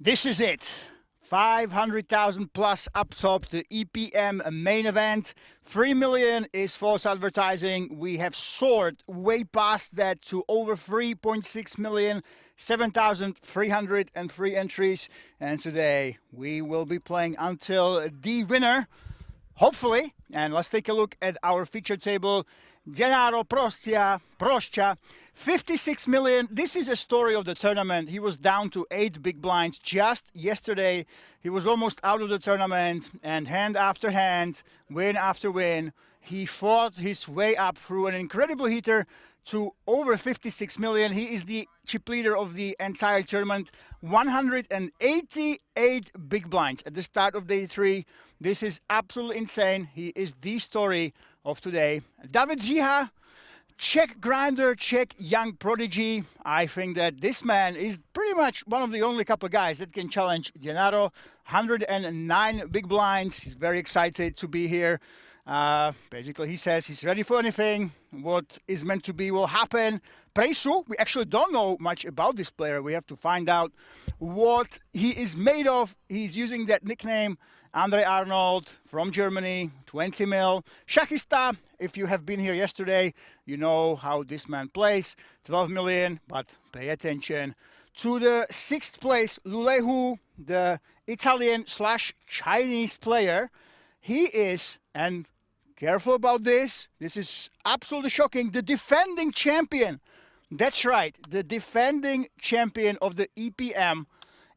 This is it. 500,000 plus up top, the EPM Main Event. 3 million is false advertising. We have soared way past that to over 3.6 million, 7,303 entries. And today we will be playing until the winner, hopefully. And let's take a look at our feature table. Gennaro Proscia, 56 million. This is a story of the tournament. He was down to 8 big blinds just yesterday. He was almost out of the tournament, and hand after hand, win after win, he fought his way up through an incredible heater to over 56 million. He is the chip leader of the entire tournament. 188 big blinds at the start of day 3. This is absolutely insane. He is the story of today. David Žiha, Czech grinder, Czech young prodigy. I think that this man is pretty much one of the only couple of guys that can challenge Gennaro. 109 big blinds. He's very excited to be here. Basically, he says he's ready for anything. What is meant to be will happen. Presu, we actually don't know much about this player. We have to find out what he is made of. He's using that nickname, Andre Arnold from Germany, 20 mil. Shachista, if you have been here yesterday, you know how this man plays, 12 million, but pay attention to the 6th place, Lulehu, the Italian/Chinese player. He is, and careful about this, this is absolutely shocking, the defending champion. That's right, the defending champion of the EPM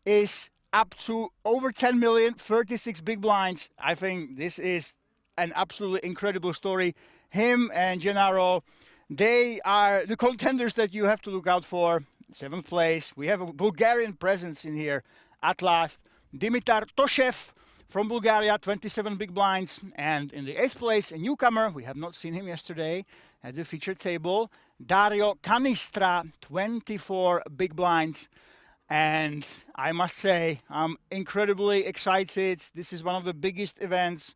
is up to over 10 million, 36 big blinds. I think this is an absolutely incredible story. Him and Gennaro, they are the contenders that you have to look out for. 7th place, we have a Bulgarian presence in here at last. Dimitar Toshev from Bulgaria, 27 big blinds. And in the 8th place, a newcomer, we have not seen him yesterday at the feature table, Dario Canistra, 24 big blinds. And I must say, I'm incredibly excited. This is one of the biggest events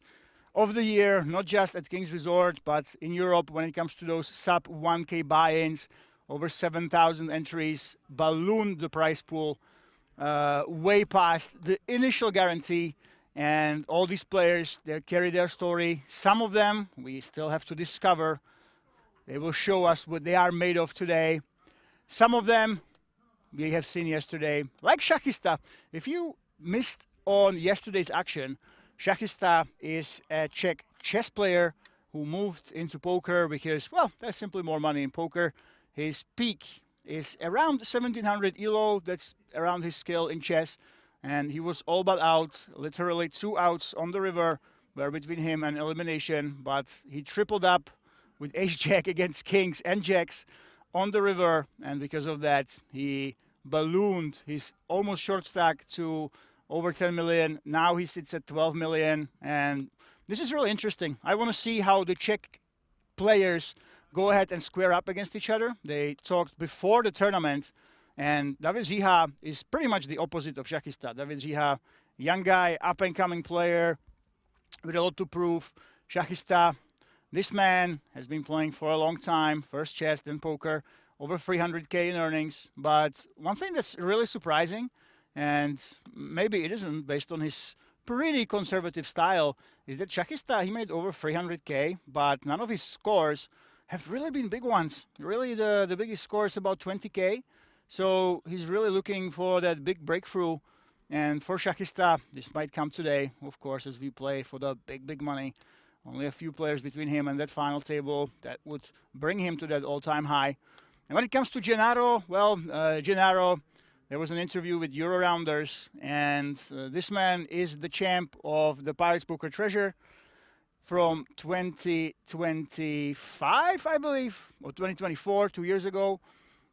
of the year, not just at King's Resort, but in Europe when it comes to those sub 1K buy-ins. Over 7,000 entries, ballooned the prize pool way past the initial guarantee. And all these players, they carry their story. Some of them we still have to discover. They will show us what they are made of today. Some of them we have seen yesterday, like Shachista. If you missed on yesterday's action, Shachista is a Czech chess player who moved into poker because, well, there's simply more money in poker. His peak is around 1700 ELO. That's around his skill in chess. And he was all but out, literally 2 outs on the river were between him and elimination. But he tripled up with ace-jack against kings and jacks on the river, and because of that, he ballooned his almost short stack to over 10 million. Now he sits at 12 million, and this is really interesting. I want to see how the Czech players go ahead and square up against each other. They talked before the tournament, and David Žiha is pretty much the opposite of Shachista. David Žiha, young guy, up-and-coming player with a lot to prove. Shachista, this man has been playing for a long time, first chess, then poker, over 300K in earnings. But one thing that's really surprising, and maybe it isn't based on his pretty conservative style, is that Shachista, he made over 300K, but none of his scores have really been big ones. Really, the biggest score is about 20K. So he's really looking for that big breakthrough. And for Shachista, this might come today, of course, as we play for the big money. Only a few players between him and that final table that would bring him to that all-time high. And when it comes to Gennaro, well, Gennaro, there was an interview with Euro-Rounders, and this man is the champ of the Pirates Poker Treasure from 2025, I believe, or 2024, 2 years ago.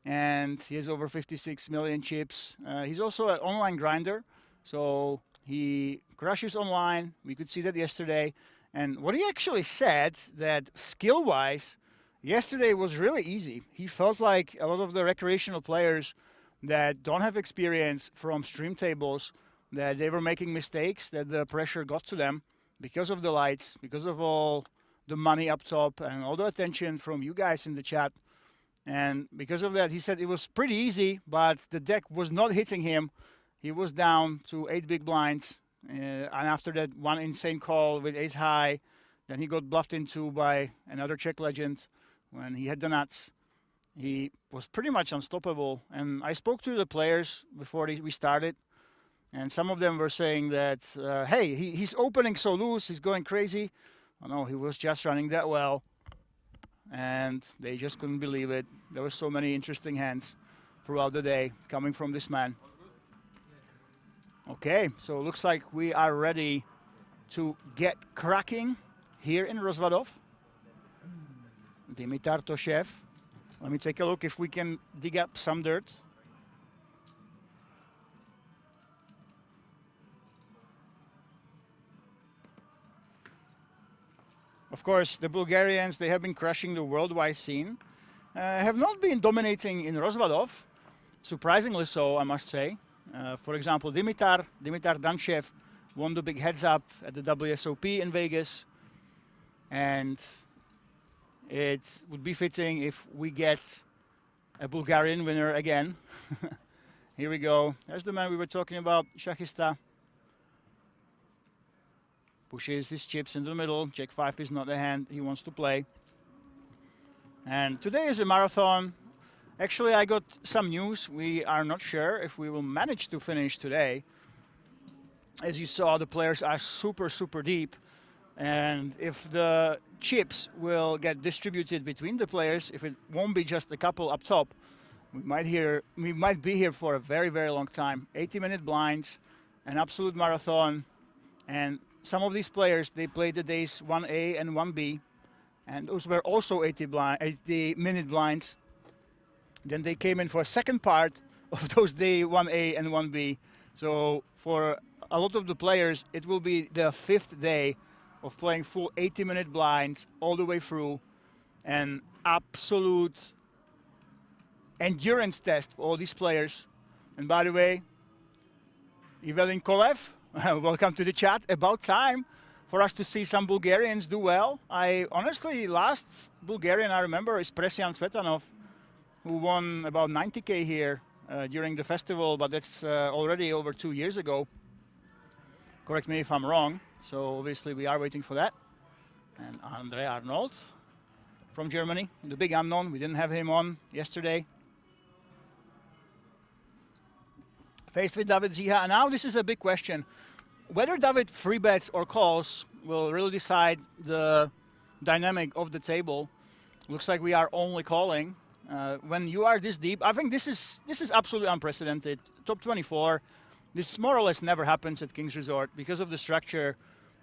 And he has over 56 million chips. He's also an online grinder, so he crushes online. We could see that yesterday. And what he actually said, that skill-wise, yesterday was really easy. He felt like a lot of the recreational players that don't have experience from stream tables, that they were making mistakes, that the pressure got to them because of the lights, because of all the money up top and all the attention from you guys in the chat. And because of that, he said it was pretty easy, but the deck was not hitting him. He was down to 8 big blinds, and after that one insane call with ace high, then he got bluffed into by another Czech legend when he had the nuts. He was pretty much unstoppable, and I spoke to the players before we started, and some of them were saying that, hey, he's opening so loose, he's going crazy. Oh no, he was just running that well, and they just couldn't believe it. There were so many interesting hands throughout the day coming from this man. Okay, so it looks like we are ready to get cracking here in Rozvadov. Dimitar Toshev. Let me take a look if we can dig up some dirt. Of course, the Bulgarians, they have been crushing the worldwide scene. Have not been dominating in Rozvadov. Surprisingly so, I must say. For example, Dimitar Danchev won the big heads up at the WSOP in Vegas. And it would be fitting if we get a Bulgarian winner again. Here we go. There's the man we were talking about, Shachista. Pushes his chips in the middle. Jack 5 is not the hand he wants to play. And today is a marathon. Actually, I got some news. We are not sure if we will manage to finish today. As you saw, the players are super, super deep. And if the chips will get distributed between the players, if it won't be just a couple up top, we might be here for a very, very long time. 80-minute blinds, an absolute marathon. And some of these players, they played the days 1A and 1B. And those were also 80-minute blinds. Then they came in for a second part of those day 1A and 1B. So for a lot of the players, it will be the 5th day of playing full 80-minute blinds all the way through. An absolute endurance test for all these players. And by the way, Evelyn Kolev, welcome to the chat. About time for us to see some Bulgarians do well. Honestly, last Bulgarian I remember is Presyan Svetanov, who won about 90K here during the festival, but that's already over 2 years ago. Correct me if I'm wrong. So obviously we are waiting for that. And Andre Arnold from Germany, the big unknown. We didn't have him on yesterday. Faced with David Ziha. And now this is a big question. Whether David free bets or calls will really decide the dynamic of the table. Looks like we are only calling. When you are this deep, I think this is absolutely unprecedented. Top 24. This more or less never happens at King's Resort because of the structure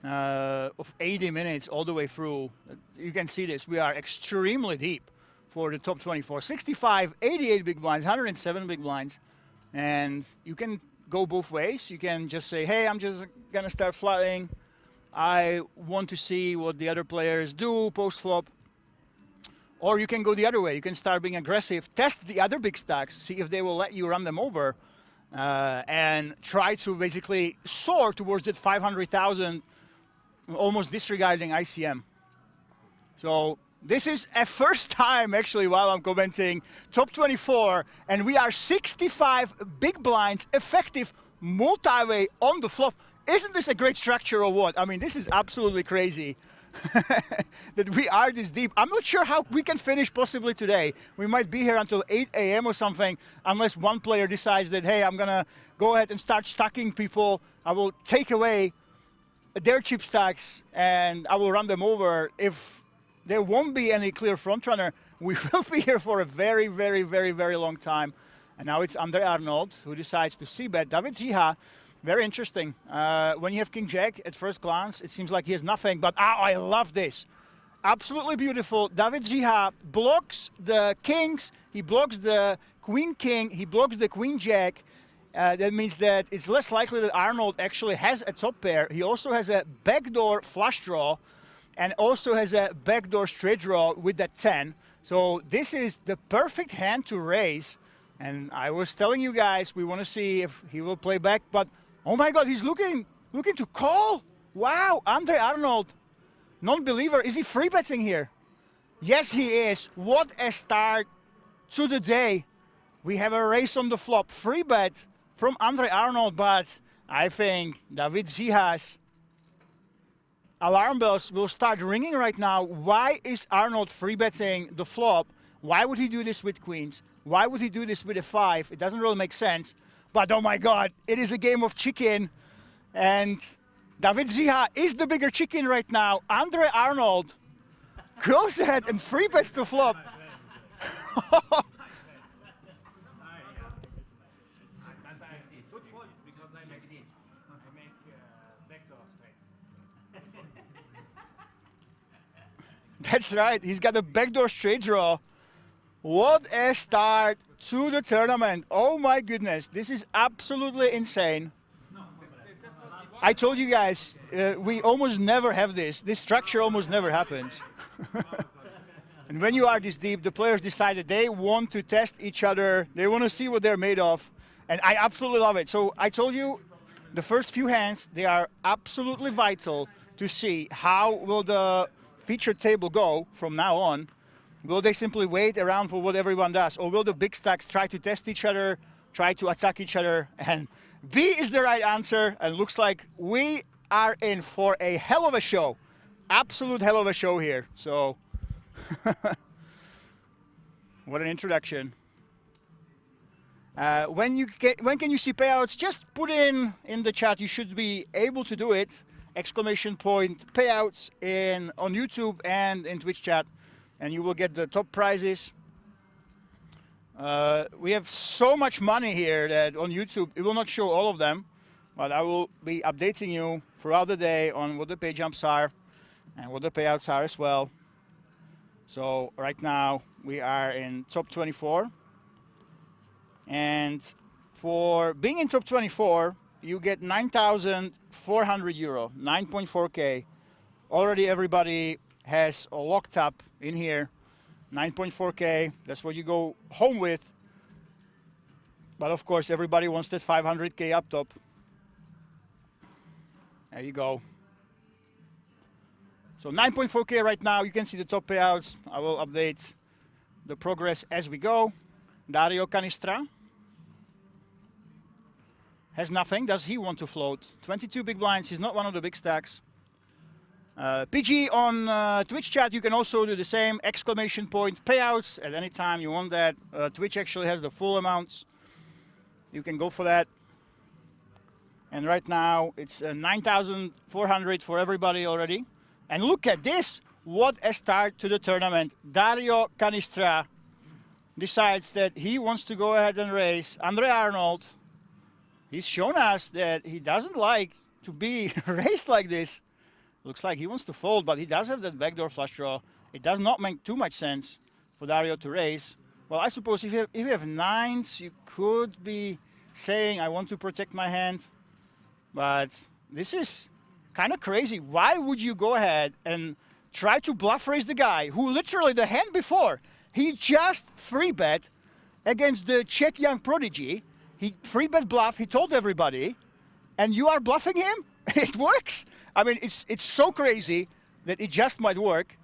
of 80 minutes all the way through. You can see this. We are extremely deep for the top 24. 65, 88 big blinds, 107 big blinds. And you can go both ways. You can just say, hey, I'm just going to start flatting. I want to see what the other players do post-flop. Or you can go the other way. You can start being aggressive, test the other big stacks, see if they will let you run them over, and try to basically soar towards that 500,000, almost disregarding ICM. So this is a first time, actually, while I'm commenting, top 24, and we are 65 big blinds, effective multi-way on the flop. Isn't this a great structure or what? I mean, this is absolutely crazy. That we are this deep. I'm not sure how we can finish possibly today. We might be here until 8 a.m. or something, unless one player decides that, hey, I'm gonna go ahead and start stacking people. I will take away their chip stacks and I will run them over. If there won't be any clear front runner, we will be here for a very, very, very, very long time. And now it's Andre Arnold who decides to c-bet David Ziha. Very interesting. When you have King Jack, at first glance, it seems like he has nothing, but I love this. Absolutely beautiful. David Ziha blocks the kings, he blocks the Queen King, he blocks the Queen Jack. That means that it's less likely that Arnold actually has a top pair. He also has a backdoor flush draw and also has a backdoor straight draw with that 10. So this is the perfect hand to raise. And I was telling you guys, we want to see if he will play back, but oh my God, he's looking to call. Wow, Andre Arnold, non-believer. Is he free betting here? Yes, he is. What a start to the day. We have a race on the flop. Free bet from Andre Arnold, but I think David Ziha's alarm bells will start ringing right now. Why is Arnold free betting the flop? Why would he do this with queens? Why would he do this with a 5? It doesn't really make sense. But oh my God, it is a game of chicken. And David Ziha is the bigger chicken right now. Andre Arnold goes ahead and free bets the flop. That's right, he's got a backdoor straight draw. What a start to the tournament. Oh my goodness, this is absolutely insane. I told you guys, we almost never have this. This structure almost never happens. And when you are this deep, the players decide that they want to test each other. They want to see what they're made of. And I absolutely love it. So I told you, the first few hands, they are absolutely vital to see how will the featured table go from now on. Will they simply wait around for what everyone does? Or will the big stacks try to test each other, try to attack each other? And B is the right answer. And looks like we are in for a hell of a show. Absolute hell of a show here. So, what an introduction. When can you see payouts? Just put in the chat. You should be able to do it. Exclamation point payouts on YouTube and in Twitch chat, and you will get the top prizes. We have so much money here that on YouTube it will not show all of them, but I will be updating you throughout the day on what the pay jumps are and what the payouts are as well. So right now we are in top 24, and for being in top 24 you get 9,400 euro, 9.4k. Already everybody has locked up in here. 9.4k, that's what you go home with. But of course everybody wants that 500k up top. There you go. So 9.4k right now. You can see the top payouts. I will update the progress as we go. Dario Canistra has nothing. Does he want to float? 22 big blinds. He's not one of the big stacks. PG on Twitch chat, you can also do the same. Exclamation point payouts at any time you want that. Twitch actually has the full amounts. You can go for that. And right now it's 9,400 for everybody already. And look at this. What a start to the tournament. Dario Canistra decides that he wants to go ahead and raise. Andre Arnold, he's shown us that he doesn't like to be raised like this. Looks like he wants to fold, but he does have that backdoor flush draw. It does not make too much sense for Dario to raise. Well, I suppose if you have nines, you could be saying, I want to protect my hand. But this is kind of crazy. Why would you go ahead and try to bluff raise the guy who literally the hand before, he just free bet against the Czech young prodigy. He free bet bluff, he told everybody, and you are bluffing him? It works. I mean, it's so crazy that it just might work.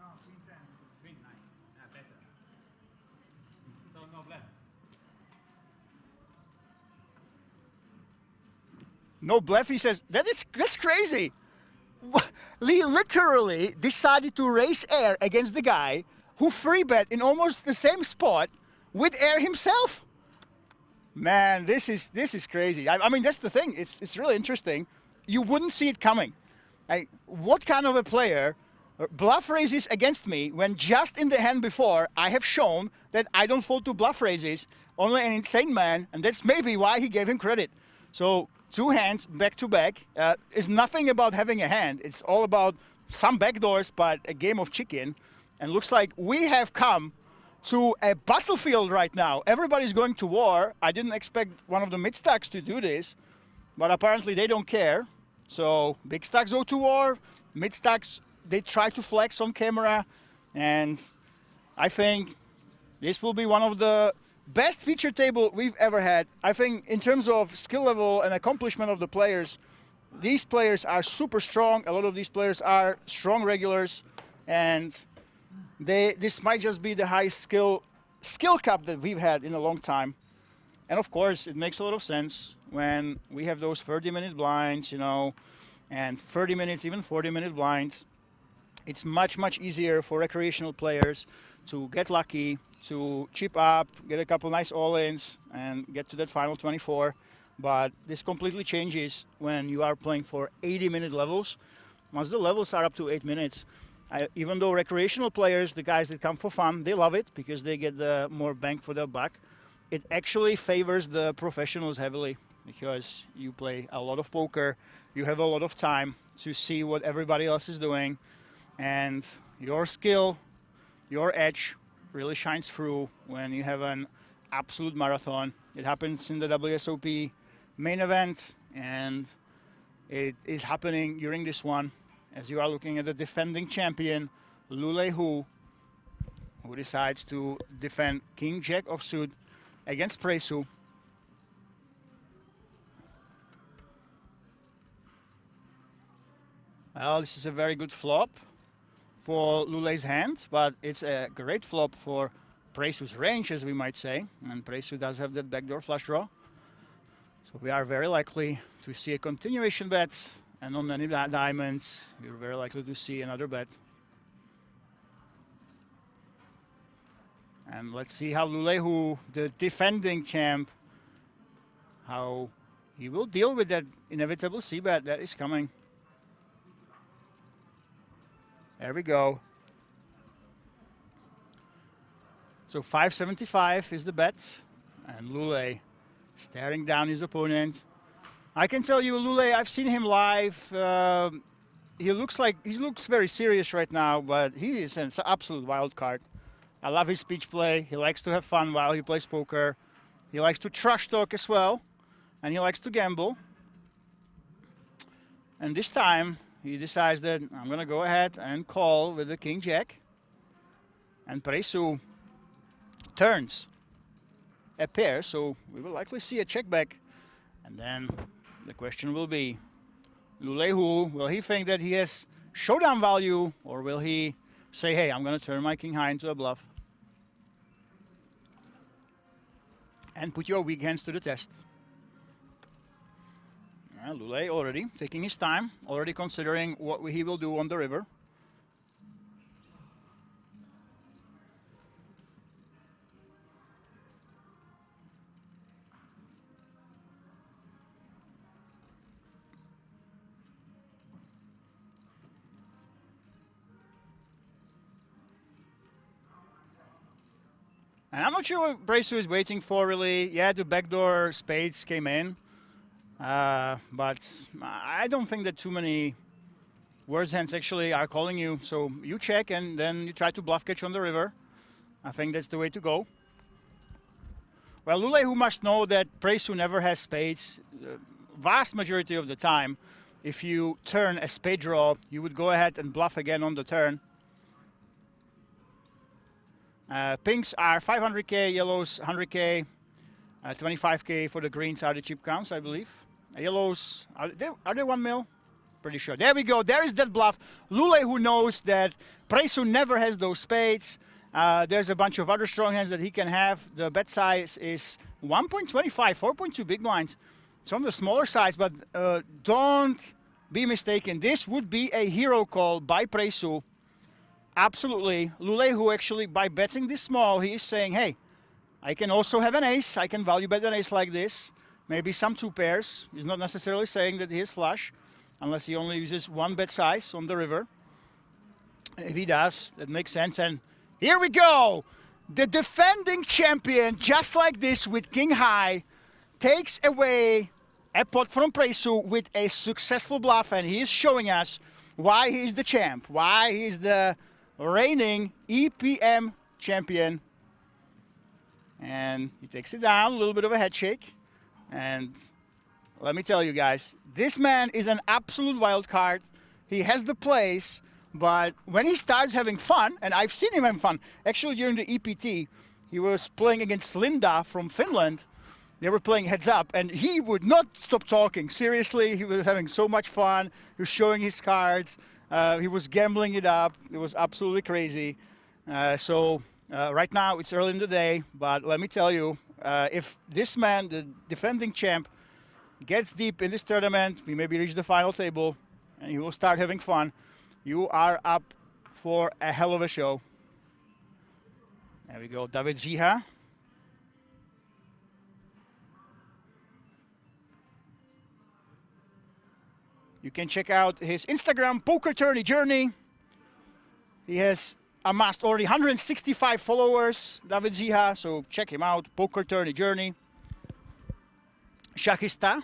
No bluff, he says. That's crazy. Lee literally decided to raise air against the guy who free bet in almost the same spot with air himself. Man, this is crazy. I mean, that's the thing. It's really interesting. You wouldn't see it coming. What kind of a player bluff raises against me when just in the hand before I have shown that I don't fold to bluff raises, only an insane man, and that's maybe why he gave him credit. So 2 hands back to back is nothing about having a hand. It's all about some backdoors, but a game of chicken. And looks like we have come to a battlefield right now. Everybody's going to war. I didn't expect one of the mid stacks to do this, but apparently they don't care. So big stacks go to war, mid stacks, they try to flex on camera, and I think this will be one of the best feature table we've ever had. I think in terms of skill level and accomplishment of the players, these players are super strong. A lot of these players are strong regulars, and this might just be the highest skill cup that we've had in a long time. And of course, it makes a lot of sense. when we have those 30-minute blinds, you know, and 30 minutes, even 40-minute blinds. It's much, much easier for recreational players to get lucky, to chip up, get a couple nice all-ins, and get to that final 24. But this completely changes when you are playing for 80-minute levels. Once the levels are up to 8 minutes, even though recreational players, the guys that come for fun, they love it because they get the more bang for their buck. It actually favors the professionals heavily because you play a lot of poker, you have a lot of time to see what everybody else is doing, and your skill, your edge really shines through when you have an absolute marathon. It happens in the WSOP Main Event, and it is happening during this one as you are looking at the defending champion, Lule Hu, who decides to defend King Jack of suit against Presu. Well, this is a very good flop for Lule's hand, but it's a great flop for Presu's range, as we might say. And Presu does have that backdoor flush draw. So we are very likely to see a continuation bet, and on any diamonds, we're very likely to see another bet. And let's see how Lule Hu, the defending champ, how he will deal with that inevitable c-bet that is coming. There we go. So 575 is the bet, and Lule staring down his opponent. I can tell you, Lule, I've seen him live. He looks very serious right now, but he is an absolute wild card. I love his speech play. He likes to have fun while he plays poker. He likes to trash talk as well, and he likes to gamble. And this time, he decides that I'm going to go ahead and call with the King Jack. And Presu turns a pair, so we will likely see a check back. And then the question will be, Lule Hu, will he think that he has showdown value, or will he say, hey, I'm going to turn my King High into a bluff? And put your weak hands to the test. Lule already taking his time, already considering what he will do on the river. And I'm not sure what Presu is waiting for, really. Yeah, the backdoor spades came in. But I don't think that too many worse hands actually are calling you. So you check and then you try to bluff catch on the river. I think that's the way to go. Well, Lule Hu must know that Presu never has spades. The vast majority of the time, if you turn a spade draw, you would go ahead and bluff again on the turn. Pinks are 500k, yellows 100k, 25k for the greens are the chip counts, I believe. Yellows, are they 1 mil? Pretty sure. There we go. There is that bluff. Lule Hu knows that Presu never has those spades. There's a bunch of other strong hands that he can have. The bet size is 1.25, 4.2 big blinds. It's on the smaller size, but don't be mistaken. This would be a hero call by Presu. Absolutely. Lule Hu actually, by betting this small, he is saying, hey, I can also have an ace. I can value bet an ace like this. Maybe some two pairs. He's not necessarily saying that he is flush, unless he only uses one bet size on the river. If he does, that makes sense. And here we go. The defending champion, just like this with King High, takes away a pot from Presu with a successful bluff, and he is showing us why he is the champ, why he is the reigning EPM champion. And he takes it down, a little bit of a head shake. And let me tell you guys, this man is an absolute wild card. He has the plays, but when he starts having fun, and I've seen him having fun, actually during the EPT, he was playing against Linda from Finland. They were playing heads up, and he would not stop talking. Seriously, he was having so much fun. He was showing his cards. He was gambling it up. It was absolutely crazy. Right now, it's early in the day, but let me tell you, if this man, the defending champ, gets deep in this tournament, we maybe reach the final table, and he will start having fun. You are up for a hell of a show. There we go, David Žiha. You can check out his Instagram poker tourney journey. He has amassed already 165 followers, David Žiha, so check him out, poker tourney journey. Šachista.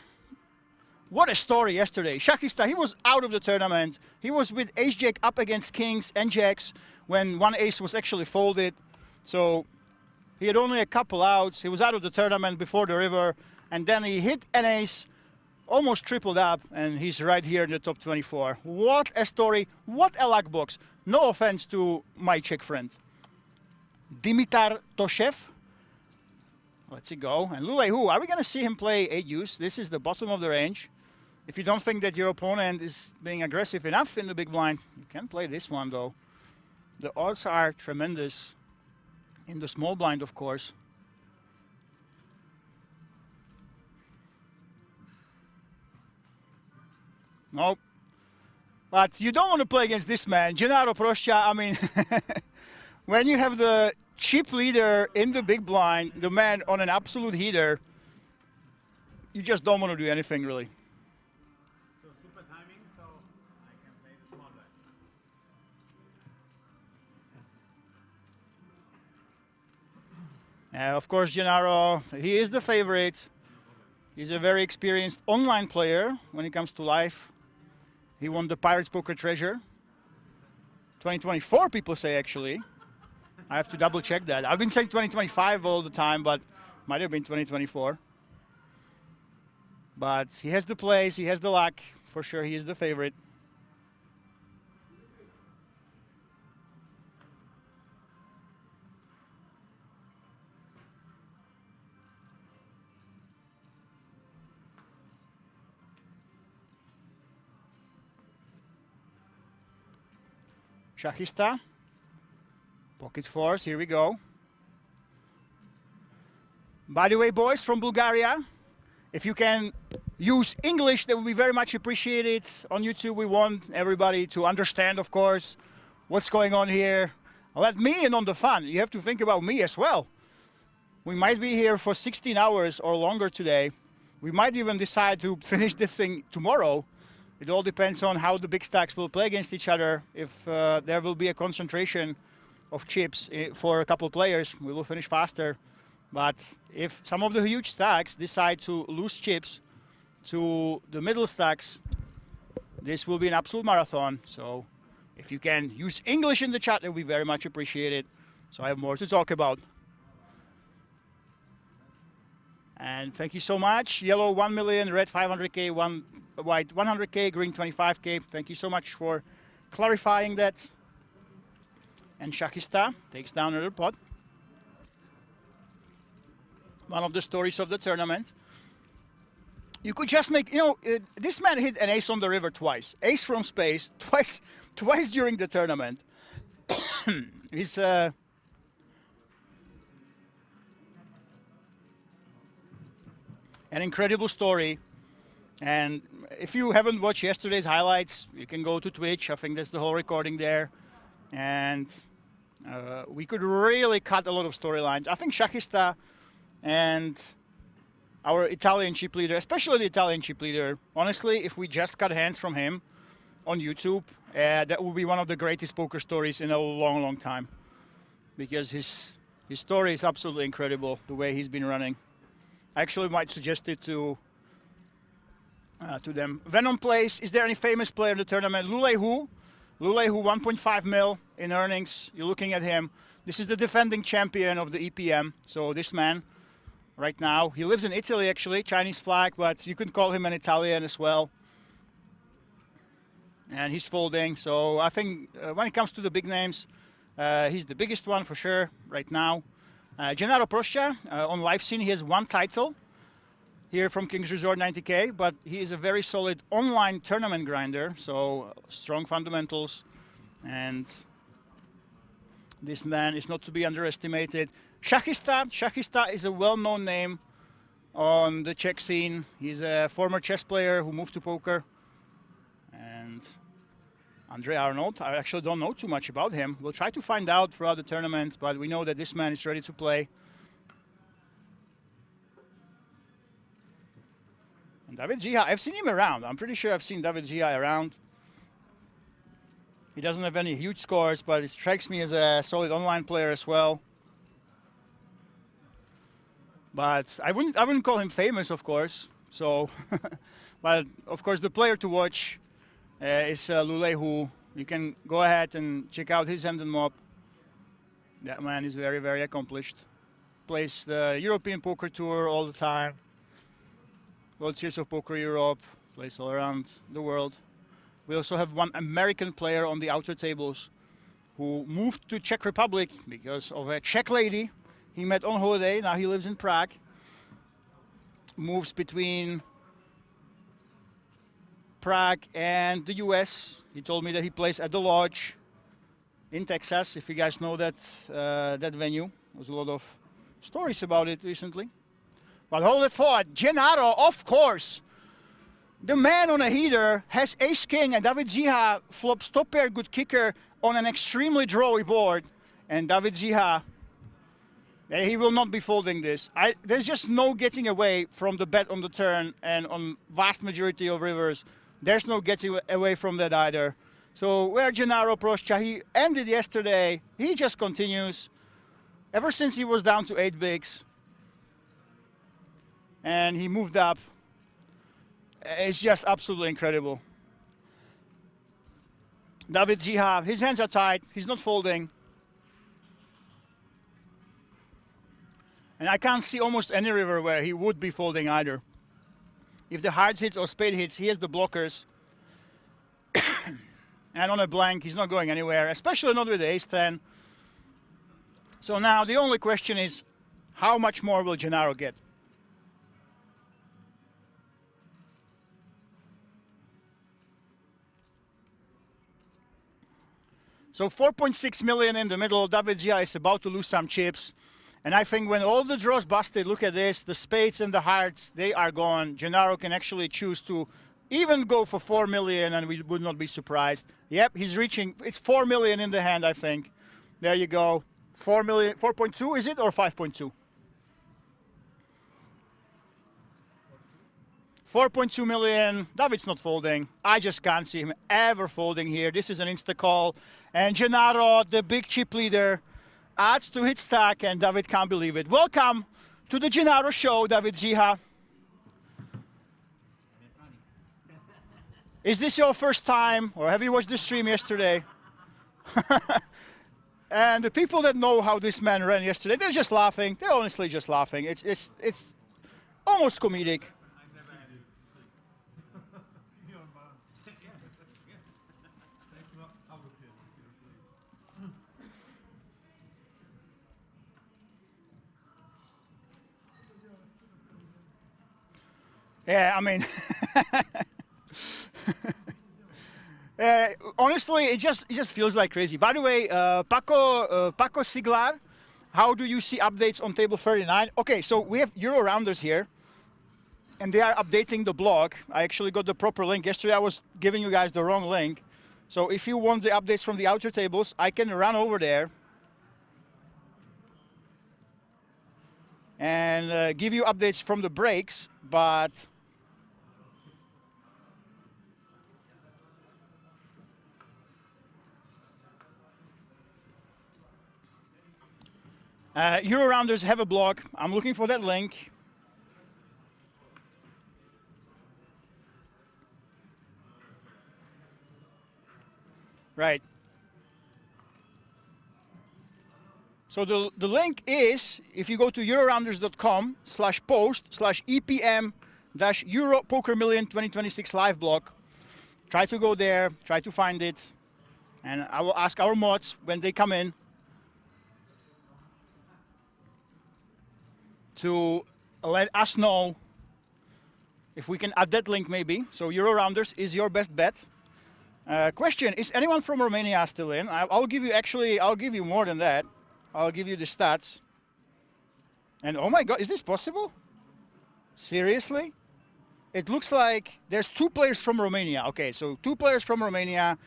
What a story yesterday. Šachista, he was out of the tournament. He was with ace-jack up against kings and jacks when one ace was actually folded. So he had only a couple outs. He was out of the tournament before the river, and then he hit an ace, almost tripled up, and he's right here in the top 24. What a story, what a luck box. No offense to my Czech friend. Dimitar Toshev. Let's see go. And Lulei Hu, are we going to see him play 8 use? This is the bottom of the range. If you don't think that your opponent is being aggressive enough in the big blind, you can play this one though. The odds are tremendous. In the small blind, of course. Nope. But you don't want to play against this man, Gennaro Proscia. I mean, when you have the chip leader in the big blind, the man on an absolute heater, you just don't want to do anything really. So super timing, so I can play the small blind. Of course, Gennaro, he is the favorite. He's a very experienced online player when it comes to live. He won the Pirates Poker Treasure. 2024, people say, actually. I have to double check that. I've been saying 2025 all the time, but might have been 2024. But he has the plays, he has the luck. For sure, he is the favorite. Šachista. Pocket fours, here we go. By the way, boys from Bulgaria, if you can use English, that would be very much appreciated. On YouTube, we want everybody to understand, of course, what's going on here. Let me in on the fun. You have to think about me as well. We might be here for 16 hours or longer today. We might even decide to finish this thing tomorrow. It all depends on how the big stacks will play against each other. If there will be a concentration of chips for a couple players, we will finish faster. But if some of the huge stacks decide to lose chips to the middle stacks, this will be an absolute marathon. So if you can use English in the chat, it will be very much appreciated. So I have more to talk about. And thank you so much. Yellow 1 million, red 500K, white 100K, green 25K. Thank you so much for clarifying that. And Šachista takes down another pot. One of the stories of the tournament. You could just make, you know, this man hit an ace on the river twice. Ace from space, twice during the tournament. He's an incredible story. And if you haven't watched yesterday's highlights, you can go to Twitch. I think there's the whole recording there. And we could really cut a lot of storylines. I think Šachista and our Italian chip leader, especially the Italian chip leader, honestly, if we just cut hands from him on YouTube, that would be one of the greatest poker stories in a long, long time. Because his story is absolutely incredible, the way he's been running. I actually might suggest it to them. Venom plays, is there any famous player in the tournament? Lulei Hu. Lulei Hu, 1.5 mil in earnings. You're looking at him. This is the defending champion of the EPM. So this man, right now, he lives in Italy actually, Chinese flag, but you can call him an Italian as well. And he's folding. So I think when it comes to the big names, he's the biggest one for sure right now. Gennaro Proscia, on live scene, he has one title here from King's Resort 90K, but he is a very solid online tournament grinder, so strong fundamentals, and this man is not to be underestimated. Šachista is a well-known name on the Czech scene. He's a former chess player who moved to poker. And Andre Arnold, I actually don't know too much about him. We'll try to find out throughout the tournament, but we know that this man is ready to play. And David Jiha, I've seen him around. I'm pretty sure I've seen David Jiha around. He doesn't have any huge scores, but he strikes me as a solid online player as well. But I wouldn't call him famous, of course. So, but of course, the player to watch is Lulehu. You can go ahead and check out his hand and mob. That man is very, very accomplished. Plays the European Poker Tour all the time. World Series of Poker Europe. Plays all around the world. We also have one American player on the outer tables who moved to Czech Republic because of a Czech lady he met on holiday. Now he lives in Prague. Moves between Prague and the US. He told me that he plays at the Lodge in Texas, if you guys know that, that venue. There's a lot of stories about it recently. But hold it forward. Gennaro, of course. The man on a heater has ace-king, and David Jiha flops top pair good kicker on an extremely drawy board. And David Jiha, he will not be folding this. There's just no getting away from the bet on the turn, and on vast majority of rivers, there's no getting away from that either. So where Gennaro Proscha, he ended yesterday, he just continues. Ever since he was down to 8 bigs, and he moved up. It's just absolutely incredible. David Jiha, his hands are tight, he's not folding. And I can't see almost any river where he would be folding either. If the hearts hits or spade hits, he has the blockers. And on a blank, he's not going anywhere, especially not with the ace-10. So now the only question is, how much more will Gennaro get? So 4.6 million in the middle. David Jiha is about to lose some chips. And I think when all the draws busted, look at this, the spades and the hearts, they are gone. Gennaro can actually choose to even go for 4 million, and we would not be surprised. Yep, he's reaching, it's 4 million in the hand, I think. There you go. 4 million, 4.2 is it, or 5.2? 4.2 million. David's not folding. I just can't see him ever folding here. This is an insta call. And Gennaro, the big chip leader, adds to his stack, and David can't believe it. Welcome to the Gennaro show, David Jiha. Is this your first time, or have you watched the stream yesterday? And the people that know how this man ran yesterday, they're just laughing. They're honestly just laughing. It's almost comedic. Yeah, I mean, honestly, it just feels like crazy. By the way, Paco Siglar, how do you see updates on table 39? Okay, so we have Euro rounders here, and they are updating the blog. I actually got the proper link. Yesterday I was giving you guys the wrong link. So if you want the updates from the outer tables, I can run over there and give you updates from the breaks, but Euro rounders have a blog. I'm looking for that link. Right. So the link is, if you go to eurorounders.com/post/EPM-Euro Poker Million 2026 live blog, try to go there, try to find it, and I will ask our mods when they come in to let us know if we can add that link maybe. So Euro Rounders is your best bet. Question, is anyone from Romania still in? I'll give you more than that. I'll give you the stats. And oh my God, is this possible? Seriously? It looks like there's 2 players from Romania. Okay, so 2 players from Romania.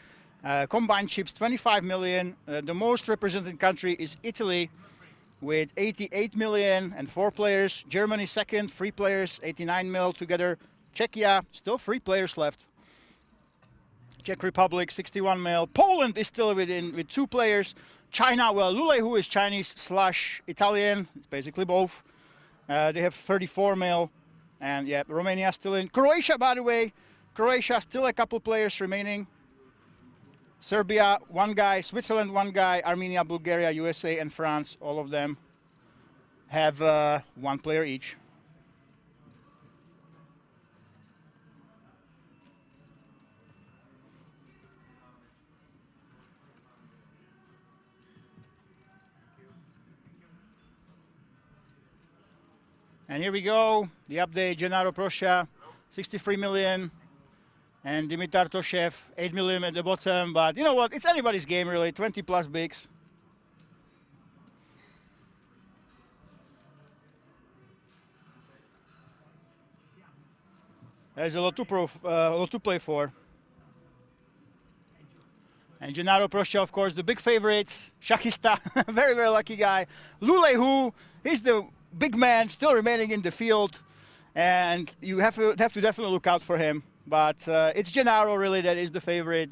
Combined chips, 25 million. The most represented country is Italy with 88 million and 4 players. Germany second, 3 players, 89 mil together. Czechia, still 3 players left. Czech Republic, 61 mil. Poland is still with 2 players. China, well, Lule, who is Chinese/Italian, it's basically both. They have 34 mil. And yeah, Romania still in. Croatia, by the way, Croatia still a couple players remaining. Serbia, 1 guy. Switzerland, 1 guy. Armenia, Bulgaria, USA, and France, all of them have 1 player each. And here we go, the update. Gennaro Proscia, 63 million. And Dimitar Toshev, 8 million at the bottom. But you know what? It's anybody's game, really. 20 plus bigs. There's a lot to play for. And Gennaro Proscia, of course, the big favorite. Shachista, very, very lucky guy. Lule, who is the big man still remaining in the field. And you have to definitely look out for him. But it's Gennaro really that is the favorite.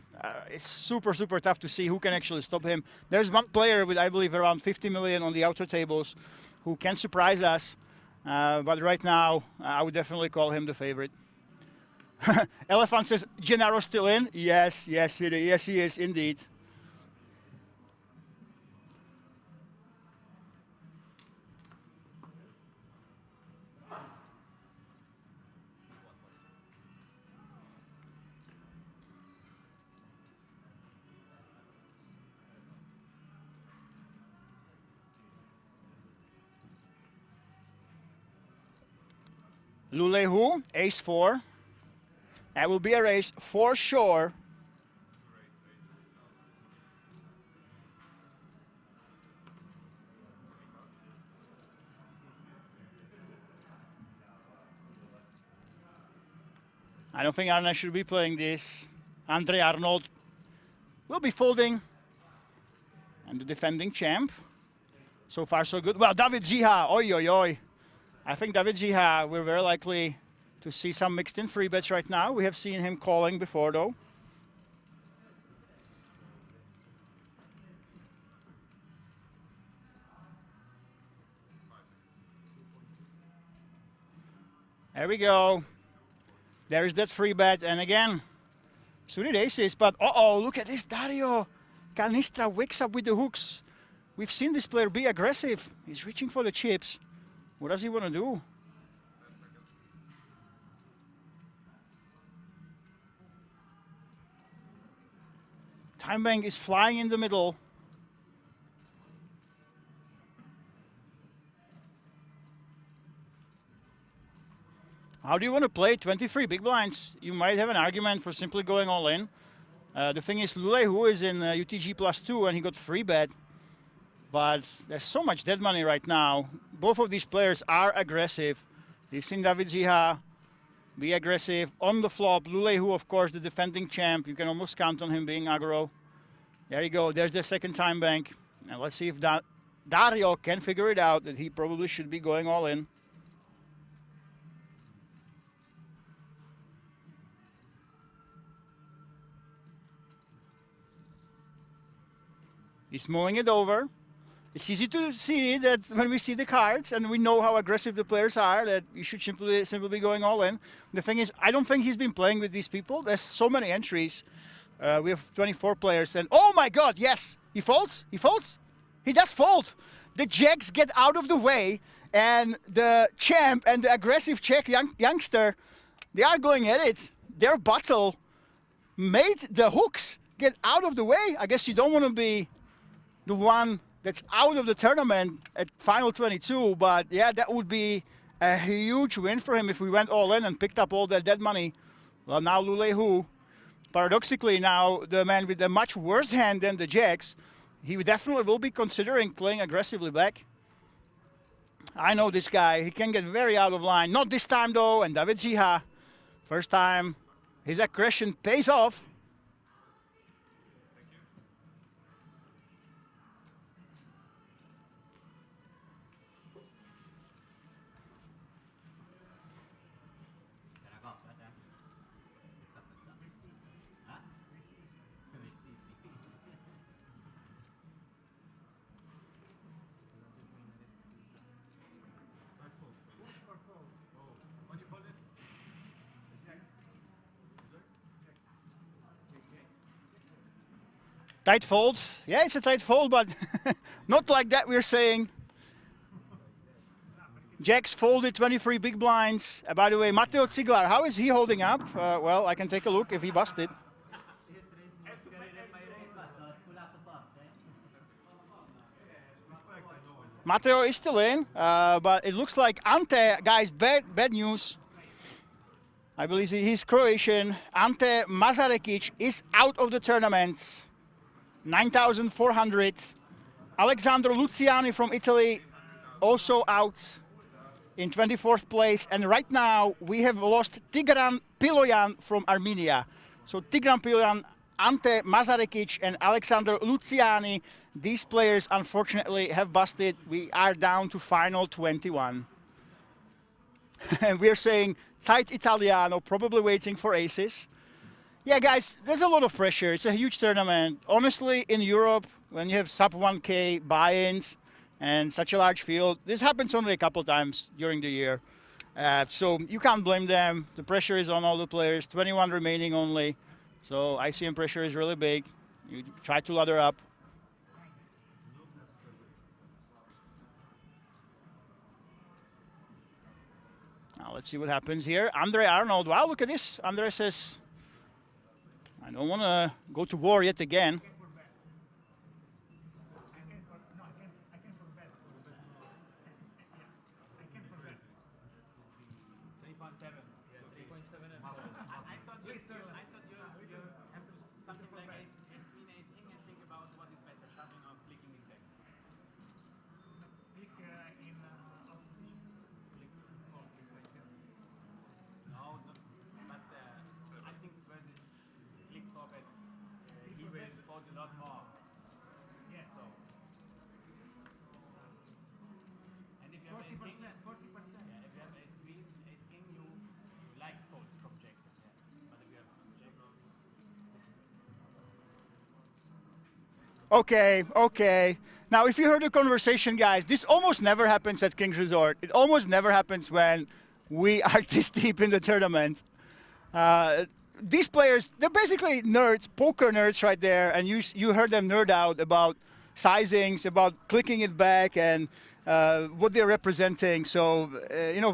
It's super, super tough to see who can actually stop him. There's 1 player with, I believe, around 50 million on the outer tables who can surprise us. But right now, I would definitely call him the favorite. Elephant says, Gennaro still in? Yes, yes, he is indeed. Lule who? Ace 4. That will be a race for sure. I don't think Arne should be playing this. Andre Arnold will be folding. And the defending champ. So far so good. Well, David Jiha, oi oi oi. I think David Jiha, we're very likely to see some mixed in free bets right now. We have seen him calling before though. There we go. There is that free bet, and again, suited aces, but uh-oh, look at this, Dario. Canistra wakes up with the hooks. We've seen this player be aggressive. He's reaching for the chips. What does he want to do? Time bank is flying in the middle. How do you want to play 23 big blinds? You might have an argument for simply going all in. The thing is, Lule, who is in UTG +2, and he got free bet. But there's so much dead money right now. Both of these players are aggressive. We've seen David Jiha be aggressive on the flop. Lule, who, of course, the defending champ. You can almost count on him being aggro. There you go. There's the second time bank. And let's see if Dario can figure it out that he probably should be going all in. He's mulling it over. It's easy to see that when we see the cards and we know how aggressive the players are, that you should simply be going all in. The thing is, I don't think he's been playing with these people. There's so many entries. We have 24 players, and oh my God, yes, he folds. He folds. He does fold. The jacks get out of the way, and the champ and the aggressive Czech youngster, they are going at it. Their battle made the hooks get out of the way. I guess you don't want to be the one that's out of the tournament at final 22, but yeah, that would be a huge win for him if we went all in and picked up all that dead money. Well, now Lule who, paradoxically now the man with a much worse hand than the jacks, he definitely will be considering playing aggressively back. I know this guy. He can get very out of line. Not this time, though. And David Jiha, first time, his aggression pays off. Tight fold. Yeah, it's a tight fold, but not like that we're saying. Jacks folded 23 big blinds. By the way, Matteo Ziegler, how is he holding up? Well, I can take a look if he busted. Matteo is still in, but it looks like Ante, guys, bad news. I believe he's Croatian. Ante Mazarekic is out of the tournament. 9,400. Alexander Luciani from Italy also out in 24th place. And right now we have lost Tigran Piloyan from Armenia. So Tigran Piloyan, Ante Mazarekic and Alexander Luciani, these players unfortunately have busted. We are down to final 21. And we're saying tight Italiano, probably waiting for aces. Yeah, guys, there's a lot of pressure. It's a huge tournament. Honestly, in Europe, when you have sub 1K buy-ins and such a large field, this happens only a couple times during the year. So you can't blame them. The pressure is on all the players. 21 remaining only. So ICM pressure is really big. You try to ladder up. Now let's see what happens here. Andre Arnold. Wow, look at this. Andre says, I don't want to go to war yet again. Okay. Now, if you heard the conversation, guys, this almost never happens at King's Resort. It almost never happens when we are this deep in the tournament. These players, they're basically nerds, poker nerds right there, and you heard them nerd out about sizings, about clicking it back, and what they're representing. So,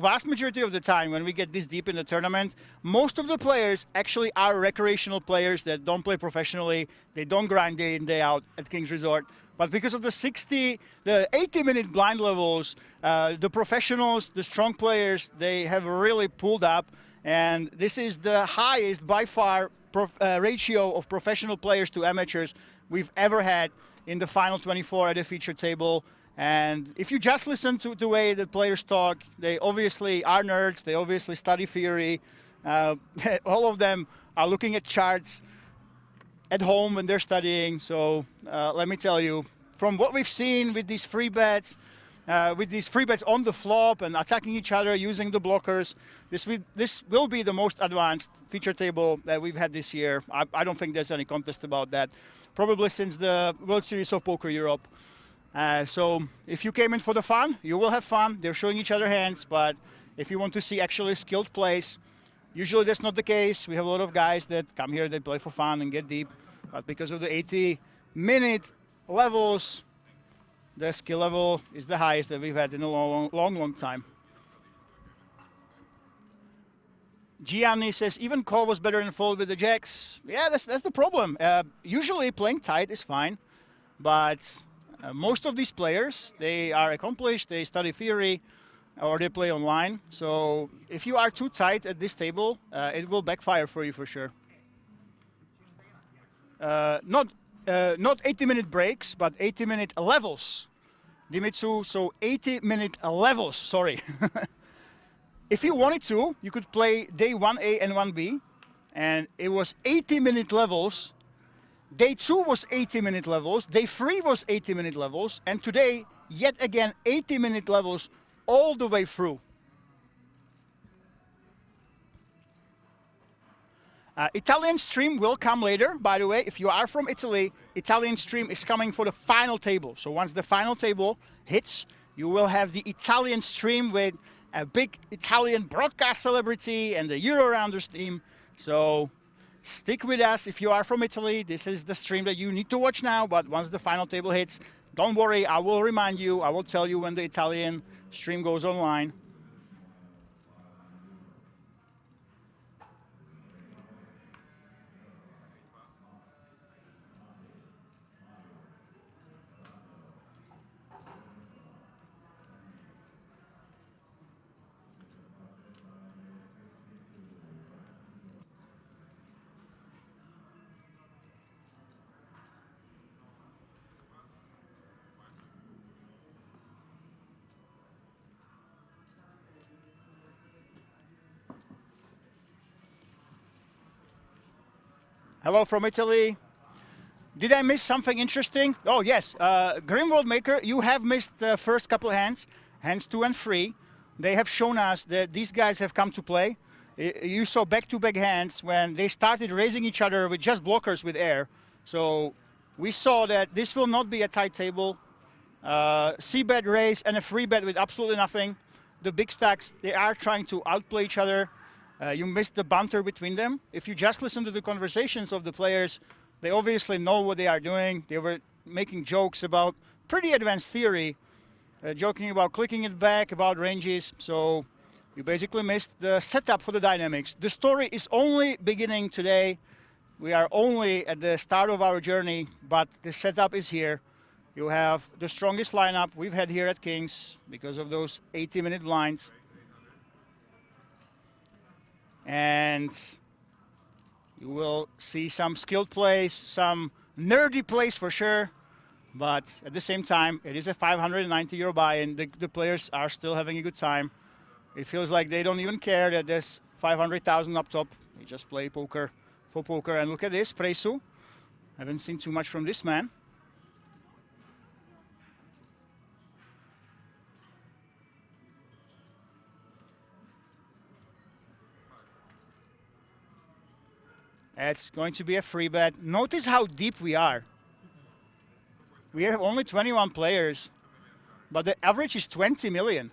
vast majority of the time when we get this deep in the tournament, most of the players actually are recreational players that don't play professionally. They don't grind day in, day out at King's Resort. But because of the 80-minute blind levels, the professionals, the strong players, they have really pulled up. And this is the highest, by far, ratio of professional players to amateurs we've ever had in the final 24 at the feature table. And if you just listen to the way the players talk, they obviously are nerds, they obviously study theory. All of them are looking at charts at home when they're studying. So let me tell you, from what we've seen with these free bets on the flop and attacking each other using the blockers, this will be the most advanced feature table that we've had this year. I don't think there's any contest about that, probably since the World Series of Poker Europe. So if you came in for the fun, you will have fun. They're showing each other hands, but if you want to see actually skilled plays, usually that's not the case. We have a lot of guys that come here, they play for fun and get deep, but because of the 80-minute levels, the skill level is the highest that we've had in a long time. Gianni says, even call was better than fold with the jacks. Yeah, that's the problem. Usually playing tight is fine, but most of these players, they are accomplished, they study theory, or they play online. So if you are too tight at this table, it will backfire for you for sure. Not 80-minute breaks, but 80-minute levels. Dimitsu, so 80-minute levels, sorry. If you wanted to, you could play day 1A and 1B, and it was 80-minute levels. Day 2 was 80-minute levels, day 3 was 80-minute levels, and today, yet again, 80-minute levels all the way through. Italian stream will come later, by the way. If you are from Italy, Italian stream is coming for the final table. So once the final table hits, you will have the Italian stream with a big Italian broadcast celebrity and the Euro Rounders team. So stick with us if you are from Italy. This is the stream that you need to watch now, but once the final table hits, don't worry, I will remind you, I will tell you when the Italian stream goes online. Hello from Italy. Did I miss something interesting? Oh yes, Grimwald Maker, you have missed the first couple of hands, hands 2 and 3. They have shown us that these guys have come to play. You saw back-to-back hands when they started raising each other with just blockers with air. So we saw that this will not be a tight table. C-bet raise and a free bet with absolutely nothing. The big stacks, they are trying to outplay each other. You missed the banter between them. If you just listen to the conversations of the players, they obviously know what they are doing. They were making jokes about pretty advanced theory, joking about clicking it back, about ranges. So you basically missed the setup for the dynamics. The story is only beginning today. We are only at the start of our journey, but the setup is here. You have the strongest lineup we've had here at Kings because of those 80-minute blinds. And you will see some skilled plays, some nerdy plays for sure, but at the same time, it is a 590 euro buy-in. The players are still having a good time. It feels like they don't even care that there's 500,000 up top. They just play poker for poker. And look at this, Presu. Haven't seen too much from this man. It's going to be a free bet. Notice how deep we are. We have only 21 players, but the average is 20 million.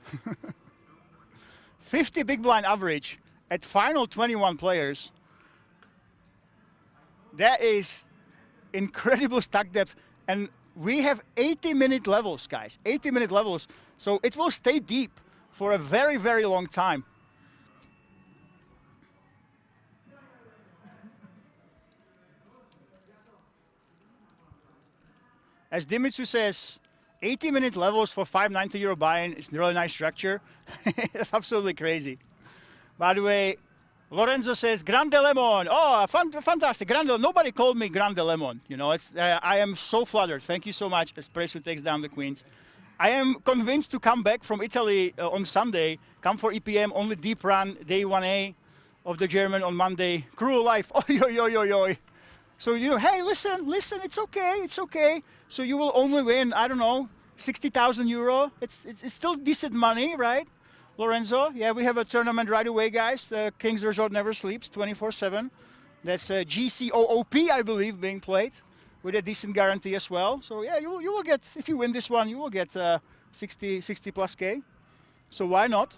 50 big blind average at final 21 players. That is incredible stack depth. And we have 80-minute levels, guys. 80-minute levels. So it will stay deep for a very, very long time. As Dimitsu says, 80-minute levels for 590 euro buy-in is a really nice structure. It's absolutely crazy. By the way, Lorenzo says, Grande Lemon. Oh, fantastic. Grande, nobody called me Grande Lemon. You know, it's, I am so flattered. Thank you so much, as Presu takes down the queens. I am convinced to come back from Italy on Sunday, come for EPM, only deep run, day 1A of the German on Monday. Cruel life. Oi, oi, oi, oi, oi. So you, hey, listen, it's okay, it's okay. So you will only win, I don't know, 60,000 euro. It's still decent money, right, Lorenzo? Yeah, we have a tournament right away, guys. Kings Resort never sleeps, 24/7. That's GCOOP, I believe, being played with a decent guarantee as well. So yeah, you will get, if you win this one, you will get 60 plus K. So why not?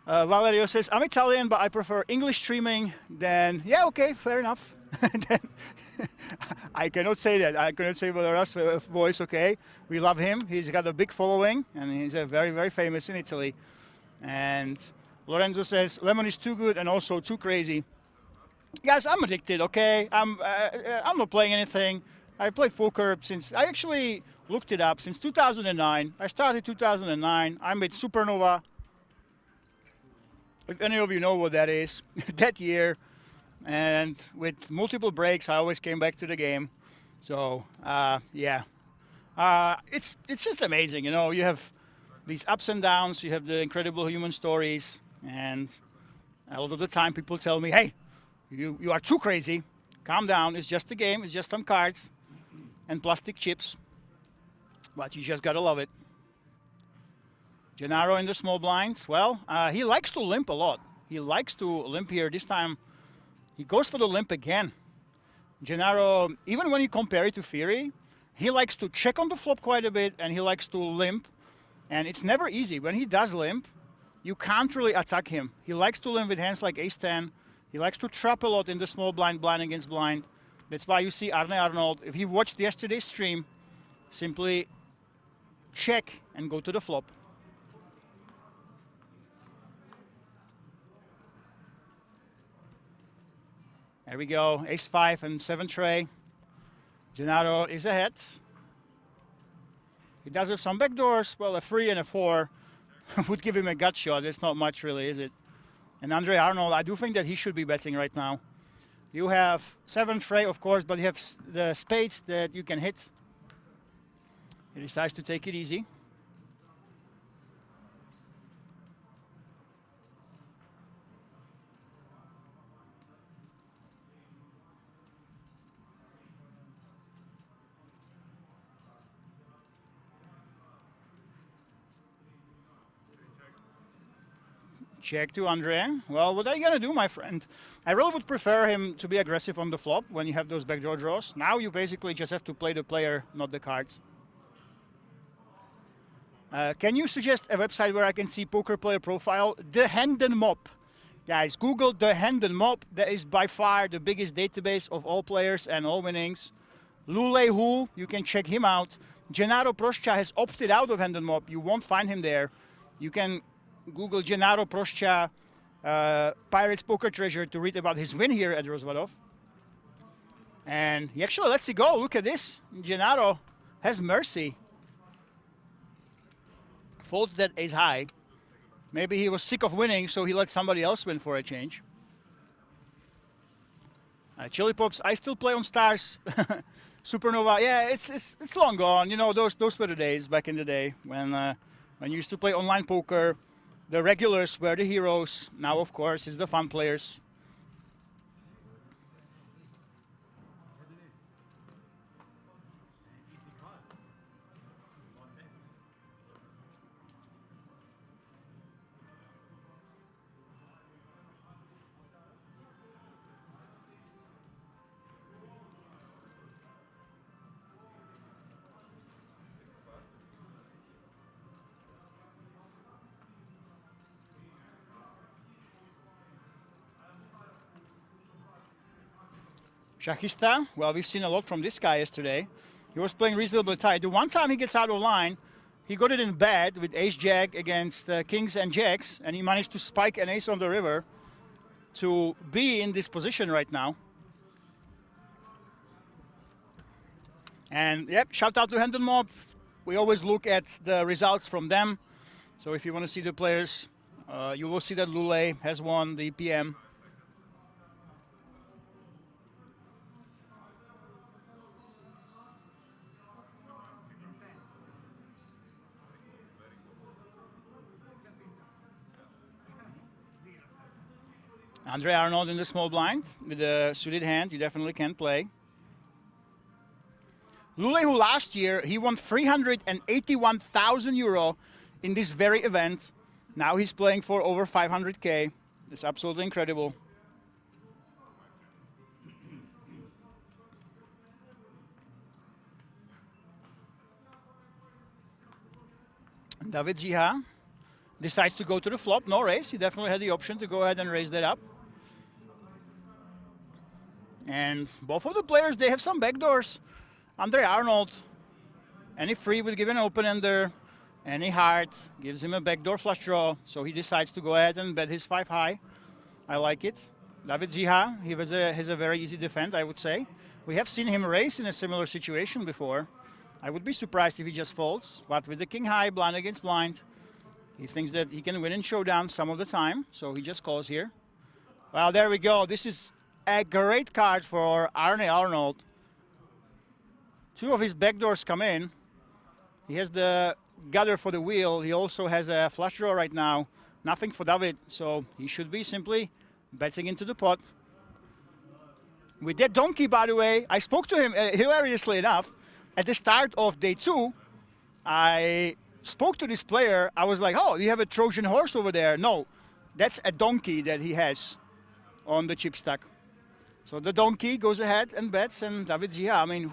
Valerio says, I'm Italian, but I prefer English streaming. Then, yeah, okay, fair enough. Then, I cannot say that. I cannot say about us voice, okay. We love him. He's got a big following, and he's very, very famous in Italy. And Lorenzo says, Lemon is too good and also too crazy. Guys, I'm addicted, okay. I'm not playing anything. I played poker since, I actually looked it up, since 2009. I started 2009. I made Supernova. If any of you know what that is, that year, and with multiple breaks, I always came back to the game. So yeah, it's just amazing. You know, you have these ups and downs. You have the incredible human stories, and a lot of the time people tell me, "Hey, you are too crazy. Calm down. It's just a game. It's just some cards and plastic chips." But you just gotta love it. Gennaro in the small blinds. Well, he likes to limp a lot. He likes to limp here. This time, he goes for the limp again. Gennaro, even when you compare it to Fury, he likes to check on the flop quite a bit, and he likes to limp. And it's never easy. When he does limp, you can't really attack him. He likes to limp with hands like ace-10. He likes to trap a lot in the small blind, blind against blind. That's why you see Arne Arnold, if he watched yesterday's stream, simply check and go to the flop. There we go, ace-5 and 7 tray. Gennaro is ahead. He does have some backdoors. Well, a 3 and a 4 would give him a gut shot. It's not much really, is it? And Andre Arnold, I do think that he should be betting right now. You have 7 tray, of course, but you have the spades that you can hit. He decides to take it easy. Check to Andre. Well, what are you going to do, my friend? I really would prefer him to be aggressive on the flop when you have those backdoor draws. Now you basically just have to play the player, not the cards. Can you suggest a website where I can see poker player profile? The Hendon Mop. Guys, Google the Hendon Mop. That is by far the biggest database of all players and all winnings. Lule Hu, you can check him out. Gennaro Proscha has opted out of Hendon Mop. You won't find him there. You can Google Gennaro Proscha Pirates Poker Treasure to read about his win here at Rozvadov. And he actually lets it go. Look at this. Gennaro has mercy. Folds that ace high. Maybe he was sick of winning, so he let somebody else win for a change. Chili Pops, I still play on Stars. Supernova, yeah, it's long gone. You know, those were the days back in the day when you used to play online poker. The regulars were the heroes. Now, of course, it's the fun players. Shachista, well, we've seen a lot from this guy yesterday. He was playing reasonably tight. The one time he gets out of line, he got it in bad with ace-jack against kings and jacks, and he managed to spike an ace on the river to be in this position right now. And, yep, shout out to Hendon Mob. We always look at the results from them. So if you want to see the players, you will see that Lule has won the EPM. Andre Arnold in the small blind with a suited hand. You definitely can play. Lule, who last year he won 381,000 euro in this very event. Now he's playing for over 500K. It's absolutely incredible. David Jiha decides to go to the flop. No raise. He definitely had the option to go ahead and raise that up. And both of the players, they have some backdoors. Andre Arnold, any free would give an open-ender. Any heart gives him a backdoor flush draw. So he decides to go ahead and bet his 5 high. I like it. David Jiha, he has a very easy defend, I would say. We have seen him raise in a similar situation before. I would be surprised if he just folds. But with the king high, blind against blind, he thinks that he can win in showdown some of the time. So he just calls here. Well, there we go. This is a great card for Arne Arnold. two of his backdoors come in. He has the gutter for the wheel. He also has a flush draw right now. Nothing for David, so he should be simply betting into the pot. With that donkey, by the way, I spoke to him, hilariously enough, at the start of day 2. I spoke to this player. I was like, oh, you have a Trojan horse over there. No, that's a donkey that he has on the chip stack. So the donkey goes ahead and bets, and David Gia, I mean,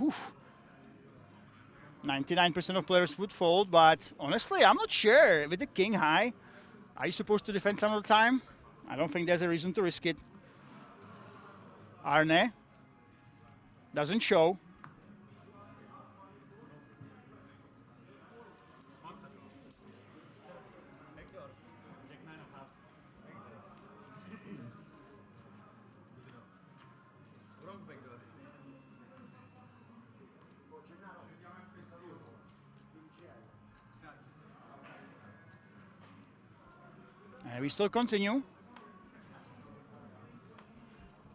99% of players would fold, but honestly, I'm not sure. With the king high, are you supposed to defend some of the time? I don't think there's a reason to risk it. Arne doesn't show. And we still continue.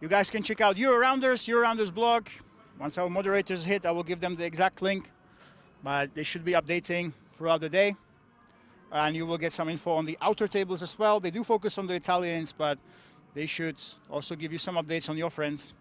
You guys can check out Euro-Rounders blog. Once our moderators hit, I will give them the exact link. But they should be updating throughout the day. And you will get some info on the outer tables as well. They do focus on the Italians, but they should also give you some updates on your friends.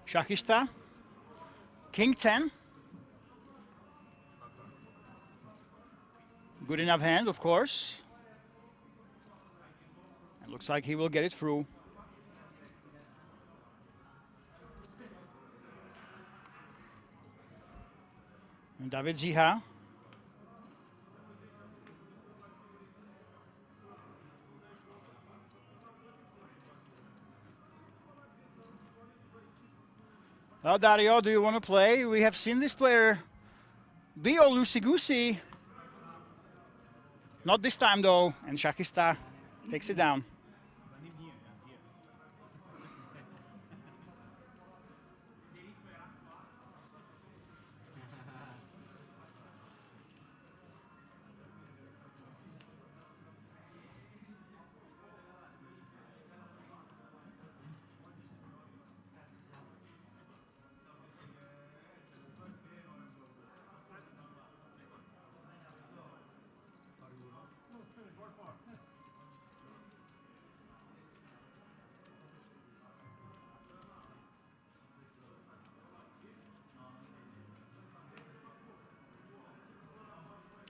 Shachista, King 10. Good enough hand, of course. It looks like he will get it through. And David Ziha. Well, Dario, do you want to play? We have seen this player be all loosey-goosey. Not this time, though, and Shachista takes it down.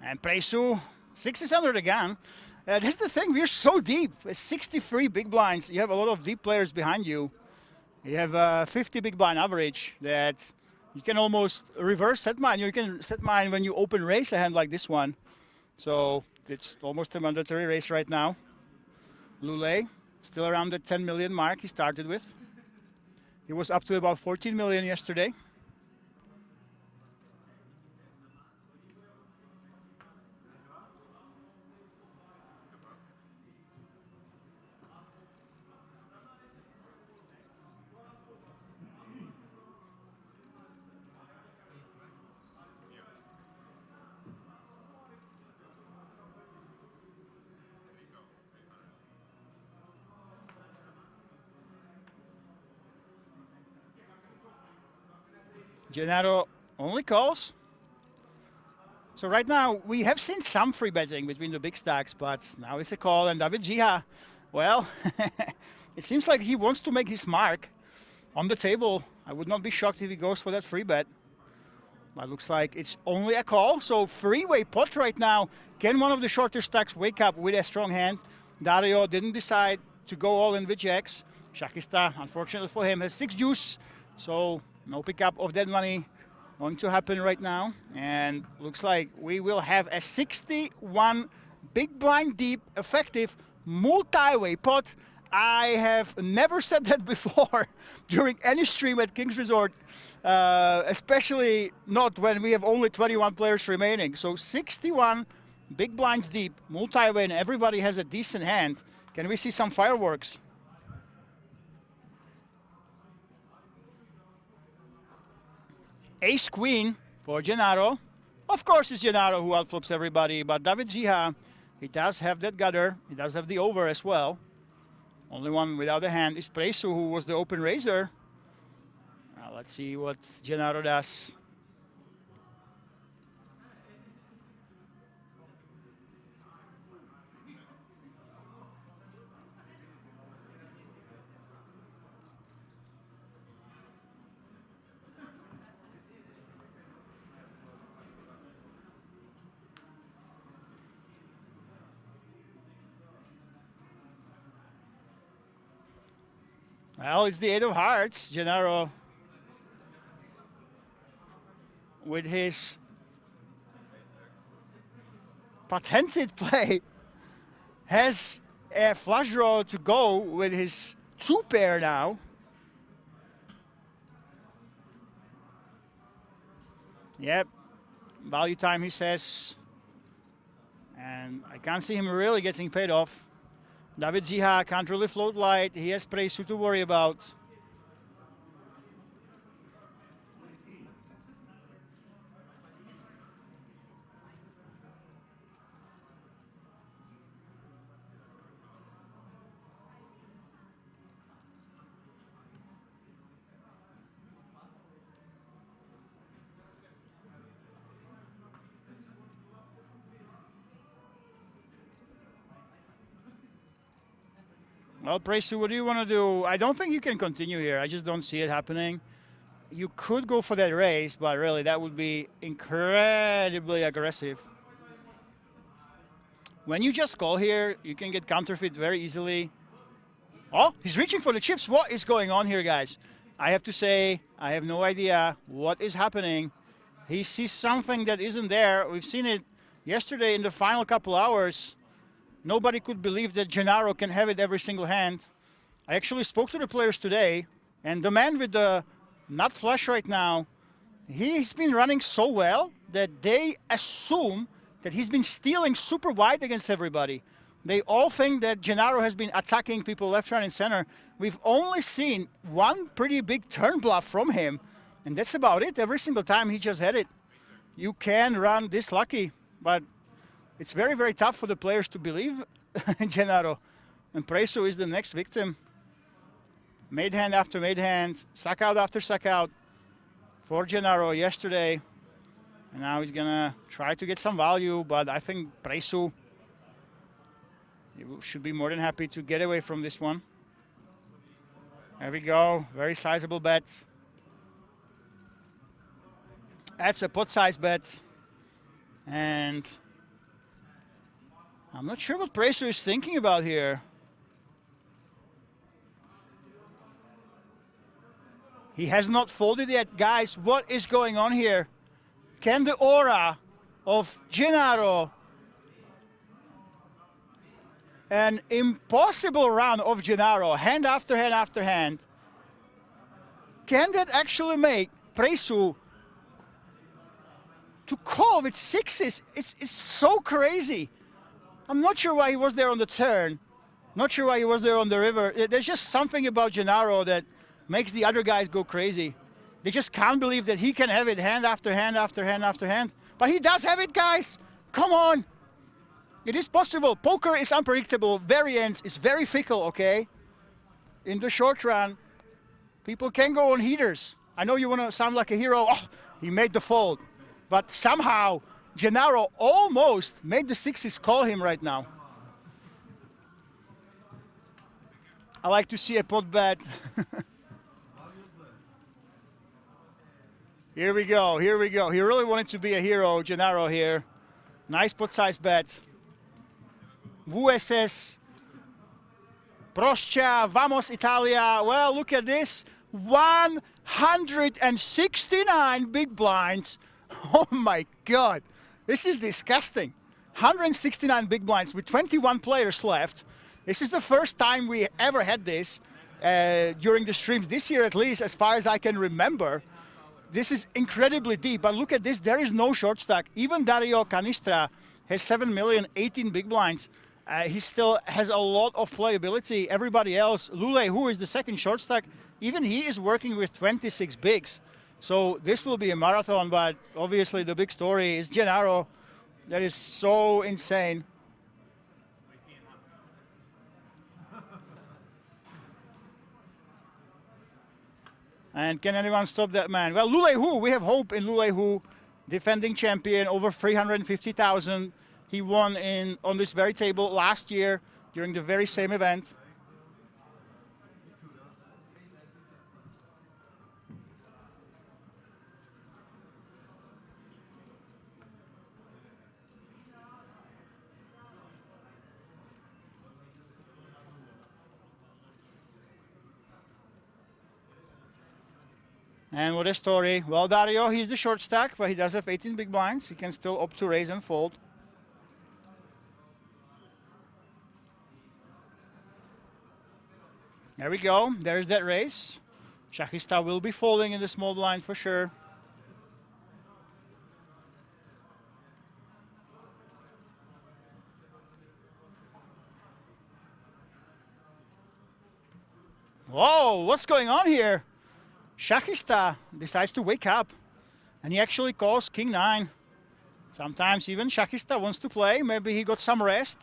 And Presu, 600 again. That's the thing, we're so deep. 63 big blinds. You have a lot of deep players behind you. You have 50 big blind average that you can almost reverse set mine. You can set mine when you open raise a hand like this one. So it's almost a mandatory race right now. Lule, still around the 10 million mark he started with. He was up to about 14 million yesterday. Gennaro only calls. So right now, we have seen some free betting between the big stacks, but now it's a call. And David Gia, well, it seems like he wants to make his mark on the table. I would not be shocked if he goes for that free bet. But looks like it's only a call. So freeway pot right now. Can one of the shorter stacks wake up with a strong hand? Dario didn't decide to go all in with jacks. Shachista, unfortunately for him, has 6 deuce. So no pickup of that money going to happen right now. And looks like we will have a 61 big blind deep effective multi-way pot I have never said that before during any stream at King's Resort, especially not when we have only 21 players remaining. So 61 big blinds deep, multi-win, everybody has a decent hand. Can we see some fireworks? Ace Queen for Gennaro. Of course it's Gennaro who outflips everybody, but David Jiha, he does have that gutter, he does have the over as well. Only one without a hand is Presu, who was the open raiser. Let's see what Gennaro does. Well, it's the 8 of hearts. Gennaro, with his patented play, has a flush draw to go with his 2 pair now. Yep, value time, he says. And I can't see him really getting paid off. David Jiha can't really float light. He has Presu to worry about. Well, Presu, what do you want to do? I don't think you can continue here. I just don't see it happening. You could go for that raise, but really that would be incredibly aggressive. When you just call here, you can get counterfeit very easily. Oh, he's reaching for the chips. What is going on here, guys? I have to say, I have no idea what is happening. He sees something that isn't there. We've seen it yesterday in the final couple hours. Nobody could believe that Gennaro can have it every single hand. I actually spoke to the players today, and the man with the nut flush right now, he's been running so well that they assume that he's been stealing super wide against everybody. They all think that Gennaro has been attacking people left, right, and center. We've only seen one pretty big turn bluff from him, and that's about it. Every single time he just had it. You can run this lucky, but it's very, very tough for the players to believe in Gennaro. And Presu is the next victim. Made hand after made hand, suck out after suck out for Gennaro yesterday. And now he's gonna try to get some value, but I think Presu should be more than happy to get away from this one. There we go, very sizable bet. That's a pot size bet. And I'm not sure what Presu is thinking about here. He has not folded yet. Guys, what is going on here? Can the aura of Gennaro, an impossible run of Gennaro, hand after hand after hand, can that actually make Presu to call with sixes? It's so crazy. I'm not sure why he was there on the turn. Not sure why he was there on the river. There's just something about Gennaro that makes the other guys go crazy. They just can't believe that he can have it hand after hand after hand after hand. But he does have it, guys. Come on. It is possible. Poker is unpredictable. Variance is very fickle, okay? In the short run, people can go on heaters. I know you want to sound like a hero. Oh, he made the fold. But somehow, Gennaro almost made the sixes call him right now. I like to see a pot bet. Here we go, here we go. He really wanted to be a hero, Gennaro here. Nice pot size bet. WSS, Proscia, Vamos Italia. Well, look at this. 169 big blinds. Oh my God. This is disgusting. 169 big blinds with 21 players left. This is the first time we ever had this during the streams this year, at least, as far as I can remember. This is incredibly deep, but look at this. There is no short stack. Even Dario Canistra has 7 million, 18 big blinds. He still has a lot of playability. Everybody else, Lule, who is the second short stack, even he is working with 26 bigs. So this will be a marathon, but obviously the big story is Gennaro. That is so insane. And can anyone stop that man? Well, Lule Hu, we have hope in Lule Hu, defending champion, over 350,000. He won on this very table last year during the very same event. And what a story. Well, Dario, he's the short stack, but he does have 18 big blinds. He can still opt to raise and fold. There we go. There's that raise. Shachista will be folding in the small blind for sure. Whoa, what's going on here? Shachista decides to wake up, and he actually calls King 9. Sometimes even Shachista wants to play. Maybe he got some rest.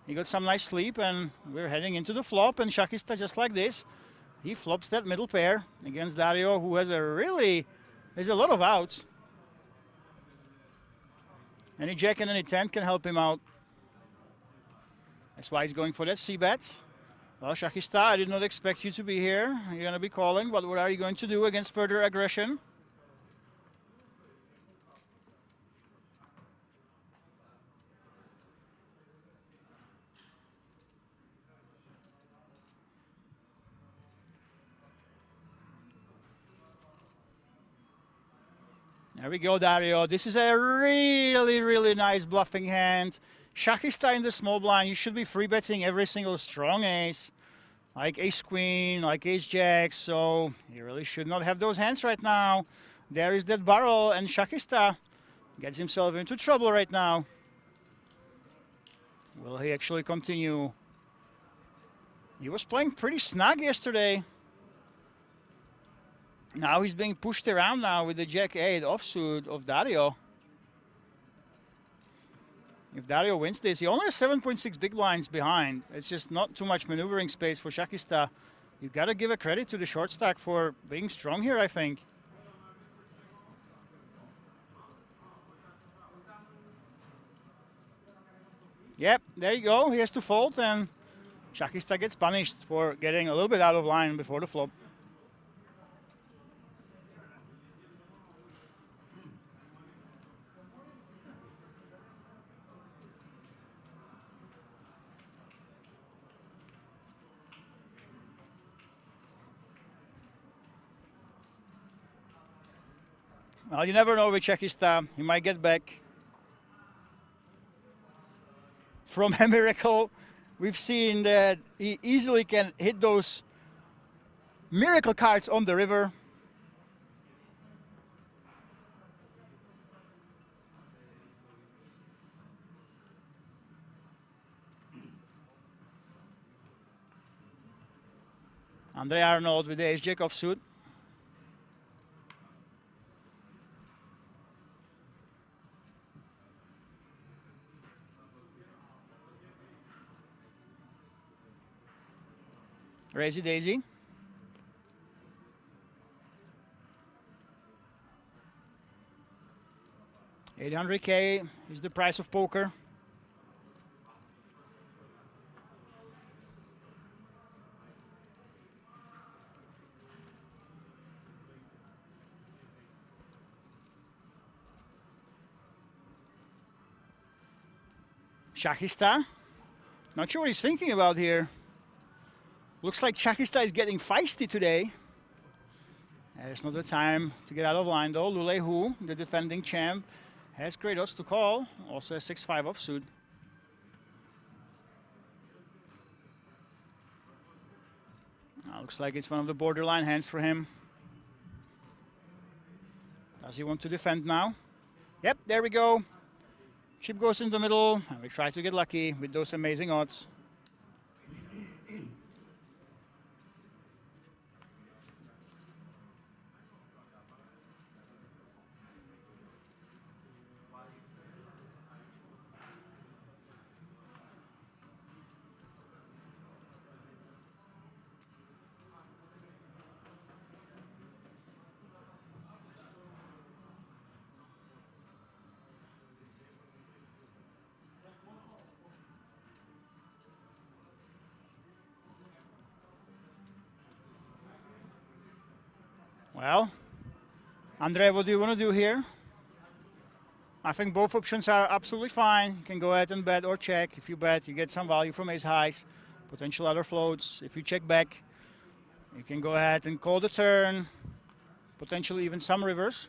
He got some nice sleep, and we're heading into the flop, and Shachista, just like this, he flops that middle pair against Dario, who has there's a lot of outs. Any jack and any 10 can help him out. That's why he's going for that c-bet. Well, Shachista, I did not expect you to be here. You're going to be calling, but what are you going to do against further aggression? There we go, Dario. This is a really, really nice bluffing hand. Shachista in the small blind, you should be free betting every single strong ace, like ace queen, like ace jack, so you really should not have those hands right now. There is that barrel, and Shachista gets himself into trouble right now. Will he actually continue? He was playing pretty snug yesterday. Now he's being pushed around now with the jack 8 offsuit of Dario. If Dario wins this, he only has 7.6 big blinds behind. It's just not too much maneuvering space for Shachista. You gotta give a credit to the short stack for being strong here, I think. Yep, there you go. He has to fold, and Shachista gets punished for getting a little bit out of line before the flop. Well, you never know with Shachista. He might get back from a miracle. We've seen that he easily can hit those miracle cards on the river. Andre Arnold with the ace-jack offsuit. Raisy Daisy. $800K is the price of poker. Shachista. Not sure what he's thinking about here. Looks like Shachista is getting feisty today. It's not the time to get out of line though. Lule Hu, the defending champ, has great odds to call. Also a 6-5 offsuit. Looks like it's one of the borderline hands for him. Does he want to defend now? Yep, there we go. Chip goes in the middle, and we try to get lucky with those amazing odds. Well, Andre, what do you want to do here? I think both options are absolutely fine. You can go ahead and bet or check. If you bet, you get some value from ace highs, potential other floats. If you check back, you can go ahead and call the turn, potentially even some rivers.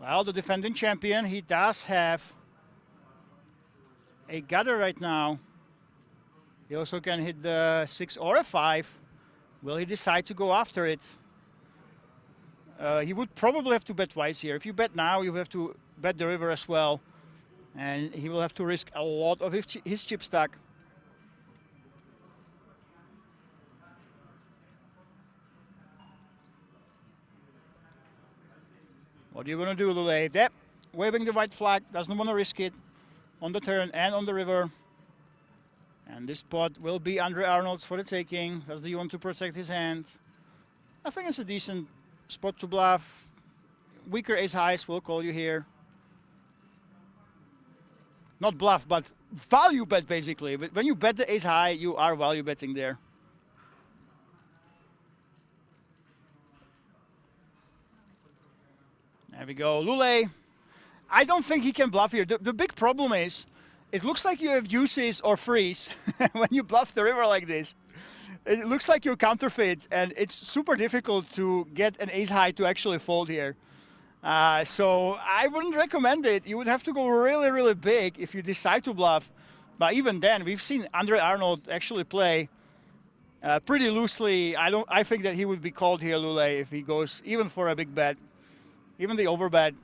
Well, the defending champion, he does have a gutter right now. He also can hit the 6 or a 5. Will he decide to go after it? He would probably have to bet twice here. If you bet now, you have to bet the river as well. And he will have to risk a lot of his chip stack. What do you want to do, Lule? Yep, waving the white flag, doesn't want to risk it on the turn and on the river. And this pot will be Andre Arnold's for the taking. Does he want to protect his hand? I think it's a decent spot to bluff. Weaker ace highs will call you here. Not bluff, but value bet basically. But when you bet the ace high, you are value betting there. There we go, Lule. I don't think he can bluff here. The big problem is, it looks like you have juices or freeze when you bluff the river like this. It looks like you're counterfeit, and it's super difficult to get an ace high to actually fold here. So I wouldn't recommend it. You would have to go really, really big if you decide to bluff. But even then, we've seen Andre Arnold actually play pretty loosely. I think that he would be called here, Lule, if he goes even for a big bet. Even the overbet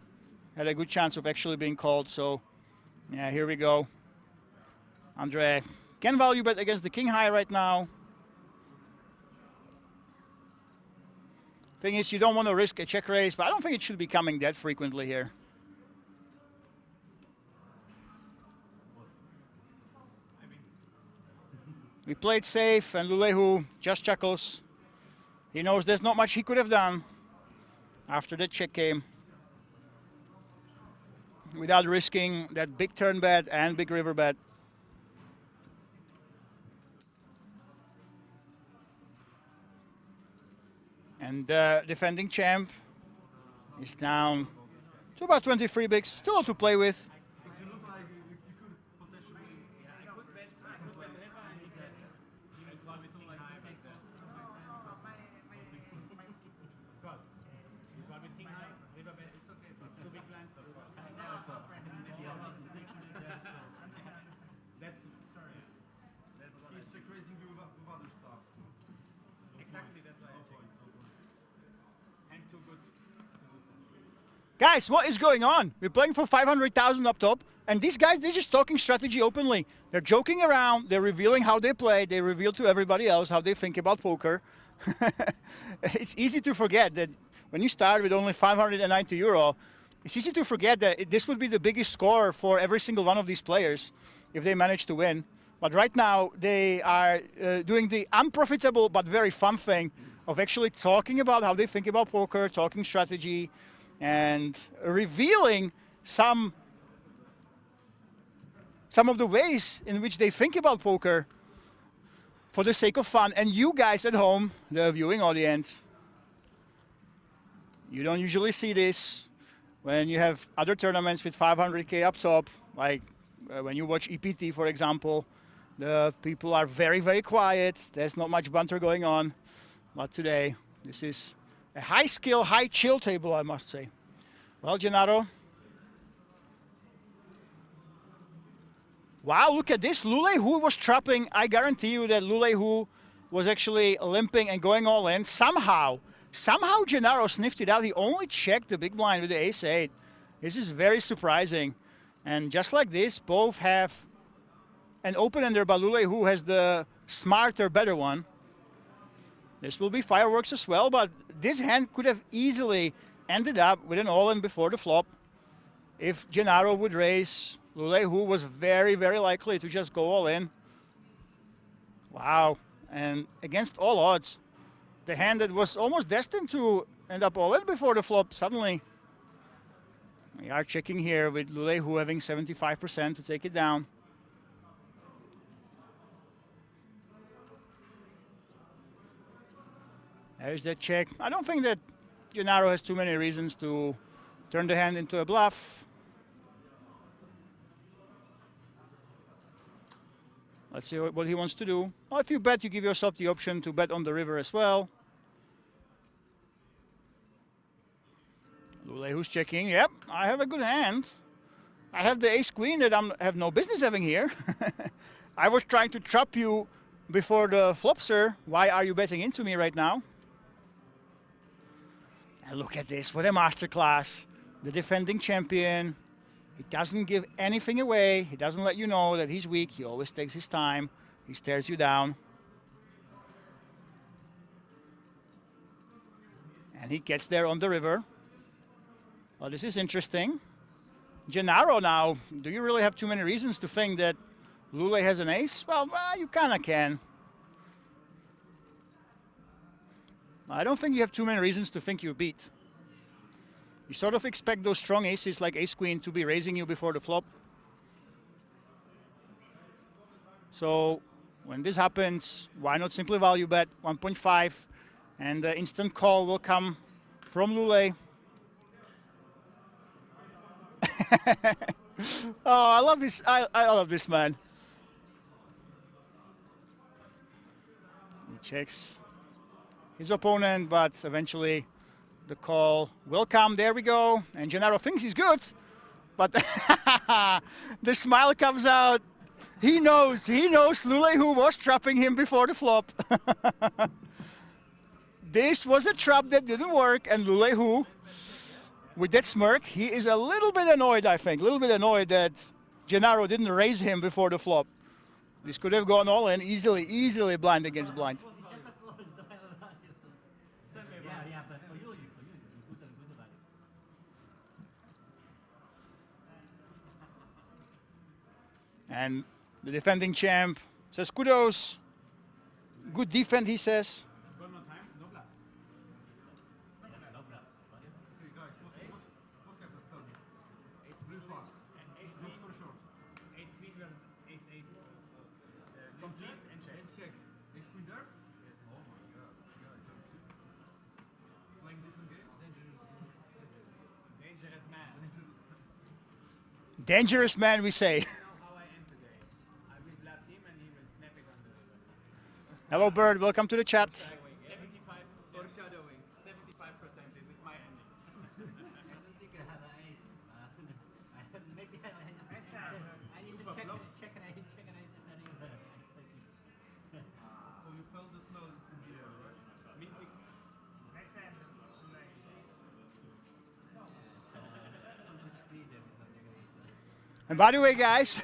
had a good chance of actually being called. So yeah, here we go. Andre can value bet against the king high right now. Thing is, you don't want to risk a check raise, but I don't think it should be coming that frequently here. We played safe, and Lulehu just chuckles. He knows there's not much he could have done after that check game without risking that big turn bet and big river bet. And the defending champ is down to about 23 bigs. Still a lot to play with. Guys, what is going on? We're playing for 500,000 up top, and these guys, they're just talking strategy openly. They're joking around, they're revealing how they play, they reveal to everybody else how they think about poker. It's easy to forget that when you start with only 590 euro, it's easy to forget that this would be the biggest score for every single one of these players if they manage to win. But right now, they are doing the unprofitable but very fun thing of actually talking about how they think about poker, talking strategy, and revealing some of the ways in which they think about poker for the sake of fun. And you guys at home, the viewing audience, you don't usually see this when you have other tournaments with 500K up top, like when you watch EPT, for example. The people are very, very quiet. There's not much banter going on. But today, this is a high skill, high chill table, I must say. Well, Gennaro. Wow, look at this. Lulehu was trapping. I guarantee you that Lulehu was actually limping and going all in. Somehow Gennaro sniffed it out. He only checked the big blind with the ace-8. This is very surprising. And just like this, both have an open-ender, but Lulehu has the smarter, better one. This will be fireworks as well, but this hand could have easily ended up with an all-in before the flop. If Gennaro would raise, Lulehu was very, very likely to just go all in. Wow. And against all odds, the hand that was almost destined to end up all in before the flop, suddenly we are checking here with Lulehu having 75% to take it down. There's that check. I don't think that Gennaro has too many reasons to turn the hand into a bluff. Let's see what he wants to do. Well, if you bet, you give yourself the option to bet on the river as well. Lulehu's checking. Yep, I have a good hand. I have the ace-queen that I have no business having here. I was trying to trap you before the flop, sir. Why are you betting into me right now? And look at this, what a masterclass. The defending champion. He doesn't give anything away. He doesn't let you know that he's weak. He always takes his time. He stares you down. And he gets there on the river. Well, this is interesting. Gennaro now, do you really have too many reasons to think that Lule has an ace? Well, you kind of can. I don't think you have too many reasons to think you're beat. You sort of expect those strong aces like ace-queen to be raising you before the flop. So when this happens, why not simply value bet 1.5 and the instant call will come from Lule. Oh, I love this. I love this man. He checks his opponent, but eventually the call will come. There we go. And Gennaro thinks he's good, but the smile comes out. He knows Lulehu was trapping him before the flop. This was a trap that didn't work, and Lulehu, with that smirk, he is a little bit annoyed, I think. A little bit annoyed that Gennaro didn't raise him before the flop. This could have gone all in, easily blind against blind. And the defending champ says kudos. Good defense, he says. One more time, no bluff. Ace queen fast. And ace queen for sure. Ace queen versus ace 8. Complete and check. Check. Ace queen there? Yes. Oh my god. Playing different games? Dangerous man. Dangerous man, we say. Hello, Bird. Welcome to the chat. 75 foreshadowing. 75%. This is my ending. I don't think I have an ace. Maybe I need to check an ace. So you felt the smell in the air, right? Next hand. And by the way, guys,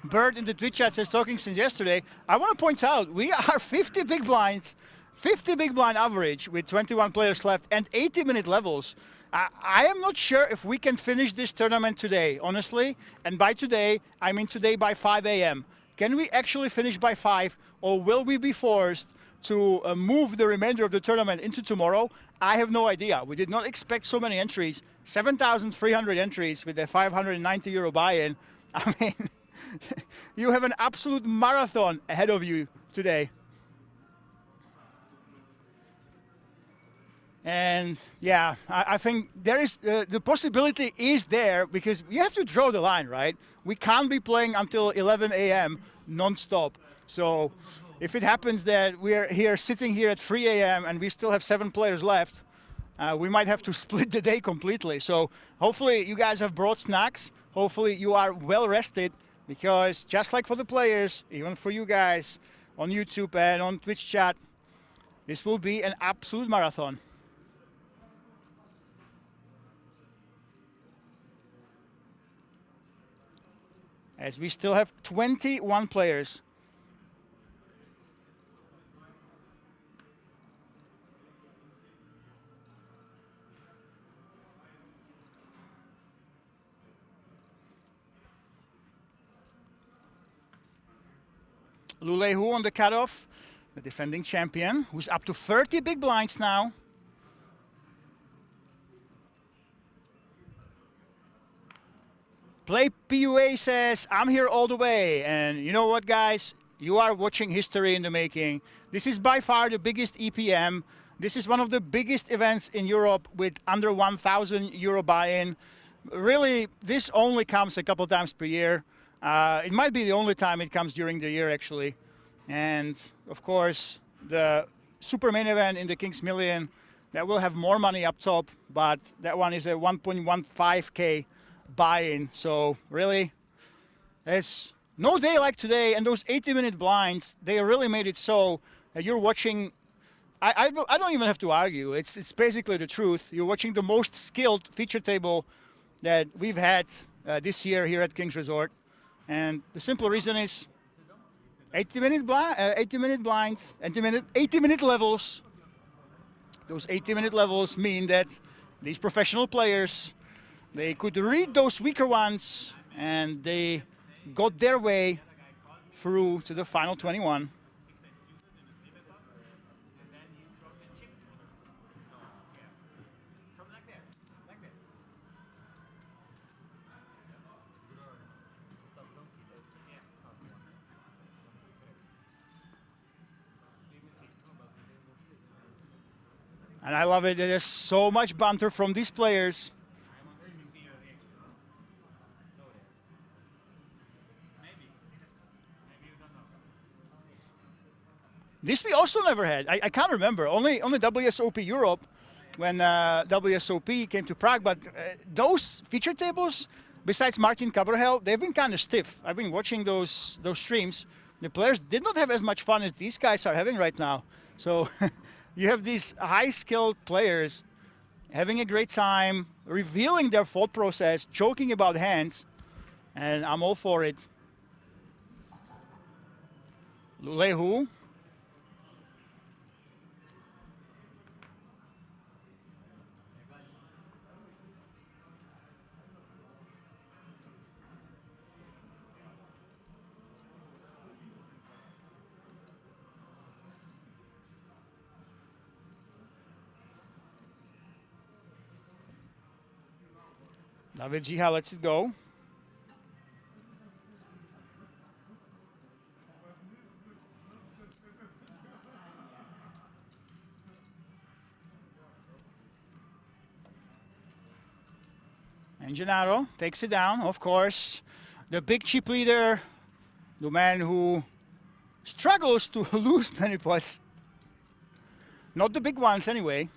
Bird in the Twitch chat says, talking since yesterday, I want to point out, we are 50 big blinds, 50 big blind average with 21 players left and 80-minute levels. I am not sure if we can finish this tournament today, honestly. And by today, I mean today by 5 a.m. Can we actually finish by 5, or will we be forced to move the remainder of the tournament into tomorrow? I have no idea. We did not expect so many entries. 7,300 entries with a 590 euro buy-in. I mean, you have an absolute marathon ahead of you today. And yeah, I think there is the possibility is there, because we have to draw the line, right? We can't be playing until 11 a.m. non-stop. So if it happens that we're here sitting here at 3 a.m. and we still have 7 players left, we might have to split the day completely. So hopefully you guys have brought snacks. Hopefully you are well rested, because just like for the players, even for you guys, on YouTube and on Twitch chat. This will be an absolute marathon. As we still have 21 players. Lulehu on the cutoff, the defending champion, who's up to 30 big blinds now. Play PUA says, I'm here all the way. And you know what, guys? You are watching history in the making. This is by far the biggest EPM. This is one of the biggest events in Europe with under 1,000 euro buy-in. Really, this only comes a couple times per year. It might be the only time it comes during the year, actually. And, of course, the super main event in the Kings Million, that will have more money up top, but that one is a 1.15K buy-in. So, really, there's no day like today, and those 80-minute blinds, they really made it so that you're watching. I don't even have to argue. It's basically the truth. You're watching the most skilled feature table that we've had this year here at Kings Resort. And the simple reason is 80-minute blinds, 80-minute levels. Those 80-minute levels mean that these professional players, they could read those weaker ones, and they got their way through to the final 21. And I love it. There's so much banter from these players. This we also never had. I can't remember. Only WSOP Europe, when WSOP came to Prague. But those feature tables, besides Martin Cabrahel, they've been kind of stiff. I've been watching those streams. The players did not have as much fun as these guys are having right now. So you have these high-skilled players having a great time, revealing their thought process, joking about hands, and I'm all for it. Lulehu. David Jiha lets it go. And Gennaro takes it down, of course. The big chip leader, the man who struggles to lose many pots. Not the big ones anyway.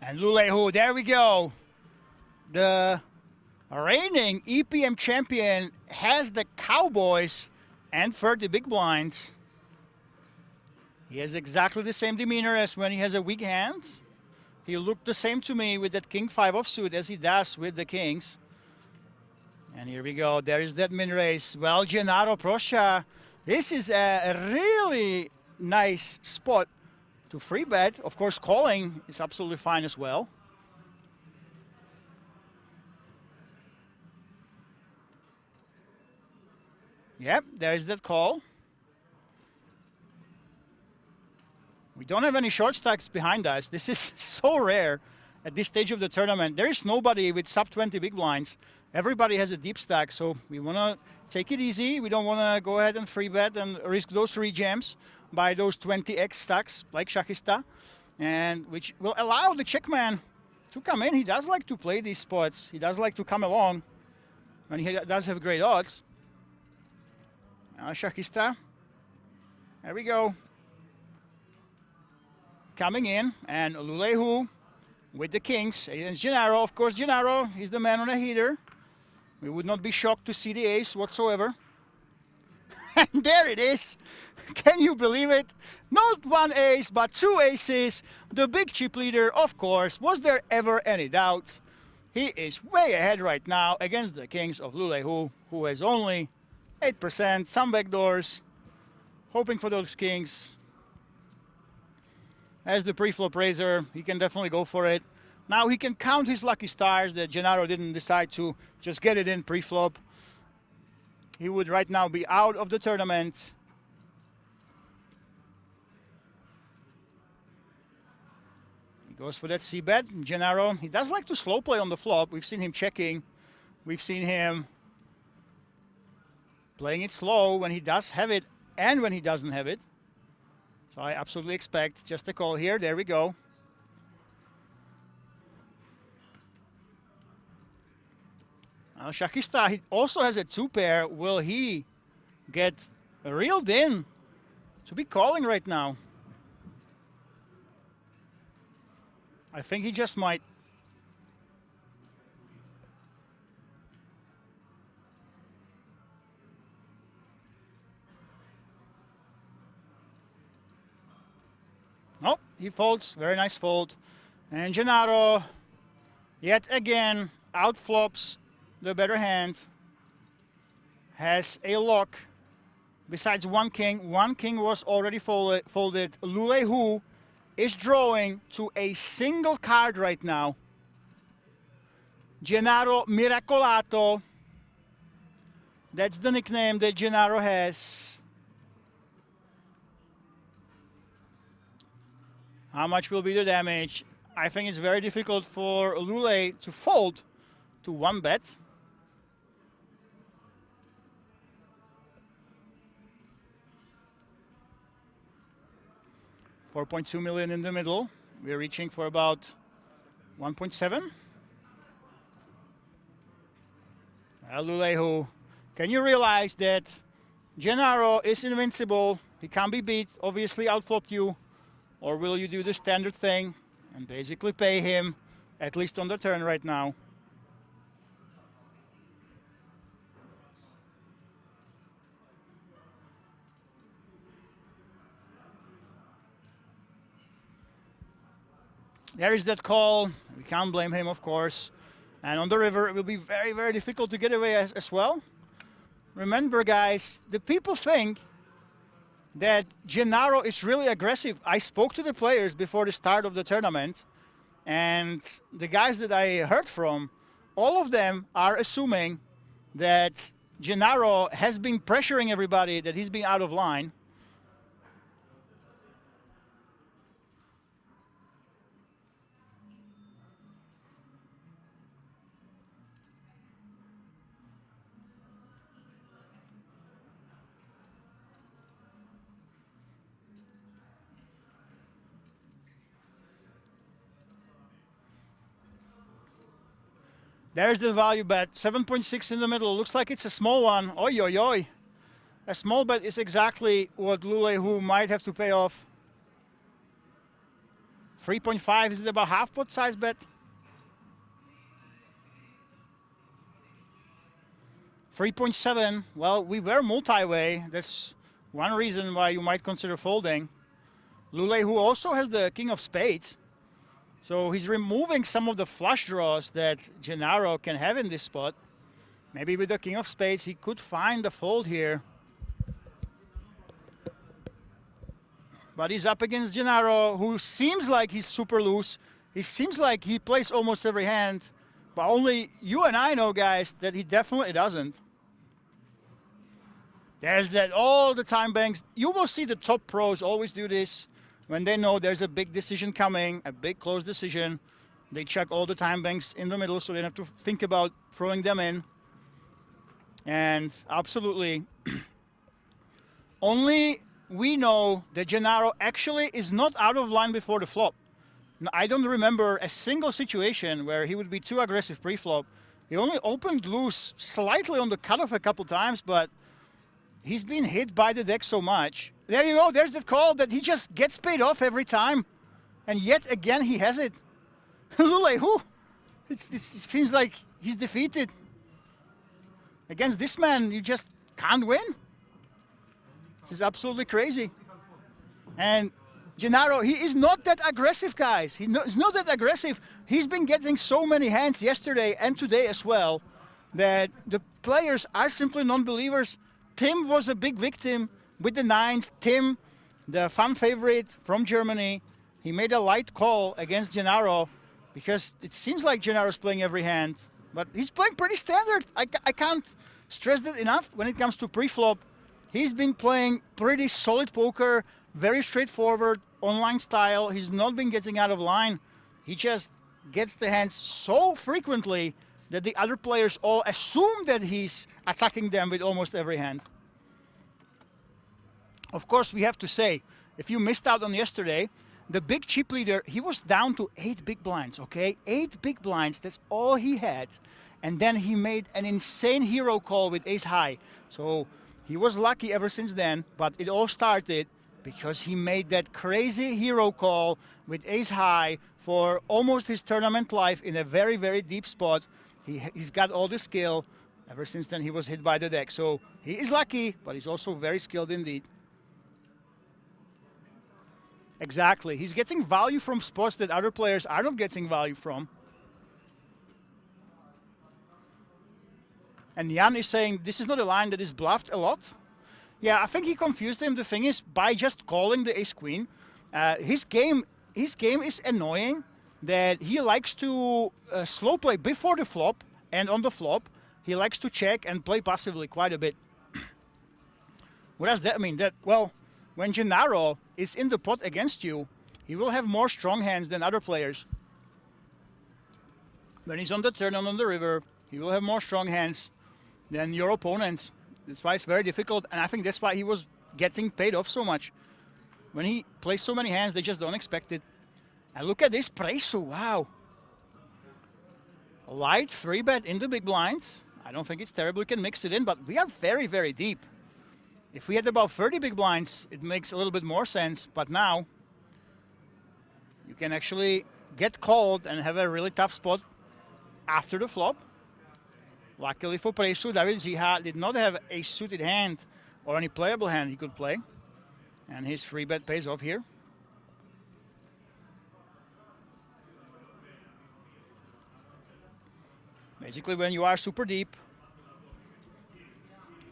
And Lulehu, there we go. The reigning EPM champion has the Cowboys and 30 big blinds. He has exactly the same demeanor as when he has a weak hand. He looked the same to me with that King 5 offsuit as he does with the Kings. And here we go. There is that min race. Well, Gennaro Proscia, this is a really nice spot to free bet. Of course, calling is absolutely fine as well. Yep, there's that call. We don't have any short stacks behind us. This is so rare at this stage of the tournament. There is nobody with sub 20 big blinds. Everybody has a deep stack, so we want to take it easy. We don't want to go ahead and free bet and risk those rejams by those 20x stacks like Shachista, and which will allow the checkman to come in. He does like to play these spots. He does like to come along, and he does have great odds. Now Shachista. There we go. Coming in, and Lulehu with the kings against Gennaro. Of course, Gennaro is the man on a heater. We would not be shocked to see the ace whatsoever. And there it is. Can you believe it? Not one ace, but two aces. The big chip leader, of course. Was there ever any doubt? He is way ahead right now against the kings of Lulehu, who has only 8%, some backdoors. Hoping for those kings. As the pre-flop raiser, he can definitely go for it. Now he can count his lucky stars that Gennaro didn't decide to just get it in pre-flop. He would right now be out of the tournament. He goes for that c-bet. Gennaro, he does like to slow play on the flop. We've seen him checking. We've seen him playing it slow when he does have it and when he doesn't have it. So I absolutely expect just a call here. There we go. Now Shachista, he also has a two pair. Will he get reeled in to be calling right now? I think he just might. Nope, he folds. Very nice fold. And Gennaro, yet again, outflops the better hand. Has a lock. Besides one king was already folded. Lulehu is drawing to a single card right now. Gennaro Miracolato. That's the nickname that Gennaro has. How much will be the damage? I think it's very difficult for Lule to fold to one bet. $4.2 million in the middle. We're reaching for about 1.7. Lulehu, can you realize that Gennaro is invincible? He can't be beat. Obviously outflopped you. Or will you do the standard thing and basically pay him, at least on the turn right now? There is that call. We can't blame him, of course. And on the river, it will be very, very difficult to get away as well. Remember, guys, the people think that Gennaro is really aggressive. I spoke to the players before the start of the tournament, and the guys that I heard from, all of them are assuming that Gennaro has been pressuring everybody, that he's been out of line. There's the value bet, 7.6 in the middle. Looks like it's a small one. Oi, oi, oi. A small bet is exactly what Lulehu might have to pay off. 3.5, is it about half pot size bet? 3.7, well, we were multi-way. That's one reason why you might consider folding. Lulehu also has the king of spades. So he's removing some of the flush draws that Gennaro can have in this spot. Maybe with the king of spades, he could find the fold here. But he's up against Gennaro, who seems like he's super loose. He seems like he plays almost every hand. But only you and I know, guys, that he definitely doesn't. There's that all the time banks. You will see the top pros always do this. When they know there's a big decision coming, a big close decision, they check all the time banks in the middle so they don't have to think about throwing them in. And absolutely, only we know that Gennaro actually is not out of line before the flop. I don't remember a single situation where he would be too aggressive pre-flop. He only opened loose slightly on the cutoff a couple times, but he's been hit by the deck so much. There you go, there's that call that he just gets paid off every time. And yet again he has it. Lule, who? It seems like he's defeated. Against this man, you just can't win. This is absolutely crazy. And Gennaro, he is not that aggressive, guys. He's not that aggressive. He's been getting so many hands yesterday and today as well that the players are simply non-believers. Tim was a big victim with the nines. Tim, the fan favorite from Germany, he made a light call against Gennaro because it seems like Gennaro's playing every hand, but he's playing pretty standard. I can't stress that enough when it comes to pre-flop. He's been playing pretty solid poker, very straightforward, online style. He's not been getting out of line. He just gets the hands so frequently that the other players all assume that he's attacking them with almost every hand. Of course, we have to say, if you missed out on yesterday, the big chip leader, he was down to 8 big blinds, okay? 8 big blinds, that's all he had. And then he made an insane hero call with ace high. So he was lucky ever since then, but it all started because he made that crazy hero call with ace high for almost his tournament life in a very, very deep spot. He's got all the skill. Ever since then, he was hit by the deck. So he is lucky, but he's also very skilled indeed. Exactly. He's getting value from spots that other players are not getting value from. And Jan is saying this is not a line that is bluffed a lot. Yeah, I think he confused him. The thing is, by just calling the ace-queen, his game is annoying that he likes to slow play before the flop, and on the flop, he likes to check and play passively quite a bit. What does that mean? That, well, when Gennaro is in the pot against you, he will have more strong hands than other players. When he's on the turn and on the river, he will have more strong hands than your opponents. That's why it's very difficult, and I think that's why he was getting paid off so much. When he plays so many hands, they just don't expect it. And look at this Presu, wow. A light 3-bet in the big blinds. I don't think it's terrible, we can mix it in, but we are very, very deep. If we had about 30 big blinds, it makes a little bit more sense, but now you can actually get called and have a really tough spot after the flop. Luckily for Presu, David Jiha did not have a suited hand or any playable hand he could play. And his 3-bet pays off here. Basically, when you are super deep,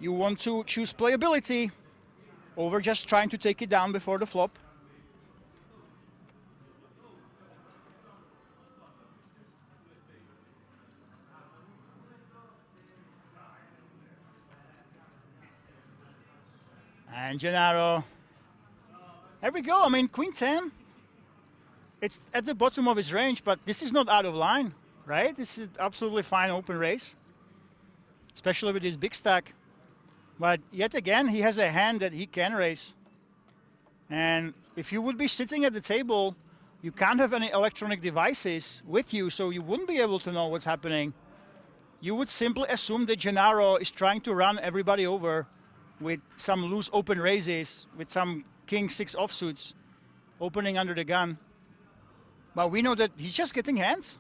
you want to choose playability over just trying to take it down before the flop. And Gennaro, there we go. I mean, Queen 10, it's at the bottom of his range, but this is not out of line, right? This is absolutely fine open race, especially with his big stack. But yet again, he has a hand that he can raise. And if you would be sitting at the table, you can't have any electronic devices with you, so you wouldn't be able to know what's happening. You would simply assume that Gennaro is trying to run everybody over with some loose open raises, with some king 6 offsuits opening under the gun. But we know that he's just getting hands.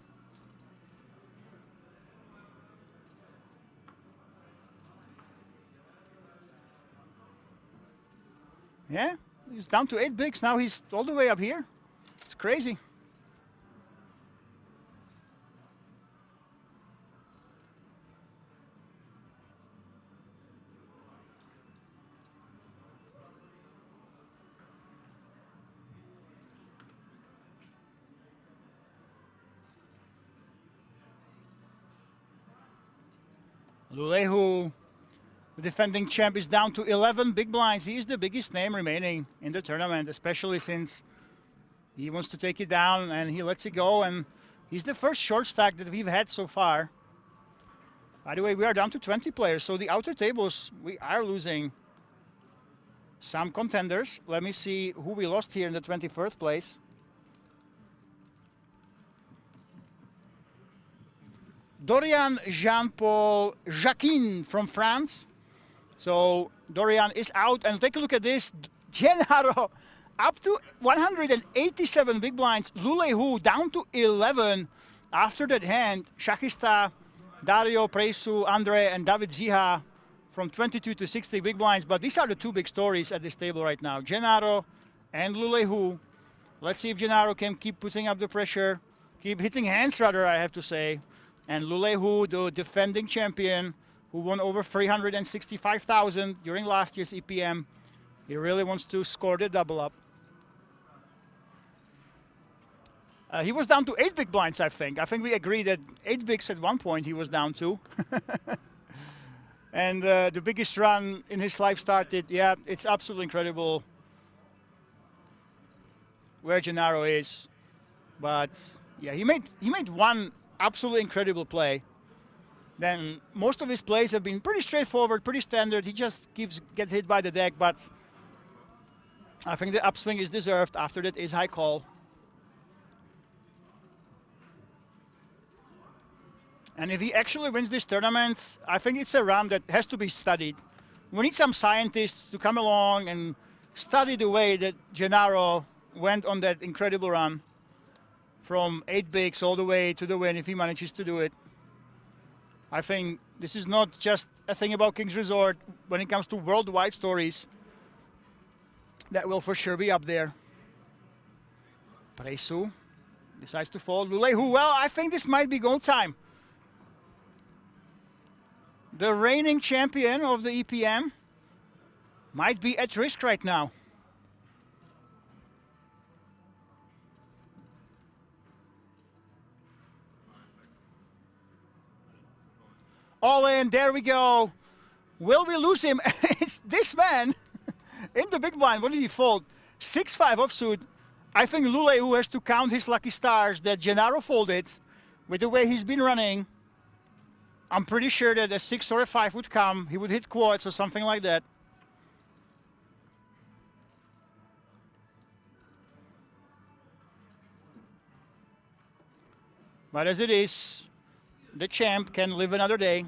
Yeah, he's down to 8 bigs. Now he's all the way up here. It's crazy. Lulehu, the defending champ, is down to 11 big blinds. He is the biggest name remaining in the tournament, especially since he wants to take it down and he lets it go. And he's the first short stack that we've had so far. By the way, we are down to 20 players, so the outer tables, we are losing some contenders. Let me see who we lost here in the 21st place. Dorian Jean-Paul Jacquin from France. So Dorian is out, and take a look at this. Gennaro up to 187 big blinds. Lulehu down to 11 after that hand. Shachista, Dario Presu, Andre, and David Ziha from 22 to 60 big blinds. But these are the two big stories at this table right now. Gennaro and Lulehu. Let's see if Gennaro can keep putting up the pressure, keep hitting hands rather, I have to say. And Lulehu, the defending champion, who won over 365,000 during last year's EPM. He really wants to score the double up. He was down to 8 big blinds, I think. I think we agreed that 8 bigs at one point he was down to. And the biggest run in his life started. Yeah, it's absolutely incredible where Gennaro is. But yeah, he made one absolutely incredible play. Then most of his plays have been pretty straightforward, pretty standard. He just get hit by the deck, but I think the upswing is deserved. After that is high call. And if he actually wins this tournament, I think it's a run that has to be studied. We need some scientists to come along and study the way that Gennaro went on that incredible run from 8 bigs all the way to the win if he manages to do it. I think this is not just a thing about King's Resort. When it comes to worldwide stories, that will for sure be up there. Presu decides to fold. Lulehu, well, I think this might be goal time. The reigning champion of the EPM might be at risk right now. All in, there we go. Will we lose him? It's this man in the big blind. What did he fold? 6-5 offsuit. I think Lulehu has to count his lucky stars that Gennaro folded with the way he's been running. I'm pretty sure that a 6 or a 5 would come. He would hit quads or something like that. But as it is, the champ can live another day.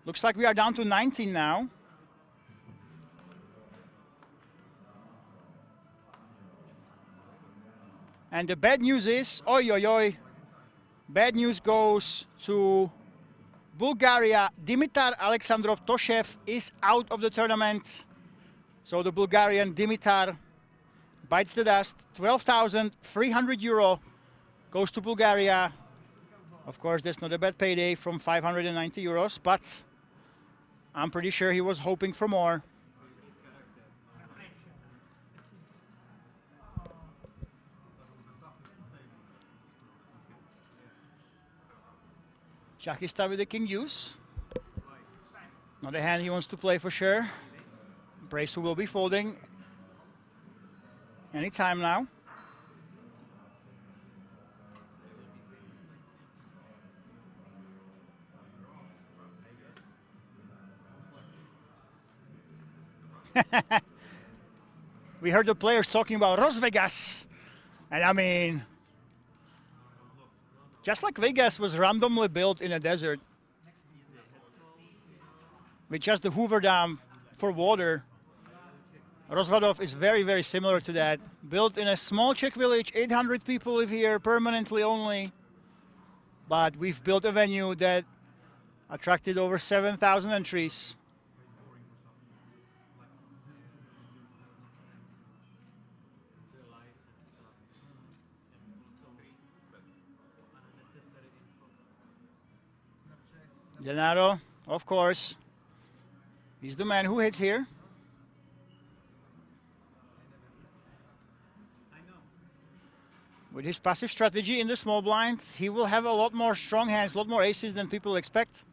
Looks like we are down to 19 now. And the bad news is, oi, oi, oi. Bad news goes to Bulgaria. Dimitar Alexandrov Toshev is out of the tournament. So the Bulgarian Dimitar bites the dust. 12,300 euro goes to Bulgaria. Of course, that's not a bad payday from 590 euros, but I'm pretty sure he was hoping for more. Shachista with the king deuce. Not a hand he wants to play for sure. Presu will be folding anytime now. We heard the players talking about Las Vegas. And I mean, just like Vegas was randomly built in a desert with just the Hoover Dam for water, Rozvadov is very, very similar to that. Built in a small Czech village, 800 people live here permanently only. But we've built a venue that attracted over 7,000 entries. Gennaro, of course, he's the man who hits here. With his passive strategy in the small blind, he will have a lot more strong hands, a lot more aces than people expect.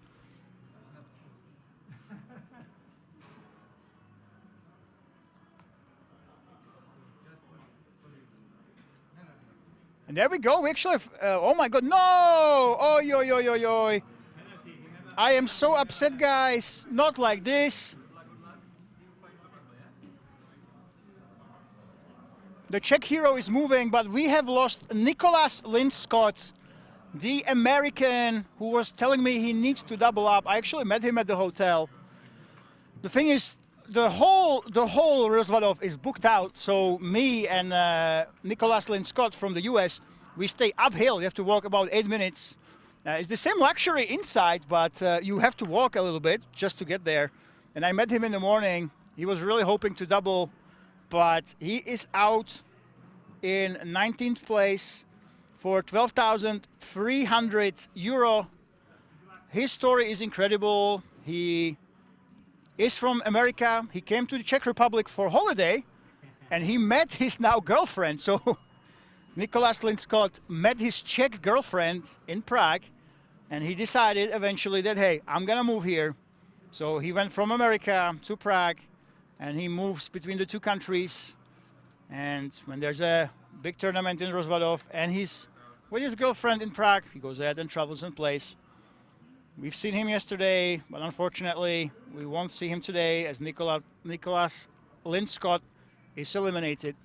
And there we go. We actually, oh my God, no! Oi, oi, oi, oi, oi. I am so upset, guys. Not like this. The Czech hero is moving, but we have lost Nicholas Lind-Scott, the American who was telling me he needs to double up. I actually met him at the hotel. The thing is, the whole Rozvadov is booked out. So me and Nicholas Lind-Scott from the US, we stay uphill. You have to walk about 8 minutes. It's the same luxury inside, but you have to walk a little bit just to get there. And I met him in the morning. He was really hoping to double, but he is out in 19th place for 12,300 euro. His story is incredible. He is from America. He came to the Czech Republic for holiday, and he met his now girlfriend. So Nicholas Lind-Scott met his Czech girlfriend in Prague, and he decided eventually that, hey, I'm gonna move here. So he went from America to Prague, and he moves between the two countries. And when there's a big tournament in Rozvadov and he's with his girlfriend in Prague, he goes ahead and travels and plays. We've seen him yesterday, but unfortunately we won't see him today as Nicholas Lind-Scott is eliminated.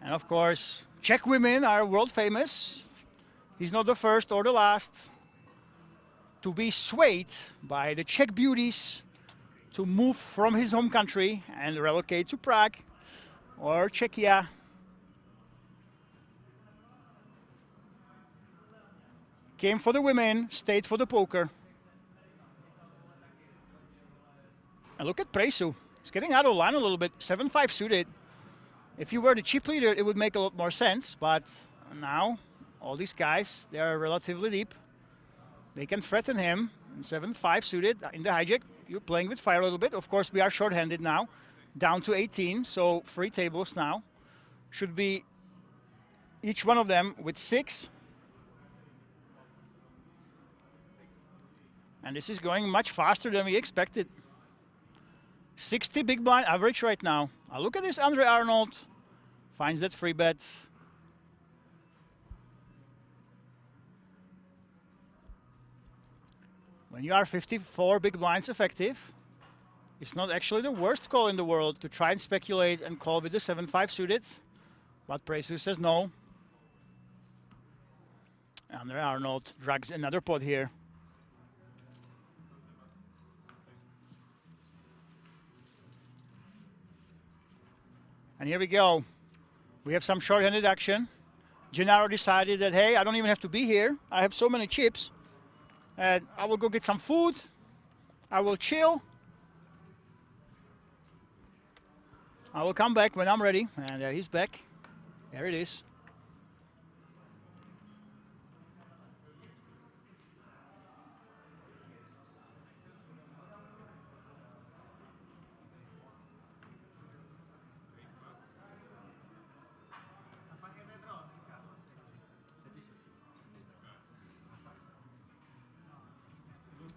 And of course, Czech women are world famous. He's not the first or the last to be swayed by the Czech beauties to move from his home country and relocate to Prague or Czechia. Came for the women, stayed for the poker. And look at Presu. It's getting out of line a little bit. 7-5 suited. If you were the chip leader, it would make a lot more sense. But now, all these guys, they are relatively deep. They can threaten him. 7-5 suited in the hijack. You're playing with fire a little bit. Of course, we are short-handed now. Down to 18, so 3 tables now. Should be each one of them with 6. And this is going much faster than we expected. 60 big blind average right now. Look at this, Andre Arnold. Finds that free bet. When you are 54 big blinds effective, it's not actually the worst call in the world to try and speculate and call with the 7-5 suited. But Presu says no. Andre Arnold drags another pot here. And here we go. We have some short-handed action. Gennaro decided that, hey, I don't even have to be here. I have so many chips. And I will go get some food. I will chill. I will come back when I'm ready. And he's back. There it is.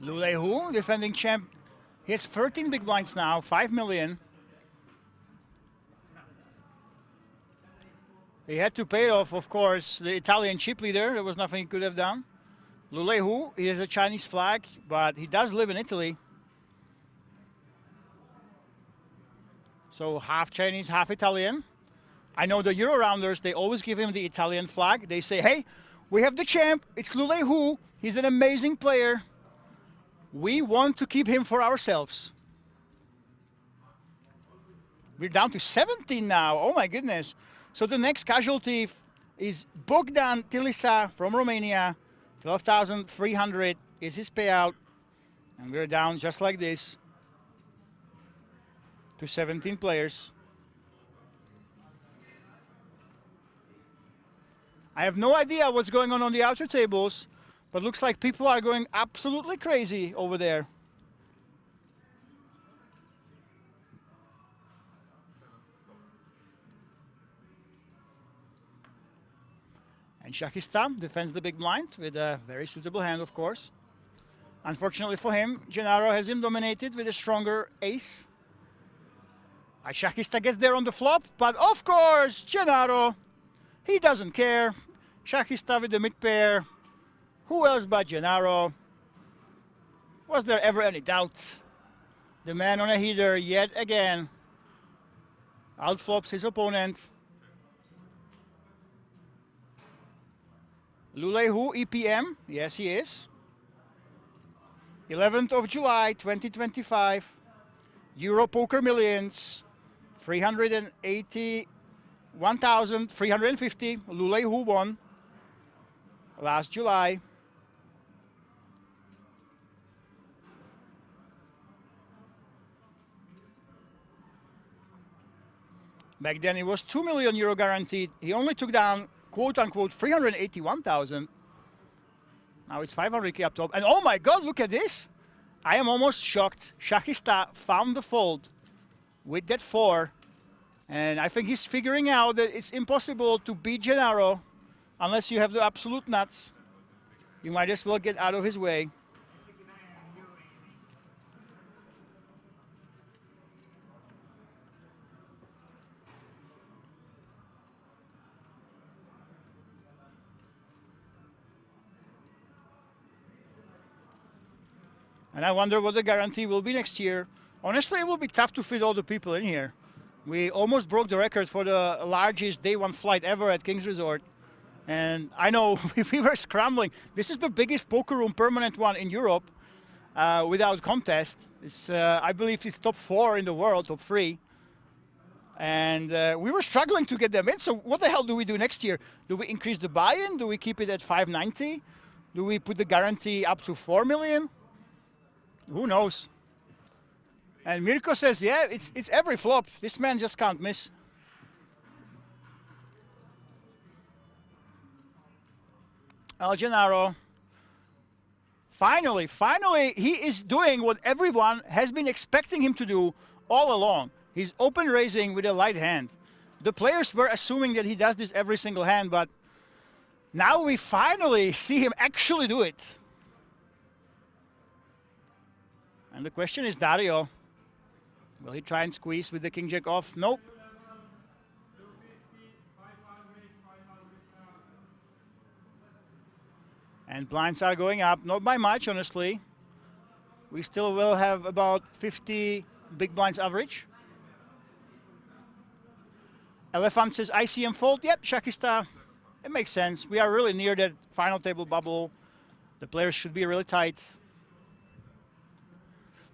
Lulehu, defending champ. He has 13 big blinds now, 5 million. He had to pay off, of course, the Italian chip leader. There was nothing he could have done. Lulehu, he has a Chinese flag, but he does live in Italy. So half Chinese, half Italian. I know the Euro rounders, they always give him the Italian flag. They say, hey, we have the champ. It's Lulehu. He's an amazing player. We want to keep him for ourselves. We're down to 17 now. Oh my goodness. So the next casualty is Bogdan Tilisa from Romania. 12,300 is his payout. And we're down just like this to 17 players. I have no idea what's going on the outer tables, but looks like people are going absolutely crazy over there. And Shakista defends the big blind with a very suitable hand, of course. Unfortunately for him, Gennaro has him dominated with a stronger ace. Shakista gets there on the flop, but of course, Gennaro, he doesn't care. Shakista with the mid pair. Who else but Gennaro? Was there ever any doubt? The man on a heater yet again. Outflops his opponent. Lulehu EPM, yes he is. 11th of July 2025. Euro Poker Millions. 381,350. Lulehu won last July. Back then it was 2 million euro guaranteed. He only took down, quote unquote, 381,000. Now it's 500k up top. And oh my God, look at this. I am almost shocked. Shachista found the fold with that 4. And I think he's figuring out that it's impossible to beat Gennaro unless you have the absolute nuts. You might as well get out of his way. And I wonder what the guarantee will be next year. Honestly, it will be tough to fit all the people in here. We almost broke the record for the largest day one flight ever at King's Resort. And I know we were scrambling. This is the biggest poker room permanent one in Europe without contest. It's, I believe it's top 4 in the world, top 3. And we were struggling to get them in. So what the hell do we do next year? Do we increase the buy-in? Do we keep it at 590? Do we put the guarantee up to 4 million? Who knows? And Mirko says, yeah, it's every flop. This man just can't miss. El Gennaro. Finally, he is doing what everyone has been expecting him to do all along. He's open raising with a light hand. The players were assuming that he does this every single hand, but now we finally see him actually do it. And the question is, Dario, will he try and squeeze with the king jack off? Nope. And blinds are going up, not by much, honestly. We still will have about 50 big blinds average. Elephant says ICM fold. Yep, Shakista, it makes sense. We are really near that final table bubble. The players should be really tight.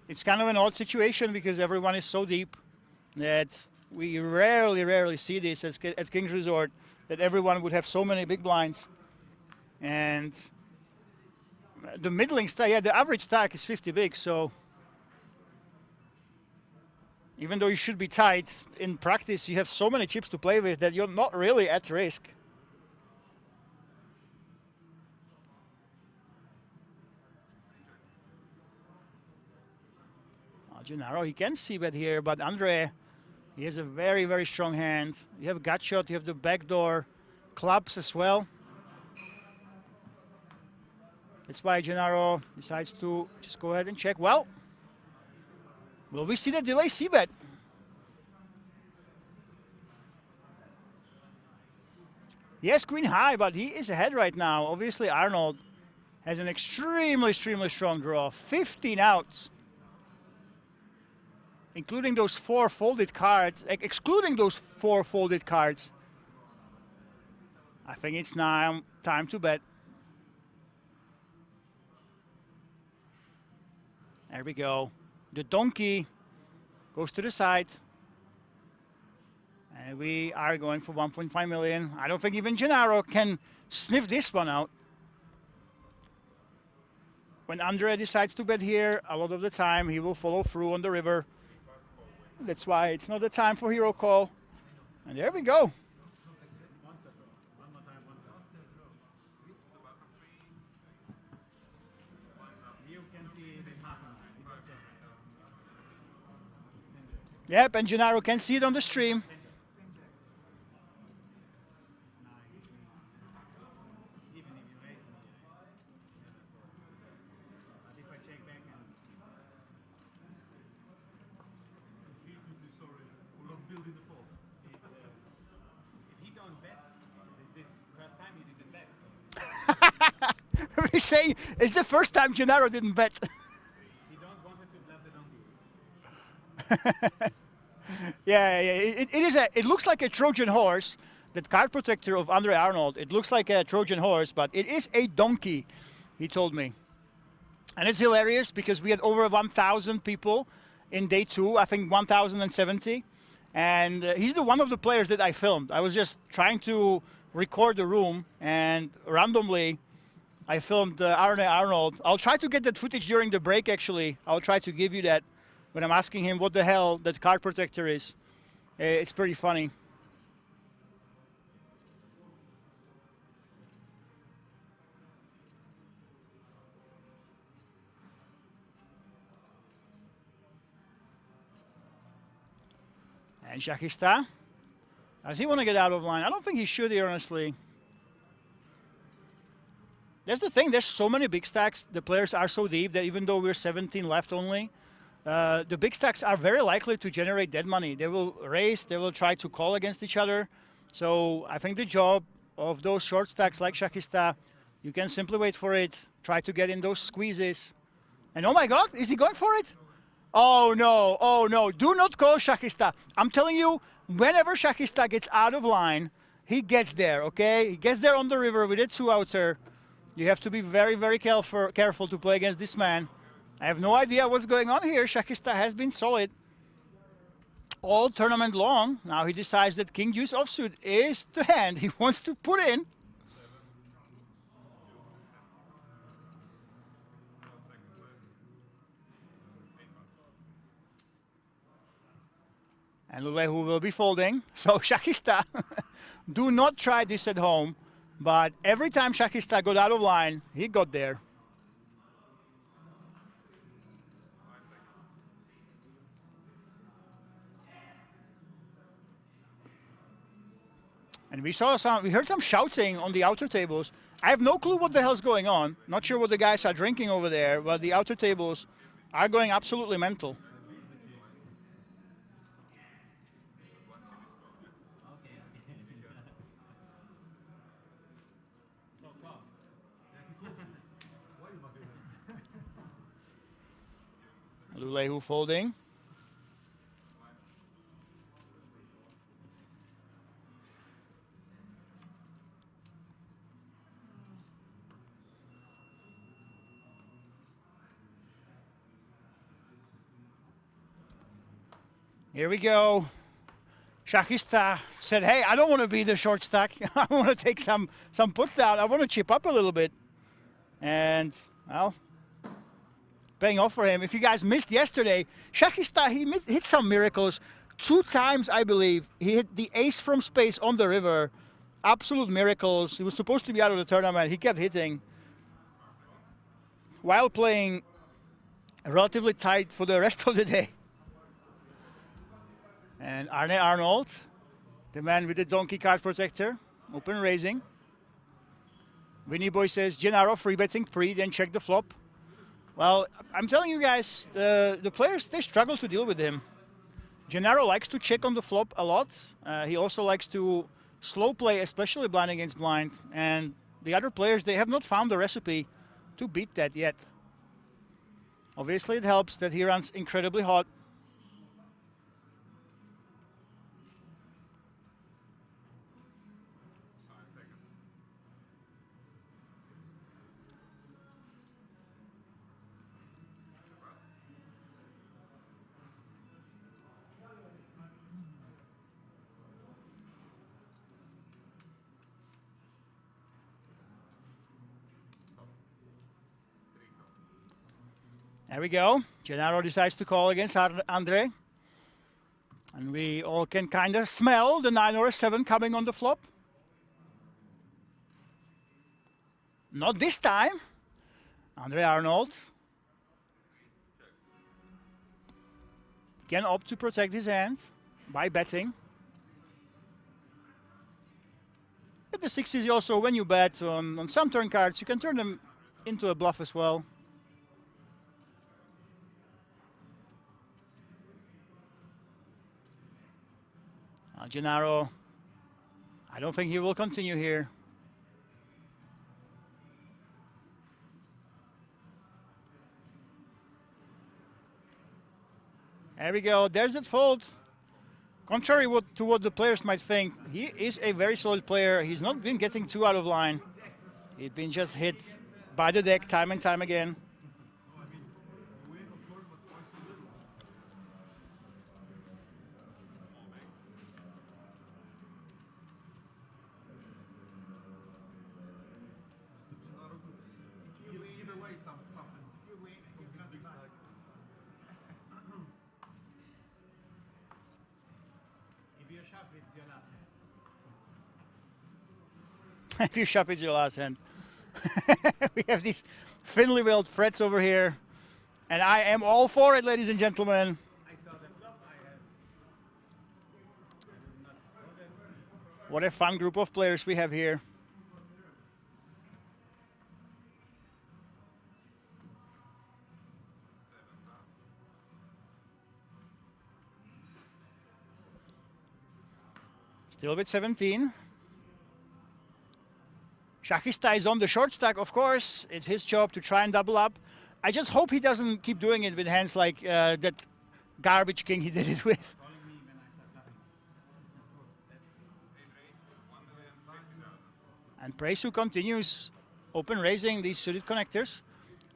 It's kind of an odd situation because everyone is so deep that we rarely see this at King's Resort, that everyone would have so many big blinds. And the middling stack, yeah, the average stack is 50 big, so even though you should be tight, in practice you have so many chips to play with that you're not really at risk. Gennaro, he can see bet here, but Andre, he has a very strong hand. You have gut shot, you have the backdoor clubs as well. That's why Gennaro decides to just go ahead and check. Well, will we see the delay c-bet? Yes, queen high, but he is ahead right now. Obviously, Arnold has an extremely strong draw. 15 outs. Including those 4 folded cards, excluding those 4 folded cards. I think it's now time to bet. There we go. The donkey goes to the side. And we are going for 1.5 million. I don't think even Gennaro can sniff this one out. When Andre decides to bet here, a lot of the time he will follow through on the river. That's why it's not the time for hero call. And there we go. Yep, and Gennaro can see it on the stream. We say it's the first time Gennaro didn't bet. He don't want to bluff the donkey. Yeah, it is a. It looks like a Trojan horse. That card protector of Andre Arnold. It looks like a Trojan horse, but it is a donkey. He told me, and it's hilarious because we had over 1,000 people in day 2. I think 1,070, and he's the one of the players that I filmed. I was just trying to record the room, and randomly, I filmed Arne Arnold. I'll try to get that footage during the break. Actually, I'll try to give you that when I'm asking him what the hell that card protector is. It's pretty funny. And Shakista, does he want to get out of line? I don't think he should here, honestly. That's the thing. There's so many big stacks. The players are so deep that even though we're 17 left only, the big stacks are very likely to generate dead money. They will raise. They will try to call against each other. So I think the job of those short stacks like Shakista, you can simply wait for it, try to get in those squeezes. And oh my God, is he going for it? Oh no, do not call Shakista. I'm telling you, whenever Shakista gets out of line, he gets there, okay? He gets there on the river with a 2-outer. You have to be very, very careful to play against this man. I have no idea what's going on here. Shakista has been solid all tournament long. Now he decides that King Deuce offsuit is the hand he wants to put in. And Lulehu will be folding. So Shakista, do not try this at home. But every time Shakista got out of line, he got there. And we heard some shouting on the outer tables. I have no clue what the hell's going on. Not sure what the guys are drinking over there, but the outer tables are going absolutely mental. Lulehu folding. Here we go. Shakista said, hey, I don't want to be the short stack. I want to take some puts down. I want to chip up a little bit. And, well, paying off for him. If you guys missed yesterday, Shakista, he hit some miracles. 2 times, I believe, he hit the ace from space on the river. Absolute miracles. He was supposed to be out of the tournament. He kept hitting while playing relatively tight for the rest of the day. And Arne Arnold, the man with the donkey card protector, open raising. Winnie Boy says, Gennaro free betting pre, then check the flop. Well, I'm telling you guys, the players, they struggle to deal with him. Gennaro likes to check on the flop a lot. He also likes to slow play, especially blind against blind. And the other players, they have not found the recipe to beat that yet. Obviously, it helps that he runs incredibly hot. There we go. Gennaro decides to call against Andre. And we all can kind of smell the 9 or a 7 coming on the flop. Not this time. Andre Arnold can opt to protect his hand by betting. But the 6 is also when you bet on some turn cards, you can turn them into a bluff as well. Gennaro, I don't think he will continue here. There we go. There's that fold. Contrary to what the players might think, he is a very solid player. He's not been getting too out of line. He's been just hit by the deck time and time again. If you shove, it's your last hand. We have these thinly veiled threads over here. And I am all for it, ladies and gentlemen. I saw the flop. I not What a fun group of players we have here. Still with 17. Shachista is on the short stack, of course. It's his job to try and double up. I just hope he doesn't keep doing it with hands like that garbage king he did it with. calling me when I start bluffing. That's And Presu continues open raising these suited connectors.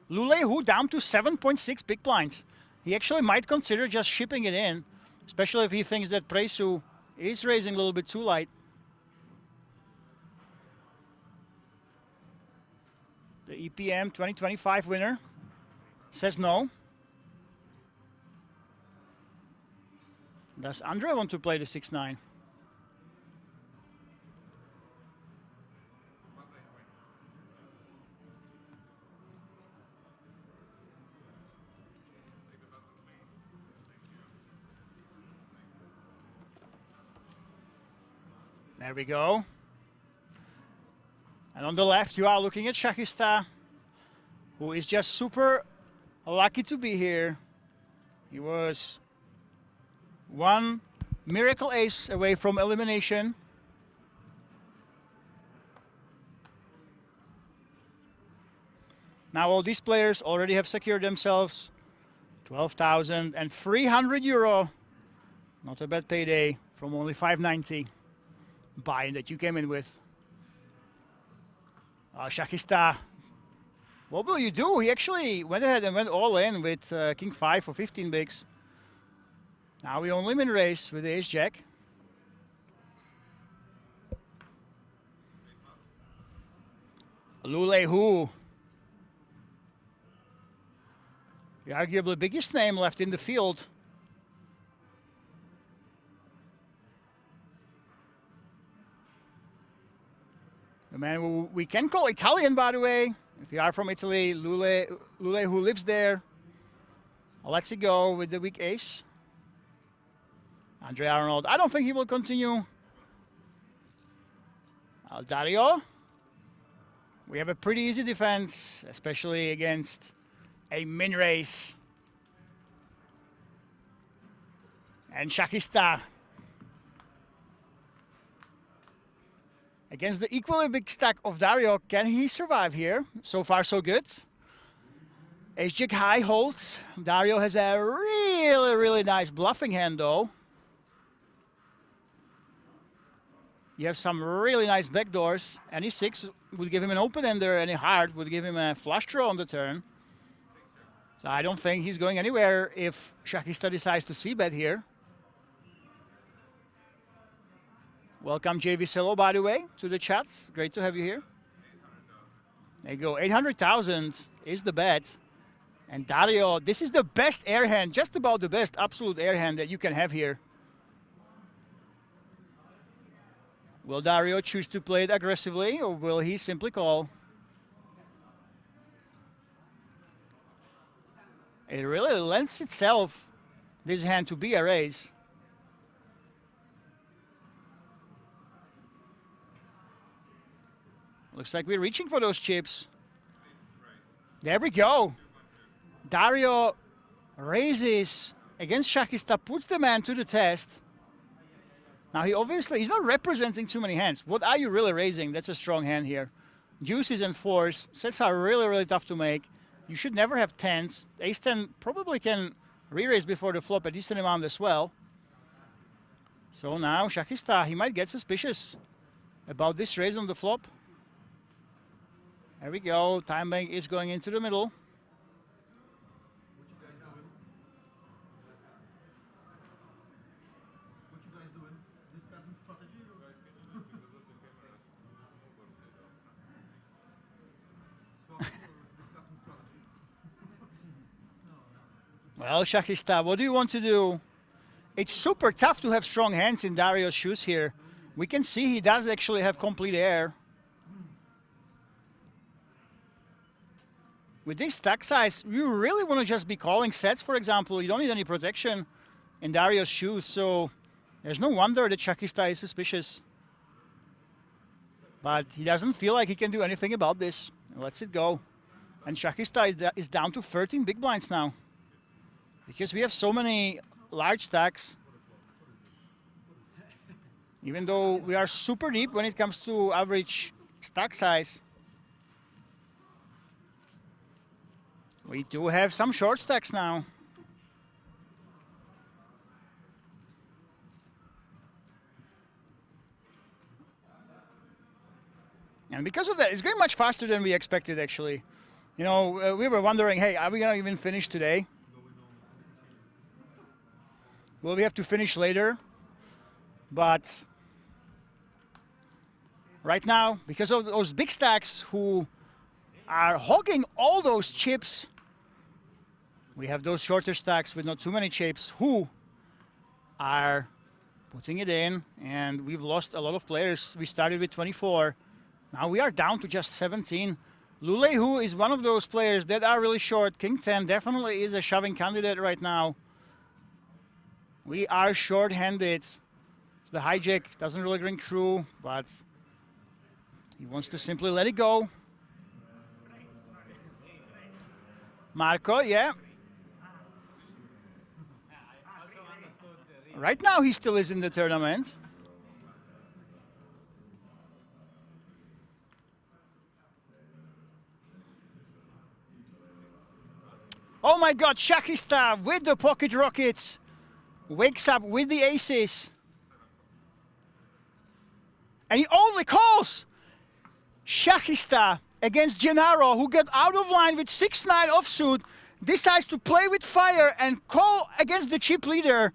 Lule Hu down to 7.6 big blinds. He actually might consider just shipping it in, especially if he thinks that Presu is raising a little bit too light. The EPM 2025 winner says no. Does Andre want to play the 6-9? There we go. And on the left, you are looking at Shachista, who is just super lucky to be here. He was one miracle ace away from elimination. Now all these players already have secured themselves 12,300 euro. Not a bad payday from only 590 buy-in that you came in with. Shachista, what will you do? He actually went ahead and went all in with King 5 for 15 bigs. Now we only min raise with the Ace Jack. Lule Hu, the arguably biggest name left in the field. The man who we can call Italian, by the way. If you are from Italy, Lule who lives there. Let's go with the weak ace. Andre Arnold, I don't think he will continue. Dario. We have a pretty easy defense, especially against a min race. And Shachista. Against the equally big stack of Dario, can he survive here? So far, so good. Ace Jack high holds. Dario has a really, really nice bluffing hand, though. You have some really nice backdoors. Any 6 would give him an open ender, any heart would give him a flush draw on the turn. So I don't think he's going anywhere if Shachista decides to c-bet here. Welcome, JV Selo, by the way, to the chat. Great to have you here. There you go. 800,000 is the bet. And Dario, this is the best air hand, just about the best absolute air hand that you can have here. Will Dario choose to play it aggressively, or will he simply call? It really lends itself, this hand, to be a raise. Looks like we're reaching for those chips. There we go. Dario raises against Shachista, puts the man to the test. Now he's not representing too many hands. What are you really raising? That's a strong hand here. Deuces and 4s. Sets are really, really tough to make. You should never have 10s. Ace 10 probably can re-raise before the flop a decent amount as well. So now Shahista, he might get suspicious about this raise on the flop. There we go. Time bank is going into the middle. What you guys doing? Discussing strategy? Discussing strategy. Well, Shahista, what do you want to do? It's super tough to have strong hands in Dario's shoes here. We can see he does actually have complete air. With this stack size, you really want to just be calling sets, for example. You don't need any protection in Dario's shoes, so there's no wonder that Shahista is suspicious. But he doesn't feel like he can do anything about this. Lets it go. And Shahista is down to 13 big blinds now. Because we have so many large stacks. Even though we are super deep when it comes to average stack size. We do have some short stacks now. And because of that, it's going much faster than we expected, actually. You know, we were wondering, hey, are we going to even finish today? Will we have to finish later? But right now, because of those big stacks who are hogging all those chips, we have those shorter stacks with not too many chips who are putting it in, and we've lost a lot of players. We started with 24. Now we are down to just 17. Lule, who is one of those players that are really short. King 10 definitely is a shoving candidate right now. We are short-handed. So the hijack doesn't really ring true, but he wants to simply let it go. Marco, yeah. Right now he still is in the tournament. Oh my God, Shahista with the pocket rockets. Wakes up with the aces. And he only calls. Shahista against Gennaro, who got out of line with 6-9 offsuit, decides to play with fire and call against the chip leader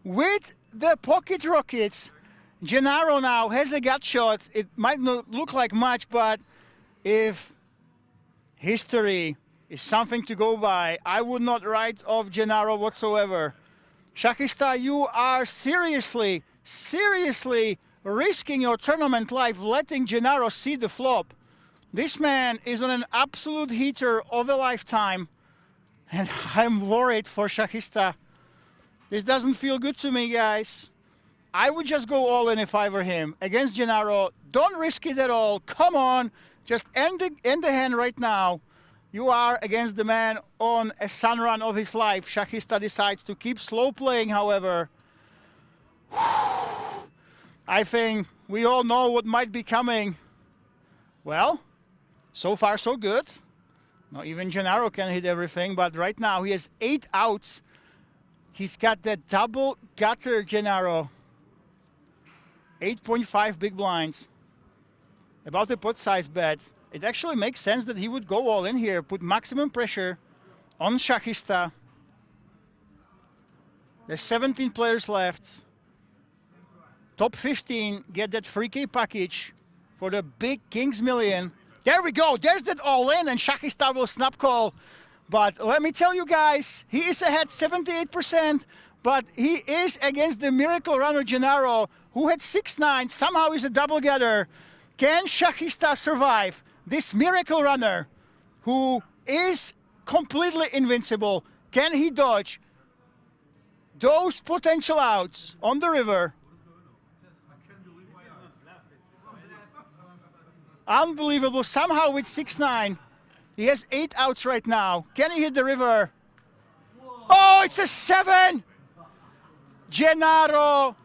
with the pocket rockets. Gennaro now has a gut shot. It might not look like much, but if history is something to go by, I would not write off Gennaro whatsoever. Shahista, you are seriously risking your tournament life, letting Gennaro see the flop. This man is on an absolute heater of a lifetime, and I'm worried for Shahista. This doesn't feel good to me, guys. I would just go all in if I were him. Against Gennaro, don't risk it at all. Come on, just end the hand right now. You are against the man on a sun run of his life. Shahista decides to keep slow playing, however. I think we all know what might be coming. Well, so far so good. Not even Gennaro can hit everything, but right now he has 8 outs. He's got that double gutter, Gennaro. 8.5 big blinds. About a pot size bet. It actually makes sense that he would go all in here, put maximum pressure on Shahista. There's 17 players left. Top 15 get that free K package for the big Kings Million. There we go. There's that all in, and Shahista will snap call. But let me tell you guys, he is ahead 78%, but he is against the miracle runner Gennaro, who had 6-9, somehow is a double getter. Can Shahista survive this miracle runner who is completely invincible? Can he dodge those potential outs on the river? Unbelievable. Somehow with 6-9, he has 8 outs right now. Can he hit the river? Oh, it's a 7! Gennaro,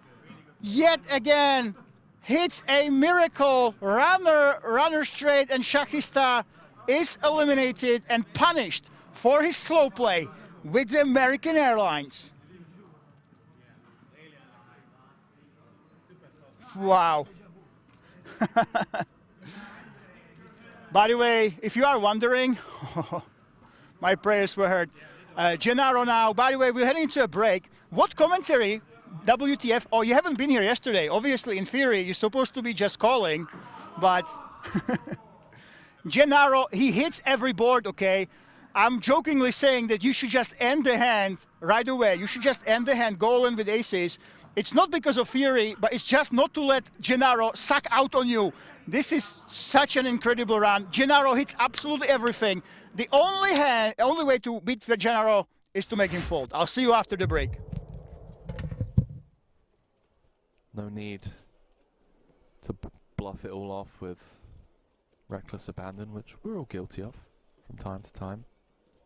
yet again, hits a miracle runner straight, and Shahista is eliminated and punished for his slow play with the American Airlines. Wow. By the way, if you are wondering, my prayers were heard. Gennaro now, by the way, we're heading into a break. What commentary, WTF? Oh, you haven't been here yesterday. Obviously, in theory, you're supposed to be just calling, but Gennaro, he hits every board, okay? I'm jokingly saying that you should just end the hand right away. You should just end the hand, go in with aces. It's not because of fury, but it's just not to let Gennaro suck out on you. This is such an incredible run. Gennaro hits absolutely everything. The only way to beat Gennaro is to make him fold. I'll see you after the break. No need to bluff it all off with reckless abandon, which we're all guilty of from time to time.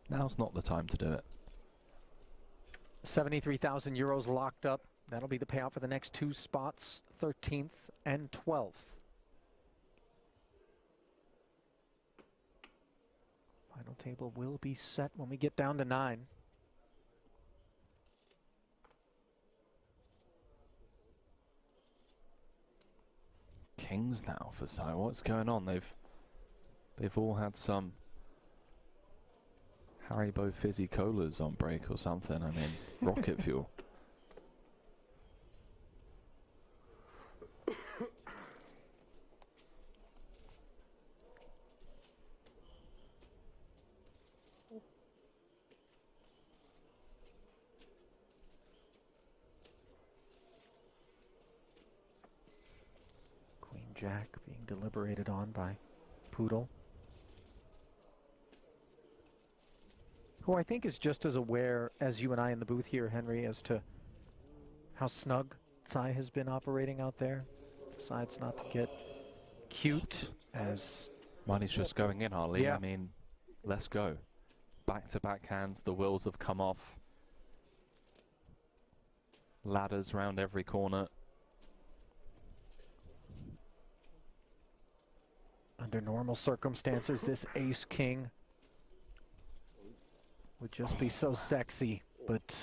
Now's not the time to do it. 73,000 euros locked up. That'll be the payout for the next two spots, 13th and 12th. Final table will be set when we get down to 9. Kings now for Sai. What's going on? They've all had some Haribo fizzy colas on break or something. I mean, rocket fuel. Queen Jack being deliberated on by Poodle, who I think is just as aware as you and I in the booth here, Henry, as to how snug Tsai has been operating out there. Decides not to get cute as... Money's just going in, Harley. Yeah. I mean, let's go. Back-to-back hands, the wheels have come off. Ladders round every corner. Under normal circumstances, this ace-king would just be so sexy, but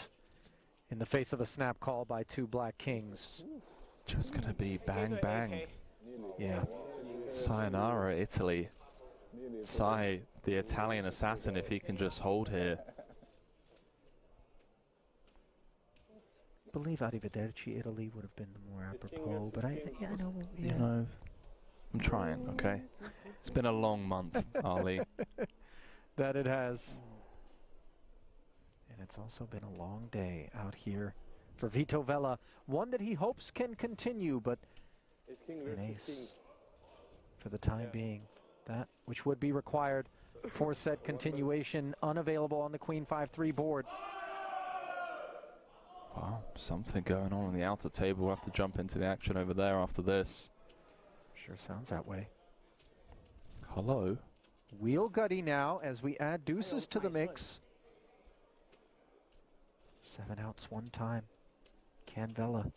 in the face of a snap call by two black kings, Just gonna be bang bang. yeah. Sayonara, Italy. Sai, the Italian assassin, if he can just hold here. I believe Arrivederci Italy would have been the more apropos, but I know, You know, I'm trying, okay? It's been a long month, Ali. that it has. And it's also been a long day out here for Vito Vella, one that he hopes can continue, but an ace for the time being. That which would be required for set continuation, unavailable on the Queen 5-3 board. Wow, something going on the outer table. We'll have to jump into the action over there after this. Sure sounds that way. Hello? Wheel gutty now as we add deuces to the mix. 7 outs one time. Can Vella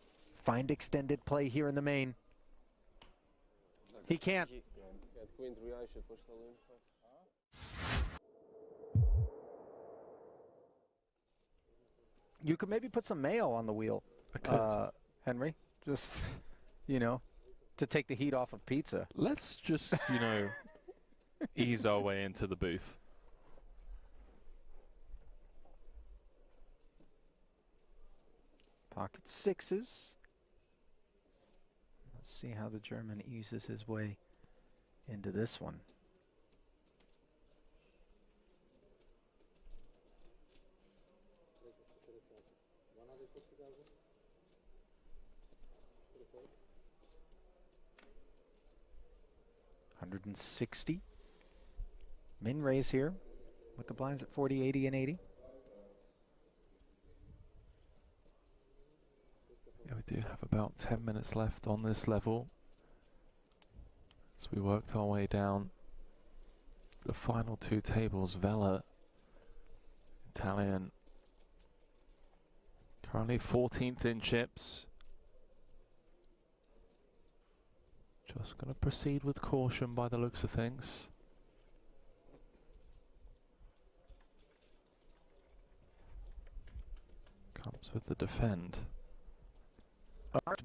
find extended play here in the main? He can't. You could maybe put some mayo on the wheel, I could. Henry. Just, you know, to take the heat off of pizza. Let's just, you know, ease our way into the booth. Pocket sixes. Let's see how the German eases his way into this one. $160. Min raise here with the blinds at 40, 80, and 80. Yeah, we do have about 10 minutes left on this level. So we worked our way down the final two tables. Vella, Italian, currently 14th in chips. Just going to proceed with caution by the looks of things. Comes with the defend.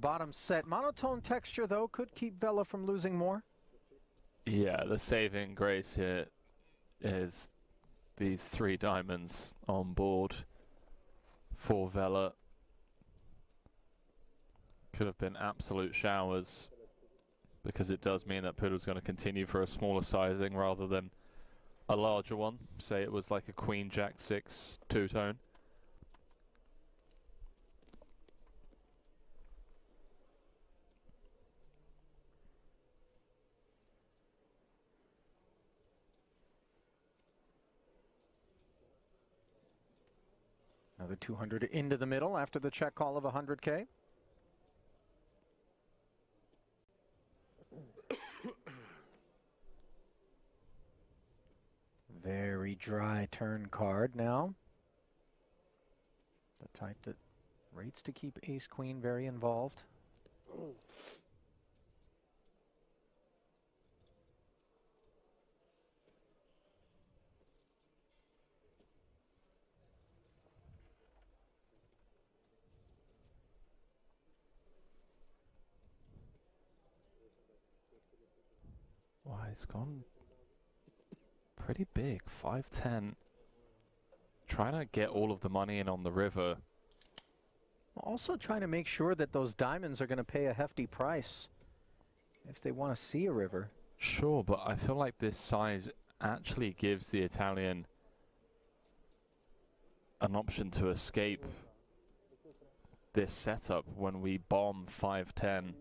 Bottom set. Monotone texture, though, could keep Vela from losing more. Yeah, the saving grace here is these 3 diamonds on board for Vela. Could have been absolute showers, because it does mean that Poodle's going to continue for a smaller sizing rather than a larger one. Say it was like a Queen Jack 6 two-tone. Another 200 into the middle after the check call of 100K. Very dry turn card now. The type that rates to keep ace queen very involved. Wow, he's gone pretty big, 5-10. Trying to get all of the money in on the river. Also trying to make sure that those diamonds are going to pay a hefty price if they want to see a river. Sure, but I feel like this size actually gives the Italian an option to escape this setup when we bomb 5-10.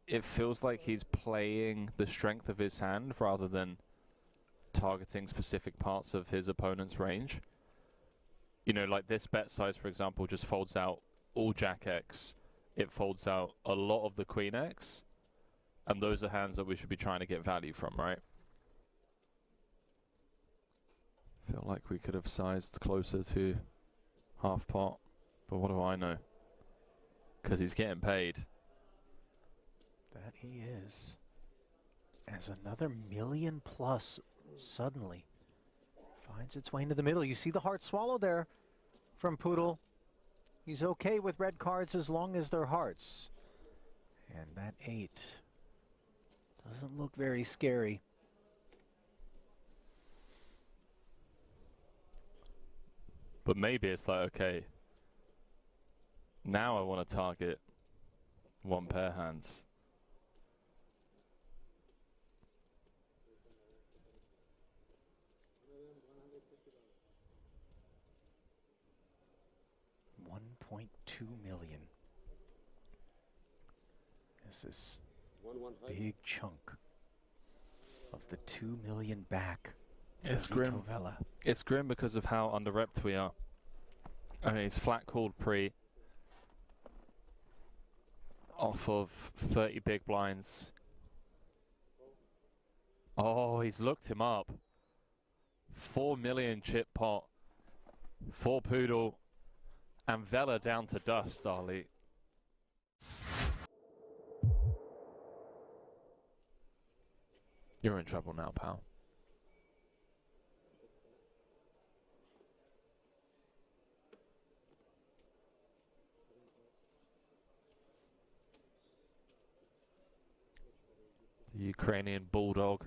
It feels like he's playing the strength of his hand rather than targeting specific parts of his opponent's range. You know, like this bet size, for example, just folds out all Jack X. It folds out a lot of the Queen X. And those are hands that we should be trying to get value from, right? Feel like we could have sized closer to half pot. But what do I know? Because he's getting paid. That he is. As another million plus suddenly finds its way into the middle. You see the heart swallow there from Poodle. He's okay with red cards as long as they're hearts. And that 8 doesn't look very scary. But maybe it's like, okay, now I want to target 1 pair hands. $1.2 million. This is big chunk of the 2 million back. It's grim. Vela. It's grim because of how under-repped we are. I mean, he's flat called pre off of 30 big blinds. Oh, he's looked him up. 4 million chip pot for Poodle, and Vela down to dust, Ali. You're in trouble now, pal. The Ukrainian bulldog.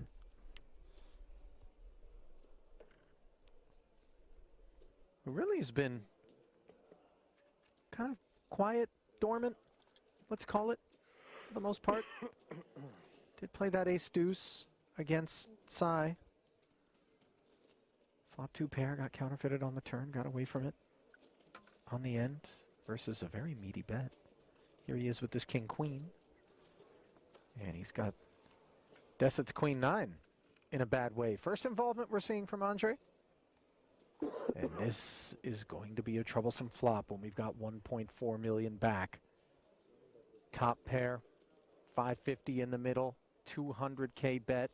It really has been kind of quiet, dormant, let's call it, for the most part. Did play that ace-deuce against Sai. Flop 2 pair, got counterfeited on the turn, got away from it on the end versus a very meaty bet. Here he is with this king-queen. And he's got Deset's queen-9 in a bad way. First involvement we're seeing from Andre. And this is going to be a troublesome flop when we've got 1.4 million back. Top pair, 550 in the middle, 200K bet.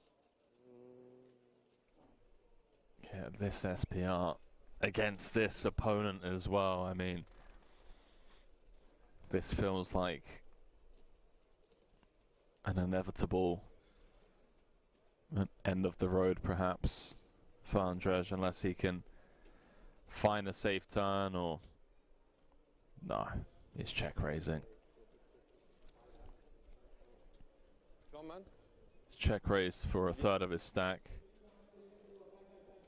Yeah, this SPR against this opponent as well. I mean, this feels like an inevitable end of the road, perhaps, for Andrzej, unless he can find a safe turn or... No, he's check raising. Check raise for a third of his stack.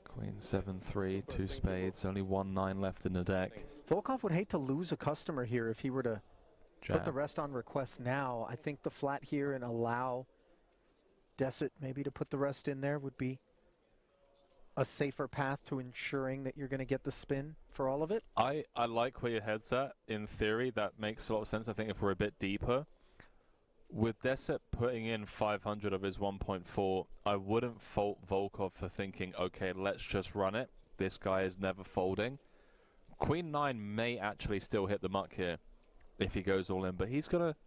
Queen 7-3, 2 spades, only 1-9 left in the deck. Volkov would hate to lose a customer here if he were to Jam. put the rest on request now. I think the flat here and allow Desit maybe to put the rest in there would be a safer path to ensuring that you're going to get the spin for all of it. I like where your head's at. In theory, that makes a lot of sense. I think if we're a bit deeper, with Desit putting in 500 of his 1.4, I wouldn't fault Volkov for thinking, okay, let's just run it. This guy is never folding. Queen 9 may actually still hit the muck here if he goes all in, but he's going to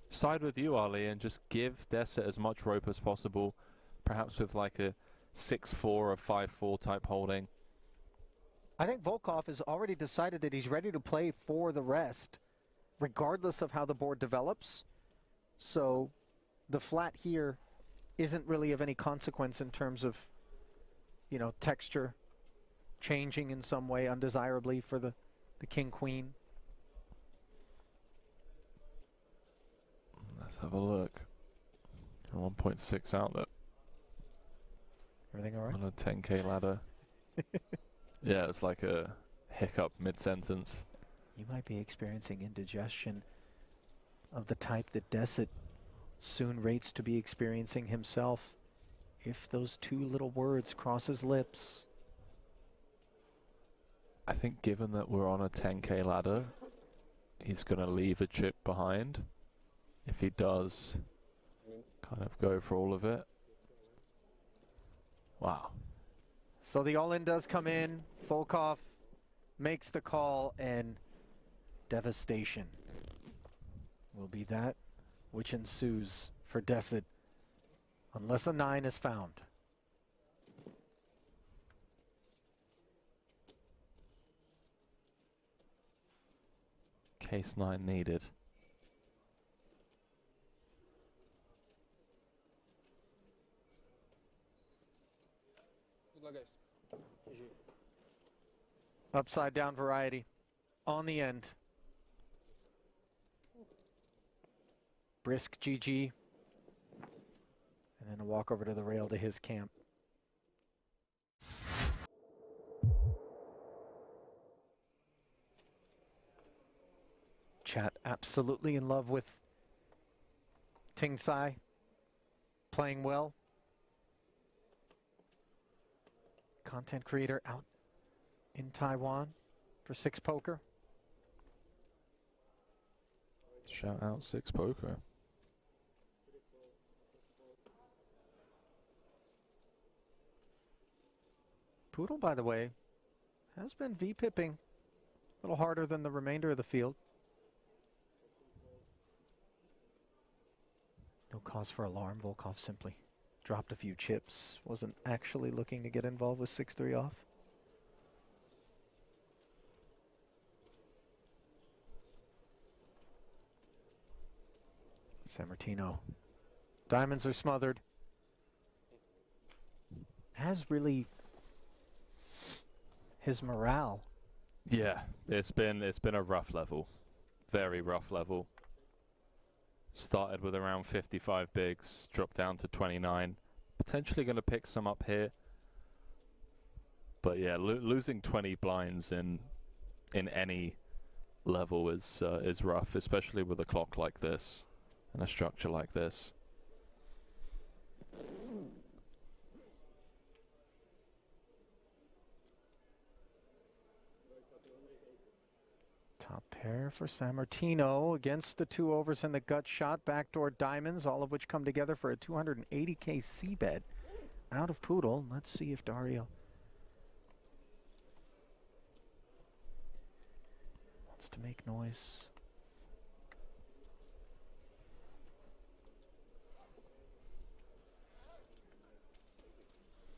side with you, Ali, and just give Desit as much rope as possible, perhaps with like a 6-4 or 5-4 type holding. I think Volkov has already decided that he's ready to play for the rest, regardless of how the board develops. So the flat here isn't really of any consequence in terms of, you know, texture changing in some way undesirably for the king-queen. Let's have a look. 1.6 outlet. Everything all right? On a 10k ladder. Yeah, it's like a hiccup mid-sentence. You might be experiencing indigestion of the type that Desit soon rates to be experiencing himself if those two little words cross his lips. I think given that we're on a 10k ladder, he's going to leave a chip behind. If he does, kind of go for all of it. Wow. So the all-in does come in. Volkov makes the call, and devastation will be that which ensues for Desit unless a 9 is found. Case 9 needed. Upside down variety on the end. Brisk GG. And then a walk over to the rail to his camp. Chat absolutely in love with Ting Tsai. Playing well. Content creator out in Taiwan for 6 Poker. Shout out 6 Poker. Poodle, by the way, has been V-pipping a little harder than the remainder of the field. No cause for alarm. Volkov simply dropped a few chips. Wasn't actually looking to get involved with 6-3 off. Sammartino. Diamonds are smothered. Has really his morale. Yeah, it's been a rough level. Very rough level. Started with around 55 bigs, dropped down to 29. Potentially going to pick some up here. But yeah, losing 20 blinds in any level is rough, especially with a clock like this and a structure like this. Top pair for Sammartino against the 2 overs and the gut shot. Backdoor diamonds, all of which come together for a 280k C-bet out of Poodle. Let's see if Dario wants to make noise.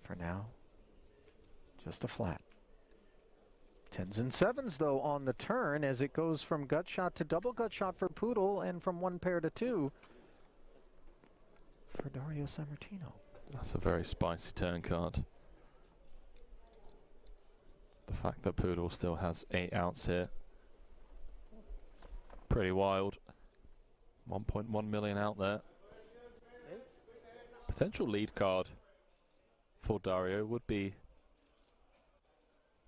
For now, just a flat. 10s and 7s, though, on the turn as it goes from gut shot to double gut shot for Poodle and from 1 pair to 2 for Dario Sammartino. That's a very spicy turn card. The fact that Poodle still has 8 outs here, it's pretty wild. 1.1 million out there. Potential lead card for Dario would be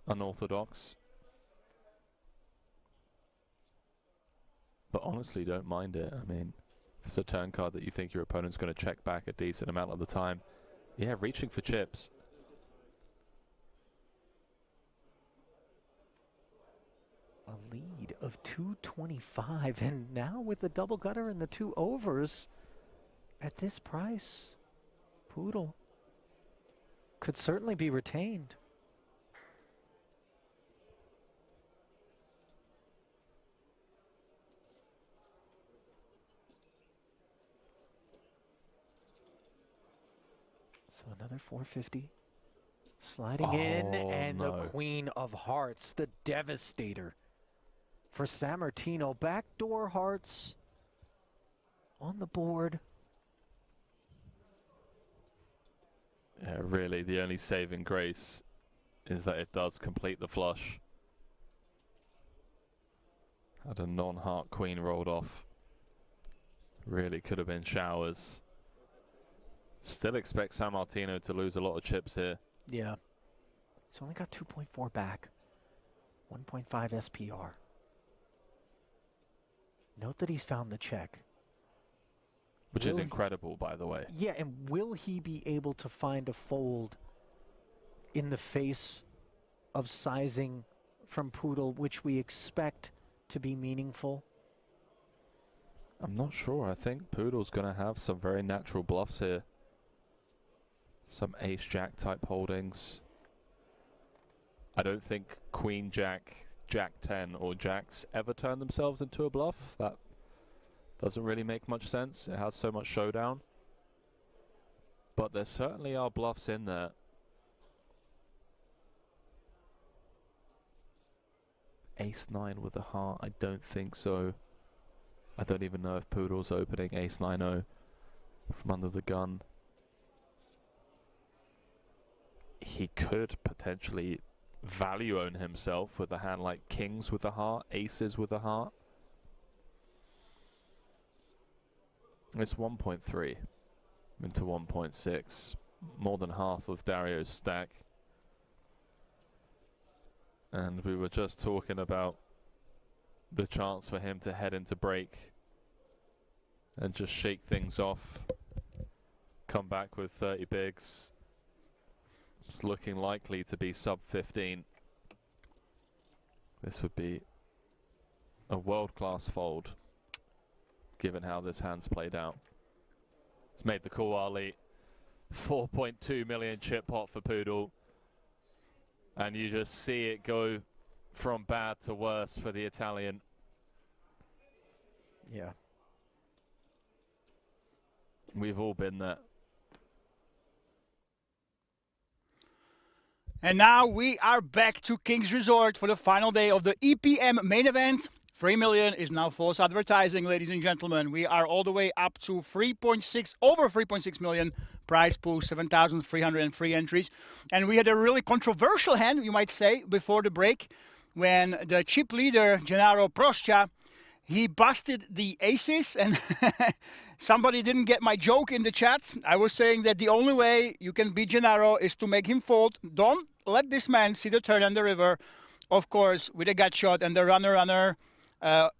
unorthodox, but honestly don't mind it. I mean, if it's a turn card that you think your opponent's going to check back a decent amount of the time, yeah, reaching for chips. A lead of 225, and now with the double gutter and the 2 overs at this price, Poodle could certainly be retained. So another 450 sliding in, and no. the Queen of Hearts, the Devastator for Sammartino. Backdoor hearts on the board. Yeah, really, the only saving grace is that it does complete the flush. Had a non-heart queen rolled off. Really could have been showers. Still expect Sammartino to lose a lot of chips here. Yeah. He's only got 2.4 back. 1.5 SPR. Note that he's found the check. Which is incredible, by the way. Yeah, and will he be able to find a fold in the face of sizing from Poodle, which we expect to be meaningful? I'm not sure. I think Poodle's going to have some very natural bluffs here. Some ace-jack type holdings. I don't think queen-jack, jack-10 or jacks ever turn themselves into a bluff. That doesn't really make much sense. It has so much showdown. But there certainly are bluffs in there. Ace-9 with a heart, I don't think so. I don't even know if Poodle's opening ace-9-0 from under the gun. He could potentially value own himself with a hand like kings with a heart, aces with a heart. It's 1.3 into 1.6, more than half of Dario's stack. And we were just talking about the chance for him to head into break and just shake things off, come back with 30 bigs. It's looking likely to be sub 15. This would be a world-class fold, given how this hand's played out. It's made the call, Ali. 4.2 million chip pot for Poodle. And you just see it go from bad to worse for the Italian. Yeah. We've all been there. And now we are back to King's Resort for the final day of the EPM main event. 3 million is now false advertising, ladies and gentlemen. We are all the way up to 3.6, over 3.6 million prize pool, 7,303 entries. And we had a really controversial hand, you might say, before the break, when the chip leader, Gennaro Proscia, he busted the aces, and somebody didn't get my joke in the chat. I was saying that the only way you can beat Gennaro is to make him fold. Don't let this man see the turn on the river. Of course, with a gut shot and the runner,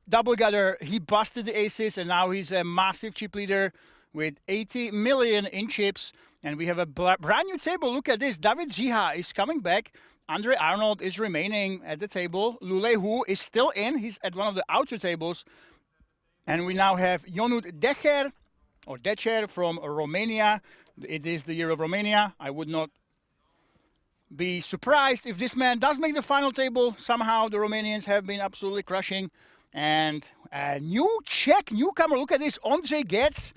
double gutter, he busted the aces, and now he's a massive chip leader with 80 million in chips. And we have a brand new table. Look at this. David Ziha is coming back. Andre Arnold is remaining at the table. Lule Hu is still in. He's at one of the outer tables. And we now have Ionut Decher from Romania. It is the year of Romania. I would not be surprised if this man does make the final table. Somehow the Romanians have been absolutely crushing. And a new Czech newcomer. Look at this. Ondřej Getz.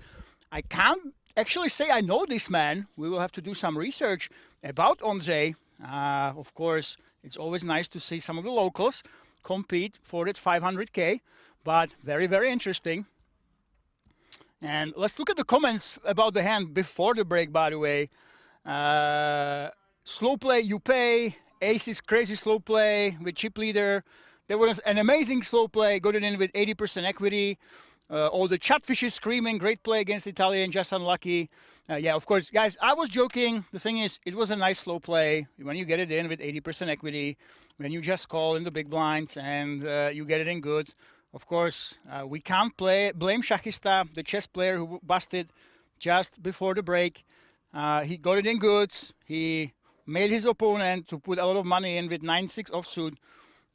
I can't actually say I know this man. We will have to do some research about Ondřej. Of course, it's always nice to see some of the locals compete for that 500K, but very, very interesting. And let's look at the comments about the hand before the break, by the way. Slow play, you pay. Ace's crazy slow play with chip leader. There was an amazing slow play, got it in with 80% equity. All the chatfishes screaming, great play against Italian, just unlucky. Yeah, of course, guys, I was joking. The thing is, it was a nice slow play when you get it in with 80% equity, when you just call in the big blinds and you get it in good. Of course, we can't blame Shachista, the chess player who busted just before the break. He got it in good. He made his opponent to put a lot of money in with 9-6 offsuit.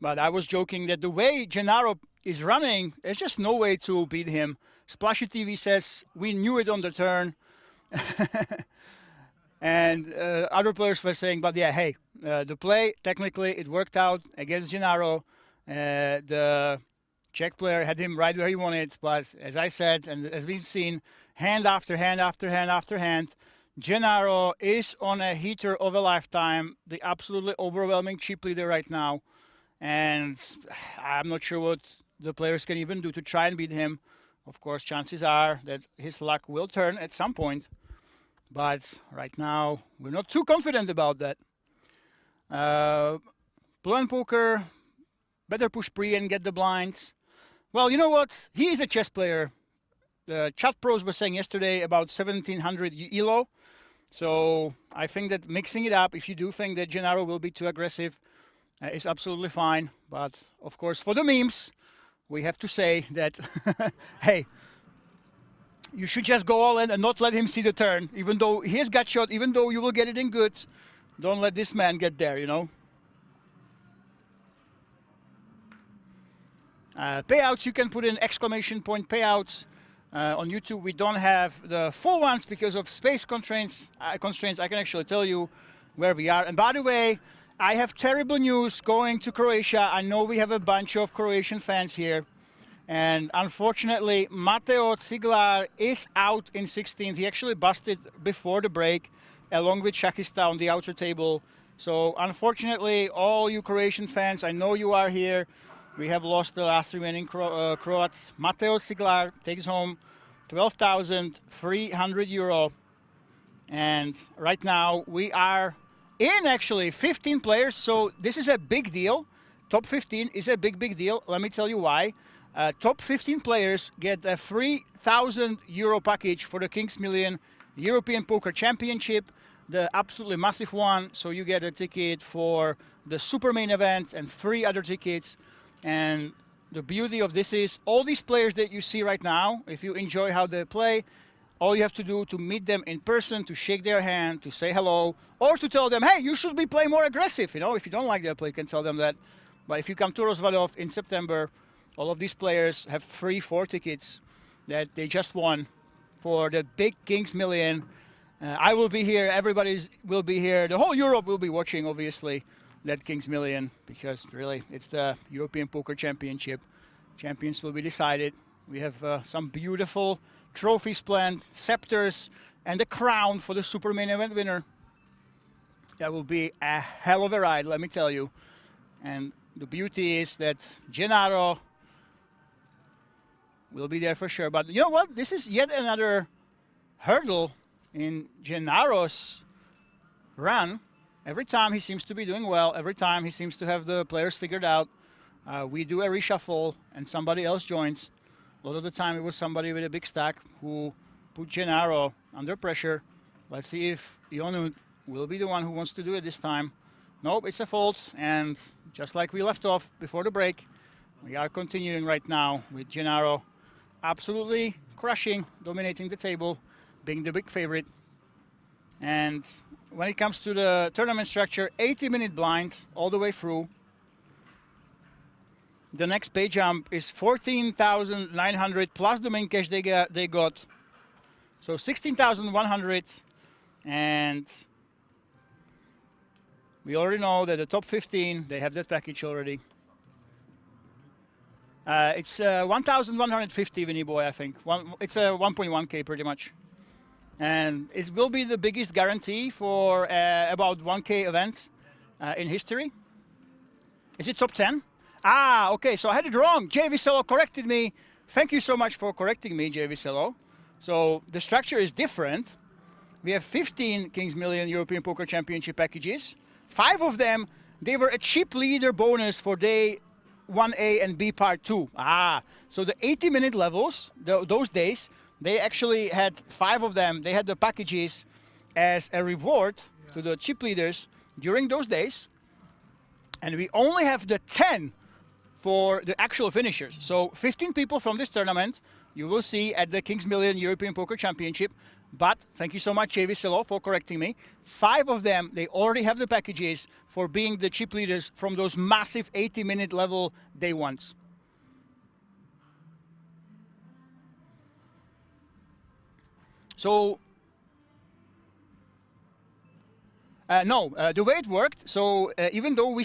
But I was joking that the way Gennaro is running, there's just no way to beat him. Splashy TV says, we knew it on the turn. And other players were saying, but yeah, hey, the play, technically, it worked out against Gennaro. The Czech player had him right where he wanted. But as I said, and as we've seen, hand after hand after hand after hand, Gennaro is on a heater of a lifetime, the absolutely overwhelming chip leader right now. And I'm not sure what the players can even do to try and beat him. Of course, chances are that his luck will turn at some point. But right now, we're not too confident about that. Blind poker, better push pre and get the blinds. Well, you know what? He is a chess player. The chat pros were saying yesterday about 1700 ELO. So I think that mixing it up, if you do think that Gennaro will be too aggressive, is absolutely fine. But of course, for the memes, we have to say that, hey, you should just go all in and not let him see the turn. Even though he has gut shot, even though you will get it in good, don't let this man get there, you know. Payouts, you can put in exclamation point payouts. On YouTube, we don't have the full ones because of space constraints. I can actually tell you where we are. And by the way, I have terrible news going to Croatia. I know we have a bunch of Croatian fans here. And unfortunately, Mateo Ciglar is out in 16th. He actually busted before the break, along with Shachista on the outer table. So unfortunately, all you Croatian fans, I know you are here. We have lost the last remaining Croats. Mateo Ciglar takes home 12,300 euro. And right now we are in actually 15 players. So this is a big deal. Top 15 is a big deal. Let me tell you why. Top 15 players get a 3,000 euro package for the Kings Million European Poker Championship, the absolutely massive one. So you get a ticket for the super main event and 3 other tickets. And the beauty of this is all these players that you see right now, if you enjoy how they play, all you have to do to meet them in person, to shake their hand, to say hello, or to tell them, hey, you should be playing more aggressive. You know, if you don't like their play, you can tell them that. But if you come to Rozvadov in September, all of these players have free 4 tickets that they just won for the big Kings Million. I will be here. Everybody will be here. The whole Europe will be watching, obviously, that Kings Million, because really it's the European Poker Championship. Champions will be decided. We have some beautiful trophies planned, scepters, and the crown for the super main event winner. That will be a hell of a ride, let me tell you. And the beauty is that Gennaro will be there for sure. But you know what? This is yet another hurdle in Gennaro's run. Every time he seems to be doing well, every time he seems to have the players figured out, we do a reshuffle and somebody else joins. A lot of the time it was somebody with a big stack who put Gennaro under pressure. Let's see if Ionu will be the one who wants to do it this time. Nope, it's a fold, and just like we left off before the break, we are continuing right now with Gennaro absolutely crushing, dominating the table, being the big favorite. And when it comes to the tournament structure, 80-minute blinds all the way through. The next pay jump is 14,900 plus the main cash they got. So 16,100. And we already know that the top 15, they have that package already. It's 1,150 Vinny Boy, I think. It's a 1.1K pretty much. And it will be the biggest guarantee for about 1K event in history. Is it top 10? Ah, okay, so I had it wrong. Jay Vicello corrected me. Thank you so much for correcting me, Jay Vicello. So the structure is different. We have 15 Kings Million European Poker Championship packages. 5 of them they were a chip leader bonus for day 1A and B part 2. So the 80-minute levels, those days, they actually had 5 of them. They had the packages as a reward to the chip leaders during those days. And we only have the 10 for the actual finishers. So 15 people from this tournament you will see at the Kings Million European Poker Championship. But thank you so much, JV Silo, for correcting me. 5 of them, they already have the packages for being the chip leaders from those massive 80-minute level day ones. So, the way it worked, so even though we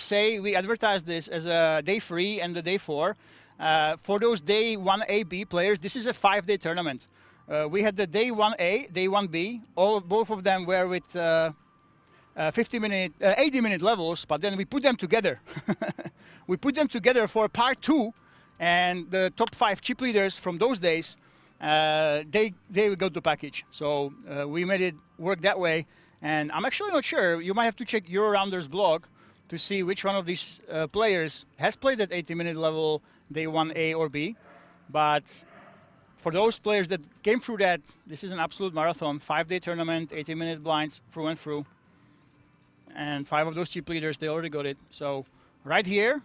advertise this as a day 3 and the day 4, for those day 1A-B players, this is a 5-day tournament. We had the day 1A, day 1B, both of them were with 80-minute levels, but then we put them together. We put them together for part 2, and the top 5 chip leaders from those days, they got the package. So we made it work that way, and I'm actually not sure. You might have to check Eurounder's blog to see which one of these players has played that 80-minute level day 1A or B, but for those players that came through that, this is an absolute marathon, 5-day tournament, 80-minute blinds through and through. And 5 of those chip leaders, they already got it. So right here,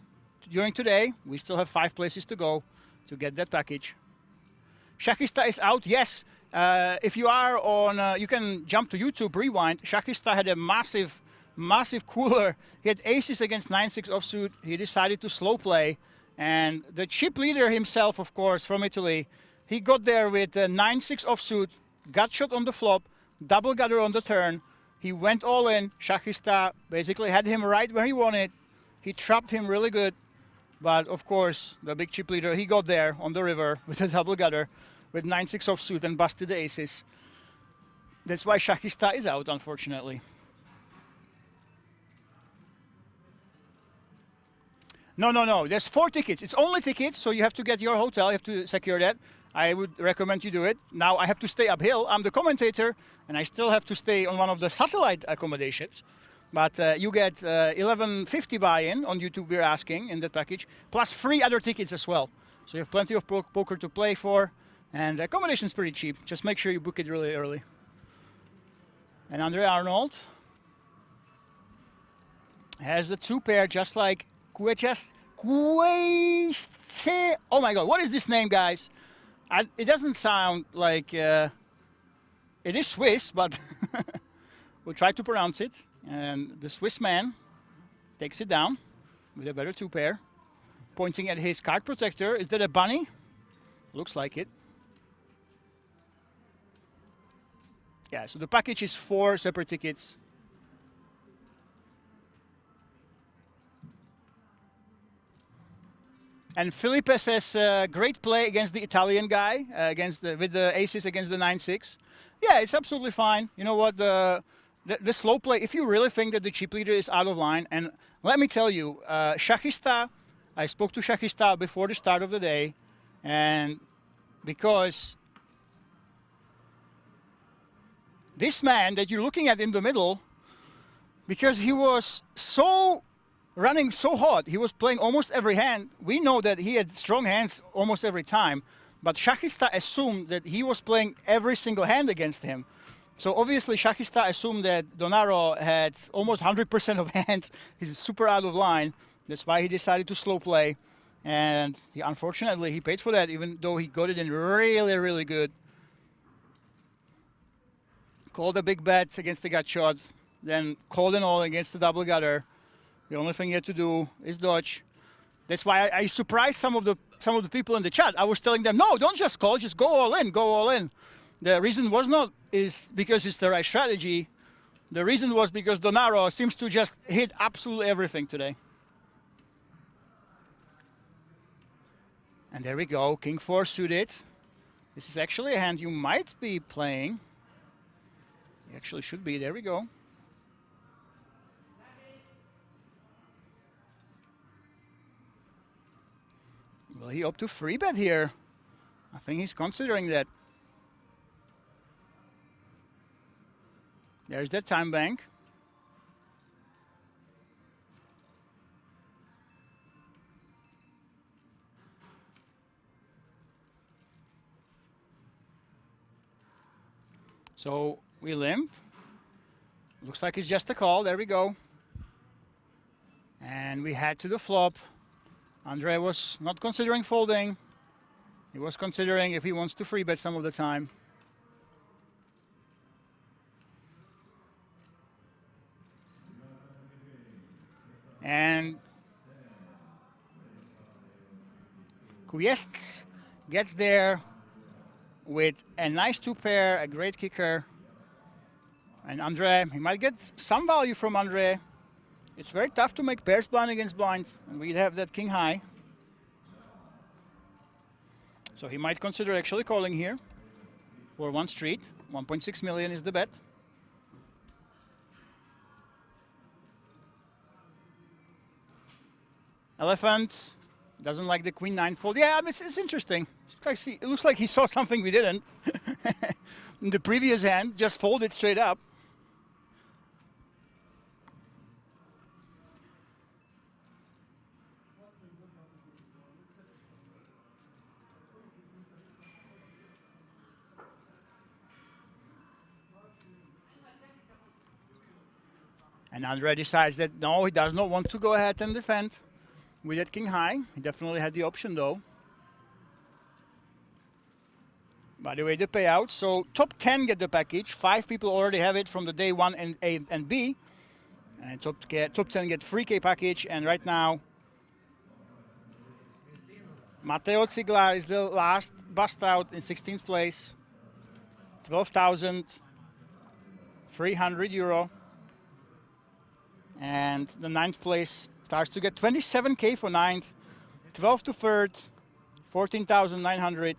during today, we still have 5 places to go to get that package. Shakista is out, yes. If you are on, you can jump to YouTube, rewind. Shakista had a massive cooler. He had aces against 9-6 offsuit. He decided to slow play. And the chip leader himself, of course, from Italy, he got there with 9-6 offsuit, gut shot on the flop, double gutter on the turn. He went all in. Shakista basically had him right where he wanted. He trapped him really good. But of course, the big chip leader, he got there on the river with a double gutter with 9-6 offsuit and busted the aces. That's why Shakista is out, unfortunately. No. There's 4 tickets. It's only tickets, so you have to get your hotel. You have to secure that. I would recommend you do it. Now I have to stay uphill. I'm the commentator, and I still have to stay on one of the satellite accommodations. But you get 1150 buy-in on YouTube, we're asking, in that package, plus 3 other tickets as well. So you have plenty of poker to play for, and the accommodation is pretty cheap. Just make sure you book it really early. And Andre Arnold has a 2-pair, just like Queste. Oh my God, what is this name, guys? It doesn't sound like it is Swiss, but we'll try to pronounce it. And the Swiss man takes it down with a better 2-pair, pointing at his card protector. Is that a bunny? Looks like it. Yeah, so the package is 4 separate tickets. And Felipe says, great play against the Italian guy, with the aces against the 9-6. Yeah, it's absolutely fine. You know what, the slow play, if you really think that the chip leader is out of line, and let me tell you, Shakista, I spoke to Shakista before the start of the day, and because this man that you're looking at in the middle, because he was running so hot, he was playing almost every hand. We know that he had strong hands almost every time, but Shakista assumed that he was playing every single hand against him. So obviously Shakista assumed that Donaro had almost 100% of hands. He's super out of line. That's why he decided to slow play. And unfortunately, he paid for that, even though he got it in really, really good. Called a big bet against the gut shot, then called an all against the double gutter. The only thing you had to do is dodge. That's why I surprised some of the people in the chat. I was telling them, no, don't just call, just go all in, go all in. The reason is because it's the right strategy. The reason was because Donaro seems to just hit absolutely everything today. And there we go, King 4 suited. This is actually a hand you might be playing. You actually should be, there we go. Will he opt to 3-bet here? I think he's considering that. There's that time bank. So we limp. Looks like it's just a call. There we go. And we head to the flop. Andre was not considering folding. He was considering if he wants to free bet some of the time. And Kwiest gets there with a nice two pair, a great kicker. And Andre, he might get some value from Andre. It's very tough to make pairs blind against blind, and we have that king high. So he might consider actually calling here for one street. 1.6 million is the bet. Elephant doesn't like the queen nine fold. Yeah, it's interesting. It looks like he saw something we didn't. In the previous hand, just folded straight up. And Andre decides that no, he does not want to go ahead and defend with that king high. He definitely had the option though. By the way, the payout. So top 10 get the package. 5 people already have it from the day 1 and A and B. And top 10 get free K package. And right now, Matteo Ziegler is the last bust out in 16th place. 12,300 euro. And the 9th place starts to get 27K for 9th, 12 to 3rd, 14,900.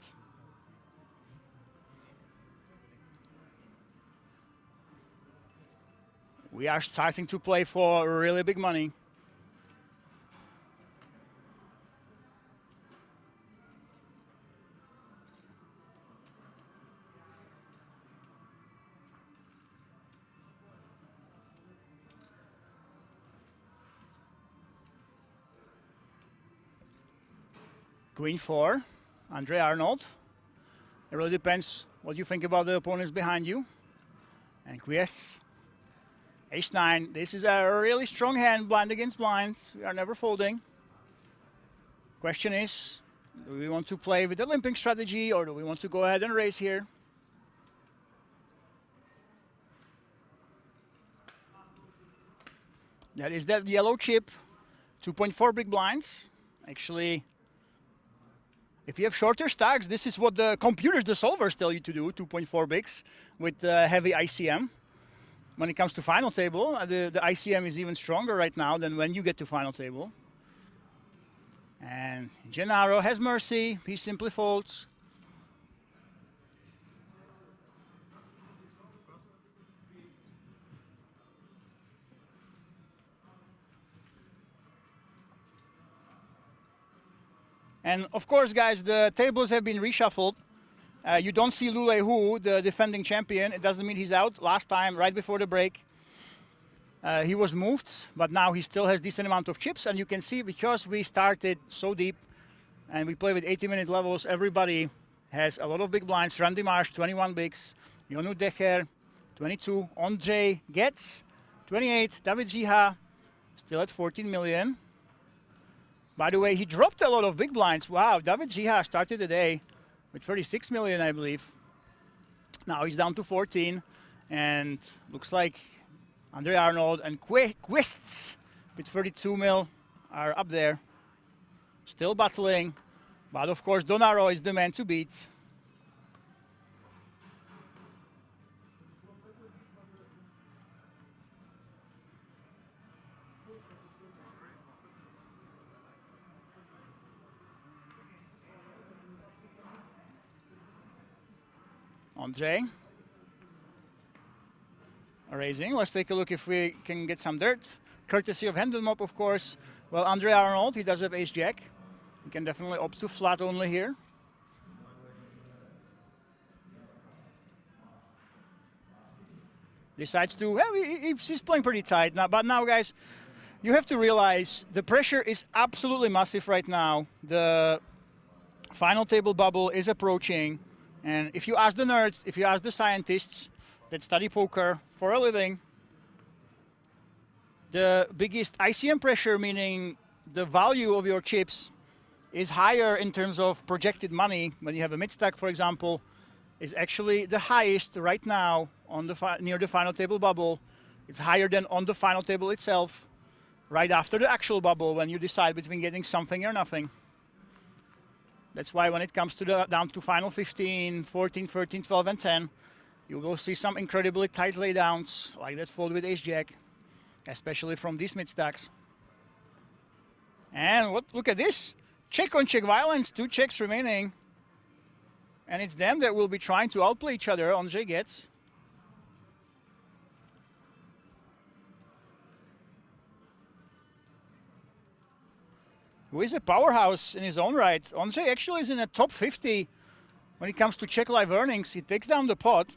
We are starting to play for really big money. Queen 4, Andre Arnold. It really depends what you think about the opponents behind you. And Kwiest, Ace 9. This is a really strong hand, blind against blind. We are never folding. Question is, do we want to play with the limping strategy or do we want to go ahead and raise here? That is that yellow chip, 2.4 big blinds. Actually, if you have shorter stacks, this is what the computers, the solvers tell you to do, 2.4 bigs with heavy ICM. When it comes to final table, the ICM is even stronger right now than when you get to final table. And Gennaro has mercy, he simply folds. And of course, guys, the tables have been reshuffled. You don't see Lule Hu, the defending champion. It doesn't mean he's out. Last time, right before the break, he was moved, but now he still has decent amount of chips. And you can see because we started so deep and we play with 80-minute levels, everybody has a lot of big blinds. Randy Marsh, 21 bigs. Jonu Decher, 22. Ondřej gets 28. David Žiha, still at 14 million. By the way, he dropped a lot of big blinds. Wow, David Žiha started the day with 36 million, I believe. Now he's down to 14. And looks like Andre Arnold and Kwiest with 32 mil are up there. Still battling. But of course, Donaro is the man to beat. Ondřej. Raising. Let's take a look if we can get some dirt. Courtesy of Handelmop, of course. Well, Andre Arnold, he does have ace-jack. He can definitely opt to flat only here. Decides to, well, he's playing pretty tight now. But now, guys, you have to realize the pressure is absolutely massive right now. The final table bubble is approaching. And if you ask the nerds, if you ask the scientists, that study poker for a living, the biggest ICM pressure, meaning the value of your chips, is higher in terms of projected money. When you have a mid-stack, for example, is actually the highest right now on the near the final table bubble. It's higher than on the final table itself, right after the actual bubble, when you decide between getting something or nothing. That's why when it comes to down to final 15, 14, 13, 12, and 10, you will see some incredibly tight laydowns, like that fold with ace-jack, especially from these mid-stacks. And look at this. Check on check violence, 2 checks remaining. And it's them that will be trying to outplay each other. Andre gets. Who is a powerhouse in his own right. Andre actually is in the top 50 when it comes to check live earnings. He takes down the pot.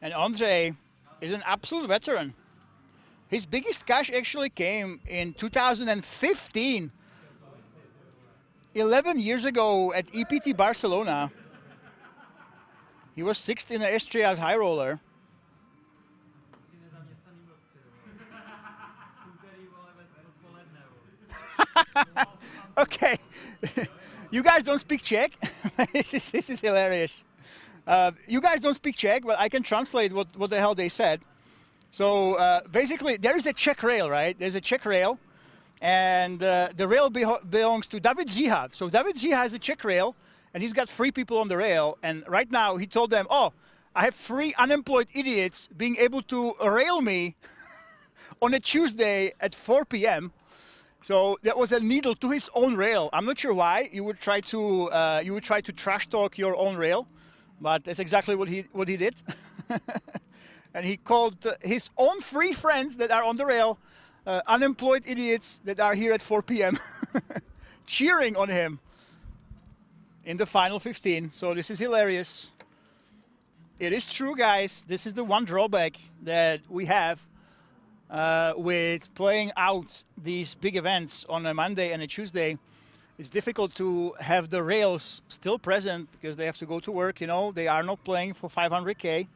And Andre is an absolute veteran. His biggest cash actually came in 2015, 11 years ago at EPT Barcelona. He was 6th in the S3 as high roller. Okay, you guys don't speak Czech. This is hilarious. You guys don't speak Czech, but I can translate what the hell they said. So basically, there is a Czech rail, right? There's a Czech rail, and the rail belongs to David Zíha. So David Zíha has a Czech rail, and he's got 3 people on the rail. And right now, he told them, "Oh, I have 3 unemployed idiots being able to rail me on a Tuesday at 4 p.m." So that was a needle to his own rail. I'm not sure why you would try to trash talk your own rail. But that's exactly what he did. And he called his own 3 friends that are on the rail unemployed idiots that are here at 4 p.m. cheering on him in the final 15. So this is hilarious. It is true, guys. This is the one drawback that we have with playing out these big events on a Monday and a Tuesday. It's difficult to have the rails still present because they have to go to work, you know. They are not playing for 500K.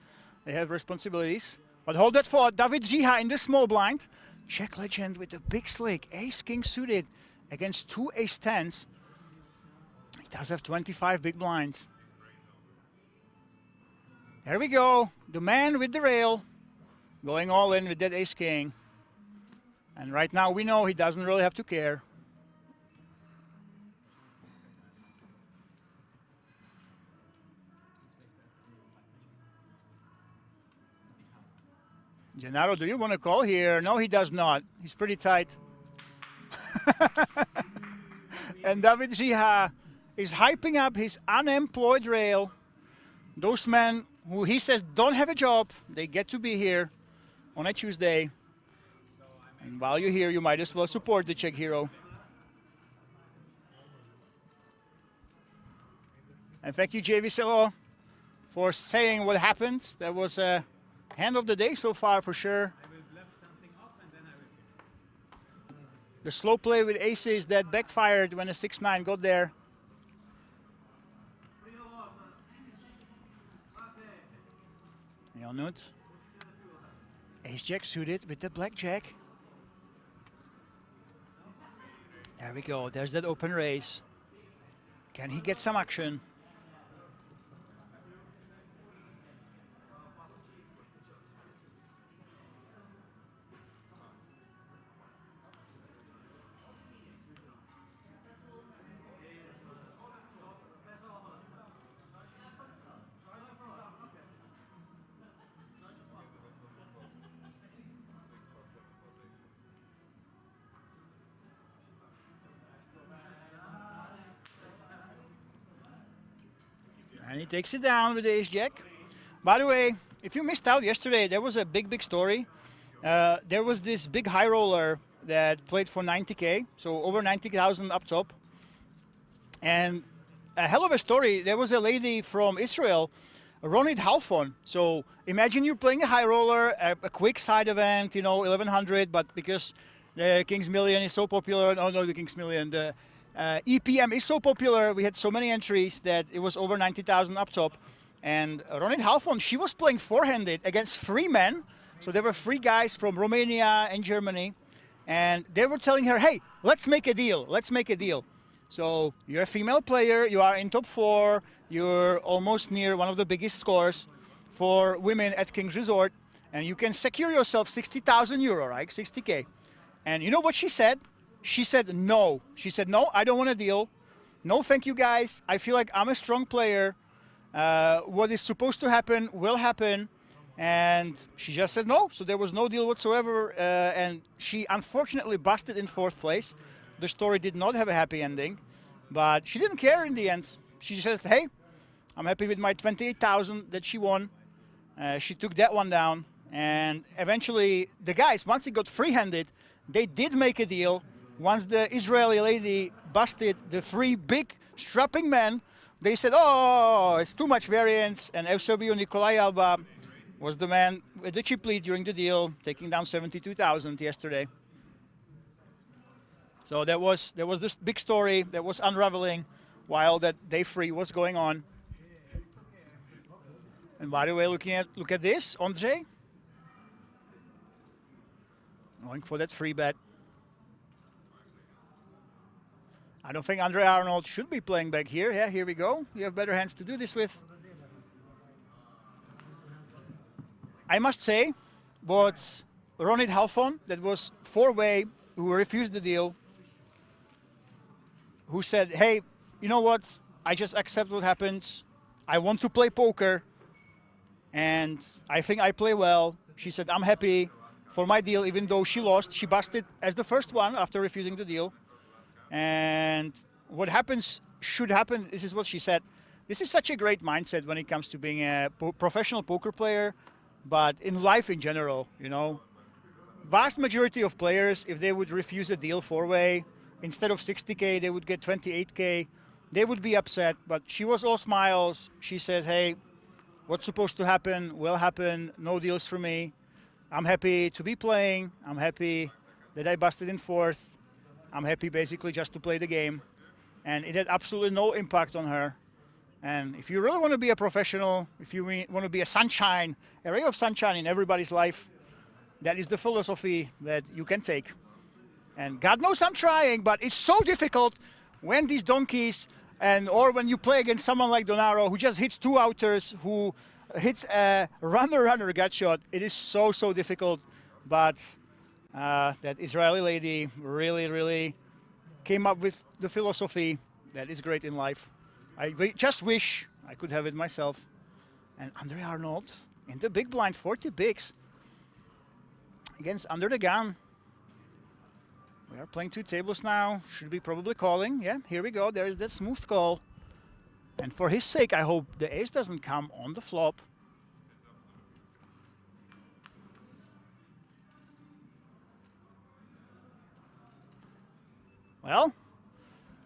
They have responsibilities. But hold that thought. David Zíha in the small blind. Czech legend with the big slick. Ace-king suited against 2 ace-10s. He does have 25 big blinds. There we go. The man with the rail going all in with that ace-king. And right now we know he doesn't really have to care. Gennaro, do you want to call here? No, he does not. He's pretty tight. And David Zíha is hyping up his unemployed rail. Those men who he says don't have a job, they get to be here on a Tuesday. And while you're here, you might as well support the Czech hero. And thank you, JV Selo, for saying what happened. That was a hand of the day so far, for sure. The slow play with aces that backfired when a 6-9 got there. Jonut. Ace-jack suited with the blackjack. There we go. There's that open raise. Can he get some action? And he takes it down with the ace-jack. By the way, if you missed out yesterday, there was a big story. There was this big high roller that played for 90K, so over 90,000 up top. And a hell of a story. There was a lady from Israel, Ronit Halfon. So imagine you're playing a high roller, a quick side event, you know, 1100, but because The King's Million is so popular. No, the King's Million. The EPM is so popular. We had so many entries that it was over 90,000 up top. And Ronit Halfon, she was playing four-handed against three men. So there were three guys from Romania and Germany. And they were telling her, hey, let's make a deal. Let's make a deal. So you're a female player. You are in top 4. You're almost near one of the biggest scores for women at King's Resort. And you can secure yourself 60,000 euro, right? 60K. And you know what she said? She said no. She said, no, I don't want a deal. No, thank you, guys. I feel like I'm a strong player. What is supposed to happen will happen. And she just said no. So there was no deal whatsoever. And she unfortunately busted in 4th place. The story did not have a happy ending. But she didn't care in the end. She said, hey, I'm happy with my 28,000 that she won. She took that one down. And eventually, the guys, once it got free-handed, they did make a deal. Once the Israeli lady busted the 3 big strapping men, they said, oh, it's too much variance. And Eusebio Nikolai Alba was the man with the chip lead during the deal, taking down 72,000 yesterday. So that was this big story that was unraveling while that day 3 was going on. And by the way, look at this, Andre. Going for that free bet. I don't think Andre Arnold should be playing back here. Yeah, here we go. You have better hands to do this with. I must say, what Ronit Halfon, that was 4-way, who refused the deal, who said, hey, you know what? I just accept what happens. I want to play poker, and I think I play well. She said, I'm happy for my deal, even though she lost. She busted as the first one after refusing the deal. And what happens should happen. This is what she said. This is such a great mindset when it comes to being a professional poker player, but in life in general, you know. Vast majority of players, if they would refuse a deal 4-way, instead of 60K, they would get 28K. They would be upset, but she was all smiles. She says, hey, what's supposed to happen will happen. No deals for me. I'm happy to be playing. I'm happy that I busted in 4th. I'm happy basically just to play the game. And it had absolutely no impact on her. And if you really want to be a professional, if you want to be a sunshine, a ray of sunshine in everybody's life, that is the philosophy that you can take. And God knows I'm trying, but it's so difficult when these donkeys, or when you play against someone like Donaro, who just hits 2 outers, who hits a runner gut shot. It is so difficult. But that Israeli lady really came up with the philosophy that is great in life. I just wish I could have it myself. And Andre Arnold in the big blind, 40 bigs against Under the Gun. We are playing 2 tables now. Should be probably calling. Yeah, here we go. There is that smooth call. And for his sake, I hope the ace doesn't come on the flop. Well,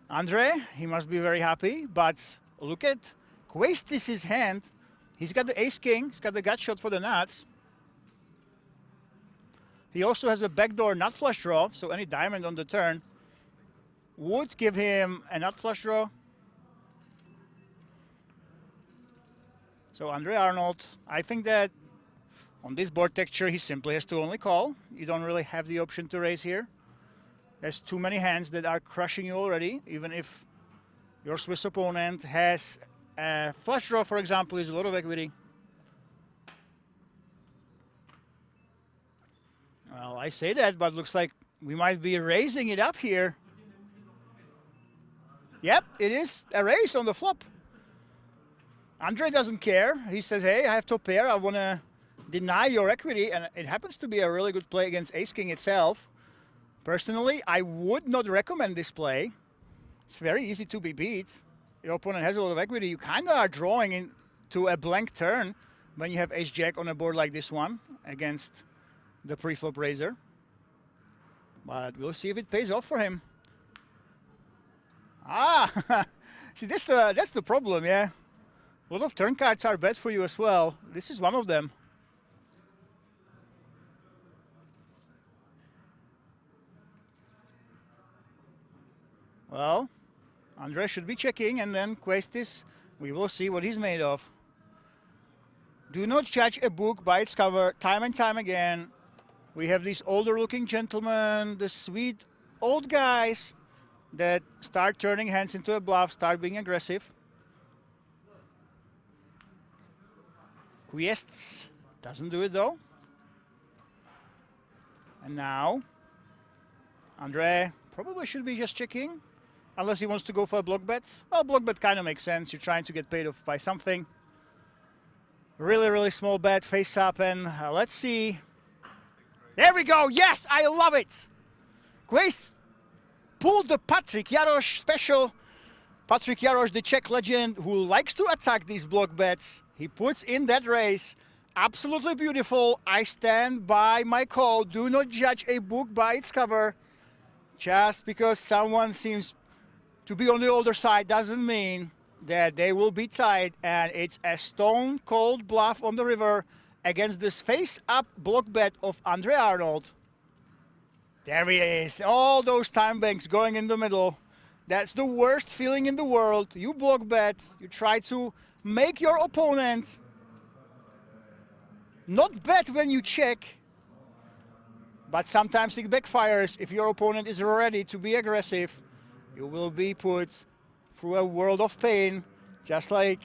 Andre, he must be very happy, but look at Questis' hand. He's got the ace-king, he's got the gut shot for the nuts. He also has a backdoor nut flush draw, so any diamond on the turn would give him a nut flush draw. So Andre Arnold, I think that on this board texture, he simply has to only call. You don't really have the option to raise here. There's too many hands that are crushing you already, even if your Swiss opponent has a flush draw, for example, is a lot of equity. Well, I say that, but looks like we might be raising it up here. Yep, it is a raise on the flop. Andre doesn't care. He says, hey, I have top pair. I want to deny your equity. And it happens to be a really good play against ace-king itself. Personally, I would not recommend this play. It's very easy to be beat. Your opponent has a lot of equity. You kind of are drawing into a blank turn when you have ace-jack on a board like this one against the pre-flop raiser. But we'll see if it pays off for him. Ah, see, that's the problem, yeah. A lot of turn cards are bad for you as well. This is one of them. Well, Andre should be checking, and then Questis, we will see what he's made of. Do not judge a book by its cover. Time and time again, we have these older-looking gentlemen, the sweet old guys that start turning hands into a bluff, start being aggressive. Quests doesn't do it though. And now, Andre probably should be just checking, unless he wants to go for a block bet. Well, block bet kind of makes sense. You're trying to get paid off by something. Really, really small bet, face up, and let's see. There we go. Yes, I love it. Quest pulled the Patrick Jarosz special. Patrick Jarosz, the Czech legend, who likes to attack these block bets. He puts in that race. Absolutely beautiful. I stand by my call. Do not judge a book by its cover. Just because someone seems to be on the older side doesn't mean that they will be tight. And it's a stone cold bluff on the river against this face-up block bet of Andre Arnold. There he is. All those time banks going in the middle. That's the worst feeling in the world. You block bet. You try to make your opponent not bet when you check, but sometimes it backfires. If your opponent is ready to be aggressive, you will be put through a world of pain, just like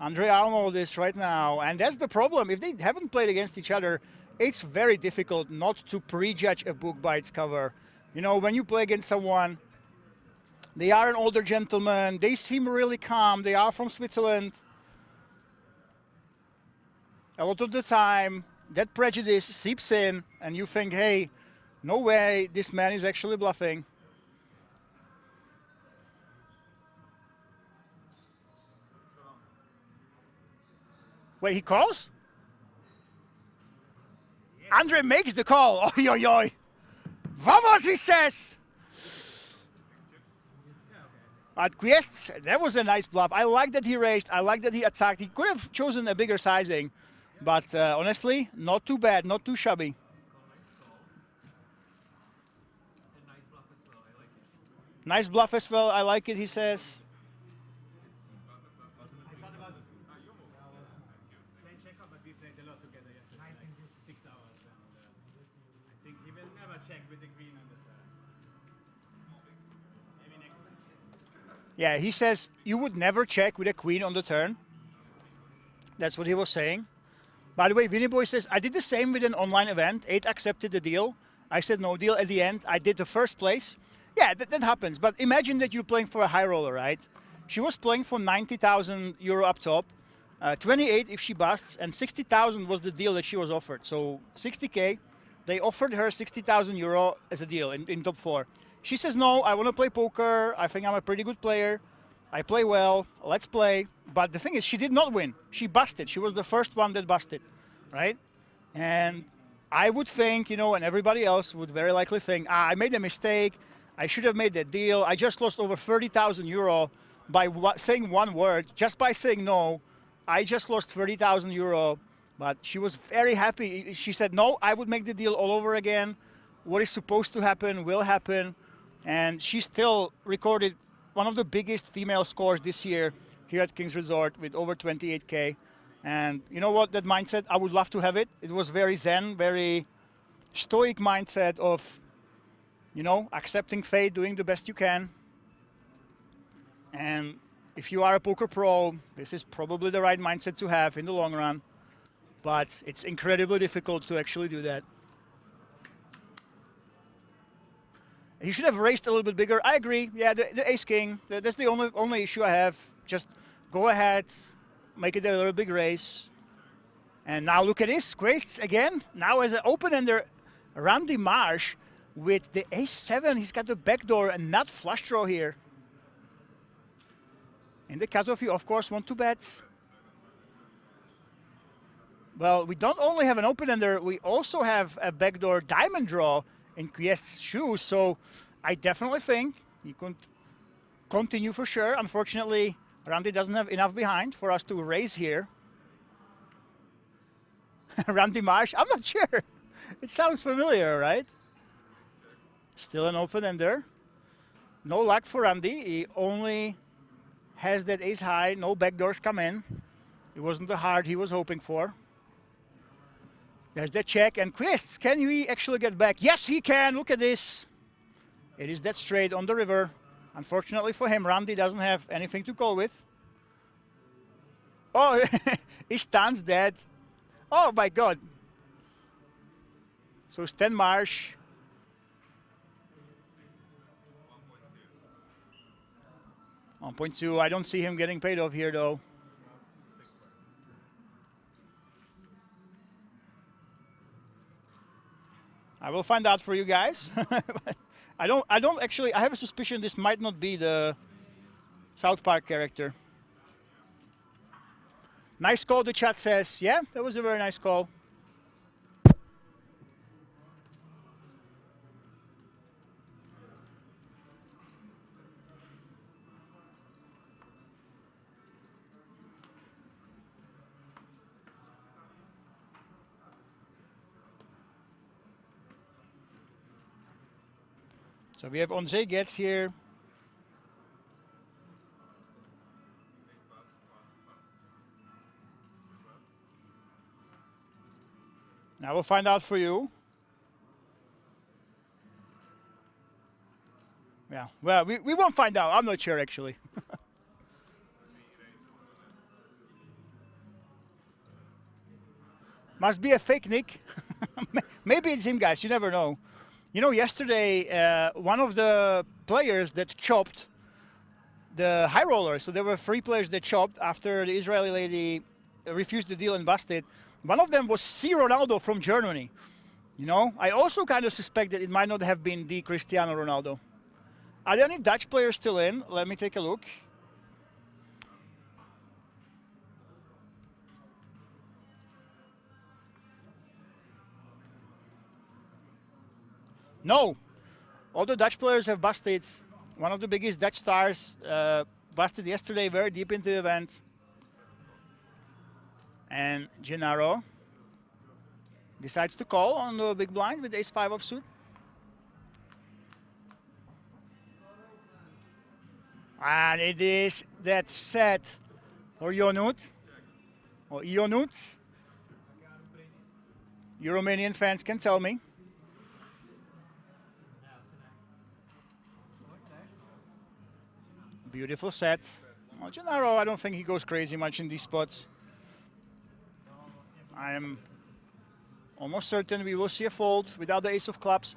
Andre Arnold is right now. And that's the problem. If they haven't played against each other, it's very difficult not to prejudge a book by its cover. You know, when you play against someone, they are an older gentleman, they seem really calm, they are from Switzerland. A lot of the time, that prejudice seeps in, and you think, hey, no way, this man is actually bluffing. Wait, he calls? Andre makes the call. Oi, oi, oi. Vamos, he says. At Quests, that was a nice bluff. I like that he raised. I like that he attacked. He could have chosen a bigger sizing. But honestly, not too bad, not too shabby. Nice bluff as well, I like it, he says. Yeah, he says you would never check with a queen on the turn. That's what he was saying. By the way, Vinny Boy says, I did the same with an online event. 8 accepted the deal. I said no deal at the end. I did the first place. Yeah, that happens. But imagine that you're playing for a high roller, right? She was playing for 90,000 euro up top, 28 if she busts, and 60,000 was the deal that she was offered. So 60K, they offered her 60,000 euro as a deal in top 4. She says, no, I want to play poker. I think I'm a pretty good player. I play well. Let's play. But the thing is, she did not win. She busted. She was the first one that busted, right? And I would think, you know, and everybody else would very likely think, I made a mistake. I should have made that deal. I just lost over 30,000 euro by saying one word. Just by saying no, I just lost 30,000 euro. But she was very happy. She said, no, I would make the deal all over again. What is supposed to happen will happen. And she still recorded one of the biggest female scores this year here at King's Resort with over 28K. And you know what, that mindset, I would love to have it. It was very zen, very stoic mindset of, you know, accepting fate, doing the best you can. And if you are a poker pro, this is probably the right mindset to have in the long run. But it's incredibly difficult to actually do that. He should have raised a little bit bigger. I agree. Yeah, the ace-king, that's the only issue I have. Just go ahead, make it a little big raise. And now look at this. Quests again. Now as an open-ender, Randy Marsh with the ace-7. He's got the backdoor and not flush draw here. In the cutoff, you, of course, want to bet. Well, we don't only have an open-ender, we also have a backdoor diamond draw in Quest's shoes, so I definitely think he could continue for sure. Unfortunately, Randy doesn't have enough behind for us to raise here. Randy Marsh, I'm not sure. It sounds familiar, right? Still an open-ender. No luck for Randy. He only has that ace high. No backdoors come in. It wasn't the heart he was hoping for. There's that check. And Quists, can he actually get back? Yes, he can. Look at this. It is that straight on the river. Unfortunately for him, Randy doesn't have anything to call with. Oh, he stands dead. Oh my God. So Sten Marsh. 1.2. I don't see him getting paid off here though. I will find out for you guys. I don't actually, I have a suspicion this might not be the South Park character. Nice call, the chat says. Yeah, that was a very nice call. So we have Onze gets here. Now we'll find out for you. Yeah, well, we won't find out. I'm not sure actually. Must be a fake nick. Maybe it's him, guys. You never know. You know, yesterday, one of the players that chopped the high roller, so there were 3 players that chopped after the Israeli lady refused the deal and busted. One of them was C. Ronaldo from Germany. You know, I also kind of suspect that it might not have been the Cristiano Ronaldo. Are there any Dutch players still in? Let me take a look. No, all the Dutch players have busted. One of the biggest Dutch stars busted yesterday, very deep into the event. And Gennaro decides to call on the big blind with ace-5 offsuit. And it is that set for Ionut, or Ionut. You Romanian fans can tell me. Beautiful set. Well, Gennaro, I don't think he goes crazy much in these spots. I am almost certain we will see a fold without the ace of clubs.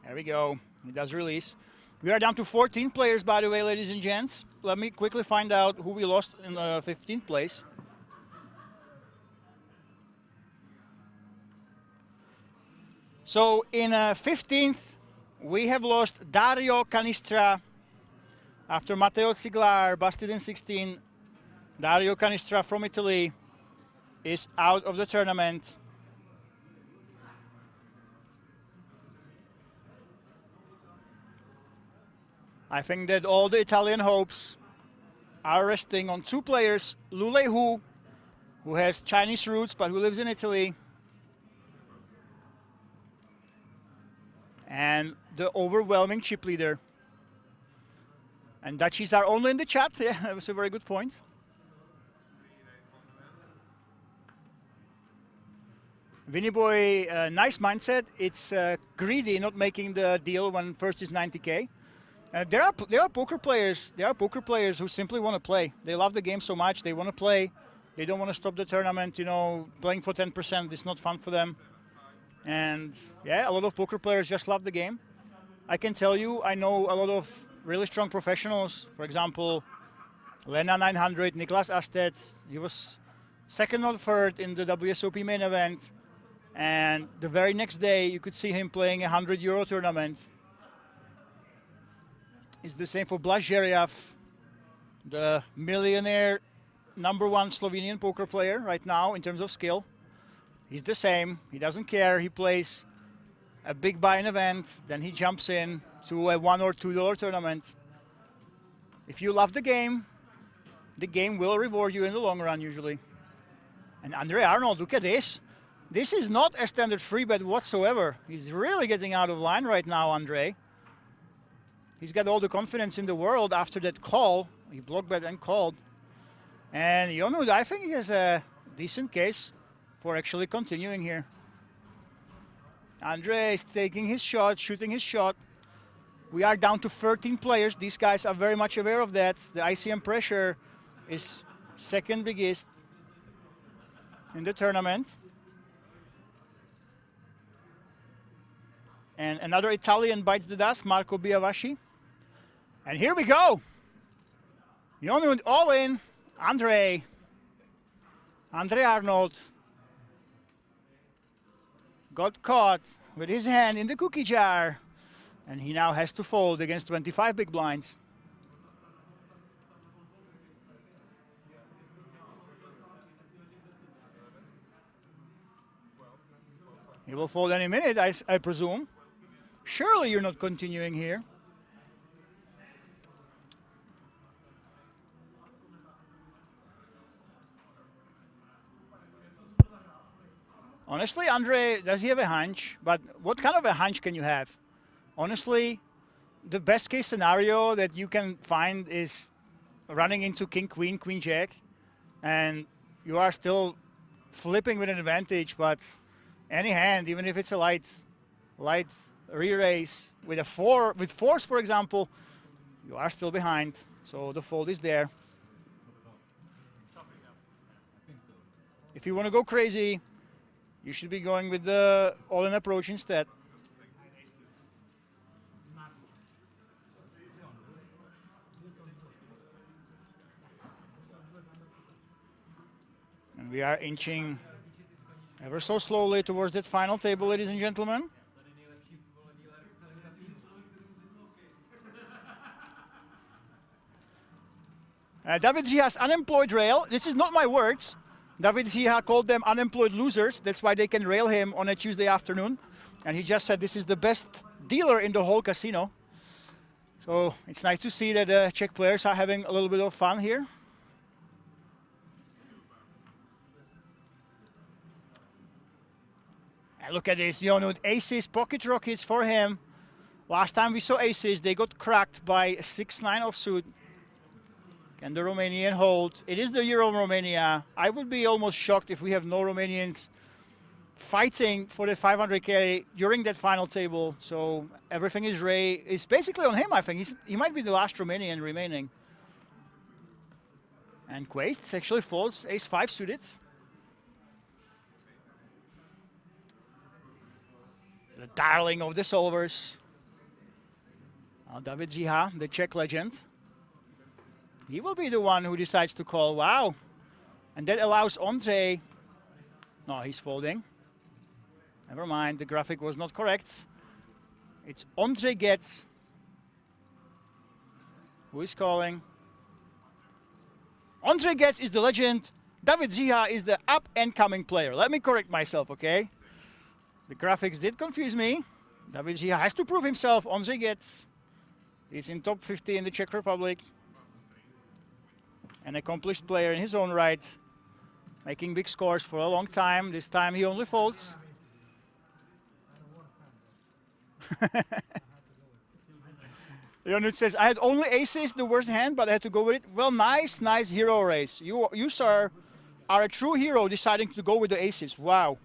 There we go. He does release. We are down to 14 players, by the way, ladies and gents. Let me quickly find out who we lost in 15th place. So in 15th, we have lost Dario Canistra after Matteo Ziglar busted in 16. Dario Canistra from Italy is out of the tournament. I think that all the Italian hopes are resting on 2 players, Lule Hu, who has Chinese roots but who lives in Italy, and the overwhelming chip leader. And Dutchies are only in the chat. Yeah, that was a very good point. Vinny Boy, nice mindset. It's greedy not making the deal when first is 90K. There are poker players. There are poker players who simply want to play. They love the game so much. They want to play. They don't want to stop the tournament. You know, playing for 10% is not fun for them. And yeah, a lot of poker players just love the game. I can tell you, I know a lot of really strong professionals. For example, Lena 900, Niklas Astet. He was second or third in the WSOP Main Event. And the very next day, you could see him playing a €100 tournament. It's the same for Blažević, the millionaire #1 Slovenian poker player right now in terms of skill. He's the same. He doesn't care. He plays a big buy-in event, then he jumps in to a $1 or $2 tournament. If you love the game will reward you in the long run usually. And Andre Arnold, look at this. This is not a standard free bet whatsoever. He's really getting out of line right now, Andre. He's got all the confidence in the world after that call. He block bet and called. And Yonut, I think he has a decent case for actually continuing here. Andre is taking his shot, shooting his shot. We are down to 13 players. These guys are very much aware of that. The ICM pressure is second biggest in the tournament. And another Italian bites the dust, Marco Biavasci. And here we go. Yonut all in. Andre Arnold got caught with his hand in the cookie jar. And he now has to fold against 25 big blinds. He will fold any minute, I presume. Surely you're not continuing here. Honestly, Andre, does he have a hunch? But what kind of a hunch can you have? Honestly, the best case scenario that you can find is running into king, queen, queen, jack, and you are still flipping with an advantage, but any hand, even if it's a light re-raise with a four, with fours, for example, you are still behind. So the fold is there. If you want to go crazy, you should be going with the all-in approach instead. And we are inching ever so slowly towards that final table, ladies and gentlemen. David Ziha's unemployed rail. This is not my words. David Ziha called them unemployed losers. That's why they can rail him on a Tuesday afternoon. And he just said this is the best dealer in the whole casino. So it's nice to see that the Czech players are having a little bit of fun here. And look at this, Yonut, aces, pocket rockets for him. Last time we saw aces, they got cracked by 6-9 offsuit. Can the Romanian hold? It is the Euro Romania. I would be almost shocked if we have no Romanians fighting for the 500K during that final table. So everything is basically on him, I think. He might be the last Romanian remaining. And Quates actually folds ace-5 suited. The darling of the solvers. David Ziha, the Czech legend. He will be the one who decides to call. Wow. And that allows Andre. No, he's folding. Never mind, the graphic was not correct. It's Andre Getz who is calling. Andre Getz is the legend. David Ziha is the up-and-coming player. Let me correct myself, okay? The graphics did confuse me. David Ziha has to prove himself. Andre Getz is in top 50 in the Czech Republic. An accomplished player in his own right, making big scores for a long time. This time he only folds. Yonut says, I had only aces, the worst hand, but I had to go with it. Well, nice hero race. You sir, are a true hero deciding to go with the aces. Wow.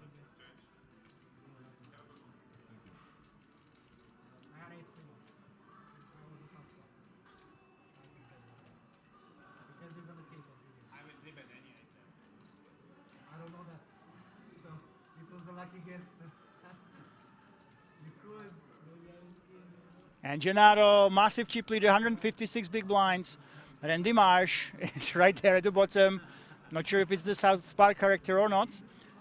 And Gennaro, massive chip leader, 156 big blinds. Randy Marsh is right there at the bottom. Not sure if it's the South Spark character or not.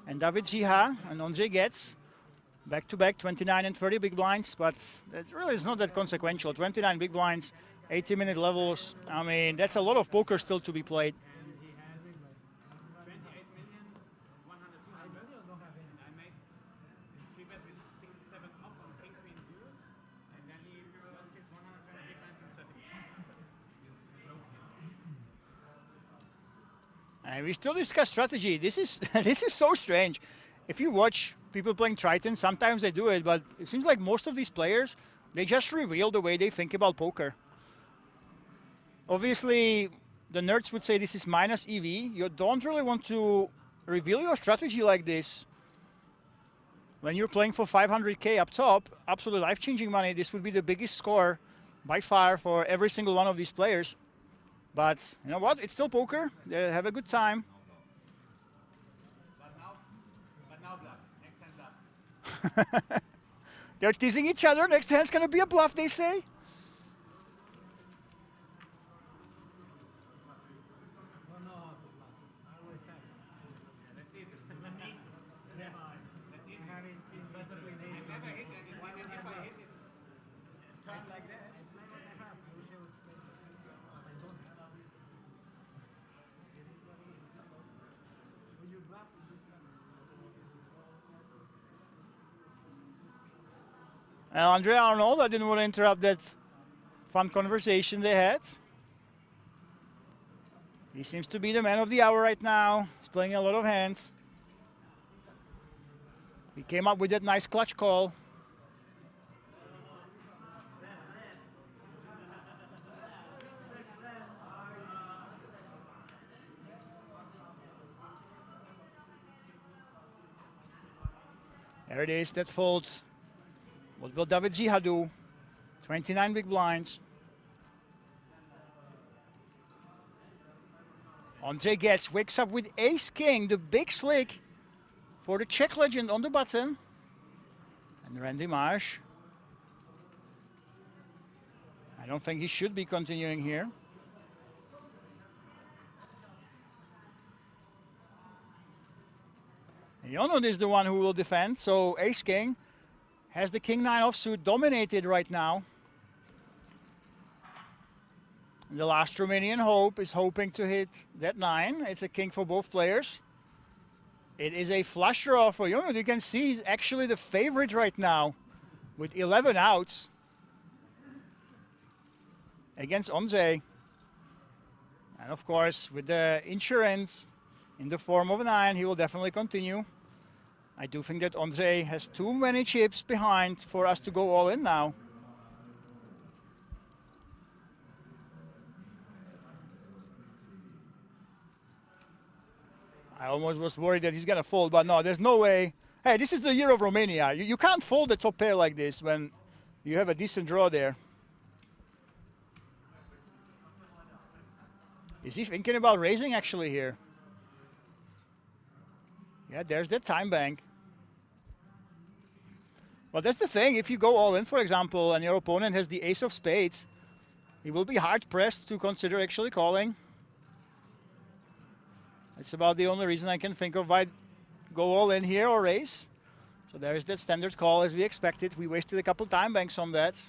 And David Ziha and Andre Getz back-to-back 29 and 30 big blinds, but that really is not that consequential. 29 big blinds, 80-minute levels. I mean, that's a lot of poker still to be played. And we still discuss strategy. This is this is so strange. if you watch people playing Triton, sometimes they do it, but it seems like most of these players, they just reveal the way they think about poker. Obviously, the nerds would say this is minus EV. You don't really want to reveal your strategy like this. When you're playing for 500K up top, absolutely life-changing money, this would be the biggest score by far for every single one of these players. But you know what? It's still poker. They have a good time. But now bluff. Next hand bluff. They're teasing each other. Next hand's going to be a bluff, they say. That's easy. Yeah. That's easy. I never hit anything, and if I hit, it's turned like that. Andrea Arnold, I didn't want to interrupt that fun conversation they had. He seems to be the man of the hour right now. He's playing a lot of hands. He came up with that nice clutch call. There it is, that fold. What will David Ziha do? 29 big blinds. Ondřej Getz wakes up with ace-king, the big slick for the Czech legend on the button. And Randy Marsh. I don't think he should be continuing here. Jonut is the one who will defend, so ace-king has the king-9 offsuit dominated right now. The last Romanian hope is hoping to hit that 9. It's a king for both players. It is a flush draw for Jonut. You can see he's actually the favorite right now with 11 outs against Ondřej. And of course, with the insurance in the form of a 9, he will definitely continue. I do think that Ondřej has too many chips behind for us to go all in now. I almost was worried that he's going to fold, but no, there's no way. Hey, this is the year of Romania. You can't fold the top pair like this when you have a decent draw there. Is he thinking about raising actually here? Yeah, there's that time bank. Well, that's the thing. If you go all in, for example, and your opponent has the ace of spades, he will be hard-pressed to consider actually calling. It's about the only reason I can think of why go all in here or raise. So there is that standard call as we expected. We wasted a couple time banks on that.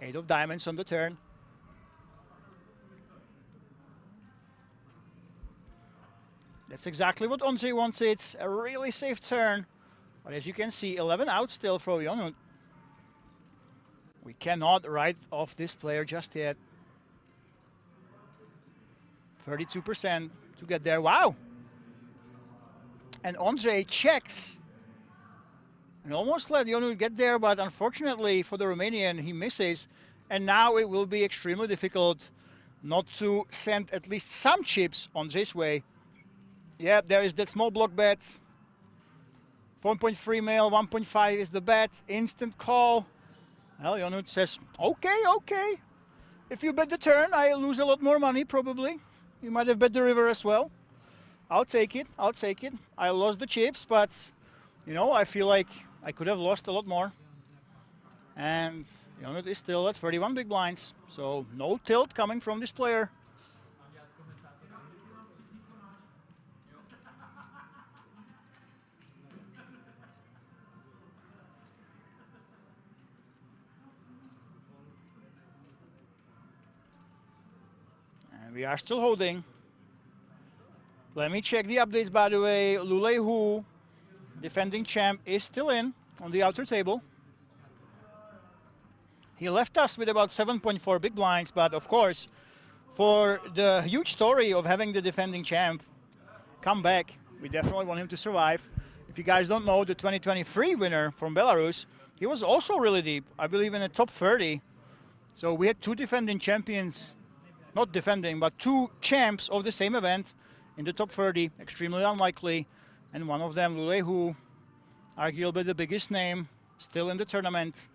8 of diamonds on the turn. That's exactly what Ondřej wants. It's a really safe turn. But as you can see, 11 out still for Jonut. We cannot write off this player just yet. 32% to get there. Wow! And Ondřej checks. And almost let Jonut get there, but unfortunately for the Romanian, he misses. And now it will be extremely difficult not to send at least some chips Ondřej's way. Yeah, there is that small block bet. 1.3 mil, 1.5 is the bet. Instant call. Well, Jonut says, okay, okay. If you bet the turn, I lose a lot more money, probably. You might have bet the river as well. I'll take it, I'll take it. I lost the chips, but, you know, I feel like I could have lost a lot more. And Jonut is still at 31 big blinds. So no tilt coming from this player. We are still holding. Let me check the updates, by the way. Lule Hu, defending champ, is still in on the outer table. He left us with about 7.4 big blinds, but of course, for the huge story of having the defending champ come back, We definitely want him to survive. If you guys don't know, the 2023 winner from Belarus, he was also really deep. I believe in the top 30. So we had two defending champions, not defending, but two champs of the same event in the top 30. Extremely unlikely. And one of them, Lule, who arguably the biggest name, still in the tournament.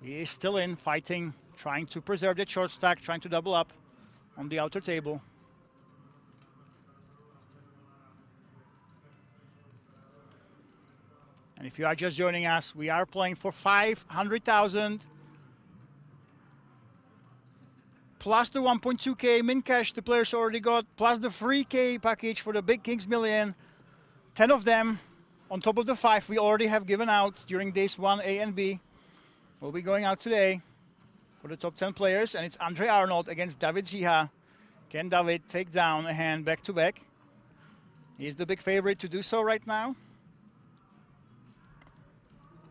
He is still in, fighting, trying to preserve that short stack, trying to double up on the outer table. And if you are just joining us, we are playing for 500,000 plus the 1.2k min cash the players already got, plus the 3k package for the Big Kings Million. 10 of them on top of the 5 we already have given out during days 1A and B. Will be going out today for the top 10 players, and it's Andre Arnold against David Jiha. Can David take down a hand back to back? He's the big favorite to do so right now.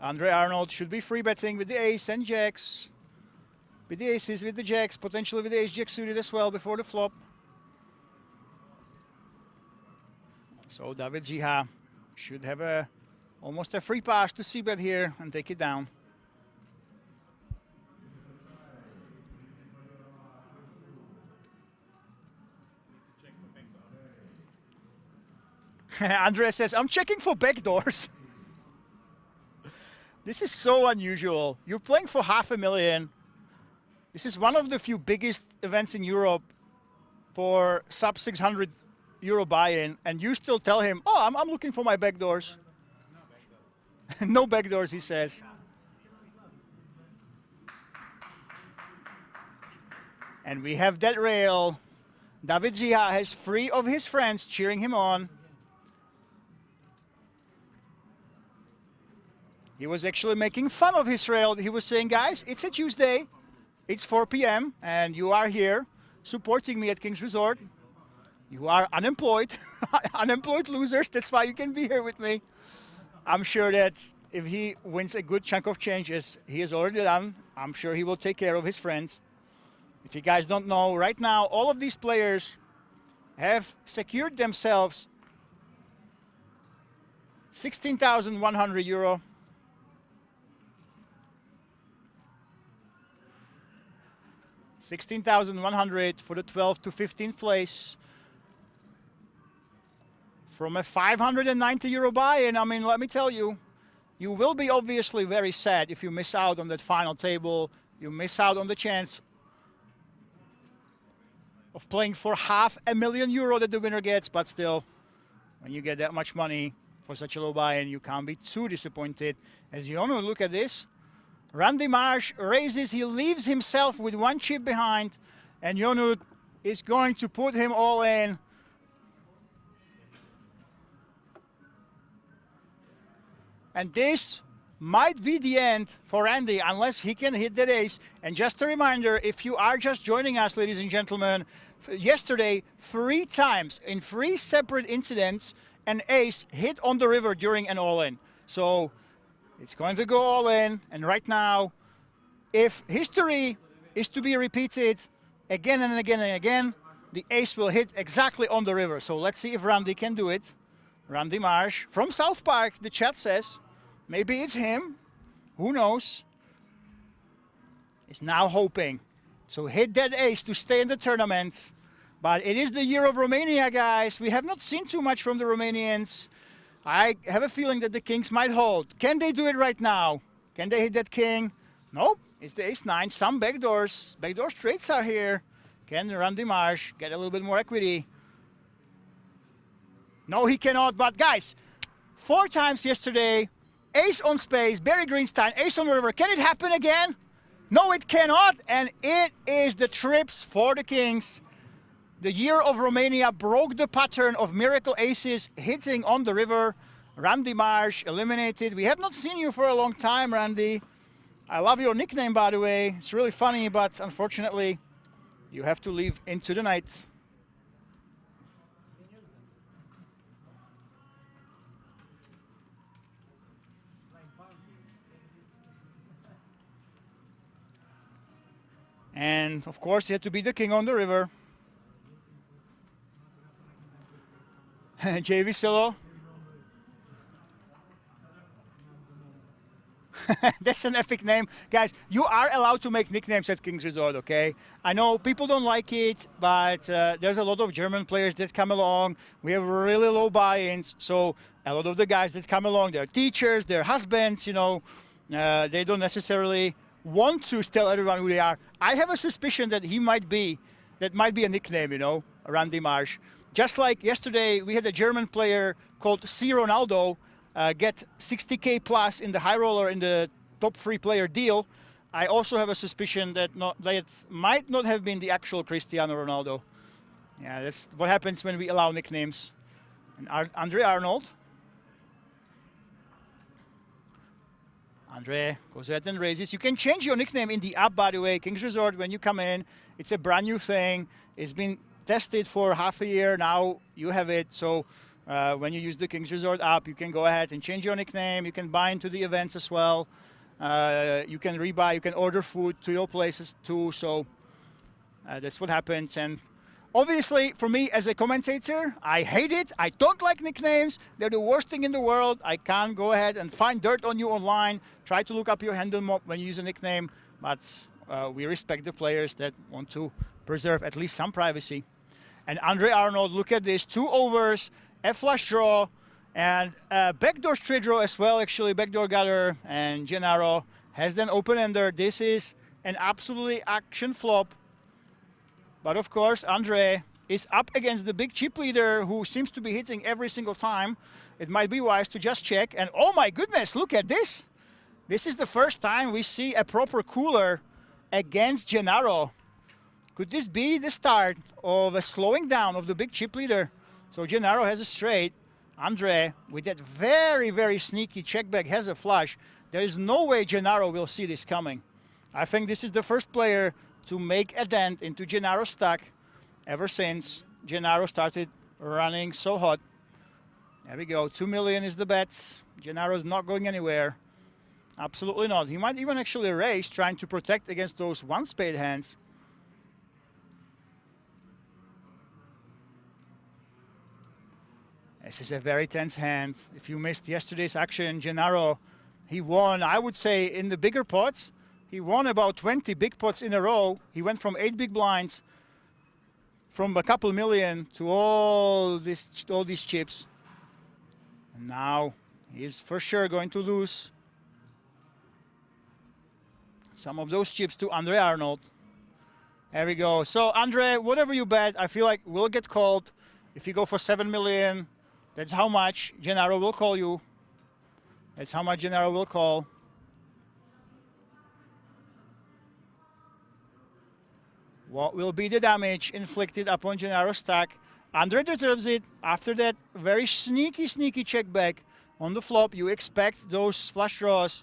Andre Arnold should be free betting with the ace and jacks. With the aces, with the jacks, potentially with the ace jack suited as well before the flop. So David Jiha should have almost a free pass to c-bet here and take it down. Andrea says, I'm checking for backdoors. This is so unusual. You're playing for $500,000. This is one of the few biggest events in Europe for sub 600 euro buy-in, and you still tell him, oh, I'm looking for my backdoors. No backdoors, he says. And we have that rail. David Jiha has 3 of his friends cheering him on. He was actually making fun of his rail. He was saying, guys, it's a Tuesday, it's 4 p.m., and you are here supporting me at King's Resort. You are unemployed, unemployed losers, that's why you can be here with me. I'm sure that if he wins a good chunk of changes, he has already done, I'm sure he will take care of his friends. If you guys don't know, right now, all of these players have secured themselves 16,100 euro. 16,100 for the 12th to 15th place. From a 590 euro buy-in, I mean, let me tell you, you will be obviously very sad if you miss out on that final table. You miss out on the chance of playing for €500,000 that the winner gets, but still, when you get that much money for such a low buy-in, you can't be too disappointed. As you know, look at this. Randy Marsh raises, he leaves himself with 1 chip behind, and Jonut is going to put him all in. And this might be the end for Randy unless he can hit that ace. And just a reminder, if you are just joining us, ladies and gentlemen, yesterday, 3 times in 3 separate incidents, an ace hit on the river during an all-in. So it's going to go all in, and right now, if history is to be repeated again and again and again, the ace will hit exactly on the river. So let's see if Randy can do it. Randy Marsh from South Park, the chat says. Maybe it's him. Who knows? He's now hoping to hit that ace to stay in the tournament. But it is the year of Romania, guys. We have not seen too much from the Romanians. I have a feeling that the Kings might hold. Can they do it right now? Can they hit that king? Nope. It's the ace-9. Some backdoors. Backdoor straights are here. Can Randy Marsh get a little bit more equity? No, he cannot. But guys, 4 times yesterday, ace on space, Barry Greenstein, ace on the river. Can it happen again? No, it cannot. And it is the trips for the Kings. The year of Romania broke the pattern of miracle aces hitting on the river. Randy Marsh eliminated. We have not seen you for a long time, Randy. I love your nickname, by the way. It's really funny, but unfortunately, you have to leave into the night. And of course, he had to be the king on the river. JV Solo. That's an epic name. Guys, you are allowed to make nicknames at King's Resort, okay? I know people don't like it, but there's a lot of German players that come along. We have really low buy-ins, so a lot of the guys that come along, they're teachers, they're husbands, you know. They don't necessarily want to tell everyone who they are. I have a suspicion that that might be a nickname, you know, Randy Marsh. Just like yesterday, we had a German player called C. Ronaldo, get 60K plus in the high roller in the top 3 player deal. I also have a suspicion that that might not have been the actual Cristiano Ronaldo. Yeah, that's what happens when we allow nicknames. And Andre Arnold. Andre goes ahead and raises. You can change your nickname in the app, by the way. King's Resort, when you come in, it's a brand new thing. It's been tested for half a year. Now you have it. So when you use the King's Resort app, you can go ahead and change your nickname. You can buy into the events as well. You can rebuy. You can order food to your places too. So that's what happens. And obviously, for me as a commentator, I hate it. I don't like nicknames. They're the worst thing in the world. I can't go ahead and find dirt on you online. Try to look up your handle mob when you use a nickname. But we respect the players that want to preserve at least some privacy. And Andre Arnold, look at this. 2 overs, a flush draw, and backdoor straight draw as well, actually. Backdoor gutter, and Gennaro has an open-ender. This is an absolutely action flop. But of course, Andre is up against the big chip leader who seems to be hitting every single time. It might be wise to just check. And oh my goodness, look at this. This is the first time we see a proper cooler against Gennaro. Could this be the start of a slowing down of the big chip leader? So Gennaro has a straight. Andre, with that very, very sneaky check back, has a flush. There is no way Gennaro will see this coming. I think this is the first player to make a dent into Gennaro's stack ever since Gennaro started running so hot. There we go. 2 million is the bet. Gennaro's not going anywhere. Absolutely not. He might even actually raise, trying to protect against those 1 spade hands. This is a very tense hand. If you missed yesterday's action, Gennaro, he won, I would say, in the bigger pots. He won about 20 big pots in a row. He went from 8 big blinds, from a couple million to all these chips. And now he's for sure going to lose some of those chips to Andre Arnold. There we go. So Andre, whatever you bet, I feel like will get called. If you go for 7 million, that's how much Gennaro will call you. That's how much Gennaro will call. What will be the damage inflicted upon Gennaro's stack? Andre deserves it. After that very sneaky check back on the flop, you expect those flush draws.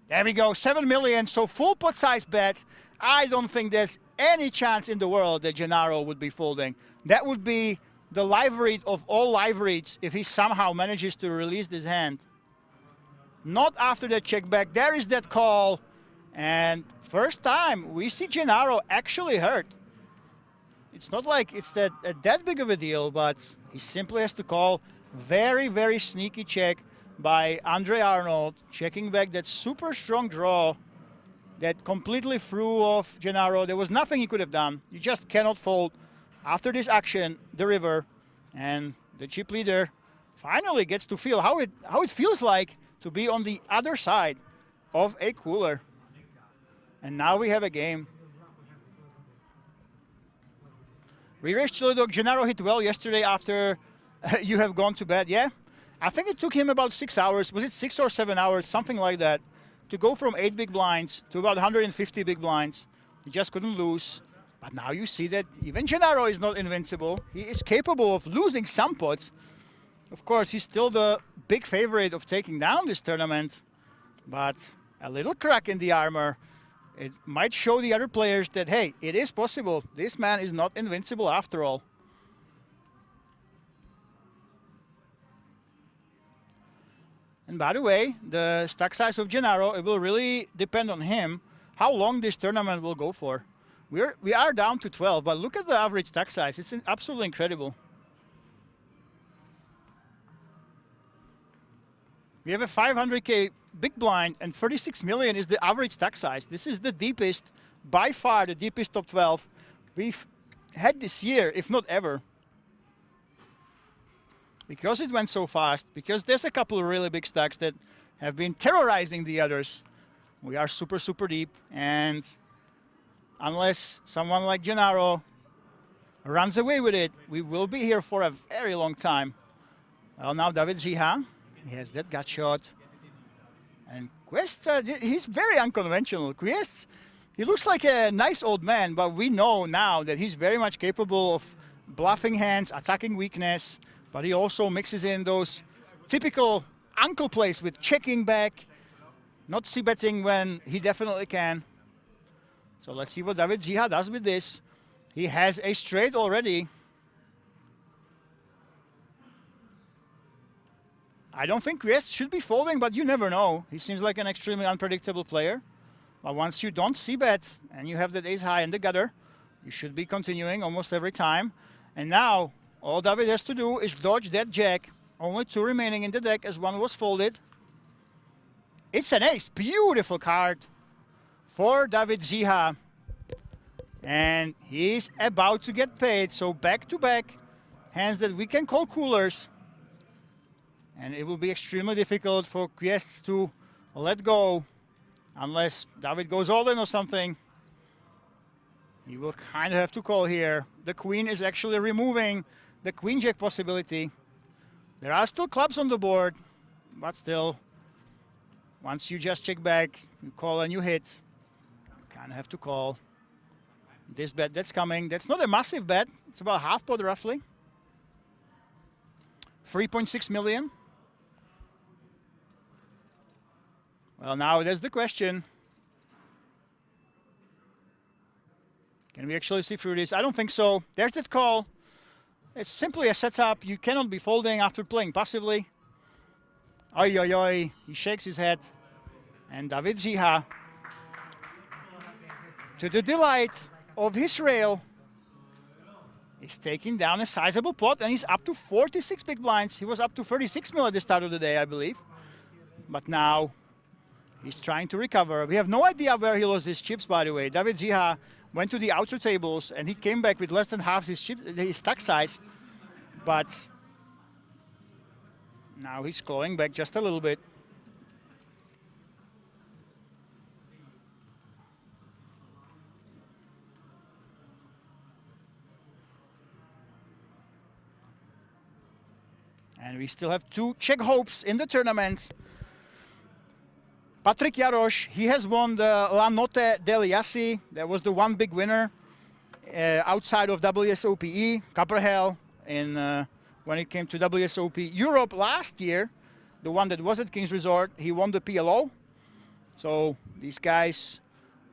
There we go, 7 million, so full pot size bet. I don't think there's any chance in the world that Gennaro would be folding. That would be the live read of all live reads if he somehow manages to release this hand. Not after that check back. There is that call. And first time we see Gennaro actually hurt. It's not like it's that big of a deal, but he simply has to call. Very, very sneaky check by Andre Arnold, checking back that super strong draw that completely threw off Gennaro. There was nothing he could have done. You just cannot fold. After this action, the river, and the chip leader finally gets to feel how it feels like to be on the other side of a cooler. And now we have a game. Re-raise Chili Dog, Gennaro hit well yesterday after you have gone to bed. Yeah, I think it took him about 6 hours. Was it 6 or 7 hours? Something like that. To go from 8 big blinds to about 150 big blinds. He just couldn't lose. But now you see that even Gennaro is not invincible. He is capable of losing some pots. Of course, he's still the big favorite of taking down this tournament. But a little crack in the armor. It might show the other players that, hey, it is possible. This man is not invincible after all. And by the way, the stack size of Gennaro, it will really depend on him how long this tournament will go for. We are down to 12, but look at the average stack size. It's absolutely incredible. We have a 500k big blind, and 36 million is the average stack size. This is the deepest, by far the deepest top 12 we've had this year, if not ever. Because it went so fast, because there's a couple of really big stacks that have been terrorizing the others. We are super, super deep, and unless someone like Gennaro runs away with it, we will be here for a very long time. Well, now David Jiha, he has that gut shot. And Quest, he's very unconventional. Quest, he looks like a nice old man, but we know now that he's very much capable of bluffing hands, attacking weakness, but he also mixes in those typical uncle plays with checking back, not c-betting when he definitely can. So let's see what David Jiha does with this. He has a straight already. I don't think Quest should be folding, but you never know. He seems like an extremely unpredictable player. But once you don't c-bet and you have that ace high in the gutter, you should be continuing almost every time. And now all David has to do is dodge that jack. Only 2 remaining in the deck as 1 was folded. It's an ace. Beautiful card for David Jiha. And he's about to get paid. So back-to-back hands that we can call coolers. And it will be extremely difficult for Quest to let go unless David goes all in or something. He will kind of have to call here. The queen is actually removing the queen-jack possibility. There are still clubs on the board, but still, once you just check back, you call and you hit, you kind of have to call. This bet that's coming, that's not a massive bet. It's about half pot roughly. 3.6 million. Well, now there's the question. Can we actually see through this? I don't think so. There's that call. It's simply a setup. You cannot be folding after playing passively. Oi, oi, oi. He shakes his head. And David Jiha, to the delight of his rail, is taking down a sizable pot, and he's up to 46 big blinds. He was up to 36 mil at the start of the day, I believe. But now he's trying to recover. We have no idea where he lost his chips, by the way. David Jiha went to the outer tables, and he came back with less than half his stack size. But now he's clawing back just a little bit. And we still have 2 Czech hopes in the tournament. Patrik Jaroš, he has won the La Notte del Yassi. That was the one big winner outside of WSOP Copperhell when it came to WSOP Europe last year. The one that was at King's Resort, he won the PLO. So these guys,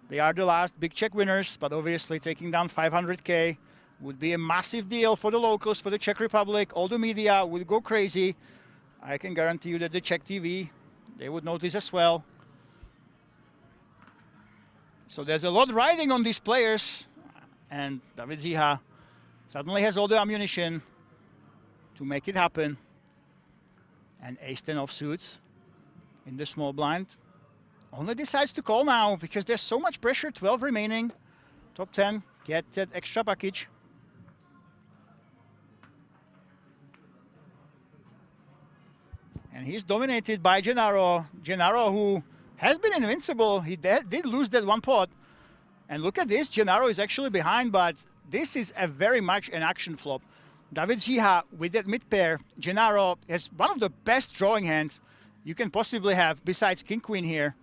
they are the last big Czech winners, but obviously taking down 500k would be a massive deal for the locals, for the Czech Republic. All the media would go crazy. I can guarantee you that the Czech TV, they would notice as well. So there's a lot riding on these players, and David Jiha suddenly has all the ammunition to make it happen. And ace-10 offsuit in the small blind. Only decides to call now because there's so much pressure, 12 remaining. Top 10, get that extra package. And he's dominated by Gennaro. Gennaro, who has been invincible. He did lose that 1 pot. And look at this, Gennaro is actually behind, but this is a very much an action flop. David Jiha with that mid pair. Gennaro has one of the best drawing hands you can possibly have besides King-Queen here.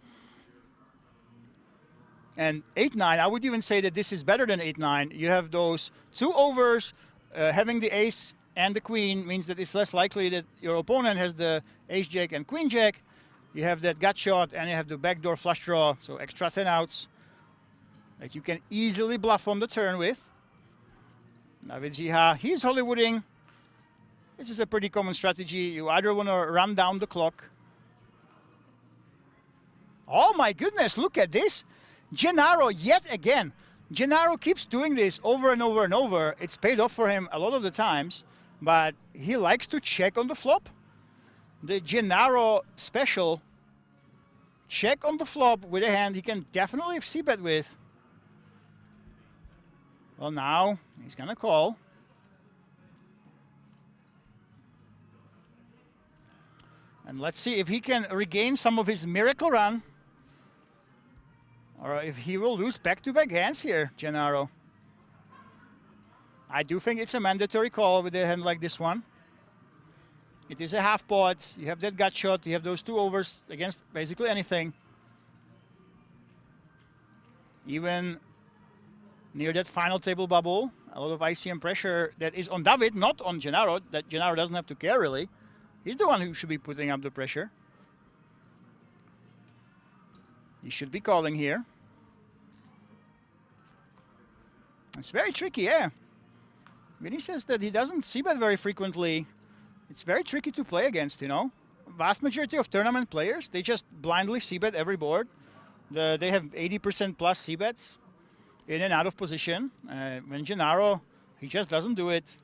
And 8-9, I would even say that this is better than 8-9. You have those 2 overs, having the ace and the queen means that it's less likely that your opponent has the ace-jack and queen-jack. You have that gut shot, and you have the backdoor flush draw, so extra 10 outs that you can easily bluff on the turn with. David Jiha, he's Hollywooding. This is a pretty common strategy. You either want to run down the clock. Oh my goodness, look at this. Gennaro yet again. Gennaro keeps doing this over and over and over. It's paid off for him a lot of the times, but he likes to check on the flop. the Gennaro special. Check on the flop with a hand he can definitely c-bet with. Well, now he's gonna call. And let's see if he can regain some of his miracle run, or if he will lose back-to-back hands here, Gennaro. I do think it's a mandatory call with a hand like this one. It is a half pot. You have that gut shot. You have those two overs against basically anything. Even near that final table bubble, a lot of ICM pressure that is on David, not on Gennaro. That Gennaro doesn't have to care, really. He's the one who should be putting up the pressure. He should be calling here. It's very tricky, yeah. When he says that he doesn't c-bet very frequently, it's very tricky to play against, you know. Vast majority of tournament players, they just blindly c-bet every board. They have 80% plus c-bets in and out of position. When Gennaro, he just doesn't do it.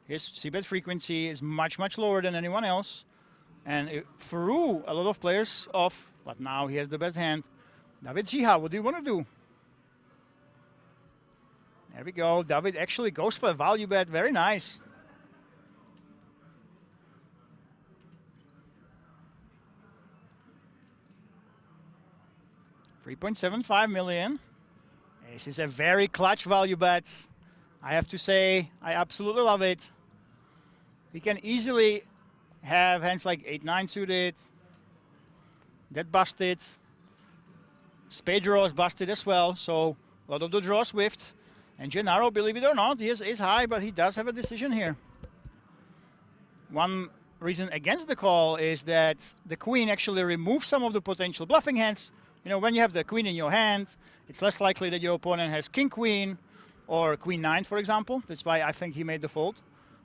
His c-bet frequency is much, much lower than anyone else. And it threw a lot of players off, but now he has the best hand. David Jiha, what do you want to do? There we go. David actually goes for a value bet. Very nice. $3.75 million. This is a very clutch value bet. I have to say, I absolutely love it. He can easily have hands like 8-9 suited. That busted. Spade draw is busted as well, so a lot of the draws whiffed. And Gennaro, believe it or not, he is high, but he does have a decision here. One reason against the call is that the queen actually removes some of the potential bluffing hands. You know, when you have the queen in your hand, it's less likely that your opponent has king-queen or queen-9, for example. That's why I think he made the fold.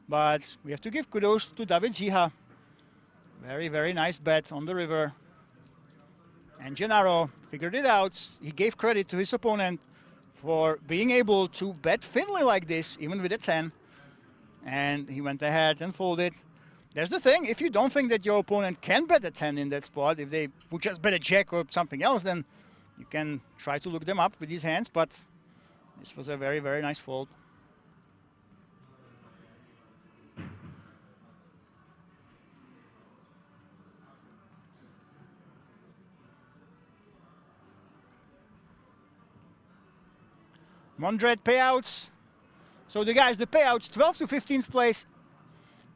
But we have to give kudos to David Jiha. Very, very nice bet on the river. And Gennaro figured it out. He gave credit to his opponent for being able to bet thinly like this, even with a 10. And he went ahead and folded. There's the thing, if you don't think that your opponent can bet a 10 in that spot, if they would just bet a jack or something else, then you can try to look them up with these hands, but this was a very, very nice fold. Mondred payouts. So the payouts 12th to 15th place,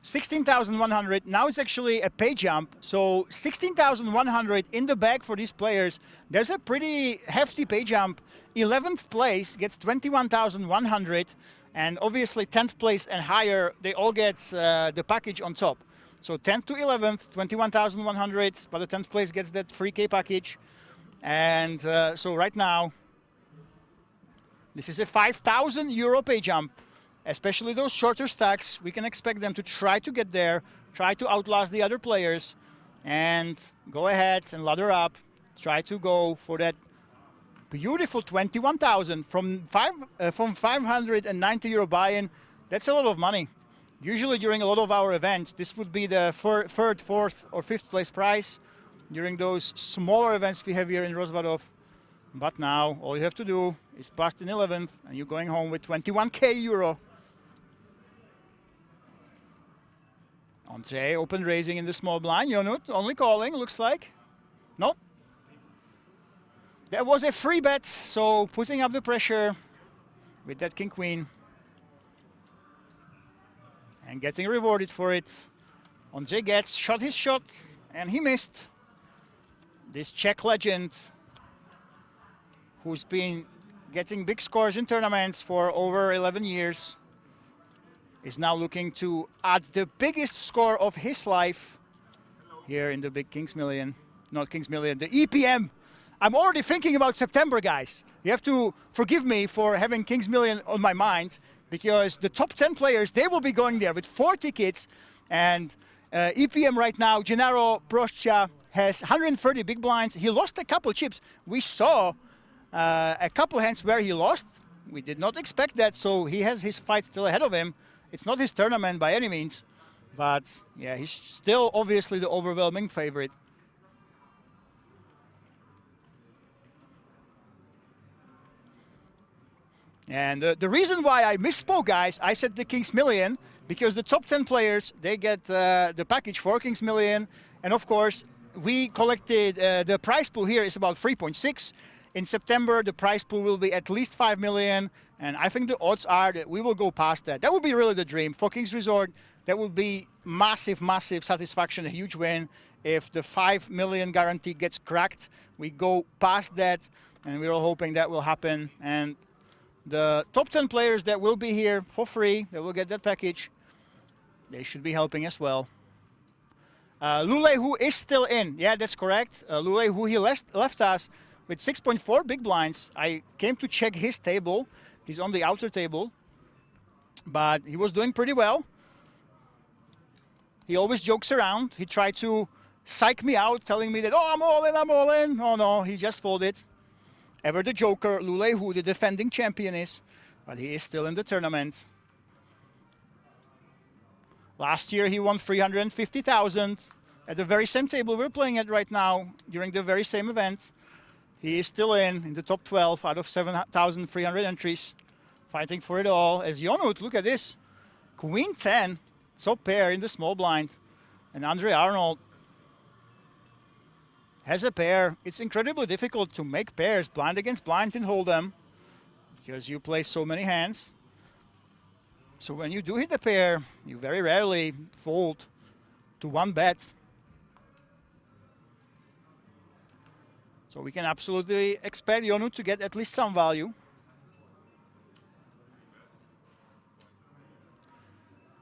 16,100. Now it's actually a pay jump. So 16,100 in the bag for these players. There's a pretty hefty pay jump. 11th place gets 21,100. And obviously 10th place and higher, they all get the package on top. So 10th to 11th, 21,100. But the 10th place gets that free K package. And so right now, this is a 5,000 euro pay jump. Especially those shorter stacks, we can expect them to try to get there, try to outlast the other players, and go ahead and ladder up, try to go for that beautiful 21,000 from 590 euro buy-in. That's a lot of money. Usually during a lot of our events, this would be the third, fourth, or fifth place prize during those smaller events we have here in Rozvadov. But now all you have to do is bust in 11th, and you're going home with 21k euro. Entree, open raising in the small blind. Jonut only calling, looks like. Nope. That was a free bet, so putting up the pressure with that king-queen. And getting rewarded for it. Andre gets shot his shot, and he missed. This Czech legend, who's been getting big scores in tournaments for over 11 years, is now looking to add the biggest score of his life here in the big Kings Million. Not Kings Million, the EPM. I'm already thinking about September, guys. You have to forgive me for having Kings Million on my mind, because the top 10 players, they will be going there with 4 tickets. And EPM right now, Gennaro Proscia has 130 big blinds. He lost a couple chips. We saw a couple hands where he lost. We did not expect that, so he has his fight still ahead of him. It's not his tournament by any means, But yeah, he's still obviously the overwhelming favorite. And the reason why I misspoke, guys, I said the King's Million, because the top 10 players, they get the package for King's Million. And of course, we collected, the prize pool here is about 3.6. In September, the prize pool will be at least 5 million. And I think the odds are that we will go past that. That would be really the dream. For King's Resort, that would be massive, massive satisfaction, a huge win. If the 5 million guarantee gets cracked, we go past that. And we're all hoping that will happen. And the top 10 players that will be here for free, that will get that package, they should be helping as well. Lule, who is still in. Yeah, that's correct. Lule, who he left us with 6.4 big blinds. I came to check his table. He's on the outer table. But he was doing pretty well. He always jokes around. He tried to psych me out, telling me that, oh, I'm all in, I'm all in. Oh, no, he just folded. Ever the joker, Lule, who the defending champion is. But he is still in the tournament. Last year he won 350,000 at the very same table we're playing at right now during the very same event. He is still in the top 12 out of 7,300 entries, fighting for it all. As Jonut, look at this, Queen 10, top pair in the small blind, and Andre Arnold has a pair. It's incredibly difficult to make pairs blind against blind in Hold'em because you play so many hands. So when you do hit a pair, you very rarely fold to one bet. So we can absolutely expect Jonut to get at least some value.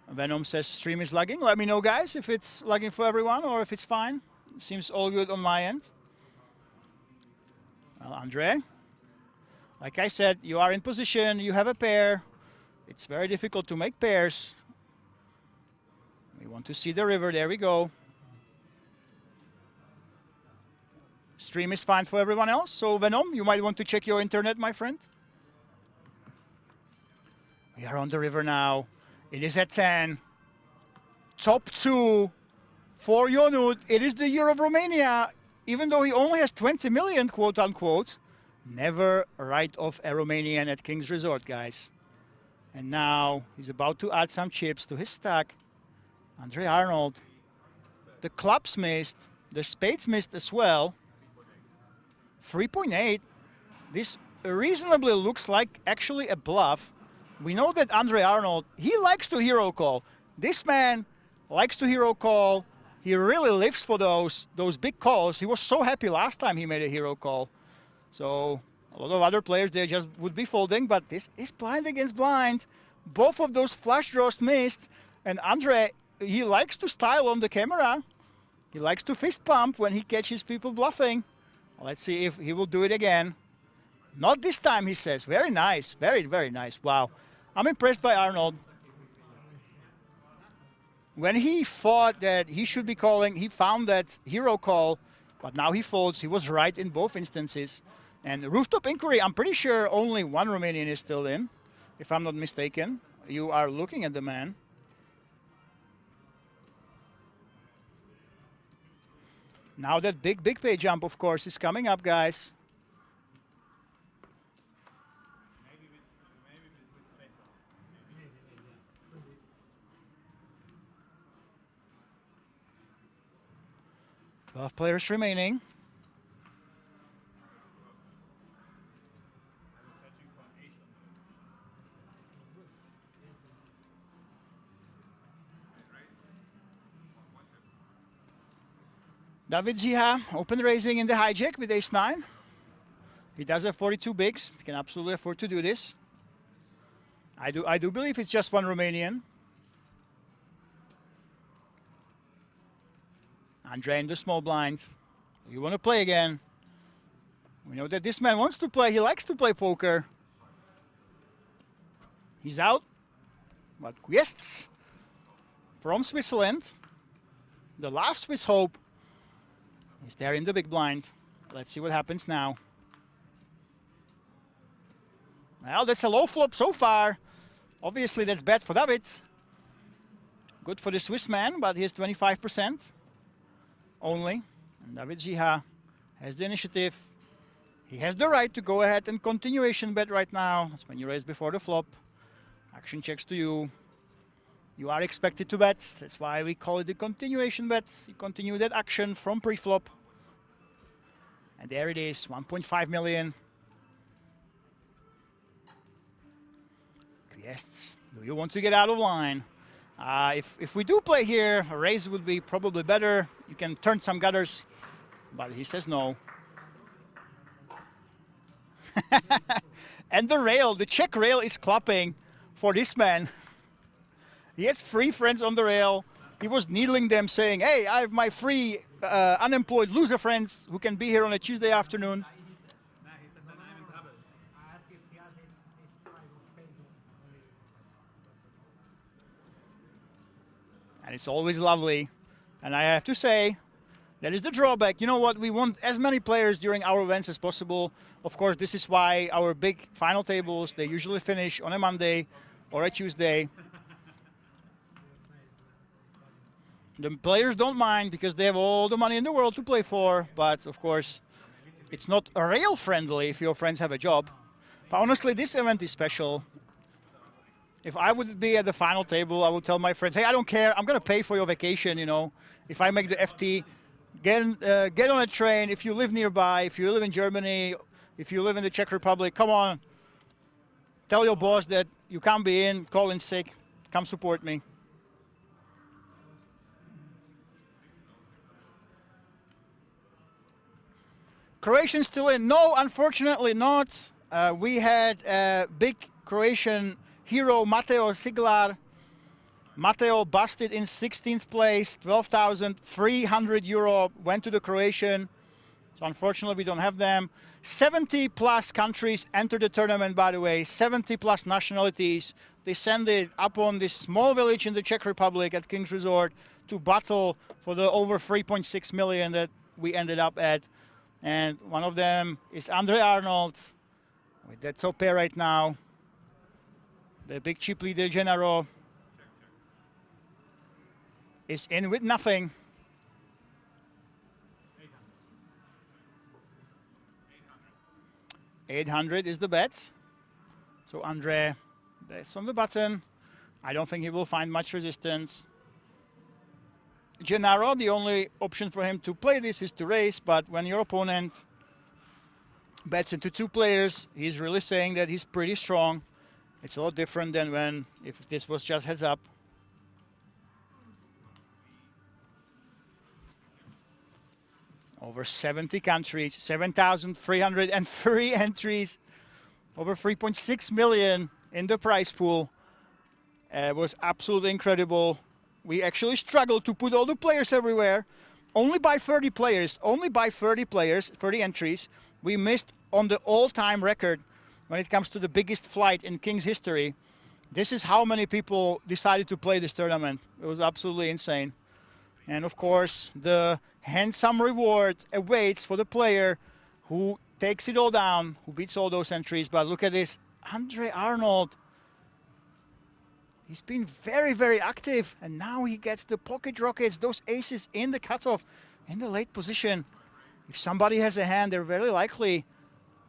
Venom says stream is lagging. Let me know, guys, if it's lagging for everyone or if it's fine. Seems all good on my end. Well, Andre, like I said, you are in position, you have a pair. It's very difficult to make pairs. We want to see the river. There we go. Stream is fine for everyone else. So Venom, you might want to check your internet, my friend. We are on the river now. It is at 10. Top 2 for Jonut. It is the year of Romania. Even though he only has 20 million, quote unquote. Never write off a Romanian at King's Resort, guys. And now he's about to add some chips to his stack. Andre Arnold. The clubs missed. The spades missed as well. 3.8. This reasonably looks like actually a bluff. We know that Andre Arnold, he likes to hero call. This man likes to hero call. He really lives for those big calls. He was so happy last time he made a hero call. So a lot of other players, they just would be folding, but this is blind against blind. Both of those flush draws missed. And Andre, he likes to style on the camera. He likes to fist pump when he catches people bluffing. Let's see if he will do it again. Not this time, he says. Very nice. Very, very nice. Wow. I'm impressed by Arnold. When he thought that he should be calling, he found that hero call, but now he folds. He was right in both instances. And Rooftop Inquiry, I'm pretty sure only one Romanian is still in, if I'm not mistaken. You are looking at the man. Now that big pay jump, of course, is coming up, guys. Maybe with Svetlana. 12 players remaining. David Ziha, open raising in the hijack with ace-9. He does have 42 bigs. He can absolutely afford to do this. I do believe it's just one Romanian. Andre in the small blind. You want to play again. We know that this man wants to play. He likes to play poker. He's out. But Guests from Switzerland. The last Swiss hope. He's there in the big blind. Let's see what happens now. Well, that's a low flop so far. Obviously, that's bad for David. Good for the Swiss man, but he has 25% only. And David Jiha has the initiative. He has the right to go ahead and continuation bet right now. That's when you raise before the flop. Action checks to you. You are expected to bet. That's why we call it the continuation bet. You continue that action from pre-flop. And there it is, 1.5 million. Yes, do you want to get out of line? If we do play here, a raise would be probably better. You can turn some gutters, but he says no. And the rail, the check rail is clapping for this man. He has 3 friends on the rail. He was needling them saying, hey, I have my free unemployed loser friends who can be here on a Tuesday afternoon. And it's always lovely. And I have to say, that is the drawback. You know what? We want as many players during our events as possible. Of course, this is why our big final tables, they usually finish on a Monday or a Tuesday. The players don't mind because they have all the money in the world to play for. But, of course, it's not rail friendly if your friends have a job. But honestly, this event is special. If I would be at the final table, I would tell my friends, hey, I don't care. I'm going to pay for your vacation, you know. If I make the FT, get on a train. If you live nearby, if you live in Germany, if you live in the Czech Republic, come on. Tell your boss that you can't be in, call in sick, come support me. Croatians still in? No, unfortunately not. We had a big Croatian hero, Mateo Siglar. Mateo busted in 16th place, 12,300 euro went to the Croatian. So unfortunately we don't have them. 70 plus countries entered the tournament, by the way, 70 plus nationalities descended upon this small village in the Czech Republic at King's Resort to battle for the over 3.6 million that we ended up at. And one of them is Andre Arnold with that top pair right now. The big chip leader, Gennaro, is in with nothing. 800 is the bet. So Andre bets on the button. I don't think he will find much resistance. Gennaro, the only option for him to play this is to raise, but when your opponent bets into 2 players, he's really saying that he's pretty strong. It's a lot different than when, if this was just heads up. Over 70 countries, 7,303 entries, over 3.6 million in the prize pool. It was absolutely incredible. We actually struggled to put all the players everywhere. Only by 30 players, 30 entries, we missed on the all-time record when it comes to the biggest flight in King's history. This is how many people decided to play this tournament. It was absolutely insane. And of course, the handsome reward awaits for the player who takes it all down, who beats all those entries. But look at this, Andre Arnold. He's been very, very active, and now he gets the pocket rockets, those aces in the cutoff, in the late position. If somebody has a hand, they're very likely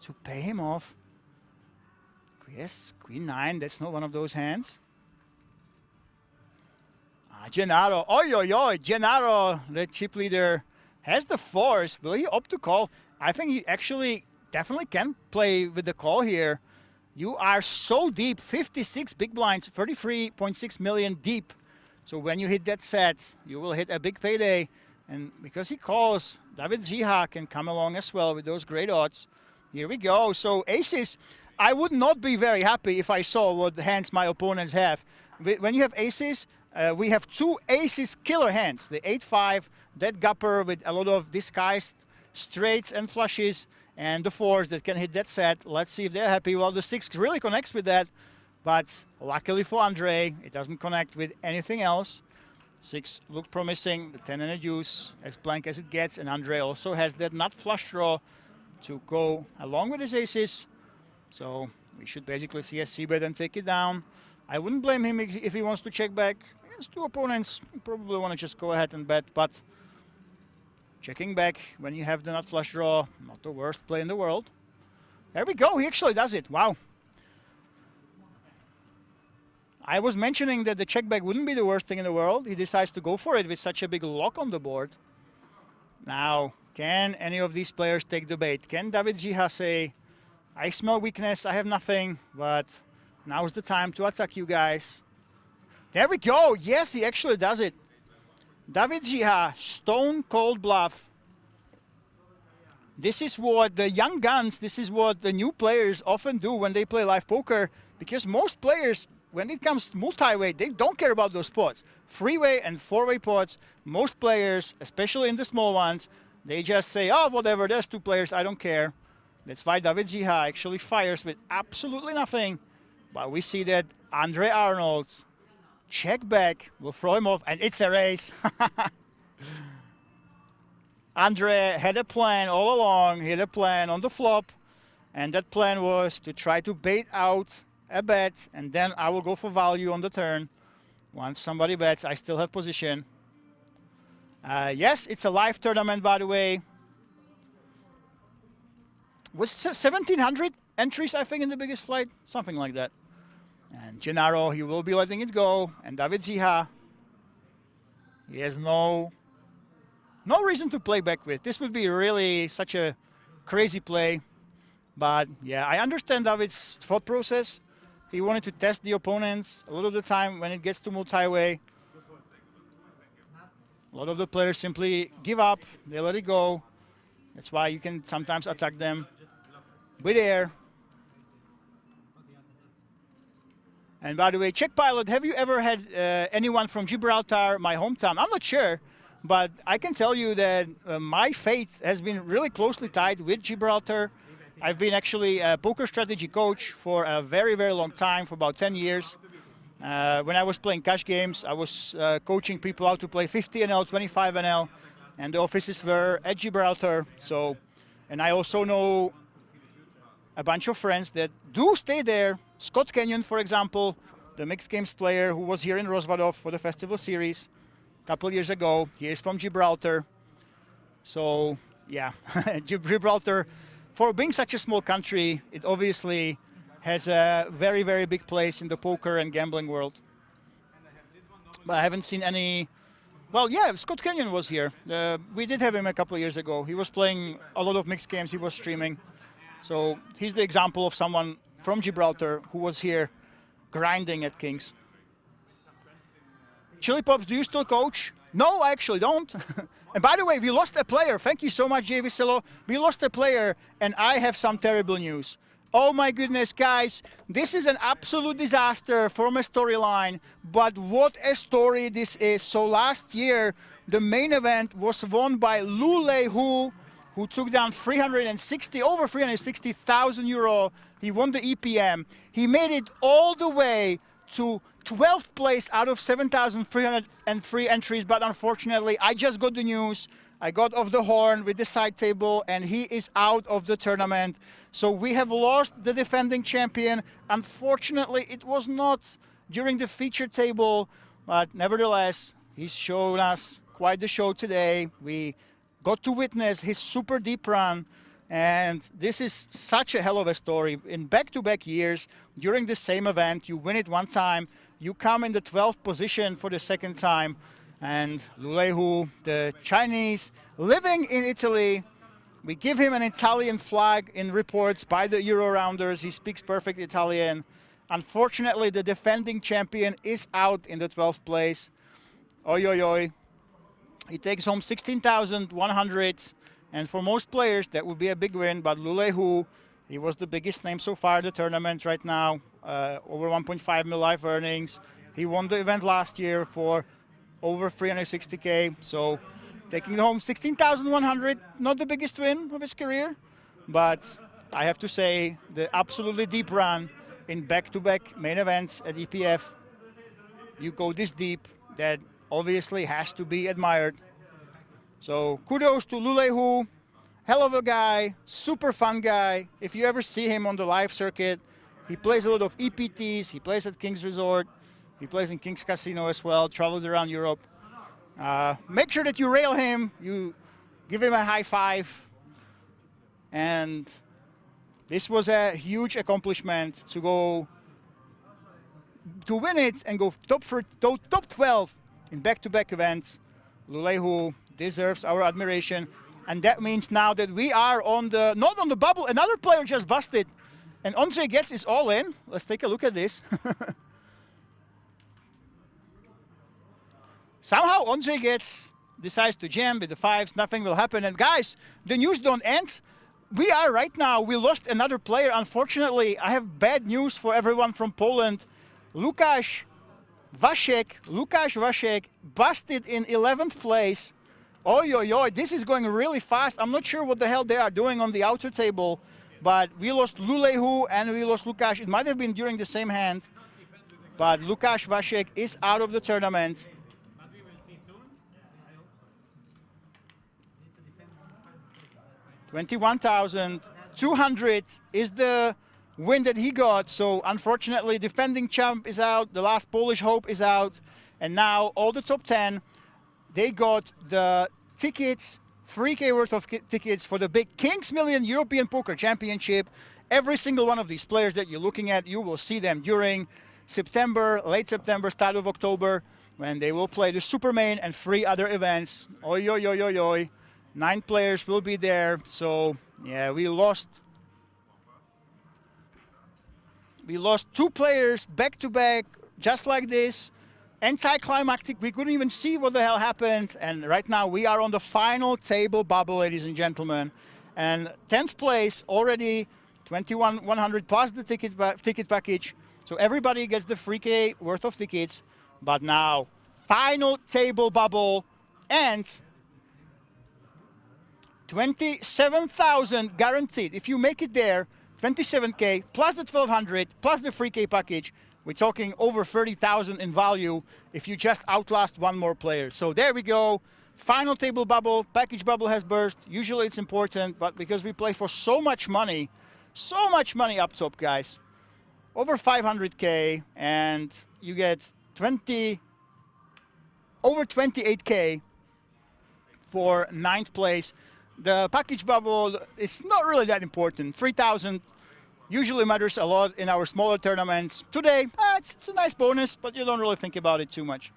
to pay him off. Yes, Queen 9, that's not one of those hands. Gennaro, oi, oi, oi, Gennaro, the chip leader, has the force. Will he opt to call? I think he actually definitely can play with the call here. You are so deep, 56 big blinds, 33.6 million deep. So when you hit that set, you will hit a big payday. And because he calls, David Jiha can come along as well with those great odds. Here we go. So aces, I would not be very happy if I saw what hands my opponents have. When you have aces, we have 2 aces killer hands. The 8-5, that gupper with a lot of disguised straights and flushes, and the 4s that can hit that set. Let's see if they're happy. Well, the 6 really connects with that, but luckily for Andre, it doesn't connect with anything else. 6 looked promising, the 10 and a deuce, as blank as it gets, and Andre also has that nut flush draw to go along with his aces. So we should basically see a c-bet and take it down. I wouldn't blame him if he wants to check back. Against two opponents, you probably want to just go ahead and bet, but checking back when you have the nut flush draw, not the worst play in the world. There we go, he actually does it, wow. I was mentioning that the check back wouldn't be the worst thing in the world. He decides to go for it with such a big lock on the board. Now, can any of these players take the bait? Can David Jiha say, I smell weakness, I have nothing, but now's the time to attack you guys. There we go, yes, he actually does it. David Jiha, stone cold bluff. This is what the young guns, this is what the new players often do when they play live poker, because most players, when it comes to multi-way, they don't care about those pots. Three-way and four-way pots, most players, especially in the small ones, they just say, oh, whatever, there's two players, I don't care. That's why David Jiha actually fires with absolutely nothing. But we see that Andre Arnold's check back will throw him off, and it's a race. Andre had a plan all along, he had a plan on the flop, and that plan was to try to bait out a bet, and then I will go for value on the turn. Once somebody bets, I still have position. Yes, it's a live tournament, by the way. Was 1,700 entries, I think, in the biggest flight? Something like that. And Gennaro, he will be letting it go. And David Jiha, he has no reason to play back with. This would be really such a crazy play. But yeah, I understand David's thought process. He wanted to test the opponents a lot of the time when it gets to multi-way. A lot of the players simply give up, they let it go. That's why you can sometimes attack them with air. And by the way, Czech Pilot, have you ever had anyone from Gibraltar, my hometown? I'm not sure, but I can tell you that my fate has been really closely tied with Gibraltar. I've been actually a poker strategy coach for a very, very long time, for about 10 years. When I was playing cash games, I was coaching people how to play 50 NL, 25 NL, and the offices were at Gibraltar. So, and I also know a bunch of friends that do stay there. Scott Kenyon, for example, the mixed games player who was here in Rozvadov for the festival series a couple years ago. He is from Gibraltar. So, yeah, Gibraltar, for being such a small country, it obviously has a very, very big place in the poker and gambling world. But I haven't seen any... Well, yeah, Scott Kenyon was here. We did have him a couple of years ago. He was playing a lot of mixed games. He was streaming. So he's the example of someone from Gibraltar who was here grinding at Kings. Chili Pops, do you still coach? No, I actually don't. And by the way, we lost a player. Thank you so much, Jay Vicello. We lost a player, and I have some terrible news. Oh my goodness, guys, this is an absolute disaster from a storyline, but what a story this is. So last year, the main event was won by Lu Lei Hu, who took down over 360,000 euro. He won the EPM. He made it all the way to 12th place out of 7,303 entries, but unfortunately, I just got the news. I got off the horn with the side table, and he is out of the tournament. So we have lost the defending champion. Unfortunately, it was not during the feature table, but nevertheless, he's shown us quite the show today. We got to witness his super deep run, and this is such a hell of a story. In back-to-back years, during the same event, you win it one time, you come in the 12th position for the second time, and Lu Lei Hu, the Chinese, living in Italy, we give him an Italian flag in reports by the Euro rounders. He speaks perfect Italian. Unfortunately, the defending champion is out in the 12th place. Oi, oi, oi. He takes home 16,100, and for most players, that would be a big win, but Lu Lei Hu, he was the biggest name so far in the tournament right now, over 1.5 mil live earnings. He won the event last year for over 360K, so taking home 16,100, not the biggest win of his career, but I have to say the absolutely deep run in back-to-back main events at EPF. You go this deep, that obviously has to be admired. So kudos to Lu Lei Hu, hell of a guy, super fun guy. If you ever see him on the live circuit, He plays a lot of EPTs. He plays at King's Resort. He plays in King's Casino as well, travels around Europe. Make sure that you rail him, you give him a high five. And this was a huge accomplishment to win it and go top 12 in back-to-back events. Lulehu deserves our admiration. And that means now that we are not on the bubble. Another player just busted. And Ondřej Getz is all in. Let's take a look at this. Somehow Ondřej Getz decides to jam with the fives. Nothing will happen. And guys, the news don't end. We are right now. We lost another player. Unfortunately, I have bad news for everyone from Poland. Lukáš Vašek busted in 11th place. Oi, oi, oi, this is going really fast. I'm not sure what the hell they are doing on the outer table, but we lost Lulehu and we lost Lukáš. It might have been during the same hand, but Lukáš Vašek is out of the tournament. But we will see soon. I hope so. 21,200 is the win that he got. So unfortunately, defending champ is out. The last Polish hope is out. And now all the top 10, they got the tickets, 3K worth of tickets for the big Kings Million European Poker Championship. Every single one of these players that you're looking at, you will see them during September, late September, start of October, when they will play the Super Main and 3 other events. Oi, oi, oi, oi, oi. 9 players will be there. So, yeah, we lost 2 players back-to-back, just like this. Anticlimactic, we couldn't even see what the hell happened. And right now we are on the final table bubble, ladies and gentlemen. And 10th place already, 21,100 plus the ticket package. So everybody gets the 3K worth of tickets. But now, final table bubble and 27,000 guaranteed. If you make it there, 27K plus the 1,200 plus the 3K package. We're talking over 30,000 in value if you just outlast one more player. So there we go. Final table bubble, package bubble has burst. Usually it's important, but because we play for so much money up top, guys. Over 500K, and you get over 28K for 9th place. The package bubble is not really that important. 3,000 usually matters a lot in our smaller tournaments. Today, it's a nice bonus, but you don't really think about it too much.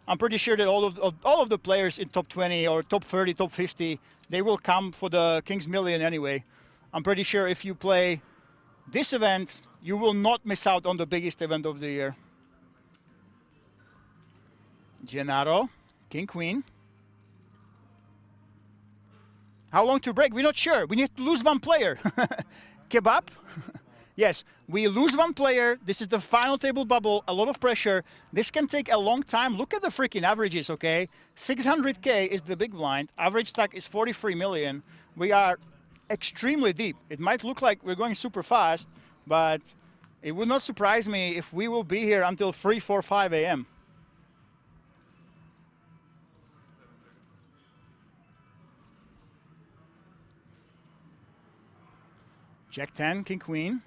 I'm pretty sure that all of the players in top 20 or top 30, top 50, they will come for the Kings Million anyway. I'm pretty sure if you play this event, you will not miss out on the biggest event of the year. Gennaro, King Queen. How long to break? We're not sure. We need to lose one player. Kebab? Yes, we lose one player. This is the final table bubble. A lot of pressure. This can take a long time. Look at the freaking averages, okay? 600K is the big blind. Average stack is 43 million. We are extremely deep. It might look like we're going super fast, but it would not surprise me if we will be here until 3, 4, 5 a.m. Jack 10, King Queen.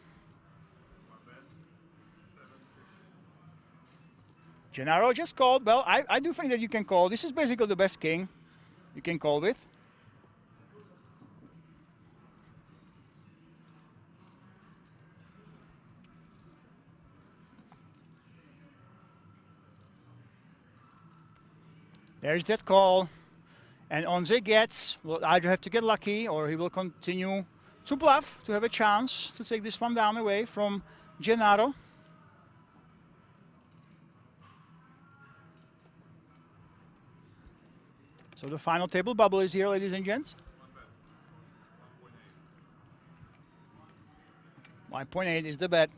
Gennaro just called. Well, I do think that you can call. This is basically the best king you can call with. There's that call. And Ondřej Getz will either have to get lucky or he will continue to bluff to have a chance to take this one down away from Gennaro. So the final table bubble is here, ladies and gents. 1.8 is the bet.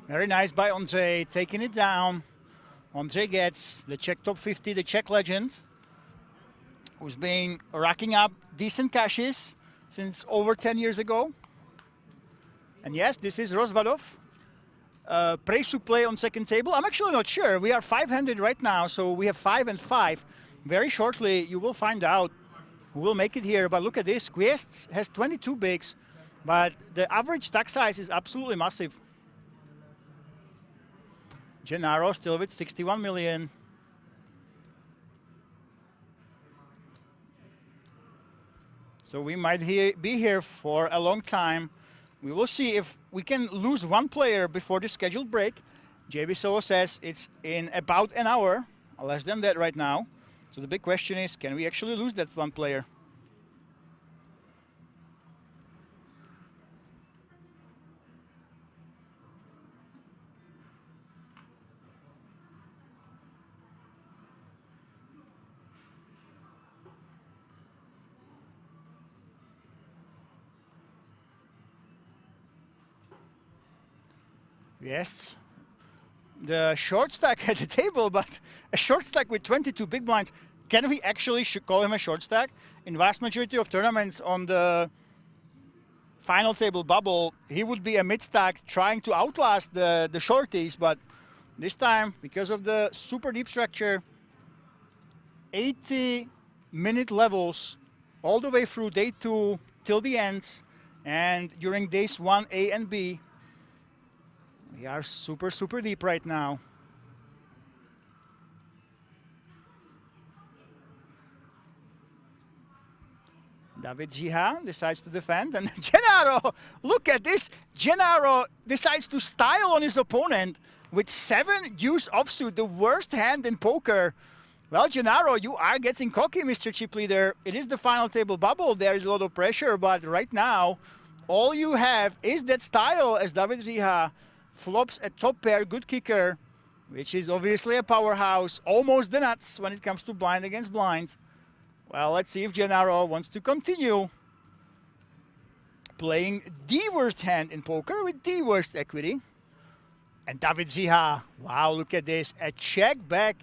Very nice by Ondřej, taking it down. Ondřej Getz the Czech top 50, the Czech legend, who's been racking up decent cashes since over 10 years ago. And yes, this is Rozvadov. Presu play on second table. I'm actually not sure. We are 5-handed right now, so we have 5 and 5. Very shortly, you will find out who will make it here. But look at this. Quest has 22 bigs, but the average stack size is absolutely massive. Gennaro still with 61 million. So we might be here for a long time. We will see if we can lose one player before the scheduled break. JVSO says it's in about an hour, less than that right now. So the big question is, can we actually lose that one player? Yes, the short stack at the table, but a short stack with 22 big blinds. Can we actually call him a short stack? In vast majority of tournaments on the final table bubble, he would be a mid stack trying to outlast the shorties, but this time, because of the super deep structure, 80-minute levels all the way through day 2 till the end, and during days 1A and B, we are super, super deep right now. David Jiha decides to defend, and Gennaro, look at this. Gennaro decides to style on his opponent with 7 deuce offsuit, the worst hand in poker. Well, Gennaro, you are getting cocky, Mr. Chip Leader. It is the final table bubble. There is a lot of pressure, but right now, all you have is that style as David Jiha flops a top pair, good kicker, which is obviously a powerhouse, almost the nuts when it comes to blind against blind. Well, let's see if Gennaro wants to continue playing the worst hand in poker with the worst equity. And David Jiha, wow, look at this, a check back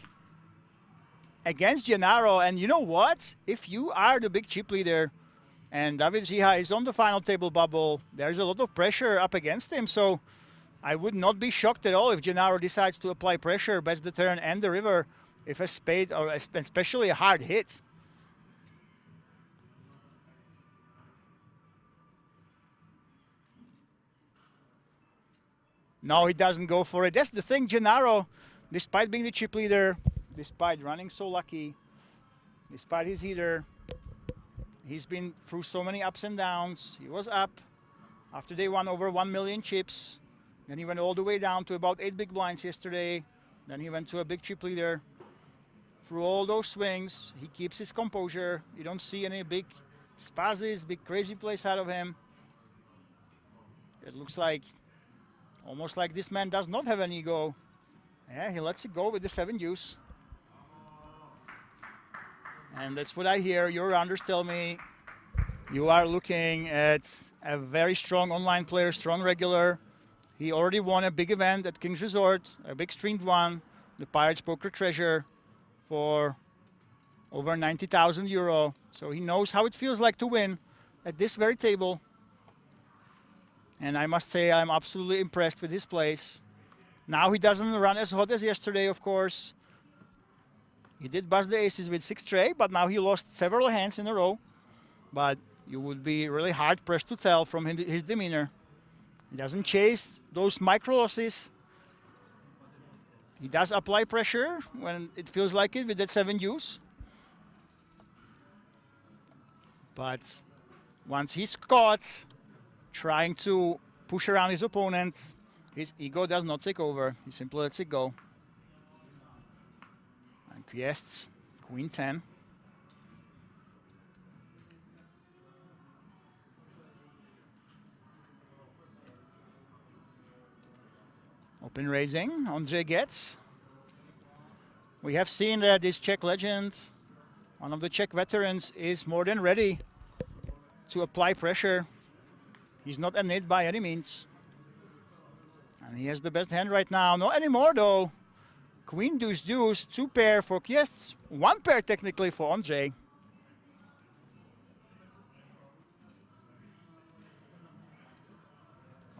against Gennaro. And you know what? If you are the big chip leader and David Jiha is on the final table bubble, there's a lot of pressure up against him. So I would not be shocked at all if Gennaro decides to apply pressure, bets the turn and the river, if a spade or especially a hard hit. No, he doesn't go for it. That's the thing, Gennaro, despite being the chip leader, despite running so lucky, despite his heater, he's been through so many ups and downs. He was up after day 1 over 1 million chips. Then he went all the way down to about 8 big blinds yesterday. Then he went to a big chip leader. Through all those swings, he keeps his composure. You don't see any big spazzes, big crazy plays out of him. It looks like, almost like this man does not have an ego. Yeah, he lets it go with the 7 deuce. And that's what I hear. Your rounders tell me you are looking at a very strong online player, strong regular. He already won a big event at King's Resort, a big streamed one, the Pirates Poker Treasure, for over 90,000 euro. So he knows how it feels like to win at this very table. And I must say I'm absolutely impressed with his plays. Now he doesn't run as hot as yesterday, of course. He did bust the aces with 6 tray, but now he lost several hands in a row. But you would be really hard-pressed to tell from his demeanor. He doesn't chase those micro losses. He does apply pressure when it feels like it with that 7 deuce. But once he's caught trying to push around his opponent, his ego does not take over. He simply lets it go. And Kviest's Queen 10. Open raising, Ondřej gets. We have seen that this Czech legend, one of the Czech veterans, is more than ready to apply pressure. He's not a nit by any means. And he has the best hand right now. Not anymore though. Queen deuce deuce, 2 pair for Kviest, 1 pair technically for Ondřej.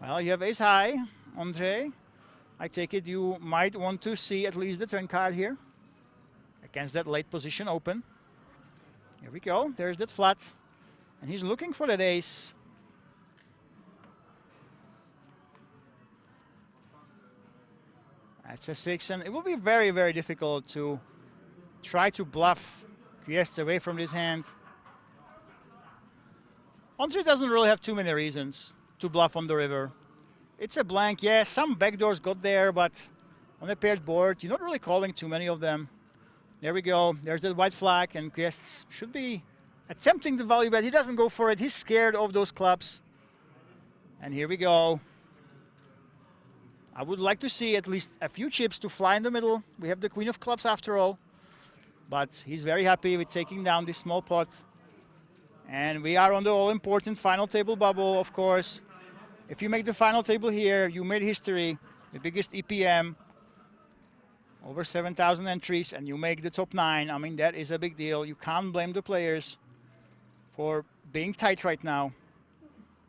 Well, you have ace high, Andre. I take it you might want to see at least the turn card here against that late position open. Here we go. There's that flat. And he's looking for that ace. That's a 6, and it will be very, very difficult to try to bluff Kviest away from this hand. Andre doesn't really have too many reasons to bluff on the river. It's a blank, yeah, some backdoors got there, but on a paired board, you're not really calling too many of them. There we go, there's that white flag, and Kviest should be attempting the value bet. He doesn't go for it, he's scared of those clubs. And here we go. I would like to see at least a few chips to fly in the middle. We have the queen of clubs after all. But he's very happy with taking down this small pot. And we are on the all-important final table bubble, of course. If you make the final table here, you made history, the biggest EPM, over 7,000 entries, and you make the top 9. I mean, that is a big deal. You can't blame the players for being tight right now,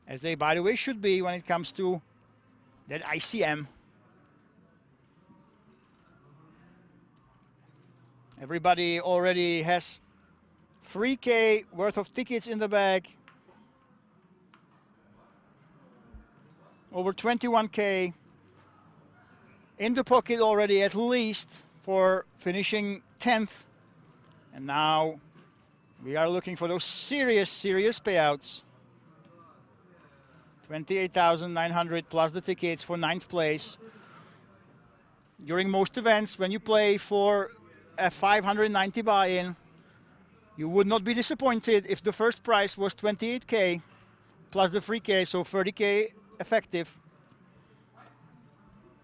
as they, by the way, should be when it comes to that ICM. Everybody already has 3K worth of tickets in the bag. Over 21K in the pocket already, at least for finishing 10th. And now we are looking for those serious payouts. 28,900 plus the tickets for 9th place. During most events, when you play for a 590 buy-in, you would not be disappointed if the first prize was 28K plus the 3K, so 30K effective.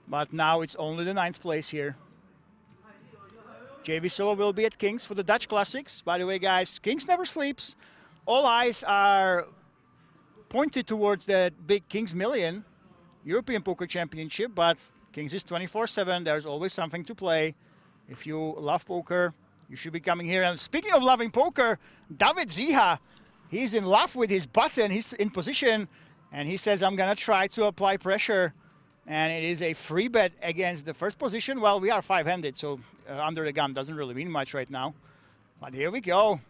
But now it's only the 9th place here. JV Solo will be at Kings for the Dutch Classics. By the way, guys, Kings never sleeps. All eyes are pointed towards that big Kings Million European Poker Championship, but Kings is 24/7. There's always something to play. If you love poker, you should be coming here. And speaking of loving poker, David Ziha, he's in love with his button. He's in position, and he says, I'm going to try to apply pressure. And it is a free bet against the first position. Well, we are 5-handed, so under the gun doesn't really mean much right now. But here we go.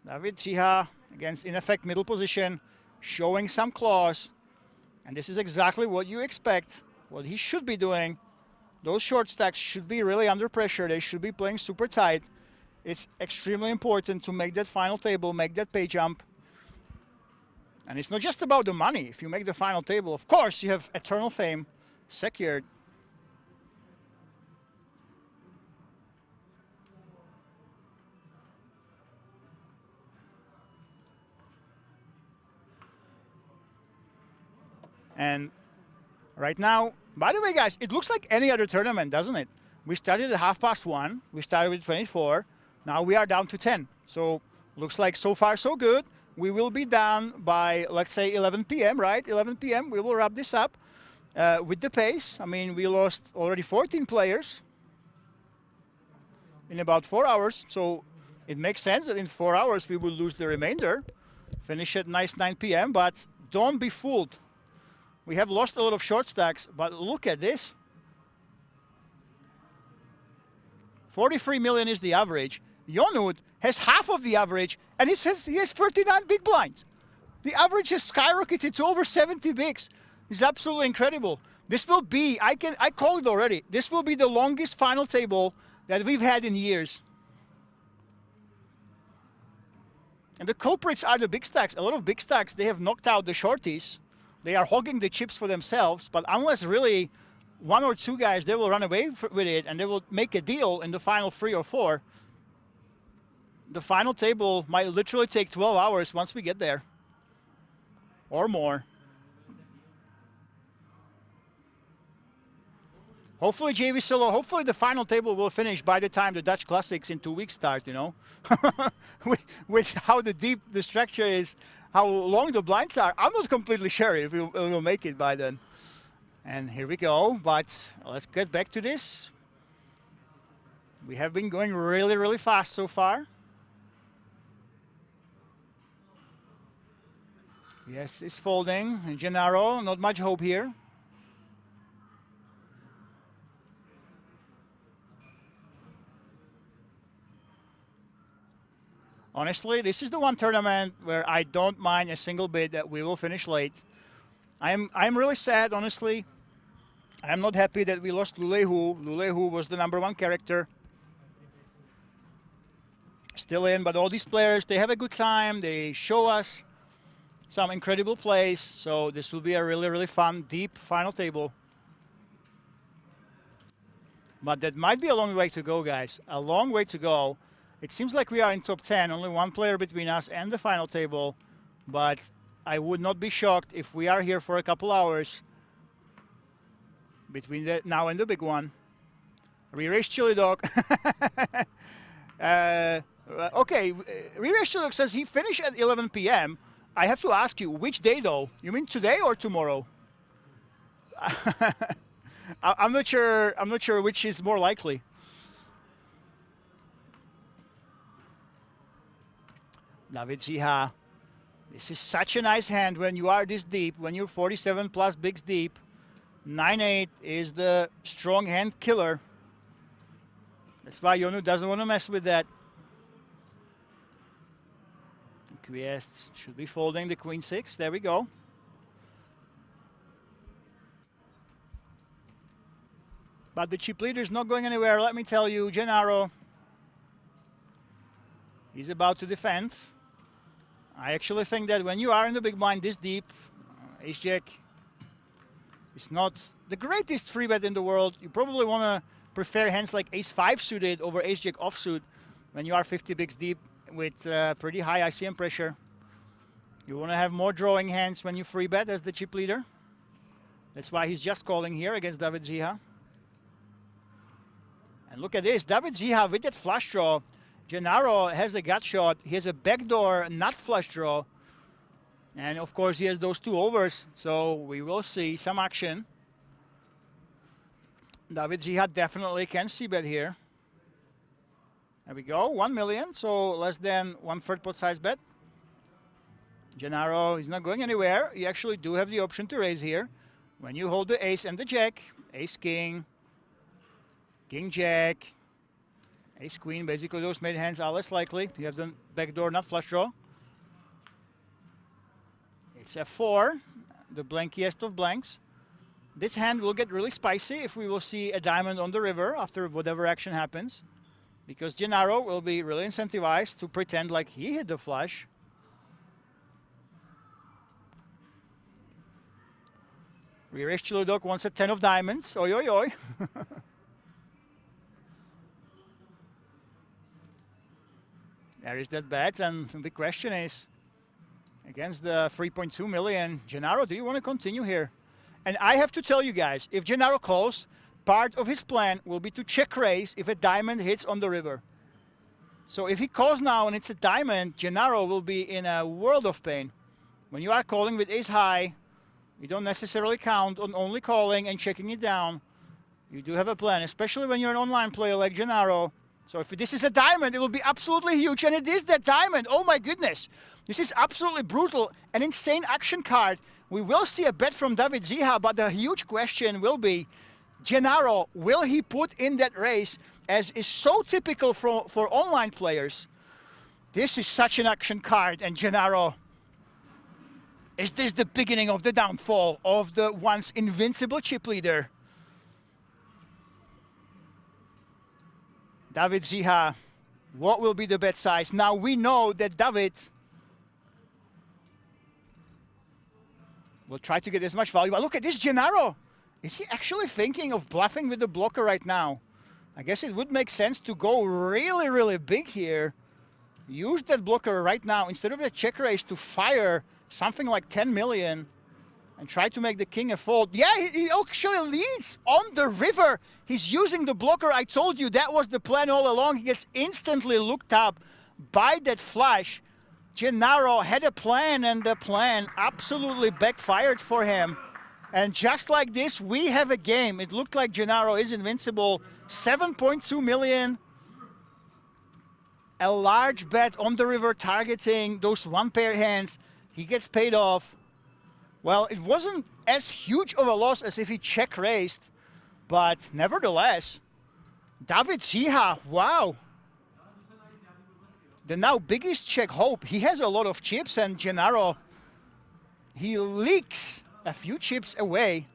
David Ziha against, in effect, middle position, showing some claws. And this is exactly what you expect, what he should be doing. Those short stacks should be really under pressure. They should be playing super tight. It's extremely important to make that final table, make that pay jump. And it's not just about the money. If you make the final table, of course, you have eternal fame secured. And right now, by the way, guys, it looks like any other tournament, doesn't it? We started at 1:30. We started with 24. Now we are down to 10. So looks like so far so good. We will be down by, let's say, 11 p.m., right? 11 p.m. We will wrap this up with the pace. I mean, we lost already 14 players in about 4 hours. So it makes sense that in 4 hours we will lose the remainder. Finish at nice 9 p.m., but don't be fooled. We have lost a lot of short stacks, but look at this. 43 million is the average. Jonut has half of the average, and he says he has 39 big blinds. The average has skyrocketed to over 70 bigs. It's absolutely incredible. This will be, I call it already, this will be the longest final table that we've had in years. And the culprits are the big stacks. A lot of big stacks, they have knocked out the shorties. They are hogging the chips for themselves, but unless really 1 or 2 guys, they will run away with it and they will make a deal in the final 3 or 4. The final table might literally take 12 hours once we get there, or more. Hopefully, JV Solo, hopefully the final table will finish by the time the Dutch Classics in 2 weeks start, you know. with how deep the structure is, how long the blinds are. I'm not completely sure if we'll make it by then. And here we go, but let's get back to this. We have been going really, really fast so far. Yes, it's folding. And Gennaro, not much hope here. Honestly, this is the one tournament where I don't mind a single bit that we will finish late. I'm really sad, honestly. I'm not happy that we lost Lulehu. Lulehu was the #1 character. Still in, but all these players, they have a good time. They show us some incredible plays. So this will be a really, really fun, deep final table. But that might be a long way to go, guys. A long way to go. It seems like we are in top 10, only one player between us and the final table. But I would not be shocked if we are here for a couple hours between the now and the big one. Re-race Chili Dog. Okay, Re-race Chili Dog says he finished at 11 p.m. I have to ask you, which day though? You mean today or tomorrow? I'm not sure. I'm not sure which is more likely. David Ziha. This is such a nice hand when you are this deep, when you're 47 plus bigs deep. 9-8 is the strong hand killer. That's why Yonu doesn't want to mess with that. Kviest should be folding the queen 6. There we go. But the chip leader is not going anywhere. Let me tell you, Gennaro, he's about to defend. I actually think that when you are in the big blind this deep, ace-jack is not the greatest free bet in the world. You probably want to prefer hands like ace-5 suited over ace-jack offsuit when you are 50 bigs deep with pretty high ICM pressure. You want to have more drawing hands when you free bet as the chip leader. That's why he's just calling here against David Ziha. And look at this, David Ziha with that flush draw. Gennaro has a gut shot. He has a backdoor nut flush draw. And of course he has those two overs. So we will see some action. David Ziha definitely can see bet here. There we go, 1 million, so less than 1/3 pot size bet. Gennaro is not going anywhere. You actually do have the option to raise here. When you hold the ace and the jack, ace king, king jack, ace queen, basically those made hands are less likely. You have the backdoor nut flush draw. It's f4, the blankiest of blanks. This hand will get really spicy if we will see a diamond on the river after whatever action happens, because Gennaro will be really incentivized to pretend like he hit the flush. Re-raise Chili Dog wants a 10 of diamonds. Oi, oi, oi. There is that bet, and the big question is, against the 3.2 million, Gennaro, do you want to continue here? And I have to tell you guys, if Gennaro calls, part of his plan will be to check raise if a diamond hits on the river. So if he calls now and it's a diamond, Gennaro will be in a world of pain. When you are calling with ace high, you don't necessarily count on only calling and checking it down. You do have a plan, especially when you're an online player like Gennaro. So if this is a diamond, it will be absolutely huge, and it is that diamond. Oh my goodness. This is absolutely brutal, an insane action card. We will see a bet from David Ziha, but the huge question will be, Gennaro, will he put in that race, as is so typical for online players? This is such an action card, and Gennaro, is this the beginning of the downfall of the once invincible chip leader? David Ziha, what will be the bet size? Now we know that David will try to get as much value. But look at this Gennaro. Is he actually thinking of bluffing with the blocker right now? I guess it would make sense to go really, really big here. Use that blocker right now instead of the check raise to fire something like 10 million and try to make the king a fold. Yeah, he actually leads on the river. He's using the blocker. I told you that was the plan all along. He gets instantly looked up by that flush. Gennaro had a plan, and the plan absolutely backfired for him. And just like this, we have a game. It looked like Gennaro is invincible. 7.2 million. A large bet on the river targeting those one pair hands. He gets paid off. Well, it wasn't as huge of a loss as if he check raised, but nevertheless, David Ziha, wow. The now biggest Czech hope. He has a lot of chips, and Gennaro, he leaks a few chips away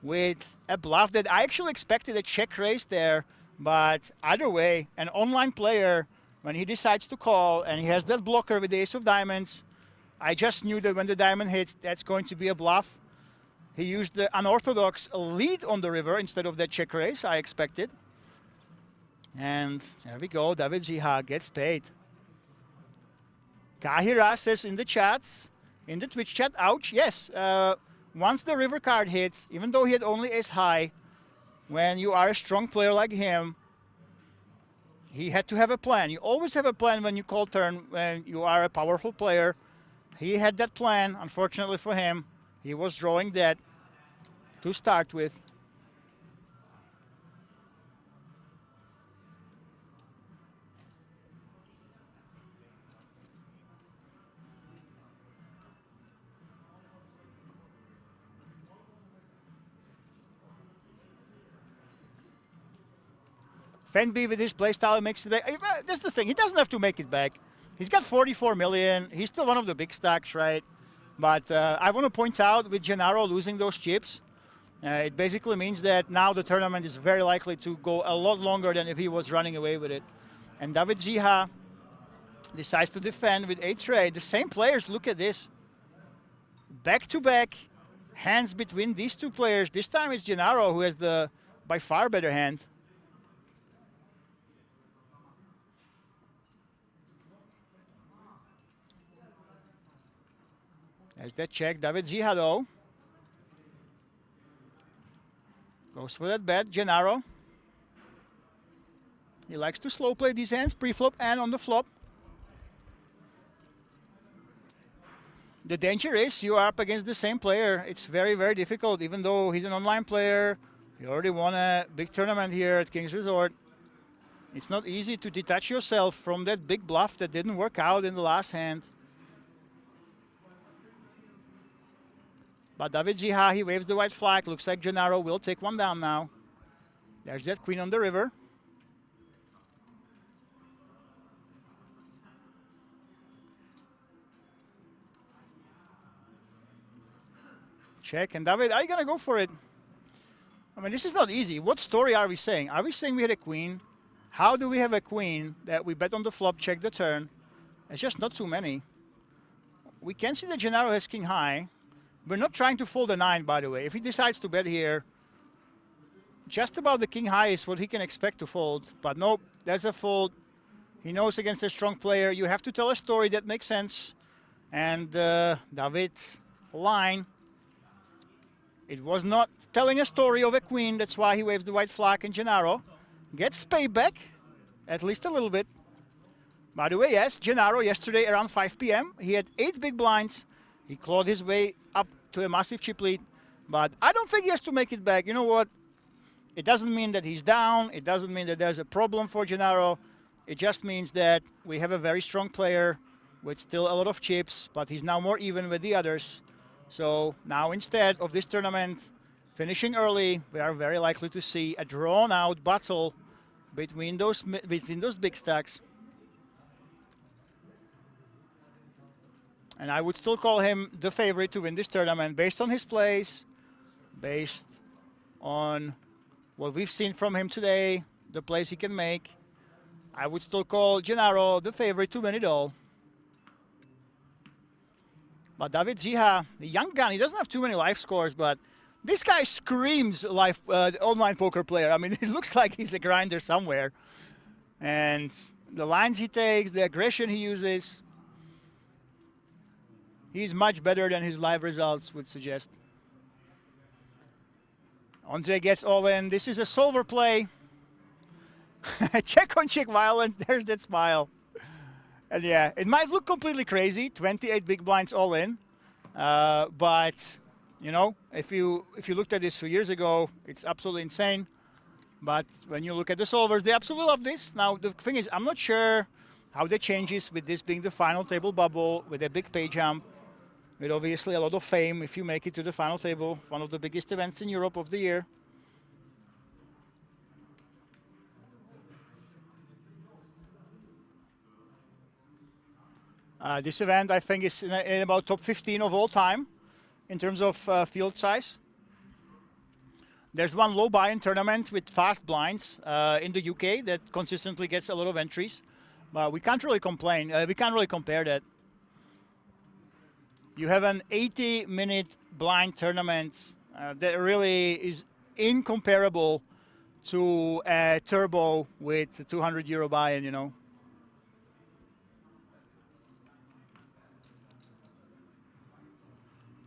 with a bluff that I actually expected a check raise there, but either way, an online player, when he decides to call and he has that blocker with the ace of diamonds, I just knew that when the diamond hits, that's going to be a bluff. He used the unorthodox lead on the river instead of that check raise I expected. And there we go, David Ziha gets paid. Kahira says in the chats, in the Twitch chat, ouch, yes. Once the river card hits, even though he had only ace high, when you are a strong player like him, he had to have a plan. You always have a plan when you call turn, when you are a powerful player. He had that plan. Unfortunately for him, he was drawing that to start with. Fenby with his playstyle makes it back. That's the thing. He doesn't have to make it back. He's got 44 million. He's still one of the big stacks, right? But I want to point out with Gennaro losing those chips, it basically means that now the tournament is very likely to go a lot longer than if he was running away with it. And David Ziha decides to defend with 8 trade. The same players, look at this. Back-to-back hands between these two players. This time it's Gennaro who has the by far better hand. There's that check. David Ziha, though, goes for that bet. Gennaro. He likes to slow play these hands, pre-flop and on the flop. The danger is you are up against the same player. It's very, very difficult, even though he's an online player. He already won a big tournament here at King's Resort. It's not easy to detach yourself from that big bluff that didn't work out in the last hand. But David Ziha, he waves the white flag. Looks like Gennaro will take one down now. There's that queen on the river. Check. And David, are you going to go for it? I mean, this is not easy. What story are we saying? Are we saying we had a queen? How do we have a queen that we bet on the flop, check the turn? It's just not too many. We can see that Gennaro has king high. We're not trying to fold a 9, by the way. If he decides to bet here, just about the king high is what he can expect to fold. But nope, there's a fold. He knows against a strong player, you have to tell a story that makes sense. And David's line, it was not telling a story of a queen. That's why he waves the white flag, and Gennaro gets paid back, at least a little bit. By the way, yes, Gennaro yesterday around 5 p.m., he had 8 big blinds. He clawed his way up to a massive chip lead, but I don't think he has to make it back. You know what? It doesn't mean that he's down. It doesn't mean that there's a problem for Gennaro. It just means that we have a very strong player with still a lot of chips, but he's now more even with the others. So now instead of this tournament finishing early, we are very likely to see a drawn-out battle between those big stacks. And I would still call him the favorite to win this tournament based on his plays, based on what we've seen from him today, the plays he can make. I would still call Gennaro the favorite to win it all. But David Ziha, the young gun, he doesn't have too many life scores, but this guy screams life online poker player. I mean, it looks like he's a grinder somewhere. And the lines he takes, the aggression he uses, he's much better than his live results would suggest. Andre gets all in. This is a solver play. Check on check violence. There's that smile. And yeah, it might look completely crazy. 28 big blinds all in. But, you know, if you looked at this 2 years ago, it's absolutely insane. But when you look at the solvers, they absolutely love this. Now, the thing is, I'm not sure how that changes with this being the final table bubble with a big pay jump. with obviously a lot of fame if you make it to the final table, one of the biggest events in Europe of the year. This event, I think, is in about top 15 of all time in terms of field size. There's one low buy-in tournament with fast blinds in the UK that consistently gets a lot of entries, but we can't really complain. We can't really compare that. You have an 80-minute blind tournament that really is incomparable to a turbo with a 200 euro buy-in, you know.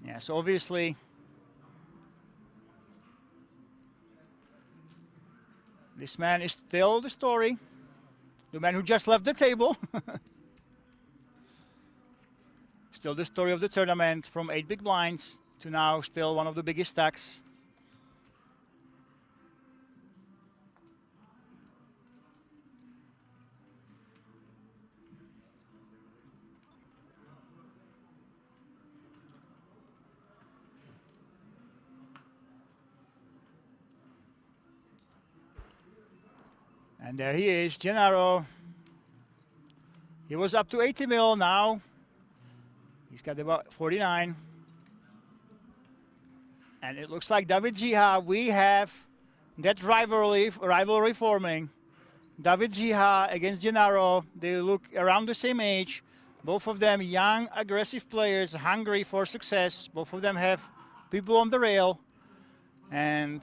Yeah, so obviously this man is still the story, the man who just left the table. Still the story of the tournament, from 8 big blinds to now still one of the biggest stacks. And there he is, Gennaro. He was up to 80 mil now. He's got about 49. And it looks like David Jiha, we have that rivalry forming. David Jiha against Gennaro. They look around the same age. Both of them young, aggressive players, hungry for success. Both of them have people on the rail. And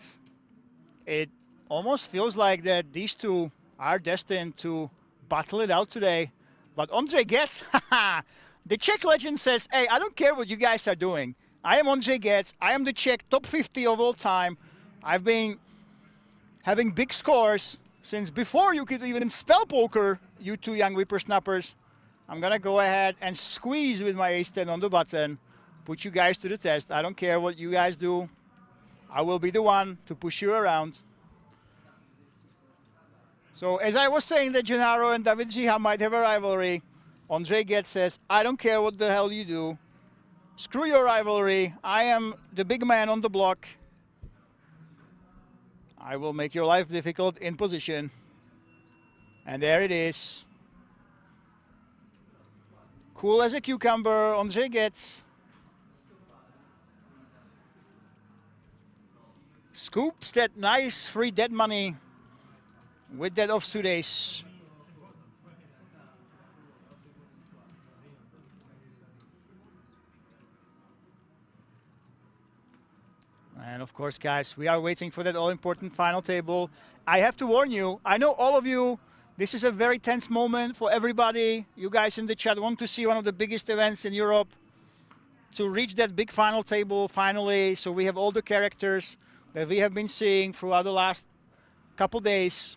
it almost feels like that these two are destined to battle it out today. But Ondřej Getz, the Czech legend says, hey, I don't care what you guys are doing. I am Ondřej Getz. I am the Czech top 50 of all time. I've been having big scores since before you could even spell poker, you two young whippersnappers. I'm going to go ahead and squeeze with my ace-10 on the button, put you guys to the test. I don't care what you guys do. I will be the one to push you around. So as I was saying that Gennaro and David Jiha might have a rivalry, Ondřej Getz says, I don't care what the hell you do. Screw your rivalry. I am the big man on the block. I will make your life difficult in position. And there it is. Cool as a cucumber, Ondřej Getz. Scoops that nice free dead money with that offsuit ace. And of course, guys, we are waiting for that all-important final table. I have to warn you, I know all of you, this is a very tense moment for everybody. You guys in the chat want to see one of the biggest events in Europe to reach that big final table finally. So we have all the characters that we have been seeing throughout the last couple days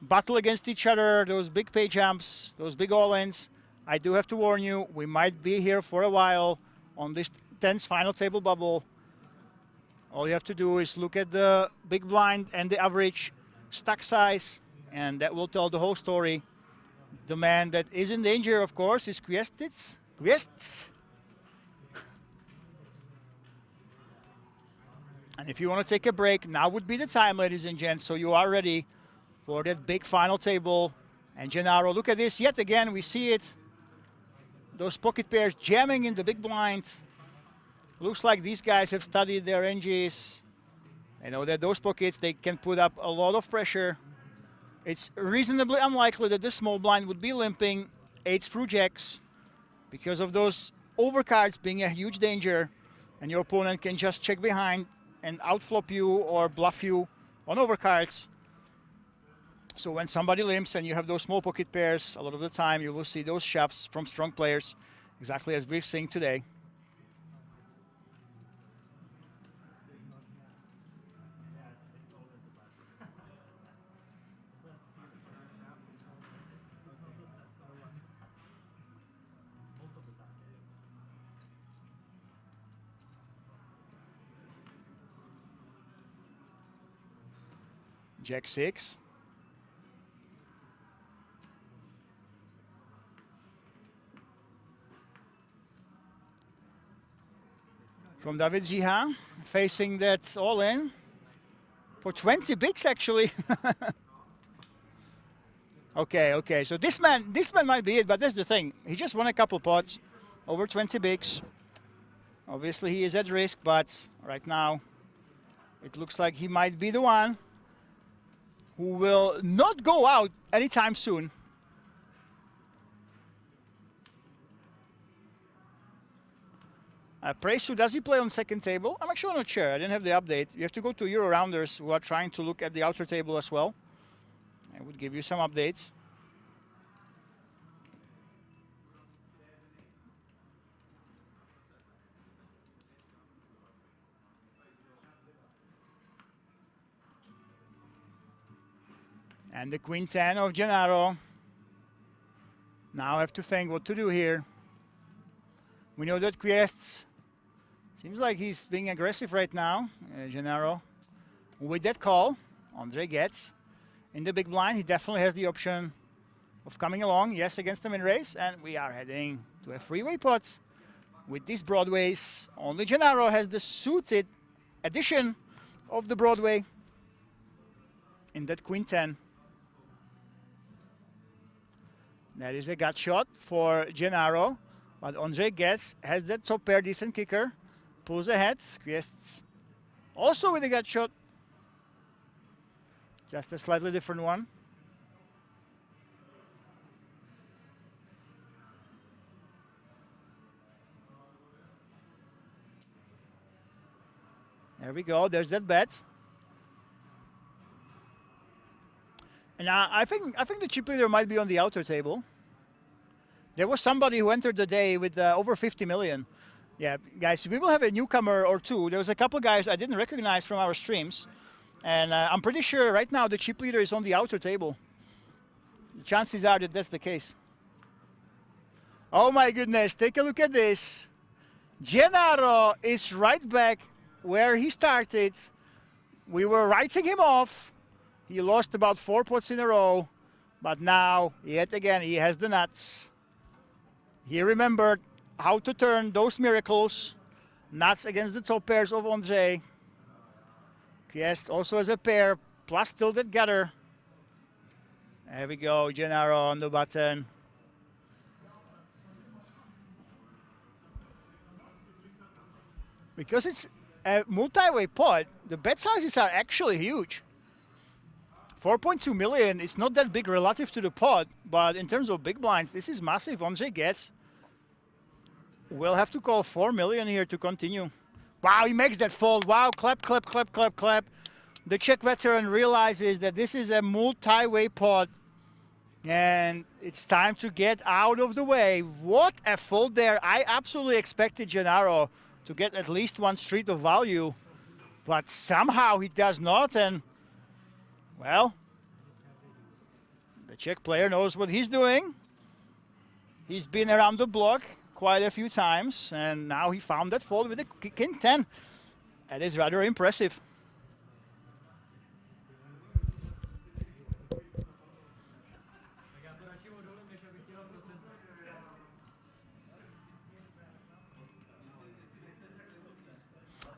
battle against each other, those big pay jumps, those big all-ins. I do have to warn you, we might be here for a while on this tense final table bubble. All you have to do is look at the big blind and the average stack size, and that will tell the whole story. The man that is in danger, of course, is Kvěstec. And if you want to take a break, now would be the time, ladies and gents, so you are ready for that big final table. And Gennaro, look at this, yet again, we see it. Those pocket pairs jamming in the big blind. Looks like these guys have studied their NGs. They know that those pockets, they can put up a lot of pressure. It's reasonably unlikely that the small blind would be limping 8s through jacks because of those overcards being a huge danger, and your opponent can just check behind and outflop you or bluff you on overcards. So when somebody limps and you have those small pocket pairs, a lot of the time you will see those shoves from strong players, exactly as we're seeing today. Jack 6. from David Ziha, facing that all in for 20 bigs actually. Okay, so this man might be it, but that's the thing. He just won a couple pots over 20 bigs. Obviously he is at risk, but right now it looks like he might be the one who will not go out anytime soon. Presu, does he play on second table? I'm actually not sure. I didn't have the update. You have to go to Euro Rounders, who are trying to look at the outer table as well. I would give you some updates. And the Queen 10 of Gennaro. Now I have to think what to do here. We know that Quiest seems like he's being aggressive right now, Gennaro. With that call, Andre gets in the big blind. He definitely has the option of coming along, yes, against the min race, and we are heading to a freeway pot. With these Broadways, only Gennaro has the suited addition of the Broadway in that Queen 10. That is a gut shot for Gennaro, but Andre has that top pair, decent kicker, pulls ahead. Quiest's also with a gut shot, just a slightly different one. There we go, there's that bet. And I think the chip leader might be on the outer table. There was somebody who entered the day with over 50 million. Yeah, guys, we will have a newcomer or two. There was a couple guys I didn't recognize from our streams. And I'm pretty sure right now the chip leader is on the outer table. The chances are that that's the case. Oh my goodness, take a look at this. Gennaro is right back where he started. We were writing him off. He lost about 4 pots in a row, but now, yet again, he has the nuts. He remembered how to turn those miracles. Nuts against the top pairs of Andre. Quiest also has a pair, plus tilted gutter. There we go, Gennaro on the button. Because it's a multi-way pot, the bet sizes are actually huge. 4.2 million is not that big relative to the pot, but in terms of big blinds, this is massive. Andre gets. We'll have to call 4 million here to continue. Wow, he makes that fold. Wow, clap, clap, clap, clap, clap. The Czech veteran realizes that this is a multi-way pot, and it's time to get out of the way. What a fold there. I absolutely expected Gennaro to get at least one street of value, but somehow he does not, and well, the Czech player knows what he's doing. He's been around the block quite a few times, and now he found that fold with the King 10. That is rather impressive.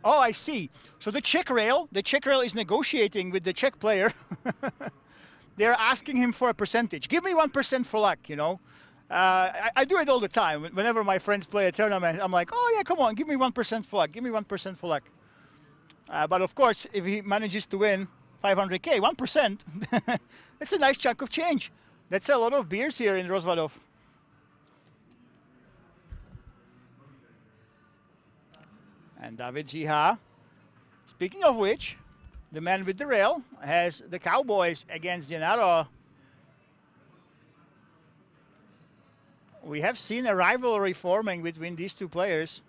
Oh, I see. So the Czech rail is negotiating with the Czech player. They're asking him for a percentage. Give me 1% for luck, you know. I do it all the time. Whenever my friends play a tournament, I'm like, oh yeah, come on, give me 1% for luck. Give me 1% for luck. But of course, if he manages to win 500K, 1%, that's a nice chunk of change. That's a lot of beers here in Rozvadov. And David Ziha, speaking of which, the man with the rail has the Cowboys against Gennaro. We have seen a rivalry forming between these two players.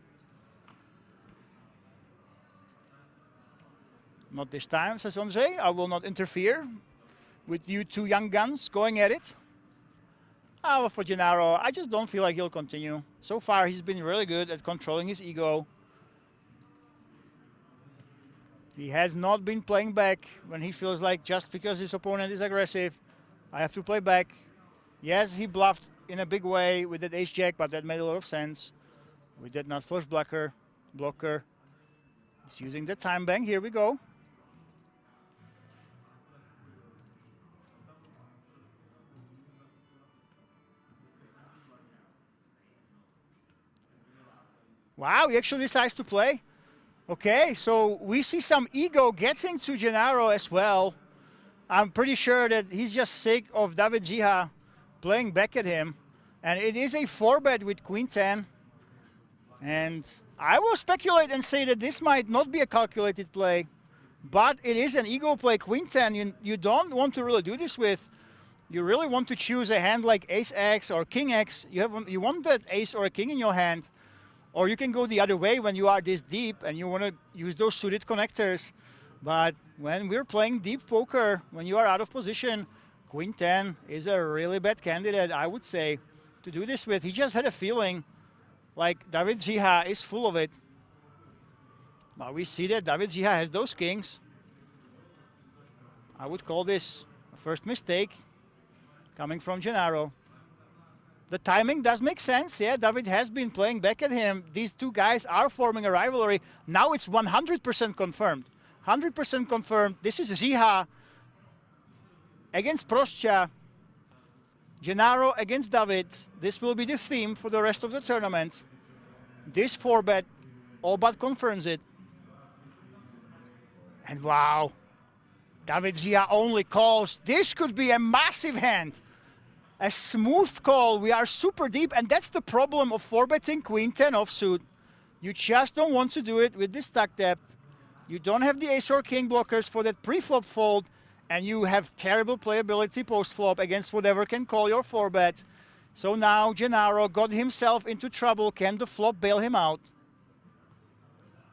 Not this time, says Andre. I will not interfere with you two young guns going at it. Well, for Gennaro, I just don't feel like he'll continue. So far, he's been really good at controlling his ego. He has not been playing back when he feels like just because his opponent is aggressive, I have to play back. Yes, he bluffed in a big way with that ace-jack, but that made a lot of sense. With that nut flush blocker. He's using the time bank. Here we go. Wow, he actually decides to play. Okay, so we see some ego getting to Gennaro as well. I'm pretty sure that he's just sick of David Zia playing back at him. And it is a 4-bet with Queen 10. And I will speculate and say that this might not be a calculated play, but it is an ego play. Queen 10, you don't want to really do this with. You really want to choose a hand like Ace X or King X. You want that Ace or a King in your hand. Or you can go the other way when you are this deep and you want to use those suited connectors. But when we're playing deep poker, when you are out of position, Queen 10 is a really bad candidate, I would say, to do this with. He just had a feeling like David Zia is full of it. But we see that David Zia has those kings. I would call this a first mistake coming from Gennaro. The timing does make sense. Yeah, David has been playing back at him. These two guys are forming a rivalry. Now it's 100% confirmed. 100% confirmed. This is Zia against Proscha. Gennaro against David. This will be the theme for the rest of the tournament. This 4-bet all but confirms it. And wow, David Zia only calls. This could be a massive hand. A smooth call. We are super deep, and that's the problem of 4-betting Queen 10 offsuit. You just don't want to do it with this stack depth. You don't have the Ace or King blockers for that pre-flop fold, and you have terrible playability post-flop against whatever can call your 4-bet. So now Gennaro got himself into trouble. Can the flop bail him out?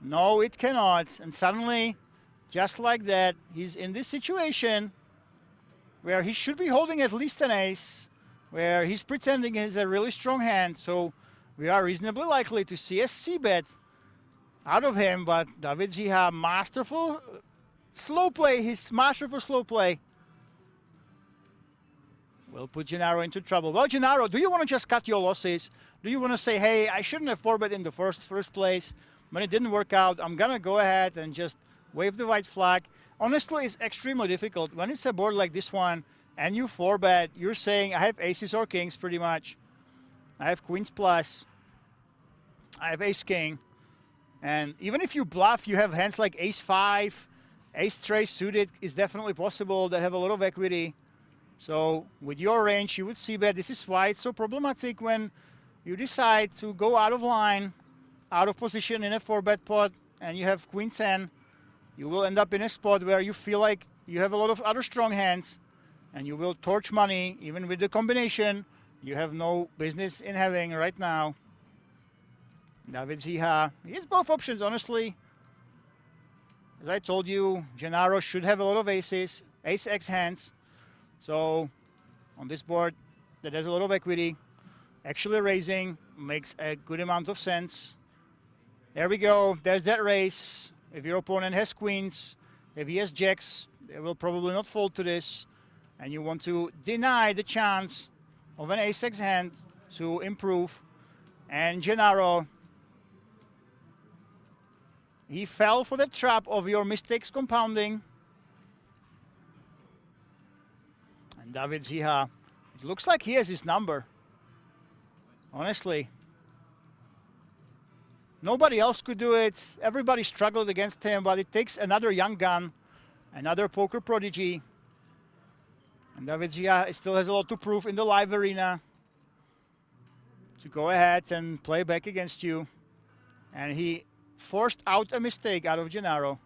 No, it cannot. And suddenly, just like that, he's in this situation where he should be holding at least an ace, where he's pretending it's a really strong hand. So we are reasonably likely to see a C-bet out of him. But David Zia, masterful slow play, his masterful slow play will put Gennaro into trouble. Well, Gennaro, do you want to just cut your losses? Do you want to say, hey, I shouldn't have 4-bet in the first place. When it didn't work out, I'm going to go ahead and just wave the white flag. Honestly, it's extremely difficult. When it's a board like this one and you 4-bet, you're saying I have aces or kings pretty much. I have queens plus. I have ace king. And even if you bluff, you have hands like ace 5, ace tray suited is definitely possible that have a lot of equity. So with your range, you would see that this is why it's so problematic when you decide to go out of line, out of position in a 4-bet pot, and you have queen 10. You will end up in a spot where you feel like you have a lot of other strong hands, and you will torch money, even with the combination you have no business in having right now. David Zia, he has both options, honestly. As I told you, Gennaro should have a lot of aces, ace-x hands. So on this board that has a lot of equity, actually raising makes a good amount of sense. There we go. There's that raise. If your opponent has queens, if he has jacks, they will probably not fold to this. And you want to deny the chance of an ace-x hand to improve. And Gennaro, he fell for the trap of your mistakes compounding. And David Zia, it looks like he has his number. Honestly. Nobody else could do it. Everybody struggled against him, but it takes another young gun, another poker prodigy. And David Zia still has a lot to prove in the live arena to go ahead and play back against you. And he forced out a mistake out of Gennaro.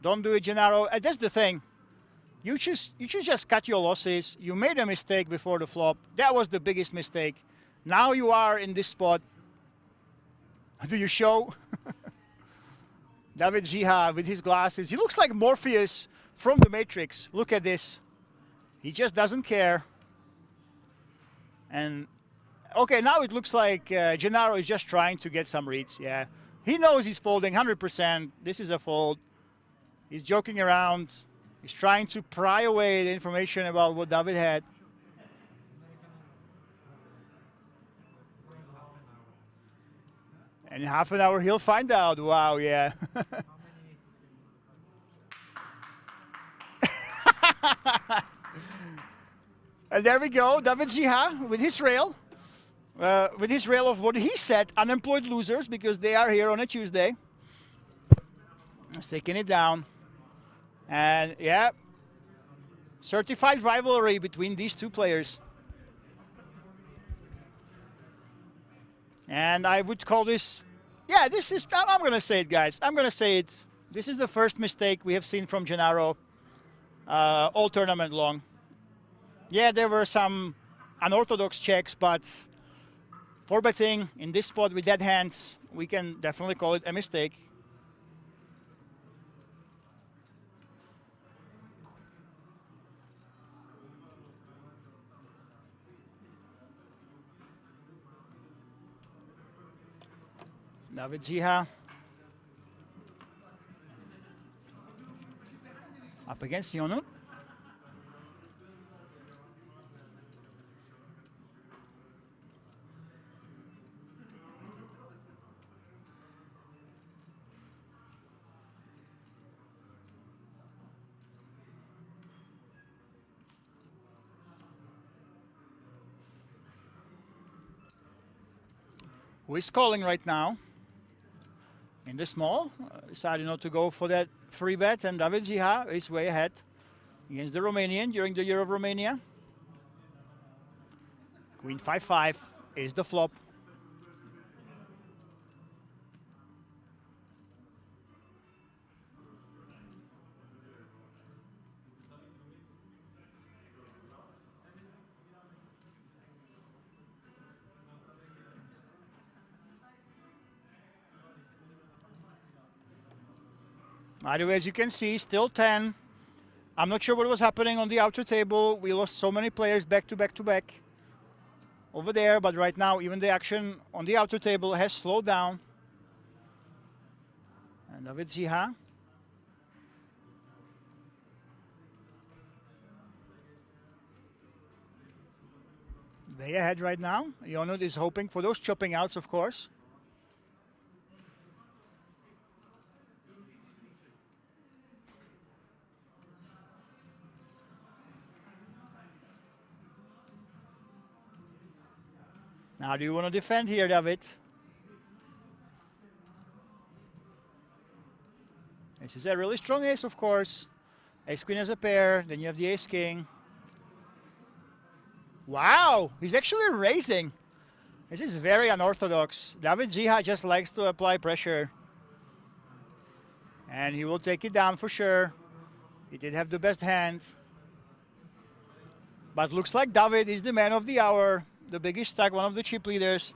Don't do it, Gennaro. That's the thing. You should just cut your losses. You made a mistake before the flop. That was the biggest mistake. Now you are in this spot. Do you show? David Zia with his glasses. He looks like Morpheus from the Matrix. Look at this. He just doesn't care. And okay, now it looks like Gennaro is just trying to get some reads. Yeah, he knows he's folding 100%. This is a fold. He's joking around. He's trying to pry away the information about what David had. In half an hour, he'll find out. Wow, yeah. And there we go, David Ziha with his rail. With his rail of what he said, unemployed losers, because they are here on a Tuesday. He's taking it down. And yeah, certified rivalry between these two players. And I would call this, yeah, this is, I'm going to say it, guys. I'm going to say it. This is the first mistake we have seen from Gennaro all tournament long. Yeah, there were some unorthodox checks, but for betting in this spot with dead hands, we can definitely call it a mistake. David Ziha up against Yonu. Who is calling right now? In the small, decided not to go for that free bet, and David Ziha is way ahead against the Romanian during the Year of Romania. Queen 5-5 is the flop. By the way, as you can see, still 10. I'm not sure what was happening on the outer table. We lost so many players back to back to back over there, but right now even the action on the outer table has slowed down. And David Ziha. Way ahead right now. Yonu is hoping for those chopping outs, of course. Now, do you want to defend here, David? This is a really strong ace, of course. Ace-queen as a pair, then you have the ace-king. Wow, he's actually raising. This is very unorthodox. David Ziha just likes to apply pressure. And he will take it down for sure. He did have the best hand. But looks like David is the man of the hour. The biggest stack, one of the chip leaders,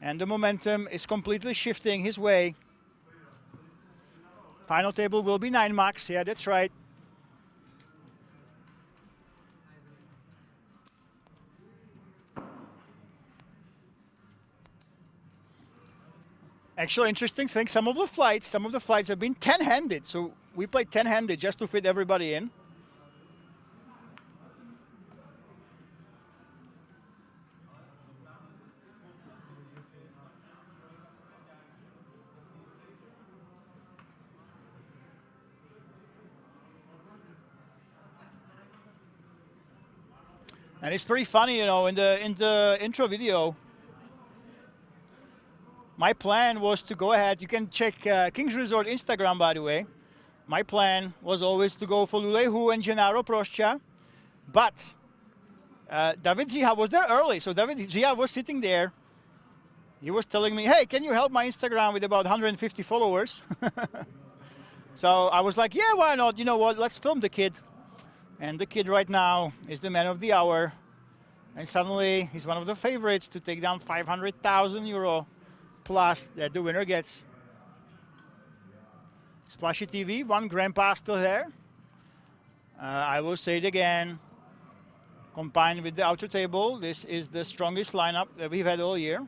and the momentum is completely shifting his way. Final table will be 9 max. Yeah, that's right. Actually, interesting thing, some of the flights have been 10-handed. So we played 10-handed just to fit everybody in. And it's pretty funny, you know, in the intro video, my plan was to go ahead. You can check King's Resort Instagram, by the way. My plan was always to go for Lulehu and Gennaro Proscia. But David Ziha was there early. So David Ziha was sitting there. He was telling me, hey, can you help my Instagram with about 150 followers? So I was like, yeah, why not? You know what? Let's film the kid. And the kid right now is the man of the hour. And suddenly he's one of the favorites to take down 500,000 euro plus that the winner gets. Splashy TV, one grandpa still there. I will say it again. Combined with the outer table, this is the strongest lineup that we've had all year.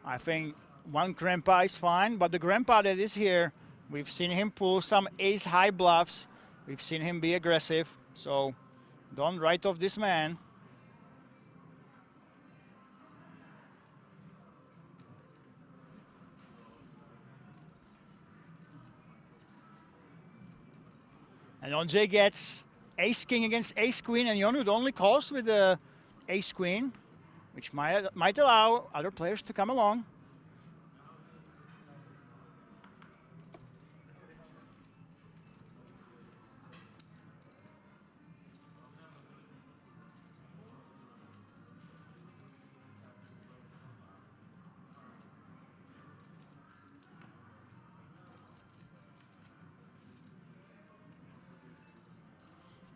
I think one grandpa is fine, but the grandpa that is here, we've seen him pull some ace-high bluffs. We've seen him be aggressive. So don't write off this man. And Ondřej gets ace-king against ace-queen, and Jonut only calls with the ace-queen, which might allow other players to come along.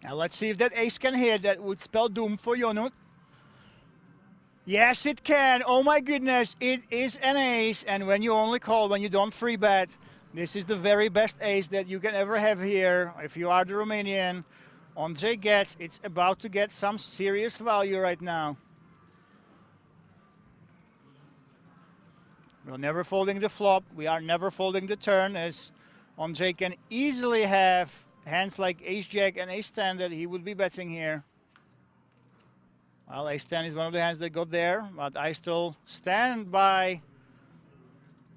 Now let's see if that ace can hit. That would spell doom for Jonut. Yes, it can. Oh my goodness, it is an ace. And when you only call, when you don't free bet, this is the very best ace that you can ever have here. If you are the Romanian, Ondřej gets, it's about to get some serious value right now. We're never folding the flop. We are never folding the turn, as Ondřej can easily have hands like ace-jack and ace-10 that he would be betting here. Well, ace-10 is one of the hands that got there, but I still stand by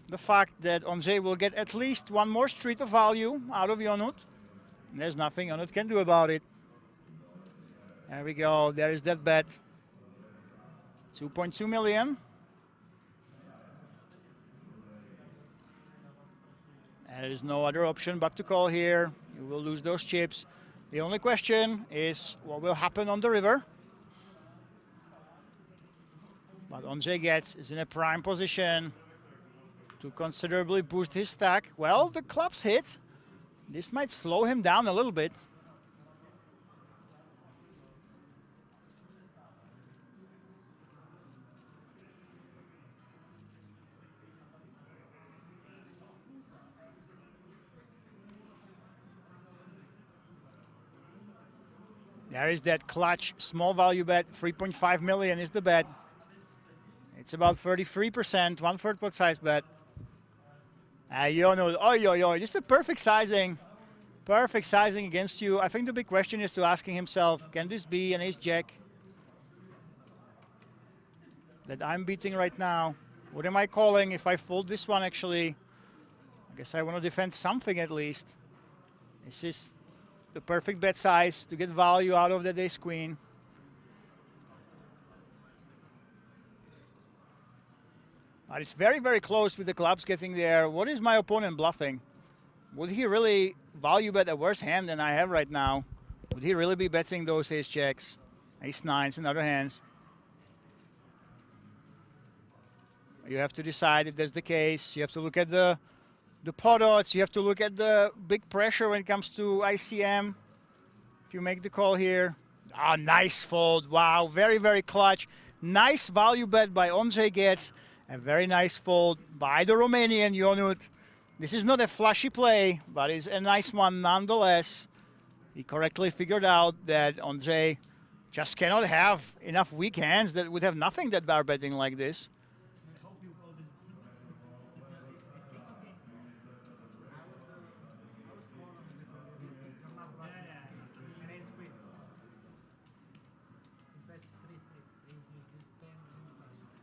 the fact that Ondřej will get at least one more street of value out of Jonut. And there's nothing Jonut can do about it. There we go. There is that bet. 2.2 million. There is no other option but to call here. You will lose those chips. The only question is what will happen on the river. But Ondřej gets is in a prime position to considerably boost his stack. Well, the clubs hit. This might slow him down a little bit. There is that clutch small value bet. 3.5 million is the bet. It's about 33%, 1/3 pot size bet. Jonut, oi, this is a perfect sizing. Perfect sizing against you. I think the big question is to asking himself, can this be an ace-jack that I'm beating right now? What am I calling if I fold this one, actually? I guess I want to defend something at least. This is the perfect bet size to get value out of that ace-queen. But it's very, very close with the clubs getting there. What is my opponent bluffing? Would he really value bet a worse hand than I have right now? Would he really be betting those ace-jacks, ace-9s and other hands? You have to decide if that's the case. You have to look at the pot odds. You have to look at the big pressure when it comes to ICM. If you make the call here. Ah, nice fold. Wow, very, very clutch. Nice value bet by Ondřej gets. A very nice fold by the Romanian Jonut. This is not a flashy play, but it's a nice one nonetheless. He correctly figured out that Ondřej just cannot have enough weak hands that would have nothing that are betting like this.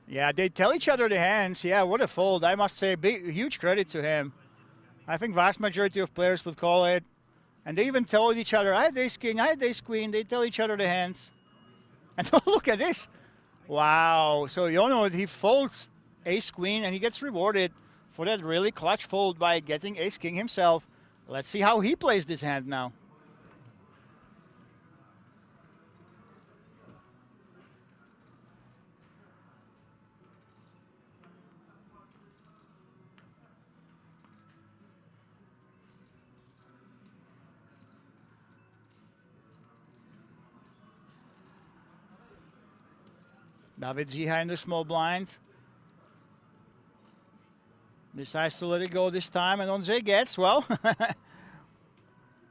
Yeah, they tell each other the hands. Yeah, what a fold. I must say, huge credit to him. I think vast majority of players would call it. And they even tell each other, I had ace-king, I had ace-queen. They tell each other the hands. And look at this. Wow. So Jonut, he folds ace-queen, and he gets rewarded for that really clutch fold by getting ace-king himself. Let's see how he plays this hand now. David Ziha in the small blind. Decides to let it go this time, and Ondřej gets, well,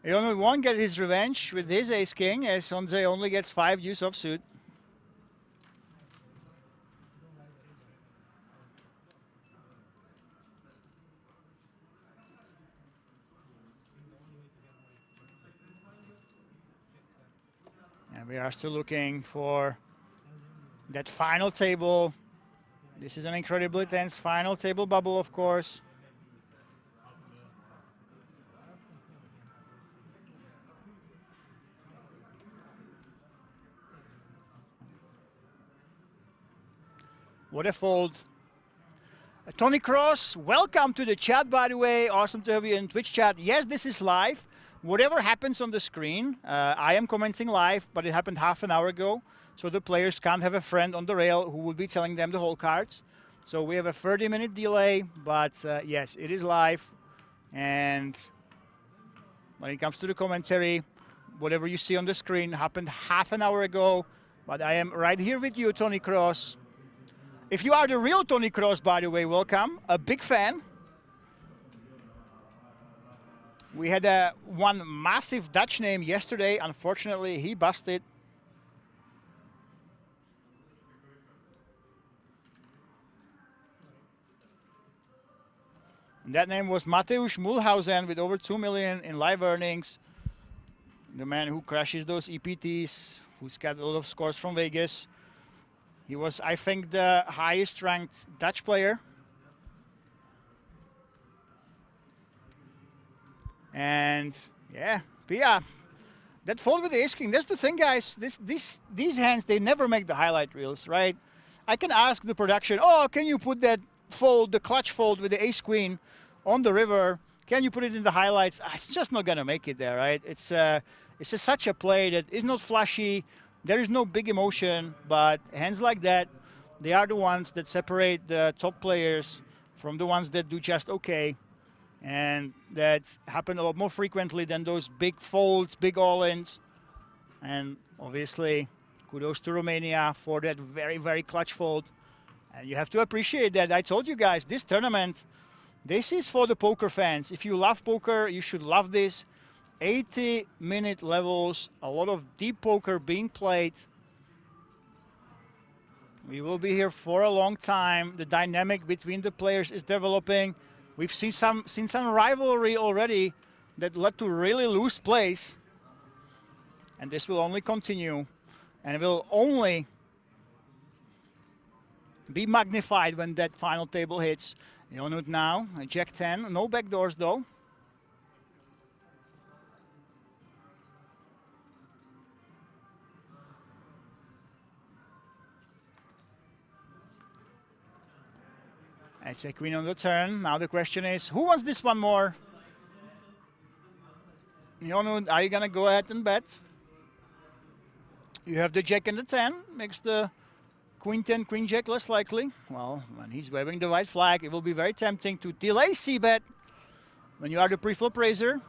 Jonut won't get his revenge with his ace-king, as Ondřej only gets 5 deuce offsuit. And we are still looking for that final table. This is an incredibly tense final table bubble, of course. What a fold. Tony Cross, welcome to the chat, by the way. Awesome to have you in Twitch chat. Yes, this is live. Whatever happens on the screen, I am commenting live, but it happened half an hour ago. So the players can't have a friend on the rail who will be telling them the whole cards. So we have a 30-minute delay, but yes, it is live. And when it comes to the commentary, whatever you see on the screen happened half an hour ago. But I am right here with you, Tony Cross. If you are the real Tony Cross, by the way, welcome. A big fan. We had one massive Dutch name yesterday. Unfortunately, he busted. And that name was Mateusz Mulhausen with over 2 million in live earnings. The man who crashes those EPTs, who's got a lot of scores from Vegas. He was, I think, the highest ranked Dutch player. And yeah, Pia, that fold with the ace king, that's the thing, guys. These hands, they never make the highlight reels, right? I can ask the production, oh, can you put that fold, the clutch fold with the ace queen on the river? Can you put it in the highlights? It's just not gonna make it there, right? It's such a play that is not flashy. There is no big emotion, but hands like that, they are the ones that separate the top players from the ones that do just okay. And that happen a lot more frequently than those big folds, big all-ins. And obviously, kudos to Romania for that very, very clutch fold. And you have to appreciate that. I told you guys, this tournament, this is for the poker fans. If you love poker, you should love this. 80-minute levels, a lot of deep poker being played. We will be here for a long time. The dynamic between the players is developing. We've seen some rivalry already that led to really loose plays. And this will only continue. And it will only be magnified when that final table hits. Jonut now, Jack 10, no backdoors though. It's a queen on the turn. Now the question is, who wants this one more? Jonut, are you gonna go ahead and bet? You have the Jack and the 10, makes the Queen 10, Queen Jack less likely. Well, when he's waving the white flag, it will be very tempting to delay c-bet. When you are the pre-flop raiser,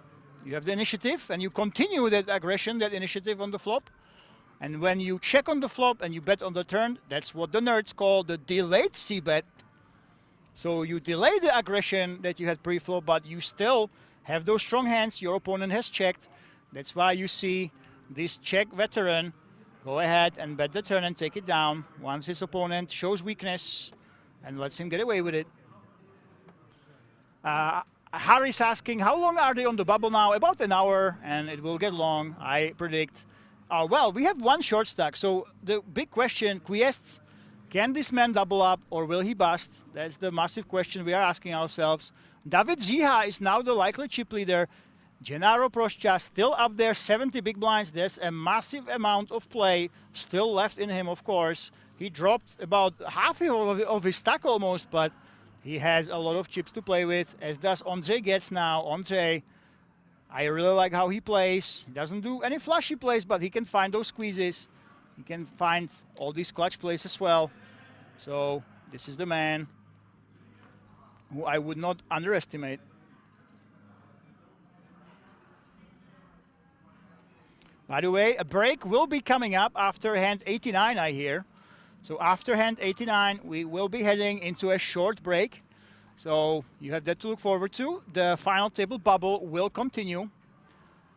you have the initiative, and you continue that aggression, that initiative on the flop. And when you check on the flop and you bet on the turn, that's what the nerds call the delayed c-bet. So you delay the aggression that you had pre-flop, but you still have those strong hands your opponent has checked. That's why you see this check veteran go ahead and bet the turn and take it down once his opponent shows weakness and lets him get away with it. Harry's asking, how long are they on the bubble now? About an hour, and it will get long, I predict. Well, we have one short stack, so the big question, Quiestes, can this man double up or will he bust? That's the massive question we are asking ourselves. David Ziha is now the likely chip leader. Gennaro Proscha still up there, 70 big blinds. There's a massive amount of play still left in him, of course. He dropped about half of his stack almost, but he has a lot of chips to play with, as does Ondřej Gets now. Ondřej, I really like how he plays. He doesn't do any flashy plays, but he can find those squeezes. He can find all these clutch plays as well. So this is the man who I would not underestimate. By the way, a break will be coming up after hand 89, I hear. So after hand 89, we will be heading into a short break. So you have that to look forward to. The final table bubble will continue.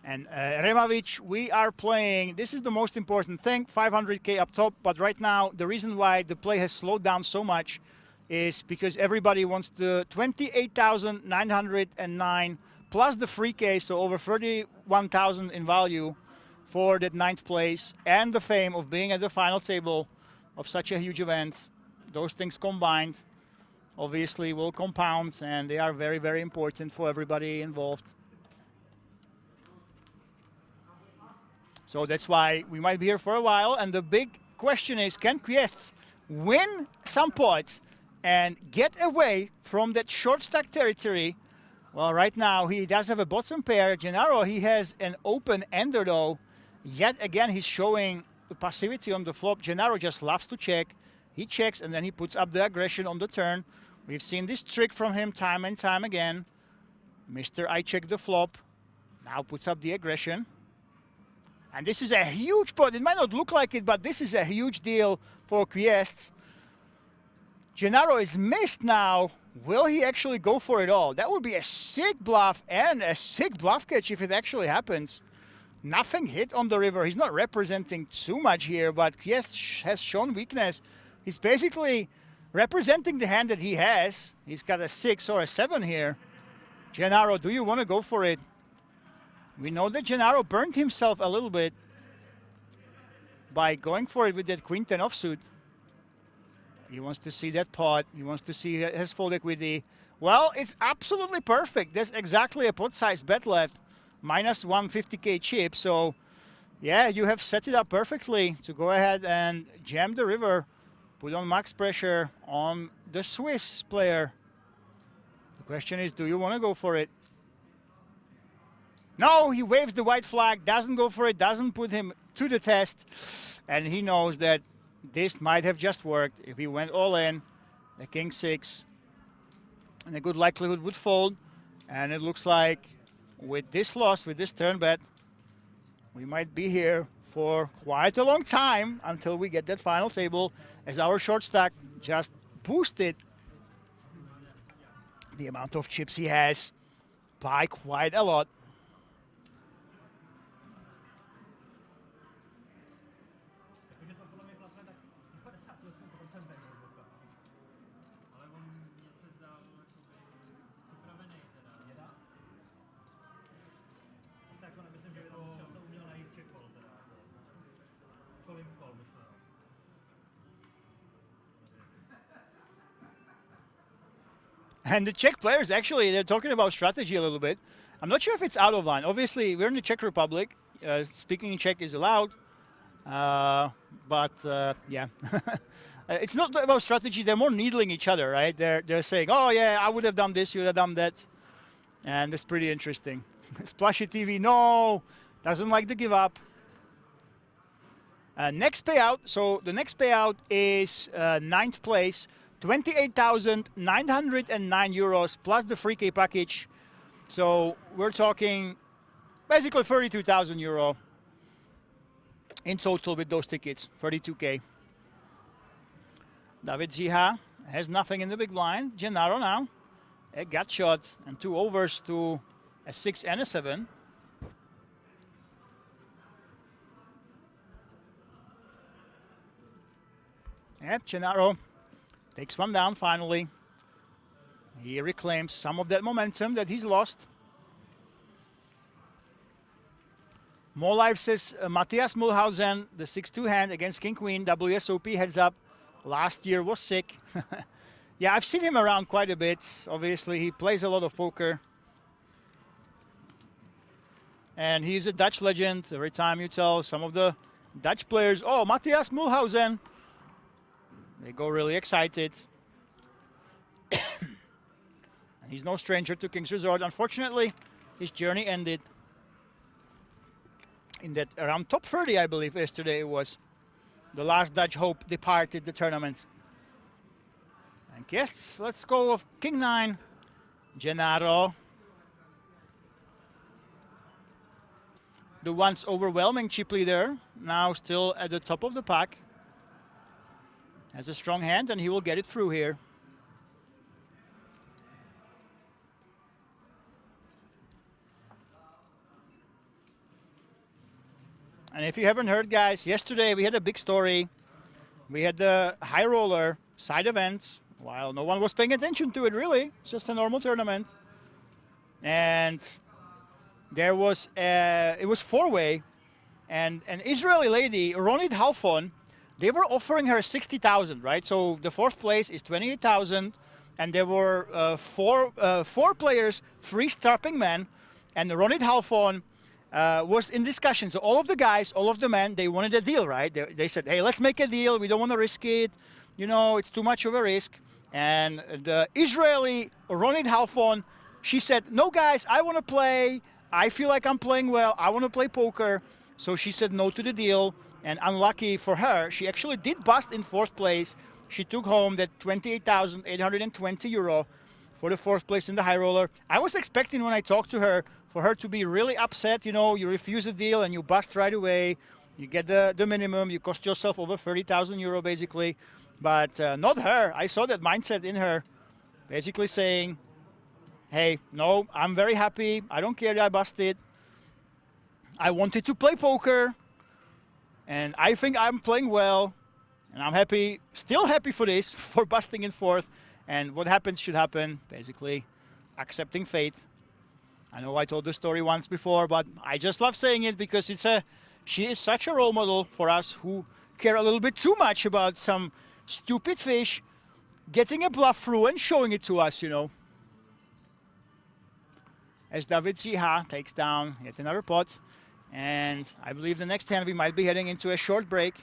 And Remavic, we are playing, this is the most important thing, 500k up top. But right now, the reason why the play has slowed down so much is because everybody wants the 28,909 plus the free K, so over 31,000 in value for that 9th place, and the fame of being at the final table of such a huge event. Those things combined obviously will compound, and they are very, very important for everybody involved. So that's why we might be here for a while, and the big question is, can Quiestes win some pots and get away from that short stack territory. Well, right now he does have a bottom pair. Gennaro, he has an open ender though. Yet again, he's showing passivity on the flop. Gennaro just loves to check. He checks and then he puts up the aggression on the turn. We've seen this trick from him time and time again. Mr. I check the flop. Now puts up the aggression. And this is a huge pot. It might not look like it, but this is a huge deal for Kviest. Gennaro is missed now. Will he actually go for it all? That would be a sick bluff and a sick bluff catch if it actually happens. Nothing hit on the river. He's not representing too much here, but Kviest has shown weakness. He's basically representing the hand that he has. He's got a 6 or a 7 here. Gennaro, do you want to go for it? We know that Gennaro burned himself a little bit by going for it with that queen-10 offsuit. He wants to see that pot. He wants to see his fold equity. Well, it's absolutely perfect. There's exactly a pot size bet left. Minus 150k chip. So, yeah, you have set it up perfectly to go ahead and jam the river. Put on max pressure on the Swiss player. The question is, do you want to go for it? No, he waves the white flag, doesn't go for it, doesn't put him to the test. And he knows that this might have just worked if he went all in. The king 6. And a good likelihood would fold. And it looks like with this loss, with this turn bet, we might be here for quite a long time until we get that final table, as our short stack just boosted the amount of chips he has by quite a lot. And the Czech players, actually, they're talking about strategy a little bit. I'm not sure if it's out of line. Obviously, we're in the Czech Republic. Speaking in Czech is allowed. Yeah. It's not about strategy. They're more needling each other, right? They're saying, oh, yeah, I would have done this, you would have done that. And it's pretty interesting. Splashy TV, no, doesn't like to give up. Next payout. So the next payout is 9th place. 28,909 euros plus the free K package. So we're talking basically 32,000 euro in total with those tickets, 32K. David Ziha has nothing in the big blind. Gennaro now, a gut shot and 2 overs to a 6 and a 7. Yep, Gennaro takes one down finally. He reclaims some of that momentum that he's lost. More life says Matthias Mulhausen, the 6-2 hand against King Queen. WSOP heads up. Last year was sick. Yeah, I've seen him around quite a bit. Obviously, he plays a lot of poker. And he's a Dutch legend. Every time you tell some of the Dutch players, oh, Matthias Mulhausen, they go really excited. And he's no stranger to King's Resort. Unfortunately, his journey ended in that around top 30, I believe, yesterday it was. The last Dutch hope departed the tournament. And guests, let's go of King 9, Gennaro. The once overwhelming chip leader, now still at the top of the pack. Has a strong hand and he will get it through here. And if you haven't heard, guys, yesterday we had a big story. We had the high roller side events, while no one was paying attention to it really. It's just a normal tournament. And there was it was 4-way, and an Israeli lady, Ronit Halfon, they were offering her 60,000, right? So the 4th place is 28,000, and there were four players, 3 starting men, and Ronit Halfon was in discussion. So all of the guys, all of the men, they wanted a deal, right? They said, hey, let's make a deal. We don't want to risk it. you know, it's too much of a risk. And the Israeli Ronit Halfon, she said, no guys, I want to play. I feel like I'm playing well. I want to play poker. So she said no to the deal. And unlucky for her, she actually did bust in fourth place. She took home that 28,820 euro for the fourth place in the high roller. I was expecting when I talked to her for her to be really upset. You know, you refuse a deal and you bust right away. You get the minimum. You cost yourself over 30,000 euro basically. But not her. I saw that mindset in her, basically saying, hey, no, I'm very happy. I don't care that I busted. I wanted to play poker. And I think I'm playing well. And I'm happy, still happy for this, for busting in fourth. And what happens should happen, basically accepting fate. I know I told the story once before, but I just love saying it because she is such a role model for us who care a little bit too much about some stupid fish getting a bluff through and showing it to us, you know. As David Jiha takes down yet another pot. And I believe the next hand we might be heading into a short break.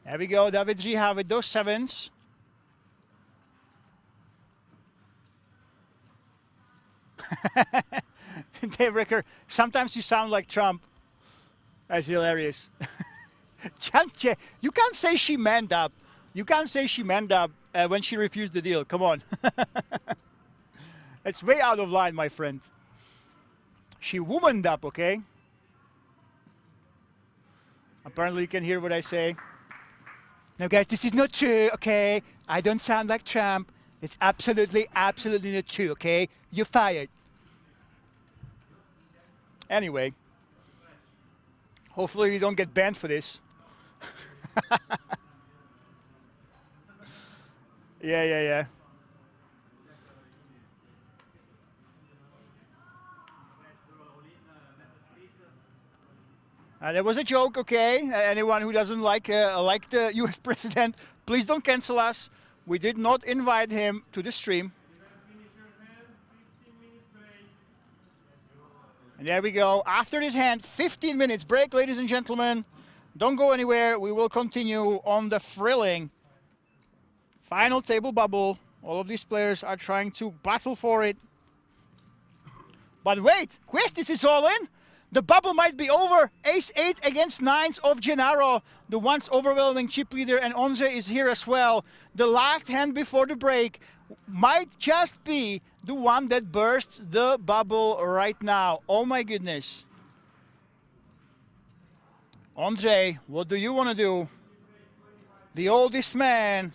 There we go, David Jiha with those sevens. Dave Ricker, sometimes you sound like Trump. That's hilarious. You can't say she manned up. You can't say she manned up when she refused the deal. Come on. It's way out of line, my friend. She womaned up, okay? Apparently you can hear what I say. No, guys, this is not true, okay? I don't sound like Trump. It's absolutely, absolutely not true, okay? You're fired. Anyway, hopefully you don't get banned for this. Yeah. That was a joke, okay? Anyone who doesn't like the US president, please don't cancel us. We did not invite him to the stream. And there we go. After this hand, 15 minutes break, ladies and gentlemen. Don't go anywhere. We will continue on the thrilling final table bubble. All of these players are trying to battle for it. But wait, Questis is all in. The bubble might be over. Ace-8 against 9s of Gennaro, the once overwhelming chip leader, and Ondřej is here as well. The last hand before the break might just be the one that bursts the bubble right now. Oh my goodness. Ondřej, what do you want to do? The oldest man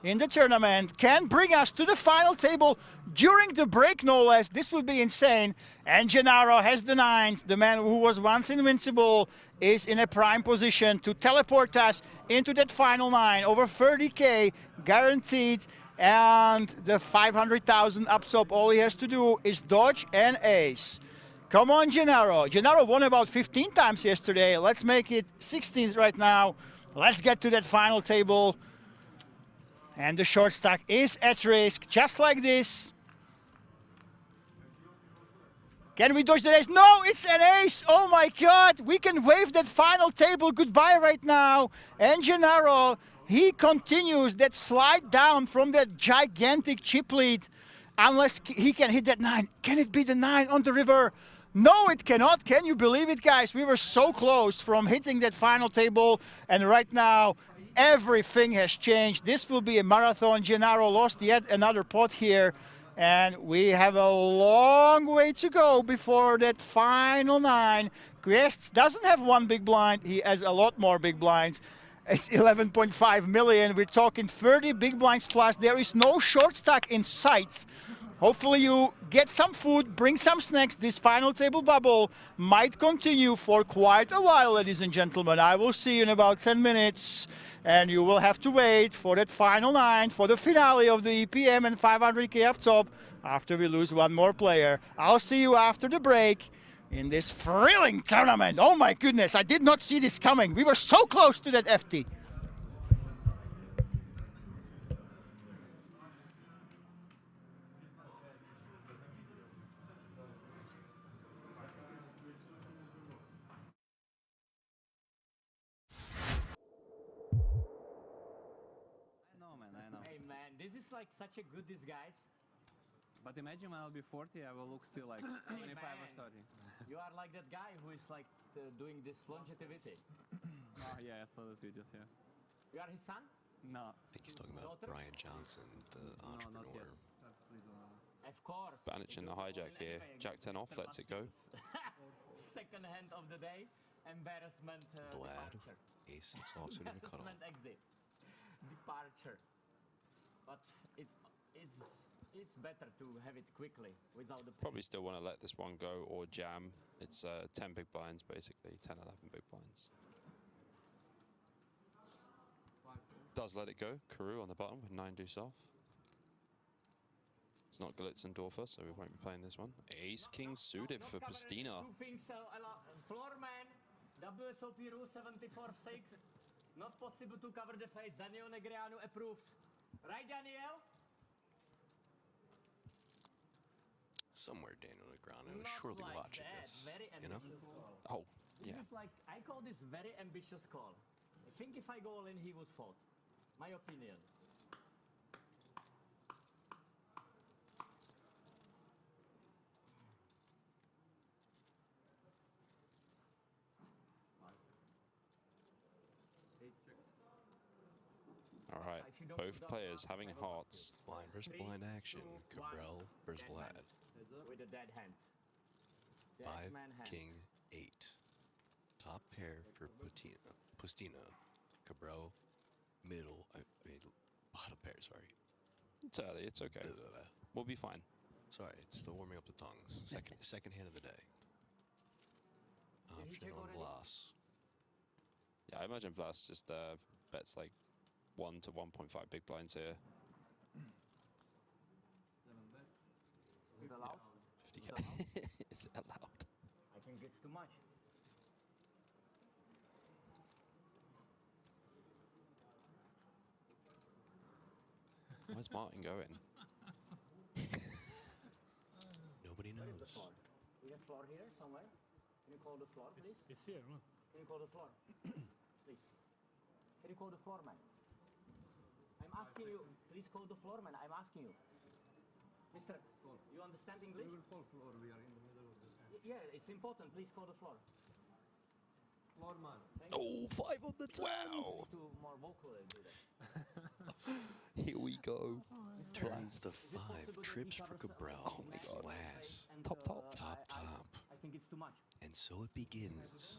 in the tournament can bring us to the final table during the break, no less. This would be insane. And Gennaro has the 9s. The man who was once invincible is in a prime position to teleport us into that final 9. Over 30K guaranteed. And the 500,000 up top, all he has to do is dodge and ace. Come on, Gennaro. Gennaro won about 15 times yesterday. Let's make it 16th right now. Let's get to that final table. And the short stack is at risk, just like this. Can we dodge the ace? No, it's an ace. Oh my God, we can wave that final table goodbye right now. And Gennaro, he continues that slide down from that gigantic chip lead. Unless he can hit that 9. Can it be the 9 on the river? No, it cannot. Can you believe it, guys? We were so close from hitting that final table. And right now, everything has changed. This will be a marathon. Gennaro lost yet another pot here. And we have a long way to go before that final 9. Quests doesn't have one big blind. He has a lot more big blinds. It's 11.5 million. We're talking 30 big blinds plus. There is no short stack in sight. Hopefully you get some food, bring some snacks. This final table bubble might continue for quite a while, ladies and gentlemen. I will see you in about 10 minutes, and you will have to wait for that final 9, for the finale of the EPM and 500K up top after we lose one more player. I'll see you after the break in this thrilling tournament. Oh my goodness, I did not see this coming. We were so close to that FT. Hey man, this is like such a good disguise. But imagine when I'll be 40, I will look still like 25 or 30. You are like that guy who is like doing this longevity. Oh yeah, I saw those videos, yeah. You are his son? No. I think he's talking about Daughter? Brian Johnson, the No, not yet. entrepreneur. Of course. Banich in the hijack here. Jack 10 off, lets it go. Second hand of the day. Embarrassment Vlad, departure. ace 6 offsuit and a cutoff. Embarrassment exit. Departure. But it's better to have it quickly without the Probably still want to let this one go or jam. It's 10 big blinds basically, 10, 11 big blinds. Does let it go. Karoo on the button with 9 deuce off. It's not Glitzendorfer, so we won't be playing this one. Ace King suited for Pastina. Two things, floorman, WSOP Europe 74 stakes. Not possible to cover the face. Daniel Negreanu approves. Right, Daniel? Somewhere Daniel Negreanu is Not surely like watching that. this. Very You know? ambitious call. Oh, yeah. This is like, I call this very ambitious call. I think if I go all in, he would fold. My opinion. All right. If you don't Both put up players half, having I go back hearts. Blind versus Three, blind action. 2, 1. Cabral versus Dead Vlad. hand. With a dead hand. Dead 5, man hand. king, 8. Top pair for Pustina. Cabral, middle, I mean, bottom pair, sorry. It's early, it's okay. Blah, blah, blah. We'll be fine. Sorry, it's still warming up the tongues. Second hand of the day. Option check on already? Blas. Yeah, I imagine Vlas just bets like 1 to 1.5 big blinds here. Is it allowed? 50k. Is it allowed? I think it's too much. Where's Martin going? Nobody Where is the knows. floor? We have floor here somewhere. Can you call the floor, please? It's here, look. Can you call the floor? Please. Can you call the floor, man? I'm asking you. Please call the floor, man. I'm asking you. Mister, you understand English? We will call floor, we are in the middle of this. Yeah, it's important. Please call the floor. Floor man. Thank you. Oh, 5 on the turn! Need to more vocally do that. Here we go. Turns to Is it 5. possible that Trips he for covers the Cabral. open net Flash. and, Top, top. Top, top. I think it's too much. And so it begins.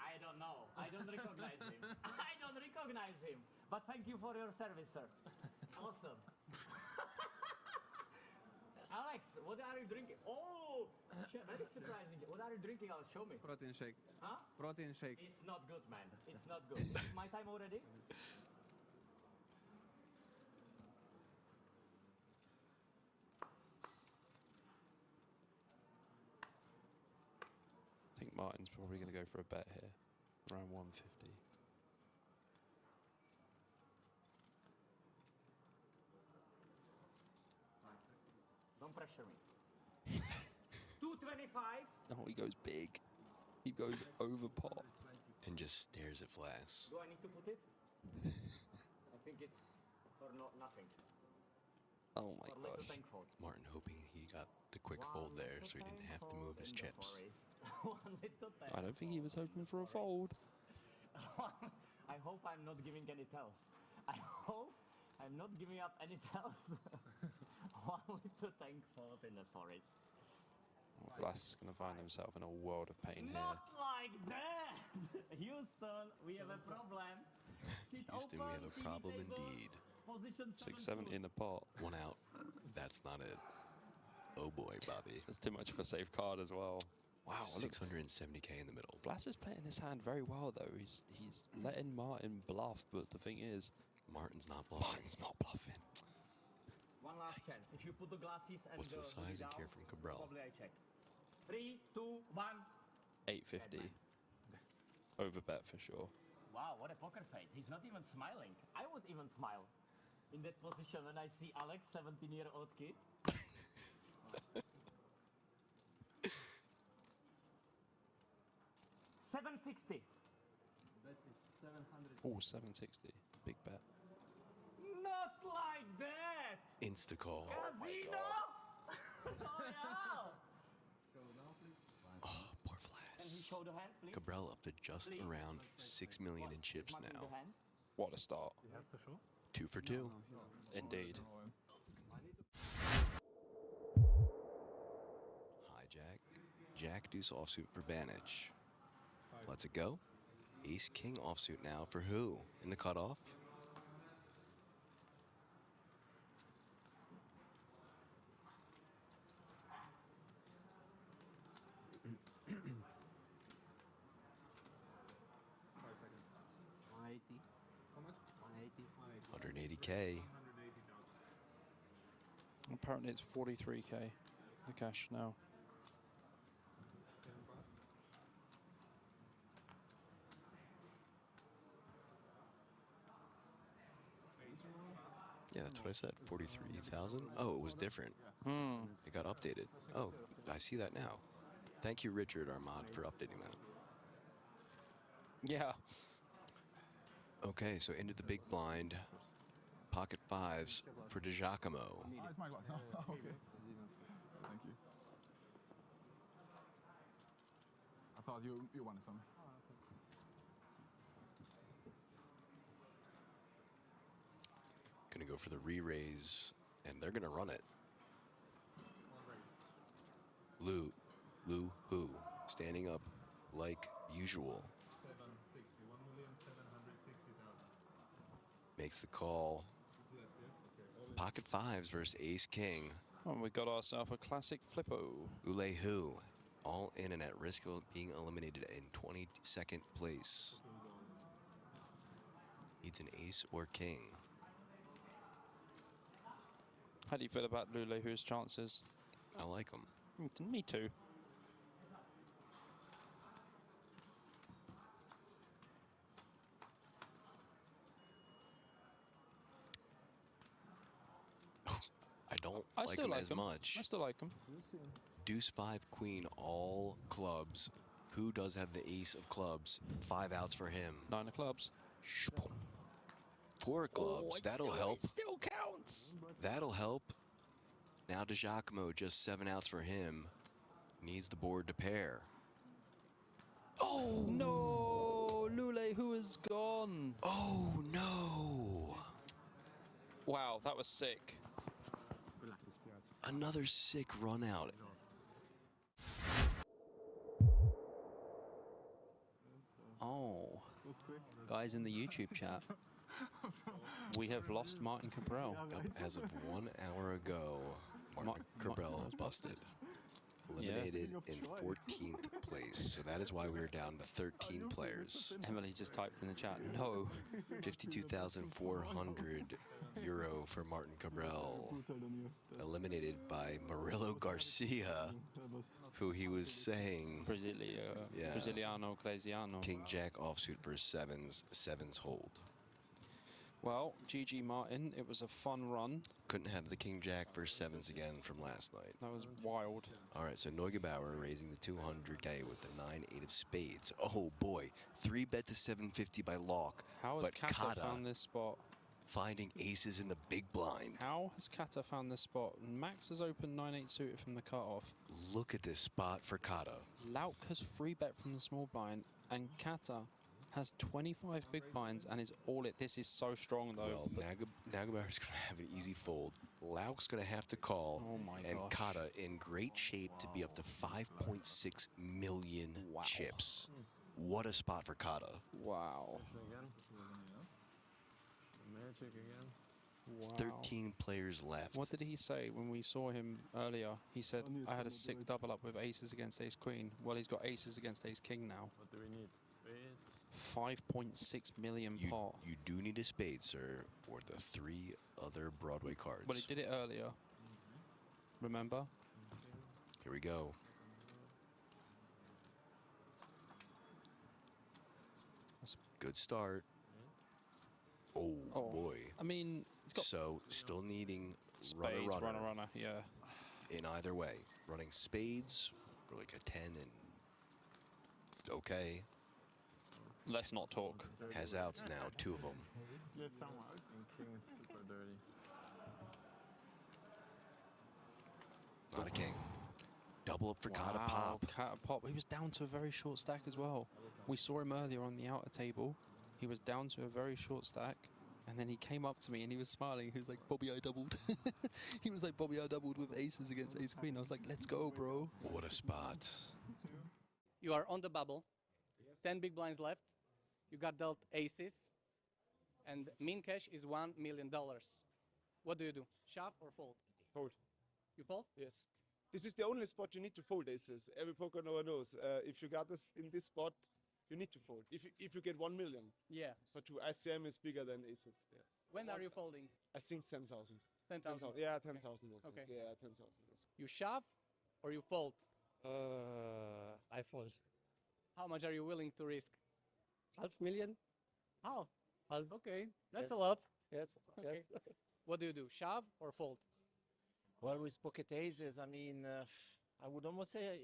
I don't know. I don't recognize him. I don't recognize him. But thank you for your service, sir. Awesome. Alex, what are you drinking? Oh, very surprising. What are you drinking? I'll show me. Protein shake. Huh? Protein shake. It's not good, man. It's not good. Is my time already? I think Martin's probably going to go for a bet here. Around 150. Don't pressure me. 225. Oh, he goes big. He goes over pot. And just stares at Flash. Do I need to put it? I think it's for nothing. Oh my For little gosh. tank fold. Martin hoping he got the quick fold there so he didn't have to move his chips. One little tank I don't think he was hoping for a fold. I hope I'm not giving any tells. I hope I'm not giving up any tells. One little tank fold in the forest. Oh, Vlas is going to find himself in a world of pain here. Not like that! Houston, we have a problem. Sit Houston, we open, have a TV problem table. indeed. Position 670 in the pot. One out. That's not it. Oh boy, Bobby. That's too much of a safe card as well. Wow, look, 670k in the middle. Blass is playing this hand very well though. He's letting Martin bluff, but the thing is, Martin's not bluffing. Martin's not bluffing. One last chance. If you put the glasses and What's the sizing here from Cabral? Probably I check. 3, 2, 1. 850. Over bet for sure. Wow, what a poker face. He's not even smiling. I would even smile in that position when I see Alex, 17-year-old kid. 760. Bet is 700. Oh, 760. Big bet. Not like that. Insta call. Casino. Royale. Showdown, please. Oh, poor Can he Flash. show the hand, please? Cabral up to just Please. around 6 million in chips Martin, now. the hand. What a start. 2 for 2. Indeed. Hijack. Jack deuce offsuit for Banich. Let's it go. Ace king offsuit now for who? In the cutoff? How much? 180k. Apparently it's 43k. The cash now. Yeah, that's what I said. 43,000. Oh, it was different. It got updated. Oh, I see that now. Thank you, Richard, our mod, for updating that. Yeah. Okay, so into the big blind. Pocket fives for DiGiacomo. It's my glass. Oh, okay. Thank you. I thought you wanted some. Gonna go for the re-raise, and they're gonna run it. Lou Who, standing up like usual. 760. 1,760,000. Makes the call. Yes, okay. Pocket fives versus ace king. And we got ourselves a classic flippo. Ule Who, all in and at risk of being eliminated in 22nd place. Needs an ace or king. How do you feel about Lulehu's chances? I like him. Me too. I don't I like still him like as him. much. I still like him. Deuce 5 queen, all clubs. Who does have the ace of clubs? 5 outs for him. 9 of clubs. 4 clubs. That'll help. It still counts. That'll help. Now DiGiacomo, just 7 outs for him. Needs the board to pair. Oh! No! Lulehu is gone. Oh, no! Wow, that was sick. Another sick run out. Oh, guys in the YouTube chat, We have lost Martin Cabral. As of 1 hour ago, Martin Cabral busted. Eliminated in 14th place. So that is why we are down to 13 players. Emily just typed in the chat, no. 52,400 euro for Martin Cabral. Eliminated by Murillo Garcia, who he was saying Yeah. Brasiliano Glaziano. King Jack offsuit versus sevens, sevens hold. Well, GG Martin, it was a fun run. Couldn't have the King Jack versus sevens again from last night. That was wild. All right, so Neugebauer raising the 200K with the 9-8 of spades. Oh boy, 3-bet to 750 by Locke. How has but Kata found this spot? finding aces in the big blind. How has Kata found this spot? Max has opened 9-8 suited from the cutoff. Look at this spot for Kata. Lauk has free bet from the small blind, and Kata has 25 big blinds and is all it. This is so strong though. Well, Neugebauer's going to have an easy fold. Lauk's going to have to call. Oh my and gosh. Kata in great shape to be up to 5.6 million chips. What a spot for Kata. Wow. Again. Magic again. Wow. 13 players left. What did he say when we saw him earlier? He said, I had a sick double up with aces against ace queen. Well, he's got aces against ace king now. What do we need? Spades? 5.6 million pot. You do need a spade, sir, for the 3 other Broadway cards. But he did it earlier. Remember? Here we go. Good start. Oh, boy. I mean, it's got so still needing spades, runner, runner, yeah. in either way. Running spades for like a 10 and okay. Let's not talk. Has outs now, 2 of them. Get some out. And king is super dirty. Not a king. Double up for Kata Wow, Pop. Kata Pop. He was down to a very short stack as well. We saw him earlier on the outer table. He was down to a very short stack. And then he came up to me and he was smiling. He was like, Bobby, I doubled. He was like, Bobby, I doubled with aces against ace queen. I was like, let's go, bro. What a spot. You are on the bubble. 10 big blinds left. You got dealt aces. And min cash is $1 million. What do you do? Shove or fold? Fold. You fold? Yes. This is the only spot you need to fold aces. Every poker knower knows. If you got this in this spot, you need to fold. If you get 1 million. Yeah. For 2, ICM is bigger than aces. Yes. When are you folding? I think 10,000. 10,000. Yeah, 10,000. Okay. Yeah, 10,000. You shove or you fold? I fold. How much are you willing to risk? $500,000. Half. Half. Okay, that's Yes. a lot. Yes. Okay. Yes. What do you do? Shove or fold? Well, with pocket aces, I mean, I would almost say,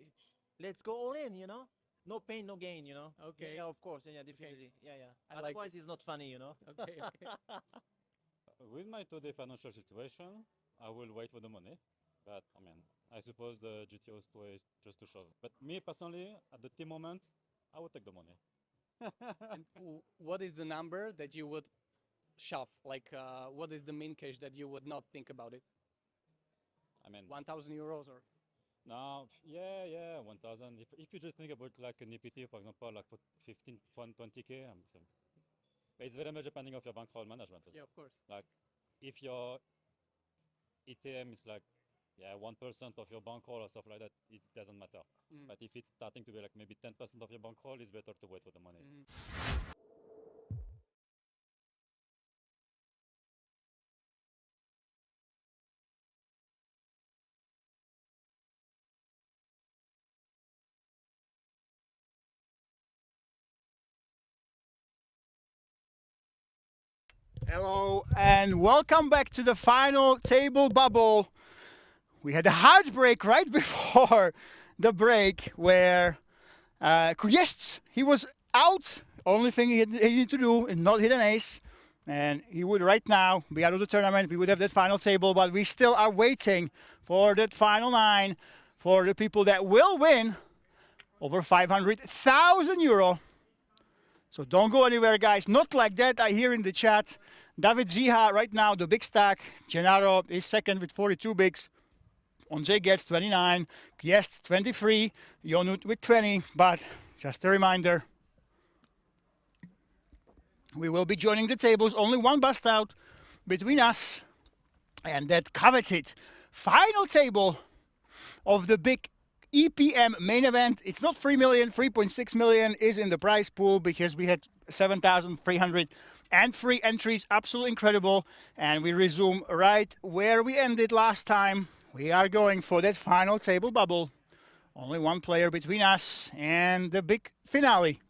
let's go all in, you know? No pain, no gain, you know? Okay. Yeah, of course. Yeah, definitely. Yeah, yeah. I like Otherwise, this. it's not funny, you know? Okay, okay. With my today financial situation, I will wait for the money. But, I mean, I suppose the GTO's way is just to shove. But me, personally, at the team moment, I would take the money. And what is the number that you would shove? Like, what is the min cash that you would not think about it? I mean, 1,000 euros or? no, yeah, 1,000. If you just think about like an EPT, for example, like for 15, 20K, but it's very much depending on your bankroll management. Yeah, of course. Like, if your ETM is like, 1% of your bankroll or stuff like that, it doesn't matter. But if it's starting to be like maybe 10% of your bankroll, it's better to wait for the money. Hello and welcome back to the final table bubble. We had a heartbreak right before the break where Kuyests, he was out. Only thing he needed to do is not hit an ace. And he would right now be out of the tournament. We would have that final table, but we still are waiting for that final 9 for the people that will win over 500,000 euro. So don't go anywhere, guys. Not like that, I hear in the chat. David Ziha right now, the big stack. Gennaro is second with 42 bigs. Ondřej gets 29. Yes, 23. Jonut with 20. But just a reminder, we will be joining the tables. Only one bust out between us and that coveted final table of the big EPM main event. It's not 3 million, 3.6 million is in the prize pool because we had 7,303 entries. Absolutely incredible. And we resume right where we ended last time. We are going for that final table bubble. Only one player between us and the big finale.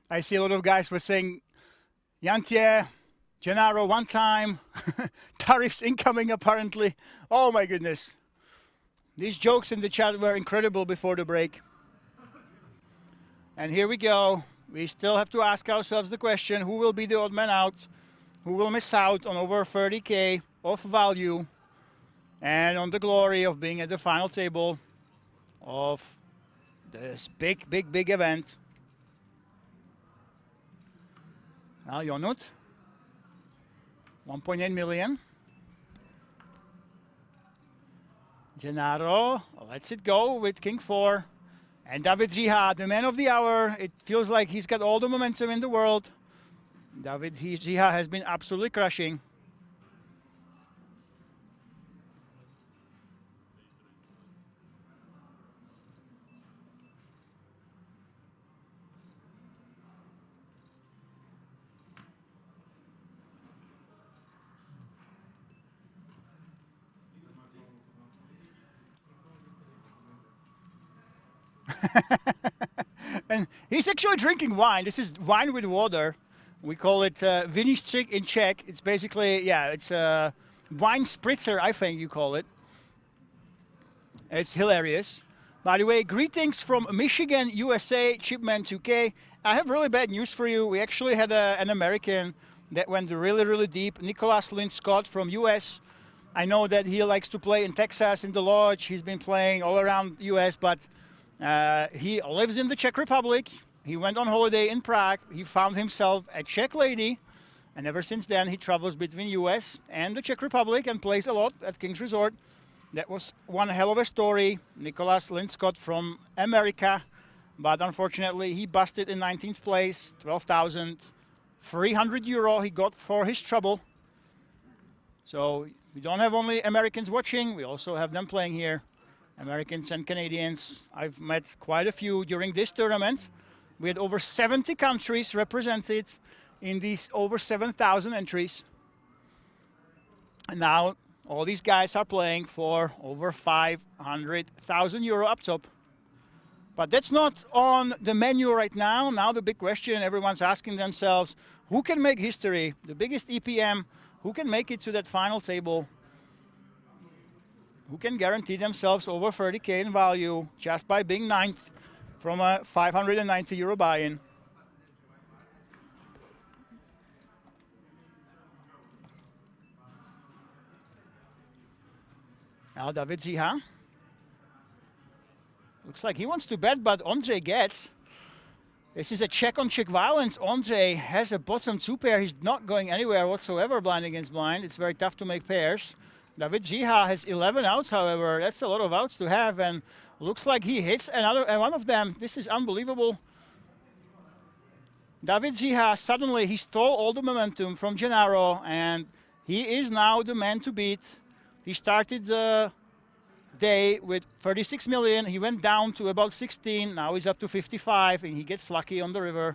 I see a lot of guys were saying, Jantier, Gennaro one time, tariffs incoming apparently. Oh my goodness. These jokes in the chat were incredible before the break. And here we go. We still have to ask ourselves the question, who will be the odd man out? Who will miss out on over 30K of value and on the glory of being at the final table of this big event? Now Jonut, 1.8 million. Gennaro lets it go with King 4. And David Jiha, the man of the hour. It feels like he's got all the momentum in the world. David Jiha has been absolutely crushing. And he's actually drinking wine. This is wine with water. We call it Vinnystrich in Czech. It's basically, yeah, it's a wine spritzer, I think you call it. It's hilarious. By the way, greetings from Michigan, USA, Chipman 2K. I have really bad news for you. We actually had an American that went really, really deep. Nicholas Lynn Scott from US. I know that he likes to play in Texas, in the Lodge. He's been playing all around US, but he lives in the Czech Republic. He went on holiday in Prague. He found himself a Czech lady. And ever since then, he travels between US and the Czech Republic and plays a lot at King's Resort. That was one hell of a story. Nicholas Linscott from America. But unfortunately, he busted in 19th place, 12,300 euro he got for his trouble. So we don't have only Americans watching, we also have them playing here. Americans and Canadians. I've met quite a few during this tournament. We had over 70 countries represented in these over 7,000 entries. And now all these guys are playing for over 500,000 euro up top. But that's not on the menu right now. Now the big question everyone's asking themselves, who can make history? The biggest EPM, who can make it to that final table? Who can guarantee themselves over 30K in value just by being ninth from a 590 euro buy-in? Now David Jiha. Looks like he wants to bet, but Ondřej gets. This is a check on check violence. Ondřej has a bottom two pair. He's not going anywhere whatsoever blind against blind. It's very tough to make pairs. David Jiha has 11 outs, however. That's a lot of outs to have, and looks like he hits another one of them. This is unbelievable. David Jiha, suddenly he stole all the momentum from Gennaro, and he is now the man to beat. He started the day with 36 million. He went down to about 16. Now he's up to 55, and he gets lucky on the river.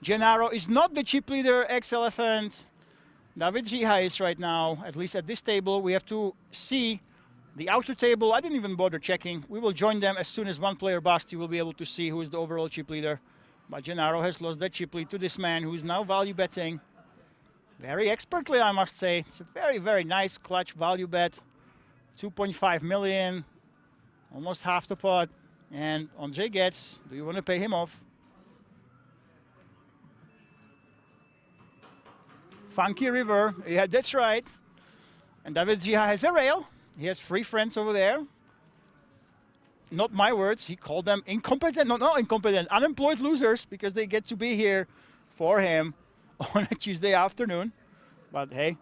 Gennaro is not the chip leader, ex-Elephant. David Jiha is right now, at least at this table. We have to see the outer table. I didn't even bother checking. We will join them as soon as one player busts. You will be able to see who is the overall chip leader. But Gennaro has lost that chip lead to this man who is now value betting. Very expertly, I must say. It's a very, very nice clutch value bet. 2.5 million, almost half the pot. And Ondřej gets, do you want to pay him off? Funky river, yeah, that's right. And David Jiha has a rail. He has 3 friends over there. Not my words, he called them incompetent, not incompetent, unemployed losers, because they get to be here for him on a Tuesday afternoon. But hey,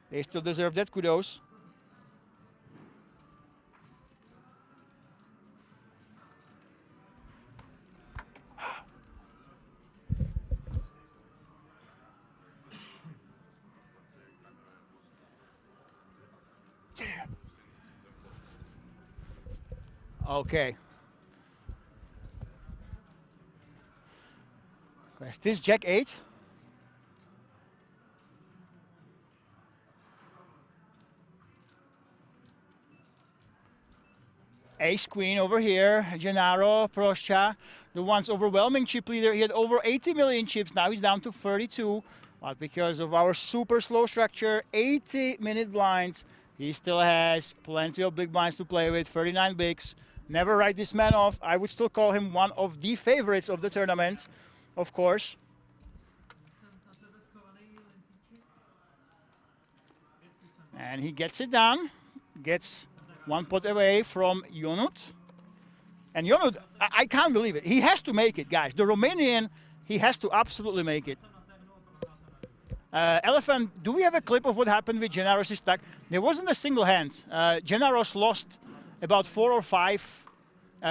they still deserve that kudos. Okay. Is this Jack 8? Ace Queen over here, Gennaro, Proscia, the once overwhelming chip leader. He had over 80 million chips, now he's down to 32. But because of our super slow structure, 80-minute blinds, he still has plenty of big blinds to play with, 39 bigs. Never write this man off. I would still call him one of the favorites of the tournament, of course. And he gets it done, gets one pot away from Ionut. And Ionut, I can't believe it. He has to make it, guys. The Romanian, he has to absolutely make it. Elephant, do we have a clip of what happened with Gennaro's stack? There wasn't a single hand. Gennaro's lost about 4 or 5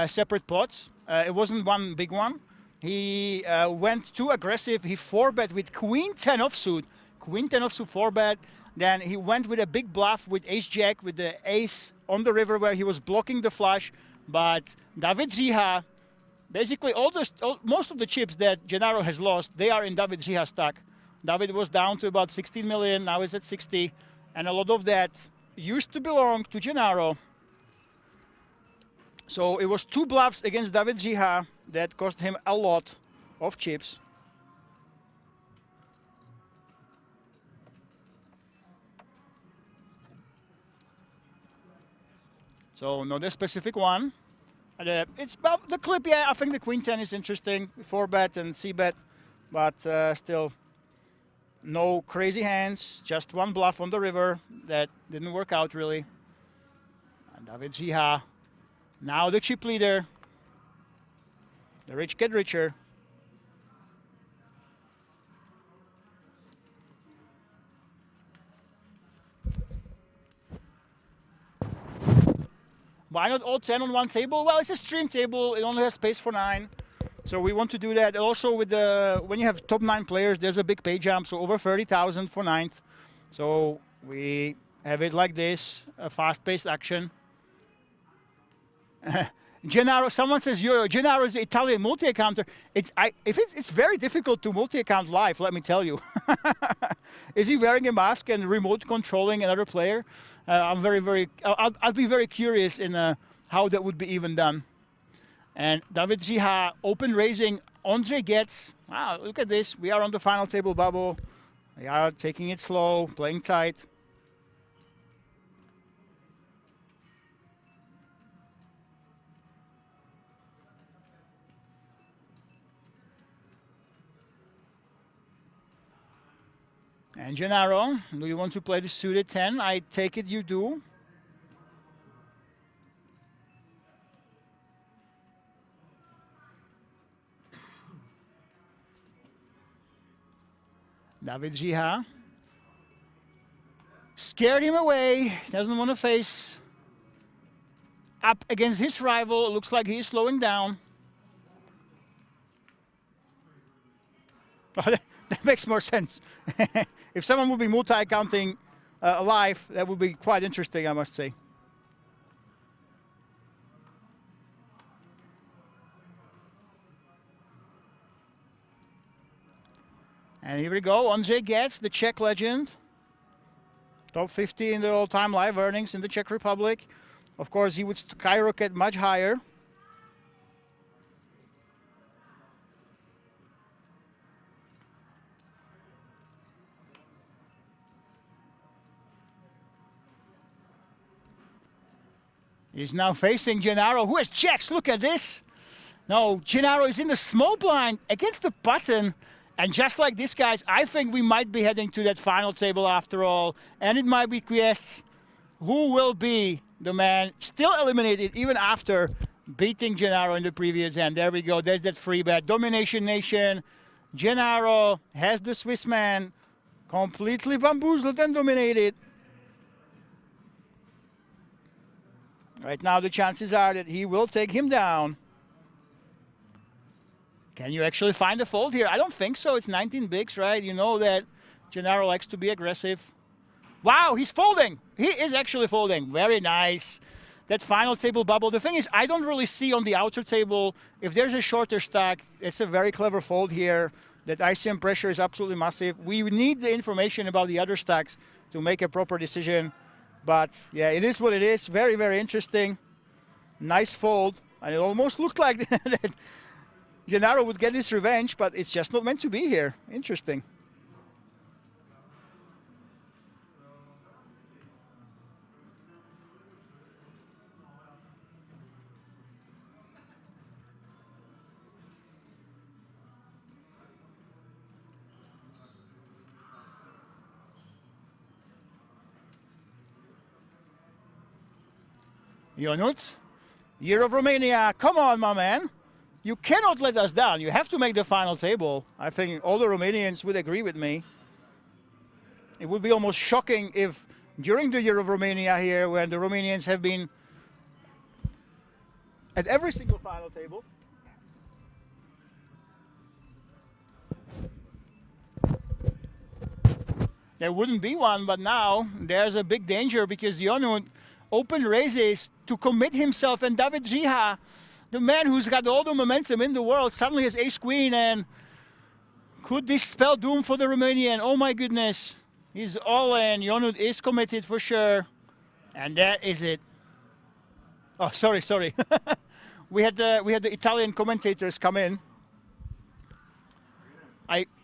separate pots. It wasn't one big one. He went too aggressive. He 4-bet with Queen 10 offsuit. Queen 10 offsuit 4-bet. Then he went with a big bluff with Ace-Jack with the ace on the river where he was blocking the flush. But David Ziha, basically most of the chips that Gennaro has lost, they are in David Ziha's stack. David was down to about 16 million, now he's at 60. And a lot of that used to belong to Gennaro. So it was 2 bluffs against David Ziha that cost him a lot of chips. So not a specific one. It's about the clip, yeah, I think the Queen 10 is interesting. 4-bet and C-bet, but still no crazy hands. Just one bluff on the river that didn't work out really. And David Ziha, now the chip leader. The rich get richer. Why not all 10 on one table? Well, it's a stream table. It only has space for 9. So we want to do that. Also, with the when you have top 9 players, there's a big pay jump. So over 30,000 for 9th. So we have it like this, a fast-paced action. Gennaro, someone says, yo, Gennaro is the Italian multi-accounter. It's very difficult to multi-account live, let me tell you. Is he wearing a mask and remote controlling another player? I'll be very curious in how that would be even done. And David Ziha open raising. Andre gets, wow, look at this. We are on the final table bubble. We are taking it slow, playing tight. And Gennaro, do you want to play the suited 10? I take it you do. David Ziha scared him away, doesn't want to face up against his rival. It looks like he is slowing down. That makes more sense. If someone would be multi-accounting live, that would be quite interesting, I must say. And here we go. Ondřej gets the Czech legend. Top 50 in the all-time live earnings in the Czech Republic. Of course, he would skyrocket much higher. He's now facing Gennaro, who has checks. Look at this. No, Gennaro is in the small blind against the button. And just like this, guys, I think we might be heading to that final table after all. And it might be Quiest who will be the man still eliminated even after beating Gennaro in the previous hand. There we go. There's that free bet. Domination Nation. Gennaro has the Swiss man completely bamboozled and dominated. Right now, the chances are that he will take him down. Can you actually find a fold here? I don't think so. It's 19 bigs, right? You know that Gennaro likes to be aggressive. Wow, he's folding. He is actually folding. Very nice. That final table bubble. The thing is, I don't really see on the outer table, if there's a shorter stack, it's a very clever fold here. That ICM pressure is absolutely massive. We need the information about the other stacks to make a proper decision. But yeah, it is what it is. Very, very interesting. Nice fold. And it almost looked like that Gennaro would get his revenge, but it's just not meant to be here. Interesting. Ionut, Year of Romania. Come on, my man. You cannot let us down. You have to make the final table. I think all the Romanians would agree with me. It would be almost shocking if during the Year of Romania here, when the Romanians have been at every single final table. There wouldn't be one, but now there's a big danger because Ionut open raises to commit himself, and David Zhiha, the man who's got all the momentum in the world, suddenly has ace-queen, and could this spell doom for the Romanian? Oh my goodness. He's all in. Ionut is committed for sure. And that is it. Oh, sorry. we had the Italian commentators come in.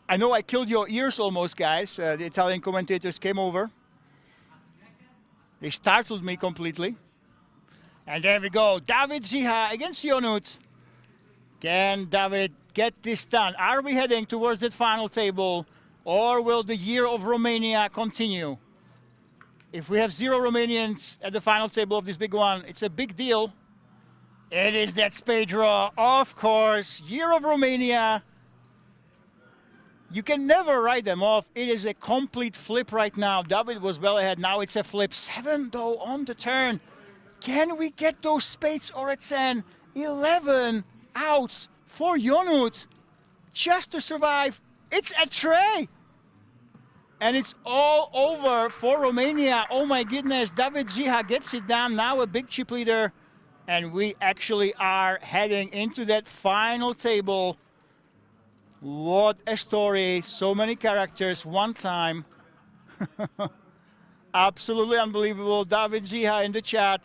I know I killed your ears almost, guys. The Italian commentators came over. They startled me completely. And there we go. David Zhiha against Ionut. Can David get this done? Are we heading towards that final table, or will the year of Romania continue? If we have 0 Romanians at the final table of this big one, it's a big deal. It is that spade draw, of course. Year of Romania. You can never write them off. It is a complete flip right now. David was well ahead. Now it's a flip. 7 though on the turn. Can we get those spades or a 10? 11 outs for Ionut just to survive. It's a tray. And it's all over for Romania. Oh my goodness. David Zhiha gets it down. Now a big chip leader. And we actually are heading into that final table. What a story. So many characters, one time. Absolutely unbelievable. David Zhiha in the chat.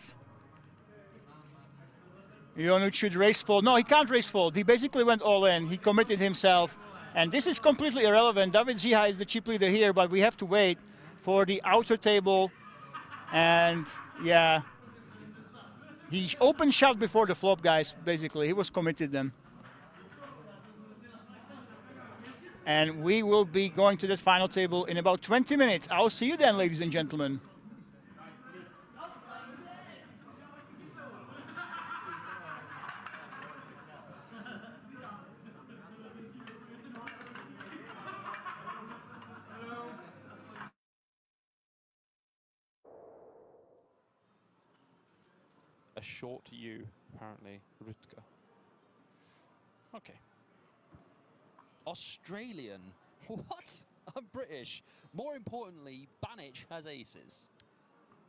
Ionut should race fold. No, he can't race fold. He basically went all in. He committed himself. And this is completely irrelevant. David Zhiha is the chip leader here, but we have to wait for the outer table. And yeah, he open shot before the flop, guys, basically. He was committed then. And we will be going to that final table in about 20 minutes. I'll see you then, ladies and gentlemen. A short U, apparently, Rutger. Okay. Australian. What? I'm British. More importantly, Banic has aces.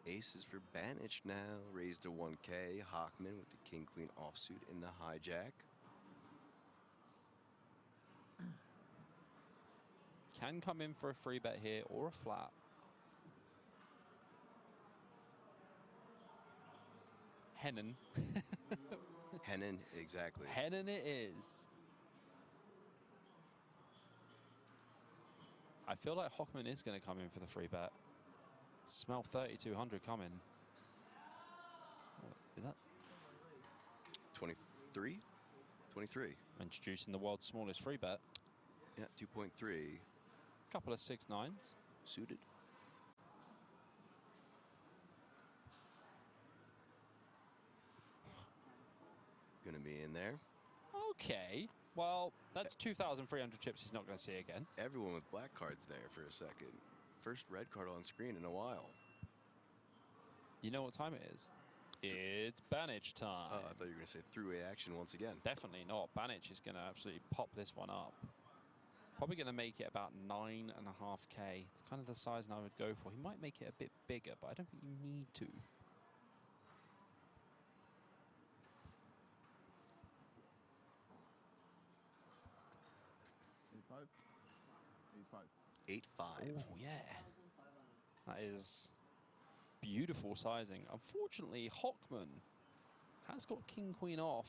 Aces for Banic now. Raised to 1K. Hockman with the king-queen offsuit in the hijack. Can come in for a free bet here or a flat. Hennen. Hennen, exactly. Hennen it is. I feel like Hockman is going to come in for the free bet. Smell 3,200 coming. What is that? 23? 23. Introducing the world's smallest free bet. Yeah, 2.3. Couple of 6-9s. Suited. Gonna be in there. Okay. Well, that's 2,300 chips he's not going to see again. Everyone with black cards there for a second. First red card on screen in a while. You know what time it is? It's Banic time. Oh, I thought you were going to say throughway action once again. Definitely not. Banic is going to absolutely pop this one up. Probably going to make it about 9.5K. It's kind of the size I would go for. He might make it a bit bigger, but I don't think you need to. Eight five. Oh, yeah. That is beautiful sizing. Unfortunately, Hockman has got king-queen off.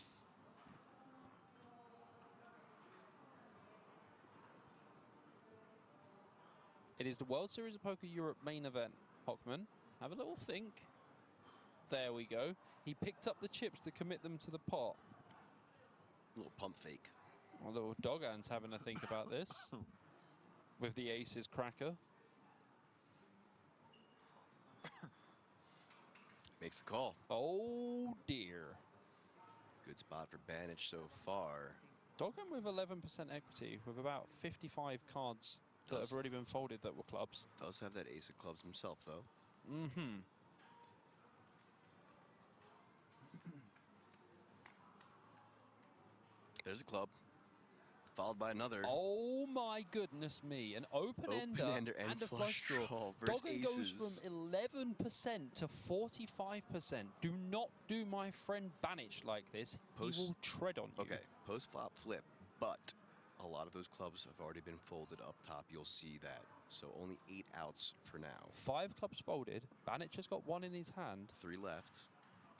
It is the World Series of Poker Europe main event, Hockman. Have a little think. There we go. He picked up the chips to commit them to the pot. A little pump fake. A little Dogan's having a think about this. With the aces cracker. Makes the call. Oh dear. Good spot for Banic so far. Dogan with 11% equity, with about 55 cards that have already been folded that were clubs. Does have that ace of clubs himself, though. Mm-hmm. There's a club. Followed by another. Oh my goodness me. An open-ender and a flush draw. versus Doggin goes from 11% to 45%. Do not do my friend Banich like this. He will tread on you. Okay, post-flop flip, but a lot of those clubs have already been folded up top. You'll see that. So only 8 outs for now. 5 clubs folded. Banich has got 1 in his hand. 3 left.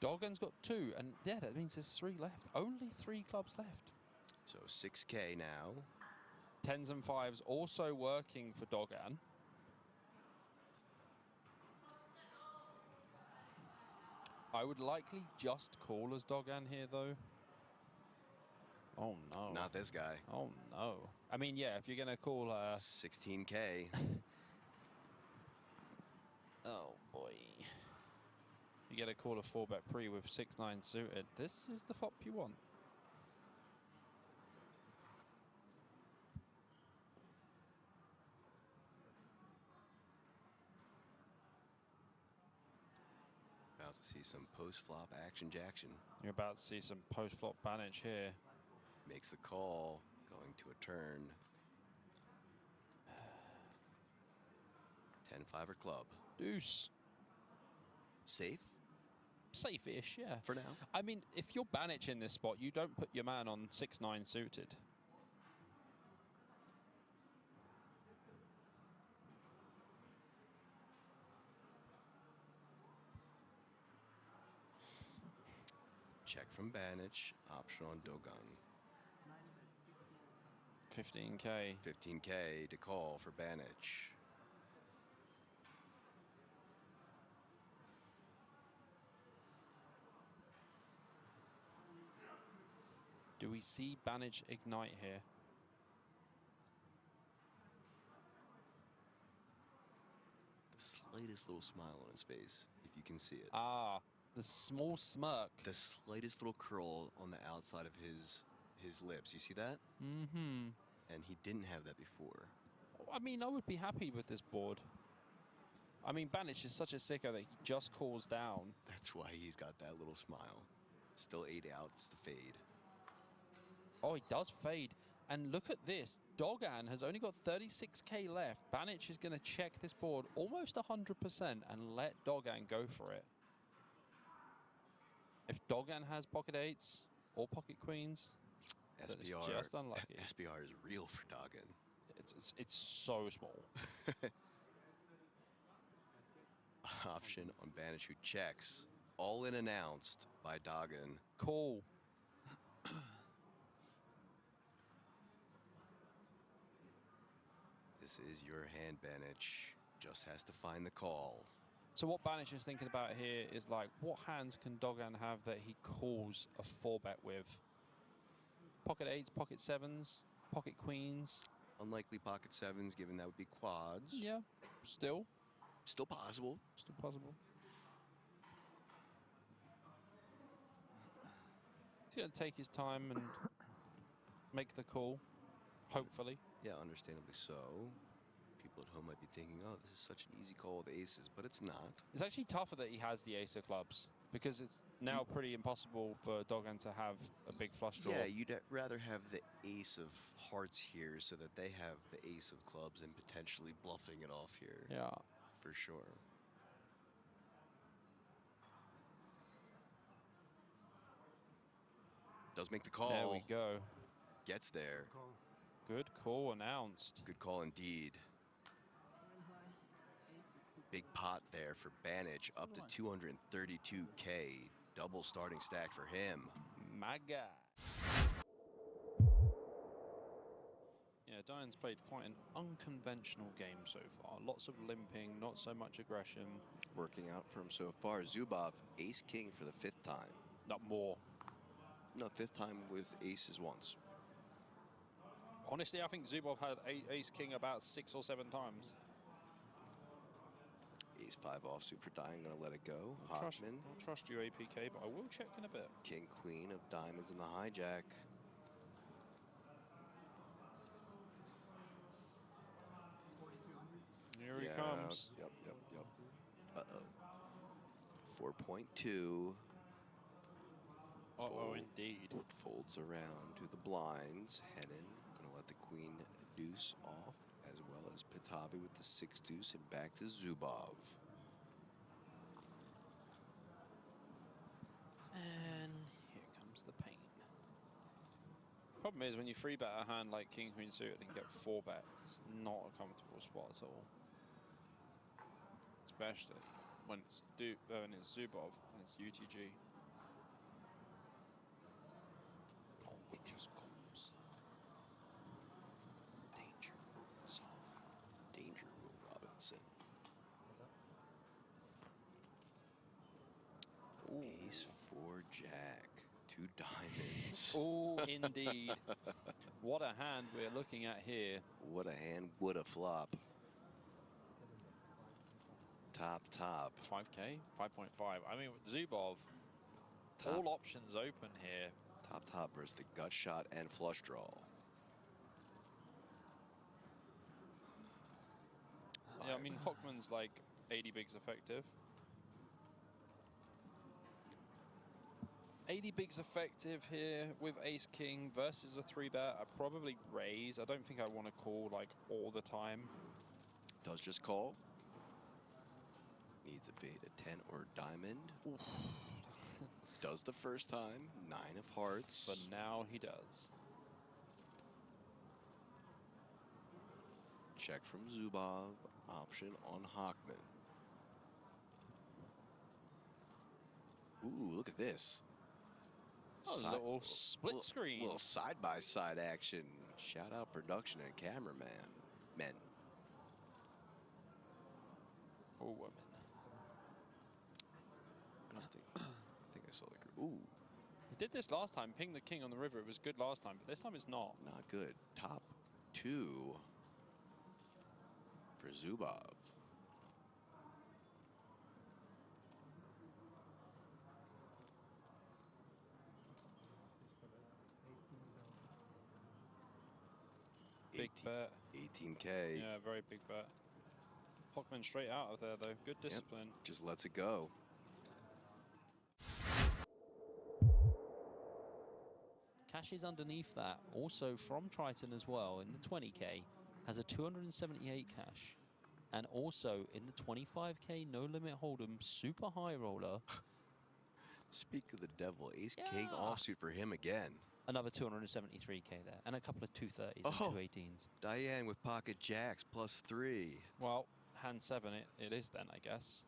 Doggin's got 2, and yeah, that means there's 3 left. Only 3 clubs left. So 6K now. 10s and 5s also working for Dogan. I would likely just call as Dogan here, though. Oh, no. Not this guy. Oh, no. I mean, yeah, if you're going to call... 16K. Oh, boy. You get a call a 4-bet pre with 6-9 suited. This is the flop you want. About to see some post-flop action-jackson. You're about to see some post-flop Banich here. Makes the call, going to a turn. 10-5er club. Deuce. Safe? Safe-ish, yeah. For now. I mean, if you're Banich in this spot, you don't put your man on 6-9 suited. Check from Banich, option on Dogan. 15K. 15K to call for Banich. Do we see Banich ignite here? The slightest little smile on his face, if you can see it. Ah, the small smirk. The slightest little curl on the outside of his lips. You see that? Mm-hmm. And he didn't have that before. I mean, I would be happy with this board. I mean, Banich is such a sicko that he just calls down. That's why he's got that little smile. Still 8 outs to fade. Oh, he does fade. And look at this. Dogan has only got 36K left. Banich is going to check this board almost 100% and let Dogan go for it. If Dogan has pocket 8s or pocket queens, SBR, it's just unlucky. SBR is real for Dogan. It's so small. Option on Banich, who checks. All in announced by Dogan. Call. This is your hand, Banich. Just has to find the call. So what Banich is thinking about here is like, what hands can Dogan have that he calls a 4-bet with? Pocket 8s, pocket 7s, pocket queens. Unlikely pocket 7s, given that would be quads. Yeah, still. Still possible. Still possible. He's going to take his time and make the call, hopefully. Yeah, understandably so. People at home might be thinking, oh, this is such an easy call with aces, but it's not. It's actually tougher that he has the ace of clubs, because it's now pretty impossible for Dogan to have a big flush draw. Yeah, you'd rather have the ace of hearts here so that they have the ace of clubs and potentially bluffing it off here. Yeah. For sure. Does make the call. There we go. Gets there. Good call announced. Good call indeed. Big pot there for Banich, up to 232K. Double starting stack for him. My guy. Yeah, Diane's played quite an unconventional game so far. Lots of limping, not so much aggression. Working out for him so far. Zubov, ace-king for the 5th time. Not more. No, 5th time with aces once. Honestly, I think Zubov had ace-king about 6 or 7 times. Ace-5 offsuit for Diane, gonna let it go. I'll Hoffman. trust you, APK, but I will check in a bit. King-queen of diamonds in the hijack. Here he comes. Yep. Uh-oh. 4.2. Uh-oh, indeed. Folds around to the blinds. Hennon gonna let the queen deuce off, as well as Pitavi with the 6 deuce, and back to Zubov. And here comes the pain. Problem is, when you 3-bet a hand like King Queen suited and get 4-bet, it's not a comfortable spot at all. Especially when it's Zubov and it's UTG. Oh, it just calls. Danger. Danger, Will Robinson. Ooh. Ace 4 Jack. 2 diamonds. Oh, indeed. What a hand we're looking at here. What a hand, what a flop. Top. 5K, 5.5. I mean, with Zubov, all options open here. Top versus the gut shot and flush draw. Yeah, I mean, Hockman's like 80 bigs effective. 80 bigs effective here with Ace King versus a 3-bet. I probably raise. I don't think I want to call like all the time. Does just call. Needs a beta 10 or diamond. Oof. Does the first time. 9 of hearts. But now he does. Check from Zubov. Option on Hockman. Ooh, look at this. A little split screen. Little side-by-side action. Shout out production and cameraman. Men. Oh, women. I think I saw the... Ooh. He did this last time. Ping the king on the river. It was good last time, but this time it's not. Not good. Top 2 for Zubov. Big bet. 18K. Yeah, very big bet. Hockman straight out of there, though. Good discipline. Yep, just lets it go. Cash is underneath that. Also from Triton as well in the 20K. Has a 278 cash. And also in the 25K No Limit Hold'em super high roller. Speak of the devil. Ace King offsuit for him again. Another 273K there. And a couple of 230s and 218s. Diane with pocket jacks +3. Well, hand 7 it is then, I guess.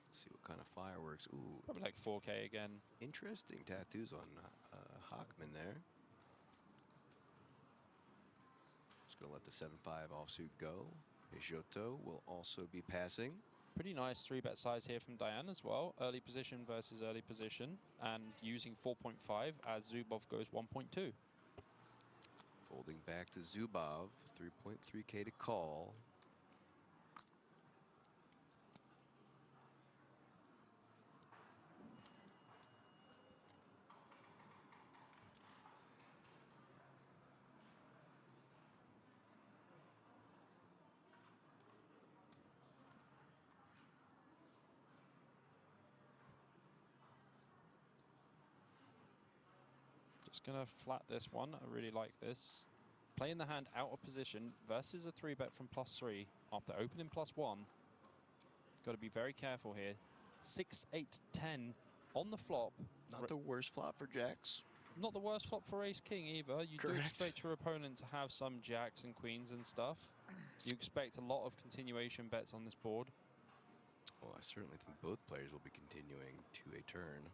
Let's see what kind of fireworks. Ooh. Probably like 4K again. Interesting tattoos on Hockman there. Just going to let the 7-5 offsuit go. Peixoto will also be passing. Pretty nice 3-bet size here from Diane as well. Early position versus early position. And using 4.5 as Zubov goes 1.2. Folding back to Zubov. 3.3K to call. Just gonna flat this one. I really like this. Playing the hand out of position versus a 3-bet from +3 after opening +1. Got to be very careful here. 6, 8, 10 on the flop. Not the worst flop for jacks. Not the worst flop for Ace King either. You Correct. do expect your opponent to have some jacks and queens and stuff. You expect a lot of continuation bets on this board. Well, I certainly think both players will be continuing to a turn.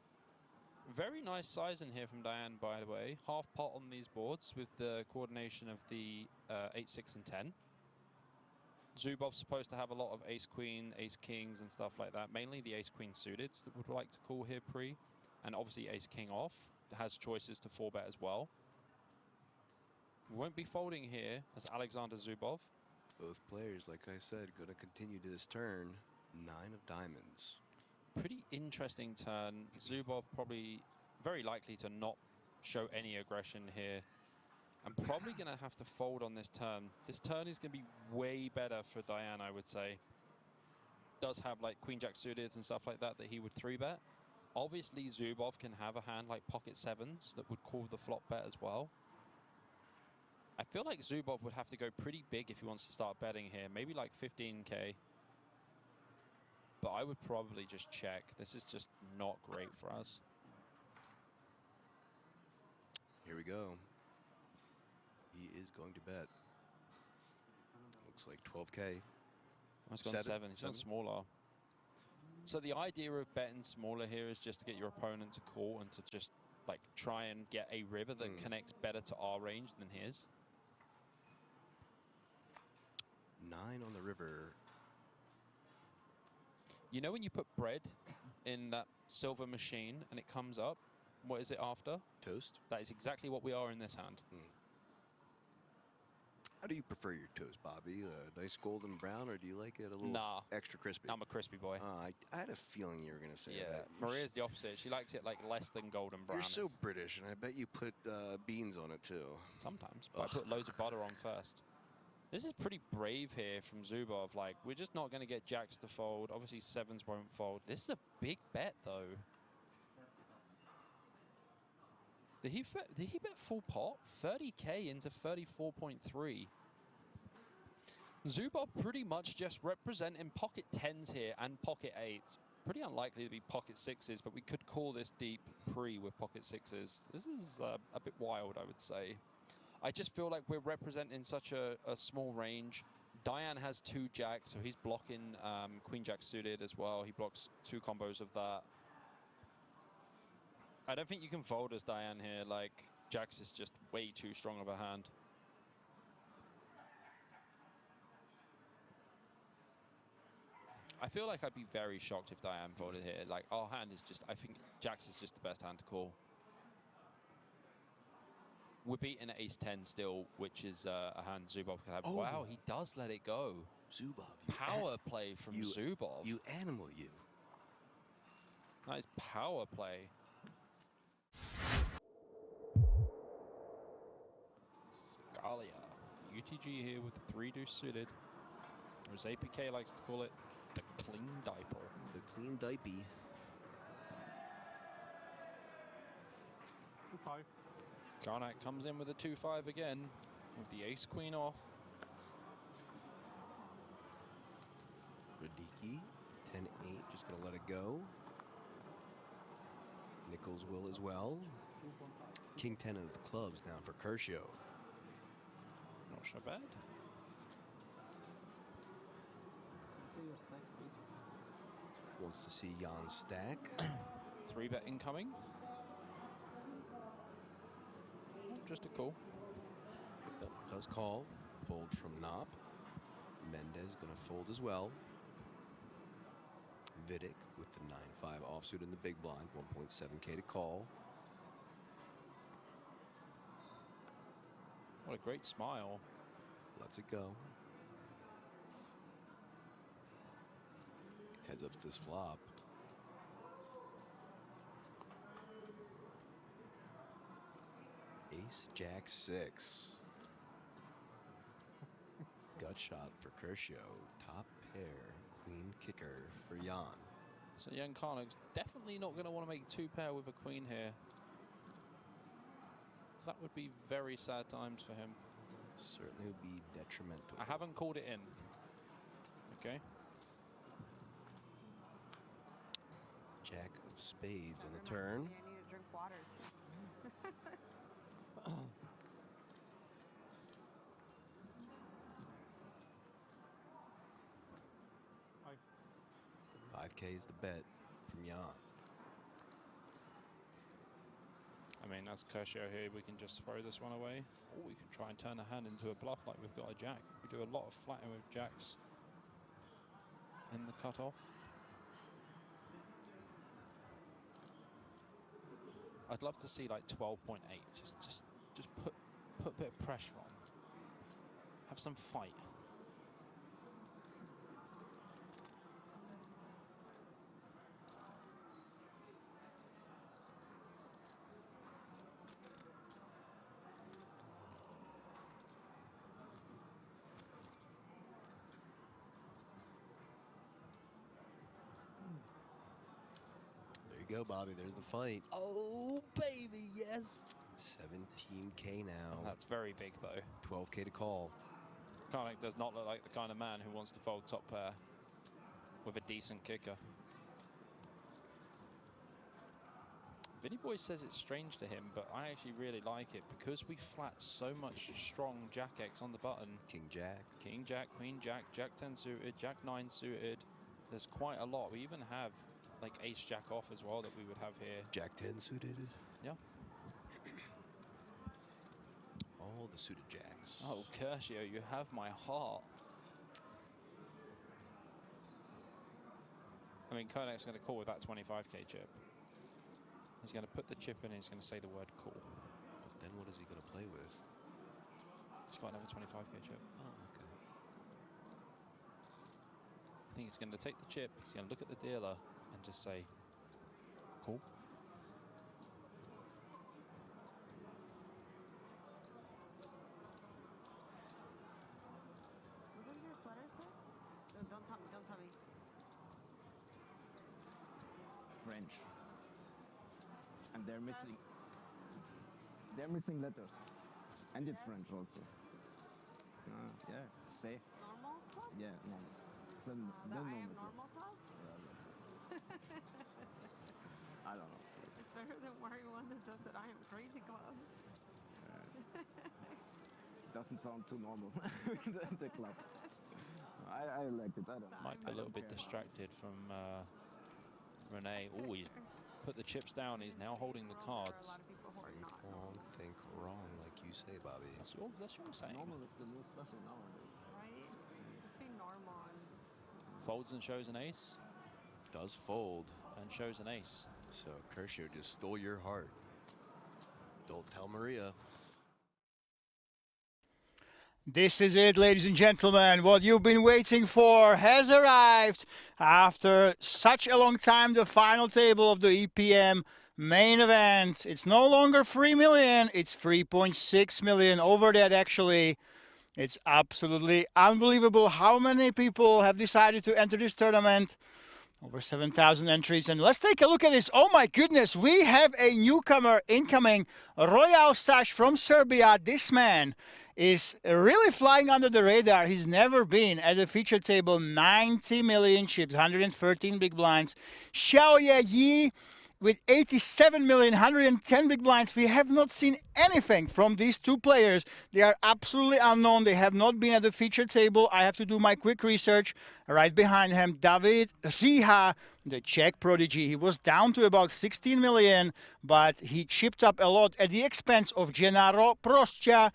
Very nice size in here from Diane, by the way. Half pot on these boards with the coordination of the 8, 6, and 10. Zubov's supposed to have a lot of ace-queen, ace-kings, and stuff like that. Mainly the ace-queen suited that would like to call here pre. And obviously ace-king off. Has choices to 4-bet as well. Won't be folding here as Alexander Zubov. Both players, like I said, going to continue to this turn. 9 of diamonds. Pretty interesting turn. Zubov probably very likely to not show any aggression here. I'm probably going to have to fold on this turn. This turn is going to be way better for Diane, I would say. Does have like queen jack suited and stuff like that he would 3-bet. Obviously, Zubov can have a hand like pocket sevens that would call the flop bet as well. I feel like Zubov would have to go pretty big if he wants to start betting here. Maybe like 15k. But I would probably just check. This is just not great for us. Here we go. He is going to bet. Looks like 12k. He's gone 7. He's gone smaller. So the idea of betting smaller here is just to get your opponent to call and to just like try and get a river that connects better to our range than his. 9 on the river. You know when you put bread in that silver machine and it comes up, what is it after? Toast. That is exactly what we are in this hand. How do you prefer your toast, Bobby? Nice golden brown, or do you like it a little extra crispy? I'm a crispy boy. I had a feeling you were going to say that. Maria's the opposite. She likes it like less than golden brown. You're so British, and I bet you put beans on it too. Sometimes, but I put loads of butter on first. This is pretty brave here from Zubov. Like, we're just not going to get jacks to fold. Obviously, sevens won't fold. This is a big bet, though. Did he bet full pot? 30k into 34.3. Zubov pretty much just representing pocket 10s here and pocket 8s. Pretty unlikely to be pocket 6s, but we could call this deep pre with pocket 6s. This is a bit wild, I would say. I just feel like we're representing such a small range. Diane has 2 jacks, so he's blocking queen jack suited as well. He blocks 2 combos of that. I don't think you can fold as Diane here. Like, jacks is just way too strong of a hand. I feel like I'd be very shocked if Diane folded here. Like, our hand is just, I think jacks is just the best hand to call. We're beating ace-10 still, which is a hand Zubov can have. Oh. Wow, he does let it go. Zubov. Power play from Zubov. You animal, you. Nice power play. Scalia. UTG here with the 3 deuce suited. Or as APK likes to call it, the clean diaper. The clean diaper. 2-5. Garnack comes in with a 2-5 again, with the ace-queen off. Radicki, 10-8, just going to let it go. Nichols will as well. King 10 of the clubs now for Kershaw. Not so bad. Wants to see Jan stack. 3-bet incoming. Just a call. Does call. Fold from Knopp. Mendez going to fold as well. Vidic with the 9-5 offsuit in the big blind. 1.7k to call. What a great smile. Lets it go. Heads up to this flop. Ace, Jack, 6. Gut shot for Kershaw. Top pair, queen kicker for Jan. So Jan Karnak's definitely not going to want to make 2-pair with a queen here. That would be very sad times for him. Certainly would be detrimental. I haven't called it in. Okay. Jack of spades on the turn. I need to drink water. Five K is the bet from Jan. I mean, as Kershaw here, we can just throw this one away. Or we can try and turn the hand into a bluff like we've got a jack. We do a lot of flatting with jacks in the cutoff. I'd love to see like 12.8. Just put a bit of pressure on. Have some fight. There you you go, Bobby. There's the fight. Oh, baby, yes. 17K now. That's very big, though. 12K to call. Karnik does not look like the kind of man who wants to fold top pair with a decent kicker. Vinny Boy says it's strange to him, but I actually really like it because we flat so much strong Jack X on the button. King Jack, Queen Jack, Jack 10 suited, Jack 9 suited. There's quite a lot. We even have like Ace Jack off as well that we would have here. Jack 10 suited. Yeah. All the suited jacks. Oh, Kershio, you have my heart. I mean, Konak's going to call with that 25K chip. He's going to put the chip in and he's going to say the word call. But then what is he going to play with? He's got another 25K chip. Oh, okay. I think he's going to take the chip, he's going to look at the dealer and just say, call. What does your sweater say? No, don't tell me, don't tell me. It's French. And they're missing letters. And it's French also. Yeah, say. Normal club? Yeah, normal. So, The I am normal club? I don't know. It's better than wearing one that says that I am crazy club. Doesn't sound too normal. the club. I like it. I don't know. Might be a little bit distracted from Renee. Oh, he's put the chips down. He's now holding the cards. Think long, think wrong, like you say, Bobby. That's what I'm saying. Normal is the new special nowadays. Right? Just be normal. Folds and shows an ace. Does fold. And shows an ace. So Kershio just stole your heart. Don't tell Maria. This is it, ladies and gentlemen. What you've been waiting for has arrived. After such a long time, the final table of the EPM Main Event. It's no longer 3 million, it's 3.6 million. Over that, actually. It's absolutely unbelievable how many people have decided to enter this tournament. Over 7,000 entries. And let's take a look at this. Oh my goodness, we have a newcomer incoming. Royal Sash from Serbia. This man is really flying under the radar. He's never been at the feature table. 90 million chips, 113 big blinds. Xiaoye Yi with 87 million, 110 big blinds. We have not seen anything from these two players. They are absolutely unknown. They have not been at the feature table. I have to do my quick research. Right behind him, David Riha, the Czech prodigy. He was down to about 16 million, but he chipped up a lot at the expense of Gennaro Proscia.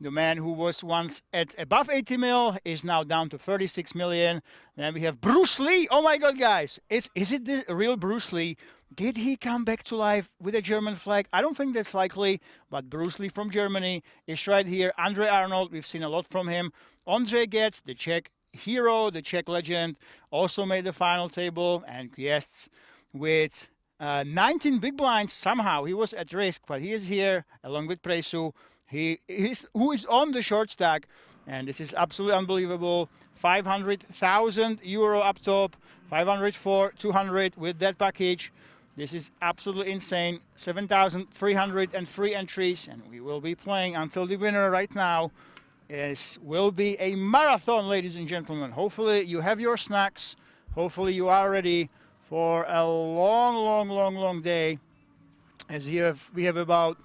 The man who was once at above 80 mil is now down to 36 million. Then we have Bruce Lee. Oh my God, guys. Is it the real Bruce Lee? Did he come back to life with a German flag? I don't think that's likely, but Bruce Lee from Germany is right here. Andre Arnold, we've seen a lot from him. Andre Getz, the Czech hero, the Czech legend, also made the final table and yes, with 19 big blinds. Somehow he was at risk, but he is here along with Presu. Who is on the short stack, and this is absolutely unbelievable. 500,000 euro up top, 504, 200 with that package. This is absolutely insane. 7,303 entries, and we will be playing until the winner right now will be a marathon, ladies and gentlemen. Hopefully you have your snacks. Hopefully you are ready for a long day. As we have about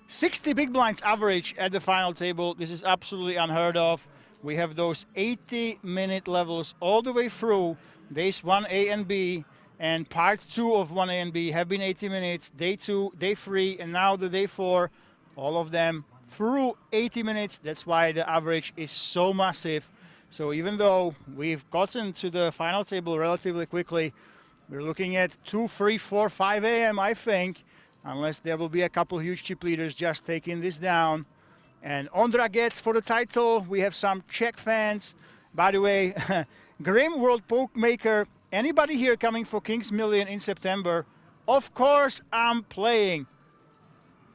60 big blinds average at the final table. This is absolutely unheard of. We have those 80-minute levels all the way through. Days 1A and B and part 2 of 1A and B have been 80 minutes. Day 2, day 3, and now the day 4, all of them through 80 minutes. That's why the average is so massive. So even though we've gotten to the final table relatively quickly, we're looking at 2, 3, 4, 5 a.m. I think, unless there will be a couple huge chip leaders just taking this down. And Ondra gets for the title. We have some Czech fans. By the way, Grim World Pokemaker, anybody here coming for King's Million in September? Of course I'm playing.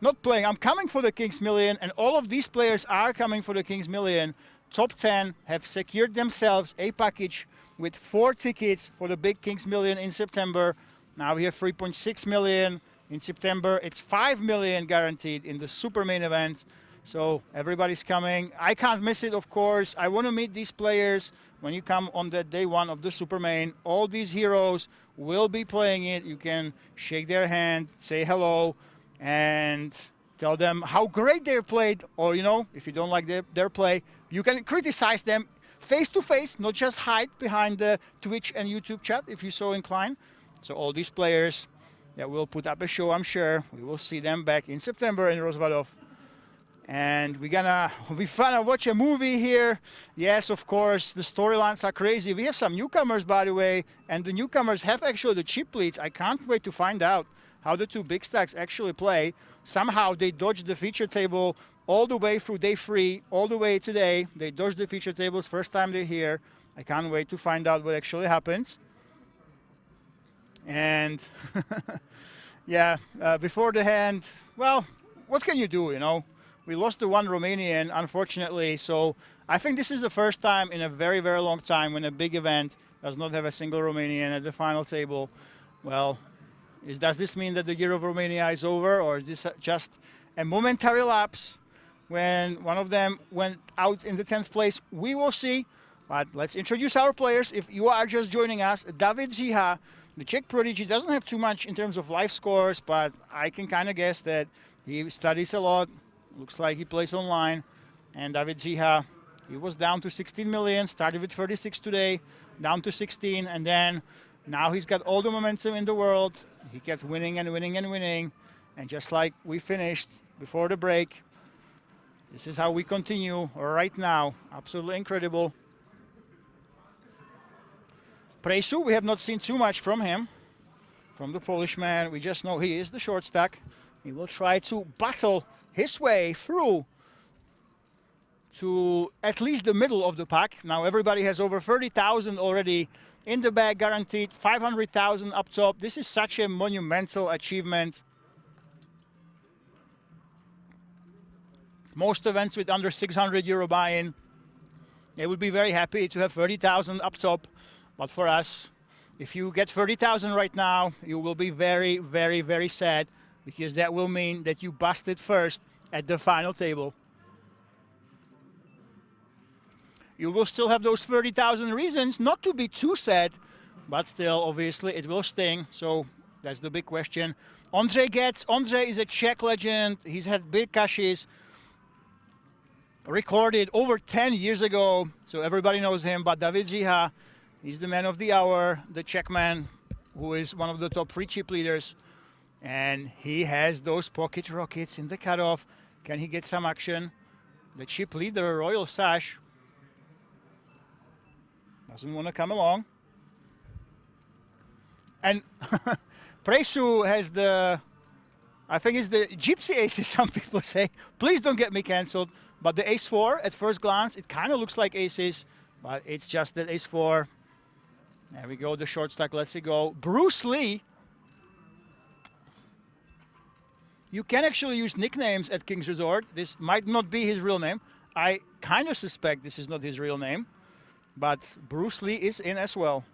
Not playing, I'm coming for the King's Million, and all of these players are coming for the King's Million. Top 10 have secured themselves a package with 4 tickets for the big King's Million in September. Now we have 3.6 million. In September, it's 5 million guaranteed in the super main event. So everybody's coming. I can't miss it, of course. I want to meet these players when you come on that day one of the super main. All these heroes will be playing it. You can shake their hand, say hello, and tell them how great they've played. Or, you know, if you don't like their play, you can criticize them face to face, not just hide behind the Twitch and YouTube chat if you're so inclined. So all these players that will put up a show, I'm sure. We will see them back in September in Rozvadov. And we're gonna be fun and watch a movie here. Yes, of course, the storylines are crazy. We have some newcomers, by the way, and the newcomers have actually the chip leads. I can't wait to find out how the two big stacks actually play. Somehow they dodged the feature table all the way through day 3, all the way today. They dodged the feature tables first time they're here. I can't wait to find out what actually happens. And yeah, before the hand, well, what can you do, you know? We lost the one Romanian, unfortunately, so I think this is the first time in a very, very long time when a big event does not have a single Romanian at the final table. Well, does this mean that the year of Romania is over, or is this just a momentary lapse when one of them went out in the 10th place? We will see, but let's introduce our players. If you are just joining us, David Ziha, the Czech prodigy, doesn't have too much in terms of live scores, but I can kind of guess that he studies a lot. Looks like he plays online. And David Ziha, he was down to 16 million, started with 36 today, down to 16, and then now he's got all the momentum in the world. He kept winning and winning and winning. And just like we finished before the break, this is how we continue right now. Absolutely incredible. Presu, we have not seen too much from him, from the Polish man. We just know he is the short stack. He will try to battle his way through to at least the middle of the pack. Now everybody has over 30,000 already in the bag, guaranteed 500,000 up top. This is such a monumental achievement. Most events with under 600 euro buy-in, they would be very happy to have 30,000 up top. But for us, if you get 30,000 right now, you will be very, very, very sad, because that will mean that you busted first at the final table. You will still have those 30,000 reasons not to be too sad, but still, obviously, it will sting. So that's the big question. Ondřej Getz. Ondřej is a Czech legend. He's had big cashes recorded over 10 years ago, so everybody knows him. But David Ziha, he's the man of the hour, the Czech man who is one of the top 3 chip leaders. And he has those pocket rockets in the cutoff. Can he get some action? The chip leader, Royal Sash, doesn't want to come along. And Presu has the, I think it's the gypsy aces, some people say. Please don't get me cancelled. But the ace-4, at first glance, it kind of looks like aces, but it's just that ace-4. There we go, the short stack lets it go. Bruce Lee. You can actually use nicknames at King's Resort. This might not be his real name. I kind of suspect this is not his real name, but Bruce Lee is in as well.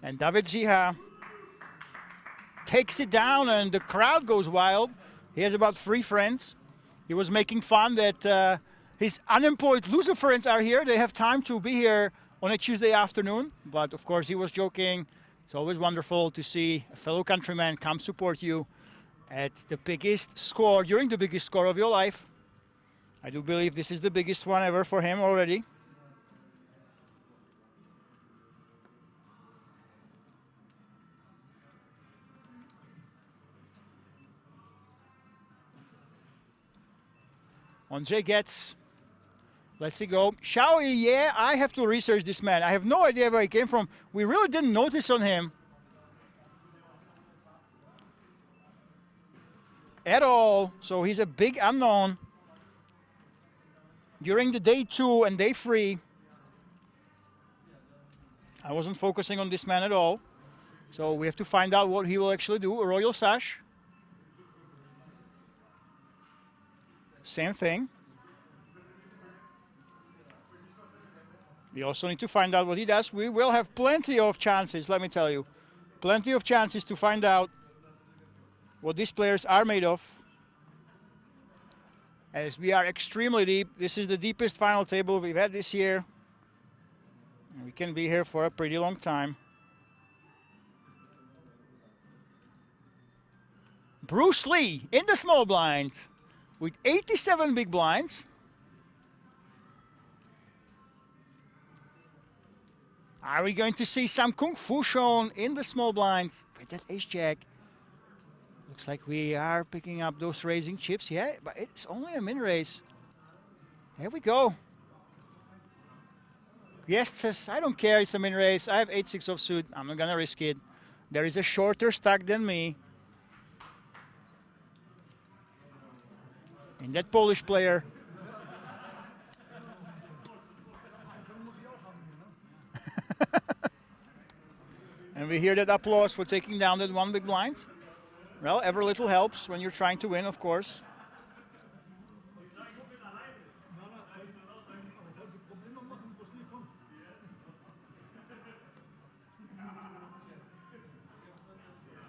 And David Ziha takes it down, and the crowd goes wild. He has about 3 friends. He was making fun that his unemployed loser friends are here. They have time to be here on a Tuesday afternoon. But of course, he was joking. It's always wonderful to see a fellow countryman come support you at the biggest score, during the biggest score of your life. I do believe this is the biggest one ever for him already. Ondřej Getz. Let's see go. Xiaoyi, yeah, I have to research this man. I have no idea where he came from. We really didn't notice on him at all. So he's a big unknown. During the day 2 and day 3, I wasn't focusing on this man at all. So we have to find out what he will actually do. A Royal Sash. Same thing. We also need to find out what he does. We will have plenty of chances, let me tell you. Plenty of chances to find out what these players are made of. As we are extremely deep. This is the deepest final table we've had this year. And we can be here for a pretty long time. Bruce Lee in the small blind with 87 big blinds. Are we going to see some kung fu shown in the small blind with that ace-jack? Looks like we are picking up those raising chips. Yeah, but it's only a min raise. There we go. Guest says, I don't care, it's a min raise. I have 8-6 offsuit. I'm not gonna risk it. There is a shorter stack than me. And that Polish player. And we hear that applause for taking down that one big blind. Well, every little helps when you're trying to win, of course.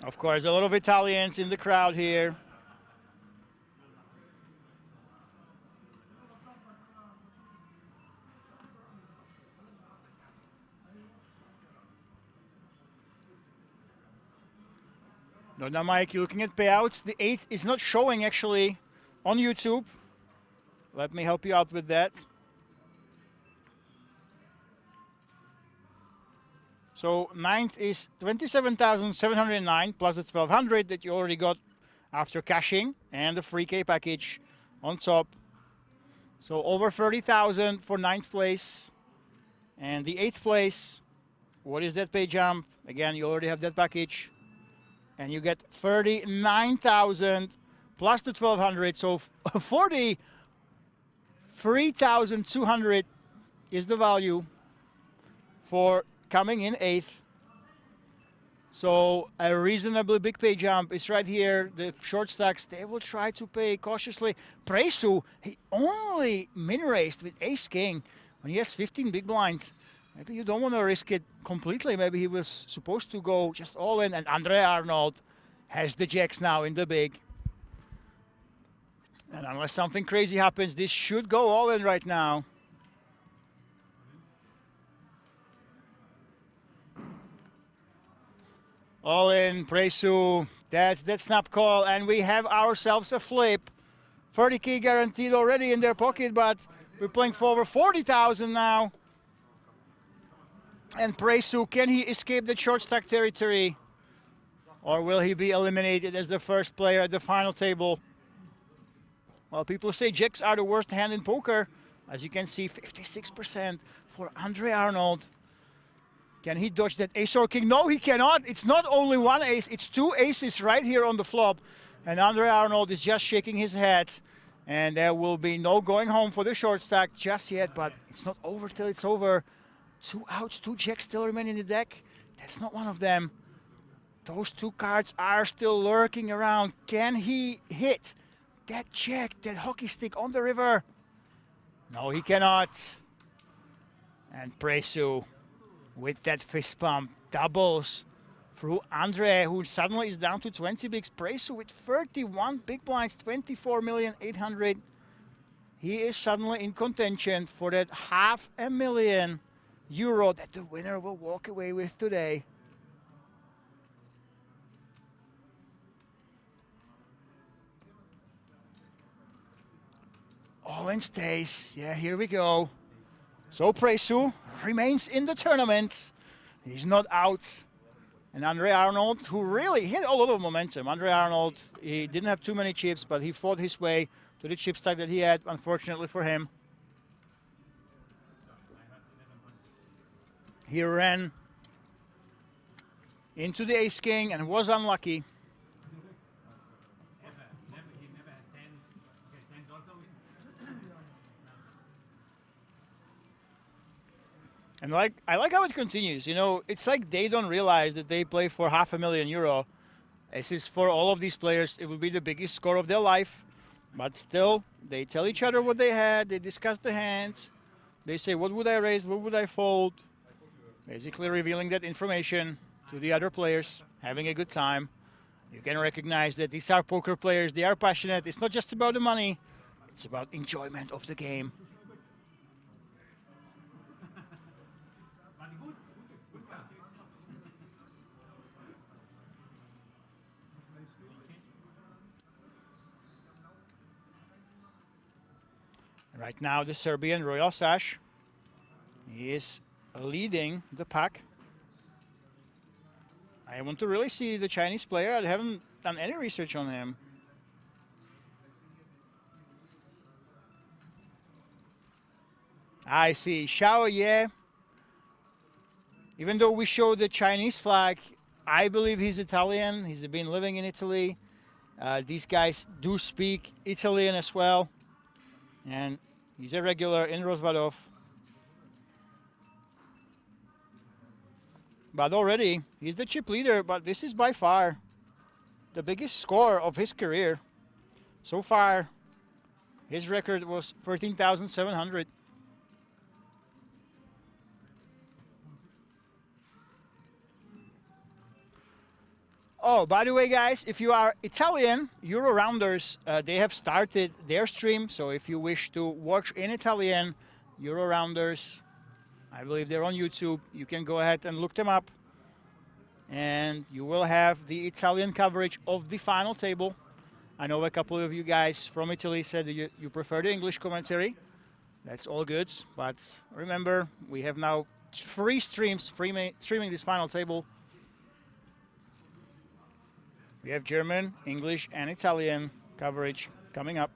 Of course, a lot of Italians in the crowd here. Now, Mike, you're looking at payouts. The 8 is not showing actually on YouTube. Let me help you out with that. So 9th is 27,709 plus the 1,200 that you already got after cashing and the free K package on top. So over 30,000 for 9th place. And the 8th place, what is that pay jump? Again, you already have that package. And you get 39,000 plus the 1,200. So 43,200 is the value for coming in 8th. So a reasonably big pay jump is right here. The short stacks, they will try to pay cautiously. Presu, he only min raised with ace king when he has 15 big blinds. Maybe you don't want to risk it completely. Maybe he was supposed to go just all in. And Andre Arnold has the jacks now in the big. And unless something crazy happens, this should go all in right now. All in, Presu. That's that snap call. And we have ourselves a flip. 30K guaranteed already in their pocket, but we're playing for over 40,000 now. And Presu, can he escape the short stack territory? Or will he be eliminated as the first player at the final table? Well, people say jacks are the worst hand in poker. As you can see, 56% for Andre Arnold. Can he dodge that ace or king? No, he cannot. It's not only one ace, it's 2 aces right here on the flop. And Andre Arnold is just shaking his head. And there will be no going home for the short stack just yet, but it's not over till it's over. 2 outs, 2 jacks still remain in the deck. That's not one of them. Those 2 cards are still lurking around. Can he hit that jack, that hockey stick on the river? No, he cannot. And Presu with that fist pump doubles through Andre, who suddenly is down to 20 bigs. Presu with 31 big blinds, 24,800,000. He is suddenly in contention for that €500,000 that the winner will walk away with today. All in stays. Yeah, here we go. So Presu remains in the tournament. He's not out. And Andre Arnold, who really hit a lot of momentum. Andre Arnold, he didn't have too many chips, but he fought his way to the chip stack that he had, unfortunately for him. He ran into the ace king and was unlucky. And I like how it continues. You know, it's like they don't realize that they play for €500,000. This is for all of these players. It will be the biggest score of their life. But still, they tell each other what they had. They discuss the hands. They say, what would I raise? What would I fold? Basically revealing that information to the other players, having a good time. You can recognize that these are poker players. They are passionate. It's not just about the money. It's about enjoyment of the game. Right now, the Serbian Royal Sash, he is leading the pack. I want to really see the Chinese player. I haven't done any research on him. I see Xiao Ye. Even though we show the Chinese flag, I believe he's Italian. He's been living in Italy. These guys do speak Italian as well. And he's a regular in Rozvadov. But already, he's the chip leader, but this is by far the biggest score of his career. So far, his record was 13,700. Oh, by the way, guys, if you are Italian, Euro Rounders, they have started their stream. So if you wish to watch in Italian, Euro Rounders, I believe they're on YouTube. You can go ahead and look them up. And you will have the Italian coverage of the final table. I know a couple of you guys from Italy said that you prefer the English commentary. That's all good. But remember, we have now 3 streams streaming this final table. We have German, English, and Italian coverage coming up.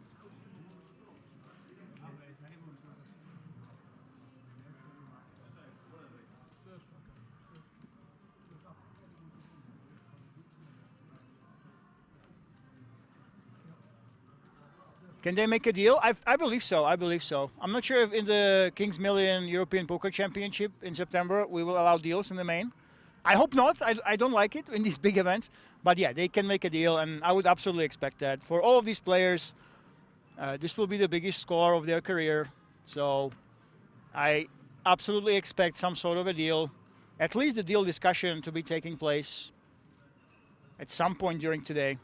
Can they make a deal? I believe so. I believe so. I'm not sure if in the Kings Million European Poker Championship in September we will allow deals in the main. I hope not. I don't like it in these big events. But yeah, they can make a deal, and I would absolutely expect that. For all of these players, this will be the biggest score of their career. So I absolutely expect some sort of a deal, at least the deal discussion to be taking place at some point during today.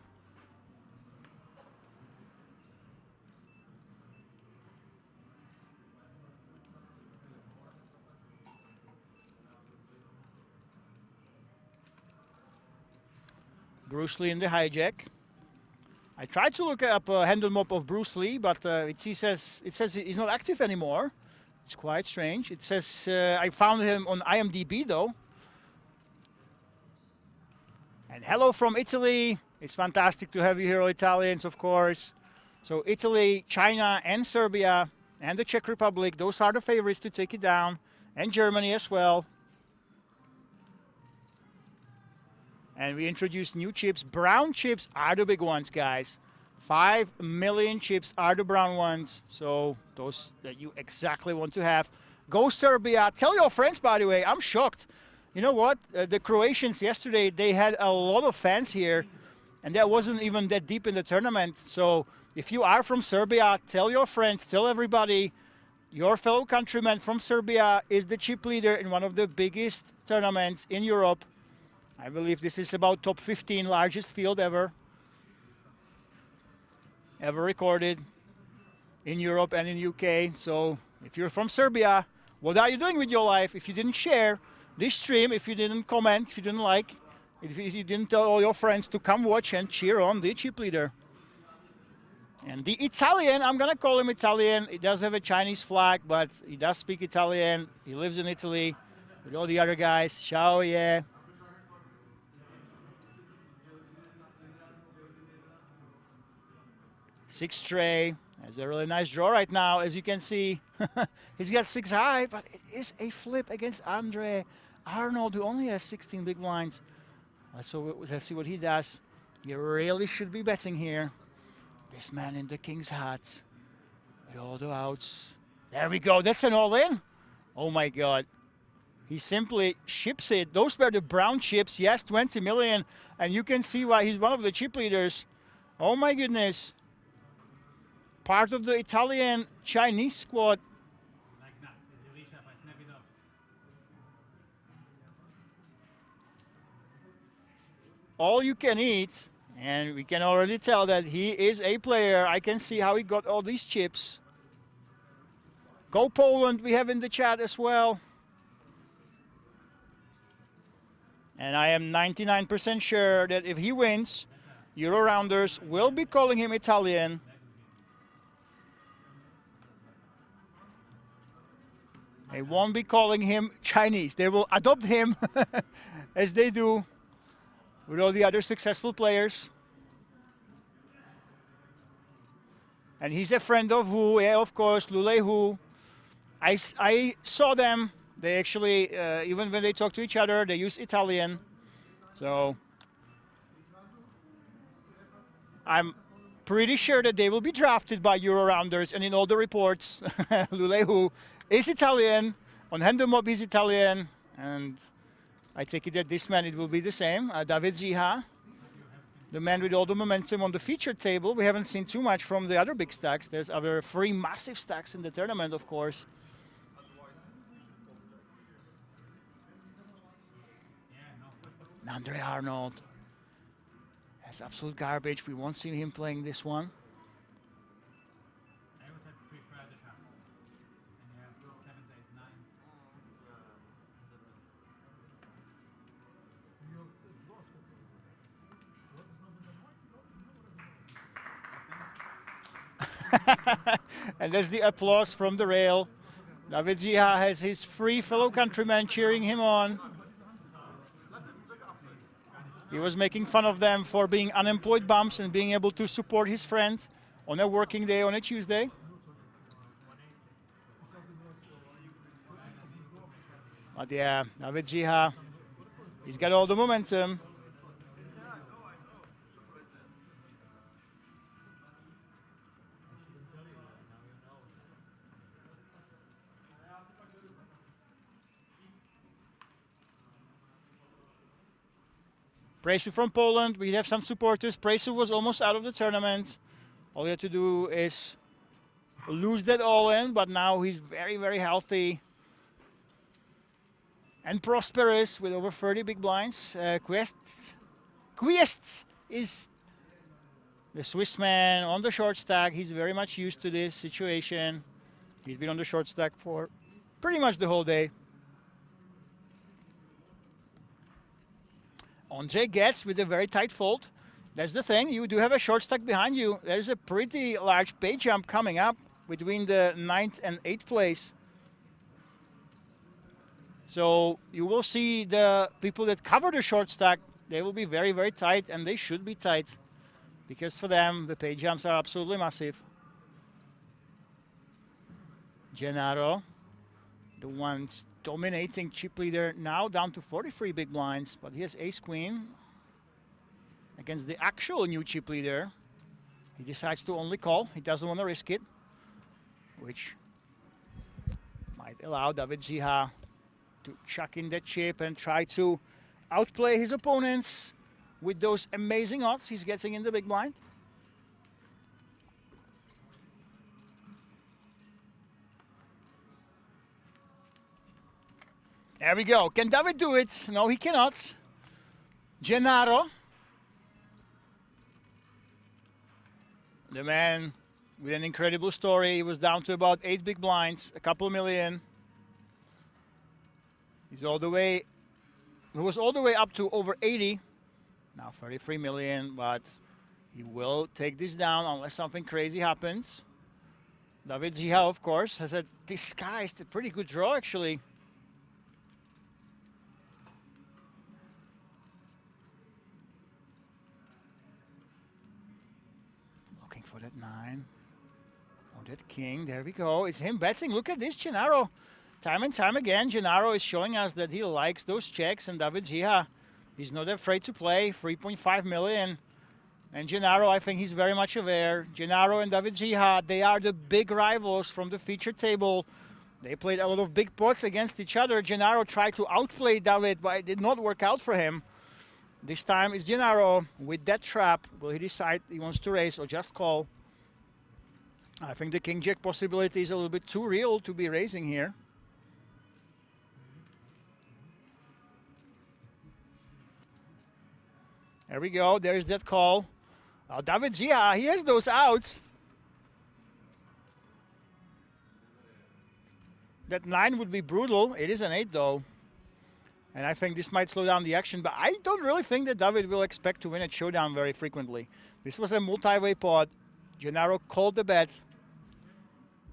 Bruce Lee in the hijack. I tried to look up a handle mop of Bruce Lee, but it says he's not active anymore. It's quite strange. It says I found him on IMDb though. And hello from Italy. It's fantastic to have you here, Italians, of course. So Italy, China, and Serbia, and the Czech Republic, those are the favorites to take it down, and Germany as well. And we introduced new chips. Brown chips are the big ones, guys. 5 million chips are the brown ones. So those that you exactly want to have. Go Serbia. Tell your friends, by the way. I'm shocked. You know what? The Croatians yesterday, they had a lot of fans here. And that wasn't even that deep in the tournament. So if you are from Serbia, tell your friends, tell everybody. Your fellow countryman from Serbia is the chip leader in one of the biggest tournaments in Europe. I believe this is about top 15 largest field ever recorded in Europe and in UK. So if you're from Serbia, what are you doing with your life? If you didn't share this stream, if you didn't comment, if you didn't like, if you didn't tell all your friends to come watch and cheer on the chip leader. And the Italian, I'm gonna call him Italian. He does have a Chinese flag, but he does speak Italian. He lives in Italy with all the other guys. Ciao, yeah. Six tray. Has a really nice draw right now, as you can see. He's got 6 high, but it is a flip against Andre Arnold, who only has 16 big blinds. Let's see what he does. You really should be betting here. This man in the king's hat with all the outs. There we go. That's an all-in. Oh my God. He simply ships it. Those were the brown chips. Yes, 20 million. And you can see why he's one of the chip leaders. Oh my goodness. Part of the Italian-Chinese squad. all you can eat. And we can already tell that he is a player. I can see how he got all these chips. Go Poland, we have in the chat as well. And I am 99% sure that if he wins, Euro Rounders will be calling him Italian. They won't be calling him Chinese. They will adopt him as they do with all the other successful players. And he's a friend of Hu, yeah, of course, Lule Hu. I saw them. They actually, even when they talk to each other, they use Italian. So I'm pretty sure that they will be drafted by Euro Rounders. And in all the reports, Lule Hu is Italian. On Handomob, he's Italian. And I take it that this man, it will be the same. David Ziha, the man with all the momentum on the featured table. We haven't seen too much from the other big stacks. There's other 3 massive stacks in the tournament, of course. Andre Arnold. That's absolute garbage. We won't see him playing this one. And there's the applause from the rail. David Ziha has his 3 fellow countrymen cheering him on. He was making fun of them for being unemployed bums and being able to support his friend on a working day on a Tuesday. But yeah, David Ziha, he's got all the momentum. Presu from Poland, we have some supporters. Presu was almost out of the tournament. All you have to do is lose that all in, but now he's very, very healthy and prosperous with over 30 big blinds. Quests is the Swiss man on the short stack. He's very much used to this situation. He's been on the short stack for pretty much the whole day. Andre gets with a very tight fold. That's the thing, you do have a short stack behind you. There's a pretty large pay jump coming up between the 9th and 8th place. So you will see the people that cover the short stack, they will be very, very tight, and they should be tight. Because for them, the pay jumps are absolutely massive. Gennaro, the ones dominating chip leader, now down to 43 big blinds, but he has ace queen against the actual new chip leader. He decides to only call. He doesn't want to risk it, which might allow David Ziha to chuck in that chip and try to outplay his opponents with those amazing odds he's getting in the big blind. There we go. Can David do it? No, he cannot. Gennaro, the man with an incredible story. He was down to about 8 big blinds, a couple million. He's all the way, he was all the way up to over 80. Now 33 million, but he will take this down unless something crazy happens. David Ziha, of course, has a disguised a pretty good draw, actually. Looking for that 9. Oh, that king. There we go. It's him betting. Look at this, Gennaro. Time and time again, Gennaro is showing us that he likes those checks, and David Ziha, he's not afraid to play. 3.5 million. And Gennaro, I think he's very much aware. Gennaro and David Ziha, they are the big rivals from the featured table. They played a lot of big pots against each other. Gennaro tried to outplay David, but it did not work out for him. This time it's Gennaro with that trap. Will he decide he wants to raise or just call? I think the king-jack possibility is a little bit too real to be raising here. There we go. There's that call. David Zia, he has those outs. That 9 would be brutal. It is an 8 though. And I think this might slow down the action, but I don't really think that David will expect to win at showdown very frequently. This was a multi-way pot. Gennaro called the bet.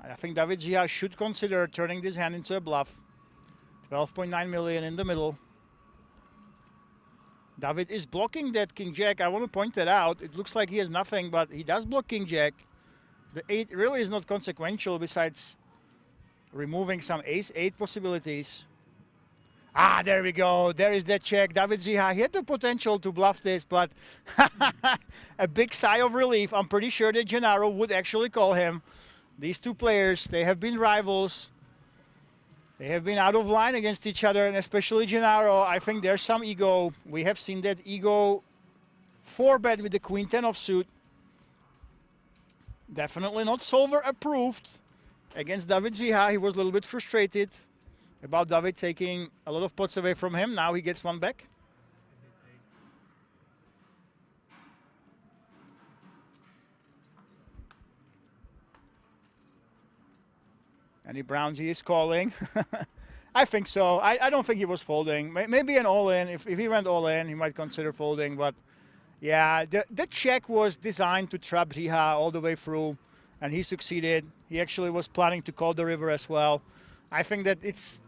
I think David Zia should consider turning this hand into a bluff. 12.9 million in the middle. David is blocking that King Jack. I want to point that out. It looks like he has nothing, but he does block King Jack. The 8 really is not consequential besides removing some Ace 8 possibilities. Ah, there we go. There is that check. David Zia, he had the potential to bluff this, but a big sigh of relief. I'm pretty sure that Gennaro would actually call him. These two players, they have been rivals. They have been out of line against each other, and especially Gennaro. I think there's some ego. We have seen that ego 4-bet with the Queen 10 offsuit. Definitely not solver approved against David Zia. He was a little bit frustrated about David taking a lot of pots away from him. Now he gets one back. Any Browns he is calling. I think so. I don't think he was folding. Maybe an all-in. If he went all-in, he might consider folding. But yeah, the check was designed to trap Zia all the way through, and he succeeded. He actually was planning to call the river as well. I think that it's,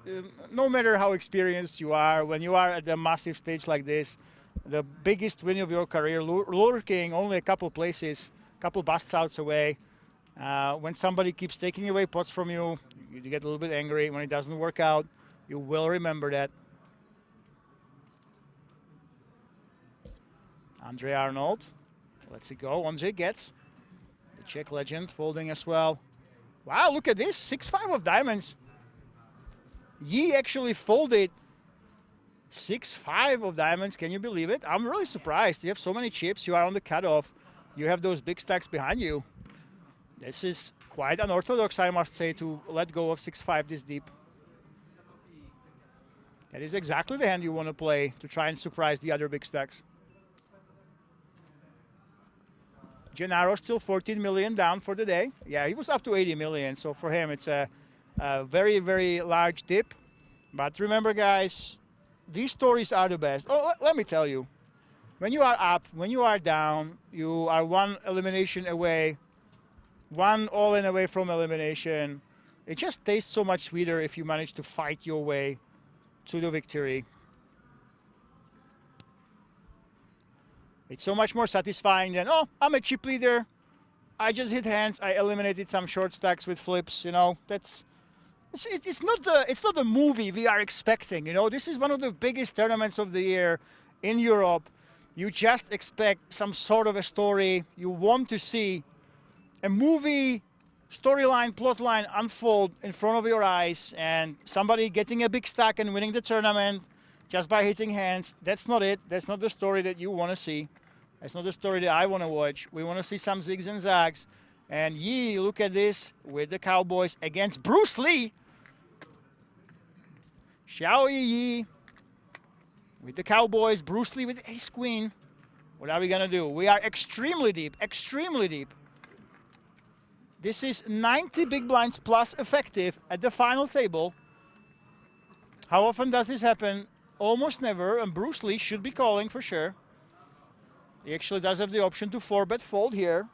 no matter how experienced you are, when you are at a massive stage like this, the biggest win of your career, lurking only a couple places, couple busts outs away. When somebody keeps taking away pots from you, you get a little bit angry. When it doesn't work out, you will remember that. Andre Arnold, let's see go. Andre gets the Czech legend folding as well. Wow, look at this, 6-5 of diamonds. Yi actually folded 6-5 of diamonds. Can you believe it? I'm really surprised. You have so many chips. You are on the cutoff. You have those big stacks behind you. This is quite unorthodox, I must say, to let go of 6-5 this deep. That is exactly the hand you want to play to try and surprise the other big stacks. Gennaro still 14 million down for the day. Yeah, he was up to 80 million, so for him it's a very, very large dip. But remember, guys, these stories are the best. Oh, let me tell you. When you are up, when you are down, you are one elimination away, one all-in away from elimination. It just tastes so much sweeter if you manage to fight your way to the victory. It's so much more satisfying than, oh, I'm a chip leader. I just hit hands. I eliminated some short stacks with flips. You know, that's it's not the movie we are expecting. You know, this is one of the biggest tournaments of the year in Europe. You just expect some sort of a story. You want to see a movie storyline, plotline unfold in front of your eyes, and somebody getting a big stack and winning the tournament just by hitting hands. That's not it. That's not the story that you want to see. That's not the story that I want to watch. We want to see some zigs and zags. And Yi, look at this with the Cowboys against Bruce Lee. Xiao Yi with the Cowboys. Bruce Lee with ace queen. What are we going to do? We are extremely deep, extremely deep. This is 90 big blinds plus effective at the final table. How often does this happen? Almost never, and Bruce Lee should be calling for sure. He actually does have the option to 4-bet fold here.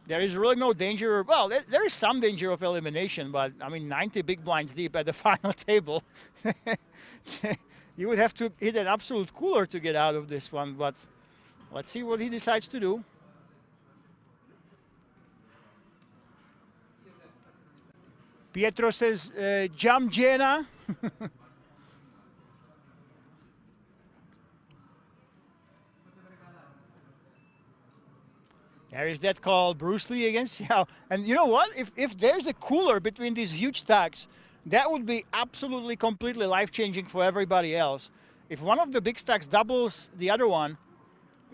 There is really no danger. Well, there is some danger of elimination, but I mean 90 big blinds deep at the final table. You would have to hit an absolute cooler to get out of this one, but let's see what he decides to do. Pietro says, Jam Jena. There is that call, Bruce Lee against Xiao. And you know what? If there's a cooler between these huge stacks, that would be absolutely, completely life-changing for everybody else. If one of the big stacks doubles the other one,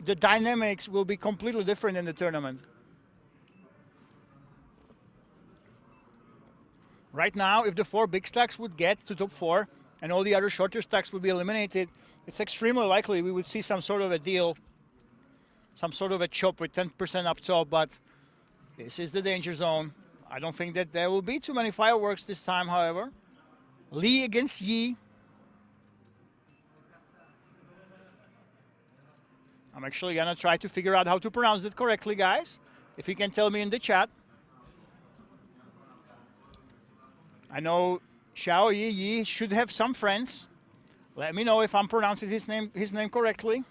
the dynamics will be completely different in the tournament. Right now, if the 4 big stacks would get to top 4 and all the other shorter stacks would be eliminated, it's extremely likely we would see some sort of a deal, some sort of a chop with 10% up top, but this is the danger zone. I don't think that there will be too many fireworks this time, however. Lee against Yi. I'm actually gonna try to figure out how to pronounce it correctly, guys. If you can tell me in the chat. I know Xiao Yi should have some friends. Let me know if I'm pronouncing his name correctly.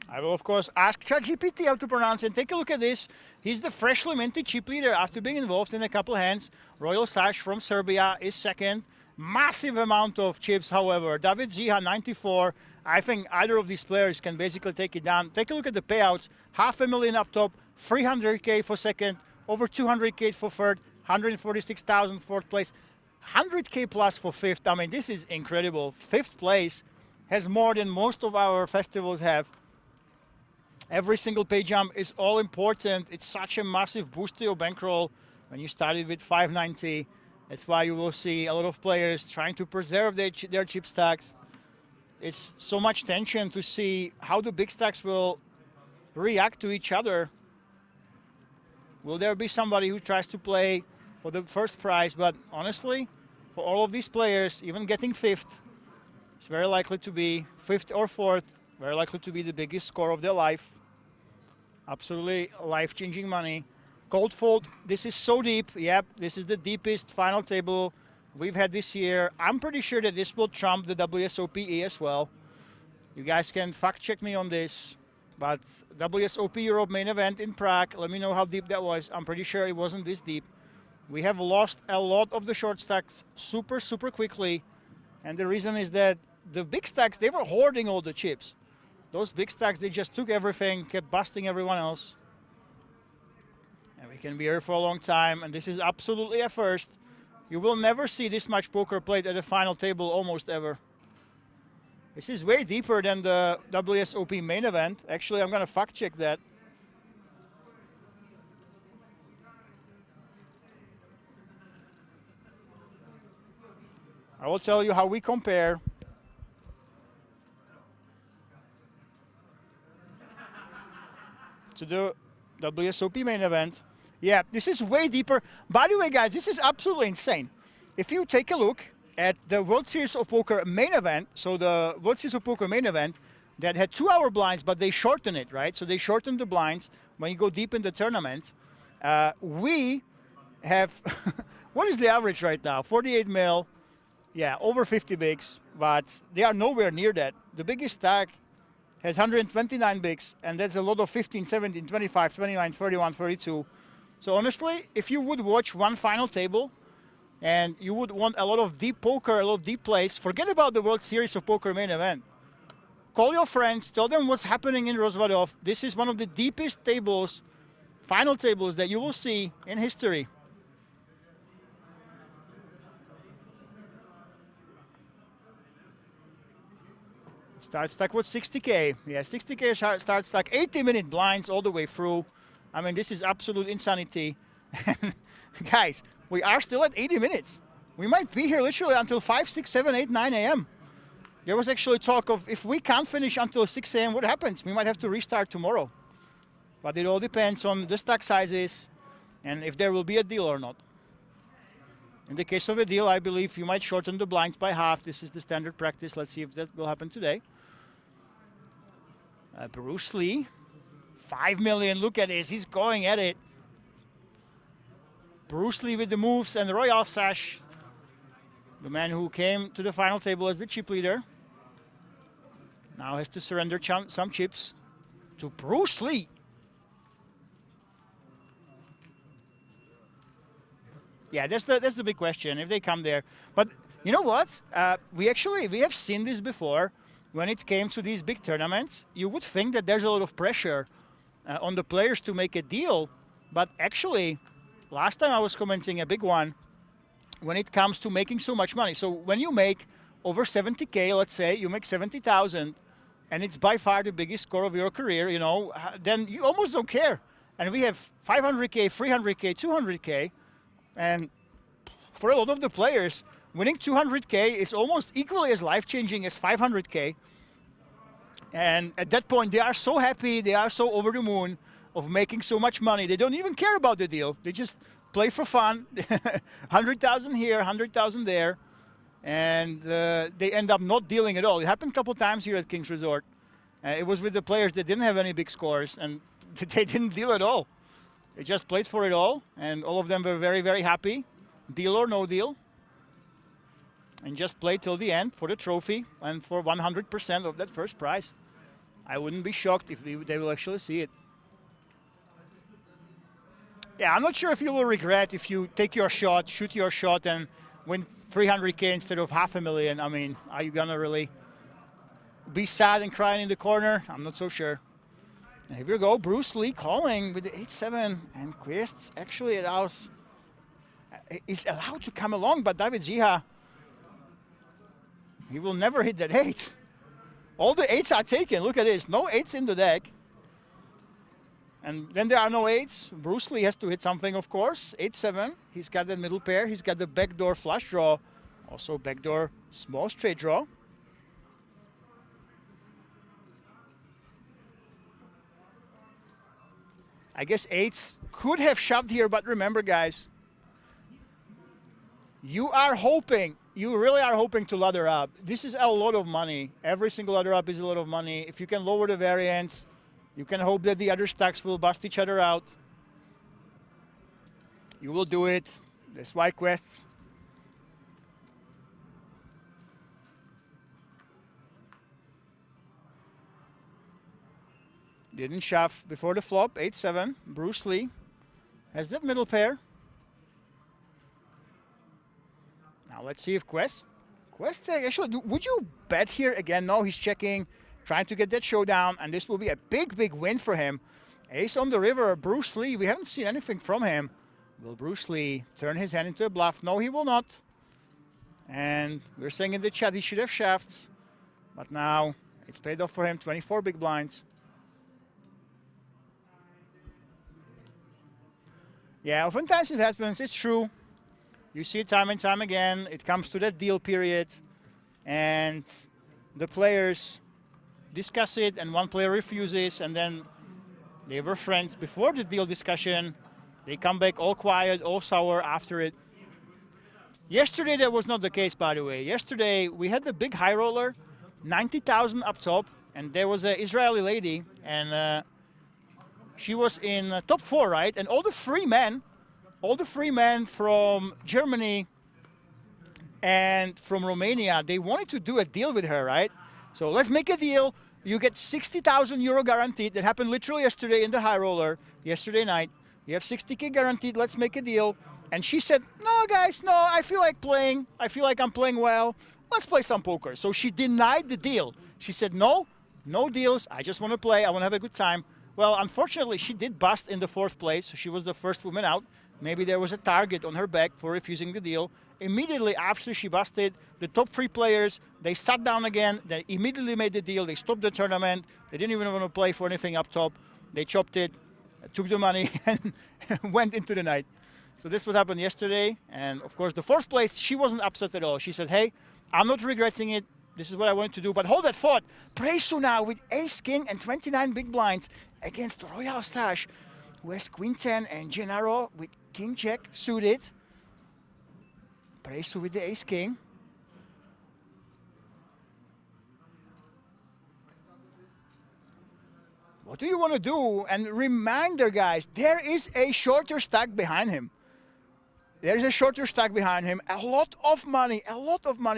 I will, of course, ask ChatGPT how to pronounce it. Take a look at this. He's the freshly minted chip leader after being involved in a couple hands. Royal Sash from Serbia is second. Massive amount of chips, however. David Ziha, 94. I think either of these players can basically take it down. Take a look at the payouts. $500,000 up top, 300K for second, over 200K for third, 146,000 fourth place, 100K plus for fifth. I mean, this is incredible. Fifth place has more than most of our festivals have. Every single pay jump is all important. It's such a massive boost to your bankroll when you started with 590. That's why you will see a lot of players trying to preserve their chip stacks. It's so much tension to see how the big stacks will react to each other. Will there be somebody who tries to play for the first prize? But honestly, for all of these players, even getting fifth, it's very likely to be fifth or fourth, very likely to be the biggest score of their life. Absolutely life-changing money. Cold fold, this is so deep. Yep, this is the deepest final table we've had this year. I'm pretty sure that this will trump the WSOP as well. You guys can fact-check me on this. But WSOP Europe main event in Prague, let me know how deep that was. I'm pretty sure it wasn't this deep. We have lost a lot of the short stacks super quickly. And the reason is that the big stacks, they were hoarding all the chips. Those big stacks, they just took everything, kept busting everyone else. And we can be here for a long time, and this is absolutely a first. You will never see this much poker played at the final table, almost ever. This is way deeper than the WSOP main event. Actually, I'm gonna fact check that. I will tell you how we compare. To the WSOP main event. Yeah, this is way deeper. By the way, guys, this is absolutely insane. If you take a look at the World Series of Poker main event, so the World Series of Poker main event that had 2-hour blinds, but they shortened it, right? So they shortened the blinds when you go deep in the tournament. We have, what is the average right now? 48 mil, yeah, over 50 bigs, but they are nowhere near that. The biggest stack has 129 bigs, and that's a lot of 15, 17, 25, 29, 31, 32. So honestly, if you would watch one final table, and you would want a lot of deep poker, a lot of deep plays, forget about the World Series of Poker main event. Call your friends, tell them what's happening in Rozvadov. This is one of the deepest tables, final tables that you will see in history. Start stack with 60K. Yeah, 60K start stack, 80-minute blinds all the way through. I mean, this is absolute insanity. Guys, we are still at 80 minutes. We might be here literally until 5, 6, 7, 8, 9 a.m. There was actually talk of if we can't finish until 6 a.m., what happens? We might have to restart tomorrow. But it all depends on the stack sizes and if there will be a deal or not. In the case of a deal, I believe you might shorten the blinds by half. This is the standard practice. Let's see if that will happen today. Bruce Lee, 5 million. Look at this. He's going at it. Bruce Lee with the moves and the Royal Sash. The man who came to the final table as the chip leader. Now has to surrender some chips to Bruce Lee. Yeah, that's the big question, if they come there. But you know what? We have seen this before. When it came to these big tournaments, you would think that there's a lot of pressure on the players to make a deal. But actually, last time I was commenting a big one, when it comes to making so much money. So when you make over 70K, let's say, you make 70,000, and it's by far the biggest score of your career, you know, then you almost don't care. And we have 500K, 300K, 200K, and for a lot of the players, winning 200K is almost equally as life-changing as 500K. And at that point, they are so happy, they are so over the moon of making so much money. They don't even care about the deal. They just play for fun, 100,000 here, 100,000 there, and they end up not dealing at all. It happened a couple times here at King's Resort. It was with the players that didn't have any big scores, and they didn't deal at all. They just played for it all, and all of them were very, very happy, deal or no deal, and just played till the end for the trophy and for 100% of that first prize. I wouldn't be shocked if they will actually see it. Yeah, I'm not sure if you will regret if you take your shot, shoot your shot, and win 300K instead of $500,000. I mean, are you gonna really be sad and crying in the corner? I'm not so sure. And here we go, Bruce Lee calling with the 8-7, and Quests actually is allowed to come along, but David Ziha, he will never hit that 8. All the 8s are taken. Look at this, no 8s in the deck. And when there are no 8s, Bruce Lee has to hit something, of course. 8-7, he's got the middle pair, he's got the backdoor flush draw, also backdoor small straight draw. I guess 8s could have shoved here, but remember, guys, you really are hoping to ladder up. This is a lot of money. Every single ladder up is a lot of money. If you can lower the variance, you can hope that the other stacks will bust each other out. You will do it. That's why Quests. Didn't shove before the flop, 8-7. Bruce Lee has that middle pair. Now let's see if Quest actually, would you bet here again? No, he's checking, trying to get that showdown, and this will be a big, big win for him. Ace on the river, Bruce Lee, we haven't seen anything from him. Will Bruce Lee turn his hand into a bluff? No, he will not. And we're saying in the chat he should have shoved, but now it's paid off for him, 24 big blinds. Yeah, oftentimes it happens, it's true. You see it time and time again. It comes to that deal period, and the players discuss it, and one player refuses, and then they were friends before the deal discussion. They come back all quiet, all sour after it. Yesterday, that was not the case, by the way. Yesterday, we had the big high roller, 90,000 up top, and there was an Israeli lady, and she was in top 4, right? And all the free men from Germany and from Romania, they wanted to do a deal with her, right? So let's make a deal. You get 60,000 euro guaranteed. That happened literally yesterday in the high roller, yesterday night. You have 60K guaranteed. Let's make a deal. And she said, no, guys, no, I feel like playing. I feel like I'm playing well. Let's play some poker. So she denied the deal. She said, no deals. I just want to play. I want to have a good time. Well, unfortunately, she did bust in the 4th place. So she was the first woman out. Maybe there was a target on her back for refusing the deal. Immediately after she busted, the top 3 players, they sat down again. They immediately made the deal. They stopped the tournament. They didn't even want to play for anything up top. They chopped it, took the money, and went into the night. So this what happened yesterday. And, of course, the 4th place, she wasn't upset at all. She said, hey, I'm not regretting it. This is what I wanted to do. But hold that thought. Presu now with ace-king and 29 big blinds against Royal Sash, who has queen-10 and Gennaro with king-jack suited. Presu with the ace-king. What do you want to do? And reminder, guys, there is a shorter stack behind him. There is a shorter stack behind him. A lot of money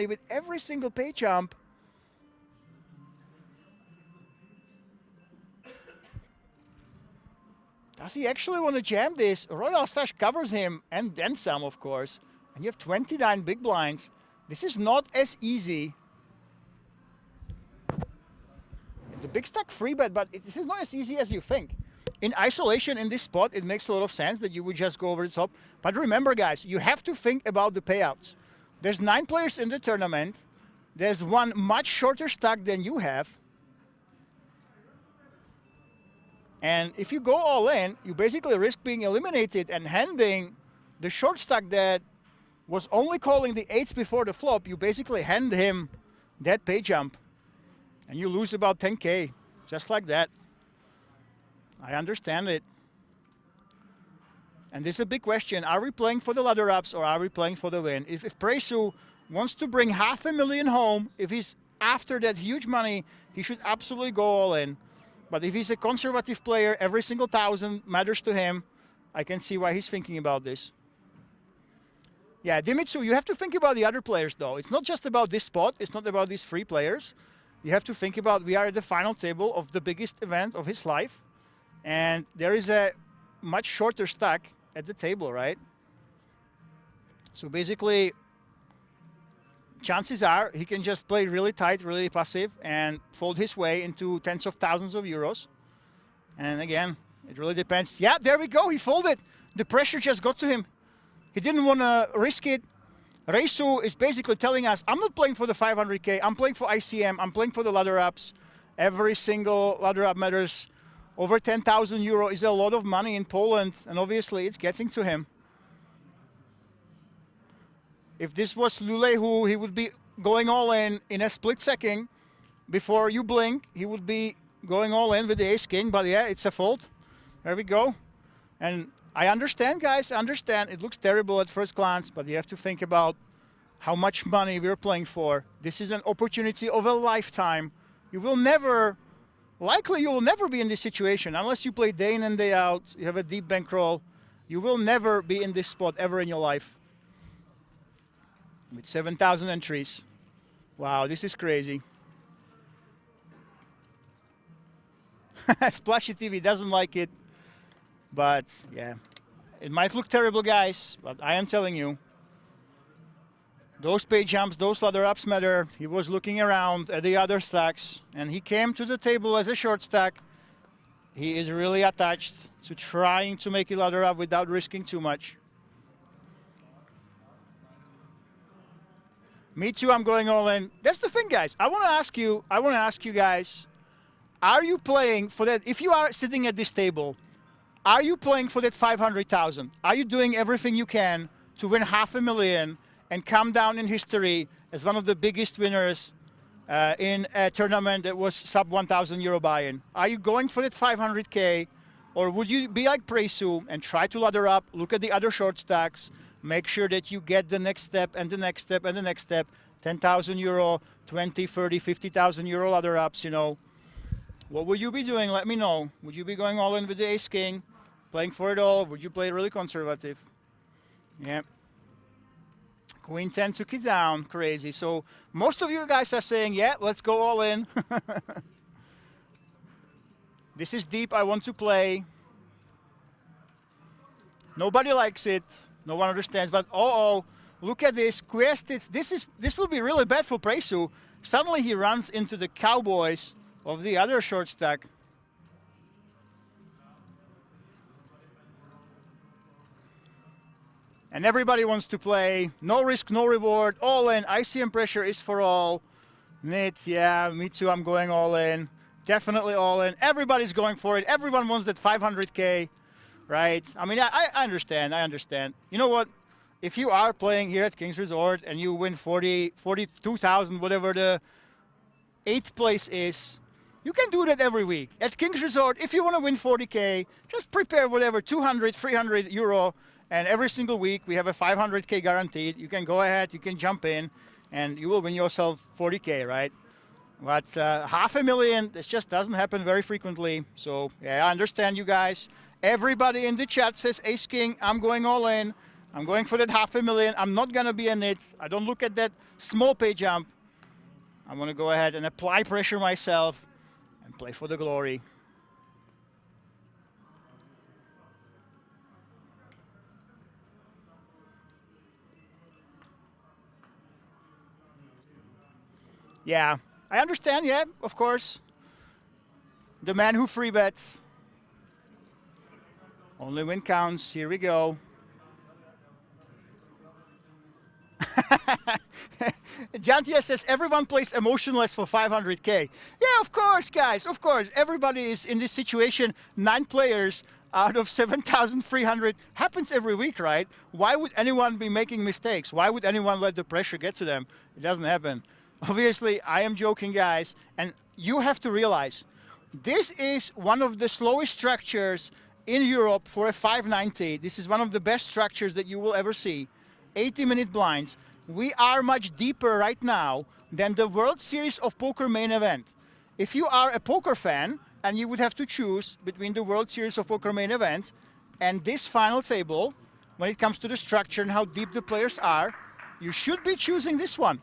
with every single pay jump. Does he actually want to jam this? Royal Sash covers him, and then some, of course. And you have 29 big blinds. This is not as easy. The big stack free bet, but this is not as easy as you think. In isolation in this spot, it makes a lot of sense that you would just go over the top. But remember, guys, you have to think about the payouts. There's 9 players in the tournament. There's one much shorter stack than you have. And if you go all in, you basically risk being eliminated and handing the short stack that was only calling the 8s before the flop, you basically hand him that pay jump. And you lose about 10K, just like that. I understand it. And this is a big question. Are we playing for the ladder ups or are we playing for the win? If Presu wants to bring $500,000 home, if he's after that huge money, he should absolutely go all in. But if he's a conservative player, every single thousand matters to him. I can see why he's thinking about this. Yeah, Dimitsu, you have to think about the other players, though. It's not just about this spot. It's not about these 3 players. You have to think about we are at the final table of the biggest event of his life. And there is a much shorter stack at the table, right? So basically, chances are he can just play really tight, really passive, and fold his way into tens of thousands of euros. And again, it really depends. Yeah, there we go. He folded. The pressure just got to him. He didn't want to risk it. Reisu is basically telling us, I'm not playing for the 500K. I'm playing for ICM. I'm playing for the ladder ups. Every single ladder up matters. Over 10,000 euro is a lot of money in Poland, and obviously it's getting to him. If this was Lulehu, he would be going all in a split second. Before you blink, he would be going all in with the ace-king, but yeah, it's a fold. There we go. And I understand, guys, I understand. It looks terrible at first glance, but you have to think about how much money we're playing for. This is an opportunity of a lifetime. You will never, likely you will never be in this situation unless you play day in and day out, you have a deep bankroll. You will never be in this spot ever in your life. With 7,000 entries. Wow, this is crazy. Splashy TV doesn't like it. But, yeah, it might look terrible, guys, but I am telling you, those pay jumps, those ladder ups matter. He was looking around at the other stacks, and he came to the table as a short stack. He is really attached to trying to make a ladder up without risking too much. Me too, I'm going all in. That's the thing, guys. I want to ask you guys, are you playing for that? If you are sitting at this table, are you playing for that 500,000? Are you doing everything you can to win $500,000 and come down in history as one of the biggest winners in a tournament that was sub 1,000 euro buy-in? Are you going for that 500K, or would you be like Presu and try to ladder up, look at the other short stacks, make sure that you get the next step and the next step and the next step, 10,000 euro, 20, 30, 50,000 euro ladder ups, you know? What would you be doing? Let me know. Would you be going all in with the ace-king? Playing for it all? Would you play really conservative? Yeah. Queen 10 took it down. Crazy. So most of you guys are saying, yeah, let's go all in. This is deep. I want to play. Nobody likes it. No one understands. But look at this. Quest. This will be really bad for Presu. Suddenly he runs into the Cowboys of the other short stack. And everybody wants to play. No risk, no reward. All in. ICM pressure is for all. Nit, yeah, me too. I'm going all in. Definitely all in. Everybody's going for it. Everyone wants that 500K, right? I mean, I understand. I understand. You know what? If you are playing here at King's Resort and you win 42,000, whatever the 8th place is, you can do that every week. At King's Resort, if you want to win 40K, just prepare whatever, 200, 300 euro. And every single week, we have a 500K guaranteed. You can go ahead, you can jump in, and you will win yourself 40K, right? But $500,000, this just doesn't happen very frequently. So, yeah, I understand you guys. Everybody in the chat says, Ace King, I'm going all in. I'm going for that $500,000. I'm not going to be in it. I don't look at that small pay jump. I'm going to go ahead and apply pressure myself and play for the glory. Yeah, I understand, yeah, of course. The man who free bets. Only win counts, here we go. Jantia says everyone plays emotionless for 500K. Yeah, of course, guys, of course. Everybody is in this situation. 9 players out of 7,300 happens every week, right? Why would anyone be making mistakes? Why would anyone let the pressure get to them? It doesn't happen. Obviously, I am joking, guys. And you have to realize, this is one of the slowest structures in Europe for a 590. This is one of the best structures that you will ever see. 80-minute blinds. We are much deeper right now than the World Series of Poker main event. If you are a poker fan and you would have to choose between the World Series of Poker main event and this final table, when it comes to the structure and how deep the players are, you should be choosing this one.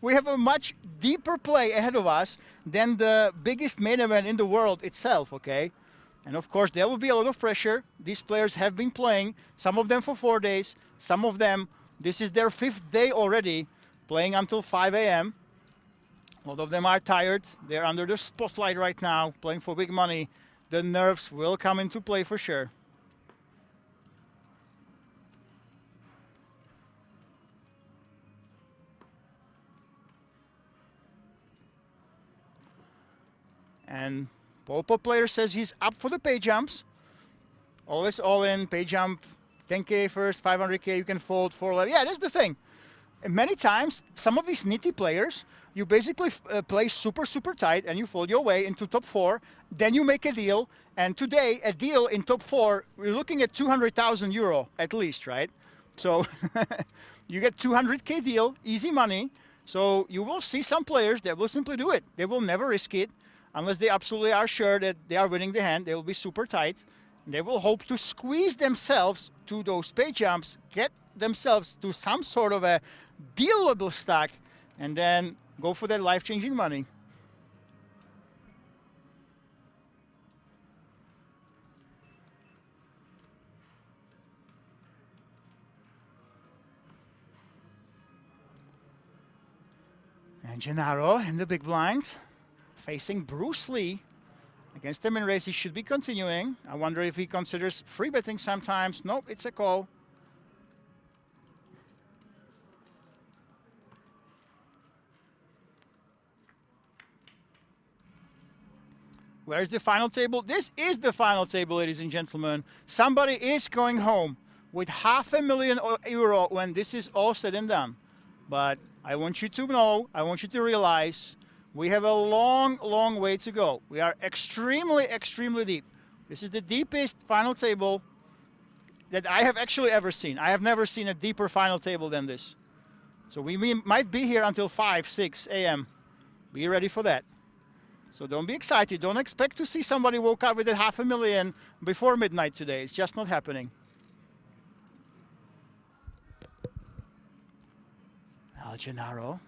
We have a much deeper play ahead of us than the biggest main event in the world itself, okay? And of course, there will be a lot of pressure. These players have been playing, some of them for 4 days, some of them, this is their 5th day already, playing until 5 a.m. A lot of them are tired. They're under the spotlight right now, playing for big money. The nerves will come into play for sure. And Popo player says he's up for the pay jumps. Always all in, pay jump, 10K first, 500K, you can fold 4. Yeah, that's the thing. And many times, some of these nitty players, you basically play super, super tight and you fold your way into top 4. Then you make a deal. And today, a deal in top 4, we're looking at 200,000 euro at least, right? So you get 200K deal, easy money. So you will see some players that will simply do it. They will never risk it. Unless they absolutely are sure that they are winning the hand, they will be super tight. They will hope to squeeze themselves to those pay jumps, get themselves to some sort of a dealable stack, and then go for that life-changing money. And Gennaro in the big blinds, facing Bruce Lee. Against the min raise, he should be continuing. I wonder if he considers free betting sometimes. Nope, it's a call. Where's the final table? This is the final table, ladies and gentlemen. Somebody is going home with €500,000 when this is all said and done. But I want you to know, I want you to realize, we have a long, long way to go. We are extremely, extremely deep. This is the deepest final table that I have actually ever seen. I have never seen a deeper final table than this. So we might be here until 5, 6 a.m. Be ready for that. So don't be excited. Don't expect to see somebody woke up with a $500,000 before midnight today. It's just not happening. Al Gennaro.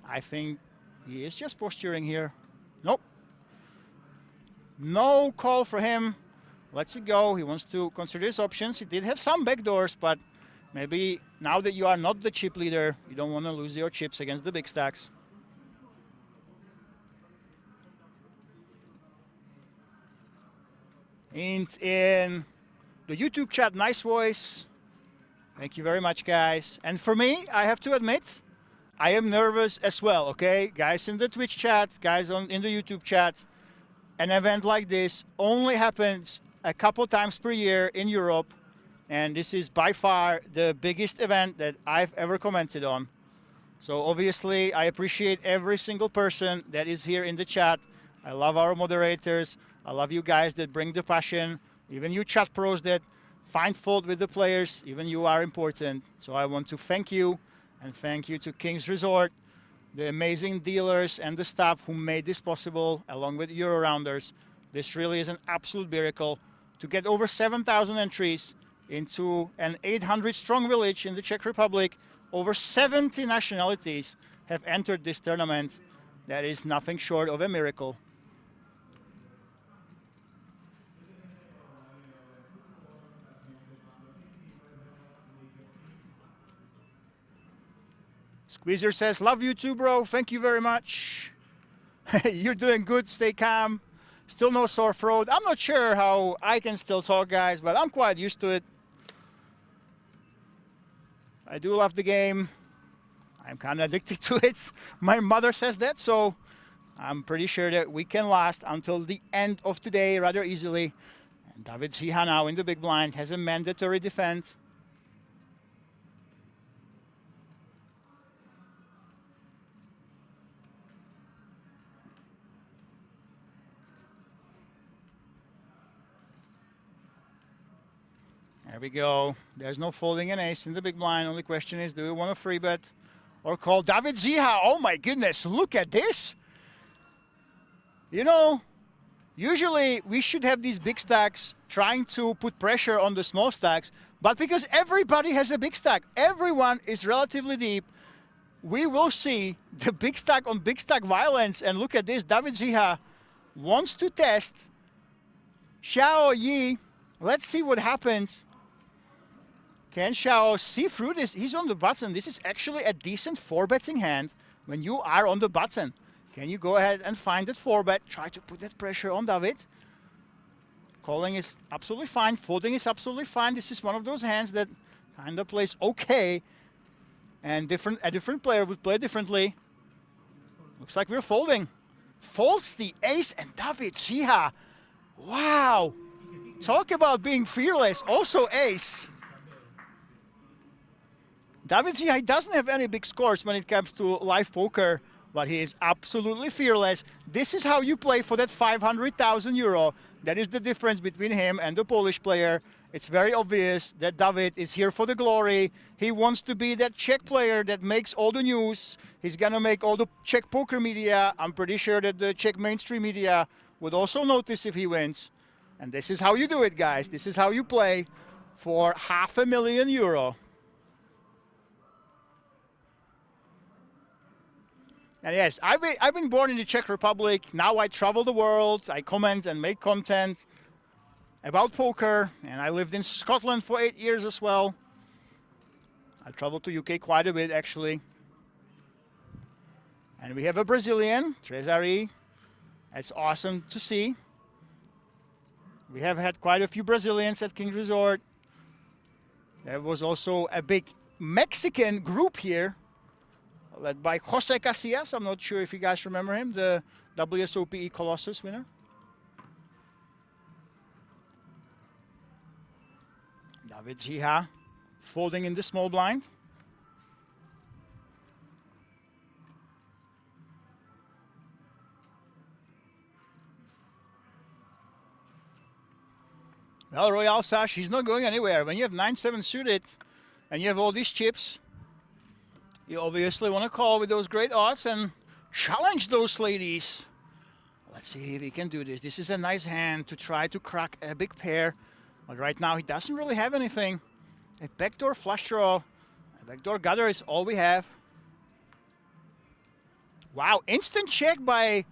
I think he is just posturing here. Nope. No call for him. Lets it go. He wants to consider his options. He did have some backdoors, but maybe now that you are not the chip leader, you don't want to lose your chips against the big stacks. And in the YouTube chat, nice voice. Thank you very much, guys. And for me, I have to admit, I am nervous as well, okay? Guys in the Twitch chat, guys in the YouTube chat, an event like this only happens a couple times per year in Europe, and this is by far the biggest event that I've ever commented on. So obviously, I appreciate every single person that is here in the chat. I love our moderators. I love you guys that bring the passion. Even you chat pros that find fault with the players, even you are important. So I want to thank you. And thank you to King's Resort, the amazing dealers and the staff who made this possible, along with Euro-rounders. This really is an absolute miracle. To get over 7,000 entries into an 800-strong village in the Czech Republic, over 70 nationalities have entered this tournament. That is nothing short of a miracle. Squeezer says, love you too, bro. Thank you very much. You're doing good. Stay calm. Still no sore throat. I'm not sure how I can still talk, guys, but I'm quite used to it. I do love the game. I'm kind of addicted to it. My mother says that, so I'm pretty sure that we can last until the end of today rather easily. And David Ziha now in the big blind has a mandatory defense. There we go. There's no folding an ace in the big blind. Only question is, do we want a free bet or call? David Ziha, oh my goodness, look at this. You know, usually we should have these big stacks trying to put pressure on the small stacks, but because everybody has a big stack, everyone is relatively deep, we will see the big stack on big stack violence. And look at this, David Ziha wants to test Xiao Yi. Let's see what happens. Can Xiao see through this? He's on the button. This is actually a decent 4-betting hand when you are on the button. Can you go ahead and find that 4-bet? Try to put that pressure on David. Calling is absolutely fine. Folding is absolutely fine. This is one of those hands that kind of plays okay. And a different player would play differently. Looks like we're folding. Folds the ace and David Ziha. Wow. Talk about being fearless. Also ace. David Ziha doesn't have any big scores when it comes to live poker, but he is absolutely fearless. This is how you play for that 500,000 euro. That is the difference between him and the Polish player. It's very obvious that David is here for the glory. He wants to be that Czech player that makes all the news. He's gonna make all the Czech poker media. I'm pretty sure that the Czech mainstream media would also notice if he wins. And this is how you do it, guys. This is how you play for €500,000. And yes, I've been born in the Czech Republic. Now I travel the world. I comment and make content about poker. And I lived in Scotland for 8 years as well. I traveled to UK quite a bit, actually. And we have a Brazilian, Trezari. It's awesome to see. We have had quite a few Brazilians at King's Resort. There was also a big Mexican group here, led by Jose Casillas. I'm not sure if you guys remember him, the WSOP Colossus winner. David Ziha folding in the small blind. Well, Royal Sash, he's not going anywhere. When you have 9-7 suited and you have all these chips, you obviously want to call with those great odds and challenge those ladies. Let's see if he can do this. This is a nice hand to try to crack a big pair. But right now he doesn't really have anything. A backdoor flush draw, a backdoor gutter is all we have. Wow, instant check by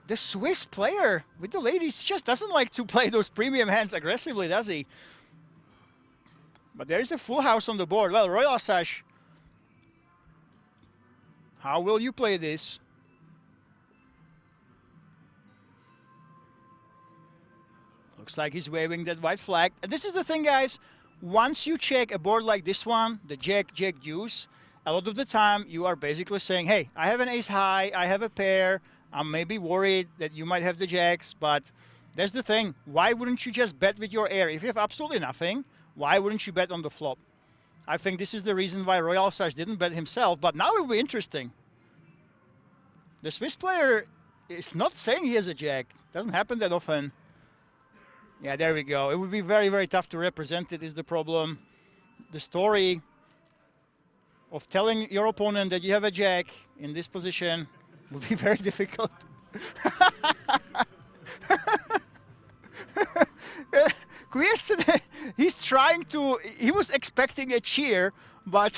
the Swiss player with the ladies. He just doesn't like to play those premium hands aggressively, does he? But there is a full house on the board. Well, Royal Sash, how will you play this? Looks like he's waving that white flag. And this is the thing, guys. Once you check a board like this one, the Jack, deuce, a lot of the time you are basically saying, hey, I have an ace high, I have a pair, I'm maybe worried that you might have the jacks, but that's the thing. Why wouldn't you just bet with your air? If you have absolutely nothing, why wouldn't you bet on the flop? I think this is the reason why Royal Sash didn't bet himself, but now it will be interesting. The Swiss player is not saying he has a jack. Doesn't happen that often. Yeah, there we go. It would be very, very tough to represent it is the problem. The story of telling your opponent that you have a jack in this position would be very difficult. He's trying to, he was expecting a cheer, but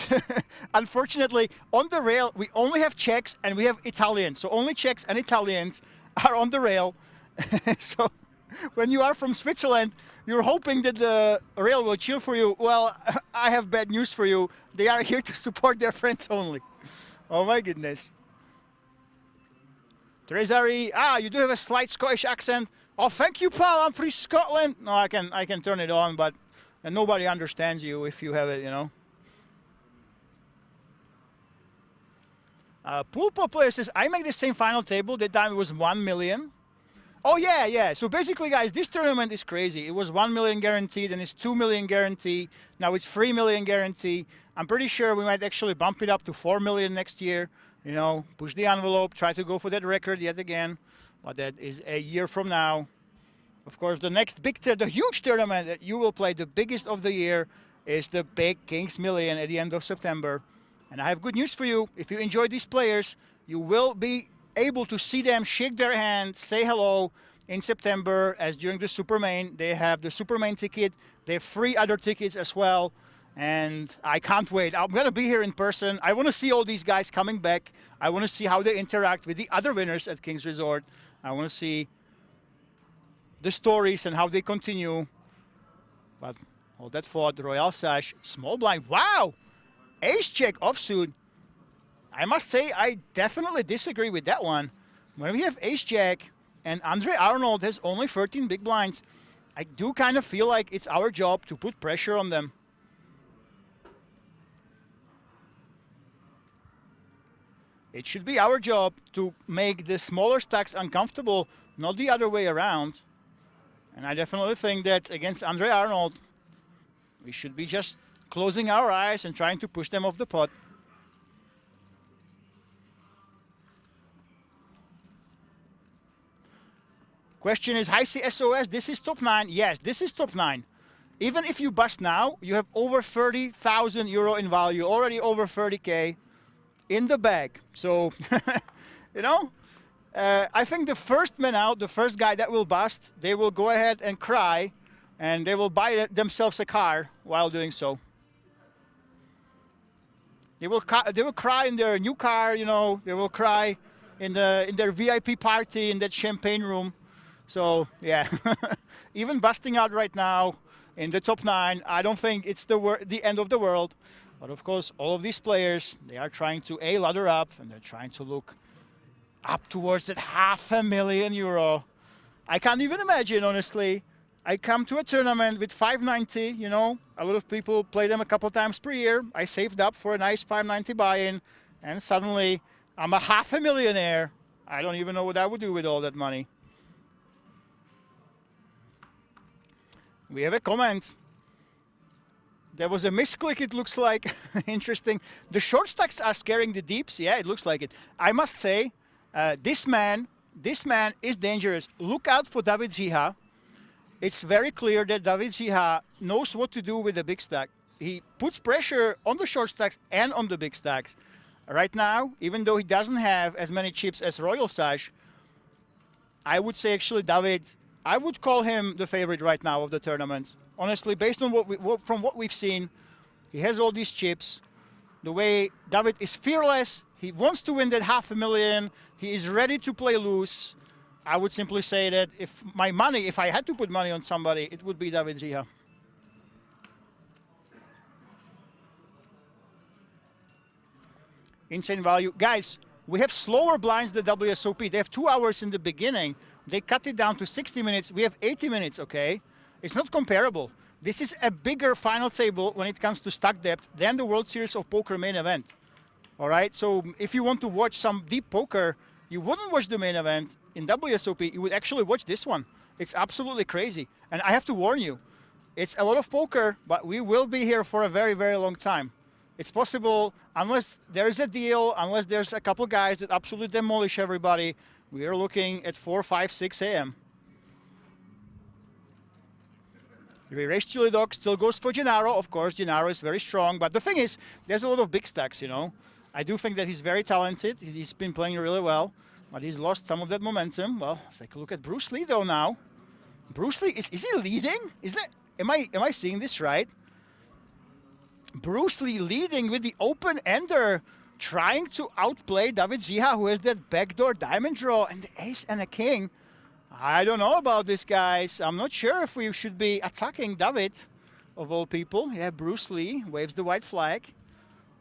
unfortunately on the rail we only have Czechs and we have Italians. So only Czechs and Italians are on the rail. So when you are from Switzerland, you're hoping that the rail will cheer for you. Well, I have bad news for you. They are here to support their friends only. Oh my goodness. Trezari, you do have a slight Scottish accent. Oh, thank you, pal. I'm from Scotland. No, I can turn it on, but nobody understands you if you have it, you know. Pool Pop player says, I make the same final table. That time it was 1 million. Oh, yeah, yeah. So basically, guys, this tournament is crazy. It was 1 million guaranteed, and it's 2 million guarantee. Now it's 3 million guarantee. I'm pretty sure we might actually bump it up to 4 million next year. You know, push the envelope, try to go for that record yet again. But that is a year from now. Of course, the next big, the huge tournament that you will play, the biggest of the year, is the big Kings Million at the end of September. And I have good news for you. If you enjoy these players, you will be able to see them, shake their hand, say hello in September, as during the Super Main. They have the Super Main ticket. They have 3 other tickets as well. And I can't wait. I'm going to be here in person. I want to see all these guys coming back. I want to see how they interact with the other winners at Kings Resort. I want to see the stories and how they continue. But all that for the Royal Sash. Small blind. Wow! Ace-Jack offsuit. I must say, I definitely disagree with that one. When we have Ace-Jack and Andre Arnold has only 13 big blinds, I do kind of feel like it's our job to put pressure on them. It should be our job to make the smaller stacks uncomfortable, not the other way around. And I definitely think that against Andre Arnold, we should be just closing our eyes and trying to push them off the pot. Question is, hi CSOS, this is top 9. Yes, this is top 9. Even if you bust now, you have over 30,000 euro in value, already over 30K in the bag. So, you know, I think the first man out, the first guy that will bust, they will go ahead and cry, and they will buy themselves a car while doing so. They will cry in their new car, you know. They will cry in their VIP party in that champagne room. So yeah, even busting out right now in the top 9, I don't think it's the end of the world. But of course, all of these players, they are trying to ladder up, and they're trying to look up towards that €500,000 euro. I can't even imagine, honestly. I come to a tournament with 590, you know, a lot of people play them a couple times per year. I saved up for a nice 590 buy-in, and suddenly I'm a €500,000. I don't even know what I would do with all that money. We have a comment. There was a misclick, it looks like. Interesting. The short stacks are scaring the deeps. Yeah, it looks like it. I must say, this man is dangerous. Look out for David Jiha. It's very clear that David Jiha knows what to do with the big stack. He puts pressure on the short stacks and on the big stacks. Right now, even though he doesn't have as many chips as Royal Sash, I would say actually David, I would call him the favorite right now of the tournament. Honestly, based on from what we've seen, he has all these chips. The way David is fearless, he wants to win that $500,000. He is ready to play loose. I would simply say that if I had to put money on somebody, it would be David Jiha. Insane value. Guys, we have slower blinds than WSOP. They have 2 hours in the beginning. They cut it down to 60 minutes. We have 80 minutes, okay? It's not comparable. This is a bigger final table when it comes to stack depth than the World Series of Poker main event. All right? So if you want to watch some deep poker, you wouldn't watch the main event. In WSOP, you would actually watch this one. It's absolutely crazy. And I have to warn you, it's a lot of poker, but we will be here for a very, very long time. It's possible, unless there's a deal, unless there's a couple guys that absolutely demolish everybody, we are looking at 4, 5, 6 a.m. The erased Chili Dog still goes for Gennaro. Of course, Gennaro is very strong. But the thing is, there's a lot of big stacks, you know. I do think that he's very talented. He's been playing really well. But he's lost some of that momentum. Well, let's take a look at Bruce Lee, though, now. Bruce Lee, is he leading? Am I seeing this right? Bruce Lee leading with the open-ender, trying to outplay David Jiha, who has that backdoor diamond draw and the ace and a king. I don't know about this, guys. I'm not sure if we should be attacking David, of all people. Yeah, Bruce Lee waves the white flag.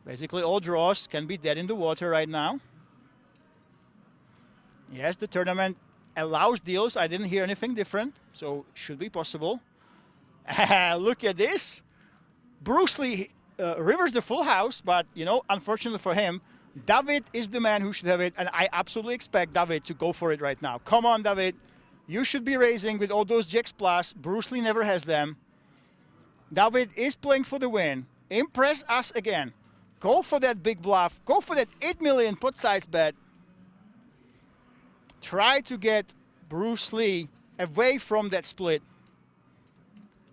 Basically, all draws can be dead in the water right now. Yes, the tournament allows deals. I didn't hear anything different, so it should be possible. Look at this. Bruce Lee rivers the full house, but, you know, unfortunately for him, David is the man who should have it, and I absolutely expect David to go for it right now. Come on, David. You should be raising with all those jacks plus. Bruce Lee never has them. David is playing for the win. Impress us again. Go for that big bluff. Go for that 8 million pot size bet. Try to get Bruce Lee away from that split.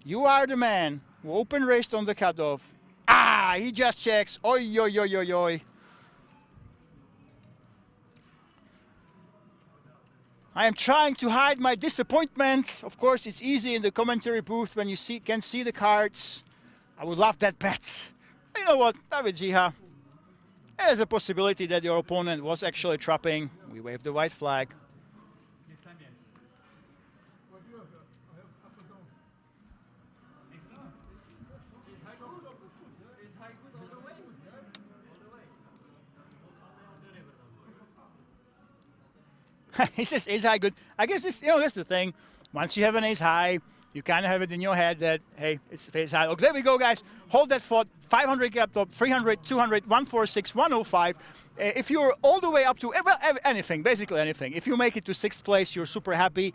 You are the man who open raced on the cutoff. Ah, he just checks. Oi, oi, oi, oi, oi. I am trying to hide my disappointment. Of course, it's easy in the commentary booth when you can see the cards. I would love that bet. You know what, David Jiha, there's a possibility that your opponent was actually trapping. We wave the white flag. He says ace high good. I guess this, that's the thing. Once you have an ace high, you kind of have it in your head that, hey, it's ace high. Okay, there we go, guys. Hold that thought. 500 gap top, 300, 200, 146, 105. If you're all the way up to, well, anything, basically anything. If you make it to 6th place, you're super happy.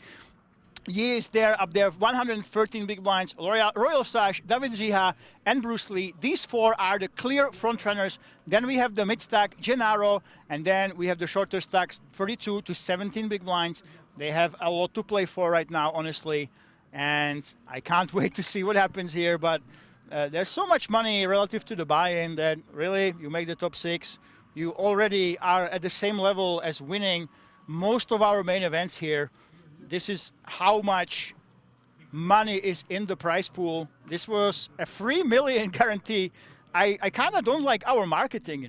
Yi is there, up there, 113 big blinds. Royal Sash, David Jiha, and Bruce Lee. These 4 are the clear front runners. Then we have the mid stack, Gennaro, and then we have the shorter stacks, 32 to 17 big blinds. They have a lot to play for right now, honestly. And I can't wait to see what happens here. But there's so much money relative to the buy-in that really, you make the top 6. You already are at the same level as winning most of our main events here. This is how much money is in the prize pool. This was a 3 million guarantee. I kind of don't like our marketing,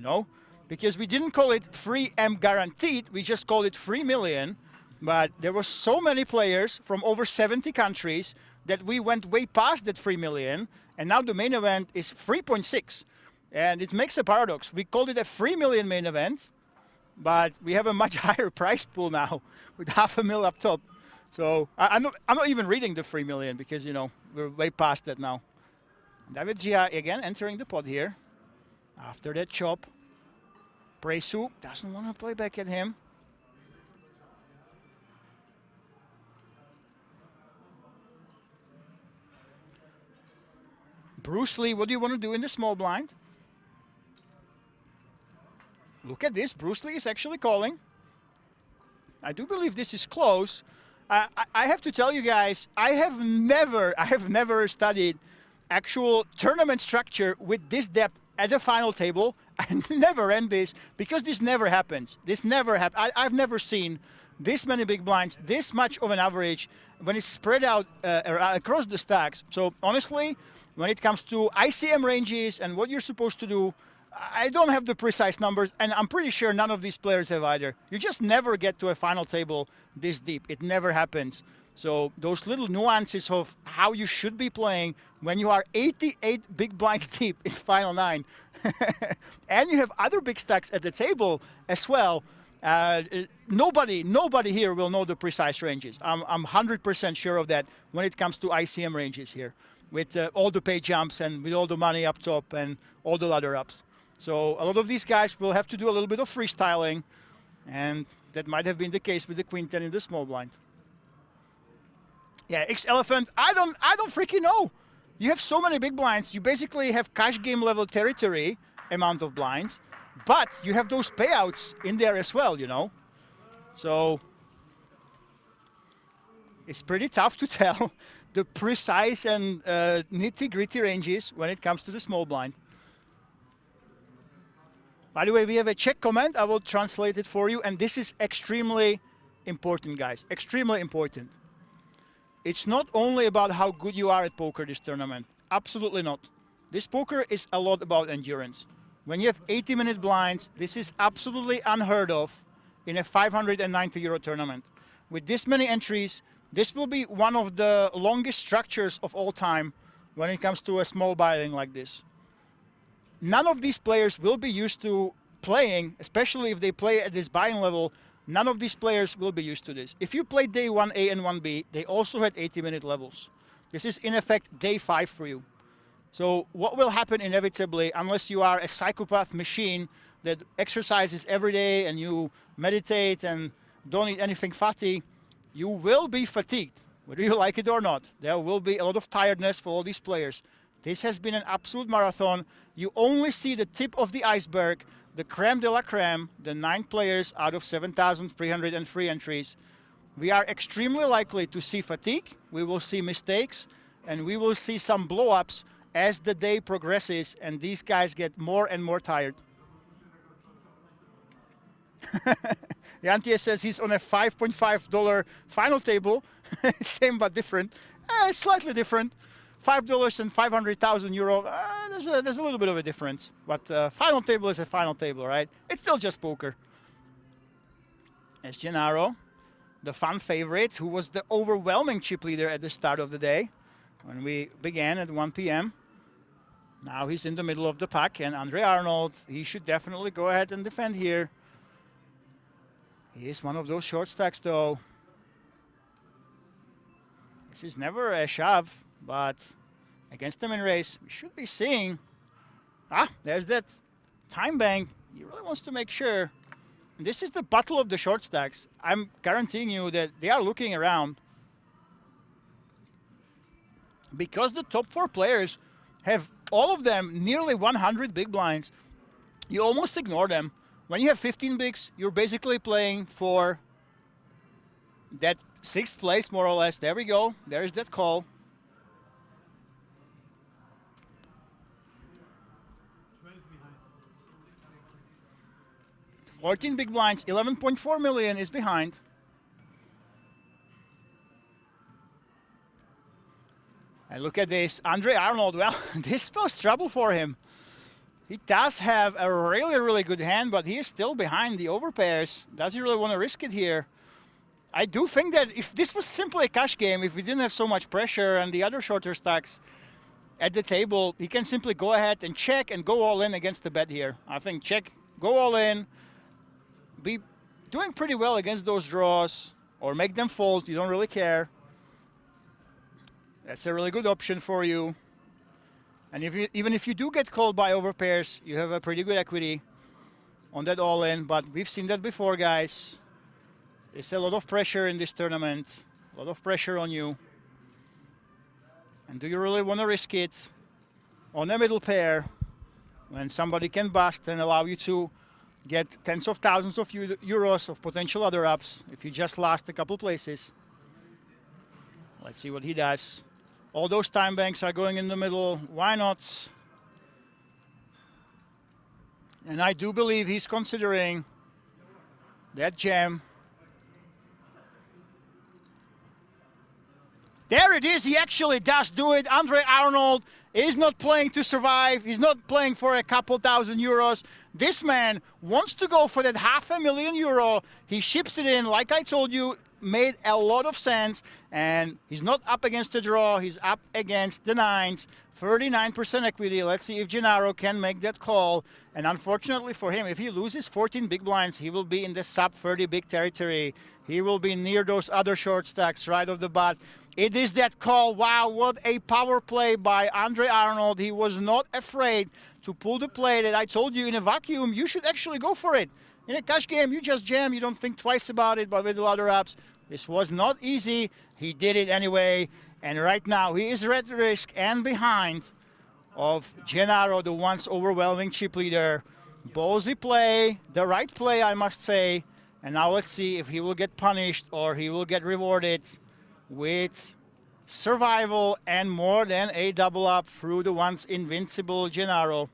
because we didn't call it 3M guaranteed. We just called it 3 million. But there were so many players from over 70 countries that we went way past that 3 million. And now the main event is 3.6. And it makes a paradox. We called it a 3 million main event, but we have a much higher prize pool now with $500,000 up top. So I'm not even reading the 3 million because, we're way past that now. David Gia again entering the pot here. After that chop. Presu doesn't want to play back at him. Bruce Lee, what do you want to do in the small blind? Look at this. Bruce Lee is actually calling. I do believe this is close. I have to tell you guys, I have never studied actual tournament structure with this depth at the final table. I never ran this because this never happens. This never happens. I've never seen this many big blinds, this much of an average when it's spread out across the stacks. So honestly, when it comes to ICM ranges and what you're supposed to do, I don't have the precise numbers, and I'm pretty sure none of these players have either. You just never get to a final table this deep. It never happens. So those little nuances of how you should be playing when you are 88 big blinds deep in final 9, and you have other big stacks at the table as well. Nobody here will know the precise ranges. I'm 100% sure of that when it comes to ICM ranges here, with all the pay jumps and with all the money up top and all the ladder ups. So a lot of these guys will have to do a little bit of freestyling, and that might have been the case with the Queen 10 in the small blind. Yeah, X-Elephant, I don't freaking know. You have so many big blinds. You basically have cash game level territory amount of blinds, but you have those payouts in there as well, So it's pretty tough to tell the precise and nitty-gritty ranges when it comes to the small blind. By the way, we have a Czech comment. I will translate it for you. And this is extremely important, guys. Extremely important. It's not only about how good you are at poker this tournament. Absolutely not. This poker is a lot about endurance. When you have 80-minute blinds, this is absolutely unheard of in a 590 euro tournament. With this many entries, this will be one of the longest structures of all time when it comes to a small buy-in like this. None of these players will be used to playing, especially if they play at this buy-in level. None of these players will be used to this. If you played day 1A and 1B, they also had 80-minute levels. This is, in effect, day 5 for you. So what will happen inevitably, unless you are a psychopath machine that exercises every day and you meditate and don't eat anything fatty, you will be fatigued, whether you like it or not. There will be a lot of tiredness for all these players. This has been an absolute marathon. You only see the tip of the iceberg, the creme de la creme, the 9 players out of 7,303 entries. We are extremely likely to see fatigue, we will see mistakes, and we will see some blow-ups as the day progresses and these guys get more and more tired. Yantia says he's on a $5.5 final table. Same but different. Slightly different. $5 and 500,000 euro. There's a little bit of a difference. But final table is a final table, right? It's still just poker. As Gennaro, the fan favorite, who was the overwhelming chip leader at the start of the day when we began at 1 p.m. Now he's in the middle of the pack, and Andre Arnold, he should definitely go ahead and defend here. He is one of those short stacks, though. This is never a shove, but against the min race, we should be seeing. There's that time bank. He really wants to make sure. And this is the battle of the short stacks. I'm guaranteeing you that they are looking around. Because the top 4 players have all of them nearly 100 big blinds, you almost ignore them. When you have 15 bigs, you're basically playing for that 6th place, more or less. There we go. There's that call. 14 big blinds, 11.4 million is behind. And look at this, Andre Arnold. Well, this spells trouble for him. He does have a really, really good hand, but he is still behind the overpairs. Does he really want to risk it here? I do think that if this was simply a cash game, if we didn't have so much pressure and the other shorter stacks at the table, he can simply go ahead and check and go all in against the bet here. I think check, go all in, be doing pretty well against those draws, or make them fold, you don't really care. That's a really good option for you. And even if you do get called by overpairs, you have a pretty good equity on that all-in. But we've seen that before, guys. There's a lot of pressure in this tournament. A lot of pressure on you. And do you really want to risk it on a middle pair when somebody can bust and allow you to get tens of thousands of euros of potential other ups if you just lost a couple places? Let's see what he does. All those time banks are going in the middle. Why not? And I do believe he's considering that jam. There it is. He actually does do it. Andre Arnold is not playing to survive. He's not playing for a couple thousand euros. This man wants to go for that €500,000. He ships it in, like I told you, made a lot of sense. And he's not up against the draw. He's up against the nines. 39% equity. Let's see if Gennaro can make that call. And unfortunately for him, if he loses 14 big blinds, he will be in the sub 30 big territory. He will be near those other short stacks right off the bat. It is that call. Wow, what a power play by Andre Arnold. He was not afraid to pull the play that I told you in a vacuum. You should actually go for it. In a cash game, you just jam. You don't think twice about it, but with the other apps, this was not easy. He did it anyway. And right now, he is at risk and behind of Gennaro, the once overwhelming chip leader. Ballsy play, the right play, I must say. And now let's see if he will get punished or he will get rewarded with survival and more than a double up through the once invincible Gennaro.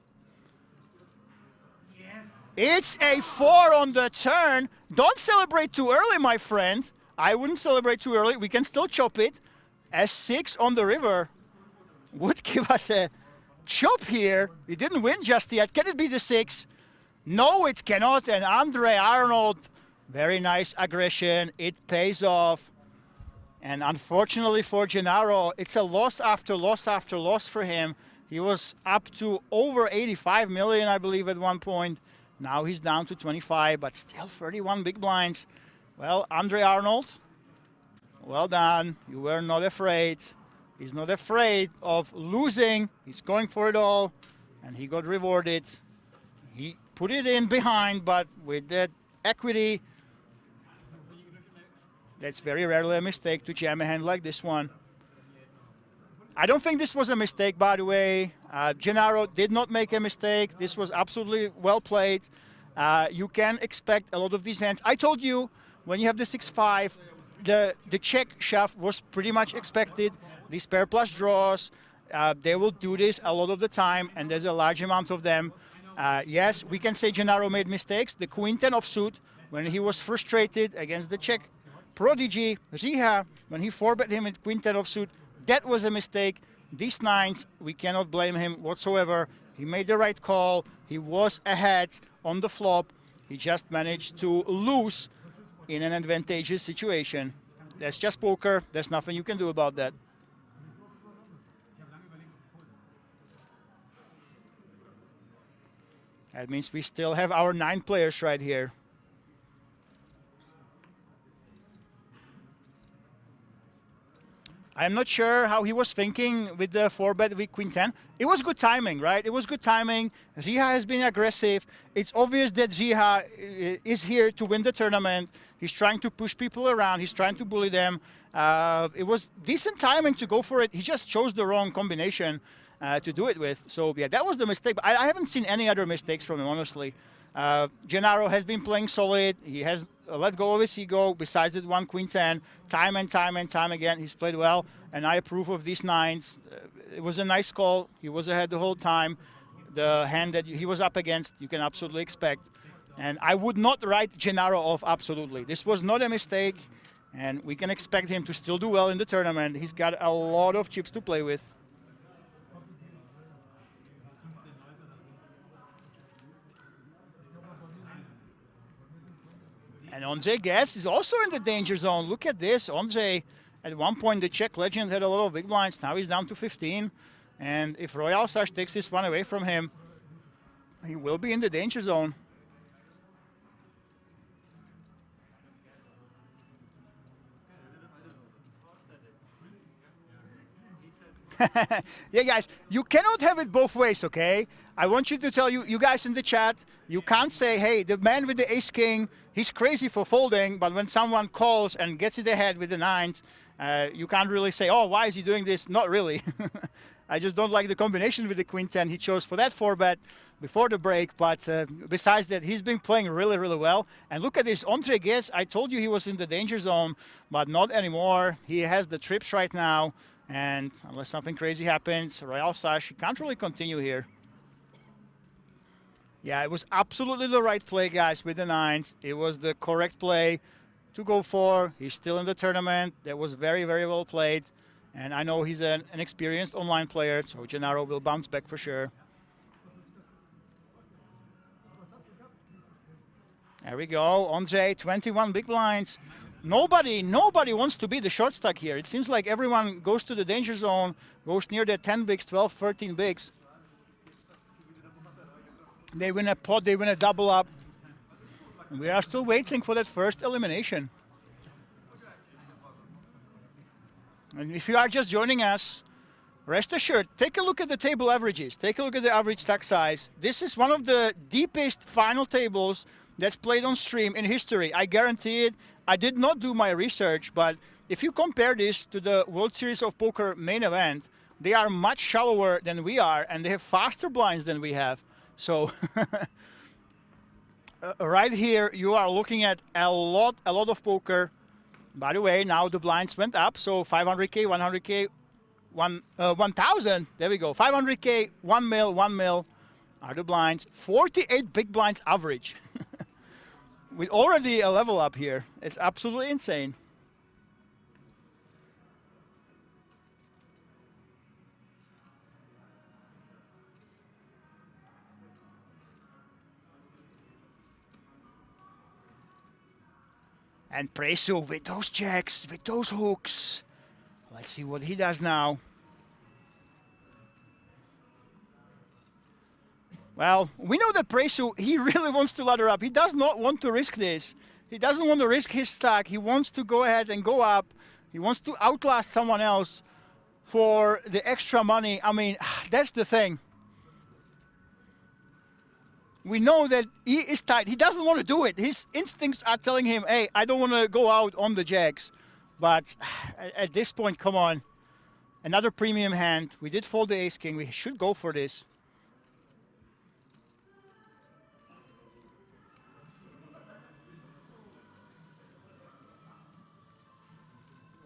Yes. It's a 4 on the turn. Don't celebrate too early, my friend. I wouldn't celebrate too early. We can still chop it. A 6 on the river would give us a chop here. We didn't win just yet. Can it be the 6? No, it cannot. And Andre Arnold, very nice aggression. It pays off. And unfortunately for Gennaro, it's a loss after loss after loss for him. He was up to over 85 million, I believe, at one point. Now he's down to 25, but still 31 big blinds. Well, Andre Arnold, well done. You were not afraid. He's not afraid of losing. He's going for it all, and he got rewarded. He put it in behind, but with that equity, that's very rarely a mistake to jam a hand like this one. I don't think this was a mistake, by the way. Gennaro did not make a mistake. This was absolutely well played. You can expect a lot of these hands. I told you, when you have the 6-5, the check shove was pretty much expected. These pair plus draws, they will do this a lot of the time, and there's a large amount of them. Yes, we can say Gennaro made mistakes. The Queen 10 offsuit, when he was frustrated against the Czech prodigy, Riha, when he 4-bet him with Queen 10 offsuit, that was a mistake. These nines, we cannot blame him whatsoever. He made the right call. He was ahead on the flop. He just managed to lose in an advantageous situation. That's just poker. There's nothing you can do about that. That means we still have our 9 players right here. I'm not sure how he was thinking with the 4-bet with Queen 10. It was good timing, right? It was good timing. Riha has been aggressive. It's obvious that Riha is here to win the tournament. He's trying to push people around. He's trying to bully them. It was decent timing to go for it. He just chose the wrong combination to do it with. So, yeah, that was the mistake. But I haven't seen any other mistakes from him, honestly. Gennaro has been playing solid. He has let go of his ego. Besides that one Queen 10, time and time and time again, he's played well. And I approve of these nines. It was a nice call. He was ahead the whole time. The hand that he was up against, you can absolutely expect. And I would not write Gennaro off, absolutely. This was not a mistake. And we can expect him to still do well in the tournament. He's got a lot of chips to play with. And Ondřej Getz is also in the danger zone. Look at this. Ondřej, at one point, the Czech legend had a lot of big blinds. Now he's down to 15. And if Royal Sash takes this one away from him, he will be in the danger zone. Yeah, guys, you cannot have it both ways, okay? I want you to tell you guys in the chat, you can't say, hey, the man with the ace-king, he's crazy for folding, but when someone calls and gets it ahead with the nines, you can't really say, oh, why is he doing this? Not really. I just don't like the combination with the Queen 10 he chose for that 4-bet before the break, but besides that, he's been playing really, really well. And look at this, Ondřej Getz, I told you he was in the danger zone, but not anymore. He has the trips right now, and unless something crazy happens, Royal Sash, he can't really continue here. Yeah, it was absolutely the right play, guys, with the nines. It was the correct play to go for. He's still in the tournament. That was very, very well played. And I know he's an experienced online player, so Gennaro will bounce back for sure. There we go. Ondřej, 21 big blinds. Nobody wants to be the short stack here. It seems like everyone goes to the danger zone, goes near the 10 bigs, 12, 13 bigs. They win a pot, they win a double up. And we are still waiting for that first elimination. And if you are just joining us, rest assured, take a look at the table averages. Take a look at the average stack size. This is one of the deepest final tables that's played on stream in history. I guarantee it. I did not do my research, but if you compare this to the World Series of Poker main event, they are much shallower than we are, and they have faster blinds than we have. So right here, you are looking at a lot of poker. By the way, now the blinds went up, so 500K, 100K, 1,000. There we go. 500K, 1 mil are the blinds. 48 big blinds average. With already a level up here. It's absolutely insane. And Preso with those jacks, with those hooks. Let's see what he does now. Well, we know that Preso, he really wants to ladder up. He does not want to risk this. He doesn't want to risk his stack. He wants to go ahead and go up. He wants to outlast someone else for the extra money. I mean, that's the thing. We know that he is tight. He doesn't want to do it. His instincts are telling him, hey, I don't want to go out on the jacks. But at this point, come on. Another premium hand. We did fold the ace-king. We should go for this.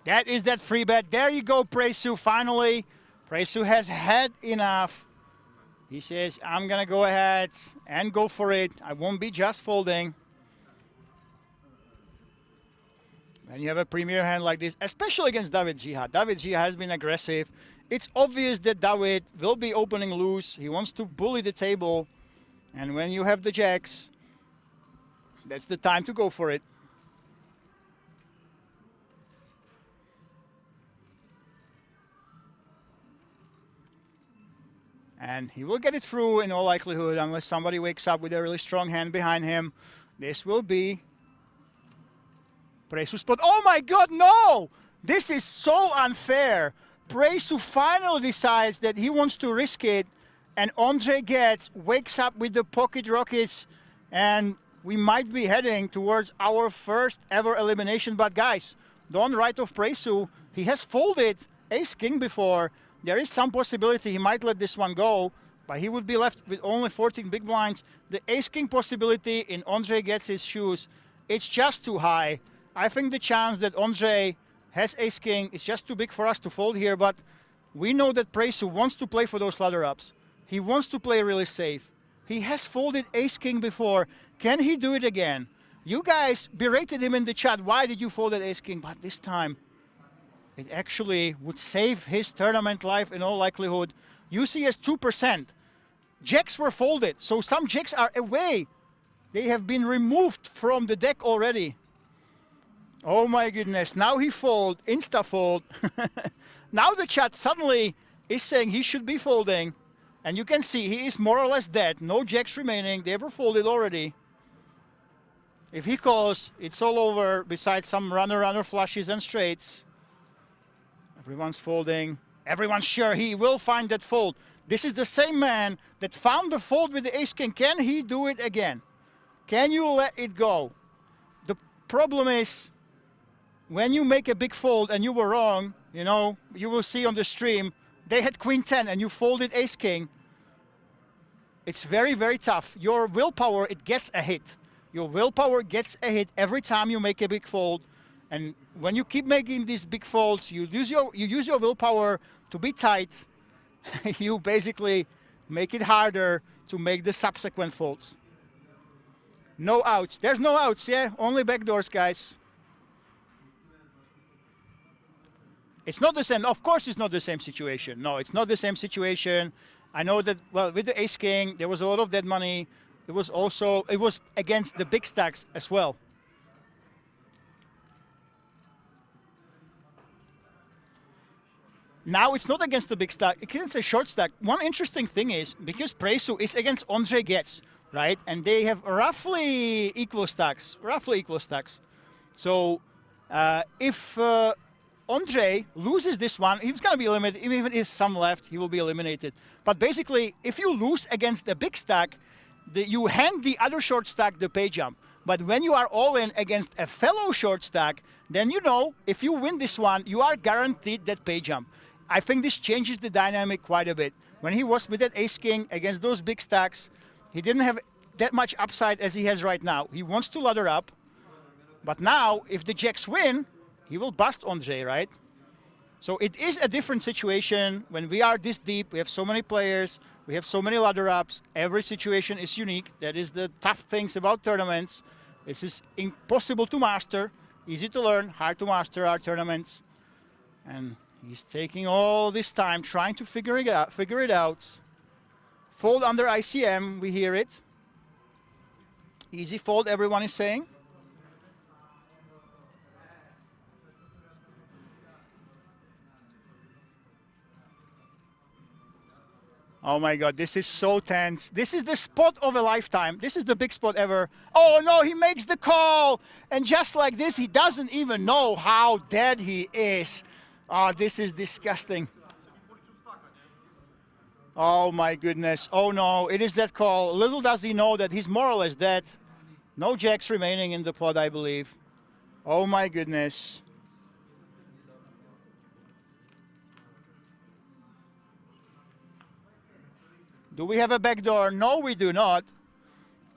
That is that free bet. There you go, Presu, finally. Presu has had enough. He says, I'm going to go ahead and go for it. I won't be just folding. And you have a premier hand like this, especially against David Jiha. David Jiha has been aggressive. It's obvious that David will be opening loose. He wants to bully the table. And when you have the jacks, that's the time to go for it. And he will get it through in all likelihood, unless somebody wakes up with a really strong hand behind him. This will be Presu's spot. Oh my God, no! This is so unfair. Presu finally decides that he wants to risk it, and Ondřej Getz wakes up with the pocket rockets, and we might be heading towards our first ever elimination. But guys, don't write off Presu. He has folded ace-king before. There is some possibility he might let this one go, but he would be left with only 14 big blinds. The ace-king possibility in Ondřej Getz's shoes, it's just too high. I think the chance that Ondřej has ace-king is just too big for us to fold here, but we know that Presu wants to play for those ladder-ups. He wants to play really safe. He has folded ace-king before. Can he do it again? You guys berated him in the chat. Why did you fold that ace-king? But this time, it actually would save his tournament life in all likelihood. UC has 2%. Jacks were folded, so some jacks are away. They have been removed from the deck already. Oh my goodness, now he fold, insta-fold. Now the chat suddenly is saying he should be folding. And you can see he is more or less dead. No jacks remaining, they were folded already. If he calls, it's all over, besides some runner-runner flushes and straights. Everyone's folding. Everyone's sure he will find that fold. This is the same man that found the fold with the ace-king. Can he do it again? Can you let it go? The problem is, when you make a big fold and you were wrong, you know, you will see on the stream, they had queen 10 and you folded ace-king. It's very, very tough. Your willpower, it gets a hit. Your willpower gets a hit every time you make a big fold. And when you keep making these big folds, you use your willpower to be tight. You basically make it harder to make the subsequent folds. No outs. There's no outs, yeah? Only backdoors, guys. It's not the same. Of course it's not the same situation. No, it's not the same situation. I know that, well, with the ace-king, there was a lot of dead money. It was against the big stacks as well. Now it's not against the big stack, it's a short stack. One interesting thing is, because Presu is against Ondřej Getz, right? And they have roughly equal stacks. So if Ondřej loses this one, he's going to be eliminated. Even if there's some left, he will be eliminated. But basically, if you lose against the big stack, you hand the other short stack the pay jump. But when you are all in against a fellow short stack, then you know, if you win this one, you are guaranteed that pay jump. I think this changes the dynamic quite a bit. When he was with that ace-king against those big stacks, he didn't have that much upside as he has right now. He wants to ladder up, but now, if the jacks win, he will bust Ondřej, right? So it is a different situation when we are this deep. We have so many players, we have so many ladder ups. Every situation is unique. That is the tough things about tournaments. This is impossible to master, easy to learn, hard to master our tournaments. And he's taking all this time trying to figure it out. Fold under ICM, we hear it. Easy fold, everyone is saying. Oh my God, this is so tense. This is the spot of a lifetime. This is the big spot ever. Oh no, he makes the call. And just like this, he doesn't even know how dead he is. Oh, this is disgusting. Oh my goodness. Oh no, it is that call. Little does he know that he's more or less dead. No jacks remaining in the pot, I believe. Oh my goodness. Do we have a backdoor? No, we do not.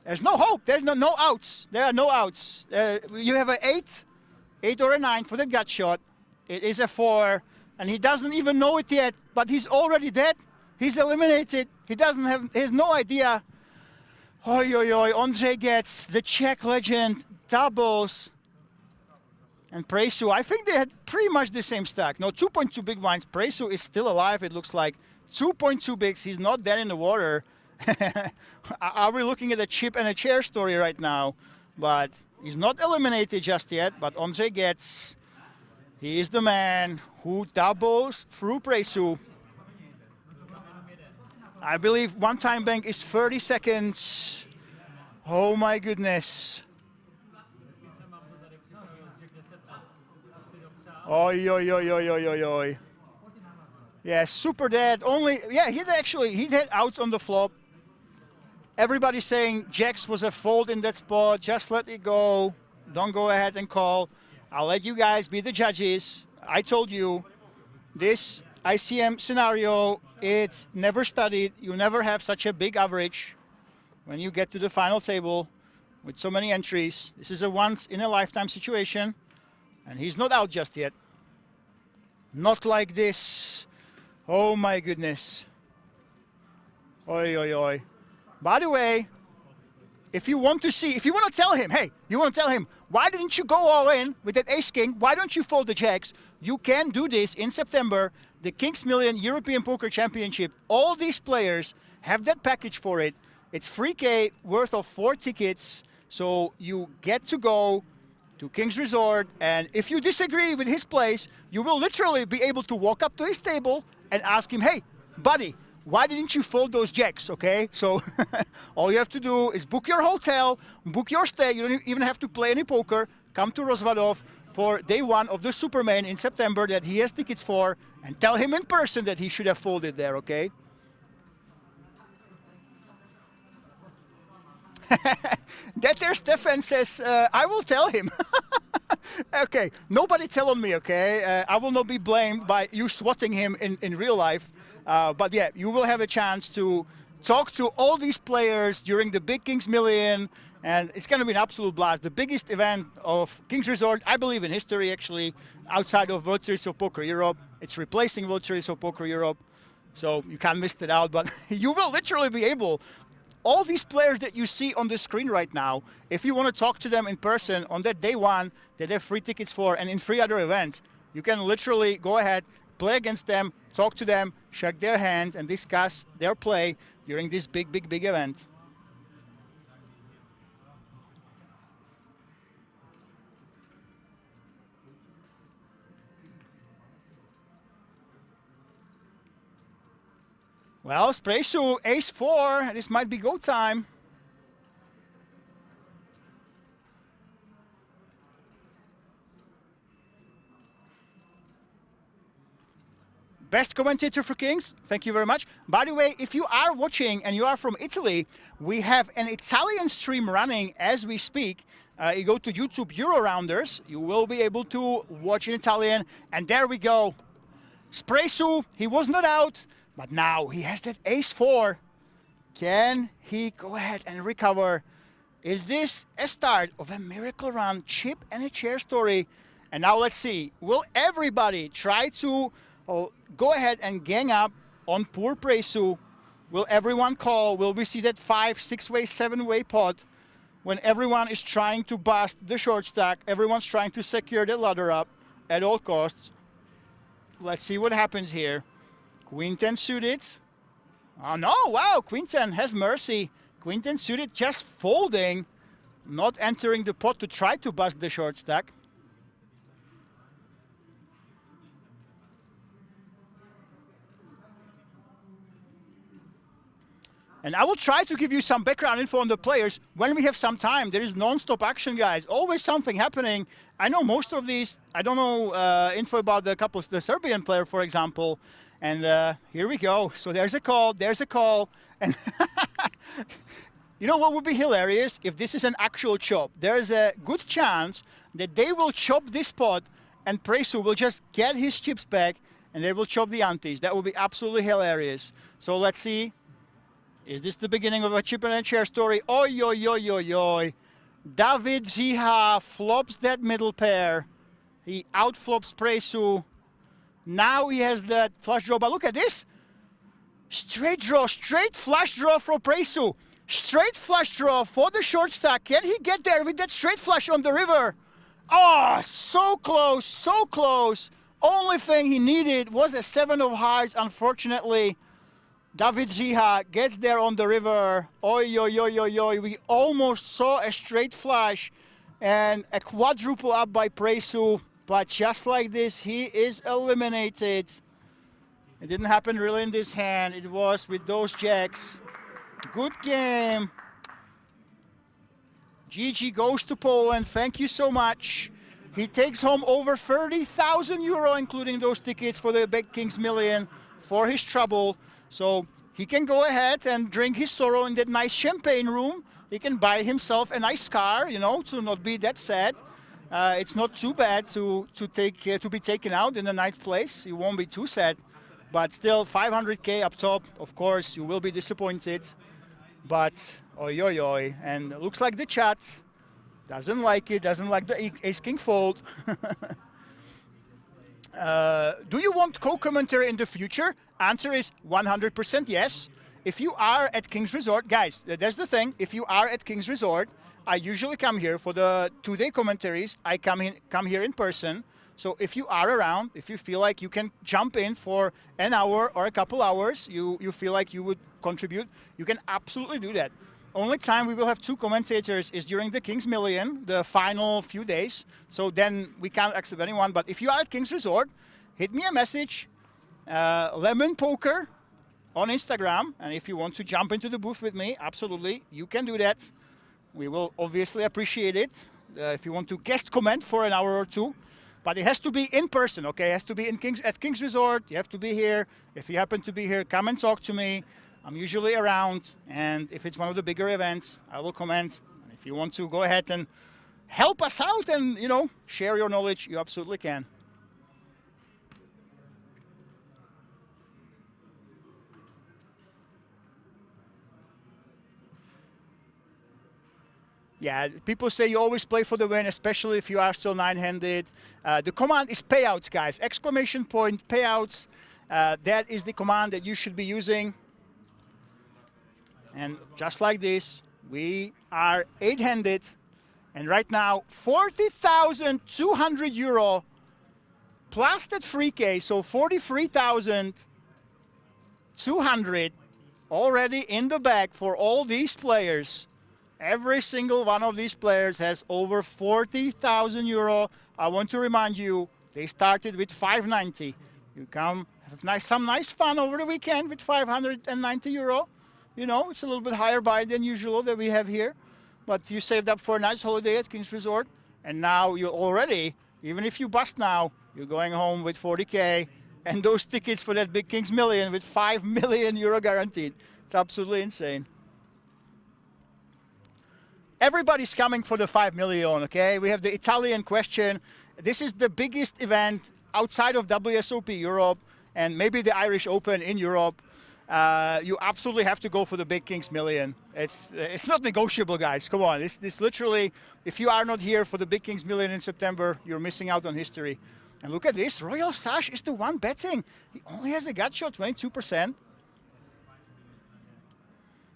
There's no hope. There's no outs. There are no outs. You have an 8 or a 9 for the gut shot. It is a 4, and he doesn't even know it yet, but he's already dead. He's eliminated. He has no idea. Oi, oi, oi. Ondřej gets the Czech legend doubles. And Presu, I think they had pretty much the same stack. No, 2.2 big blinds. Presu is still alive, it looks like. 2.2 bigs. He's not dead in the water. Are we looking at a chip and a chair story right now? But he's not eliminated just yet. But Ondřej gets. He is the man who doubles through Presu. I believe one time bank is 30 seconds. Oh my goodness. Oi, oi, oi, oi, oi, oi, oi. Yeah, super dead. Only, yeah, he had outs on the flop. Everybody saying jacks was a fold in that spot. Just let it go. Don't go ahead and call. I'll let you guys be the judges. I told you, this ICM scenario, it's never studied. You never have such a big average when you get to the final table with so many entries. This is a once-in-a-lifetime situation, and he's not out just yet. Not like this. Oh my goodness. Oi, oi, oi. By the way, if you want to tell him, hey, you want to tell him, why didn't you go all in with that ace-king? Why don't you fold the jacks? You can do this in September, the Kings Million European Poker Championship. All these players have that package for it. It's 3K worth of 4 tickets, so you get to go to King's Resort, and if you disagree with his place, you will literally be able to walk up to his table and ask him, hey, buddy, why didn't you fold those jacks, okay? So all you have to do is book your hotel, book your stay. You don't even have to play any poker. Come to Rozvadov for day 1 of the Superman in September that he has tickets for, and tell him in person that he should have folded there, okay? That there Stefan says, I will tell him. Okay, nobody tell on me, okay? I will not be blamed by you swatting him in real life. But yeah, you will have a chance to talk to all these players during the Big Kings Million, and it's going to be an absolute blast. The biggest event of Kings Resort, I believe, in history, actually, outside of World Series of Poker Europe. It's replacing World Series of Poker Europe, so you can't miss it out. But you will literally be able, all these players that you see on the screen right now, if you want to talk to them in person on that day 1 that they have free tickets for, and in 3 other events, you can literally go ahead, play against them, talk to them, shake their hand, and discuss their play during this big event. Well, Presu, ace-4. This might be go time. Best commentator for Kings. Thank you very much. By the way, if you are watching and you are from Italy, we have an Italian stream running as we speak. You go to YouTube Euro Rounders, you will be able to watch in Italian. And there we go. Presu, he was not out, but now he has that ace-4. Can he go ahead and recover? Is this a start of a miracle run chip and a chair story? And now let's see. Will everybody try to go ahead and gang up on poor Presu? Will everyone call? Will we see that 5, 6-way, 7-way pot when everyone is trying to bust the short stack? Everyone's trying to secure the ladder up at all costs. Let's see what happens here. Queen 10 suited. Oh no, wow, Queen 10 has mercy. Queen 10 suited just folding, not entering the pot to try to bust the short stack. And I will try to give you some background info on the players when we have some time. There is non-stop action, guys. Always something happening. I know most of these. I don't know info about the couples. The Serbian player, for example, And here we go. So there's a call, and you know what would be hilarious? If this is an actual chop, there's a good chance that they will chop this pot and Presu will just get his chips back and they will chop the antes. That would be absolutely hilarious. So let's see. Is this the beginning of a chip and a chair story? Oi, oi, oi, oi, oi. David Ziha flops that middle pair. He outflops Presu. Now he has that flush draw, but look at this. Straight draw, straight flush draw for Presu. Straight flush draw for the short stack. Can he get there with that straight flush on the river? Oh, so close, so close. Only thing he needed was a 7 of hearts, unfortunately. David Ziha gets there on the river. Oi, oi, oi, oi, oi. We almost saw a straight flush and a quadruple up by Presu. But just like this, he is eliminated. It didn't happen really in this hand. It was with those jacks. Good game. GG goes to Poland. Thank you so much. He takes home over 30,000 euro, including those tickets for the Big Kings Million for his trouble. So he can go ahead and drink his sorrow in that nice champagne room. He can buy himself a nice car, you know, to not be that sad. It's not too bad to be taken out in a nice place. You won't be too sad. But still, 500K up top. Of course, you will be disappointed. But oi, oi, oi. And it looks like the chat doesn't like it, doesn't like the ace-king fold. Do you want co-commentary in the future? Answer is 100% yes. If you are at King's Resort, guys, that's the thing. If you are at King's Resort, I usually come here for the 2-day commentaries. I come here in person. So if you are around, if you feel like you can jump in for an hour or a couple hours, you feel like you would contribute, you can absolutely do that. Only time we will have 2 commentators is during the Kings Million, the final few days. So then we can't accept anyone. But if you are at King's Resort, hit me a message, Lemon Poker on Instagram. And if you want to jump into the booth with me, absolutely, you can do that. We will obviously appreciate it. If you want to guest comment for an hour or 2. But it has to be in person, okay? It has to be at King's Resort. You have to be here. If you happen to be here, come and talk to me. I'm usually around, and if it's one of the bigger events, I will comment. If you want to go ahead and help us out and, you know, share your knowledge, you absolutely can. Yeah, people say you always play for the win, especially if you are still 9-handed. The command is payouts, guys. Exclamation point, payouts. That is the command that you should be using. And just like this, we are 8-handed. And right now, 40,200 euro plus that 3K, so 43,200 already in the bag for all these players. Every single one of these players has over 40,000 euro. I want to remind you, they started with 590. You come have some nice fun over the weekend with 590 euro. You know, it's a little bit higher buy than usual that we have here. But you saved up for a nice holiday at King's Resort. And now you're already, even if you bust now, you're going home with 40K. And those tickets for that Big Kings Million with 5 million euro guaranteed. It's absolutely insane. Everybody's coming for the 5 million, okay? We have the Italian question. This is the biggest event outside of WSOP Europe and maybe the Irish Open in Europe. You absolutely have to go for the Big Kings Million. It's not negotiable, guys. Come on. This literally, if you are not here for the Big Kings Million in September, you're missing out on history. And look at this. Royal Sash is the one betting. He only has a gut shot, 22%.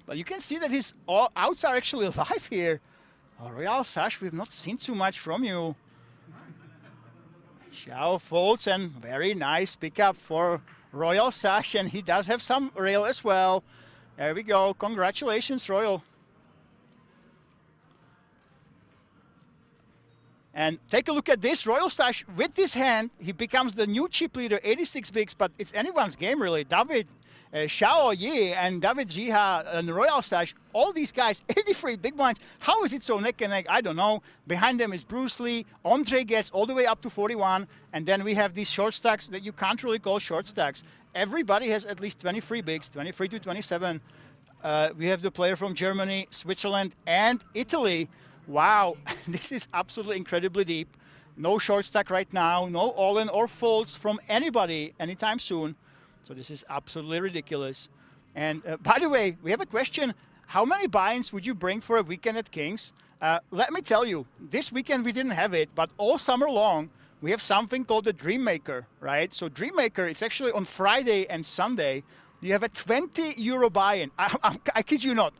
But you can see that his outs are actually alive here. Oh, Royal Sash, we've not seen too much from you. Xiao folds, and very nice pickup for Royal Sash, and he does have some rail as well. There we go. Congratulations, Royal. And take a look at this. Royal Sash, with this hand, he becomes the new chip leader, 86 bigs, but it's anyone's game, really. David, Xiao Yi, and David Ziha, and Royal Sash, all these guys, 83 big blinds. How is it so neck and neck? I don't know. Behind them is Bruce Lee. Andre gets all the way up to 41. And then we have these short stacks that you can't really call short stacks. everybody has at least 23 bigs, 23 to 27. We have the player from Germany, Switzerland, and Italy. Wow, this is absolutely incredibly deep. No short stack right now, no all-in or folds from anybody anytime soon. So this is absolutely ridiculous. And by the way, we have a question. How many buy-ins would you bring for a weekend at Kings? Let me tell you, this weekend we didn't have it, but all summer long, we have something called the Dream Maker, right? So Dream Maker, it's actually on Friday and Sunday. You have a 20 euro buy-in. I kid you not.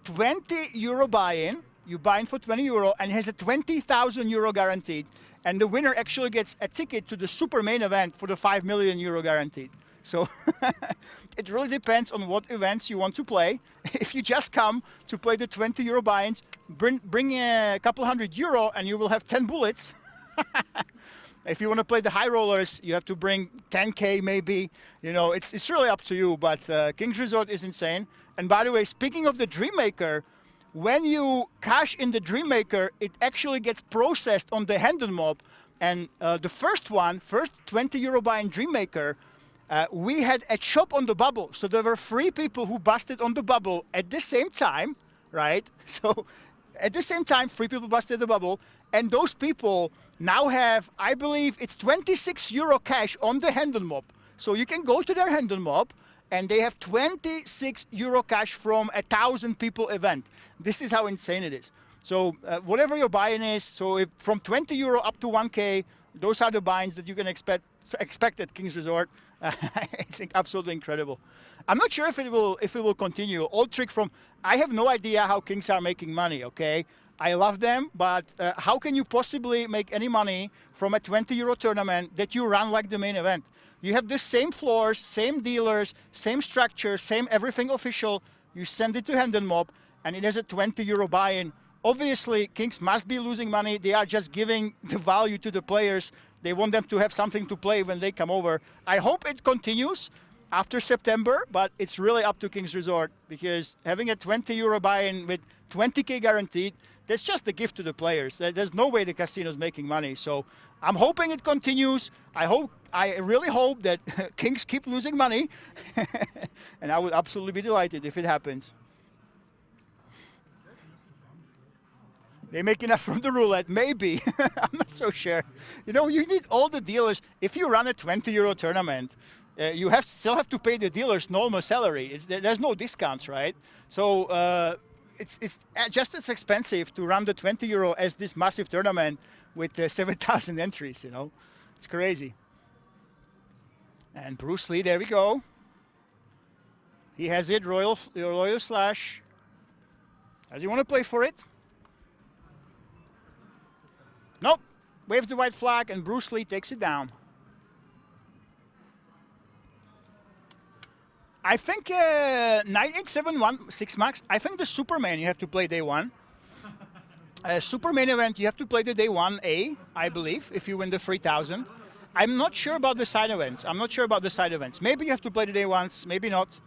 20 euro buy-in. You buy in for 20 euro and it has a 20,000 euro guaranteed. And the winner actually gets a ticket to the super main event for the 5 million euro guaranteed. So it really depends on what events you want to play. If you just come to play the 20 euro buy-ins, bring a couple hundred euro and you will have 10 bullets. If you want to play the high rollers, you have to bring 10K maybe. You know, it's really up to you, but Kings Resort is insane. And by the way, speaking of the Dream Maker, when you cash in the Dream Maker, it actually gets processed on the Hendon mob. And the first 20 euro buy-in Dream Maker, we had a chop on the bubble. So there were 3 people who busted on the bubble at the same time, right? So at the same time, 3 people busted the bubble. And those people now have, I believe, it's 26 euro cash on the Hendon mob. So you can go to their Hendon mob and they have 26 euro cash from a 1,000 people event. This is how insane it is. So whatever your buy-in is, so if from 20 euro up to 1K, those are the buy-ins that you can expect at Kings Resort. It's absolutely incredible. I'm not sure if it will continue. Old trick from, I have no idea how Kings are making money, okay? I love them, but how can you possibly make any money from a 20 euro tournament that you run like the main event? You have the same floors, same dealers, same structure, same everything official. You send it to Hendon Mob, and it has a 20 euro buy-in. Obviously, Kings must be losing money. They are just giving the value to the players. They want them to have something to play when they come over. I hope it continues after September, but it's really up to Kings Resort, because having a 20 euro buy-in with 20K guaranteed, that's just a gift to the players. There's no way the casino's making money. So I'm hoping it continues. I really hope that Kings keep losing money. And I would absolutely be delighted if it happens. They make enough from the roulette, maybe. I'm not so sure. You know, you need all the dealers. If you run a 20 euro tournament, you still have to pay the dealers normal salary. There's no discounts, right? So it's just as expensive to run the 20 euro as this massive tournament with 7,000 entries, you know. It's crazy. And Bruce Lee, there we go. He has it, Royal Slash. Does he want to play for it? Nope. Waves the white flag and Bruce Lee takes it down. I think 9871 6 max. I think the Superman you have to play day one. Super main event you have to play the day 1A, I believe, if you win the 3,000. I'm not sure about the side events. Maybe you have to play the day ones, maybe not.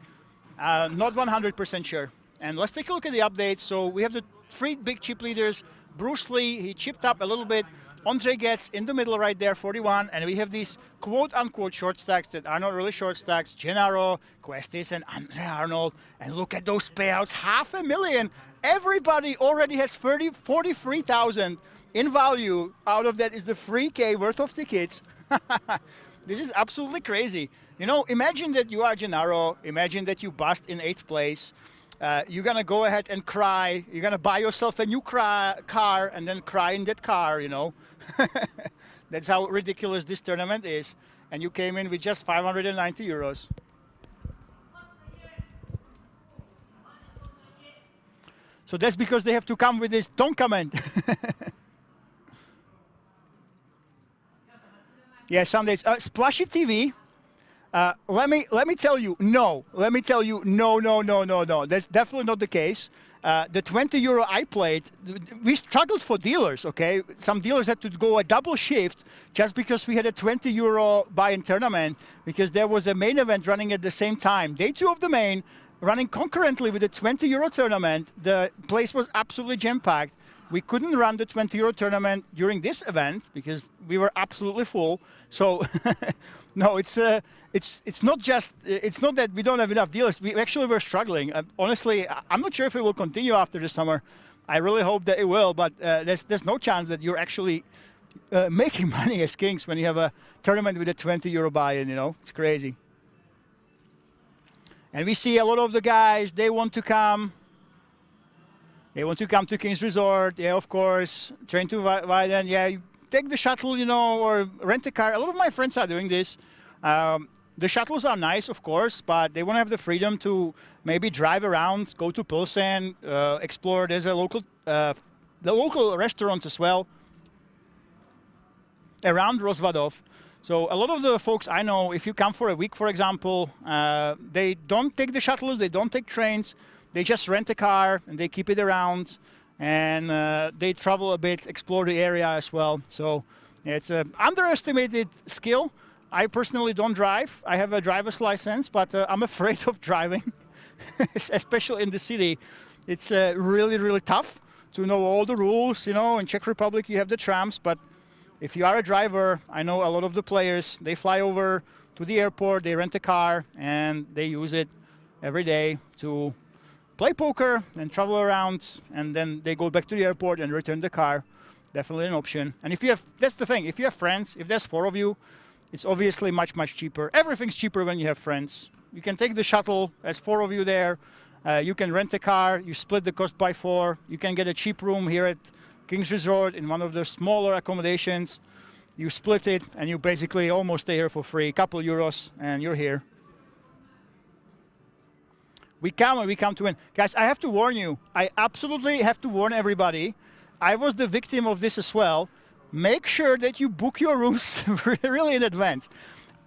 Not 100% sure. And let's take a look at the updates. So we have the 3 big chip leaders. Bruce Lee, he chipped up a little bit. Andre gets in the middle right there, 41. And we have these quote-unquote short stacks that are not really short stacks. Gennaro, Questis, and Andre Arnold. And look at those payouts, $500,000. Everybody already has 43,000 in value. Out of that is the 3K worth of tickets. This is absolutely crazy. You know, imagine that you are Gennaro. Imagine that you bust in 8th place. You're going to go ahead and cry. You're going to buy yourself a new car and then cry in that car, you know. That's how ridiculous this tournament is. And you came in with just 590 euros. So that's because they have to come with this don't comment. Yeah, Sundays. Splashy TV. Let me tell you, no. Let me tell you, no. That's definitely not the case. The 20 euro I played, we struggled for dealers, okay? Some dealers had to go a double shift just because we had a 20 euro buy-in tournament, because there was a main event running at the same time. Day 2 of the main, running concurrently with a 20 euro tournament. The place was absolutely jam-packed. we couldn't run the 20 euro tournament during this event because we were absolutely full. So no, it's not just, it's not that we don't have enough dealers. We actually were struggling. Honestly, I'm not sure if it will continue after the summer. I really hope that it will, but there's no chance that you're actually making money as Kings when you have a tournament with a 20 euro buy-in, you know, it's crazy. And we see a lot of the guys, they want to come. They want to come to Kings Resort, yeah, of course, train to Weiden, yeah, you take the shuttle, you know, or rent a car. A lot of my friends are doing this. The shuttles are nice, of course, but they want to have the freedom to maybe drive around, go to Pilsen, explore. There's a local, the local restaurants as well around Rozvadov. So a lot of the folks I know, if you come for a week, for example, they don't take the shuttles, they don't take trains, they just rent a car and they keep it around, and they travel a bit, explore the area as well. So it's an underestimated skill. I personally don't drive. I have a driver's license, but I'm afraid of driving, especially in the city. It's really, really tough to know all the rules. You know, in Czech Republic you have the trams, but if you are a driver, I know a lot of the players, they fly over to the airport, they rent a car, and they use it every day to play poker and travel around, and then they go back to the airport and return the car. Definitely an option. And if you have, that's the thing, if you have friends, if there's 4 of you, it's obviously much, much cheaper. Everything's cheaper when you have friends. You can take the shuttle, there's 4 of you there. You can rent a car, you split the cost by 4. You can get a cheap room here at Kings Resort in one of the smaller accommodations. You split it and you basically almost stay here for free, a couple euros, and you're here. We come and we come to win. Guys, I have to warn you. I absolutely have to warn everybody. I was the victim of this as well. Make sure that you book your rooms really in advance.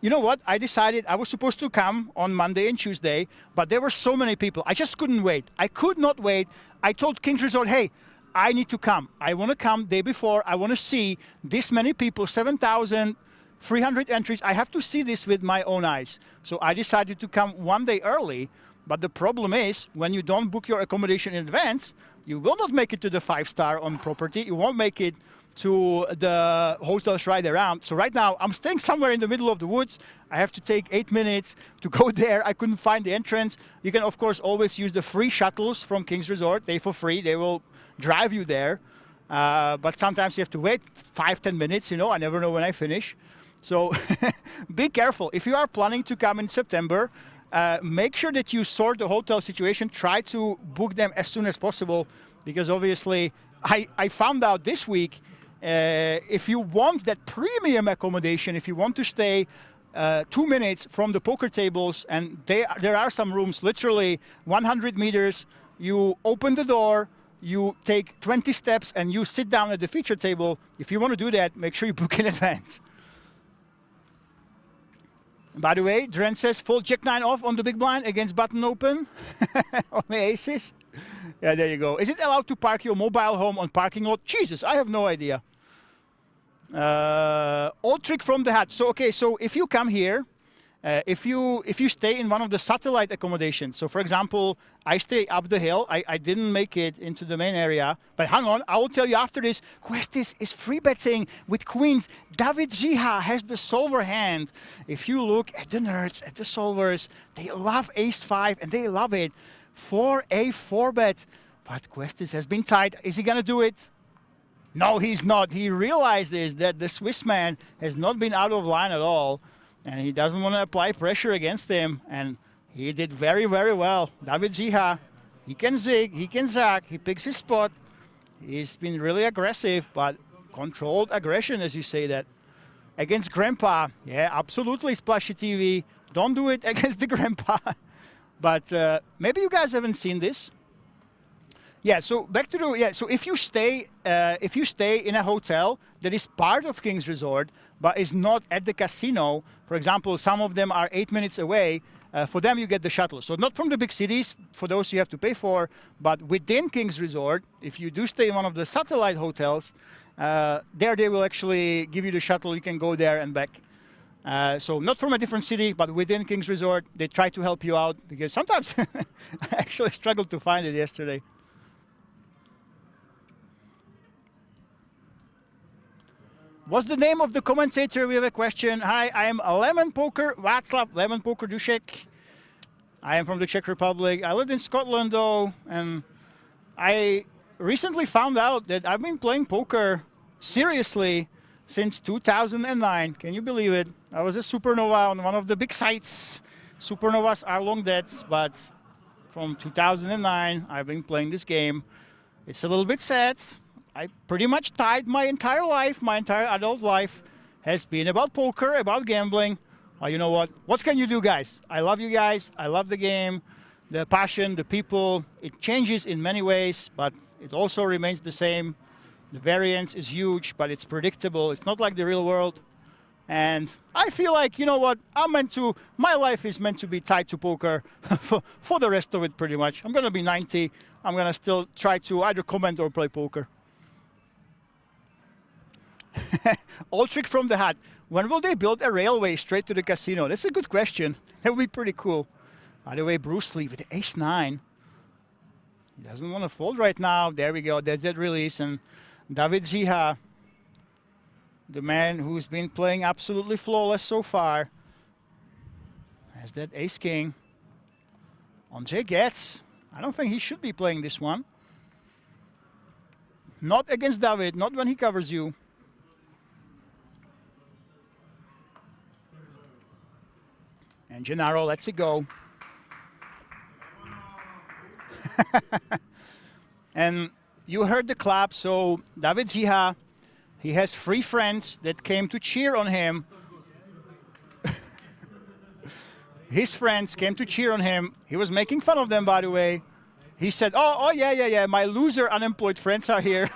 You know what? I decided I was supposed to come on Monday and Tuesday, but there were so many people. I just couldn't wait. I could not wait. I told Kings Resort, hey, I need to come. I want to come day before. I want to see this many people, 7,300 entries. I have to see this with my own eyes. So I decided to come one day early. But the problem is, when you don't book your accommodation in advance, you will not make it to the 5-star on property. You won't make it to the hotels right around. So right now, I'm staying somewhere in the middle of the woods. I have to take 8 minutes to go there. I couldn't find the entrance. You can, of course, always use the free shuttles from Kings Resort. They're for free. They will drive you there. But sometimes you have to wait 5-10 minutes. You know, I never know when I finish. So be careful. If you are planning to come in September, make sure that you sort the hotel situation. Try to book them as soon as possible, because obviously I found out this week, if you want that premium accommodation, if you want to stay 2 minutes from the poker tables, and there are some rooms literally 100 meters, you open the door, you take 20 steps and you sit down at the feature table. If you want to do that, make sure you book in advance. By the way, Dren says full Jack-9 off on the big blind against button open on the aces. Yeah, there you go. Is it allowed to park your mobile home on parking lot? Jesus, I have no idea. Old trick from the hat. So, okay, so if you come here, if you stay in one of the satellite accommodations, so for example, I stay up the hill. I didn't make it into the main area, but hang on, I will tell you after this. Questis is free betting with queens. David Ziha has the solver hand. If you look at the nerds, at the solvers, they love ace-5 and they love it. 4 bet, but Questis has been tight. Is he gonna do it? No, he's not. He realizes that the Swiss man has not been out of line at all, and he doesn't want to apply pressure against him, and he did very, very well. David Ziha, he can zig, he can zag, he picks his spot. He's been really aggressive, but controlled aggression, as you say that. Against Grandpa, yeah, absolutely, Splashy TV. Don't do it against the Grandpa. But maybe you guys haven't seen this. Yeah, so back to the, yeah, so if you stay in a hotel that is part of Kings Resort, but is not at the casino, for example, some of them are 8 minutes away, for them you get the shuttle. So not from the big cities, for those you have to pay for, but within Kings Resort, if you do stay in one of the satellite hotels, there they will actually give you the shuttle, you can go there and back. So not from a different city, but within Kings Resort, they try to help you out, because sometimes I actually struggled to find it yesterday. What's the name of the commentator? We have a question. Hi, I am Lemon Poker, Václav Lemon Poker Dušek. I am from the Czech Republic. I lived in Scotland though, and I recently found out that I've been playing poker seriously since 2009. Can you believe it? I was a supernova on one of the big sites. Supernovas are long dead, but from 2009 I've been playing this game. It's a little bit sad. I pretty much tied my entire life, my entire adult life has been about poker, about gambling. Well, you know what? What can you do, guys? I love you guys. I love the game, the passion, the people. It changes in many ways, but it also remains the same. The variance is huge, but it's predictable. It's not like the real world. And I feel like, you know what? My life is meant to be tied to poker for the rest of it, pretty much. I'm going to be 90. I'm going to still try to either comment or play poker. Old trick from the hat. When will they build a railway straight to the casino? That's a good question. That would be pretty cool. By the way, Bruce Lee with the ace-9. He doesn't want to fold right now. There we go. There's that release. And David Ziha, the man who's been playing absolutely flawless so far, has that ace-king. Andre Getz. I don't think he should be playing this one. Not against David. Not when he covers you. And Gennaro lets it go. And you heard the clap, so David Ziha, he has 3 friends that came to cheer on him. His friends came to cheer on him. He was making fun of them, by the way. He said, oh yeah, my loser unemployed friends are here.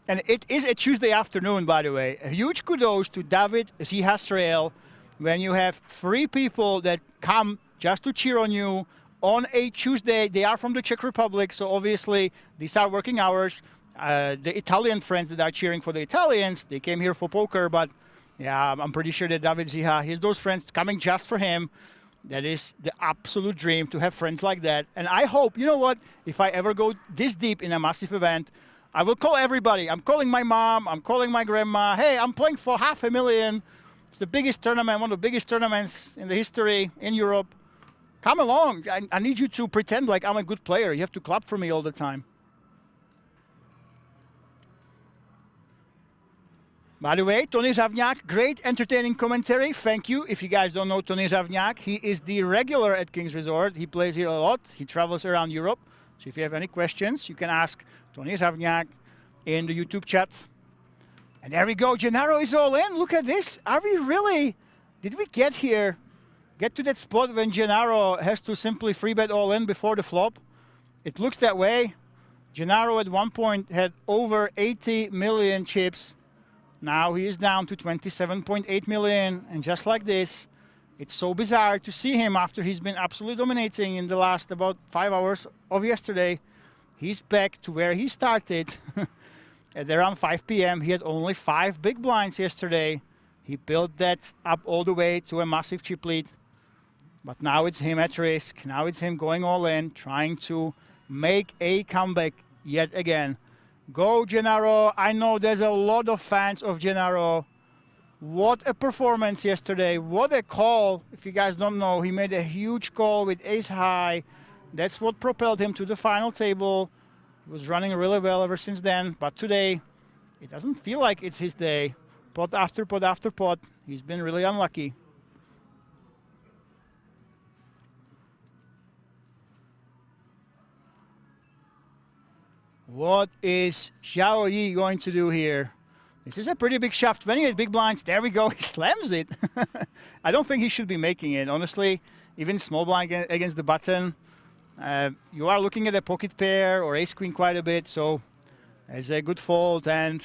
And it is a Tuesday afternoon, by the way. A huge kudos to David Ziha-Srael. When you have 3 people that come just to cheer on you on a Tuesday, they are from the Czech Republic, so obviously these are working hours. The Italian friends that are cheering for the Italians, they came here for poker, but yeah, I'm pretty sure that David Ziha, he's those friends coming just for him. That is the absolute dream, to have friends like that. And I hope, you know what, if I ever go this deep in a massive event, I will call everybody. I'm calling my mom, I'm calling my grandma. Hey, I'm playing for $500,000. It's the biggest tournament, one of the biggest tournaments in the history in Europe. Come along. I need you to pretend like I'm a good player. You have to clap for me all the time. By the way, Tony Zavňák, great entertaining commentary. Thank you. If you guys don't know Tony Zavňák, he is the regular at King's Resort. He plays here a lot. He travels around Europe. So if you have any questions, you can ask Tony Zavňák in the YouTube chat. And there we go. Gennaro is all in. Look at this. Are we really? Did we get here? Get to that spot when Gennaro has to simply free bet all in before the flop? It looks that way. Gennaro at one point had over 80 million chips. Now he is down to 27.8 million. And just like this, it's so bizarre to see him after he's been absolutely dominating in the last about 5 hours of yesterday. He's back to where he started. At around 5 p.m., he had only 5 big blinds yesterday. He built that up all the way to a massive chip lead. But now it's him at risk. Now it's him going all in, trying to make a comeback yet again. Go, Gennaro. I know there's a lot of fans of Gennaro. What a performance yesterday. What a call. If you guys don't know, he made a huge call with ace high. That's what propelled him to the final table. He was running really well ever since then, but today it doesn't feel like it's his day. Pot after pot after pot, he's been really unlucky. What is Xiao Yi going to do here? This is a pretty big shove. 28 big blinds. There we go. He slams it. I don't think he should be making it, honestly. Even small blind against the button. You are looking at a pocket pair or ace queen quite a bit, so it's a good fold. And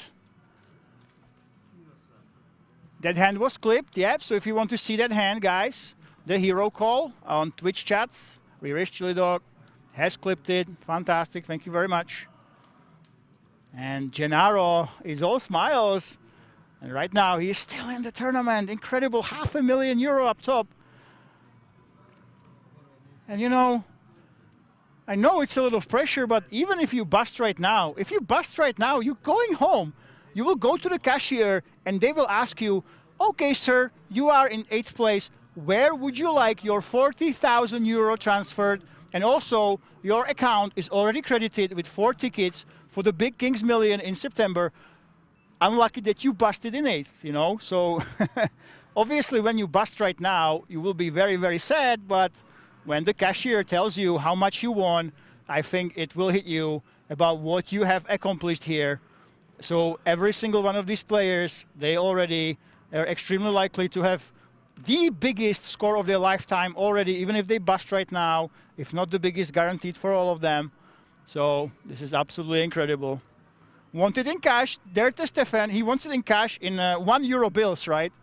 that hand was clipped, yep. So if you want to see that hand, guys, the hero call on Twitch chats, Reverse Chili Dog has clipped it. Fantastic, thank you very much. And Gennaro is all smiles. And right now he is still in the tournament. Incredible, €500,000 up top. And you know, I know it's a little pressure, but even if you bust right now, you're going home. You will go to the cashier and they will ask you, okay, sir, you are in 8th place. Where would you like your 40,000 euro transferred? And also, your account is already credited with 4 tickets for the Big Kings Million in September. Unlucky that you busted in 8th, you know. So obviously when you bust right now, you will be very, very sad. But when the cashier tells you how much you won, I think it will hit you about what you have accomplished here. So every single one of these players, they already are extremely likely to have the biggest score of their lifetime already, even if they bust right now, if not the biggest, guaranteed for all of them. So this is absolutely incredible. Want it in cash? There to Stefan. He wants it in cash in €1 bills, right?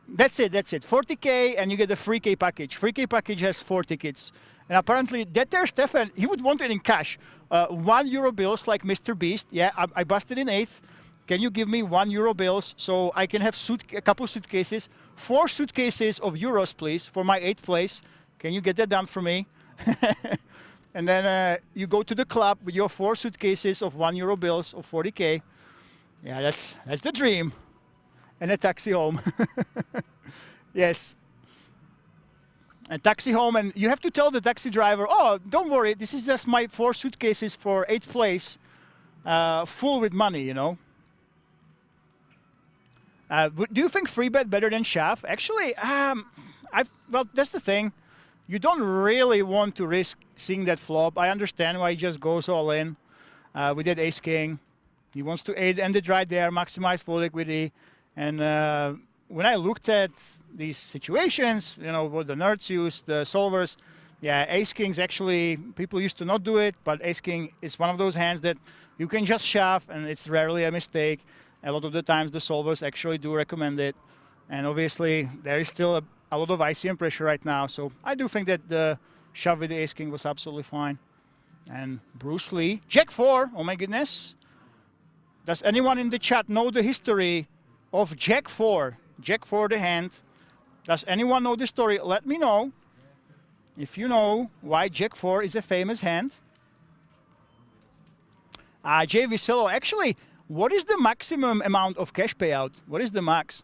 That's it, that's it. 40K and you get the 3K package. 3K package has 4 tickets. And apparently, that there, Stefan, he would want it in cash. €1 bills like Mr. Beast. Yeah, I busted in 8th. Can you give me €1 bills so I can have a couple suitcases? 4 suitcases of euros, please, for my 8th place. Can you get that done for me? And then you go to the club with your 4 suitcases of €1 bills of 40K. Yeah, that's the dream. And a taxi home. Yes. A taxi home, and you have to tell the taxi driver, oh, don't worry, this is just my 4 suitcases for 8th place, full with money, you know. Do you think free bet better than shove? Actually, well, that's the thing. You don't really want to risk seeing that flop. I understand why he just goes all in with that ace king. He wants to end it right there, maximize full equity. And when I looked at these situations, you know, what the nerds use, the solvers, yeah, ace kings actually, people used to not do it, but ace king is one of those hands that you can just shove and it's rarely a mistake. A lot of the times the solvers actually do recommend it. And obviously there is still a lot of ICM pressure right now. So I do think that the shove with the ace king was absolutely fine. And Bruce Lee, Jack 4, oh my goodness. Does anyone in the chat know the history of Jack 4? Jack 4 the hand. Does anyone know the story? Let me know if you know why Jack 4 is a famous hand. Jay Vicello, actually, what is the maximum amount of cash payout? What is the max?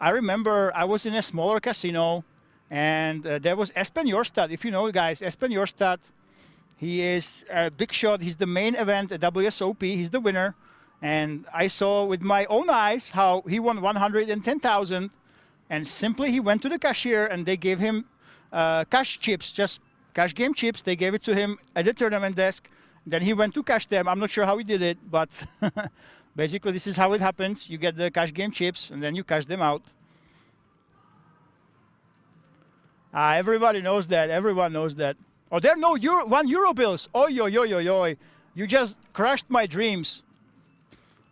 I remember I was in a smaller casino and there was Espen Jorstad. If you know, guys, Espen Jorstad, he is a big shot. He's the main event at WSOP. He's the winner. And I saw with my own eyes how he won 110,000. And simply he went to the cashier and they gave him cash chips, just cash game chips. They gave it to him at the tournament desk. Then he went to cash them. I'm not sure how he did it, but basically this is how it happens. You get the cash game chips and then you cash them out. Everybody knows that. Everyone knows that. Oh, there are no €1 bills. Oi, oi, oi, oi, oi. You just crushed my dreams.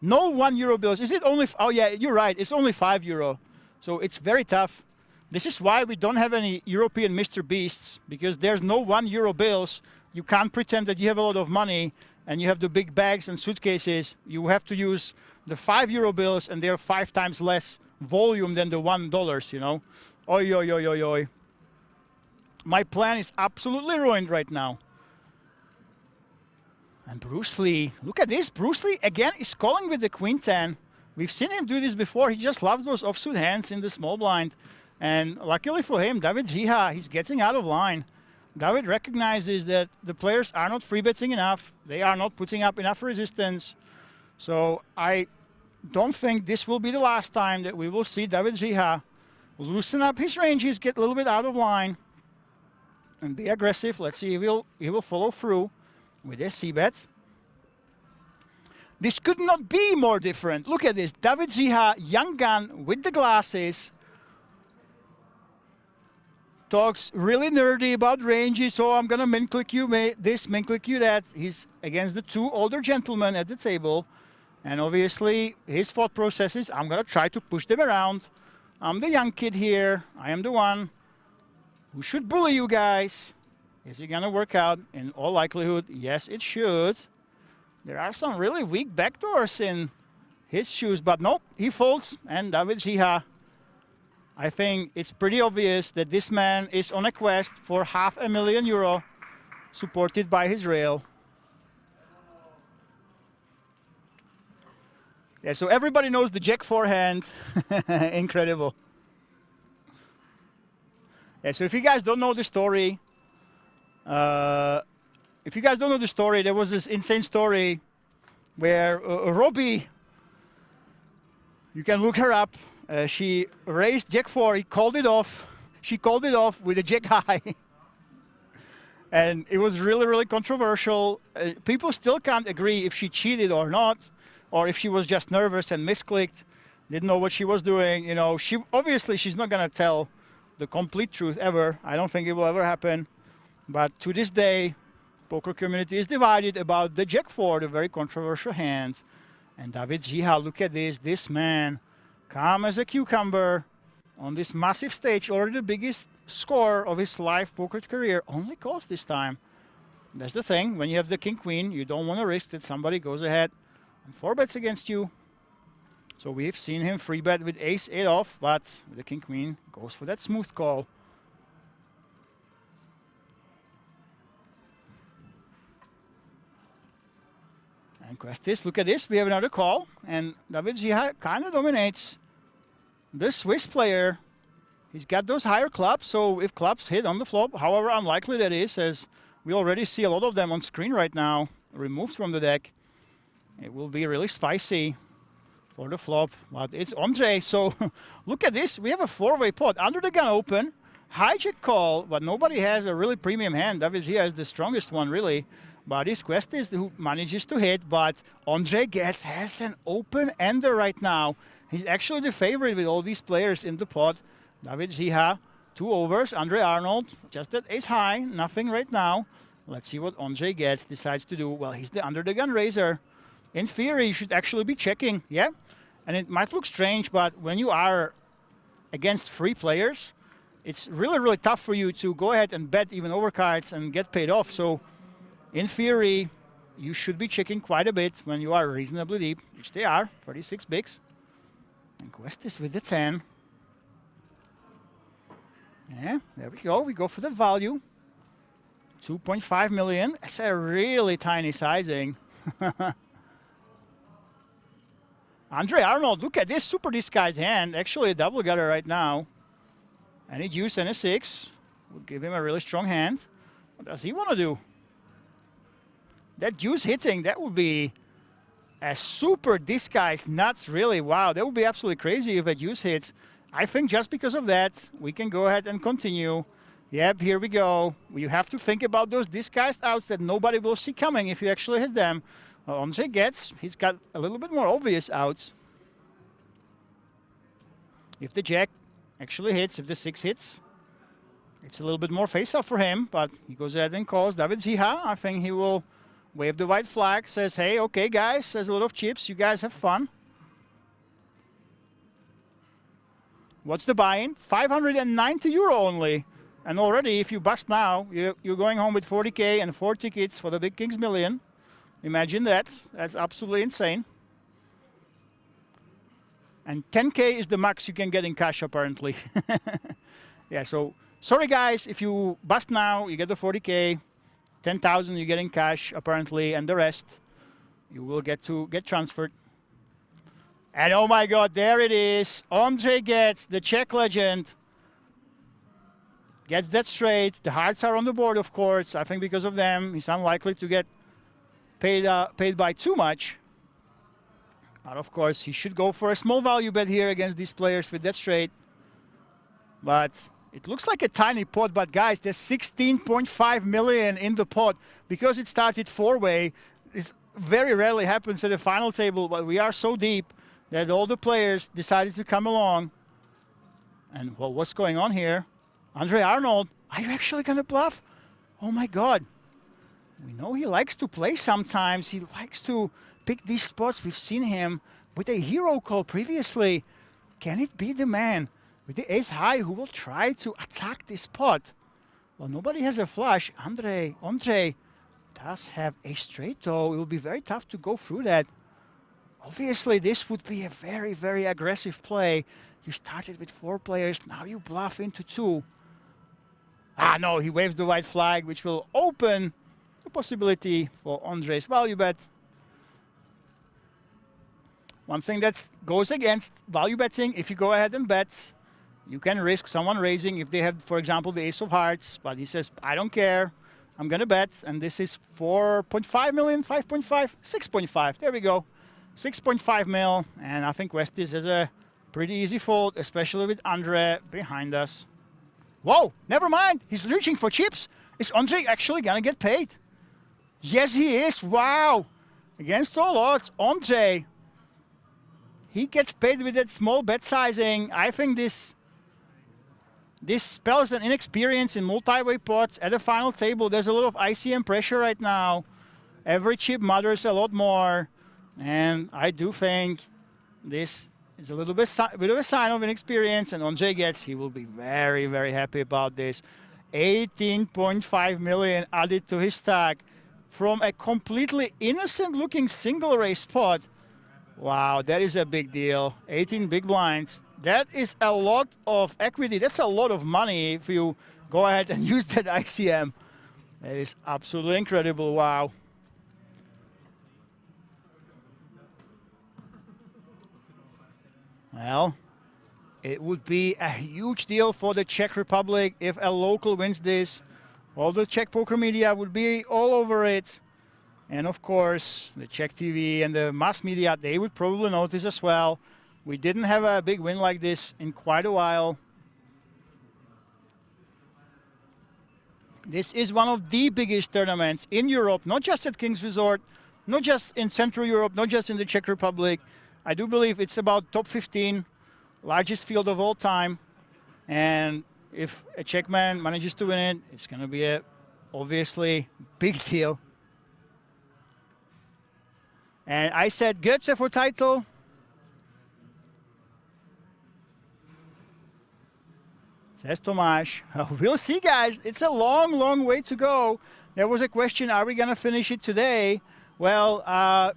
No €1 bills. Is it only? Oh yeah, you're right. It's only €5. So it's very tough. This is why we don't have any European Mr. Beasts, because there's no €1 bills. You can't pretend that you have a lot of money and you have the big bags and suitcases. You have to use the €5 bills, and they're 5 times less volume than the $1, you know. Oi, oi, oi, oi, oi. My plan is absolutely ruined right now. And Bruce Lee, look at this. Bruce Lee, again, is calling with the Queen 10. We've seen him do this before. He just loves those offsuit hands in the small blind. And luckily for him, David Jiha, he's getting out of line. David recognizes that the players are not free betting enough. They are not putting up enough resistance. So I don't think this will be the last time that we will see David Jiha loosen up his ranges, get a little bit out of line, and be aggressive. Let's see if he will follow through with his c-bet. This could not be more different. Look at this. David Jiha, young gun with the glasses, talks really nerdy about ranges. So I'm going to min-click you this, min-click you that. He's against the 2 older gentlemen at the table. And obviously, his thought process is, I'm going to try to push them around. I'm the young kid here. I am the one who should bully you guys. Is it going to work out? In all likelihood, yes, it should. There are some really weak backdoors in his shoes, but nope, he folds. And David Jiha, I think it's pretty obvious that this man is on a quest for €500,000, supported by his rail. Yeah, so everybody knows the Jack 4 hand. Incredible. Yeah, so if you guys don't know the story, there was this insane story where Robbie, you can look her up, she raised Jack 4, he called it off. She called it off with a Jack high. And it was really, really controversial. People still can't agree if she cheated or not, or if she was just nervous and misclicked, didn't know what she was doing. You know, she's not gonna tell the complete truth ever. I don't think it will ever happen. But to this day, poker community is divided about the Jack 4, the very controversial hand. And David Jiha, look at this man, calm as a cucumber on this massive stage, already the biggest score of his live poker career, only calls this time. That's the thing, when you have the king queen, you don't want to risk that somebody goes ahead and 4 bets against you. So we've seen him 3 bet with ace 8 off, but with the king queen goes for that smooth call. And Questis, look at this, we have another call, and David Jiha kind of dominates the Swiss player. He's got those higher clubs, so if clubs hit on the flop, however unlikely that is, as we already see a lot of them on screen right now, removed from the deck, it will be really spicy for the flop. But it's Andre, so look at this. We have a 4-way pot, under the gun open, hijack call, but nobody has a really premium hand. David Gia is the strongest one, really. But it's Questis who manages to hit, but Andre has an open ender right now. He's actually the favorite with all these players in the pot. David Jiha, 2 overs. Andre Arnold, just at ace high, nothing right now. Let's see what Andre decides to do. Well, he's the under the gun raiser. In theory, you should actually be checking, yeah? And it might look strange, but when you are against 3 players, it's really, really tough for you to go ahead and bet even overcards and get paid off. So, in theory, you should be checking quite a bit when you are reasonably deep, which they are, 36 bigs. And Questis with the 10. Yeah, there we go. We go for that value. 2.5 million. That's a really tiny sizing. Andre Arnold, look at this super disguised hand. Actually a double gutter right now. Any deuce and a 6 would give him a really strong hand. What does he want to do? That deuce hitting, that would be a super disguised nuts, really. Wow, that would be absolutely crazy if a deuce hits. I think just because of that, we can go ahead and continue. Yep, here we go. You have to think about those disguised outs that nobody will see coming if you actually hit them. Well, Andre he's got a little bit more obvious outs. If the Jack actually hits, if the 6 hits, it's a little bit more face-off for him, but he goes ahead and calls David Jiha. I think he will wave the white flag, says, hey, okay, guys, there's a lot of chips. You guys have fun. What's the buy-in? 590 euro only. And already, if you bust now, you're going home with 40K and 4 tickets for the Big Kings Million. Imagine that. That's absolutely insane. And 10K is the max you can get in cash, apparently. Yeah, so sorry, guys. If you bust now, you get the 40K. 10,000 you get in cash, apparently. And the rest, you will get transferred. And oh my God, there it is. Andre the Czech legend. Gets that straight. The hearts are on the board, of course. I think because of them, he's unlikely to get paid by too much. But of course, he should go for a small value bet here against these players with that straight. But it looks like a tiny pot. But guys, there's 16.5 million in the pot because it started 4-way. This very rarely happens at the final table, but we are so deep that all the players decided to come along. And well, what's going on here? Andre Arnold, are you actually going to bluff? Oh my God. We know he likes to play sometimes. He likes to pick these spots. We've seen him with a hero call previously. Can it be the man with the ace high who will try to attack this pot? Well, nobody has a flush. Andre does have a straight though. It will be very tough to go through that. Obviously, this would be a very, very aggressive play. You started with 4 players. Now you bluff into 2. Ah, no, he waves the white flag, which will open the possibility for Andre's value bet. One thing that goes against value betting, if you go ahead and bet, you can risk someone raising if they have, for example, the ace of hearts. But he says, I don't care. I'm going to bet. And this is 4.5 million, 5.5, 6.5. There we go. 6.5 mil. And I think Westies has a pretty easy fold, especially with Andre behind us. Whoa, never mind. He's reaching for chips. Is Andre actually going to get paid? Yes, he is. Wow. Against all odds, Andre. He gets paid with that small bet sizing. I think this spells an inexperience in multi-way pots at the final table. There's a lot of ICM pressure right now. Every chip matters a lot more. And I do think this is a bit of a sign of inexperience. And Andre gets, he will be very, very happy about this. 18.5 million added to his stack from a completely innocent-looking single race spot. Wow, that is a big deal. 18 big blinds. That is a lot of equity. That's a lot of money if you go ahead and use that ICM. That is absolutely incredible. Wow. Well, it would be a huge deal for the Czech Republic if a local wins this. All the Czech poker media would be all over it. And of course, the Czech TV and the mass media, they would probably notice as well. We didn't have a big win like this in quite a while. This is one of the biggest tournaments in Europe, not just at King's Resort, not just in Central Europe, not just in the Czech Republic. I do believe it's about top 15, largest field of all time. And if a Czech man manages to win it, it's going to be a obviously big deal. And I said Goetze for title. Says Tomáš. We'll see, guys. It's a long, long way to go. There was a question, are we going to finish it today? Well,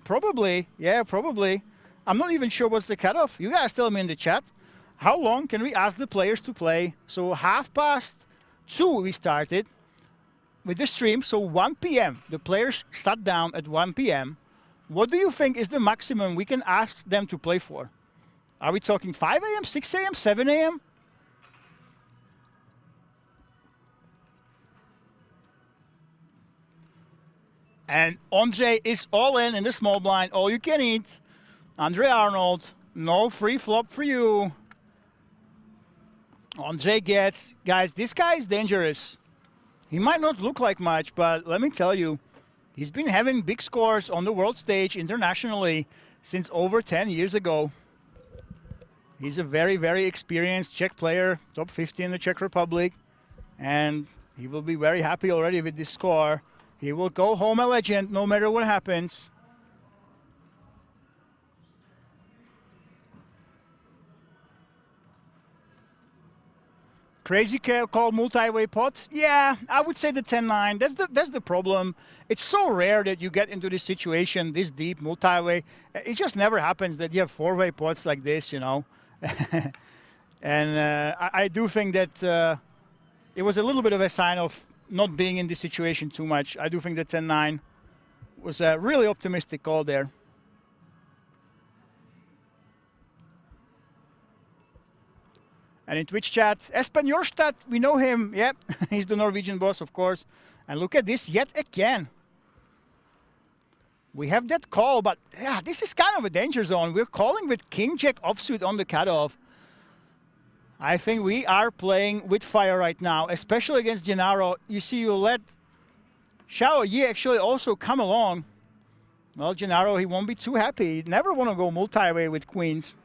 probably. Yeah, probably. I'm not even sure what's the cutoff. You guys tell me in the chat. How long can we ask the players to play? So 2:30 we started with the stream. So 1 p.m. The players sat down at 1 p.m. What do you think is the maximum we can ask them to play for? Are we talking 5 a.m., 6 a.m., 7 a.m.? And Andre is all in the small blind. All you can eat. Andre Arnold, no free flop for you. Andre gets, guys, this guy is dangerous. He might not look like much, but let me tell you, he's been having big scores on the world stage internationally since over 10 years ago. He's a very, very experienced Czech player, top 50 in the Czech Republic. And he will be very happy already with this score. He will go home a legend no matter what happens. Crazy call multi-way pots? Yeah, I would say the 10-9. That's the problem. It's so rare that you get into this situation, this deep multi-way. It just never happens that you have 4-way pots like this, you know. And I do think that it was a little bit of a sign of not being in this situation too much. I do think the 10-9 was a really optimistic call there. And in Twitch chat, Espen Jorstad, we know him. Yep, he's the Norwegian boss, of course. And look at this yet again. We have that call, but yeah, this is kind of a danger zone. We're calling with King-Jack offsuit on the cutoff. I think we are playing with fire right now, especially against Gennaro. You see, you let Xiao Yi actually also come along. Well, Gennaro, he won't be too happy. He'd never want to go multi-way with queens.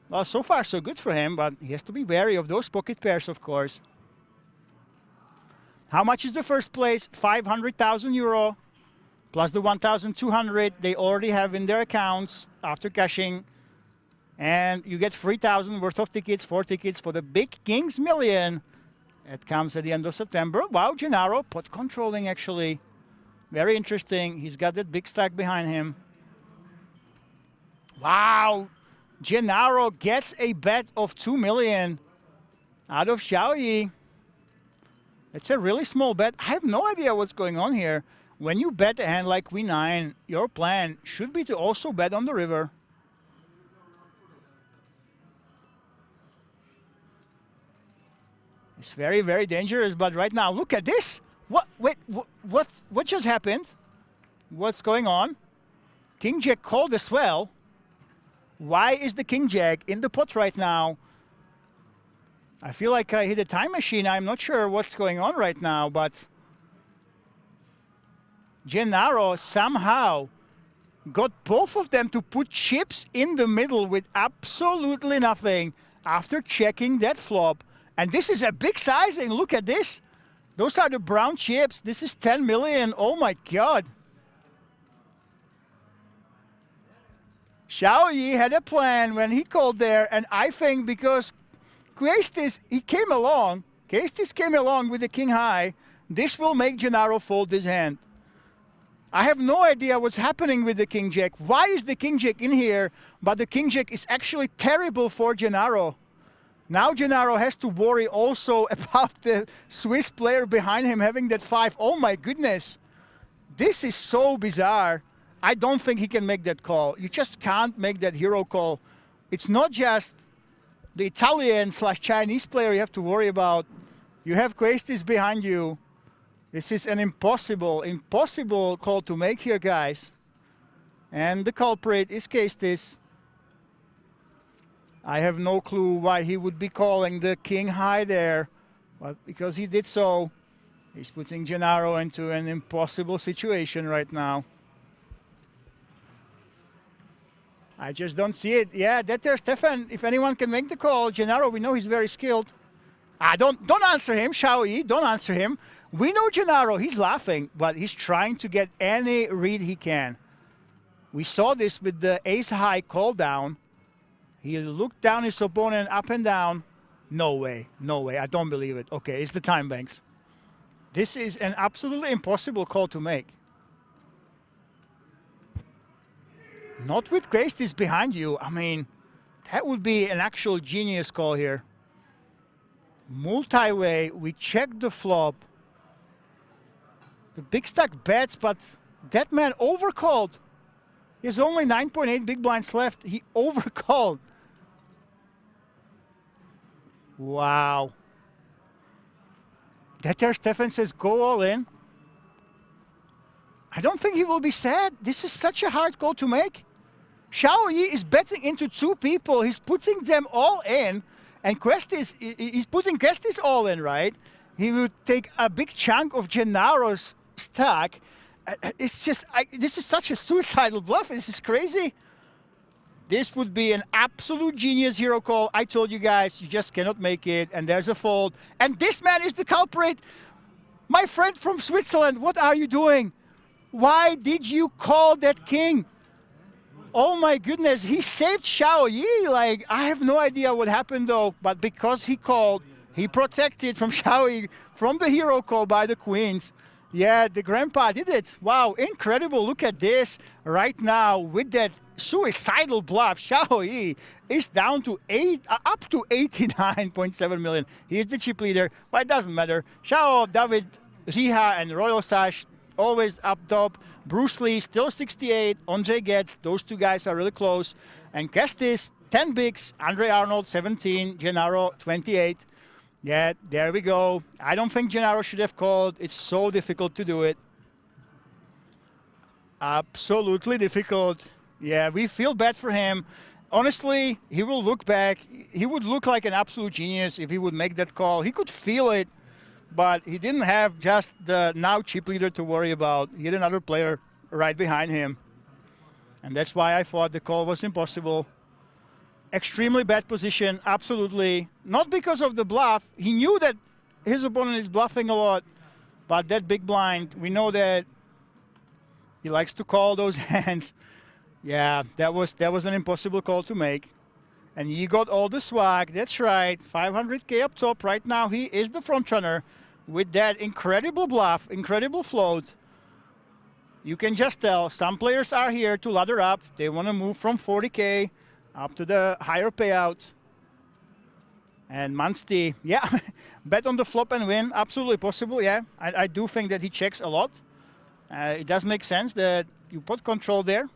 Well, so far so good for him, but he has to be wary of those pocket pairs, of course. How much is the first place? 500,000 euro plus the 1,200 they already have in their accounts after cashing. And you get 3,000 worth of tickets, 4 tickets for the Big Kings Million. It comes at the end of September. Wow, Gennaro, pot controlling actually. Very interesting. He's got that big stack behind him. Wow. Gennaro gets a bet of 2 million out of Xiao Yi. It's a really small bet. I have no idea what's going on here. when you bet a hand like Queen 9, your plan should be to also bet on the river. It's very, very dangerous, but right now, look at this. What just happened? What's going on? King Jack called as well. Why is the King Jack in the pot right now? I feel like I hit a time machine. I'm not sure what's going on right now, but Gennaro somehow got both of them to put chips in the middle with absolutely nothing after checking that flop. And this is a big sizing. Look at this. Those are the brown chips. This is 10 million. Oh my God. Xiao Yi had a plan when he called there, and I think because Questis, he came along, Questis came along with the king high, this will make Gennaro fold his hand. I have no idea what's happening with the king jack. Why is the king jack in here, but the king jack is actually terrible for Gennaro. Now Gennaro has to worry also about the Swiss player behind him having that 5. Oh my goodness. This is so bizarre. I don't think he can make that call. You just can't make that hero call. It's not just the Italian/Chinese player you have to worry about. You have Questis behind you. This is an impossible call to make here, guys. And the culprit is Questis. I have no clue why he would be calling the king high there, but because he did so, he's putting Gennaro into an impossible situation right now. I just don't see it. Yeah, that there's Stefan. If anyone can make the call, Gennaro, we know he's very skilled. Don't answer him, Xiao Yi. Don't answer him. We know Gennaro. He's laughing, but he's trying to get any read he can. We saw this with the ace high call down. He looked down his opponent up and down. No way. No way. I don't believe it. Okay, it's the time banks. This is an absolutely impossible call to make. Not with Questis behind you. I mean, that would be an actual genius call here. Multi-way. We check the flop. The big stack bets, but that man overcalled. There's only 9.8 big blinds left. He overcalled. Wow. That there Stefan says go all in. I don't think he will be sad. This is such a hard call to make. Xiao Yi is betting into 2 people. He's putting them all in. And Questis, he's putting Questis all in, right? He would take a big chunk of Gennaro's stack. It's just, this is such a suicidal bluff. This is crazy. This would be an absolute genius hero call. I told you guys, you just cannot make it. And there's a fold. And this man is the culprit. My friend from Switzerland, what are you doing? Why did you call that king? Oh my goodness, he saved Xiao Yi. Like, I have no idea what happened though, but because he called, he protected from Xiao Yi, from the hero call by the queens. Yeah, the grandpa did it. Wow, incredible. Look at this right now with that suicidal bluff. Xiao Yi is down to up to 89.7 million. He's the chip leader, but it doesn't matter. Xiao, David, Riha, and Royal Sash always up top. Bruce Lee still 68. Andre Getz, those 2 guys are really close. And Kestis, 10 bigs. Andre Arnold, 17. Gennaro, 28. Yeah, there we go. I don't think Gennaro should have called. It's so difficult to do it. Absolutely difficult. Yeah, we feel bad for him. Honestly, he will look back. He would look like an absolute genius if he would make that call. He could feel it. But he didn't have just the now chip leader to worry about. He had another player right behind him. And that's why I thought the call was impossible. Extremely bad position, absolutely. Not because of the bluff. He knew that his opponent is bluffing a lot. But that big blind, we know that he likes to call those hands. Yeah, that was an impossible call to make. And he got all the swag. That's right. 500K up top right now. He is the front runner with that incredible bluff, incredible float. You can just tell some players are here to ladder up. They want to move from 40K up to the higher payout. And Mansti, yeah, bet on the flop and win. Absolutely possible, yeah. I do think that he checks a lot. It does make sense that you put control there.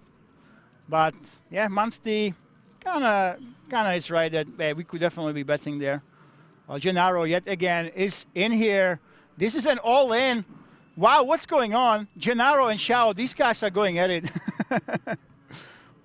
But yeah, Munsti kinda is right that we could definitely be betting there. Well, Gennaro yet again is in here. This is an all-in. Wow, what's going on? Gennaro and Xiao, these guys are going at it.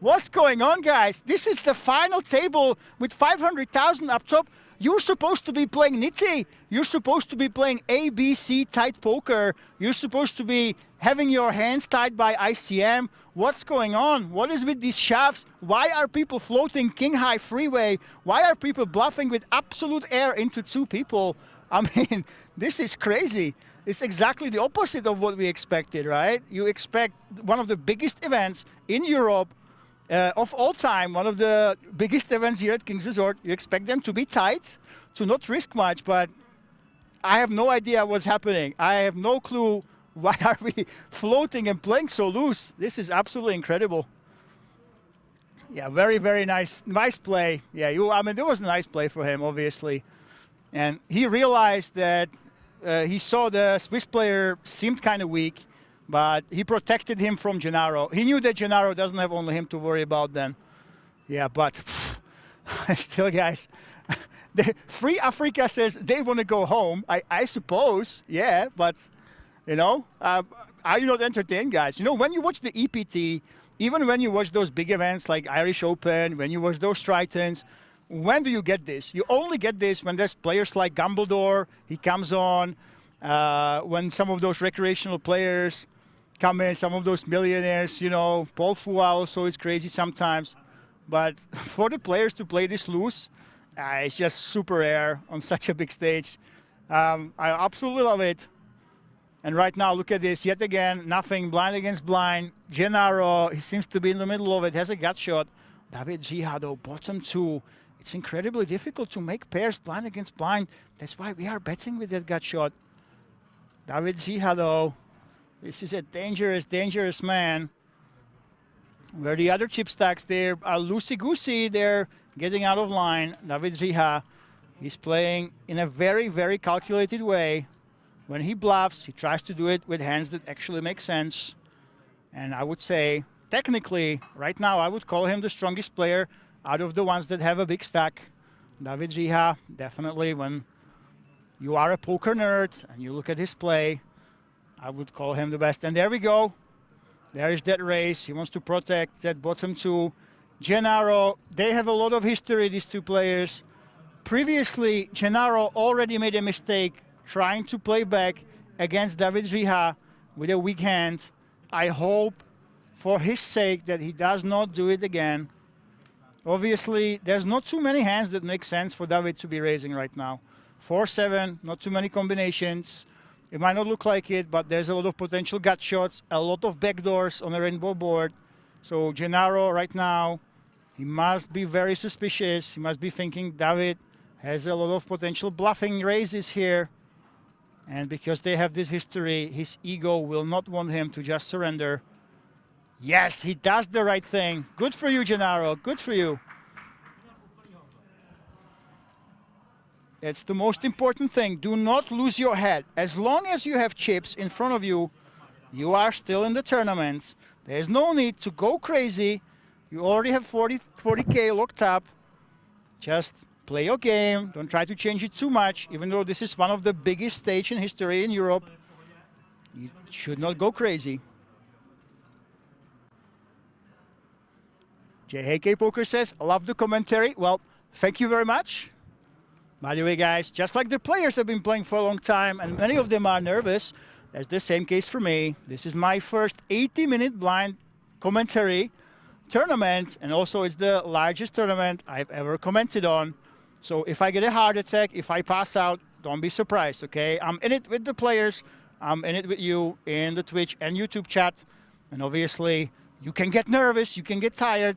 What's going on, guys? This is the final table with 500,000 up top. You're supposed to be playing Nitty. You're supposed to be playing ABC tight poker. You're supposed to be having your hands tied by ICM. What's going on? What is with these shoves? Why are people floating king high freeway? Why are people bluffing with absolute air into two people? I mean, this is crazy. It's exactly the opposite of what we expected, right? You expect one of the biggest events in Europe of all time, one of the biggest events here at King's Resort. You expect them to be tight, to not risk much, but I have no idea what's happening. I have no clue why are we floating and playing so loose. This is absolutely incredible. Yeah, very, very nice play. Yeah, I mean, there was a nice play for him, obviously. And he realized that he saw the Swiss player seemed kind of weak, but he protected him from Gennaro. He knew that Gennaro doesn't have only him to worry about then. Yeah, but still, guys, Free Africa says they want to go home. I suppose, yeah, but, you know, are you not entertained, guys? You know, when you watch the EPT, even when you watch those big events like Irish Open, when you watch those Tritons, when do you get this? You only get this when there's players like Gambledore, he comes on, when some of those recreational players come in, some of those millionaires, you know, Paul Fua also is crazy sometimes. But for the players to play this loose, it's just super rare on such a big stage. I absolutely love it. And right now, look at this, yet again, nothing, blind against blind. Gennaro, he seems to be in the middle of it, has a gut shot. David Zhiha, though, bottom two. It's incredibly difficult to make pairs blind against blind. That's why we are betting with that gut shot. David Zhiha, though, this is a dangerous, dangerous man. Where the other chip stacks, they are loosey-goosey. They're getting out of line. David Zhiha, he's playing in a very, very calculated way. When he bluffs, he tries to do it with hands that actually make sense. And I would say, technically, right now, I would call him the strongest player out of the ones that have a big stack. David Zhiha, definitely, when you are a poker nerd and you look at his play, I would call him the best. And there we go. There is that race. He wants to protect that bottom two. Gennaro, they have a lot of history, these two players. Previously, Gennaro already made a mistake trying to play back against David Zhiha with a weak hand. I hope, for his sake, that he does not do it again. Obviously, there's not too many hands that make sense for David to be raising right now. 4-7, not too many combinations. It might not look like it, but there's a lot of potential gut shots, a lot of backdoors on the rainbow board. So Gennaro right now, he must be very suspicious. He must be thinking David has a lot of potential bluffing raises here. And because they have this history, his ego will not want him to just surrender. Yes, he does the right thing. Good for you, Gennaro. Good for you. It's the most important thing. Do not lose your head. As long as you have chips in front of you, you are still in the tournaments. There's no need to go crazy. You already have 40K locked up. Just play your game. Don't try to change it too much. Even though this is one of the biggest stages in history in Europe, you should not go crazy. JHK Poker says, I love the commentary. Well, thank you very much. By the way, guys, just like the players have been playing for a long time, and many of them are nervous, that's the same case for me. This is my first 80-minute blind commentary tournament, and also it's the largest tournament I've ever commented on. So if I get a heart attack, if I pass out, don't be surprised, okay? I'm in it with the players. I'm in it with you in the Twitch and YouTube chat. And obviously, you can get nervous, you can get tired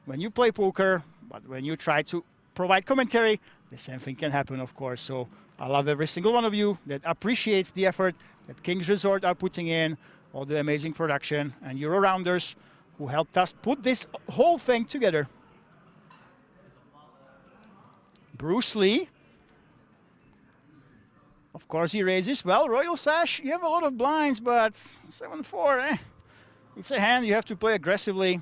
when you play poker, but when you try to provide commentary, the same thing can happen, of course. So I love every single one of you that appreciates the effort that King's Resort are putting in, all the amazing production, and Euro-rounders who helped us put this whole thing together. Bruce Lee. Of course he raises. Well, Royal Sash, you have a lot of blinds, but 7-4, it's a hand you have to play aggressively.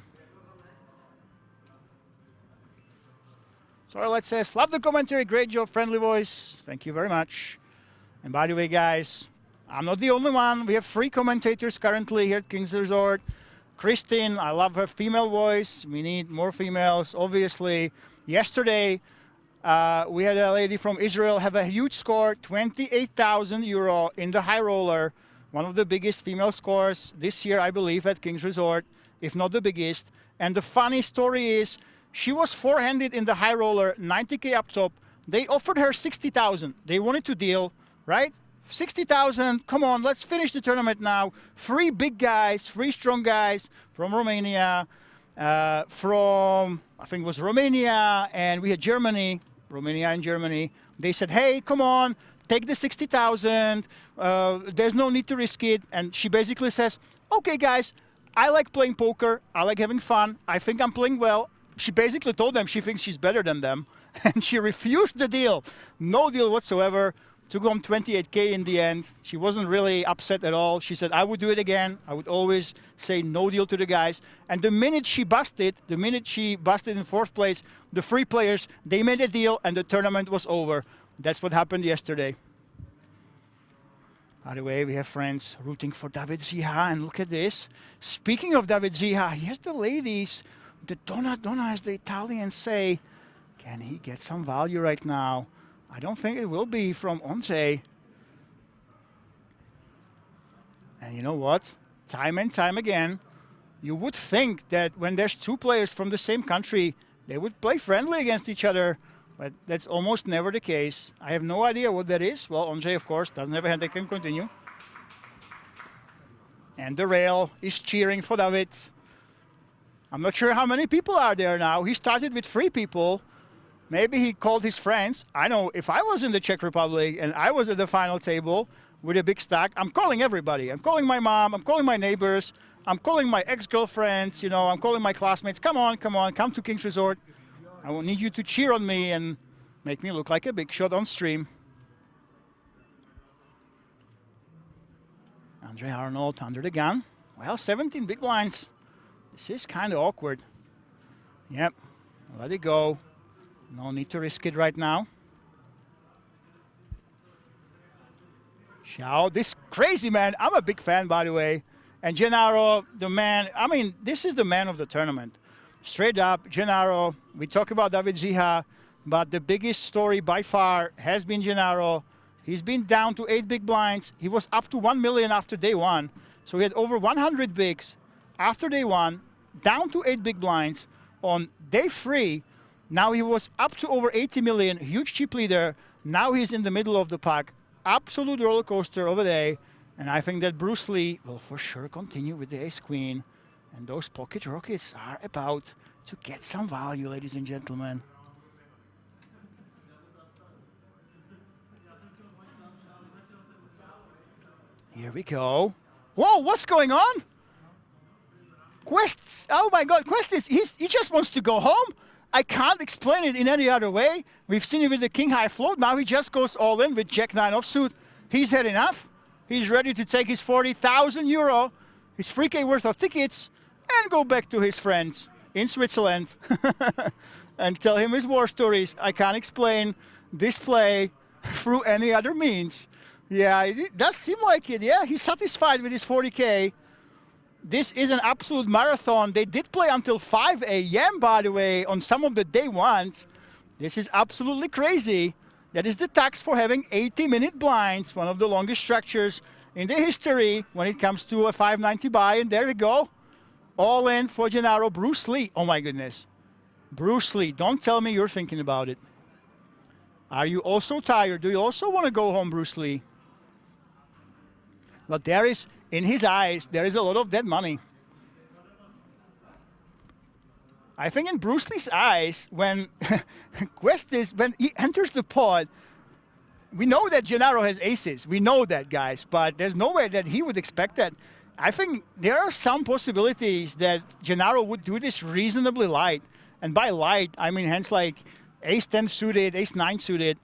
Sorry, let's say, love the commentary, great job, friendly voice. Thank you very much. And by the way, guys, I'm not the only one. We have 3 commentators currently here at King's Resort. Christine, I love her female voice. We need more females, obviously. Yesterday, we had a lady from Israel have a huge score, 28,000 euro in the high roller. One of the biggest female scores this year, I believe, at King's Resort, if not the biggest. And the funny story is, she was forehanded in the high roller, 90K up top. They offered her 60,000. They wanted to deal, right? 60,000, come on, let's finish the tournament now. 3 big guys, 3 strong guys from Romania, from, I think it was Romania, and we had Germany, Romania and Germany. They said, hey, come on, take the 60,000. There's no need to risk it. And she basically says, okay, guys, I like playing poker. I like having fun. I think I'm playing well. She basically told them she thinks she's better than them. And she refused the deal. No deal whatsoever. Took home 28K in the end. She wasn't really upset at all. She said, I would do it again. I would always say no deal to the guys. And the minute she busted in 4th place, the 3 players, they made a deal and the tournament was over. That's what happened yesterday. By the way, we have friends rooting for David Ziha, and look at this. Speaking of David Ziha, here's the ladies, the Donna, as the Italians say. Can he get some value right now? I don't think it will be from Onze. And you know what? Time and time again, you would think that when there's 2 players from the same country, they would play friendly against each other. But that's almost never the case. I have no idea what that is. Well, Ondřej, of course, doesn't have a hand that can continue. And the rail is cheering for David. I'm not sure how many people are there now. He started with 3 people. Maybe he called his friends. I know if I was in the Czech Republic and I was at the final table with a big stack, I'm calling everybody. I'm calling my mom. I'm calling my neighbors. I'm calling my ex-girlfriends. You know, I'm calling my classmates. Come on, come to King's Resort. I will need you to cheer on me and make me look like a big shot on stream. Andre Arnold under the gun. Well, 17 big blinds. This is kind of awkward. Yep, let it go. No need to risk it right now. Xiao, this crazy man. I'm a big fan, by the way. And Gennaro, the man, I mean, this is the man of the tournament. Straight up, Gennaro. We talk about David Ziha, but the biggest story by far has been Gennaro. He's been down to 8 big blinds. He was up to 1 million after day 1. So he had over 100 bigs after day 1, down to 8 big blinds. On day 3, now he was up to over 80 million, huge chip leader. Now he's in the middle of the pack. Absolute roller coaster over there. And I think that Bruce Lee will for sure continue with the ace-queen. And those pocket rockets are about to get some value, ladies and gentlemen. Here we go. Whoa, what's going on? Quests, oh my God, Quest he just wants to go home. I can't explain it in any other way. We've seen it with the king high float. Now he just goes all in with Jack 9 offsuit. He's had enough. He's ready to take his 40,000 euro, his 3K worth of tickets, and go back to his friends in Switzerland and tell him his war stories. I can't explain this play through any other means. Yeah, it does seem like it. Yeah, he's satisfied with his 40K. This is an absolute marathon. They did play until 5 a.m., by the way, on some of the day 1s. This is absolutely crazy. That is the tax for having 80-minute blinds, one of the longest structures in the history when it comes to a 590 buy. And there we go. All in for Gennaro. Bruce Lee. Oh, my goodness. Bruce Lee, don't tell me you're thinking about it. Are you also tired? Do you also want to go home, Bruce Lee? But there is, in his eyes, there is a lot of dead money. I think in Bruce Lee's eyes, when when he enters the pod, we know that Gennaro has aces. We know that, guys, but there's no way that he would expect that. I think there are some possibilities that Gennaro would do this reasonably light. And by light, I mean hands like ace 10 suited, ace 9 suited.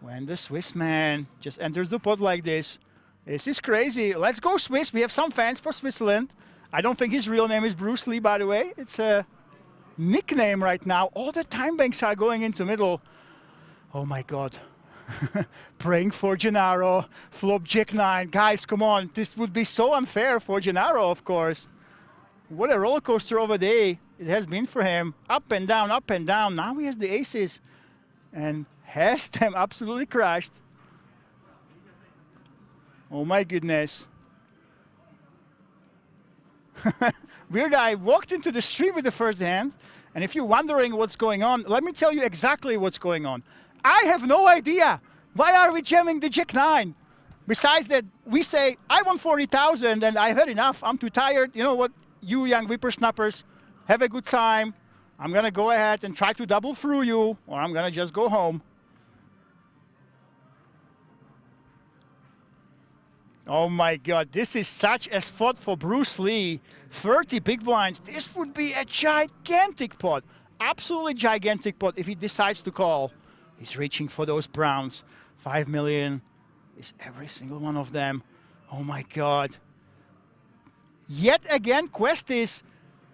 when the Swiss man just enters the pot like this. This is crazy. Let's go Swiss. We have some fans for Switzerland. I don't think his real name is Bruce Lee, by the way. It's a nickname right now. All the time banks are going into middle. Oh my God. Praying for Gennaro. Flop Jack-9. Guys, come on. This would be so unfair for Gennaro, of course. What a roller coaster of a day it has been for him. Up and down, up and down. Now he has the aces and has them absolutely crushed. Oh my goodness. Weird, I walked into the street with the first hand, and if you're wondering what's going on, let me tell you exactly what's going on. I have no idea. Why are we jamming the Jack-9? Besides that, we say, I want 40,000 and I've had enough. I'm too tired. You know what? You young whippersnappers, have a good time. I'm going to go ahead and try to double through you, or I'm going to just go home. Oh my God, this is such a spot for Bruce Lee. 30 big blinds. This would be a gigantic pot. Absolutely gigantic pot if he decides to call. He's reaching for those browns. 5 million is every single one of them. Oh my God. Yet again, Quest is,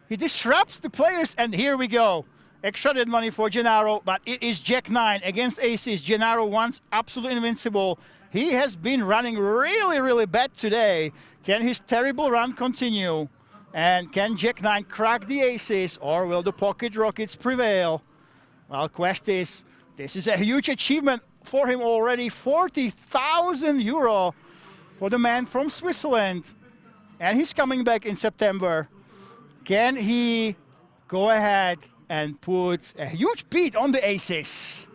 he disrupts the players, and here we go. Extra dead money for Gennaro, but it is Jack-9 against aces. Gennaro once absolutely invincible. He has been running really, really bad today. Can his terrible run continue? And can Jack-9 crack the aces, or will the pocket rockets prevail? Well, Quest is, this is a huge achievement for him already. 40,000 euro for the man from Switzerland. And he's coming back in September. Can he go ahead and put a huge beat on the aces?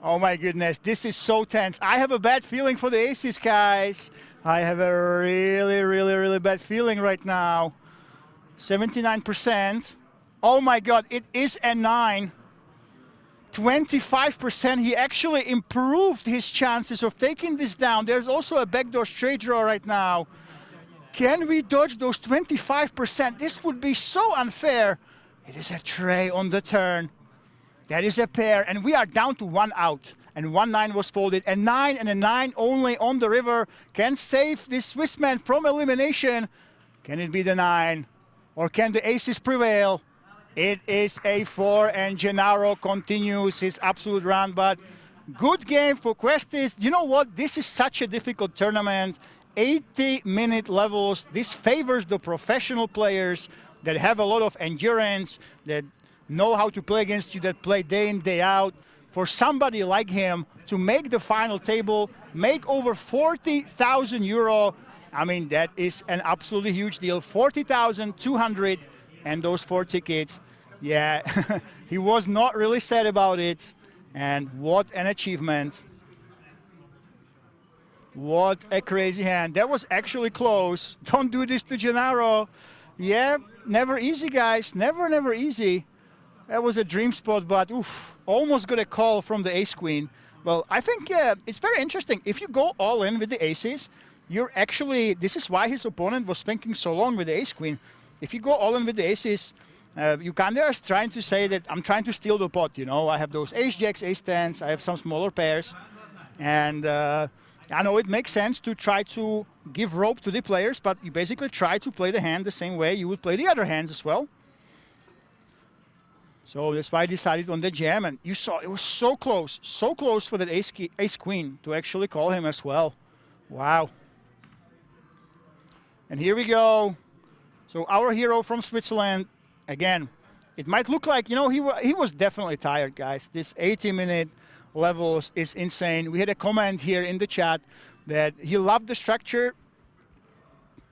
Oh my goodness, this is so tense. I have a bad feeling for the aces, guys. I have a really, really, really bad feeling right now. 79%. Oh my God, it is a 9. 25%. He actually improved his chances of taking this down. There's also a backdoor straight draw right now. Can we dodge those 25%? This would be so unfair. It is a tray on the turn. That is a pair, and we are down to 1 out. And 1-9 was folded. A 9 and a 9 only on the river can save this Swiss man from elimination. Can it be the 9? Or can the aces prevail? It is a 4, and Gennaro continues his absolute run. But good game for Questis. You know what? This is such a difficult tournament. 80-minute levels. This favors the professional players that have a lot of endurance, that know how to play against you, that play day in, day out. For somebody like him to make the final table, make over 40,000 euro, I mean, that is an absolutely huge deal. 40,200 and those 4 tickets. Yeah, he was not really sad about it. And what an achievement. What a crazy hand. That was actually close. Don't do this to Gennaro. Yeah, never easy, guys. Never, never easy. That was a dream spot, but oof, almost got a call from the ace-queen. Well, I think it's very interesting. If you go all in with the aces, you're actually, this is why his opponent was thinking so long with the ace-queen. If you go all in with the aces, you kind of are trying to say that I'm trying to steal the pot, you know. I have those ace-jacks, ace-tens, I have some smaller pairs. And I know it makes sense to try to give rope to the players, but you basically try to play the hand the same way you would play the other hands as well. So that's why I decided on the jam, and you saw it was so close for that ace-queen to actually call him as well. Wow. And here we go. So our hero from Switzerland, again, it might look like, you know, he was definitely tired, guys. This 80-minute levels is insane. We had a comment here in the chat that he loved the structure,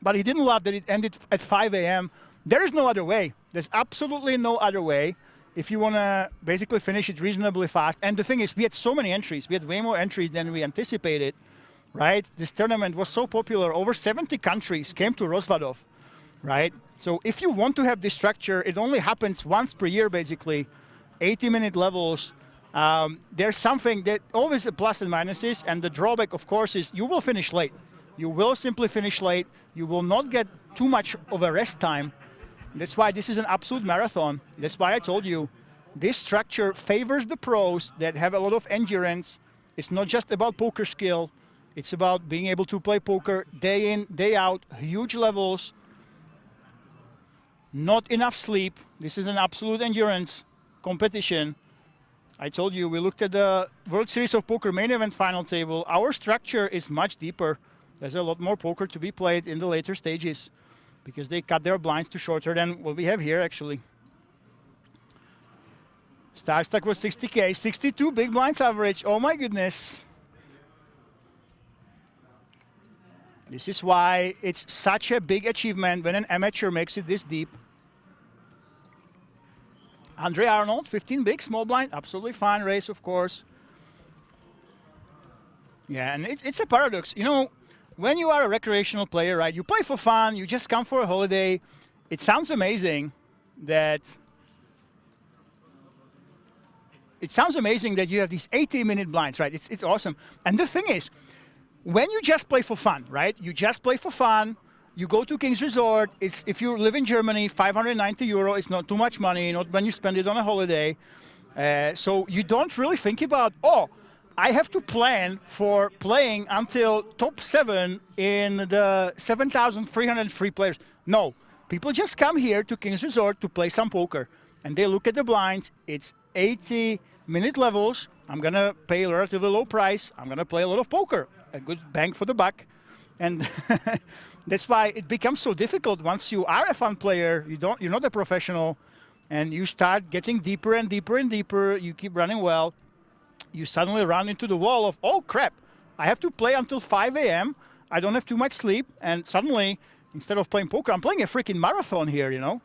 but he didn't love that it ended at 5 a.m. There is no other way. There's absolutely no other way if you want to basically finish it reasonably fast. And the thing is, we had so many entries. We had way more entries than we anticipated, right? This tournament was so popular. Over 70 countries came to Rozvadov, right? So if you want to have this structure, it only happens once per year, basically. 80-minute levels. There's something that always a plus and minuses, and the drawback, of course, is you will finish late. You will simply finish late. You will not get too much of a rest time. That's why this is an absolute marathon. That's why I told you, this structure favors the pros that have a lot of endurance. It's not just about poker skill. It's about being able to play poker day in, day out, huge levels, not enough sleep. This is an absolute endurance competition. I told you, we looked at the World Series of Poker main event final table. Our structure is much deeper. There's a lot more poker to be played in the later stages because they cut their blinds to shorter than what we have here, actually. Star stack was 60K, 62 big blinds average. Oh my goodness. This is why it's such a big achievement when an amateur makes it this deep. Andre Arnold, 15 big, small blind, absolutely fine race, of course. Yeah, and it's a paradox. You know, when you are a recreational player, right, you play for fun, you just come for a holiday. It sounds amazing that you have these 80-minute blinds, right? It's awesome. And the thing is, when you just play for fun, right? You just play for fun. You go to King's Resort. It's, if you live in Germany, 590 euro is not too much money, not when you spend it on a holiday. So you don't really think about, oh, I have to plan for playing until top 7 in the 7,303 players. No, people just come here to King's Resort to play some poker. And they look at the blinds. It's 80-minute levels. I'm going to pay a relatively low price. I'm going to play a lot of poker. A good bang for the buck. And that's why it becomes so difficult once you are a fun player, you're not a professional, and you start getting deeper and deeper and deeper, you keep running well, you suddenly run into the wall of, oh crap, I have to play until 5 a.m., I don't have too much sleep, and suddenly, instead of playing poker, I'm playing a freaking marathon here, you know?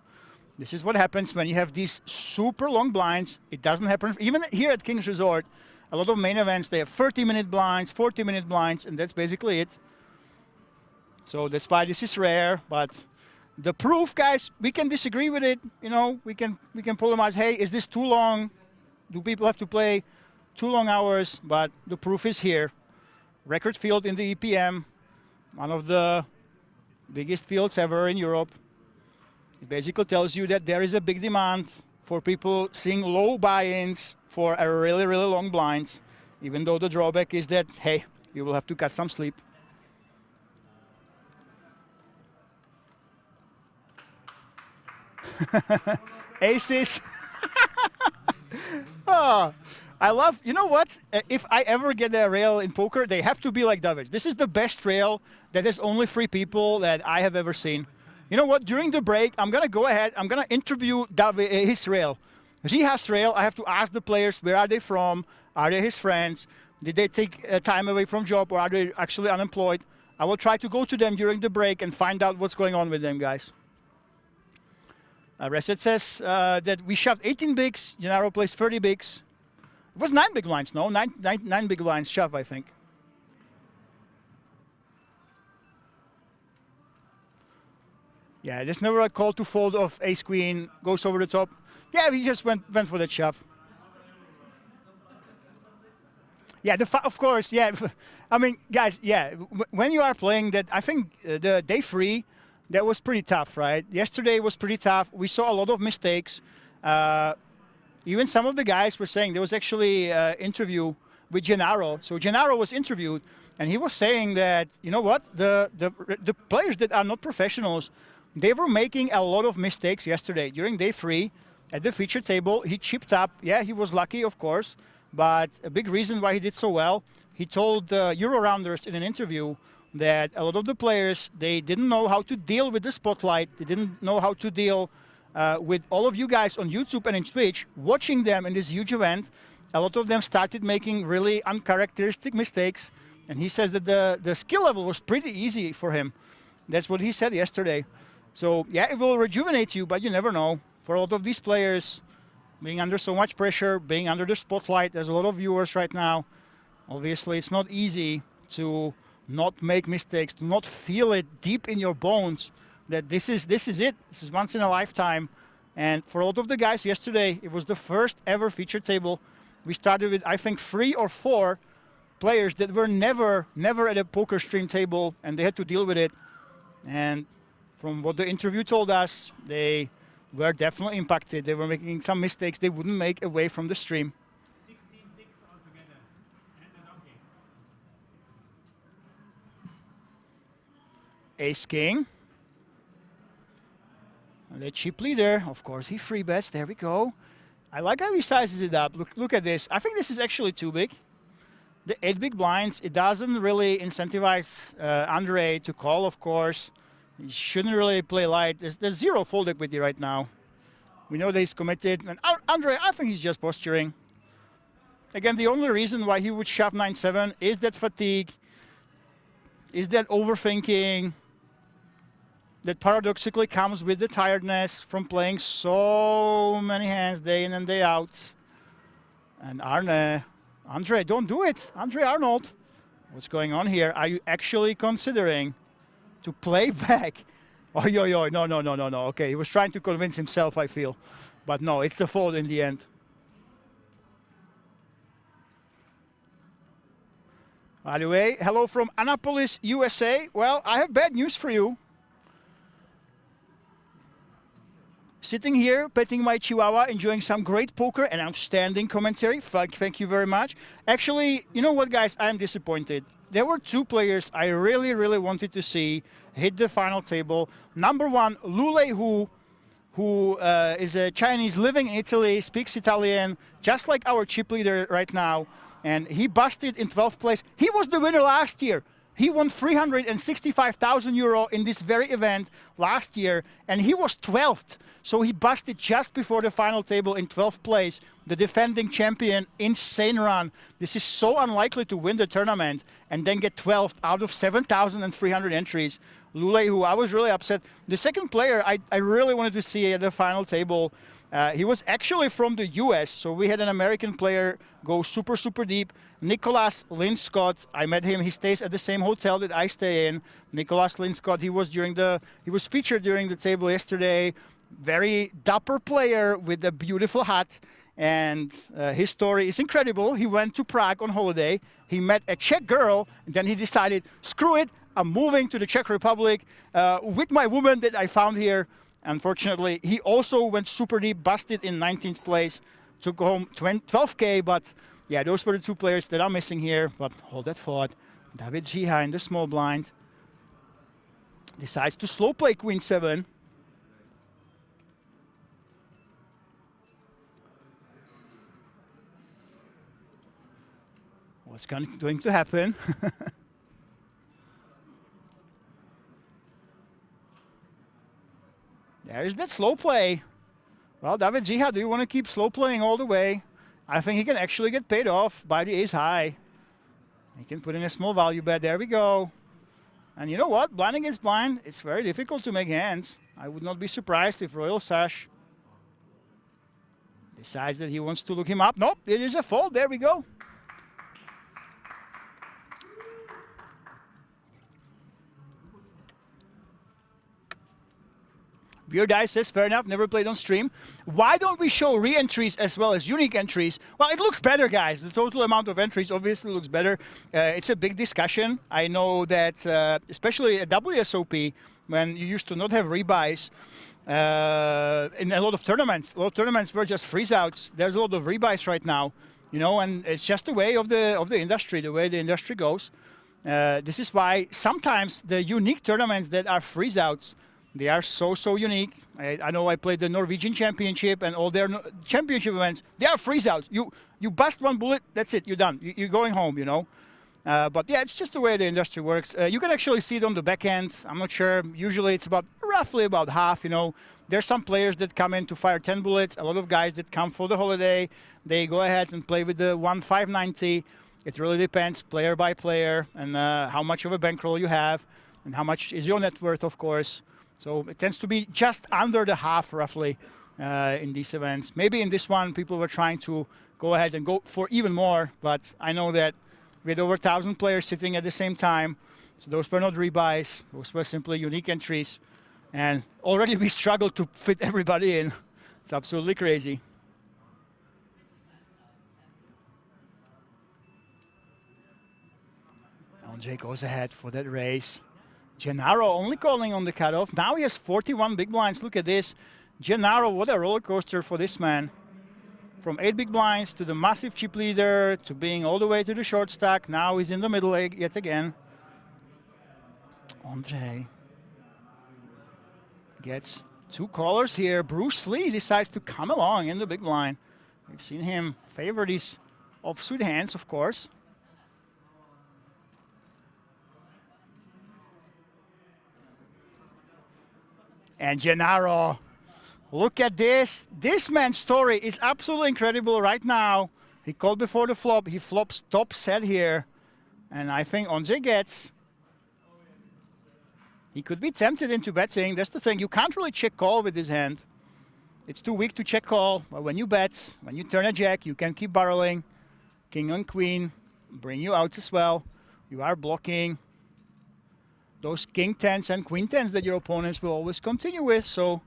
This is what happens when you have these super long blinds. It doesn't happen, even here at King's Resort, a lot of main events, they have 30-minute blinds, 40-minute blinds, and that's basically it. So that's why this is rare, but the proof, guys, we can disagree with it. You know, we can polemize, hey, is this too long? Do people have to play too long hours? But the proof is here. Record field in the EPM, one of the biggest fields ever in Europe. It basically tells you that there is a big demand for people seeing low buy-ins for a really, really long blinds, even though the drawback is that, hey, you will have to cut some sleep. Aces. Oh, I love, you know what? If I ever get a rail in poker, they have to be like David's. This is the best rail that has only 3 people that I have ever seen. You know what? During the break, I'm going to go ahead. I'm going to interview David, his rail. He has rail. I have to ask the players, where are they from? Are they his friends? Did they take time away from job, or are they actually unemployed? I will try to go to them during the break and find out what's going on with them, guys. Reset says that we shoved 18 bigs. Gennaro plays 30 bigs. It was 9 big blinds, no? 9 big blinds shove, I think. Yeah, there's never a call to fold of ace queen, goes over the top. Yeah, we just went for that shove. Yeah, of course, yeah. I mean, guys, yeah, when you are playing that, I think the day 3, that was pretty tough, right? Yesterday was pretty tough. We saw a lot of mistakes. Even some of the guys were saying, there was actually an interview with Gennaro. So Gennaro was interviewed, and he was saying that, you know what, the players that are not professionals, they were making a lot of mistakes yesterday. During day 3, at the feature table, he chipped up. Yeah, he was lucky, of course, but a big reason why he did so well, he told the Euro-rounders in an interview that a lot of the players, they didn't know how to deal with the spotlight. They didn't know how to deal with all of you guys on YouTube and in Twitch, watching them in this huge event. A lot of them started making really uncharacteristic mistakes. And he says that the skill level was pretty easy for him. That's what he said yesterday. So, yeah, it will rejuvenate you, but you never know. For a lot of these players, being under so much pressure, being under the spotlight, there's a lot of viewers right now. Obviously, it's not easy to not make mistakes, to not feel it deep in your bones that this is it. This is once in a lifetime. And for a lot of the guys yesterday, it was the first ever feature table. We started with, I think, 3 or 4 players that were never at a poker stream table, and they had to deal with it. And from what the interview told us, they were definitely impacted. They were making some mistakes they wouldn't make away from the stream. 16-6 altogether. And the donkey. Ace King. And the chip leader, of course, he free bets. There we go. I like how he sizes it up. Look at this. I think this is actually too big. The 8 big blinds, it doesn't really incentivize Andre to call, of course. He shouldn't really play light. There's zero fold equity right now. We know that he's committed. And Andre, I think he's just posturing. Again, the only reason why he would shove 9-7 is that fatigue, is that overthinking, that paradoxically comes with the tiredness from playing so many hands day in and day out. And Andre, don't do it. Andre Arnold, what's going on here? Are you actually considering to play back? Oh, no. Okay, he was trying to convince himself, I feel. But no, it's the fold in the end. By the way, hello from Annapolis, USA. Well, I have bad news for you. Sitting here, petting my chihuahua, enjoying some great poker and outstanding commentary. Thank you very much. Actually, you know what, guys? I am disappointed. There were 2 players I really, really wanted to see hit the final table. Number 1, Lulei Hu, who is a Chinese living in Italy, speaks Italian, just like our chip leader right now. And he busted in 12th place. He was the winner last year. He won 365,000 euro in this very event last year, and he was 12th. So he busted just before the final table in 12th place. The defending champion, insane run. This is so unlikely to win the tournament and then get 12th out of 7,300 entries. Lulei, who I was really upset. The second player I really wanted to see at the final table. He was actually from the US, so we had an American player go super, super deep. Nicholas Linscott, I met him. He stays at the same hotel that I stay in. Nicholas Linscott, he was featured during the table yesterday. Very dapper player with a beautiful hat, and his story is incredible. He went to Prague on holiday. He met a Czech girl, and then he decided, screw it, I'm moving to the Czech Republic with my woman that I found here. Unfortunately, he also went super deep, busted in 19th place, took home 12K, but yeah, those were the 2 players that are missing here. But hold that thought. David Žiha in the small blind decides to slow play Queen 7. What's going to happen? There is that slow play. Well, David Žiha, do you want to keep slow playing all the way? I think he can actually get paid off by the ace high. He can put in a small value bet. There we go. And you know what? Blind against blind, it's very difficult to make hands. I would not be surprised if Royal Sash decides that he wants to look him up. Nope, it is a fold. There we go. Beer Dice says, fair enough, never played on stream. Why don't we show re-entries as well as unique entries? Well, it looks better, guys. The total amount of entries obviously looks better. It's a big discussion. I know that, especially at WSOP, when you used to not have rebuys, in a lot of tournaments were just freeze-outs. There's a lot of rebuys right now, you know, and it's just the way of the industry, the way the industry goes. This is why sometimes the unique tournaments that are freeze-outs, they are so unique. I know I played the Norwegian Championship and all their championship events. They are freeze-outs. You bust one bullet, that's it. You're done. You're going home, you know. But yeah, it's just the way the industry works. You can actually see it on the back end. I'm not sure. Usually it's roughly about half, you know. There's some players that come in to fire 10 bullets. A lot of guys that come for the holiday, they go ahead and play with the 1,590. It really depends player by player and how much of a bankroll you have and how much is your net worth, of course. So it tends to be just under the half, roughly, in these events. Maybe in this one, people were trying to go ahead and go for even more, but I know that we had over 1,000 players sitting at the same time, so those were not rebuys. Those were simply unique entries, and already we struggled to fit everybody in. It's absolutely crazy. Andre goes ahead for that raise. Gennaro only calling on the cutoff. Now he has 41 big blinds. Look at this. Gennaro, what a roller coaster for this man. From 8 big blinds to the massive chip leader to being all the way to the short stack. Now he's in the middle yet again. Andre gets 2 callers here. Bruce Lee decides to come along in the big blind. We've seen him favor these offsuit hands, of course. And Gennaro, look at this. This man's story is absolutely incredible right now. He called before the flop. He flops top set here. And I think Andre gets. He could be tempted into betting. That's the thing. You can't really check call with his hand. It's too weak to check call. But when you bet, when you turn a jack, you can keep barreling. King and queen bring you out as well. You are blocking those king tens and queen tens that your opponents will always continue with. So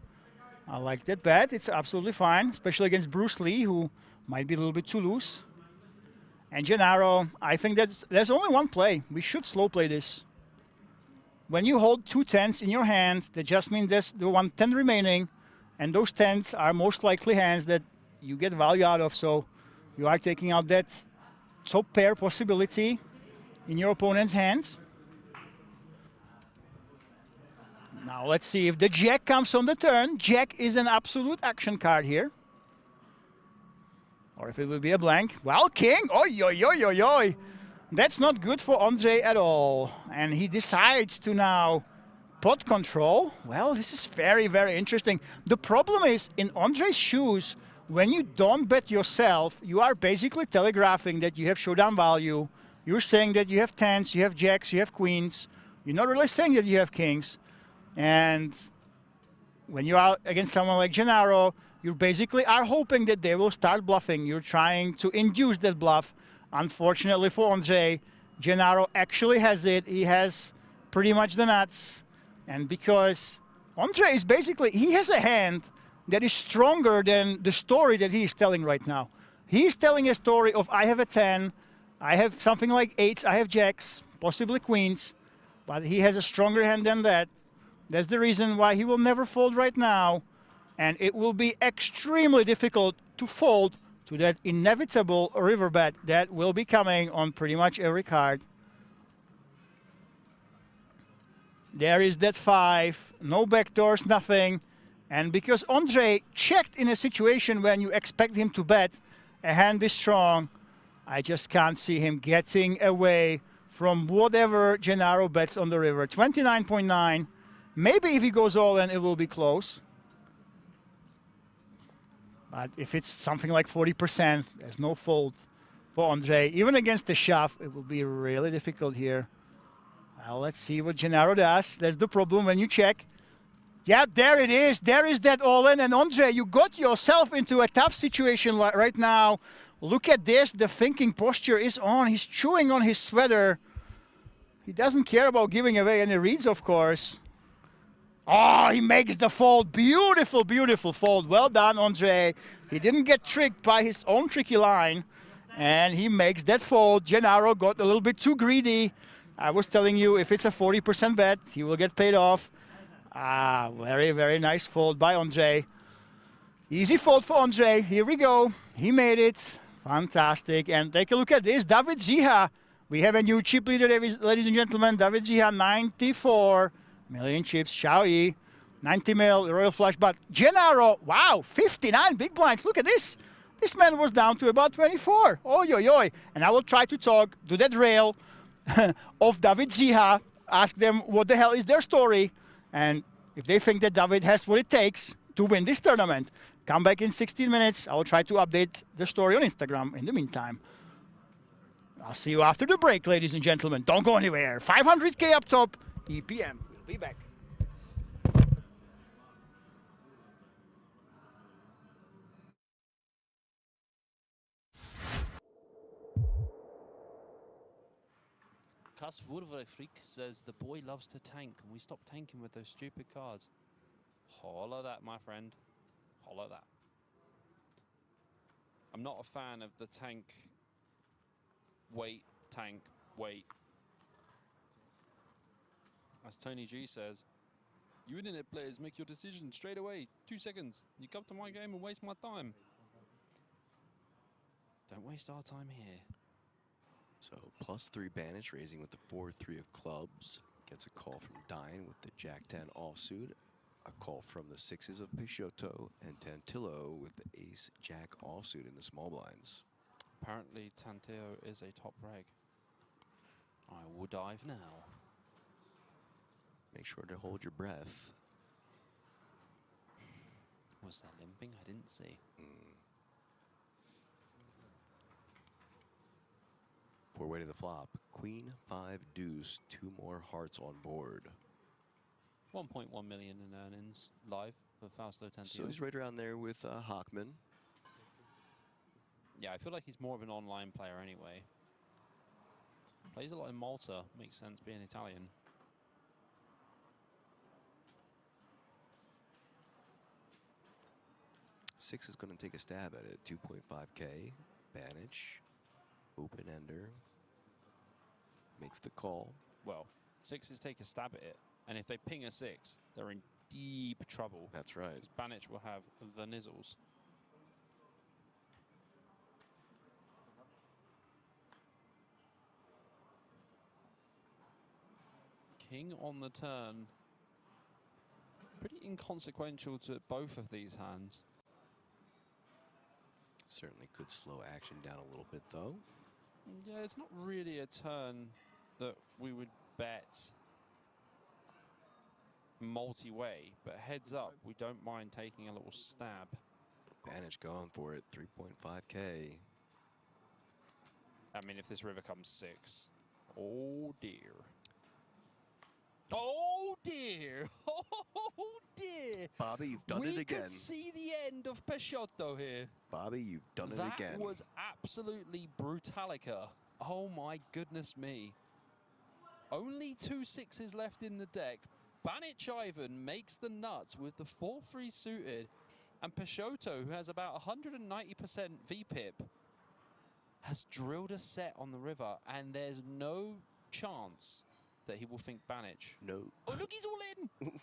I like that bet. It's absolutely fine, especially against Bruce Lee, who might be a little bit too loose. And Gennaro, I think there's only one play. We should slow play this. When you hold 2 tens in your hand, that just means there's the 1 10 remaining, and those tens are most likely hands that you get value out of. So you are taking out that top pair possibility in your opponent's hands. Now let's see if the jack comes on the turn. Jack is an absolute action card here. Or if it will be a blank. Well, king. Oi, oi, oi, oi, oi. That's not good for Andre at all. And he decides to now pot control. Well, this is very, very interesting. The problem is, in Andre's shoes, when you don't bet yourself, you are basically telegraphing that you have showdown value. You're saying that you have tens, you have jacks, you have queens. You're not really saying that you have kings. And when you're out against someone like Gennaro, you basically are hoping that they will start bluffing. You're trying to induce that bluff. Unfortunately for Andre, Gennaro actually has it. He has pretty much the nuts. And because Andre is basically, he has a hand that is stronger than the story that he is telling right now. He's telling a story of, I have a 10, I have something like 8s, I have jacks, possibly queens, but he has a stronger hand than that. That's the reason why he will never fold right now. And it will be extremely difficult to fold to that inevitable river bet that will be coming on pretty much every card. There is that 5, no backdoors, nothing. And because Andre checked in a situation when you expect him to bet a hand this strong, I just can't see him getting away from whatever Gennaro bets on the river. 29.9. Maybe if he goes all in, it will be close. But if it's something like 40%, there's no fold for Andre. Even against the shove, it will be really difficult here. Well, let's see what Gennaro does. That's the problem when you check. Yeah, there it is. There is that all-in. And Andre, you got yourself into a tough situation right now. Look at this. The thinking posture is on. He's chewing on his sweater. He doesn't care about giving away any reads, of course. Oh, he makes the fold. Beautiful, beautiful fold. Well done, Andre. He didn't get tricked by his own tricky line. And he makes that fold. Gennaro got a little bit too greedy. I was telling you, if it's a 40% bet, he will get paid off. Ah, very, very nice fold by Andre. Easy fold for Andre. Here we go. He made it. Fantastic. And take a look at this. David Zia. We have a new chip leader, ladies and gentlemen. David Zia, 94 million chips. Xiaoyi, 90 mil, Royal Flush. But Gennaro, wow, 59 big blinds. Look at this. This man was down to about 24. Oi, oi, oi. And I will try to talk to that rail of David Zia. Ask them what the hell is their story. And if they think that David has what it takes to win this tournament, come back in 16 minutes. I will try to update the story on Instagram in the meantime. I'll see you after the break, ladies and gentlemen. Don't go anywhere. 500K up top. EPM. We'll be back. Kas Freak says the boy loves to tank. Can we stop tanking with those stupid cards? Holla that, my friend. Holla that. I'm not a fan of the tank. Wait, tank, wait. As Tony G says, You internet players make your decision straight away. 2 seconds. You come to my game and waste my time. Don't waste our time here. So +3 Banish raising with the 4-3 of clubs. Gets a call from Dine with the Jack-10 offsuit. A call from the 6s of Peixoto and Tantillo with the Ace-Jack offsuit in the small blinds. Apparently Tantillo is a top reg. I will dive now. Make sure to hold your breath. Was that limping? I didn't see. Four-way to the flop. Queen, 5, deuce, 2 more hearts on board. 1.1 million in earnings live for Fausto Tantillo. So he's right around there with Hockman. Yeah, I feel like he's more of an online player anyway. Plays a lot in Malta. Makes sense being Italian. Six is going to take a stab at it. 2.5K. Banish. Open ender. Makes the call. Well, 6s take a stab at it. And if they ping a 6, they're in deep trouble. That's right. Banich will have the nizzles. King on the turn. Pretty inconsequential to both of these hands. Certainly could slow action down a little bit, though. Yeah, it's not really a turn that we would bet multi-way, but heads up, we don't mind taking a little stab. Banish going for it, 3.5K. I mean, if this river comes 6, oh dear. Oh dear! Oh dear! Bobby, you've done it again. We could see the end of Peixoto here. Bobby, you've done it again. That was absolutely brutalica. Oh my goodness me. Only 2 6s left in the deck. Banich Ivan makes the nuts with the 4-3 suited. And Peixoto, who has about 190% VPIP, has drilled a set on the river. And there's no chance that he will think Banich. No. Oh, look, he's all in!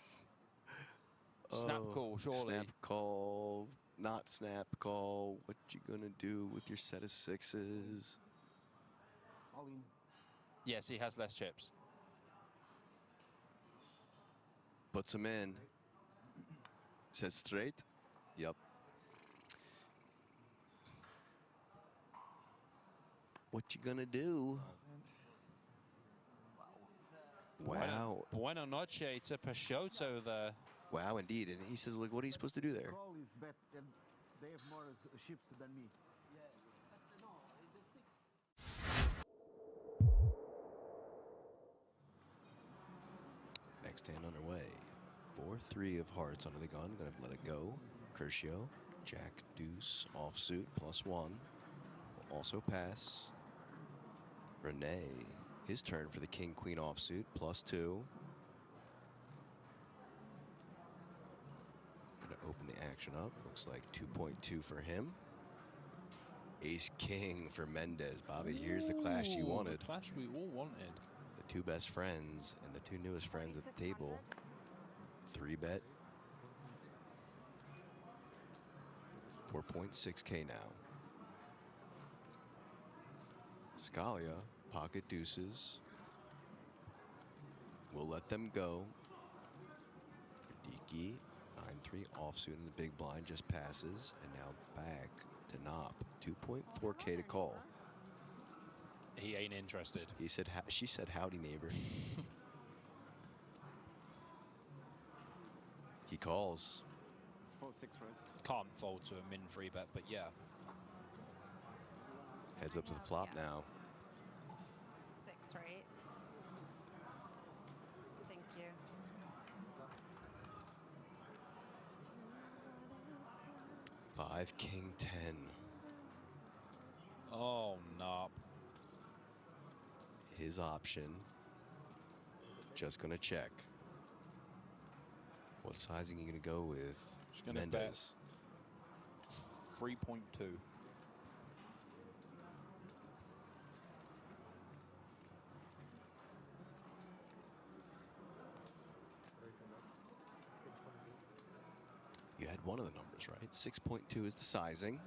Snap call, surely. Snap call, not snap call. What you gonna do with your set of 6s? All in. Yes, he has less chips. Puts them in. Says straight. Yep. What you gonna do? Wow. Buena noche to Peixoto there. Wow, indeed. And he says, like, what are you supposed to do there? Call is bet, and they have more ships than me. Next hand underway. 4-3 of hearts under the gun. Gonna let it go. Curcio, Jack, deuce, offsuit, +1. Will also pass. Rene, his turn for the king, queen offsuit, +2. Gonna open the action up. Looks like 2.2 for him. Ace king for Mendez. Bobby, here's the clash you wanted. The clash we all wanted. The 2 best friends and the 2 newest friends at the table. 3-bet. 4.6K now. Scalia, pocket deuces. We'll let them go. Diki, 9-3 offsuit in the big blind, just passes. And now back to Knopp. 2.4K to call. He ain't interested. He said, she said, howdy, neighbor. He calls. It's 4-6, right? Can't fold to a min 3-bet, but yeah. Heads up to the flop now. 6, right? Thank you. Five, king, 10. Oh, no. His option. Just gonna check. What sizing are you gonna go with? Just gonna Mendez. Bet 3.2. one of the numbers right. 6.2 is the sizing.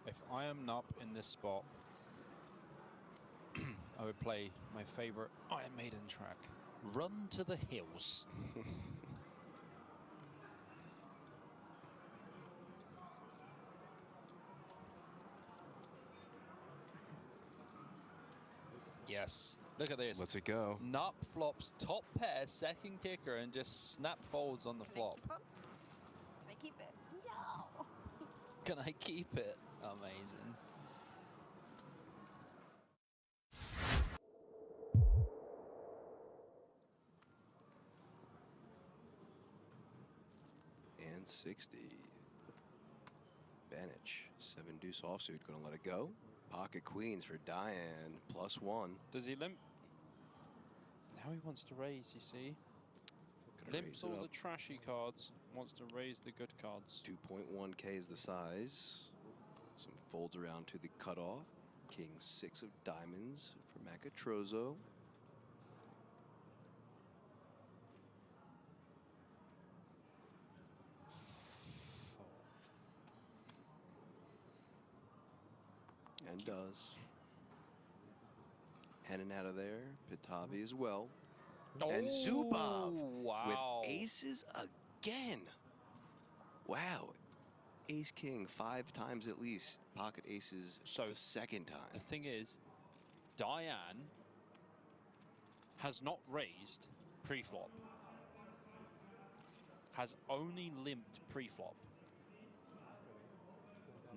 If I am Nup in this spot, I would play my favorite Iron Maiden track, Run to the Hills. Yes, look at this. Let's it go. Nup flops top pair, second kicker, and just snap folds on the flop. Can I keep it? No. Can I keep it? Amazing. And 60. Banich, 7 deuce offsuit, gonna let it go. Pocket queens for Diane, +1. Does he limp? Now he wants to raise, you see. Gonna Limps raise it all the up. trashy cards, wants to raise the good cards. 2.1K is the size. Some folds around to the cutoff. King 6 of diamonds for Macatrozo. And does. Henning out of there. Pitavi as well. And Zubov wow. with aces again. Wow. Ace king 5 times at least. Pocket aces so the second time. The thing is, Diane has not raised pre-flop. Has only limped pre-flop.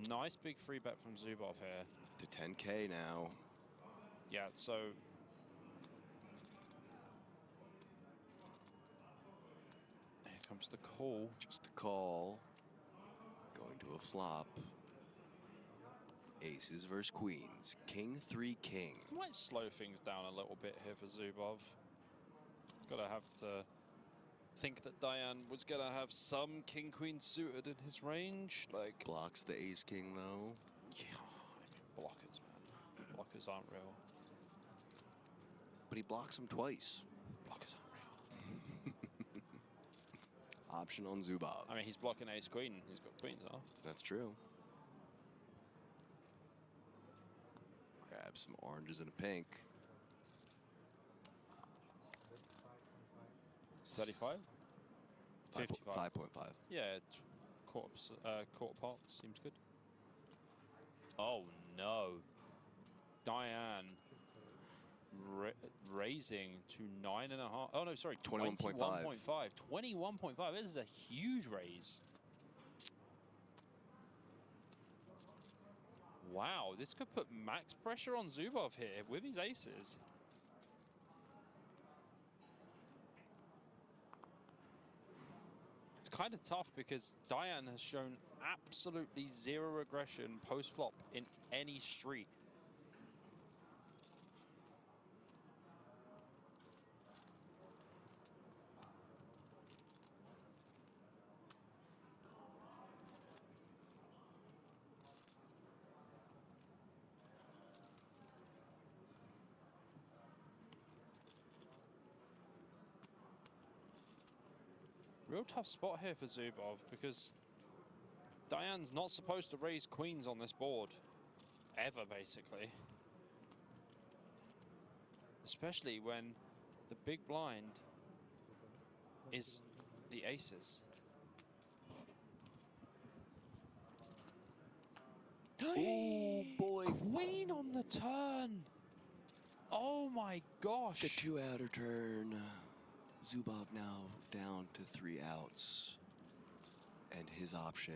Nice big free bet from Zubov here. To 10K now. Yeah, so here comes the call. Just a call. Going to a flop. Aces versus queens. King 3 king. Might slow things down a little bit here for Zubov. Gotta have to think that Diane was gonna have some king queen suited in his range. Like blocks the ace king though. Yeah, I mean blockers, man. Blockers aren't real. But he blocks him twice. Blockers aren't real. Option on Zubov. I mean, he's blocking ace queen. He's got queens off. That's true. Grab some oranges and a pink. 35? 55. 5.5. Yeah, quarter pot seems good. Oh no. Diane raising to 9.5. Oh no, sorry, 21.5. 21.5. This is a huge raise. Wow, this could put max pressure on Zubov here with his aces. It's kind of tough because Diane has shown absolutely zero aggression post-flop in any street. Real tough spot here for Zubov because Diane's not supposed to raise queens on this board. Ever, basically. Especially when the big blind is the aces. Oh boy. Queen on the turn. Oh my gosh. The 2-outer turn. Zubov now down to 3 outs. And his option.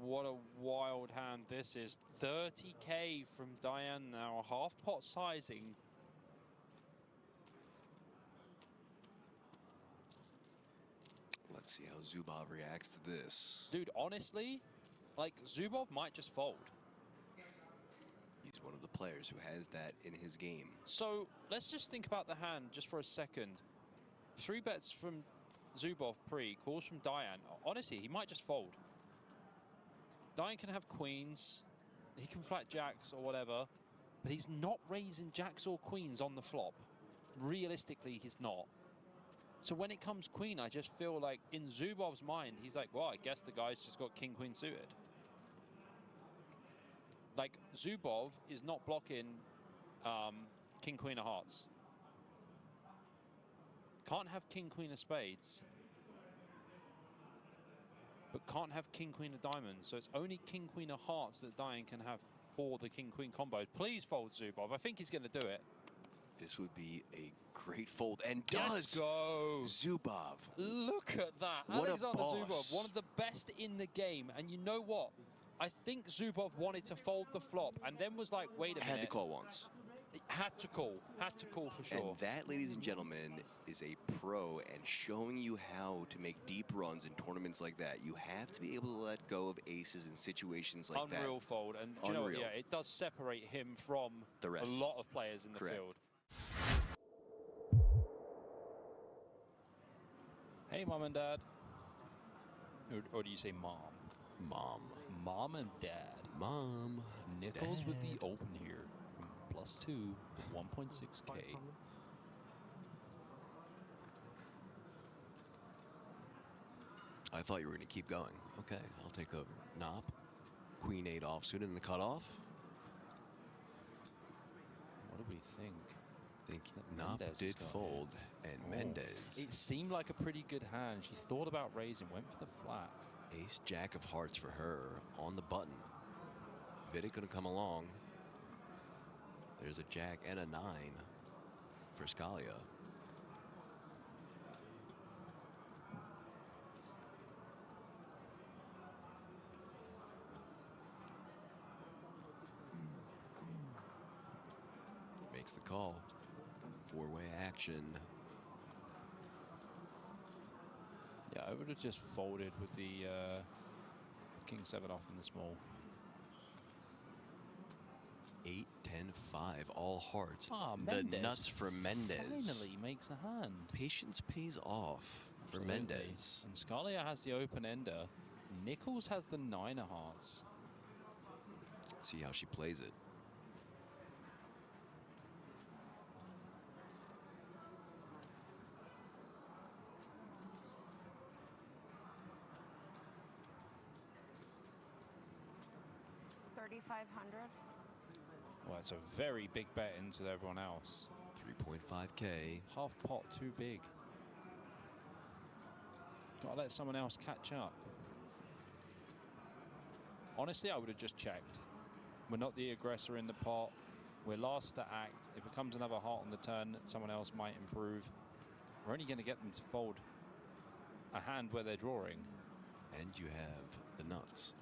What a wild hand this is. 30K from Diane now, a half pot sizing. Let's see how Zubov reacts to this. Dude, honestly, like Zubov might just fold. He's one of the players who has that in his game. So let's just think about the hand just for a second. 3 bets from Zubov pre, calls from Diane. Honestly, he might just fold. Diane can have queens. He can flat jacks or whatever, but he's not raising jacks or queens on the flop. Realistically, he's not. So when it comes queen, I just feel like in Zubov's mind, he's like, well, I guess the guy's just got king queen suited. Like, Zubov is not blocking king queen of hearts. Can't have king queen of spades, but can't have king queen of diamonds. So it's only king queen of hearts that Diane can have for the king queen combo. Please fold Zubov. I think he's going to do it. This would be a great fold, and does. Let's go. Zubov. Look at that. What Alexander a boss. Zubov, one of the best in the game. And you know what? I think Zubov wanted to fold the flop and then was like, wait a minute. Had to call once. Had to call for sure. And that, ladies and gentlemen, is a pro and showing you how to make deep runs in tournaments like that. You have to be able to let go of aces in situations like that. Unreal fold. And do you know what? Yeah, it does separate him from the rest. A lot of players in the field. Hey, mom and dad. Or do you say mom? Mom. Mom and dad. Mom. Nichols dad. with the open here. +2, 1.6K. I thought you were going to keep going. Okay, I'll take over. Nop. Queen 8 offsuit in the cutoff. What do we think? I think Nop did fold, and Mendez. It seemed like a pretty good hand. She thought about raising, went for the flat. Ace Jack of hearts for her on the button. Vidic going to come along. There's a jack and a 9 for Scalia. Makes the call. Four-way action. Yeah, I would have just folded with the king 7 off in the small. 8, 10, 5, all hearts. The Mendez nuts for Mendez. Finally makes a hand. Patience pays off for Absolutely. Mendez. And Scalia has the open ender. Nichols has the 9 of hearts. Let's see how she plays it. $3,500. Well, it's a very big bet into everyone else. 3.5K. Half pot too big. Gotta let someone else catch up. Honestly, I would have just checked. We're not the aggressor in the pot. We're last to act. If it comes another heart on the turn, someone else might improve. We're only going to get them to fold a hand where they're drawing. And you have the nuts.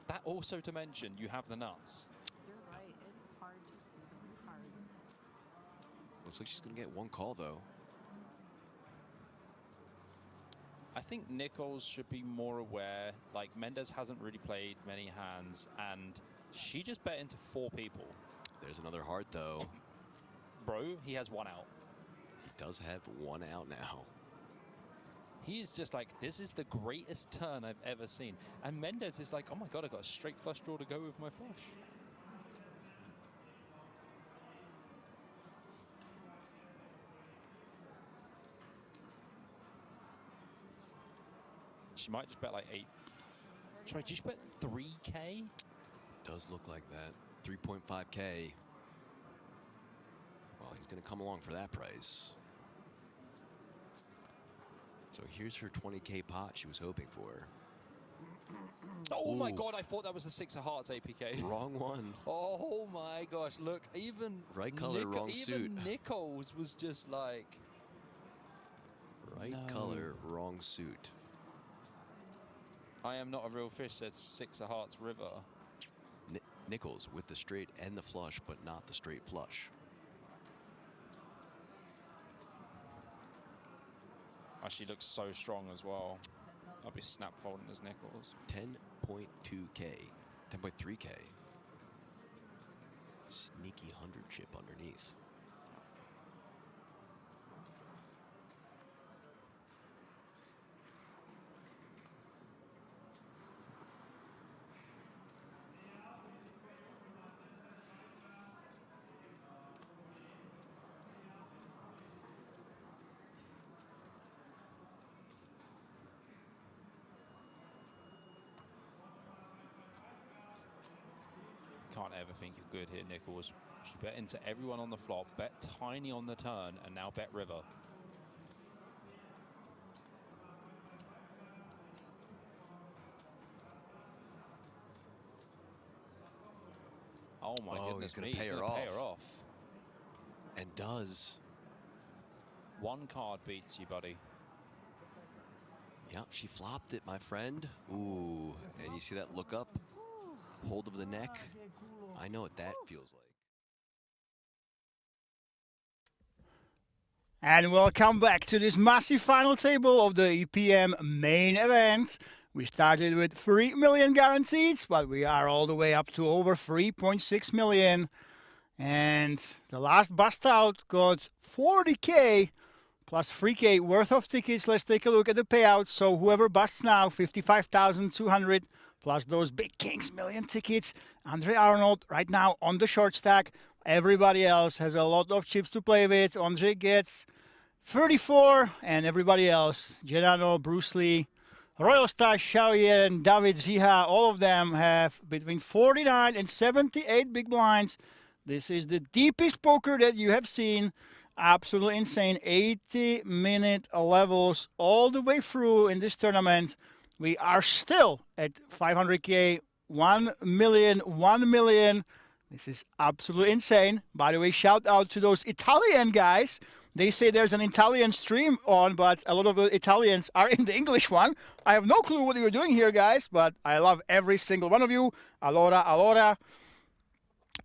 That also to mention, you have the nuts. You're right. It's hard to see the cards. Looks like she's going to get one call, though. I think Nichols should be more aware. Like, Mendez hasn't really played many hands, and she just bet into 4 people. There's another heart, though. Bro, he has 1 out. He does have 1 out now. He is just like, this is the greatest turn I've ever seen. And Mendez is like, oh my God, I got a straight flush draw to go with my flush. She might just bet like 8. Sorry, did she bet 3K? Does look like that. 3.5K. Well, he's going to come along for that price. So here's her 20K pot she was hoping for. Oh my Ooh. God, I thought that was the 6 of hearts APK. Wrong one. Oh my gosh, look, even right color, wrong even suit. Nichols was just like... Right color, wrong suit. I am not a real fish, says 6 of hearts river. Nichols with the straight and the flush, but not the straight flush. She looks so strong as well. I'll be snap folding as Nichols. 10.2K, 10.3K. Sneaky 100 chip underneath. can't ever think you're good here, Nichols. You bet into everyone on the flop, bet tiny on the turn, and now bet river. Oh my goodness he's gonna me, pay he's her gonna pay off. her off. And does. One card beats you, buddy. Yep, she flopped it, my friend. Ooh, and you see that look up? Hold of the neck. I know what that feels like. And welcome back to this massive final table of the EPM main event. We started with 3 million guaranteed, but we are all the way up to over 3.6 million. And the last bust out got 40K plus 3K worth of tickets. Let's take a look at the payouts. So whoever busts now, 55,200 plus those big Kings million tickets. Andre Arnold right now on the short stack. Everybody else has a lot of chips to play with. Andre gets 34, and everybody else, Gennaro, Bruce Lee, Royal Star, Xiaoye, and David Ziha, all of them have between 49 and 78 big blinds. This is the deepest poker that you have seen. Absolutely insane. 80-minute levels all the way through in this tournament. We are still at 500K, 1 million, 1 million. This is absolutely insane. By the way, shout out to those Italian guys. They say there's an Italian stream on, but a lot of the Italians are in the English one. I have no clue what you're doing here, guys, but I love every single one of you. Allora, allora.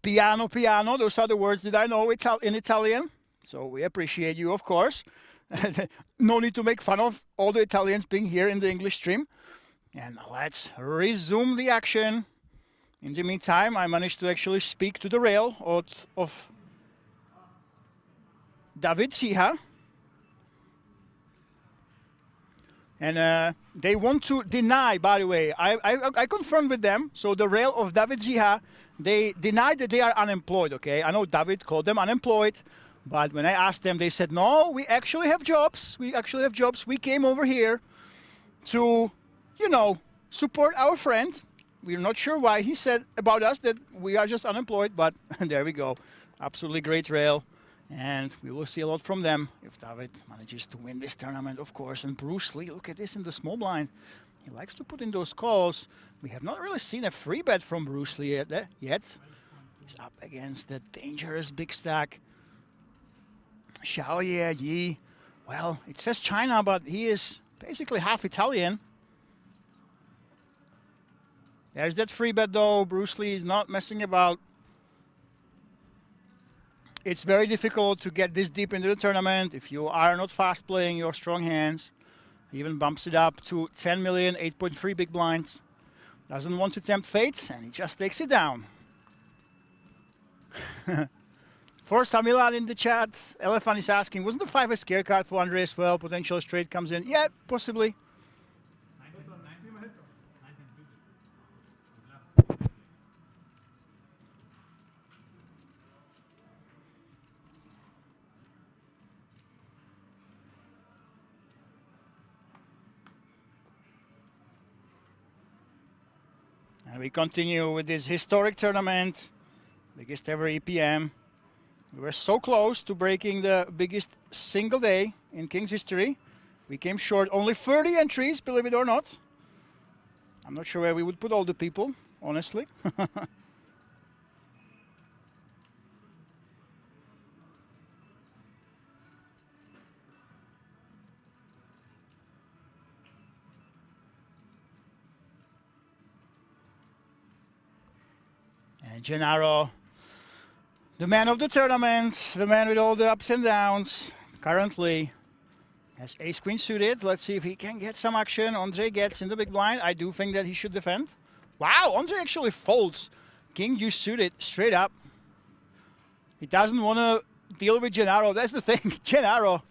Piano, piano. Those are the words that I know in Italian. So we appreciate you, of course. No need to make fun of all the Italians being here in the English stream. And let's resume the action. In the meantime, I managed to actually speak to the rail of David Ziha. And they want to deny, by the way, I confirmed with them. So the rail of David Ziha, they denied that they are unemployed, okay? I know David called them unemployed, but when I asked them, they said, no, we actually have jobs. We actually have jobs. We came over here to, you know, support our friend. We're not sure why he said about us that we are just unemployed, but there we go. Absolutely great rail. And we will see a lot from them if David manages to win this tournament, of course. And Bruce Lee, look at this in the small blind. He likes to put in those calls. We have not really seen a free bet from Bruce Lee yet. He's up against the dangerous big stack. Xiaoye, Yi. Well, it says China, but he is basically half Italian. There's that free bet, though. Bruce Lee is not messing about. It's very difficult to get this deep into the tournament if you are not fast playing your strong hands. He even bumps it up to 10 million, 8.3 big blinds. Doesn't want to tempt fate, and he just takes it down. For Samilan in the chat, Elephant is asking, wasn't the 5 a scare card for Andre as well? Potential straight comes in. Yeah, possibly. And we continue with this historic tournament, biggest ever EPM. We were so close to breaking the biggest single day in King's history. We came short, only 30 entries, believe it or not. I'm not sure where we would put all the people, honestly. And Gennaro, the man of the tournament, the man with all the ups and downs, currently has ace-queen suited. Let's see if he can get some action. Andre gets in the big blind. I do think that he should defend. Wow, Andre actually folds. King deuce suited straight up. He doesn't want to deal with Gennaro. That's the thing. Gennaro,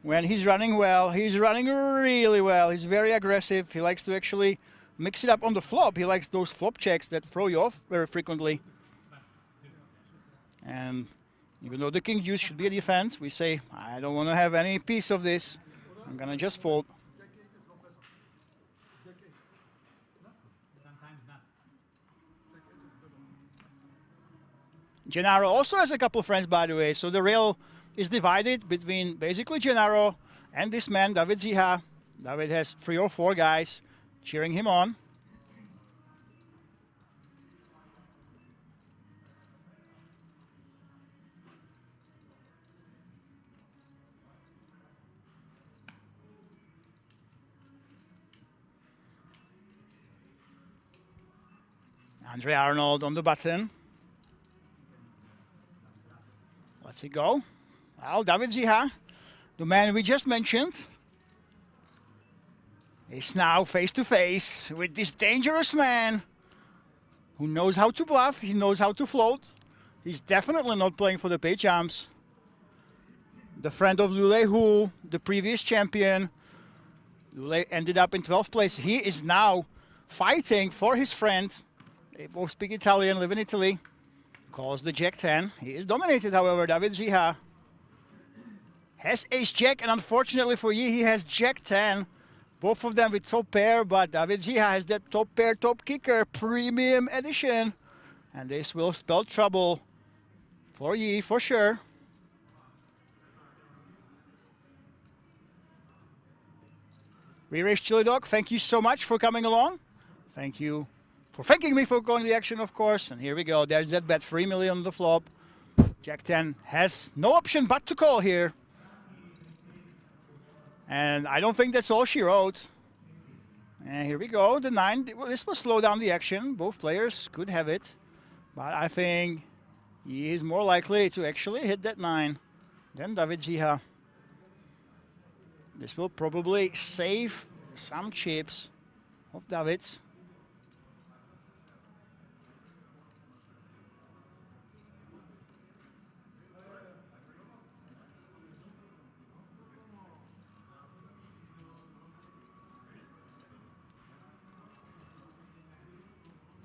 when he's running well, he's running really well. He's very aggressive. He likes to actually mix it up on the flop. He likes those flop checks that throw you off very frequently. And even though the king deuce should be a defense, we say, I don't want to have any piece of this. I'm going to just fold. Gennaro also has a couple of friends, by the way, so the rail is divided between basically Gennaro and this man, David Ziha. David has 3 or 4 guys cheering him on. Andre Arnold on the button. Let's it go. Well, David Ziha, the man we just mentioned, is now face to face with this dangerous man who knows how to bluff, he knows how to float. He's definitely not playing for the pay jumps. The friend of Lule Hu, the previous champion. Lule ended up in 12th place. He is now fighting for his friend. They both speak Italian, live in Italy. Calls the Jack 10. He is dominated, however. David Ziha has Ace Jack, and unfortunately for Yi, he has Jack 10. Both of them with top pair, but David Ziha has that top pair, top kicker, premium edition. And this will spell trouble for Yi, for sure. Re-Race Chili Dog, thank you so much for coming along. Thank you for thanking me for going the action, of course. And here we go. There's that bet, 3 million on the flop. Jack 10 has no option but to call here. And I don't think that's all she wrote. And here we go, the 9. Well, this will slow down the action. Both players could have it. But I think he is more likely to actually hit that 9 than David Ziha. This will probably save some chips of David's.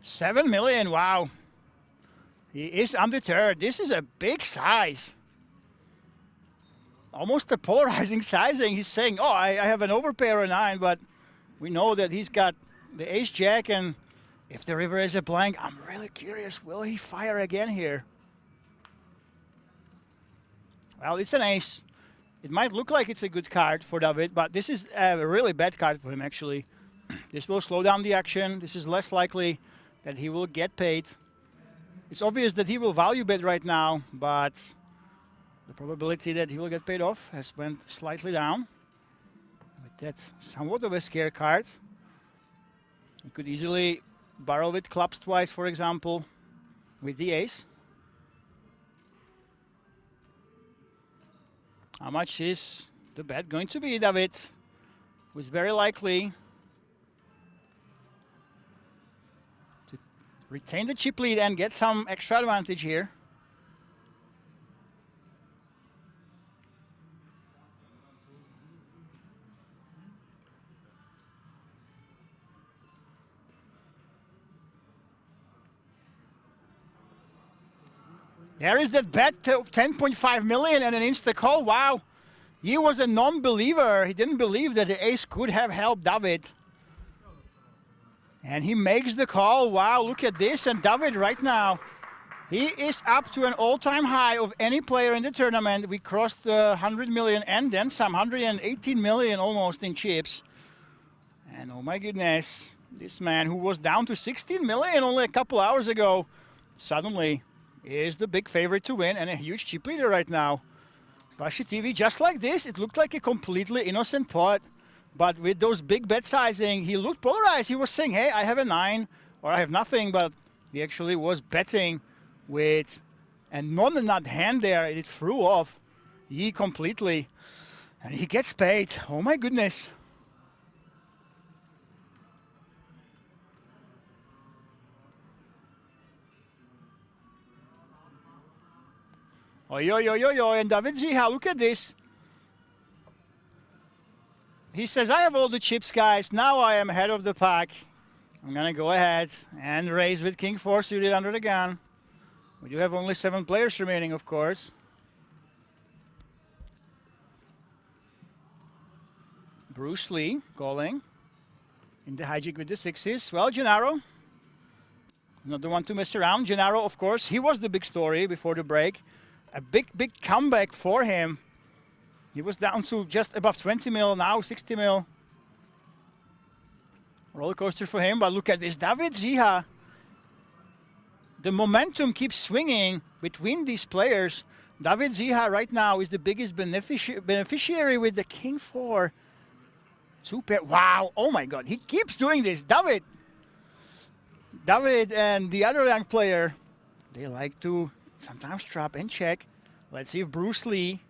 $7 million, wow. He is undeterred. This is a big size. Almost a polarizing sizing. He's saying, oh, I have an overpair of 9, but we know that he's got the Ace Jack, and if the river is a blank, I'm really curious, will he fire again here? Well, it's an ace. It might look like it's a good card for David, but this is a really bad card for him, actually. This will slow down the action. This is less likely that he will get paid. It's obvious that he will value bet right now, but the probability that he will get paid off has went slightly down. With that somewhat of a scare card. You could easily barrel with clubs twice, for example, with the ace. How much is the bet going to be, David? Who's very likely to retain the chip lead and get some extra advantage here. There is that bet, 10.5 million and an insta call. Wow, he was a non-believer. He didn't believe that the ace could have helped David. And he makes the call. Wow, look at this. And David right now, he is up to an all-time high of any player in the tournament. We crossed the 100 million and then some, 118 million almost in chips. And oh my goodness, this man who was down to 16 million only a couple hours ago, suddenly is the big favorite to win and a huge chip leader right now. Flashy TV, just like this, it looked like a completely innocent pot, but with those big bet sizing, he looked polarized. He was saying, hey, I have a 9 or I have nothing, but he actually was betting with a non-nut hand there. It threw off Yi completely, and he gets paid. Oh my goodness. Oi, and David Ziha, look at this. He says, I have all the chips, guys. Now I am ahead of the pack. I'm going to go ahead and raise with King 4 suited under the gun. We do have only 7 players remaining, of course. Bruce Lee calling in the hijack with the 6s. Well, Gennaro, Not the one to mess around. Gennaro, of course, he was the big story before the break. A big comeback for him. He was down to just above 20 mil, now 60 mil. Roller coaster for him, but look at this. David Zia. The momentum keeps swinging between these players. David Zia right now is the biggest beneficiary with the King 4. Two pair. Wow, oh my God, he keeps doing this. David and the other young player, they like to sometimes trap and check. Let's see if Bruce Lee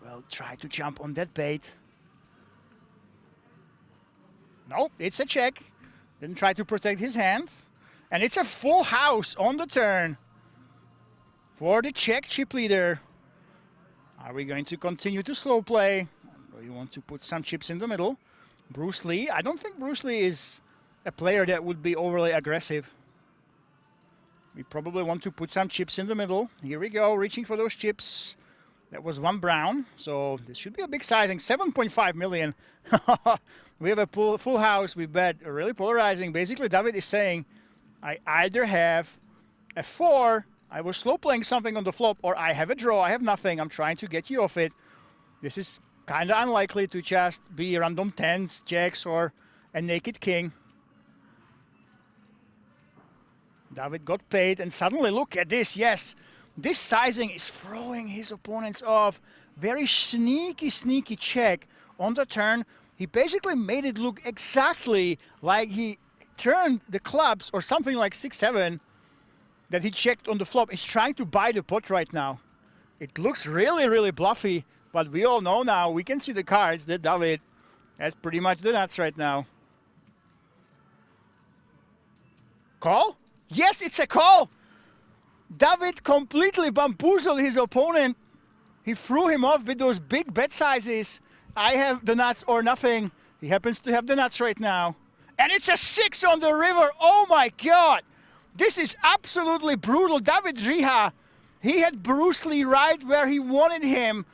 will try to jump on that bait. No, it's a check. Didn't try to protect his hand. And it's a full house on the turn for the Czech chip leader. Are we going to continue to slow play? Or you want to put some chips in the middle? Bruce Lee, I don't think Bruce Lee is a player that would be overly aggressive. We probably want to put some chips in the middle. Here we go, reaching for those chips. That was one brown, so this should be a big sizing. 7.5 million. We have a full house. We bet really polarizing. Basically, David is saying, I either have a 4, I was slow playing something on the flop, or I have a draw, I have nothing, I'm trying to get you off it. This is kind of unlikely to just be random 10s, jacks, or a naked king. David got paid, and suddenly look at this, yes. This sizing is throwing his opponents off. Very sneaky check on the turn. He basically made it look exactly like he turned the clubs or something like 6-7 that he checked on the flop. He's trying to buy the pot right now. It looks really bluffy, but we all know now, we can see the cards that David has pretty much the nuts right now. Call? Yes, it's a call. David completely bamboozled his opponent. He threw him off with those big bet sizes. I have the nuts or nothing. He happens to have the nuts right now. And it's a 6 on the river. Oh my God. This is absolutely brutal. David Zia, he had Bruce Lee right where he wanted him.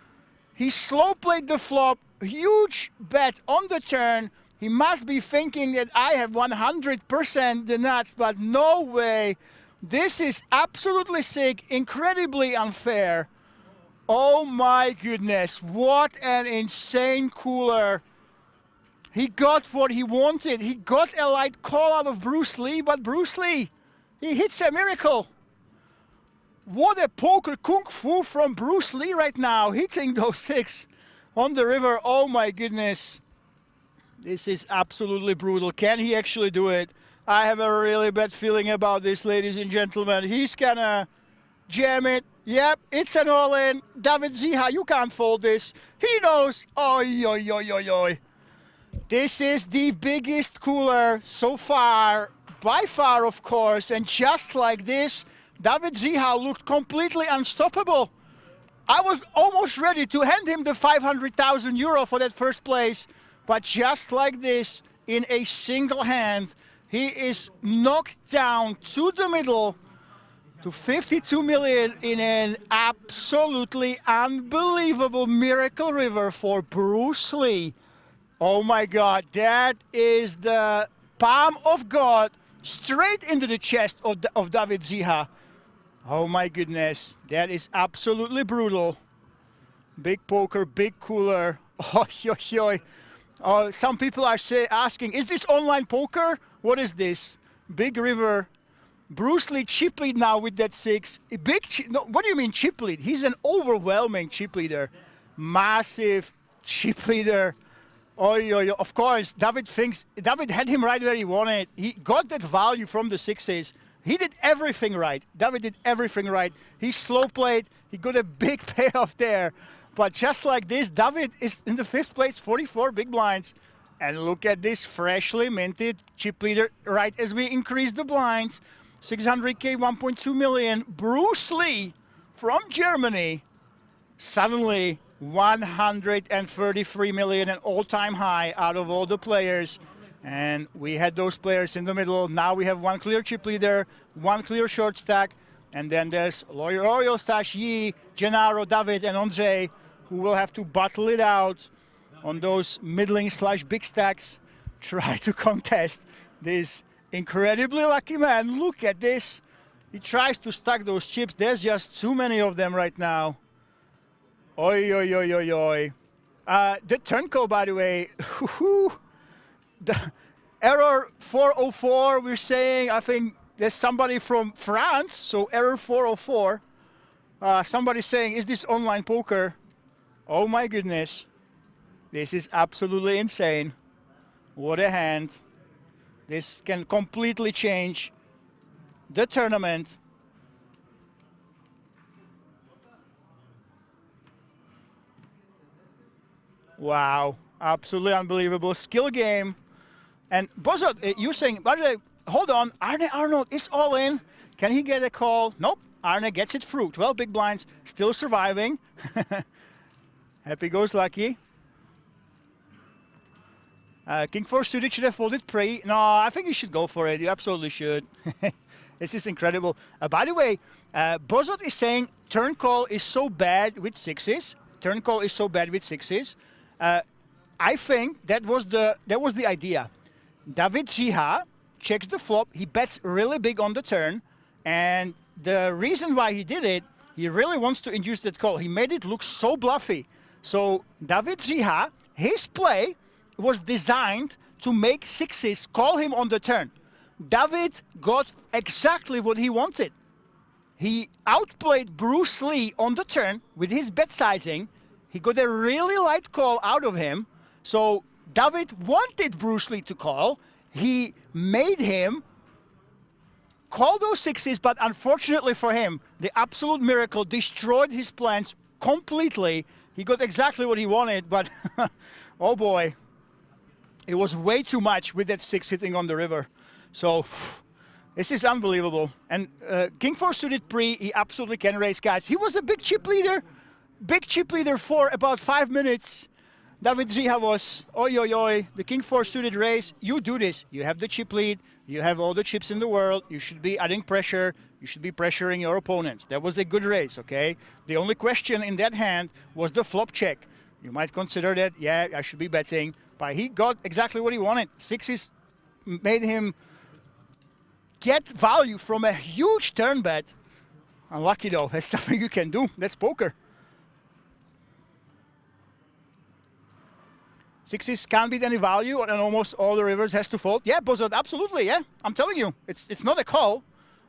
He slow played the flop. Huge bet on the turn. He must be thinking that I have 100% the nuts, but no way. This is absolutely sick, incredibly unfair. Oh my goodness, what an insane cooler. He got what he wanted. He got a light call out of Bruce Lee, but Bruce Lee, he hits a miracle. What a poker kung fu from Bruce Lee right now, hitting those 6 on the river. Oh my goodness. This is absolutely brutal. Can he actually do it? I have a really bad feeling about this, ladies and gentlemen. He's gonna jam it. Yep, it's an all-in. David Zia, you can't fold this. He knows. Oi, oi, oi, oi, oi. This is the biggest cooler so far, by far, of course. And just like this, David Zia looked completely unstoppable. I was almost ready to hand him the 500,000 euro for that first place. But just like this, in a single hand, he is knocked down to the middle to 52 million in an absolutely unbelievable miracle river for Bruce Lee. Oh my God, that is the palm of God straight into the chest of David Zia. Oh my goodness, that is absolutely brutal. Big poker, big cooler. Oh, yo, yo. Some people are asking, is this online poker? What is this? Big river. Bruce Lee chip lead now with that 6. No, what do you mean chip lead? He's an overwhelming chip leader. Massive chip leader. Oh, of course, David had him right where he wanted. He got that value from the 6s. He did everything right. David did everything right. He slow played. He got a big payoff there. But just like this, David is in the 5th place, 44 big blinds. And look at this freshly minted chip leader right as we increase the blinds. 600K, 1.2 million. Bruce Lee from Germany. Suddenly 133 million, an all-time high out of all the players. And we had those players in the middle. Now we have one clear chip leader, one clear short stack. And then there's Lorio, Sashi, Gennaro, David, and Andre, who will have to battle it out on those middling / big stacks, try to contest this Incredibly lucky man. Look at this. He tries to stack those chips. There's just too many of them right now. Oi, oi, oi, oi, oi. The turn call, by the way. The error 404, we're saying. I think there's somebody from France, so error 404. Somebody saying, is this online poker? Oh my goodness. This is absolutely insane. What a hand. This can completely change the tournament. Wow, absolutely unbelievable. Skill game. And Bozot, you're saying, by the way, hold on, Arne Arnold is all in. Can he get a call? Nope, Arne gets it through. 12 big blinds, still surviving. Happy goes lucky. King 4 suited should have folded pre. No, I think you should go for it. You absolutely should. This is incredible. By the way, Bozot is saying turn call is so bad with sixes. Turn call is so bad with sixes. I think that was the idea. David Jiha checks the flop. He bets really big on the turn, and the reason why he did it, he really wants to induce that call. He made it look so bluffy. So David Jiha, his play was designed to make sixes call him on the turn. David got exactly what he wanted. He outplayed Bruce Lee on the turn with his bet sizing. He got a really light call out of him. So David wanted Bruce Lee to call. He made him call those sixes, but unfortunately for him, the absolute miracle destroyed his plans completely. He got exactly what he wanted, but oh boy, it was way too much with that six hitting on the river. So this is unbelievable. And King 4 suited pre, he absolutely can raise, guys. He was a big chip leader for about 5 minutes. David Jiha was, oi, oi, oi, the King 4 suited raise. You do this. You have the chip lead. You have all the chips in the world. You should be adding pressure. You should be pressuring your opponents. That was a good raise, okay? The only question in that hand was the flop check. You might consider that, yeah, I should be betting. But he got exactly what he wanted. Sixes made him get value from a huge turn bet. Unlucky though, that's nothing you can do. That's poker. Sixes can't beat any value, and almost all the rivers has to fold. Yeah, Bozot, absolutely, yeah. I'm telling you, it's not a call,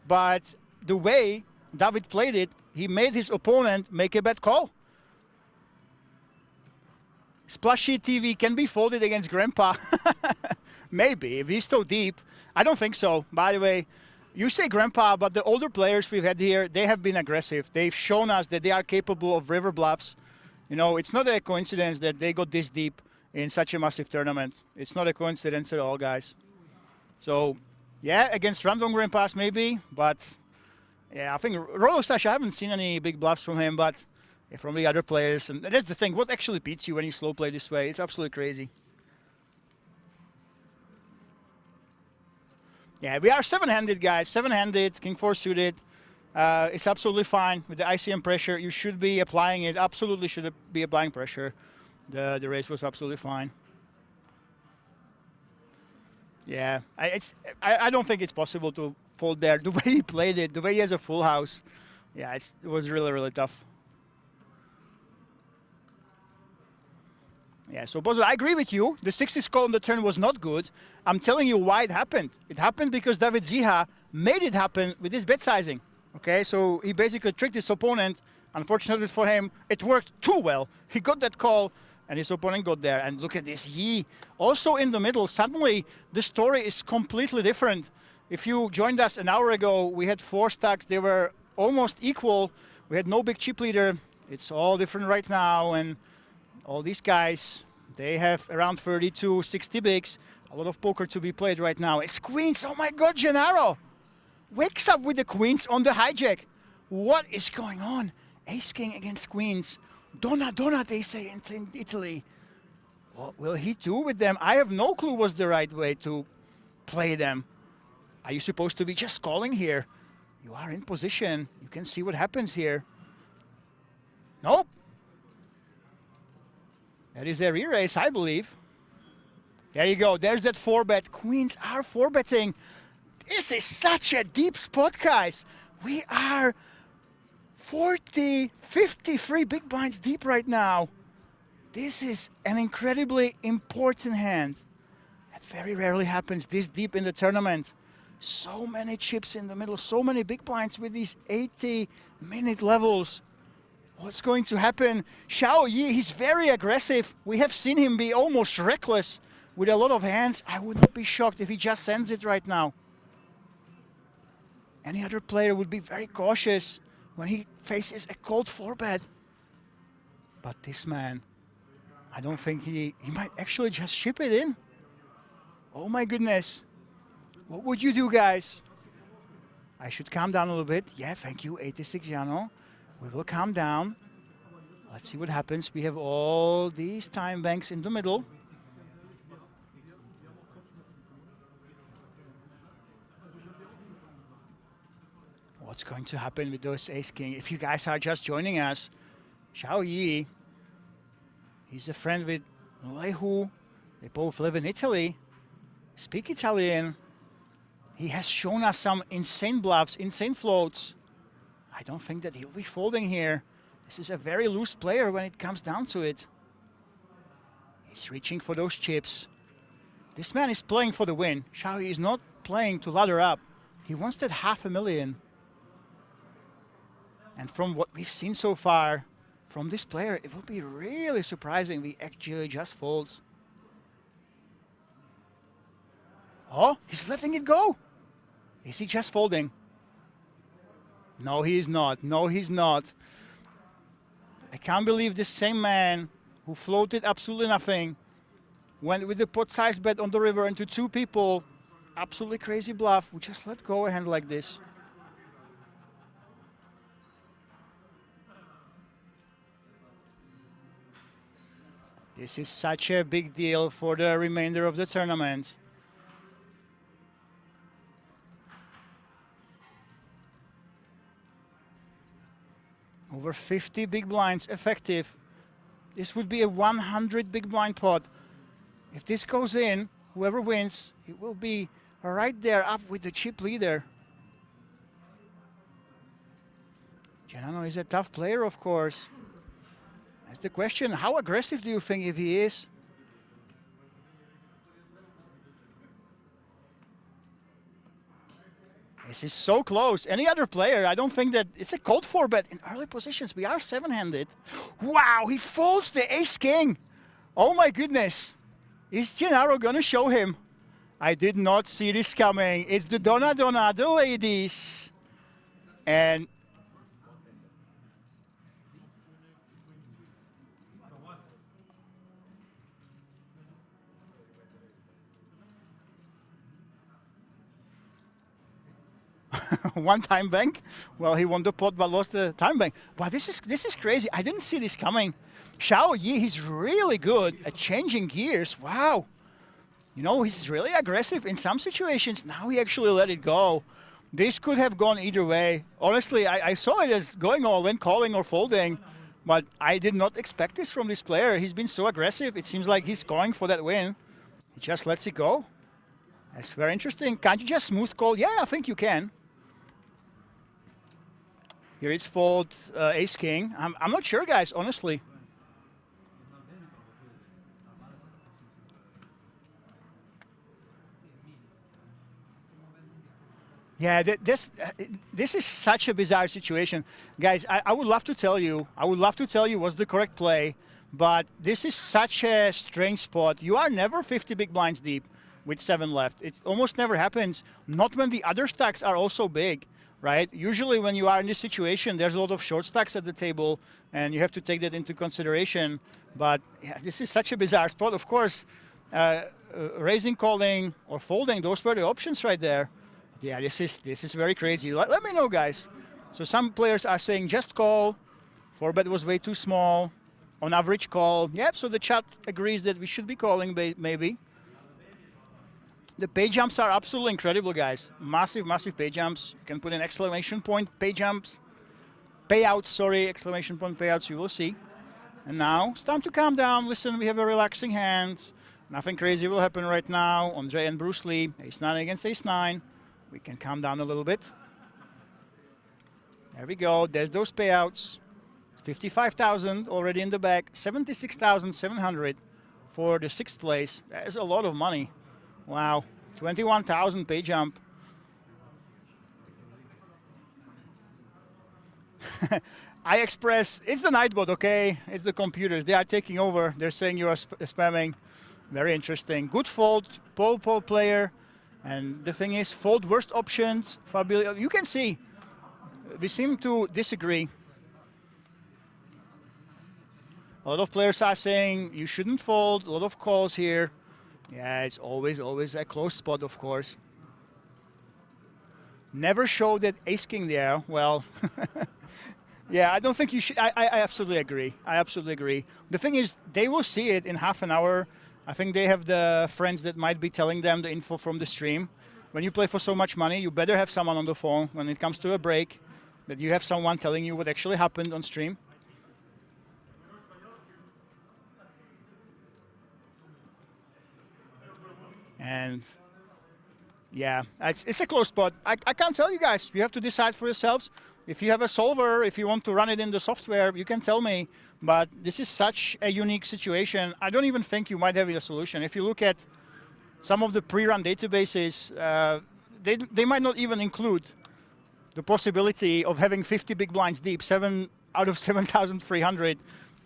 but the way David played it, he made his opponent make a bad call. Splashy TV can be folded against Grandpa. Maybe, if he's so deep. I don't think so. By the way, you say Grandpa, but the older players we've had here, they have been aggressive. They've shown us that they are capable of river bluffs. You know, it's not a coincidence that they got this deep in such a massive tournament. It's not a coincidence at all, guys. So, yeah, against random Grandpas maybe, but yeah, I think Rolostash, I haven't seen any big bluffs from him, but yeah, from the other players. And that's the thing, what actually beats you when you slow play this way? It's absolutely crazy. Yeah, we are seven-handed, guys. Seven-handed, King 4 suited. It's absolutely fine with the ICM pressure. You should be applying it. Absolutely should be applying pressure. The race was absolutely fine. Yeah, I don't think it's possible to fold there. The way he played it, the way he has a full house. Yeah, it was really, really tough. Yeah, so Bozot, I agree with you. The sixes call on the turn was not good. I'm telling you why it happened. It happened because David Jiha made it happen with his bet sizing. Okay, so he basically tricked his opponent. Unfortunately for him, it worked too well. He got that call, and his opponent got there. And look at this, Yi. Also in the middle, suddenly the story is completely different. If you joined us an hour ago, we had 4 stacks. They were almost equal. We had no big chip leader. It's all different right now. And all these guys, they have around 32, 60 bigs. A lot of poker to be played right now. It's queens. Oh my God, Gennaro wakes up with the queens on the hijack. What is going on? Ace-king against queens. Donna, they say in Italy. What will he do with them? I have no clue what's the right way to play them. Are you supposed to be just calling here? You are in position. You can see what happens here. Nope. That is a re-raise, I believe. There you go. There's that 4-bet. Queens are 4-betting. This is such a deep spot, guys. We are 40, 53 big blinds deep right now. This is an incredibly important hand. It very rarely happens this deep in the tournament. So many chips in the middle, so many big blinds with these 80-minute levels. What's going to happen? Xiao Yi, he's very aggressive. We have seen him be almost reckless with a lot of hands. I would not be shocked if he just sends it right now. Any other player would be very cautious when he faces a cold 4-bet. But this man, I don't think he might actually just ship it in. Oh my goodness. What would you do, guys? I should calm down a little bit. Yeah, thank you, 86 Jano. We will calm down. Let's see what happens. We have all these time banks in the middle. What's going to happen with those ace-king? If you guys are just joining us, Xiao Yi, he's a friend with Lehu. They both live in Italy, speak Italian. He has shown us some insane bluffs, insane floats. I don't think that he'll be folding here. This is a very loose player when it comes down to it. He's reaching for those chips. This man is playing for the win. Xiao Yi is not playing to ladder up. He wants that $500,000. And from what we've seen so far from this player, it will be really surprising if he actually just folds. Oh, he's letting it go. Is he just folding? No, he is not. No, he's not. I can't believe the same man who floated absolutely nothing went with the pot size bet on the river into two people. Absolutely crazy bluff. We just let go a hand like this. This is such a big deal for the remainder of the tournament. Over 50 big blinds effective. This would be a 100 big blind pot. If this goes in, whoever wins, it will be right there up with the chip leader. Giannano is a tough player, of course. That's the question. How aggressive do you think if he is? This is so close. Any other player, I don't think that it's a cold 4-bet in early positions. We are 7-handed. Wow, he folds the ace-king. Oh my goodness. Is Gennaro gonna show him? I did not see this coming. It's the Donna Donna, the ladies. And one time bank. Well, he won the pot but lost the time bank. Wow, this is crazy. I didn't see this coming. Xiao Yi, he's really good at changing gears. Wow. You know, he's really aggressive in some situations. Now he actually let it go. This could have gone either way. Honestly, I saw it as going all in, calling or folding, but I did not expect this from this player. He's been so aggressive. It seems like he's going for that win. He just lets it go. That's very interesting. Can't you just smooth call? Yeah, I think you can. Here it's fold ace-king. I'm not sure, guys, honestly. Yeah, this is such a bizarre situation. Guys, I would love to tell you. I would love to tell you what's the correct play, but this is such a strange spot. You are never 50 big blinds deep with 7 left. It almost never happens. Not when the other stacks are also big. Right? Usually when you are in this situation, there's a lot of short stacks at the table, and you have to take that into consideration. But yeah, this is such a bizarre spot. Of course, raising, calling, or folding, those were the options right there. Yeah, this is very crazy. Let me know, guys. So some players are saying just call. 4-bet was way too small. On average, call. Yep, so the chat agrees that we should be calling, maybe. The pay jumps are absolutely incredible, guys. Massive, massive pay jumps. You can put an exclamation point, pay jumps. Payouts, sorry, exclamation point payouts, you will see. And now, it's time to calm down. Listen, we have a relaxing hand. Nothing crazy will happen right now. Andre and Bruce Lee, ace-9 against ace-9. We can calm down a little bit. There we go. There's those payouts. 55,000 already in the bag. 76,700 for the 6th place. That is a lot of money. Wow. 21,000 pay jump. I express, it's the Nightbot, okay? It's the computers. They are taking over. They're saying you are spamming. Very interesting. Good fold, pole player. And the thing is, fold worst options. Fabio, you can see, we seem to disagree. A lot of players are saying you shouldn't fold. A lot of calls here. Yeah, it's always a close spot, of course. Never show that ace-king there. Well, yeah, I don't think you should. I absolutely agree. I absolutely agree. The thing is, they will see it in half an hour. I think they have the friends that might be telling them the info from the stream. When you play for so much money, you better have someone on the phone when it comes to a break, that you have someone telling you what actually happened on stream. And yeah, it's a close spot. I can't tell you guys. You have to decide for yourselves. If you have a solver, if you want to run it in the software, you can tell me. But this is such a unique situation. I don't even think you might have a solution. If you look at some of the pre-run databases, they might not even include the possibility of having 50 big blinds deep, 7 out of 7,300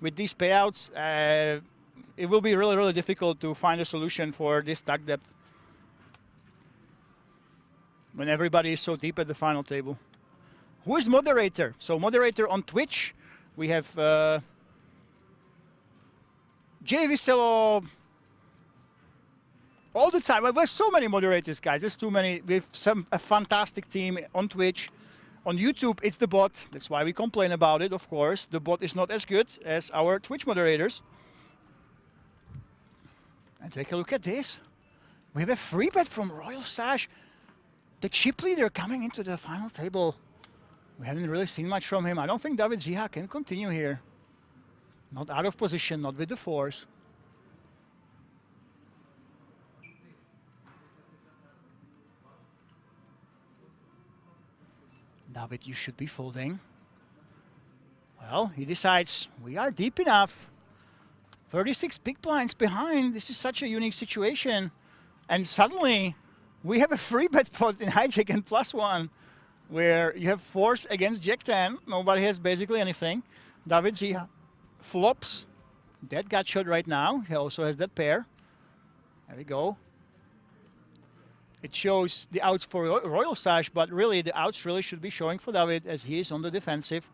with these payouts. It will be really, really difficult to find a solution for this stack depth when everybody is so deep at the final table. Who is moderator? So moderator on Twitch, we have Jay Vicello all the time. Well, we have so many moderators, guys. There's too many. We have a fantastic team on Twitch. On YouTube, it's the bot. That's why we complain about it, of course. The bot is not as good as our Twitch moderators. And take a look at this. We have a free bet from Royal Sash. The chip leader coming into the final table. We haven't really seen much from him. I don't think David Ziha can continue here. Not out of position, not with the fours. David, you should be folding. Well, he decides we are deep enough. 36 big blinds behind. This is such a unique situation. And suddenly, we have a free bet pot in hijack and +1, where you have fours against Jack 10. Nobody has basically anything. David Ziha flops. That gut shot right now. He also has that pair. There we go. It shows the outs for Royal Sash, but really the outs really should be showing for David as he is on the defensive,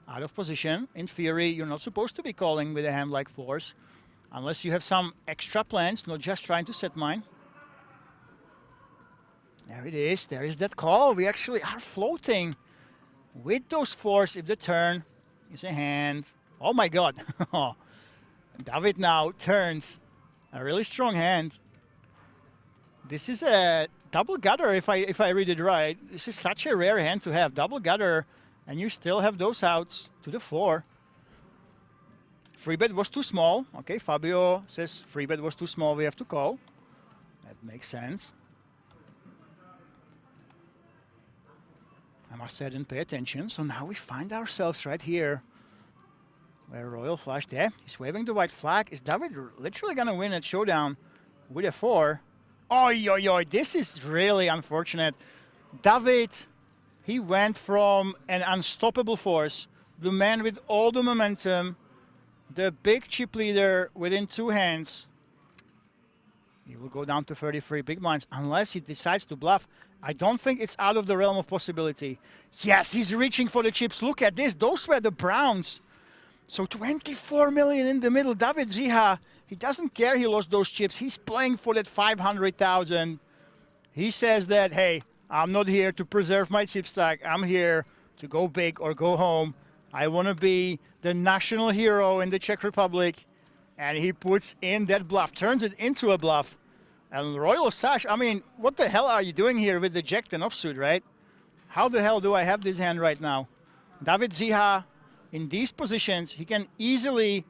out of position. In theory, you're not supposed to be calling with a hand like fours, unless you have some extra plans, not just trying to set mine. There it is. There is that call. We actually are floating with those fours if the turn is a hand. Oh my God. David now turns a really strong hand. This is a double gutter if I read it right. This is such a rare hand to have. Double gutter, and you still have those outs to the 4. Free bet was too small. Okay, Fabio says free bet was too small. We have to call. That makes sense. I must say I didn't pay attention. So now we find ourselves right here where Royal Flush there. He's waving the white flag. Is David literally going to win at showdown with a 4? Oi, oi, oi. This is really unfortunate. David, he went from an unstoppable force, the man with all the momentum, the big chip leader within 2 hands. He will go down to 33 big blinds unless he decides to bluff. I don't think it's out of the realm of possibility. Yes, he's reaching for the chips. Look at this. Those were the browns. So 24 million in the middle. David Ziha, he doesn't care he lost those chips. He's playing for that 500,000. He says that, hey, I'm not here to preserve my chip stack. I'm here to go big or go home. I want to be the national hero in the Czech Republic. And he puts in that bluff, turns it into a bluff. And Royal Sash, I mean, what the hell are you doing here with the Jack 10 offsuit, right? How the hell do I have this hand right now? David Ziha, in these positions, he can easily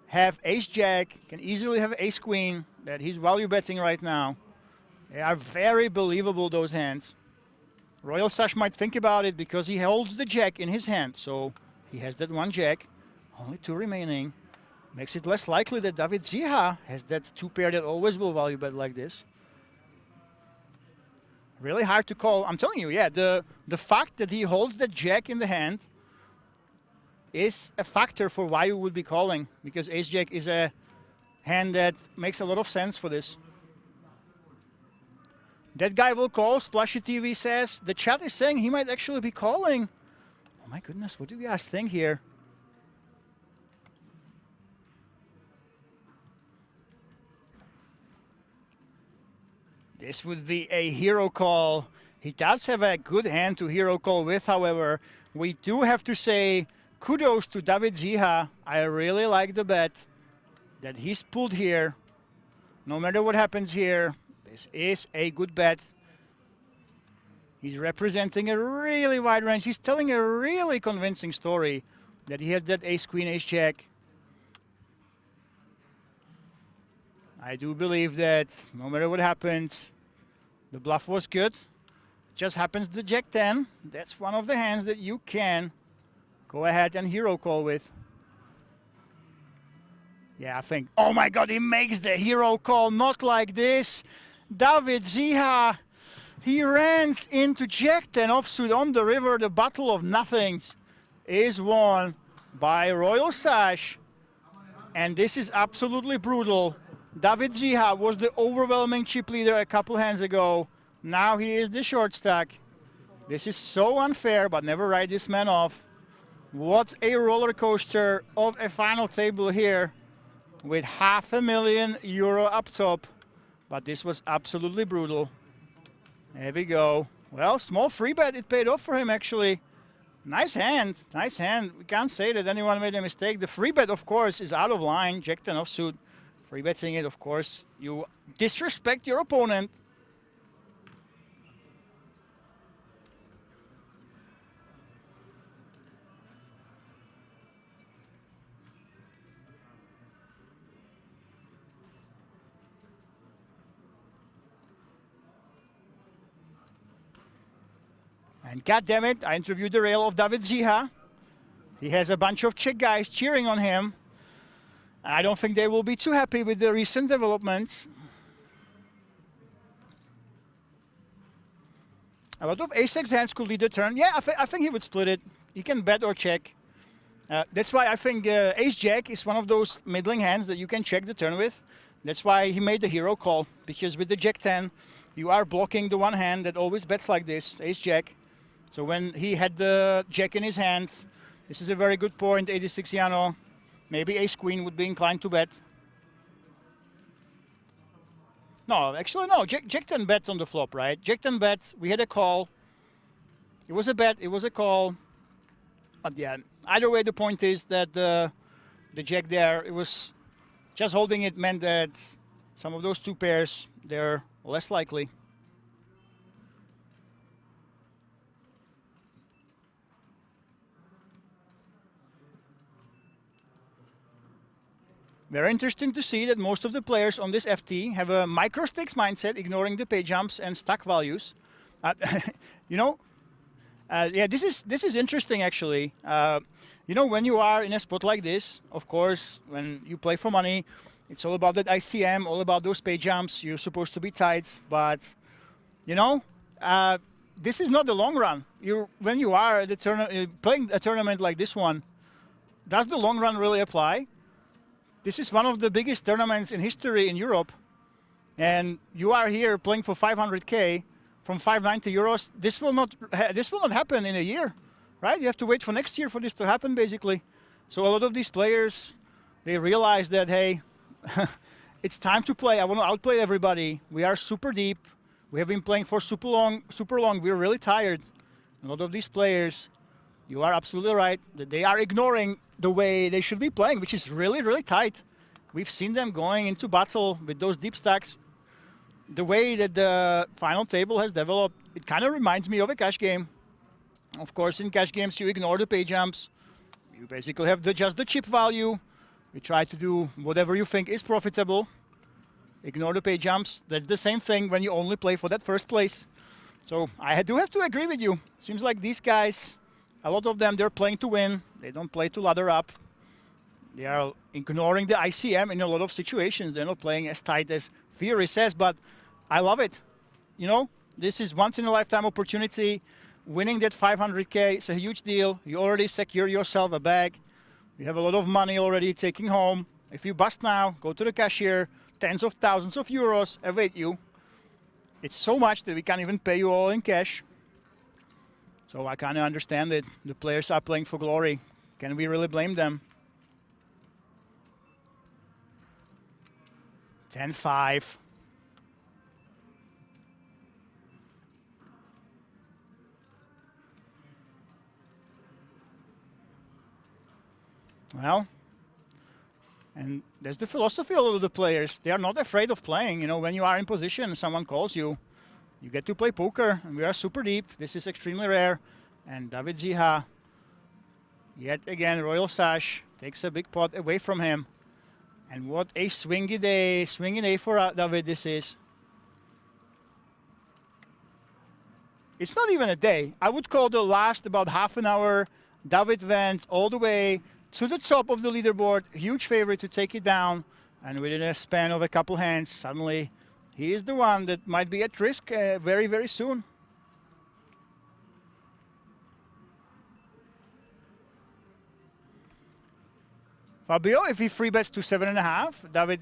have Ace-Jack, can easily have Ace-Queen that he's value betting right now. They are very believable, those hands. Royal Sash might think about it because he holds the jack in his hand. So he has that one jack, only 2 remaining. Makes it less likely that David Ziha has that 2 pair that always will value bet like this. Really hard to call. I'm telling you, yeah, the fact that he holds the jack in the hand is a factor for why you would be calling, because ace-jack is a hand that makes a lot of sense for this. That guy will call, Splashy TV says. The chat is saying he might actually be calling. Oh my goodness, what do you guys think here? This would be a hero call. He does have a good hand to hero call with, however. We do have to say kudos to David Ziha. I really like the bet that he's pulled here. No matter what happens here, this is a good bet. He's representing a really wide range. He's telling a really convincing story that he has that ace-queen, ace-jack. I do believe that no matter what happens, the bluff was good. Just happens the jack 10. That's one of the hands that you can go ahead and hero call with. Yeah, I think, oh my God, he makes the hero call, not like this. David Ziha, he runs into jack 10 offsuit on the river. The battle of nothings is won by Royal Sash. And this is absolutely brutal. David Ziha was the overwhelming chip leader a couple hands ago. Now he is the short stack. This is so unfair, but never write this man off. What a roller coaster of a final table here with €500,000 up top. But this was absolutely brutal. There we go. Well, small free bet. It paid off for him, actually. Nice hand. Nice hand. We can't say that anyone made a mistake. The free bet, of course, is out of line. Jack 10 offsuit. Free betting it, of course. You disrespect your opponent. And goddammit, I interviewed the rail of David Ziha. He has a bunch of Czech guys cheering on him. I don't think they will be too happy with the recent developments. A lot of ace-x hands could lead the turn. Yeah, I think he would split it. He can bet or check. That's why I think ace-jack is one of those middling hands that you can check the turn with. That's why he made the hero call. Because with the jack 10, you are blocking the one hand that always bets like this, ace-jack. So when he had the jack in his hand, this is a very good point, 86 Jano. Maybe ace-queen would be inclined to bet. No, actually no, jack 10 bet on the flop, right? Jack 10 bet, we had a call. It was a bet, it was a call. But yeah, either way the point is that the jack there, it was just holding it meant that some of those 2 pairs, they're less likely. Very interesting to see that most of the players on this FT have a micro stakes mindset, ignoring the pay jumps and stack values. You know, yeah, this is interesting actually. You know, when you are in a spot like this, of course, when you play for money, it's all about that ICM, all about those pay jumps. You're supposed to be tight, but you know, this is not the long run. When you are at playing a tournament like this one, does the long run really apply? This is one of the biggest tournaments in history in Europe, and you are here playing for 500k from 590 euros. This will not happen in a year, right? You have to wait for next year for this to happen, basically. So a lot of these players, they realize that, hey, it's time to play. I want to outplay everybody. We are super deep. We have been playing for super long. We're really tired. A lot of these players, you are absolutely right, that they are ignoring the way they should be playing, which is really, really tight. We've seen them going into battle with those deep stacks. The way that the final table has developed, it kind of reminds me of a cash game. Of course, in cash games, you ignore the pay jumps. You basically have just the chip value. You try to do whatever you think is profitable. Ignore the pay jumps. That's the same thing when you only play for that first place. So I do have to agree with you. Seems like these guys, a lot of them, they're playing to win. They don't play to ladder up. They are ignoring the ICM in a lot of situations. They're not playing as tight as Fury says, but I love it. You know, this is once-in-a-lifetime opportunity. Winning that 500K is a huge deal. You already secure yourself a bag. You have a lot of money already taking home. If you bust now, go to the cashier. Tens of thousands of euros await you. It's so much that we can't even pay you all in cash. So I kind of understand it. The players are playing for glory. Can we really blame them? 10-5. Well, and that's the philosophy of all of the players. They are not afraid of playing. You know, when you are in position, someone calls you, you get to play poker, and we are super deep. This is extremely rare. And David Ziha, yet again, Royal Sash takes a big pot away from him. And what a swingy day for David this is. It's not even a day. I would call the last about half an hour. David went all the way to the top of the leaderboard, huge favorite to take it down, and within a span of a couple hands, suddenly he is the one that might be at risk very, very soon. Fabio, if he free bets to 7.5, David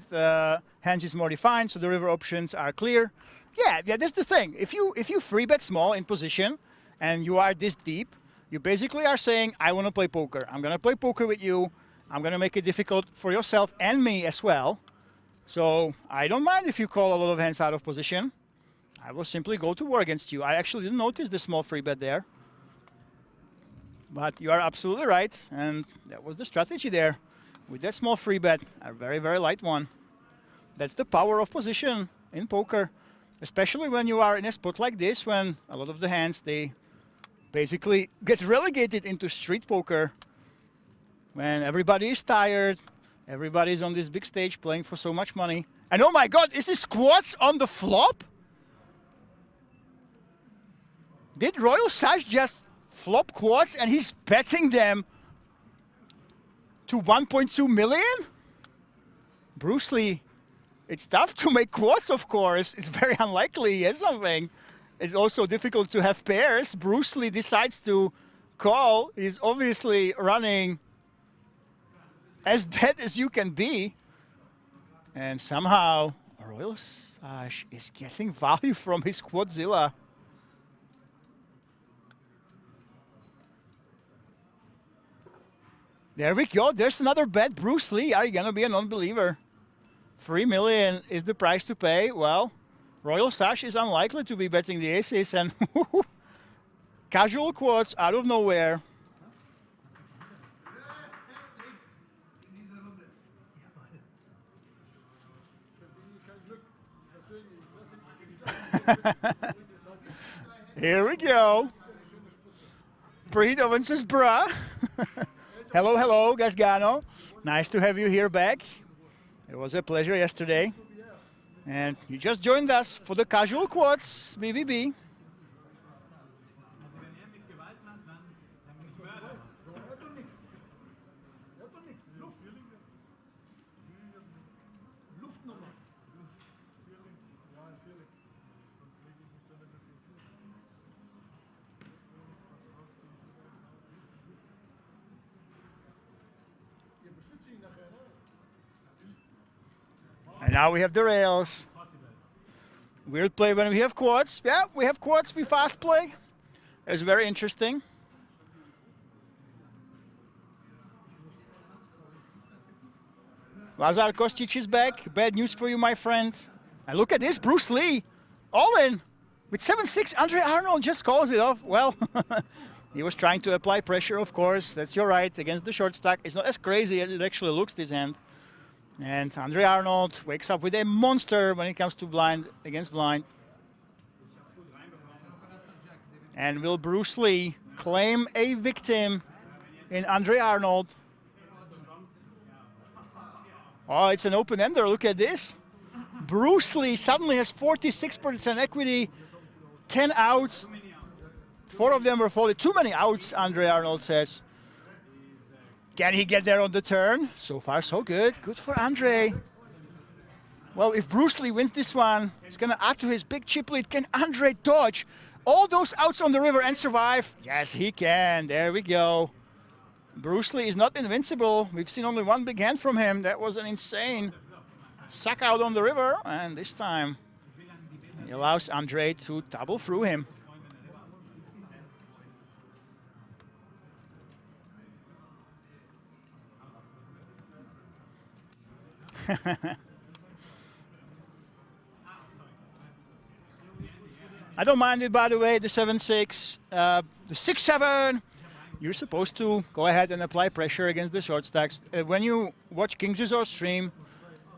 hands is more defined, so the river options are clear. Yeah, that's the thing. If you free bet small in position and you are this deep, you basically are saying, I want to play poker. I'm going to play poker with you. I'm going to make it difficult for yourself and me as well. So I don't mind if you call a lot of hands out of position. I will simply go to war against you. I actually didn't notice the small free bet there. But you are absolutely right. And that was the strategy there. With that small free bet, a very, very light one. That's the power of position in poker. Especially when you are in a spot like this, when a lot of the hands, they basically get relegated into street poker. When everybody is tired, everybody is on this big stage playing for so much money. And oh my God, is this squats on the flop? Did Royal Sash just flop quads and he's betting them to 1.2 million? Bruce Lee, it's tough to make quads, of course. It's very unlikely he has something. It's also difficult to have pairs. Bruce Lee decides to call. He's obviously running as dead as you can be. And somehow Royal Sash is getting value from his Quadzilla. There we go. There's another bet. Bruce Lee, are you going to be a non-believer? 3 million is the price to pay. Well, Royal Sash is unlikely to be betting the aces, and casual quads out of nowhere. Here we go. Preet Owen says, bruh. Hello, Gasgano. Nice to have you here back. It was a pleasure yesterday. And you just joined us for the Casual Quads BVB. And now we have the rails. Weird play when we have quads. Yeah, we have quads, we fast play. It's very interesting. Lazar Kostic is back. Bad news for you, my friend. And look at this, Bruce Lee. All in. With 7-6, Andre Arnold just calls it off. Well, he was trying to apply pressure, of course. That's your right. Against the short stack. It's not as crazy as it actually looks, this hand. And Andre Arnold wakes up with a monster when it comes to blind against blind. And will Bruce Lee claim a victim in Andre Arnold? Oh, it's an open-ender. Look at this. Bruce Lee suddenly has 46% equity. 10 outs. 4 of them were folded. Too many outs, Andre Arnold says. Can he get there on the turn? So far, so good. Good for Andre. Well, if Bruce Lee wins this one, it's going to add to his big chip lead. Can Andre dodge all those outs on the river and survive? Yes, he can. There we go. Bruce Lee is not invincible. We've seen only one big hand from him. That was an insane sack out on the river. And this time, he allows Andre to double through him. I don't mind it, by the way, the 7-6, the 6-7. You're supposed to go ahead and apply pressure against the short stacks. When you watch King Jizzor's stream,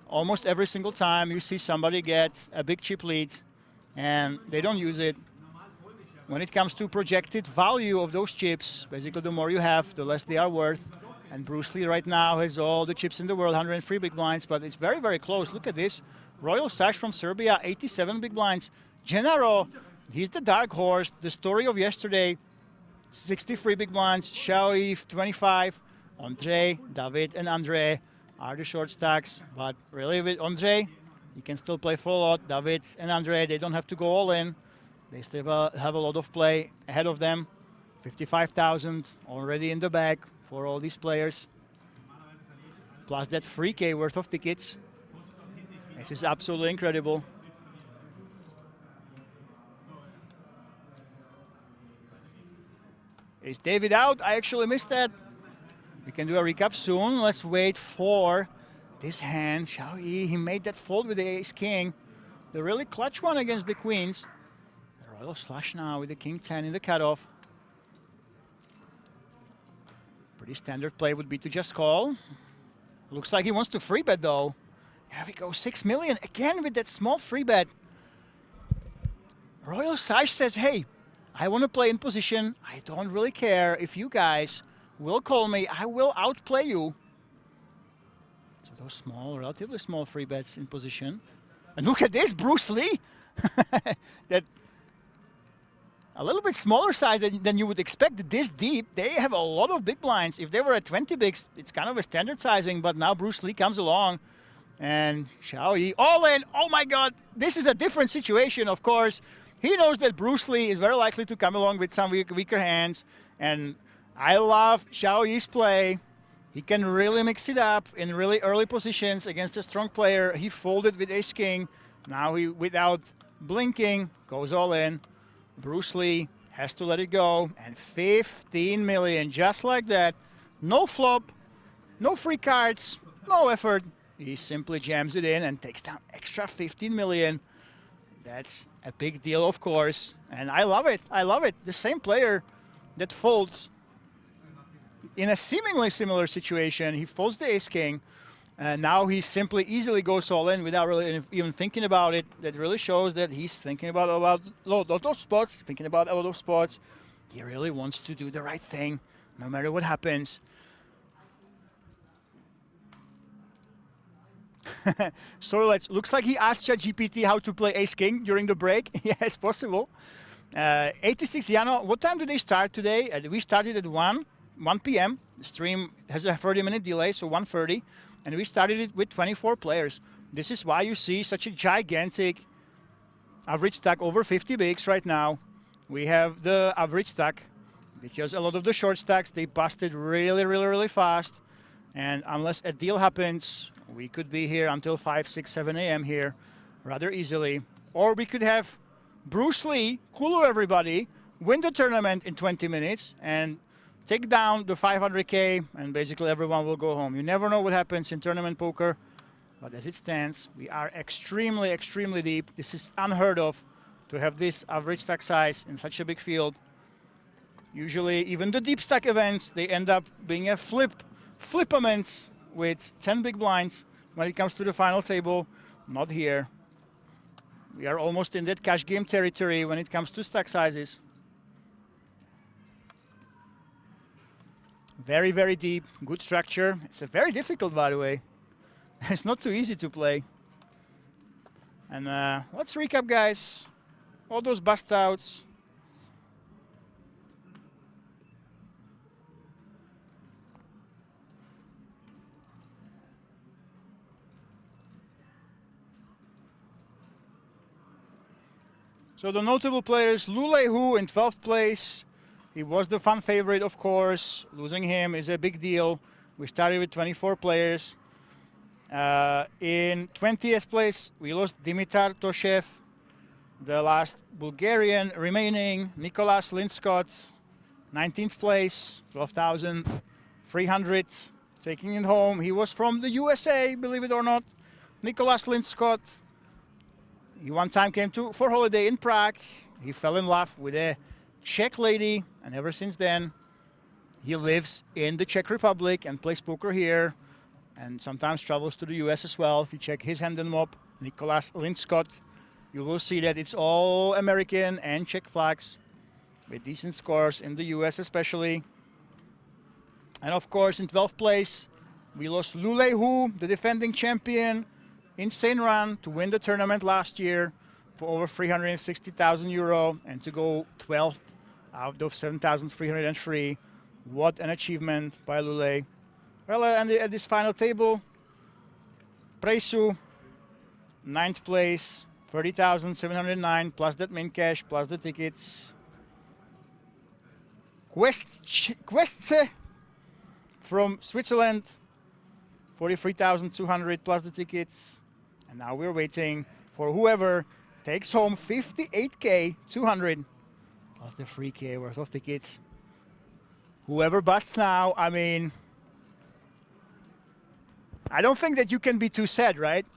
almost every single time you see somebody get a big chip lead and they don't use it. When it comes to projected value of those chips, basically the more you have, the less they are worth. And Bruce Lee right now has all the chips in the world, 103 big blinds, but it's very, very close. Look at this. Royal Sash from Serbia, 87 big blinds. Gennaro, he's the dark horse, the story of yesterday. 63 big blinds, Xiao 25. Andre, David, and Andre are the short stacks. But really with Andre, he can still play full lot. David and Andre, they don't have to go all in. They still have a lot of play ahead of them. 55,000 already in the bag for all these players. Plus that 3K worth of tickets. This is absolutely incredible. Is David out? I actually missed that. We can do a recap soon. Let's wait for this hand. Xiao Yi, he made that fold with the ace-king. The really clutch one against the queens. The Royal Slash now with the king-10 in the cutoff. Pretty standard play would be to just call. Looks like he wants to free bet though. There we go, 6 million again with that small free bet. Royal Sash says, hey, I want to play in position. I don't really care if you guys will call me. I will outplay you. So those small, relatively small free bets in position. And look at this, Bruce Lee. That a little bit smaller size than you would expect. This deep, they have a lot of big blinds. If they were at 20 bigs, it's kind of a standard sizing, but now Bruce Lee comes along and Xiao Yi all in. Oh my God, this is a different situation, of course. He knows that Bruce Lee is very likely to come along with some weaker hands, and I love Xiao Yi's play. He can really mix it up in really early positions against a strong player. He folded with ace-king. Now he, without blinking, goes all in. Bruce Lee has to let it go, and 15 million, just like that. No flop, no free cards, no effort. He simply jams it in and takes down extra 15 million. That's a big deal, of course, and I love it. I love it. The same player that folds in a seemingly similar situation. He folds the ace-king, and now he simply easily goes all in without really even thinking about it. That really shows that he's thinking about a lot of spots, thinking about a lot of spots. He really wants to do the right thing, no matter what happens. So looks like he asked ChatGPT how to play ace-king during the break. Yeah, it's possible. 86 Jano, what time do they start today? We started at 1 p.m. The stream has a 30-minute delay, so 1:30. And we started it with 24 players. This is why you see such a gigantic average stack, over 50 bigs right now. We have the average stack because a lot of the short stacks, they busted really, really, really fast. And unless a deal happens, we could be here until 5, 6, 7 a.m. here rather easily. Or we could have Bruce Lee cool everybody, win the tournament in 20 minutes, and take down the 500K, and basically everyone will go home. You never know what happens in tournament poker, but as it stands, we are extremely, extremely deep. This is unheard of to have this average stack size in such a big field. Usually, even the deep stack events, they end up being a flipaments with 10 big blinds when it comes to the final table. Not here. We are almost in that cash game territory when it comes to stack sizes. Very, very deep, good structure. It's a very difficult, by the way. It's not too easy to play. And let's recap, guys. All those bust outs. So the notable players, Lule Hu in 12th place. He was the fan favorite, of course. Losing him is a big deal. We started with 24 players. In 20th place, we lost Dimitar Toshev, the last Bulgarian remaining. Nicolas Linscott, 19th place, 12,300, taking it home. He was from the USA, believe it or not. Nicolas Linscott. He one time came for holiday in Prague. He fell in love with a Czech lady, and ever since then, he lives in the Czech Republic and plays poker here, and sometimes travels to the US as well. If you check his hand and mob, Nicolas Linscott, you will see that it's all American and Czech flags with decent scores in the US especially. And of course, in 12th place, we lost Lule Hu, the defending champion. Insane run to win the tournament last year for over 360,000 euro and to go 12th out of 7,303. What an achievement by Lule. Well, at this final table, Presu, 9th place, 30,709 plus that main cash plus the tickets. Questze from Switzerland, 43,200 plus the tickets. And now we're waiting for whoever takes home 58K 200 plus the 3K worth of tickets. Whoever busts now, I mean, I don't think that you can be too sad, right?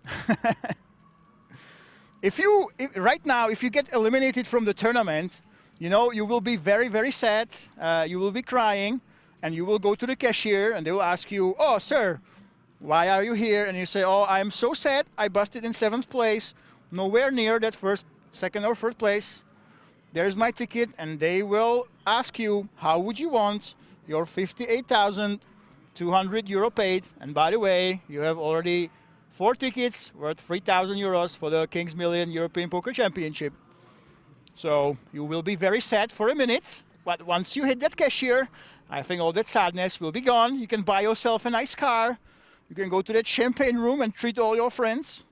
Right now, if you get eliminated from the tournament, you know, you will be very, very sad. You will be crying, and you will go to the cashier, and they will ask you, "Oh, sir, why are you here?" And you say, "Oh, I'm so sad. I busted in 7th place, nowhere near that second or third place. There's my ticket." And they will ask you, "How would you want your 58,200 euro paid?" And by the way, you have already 4 tickets worth 3,000 euros for the King's Million European Poker Championship. So you will be very sad for a minute, but once you hit that cashier, I think all that sadness will be gone. You can buy yourself a nice car. You can go to that champagne room and treat all your friends.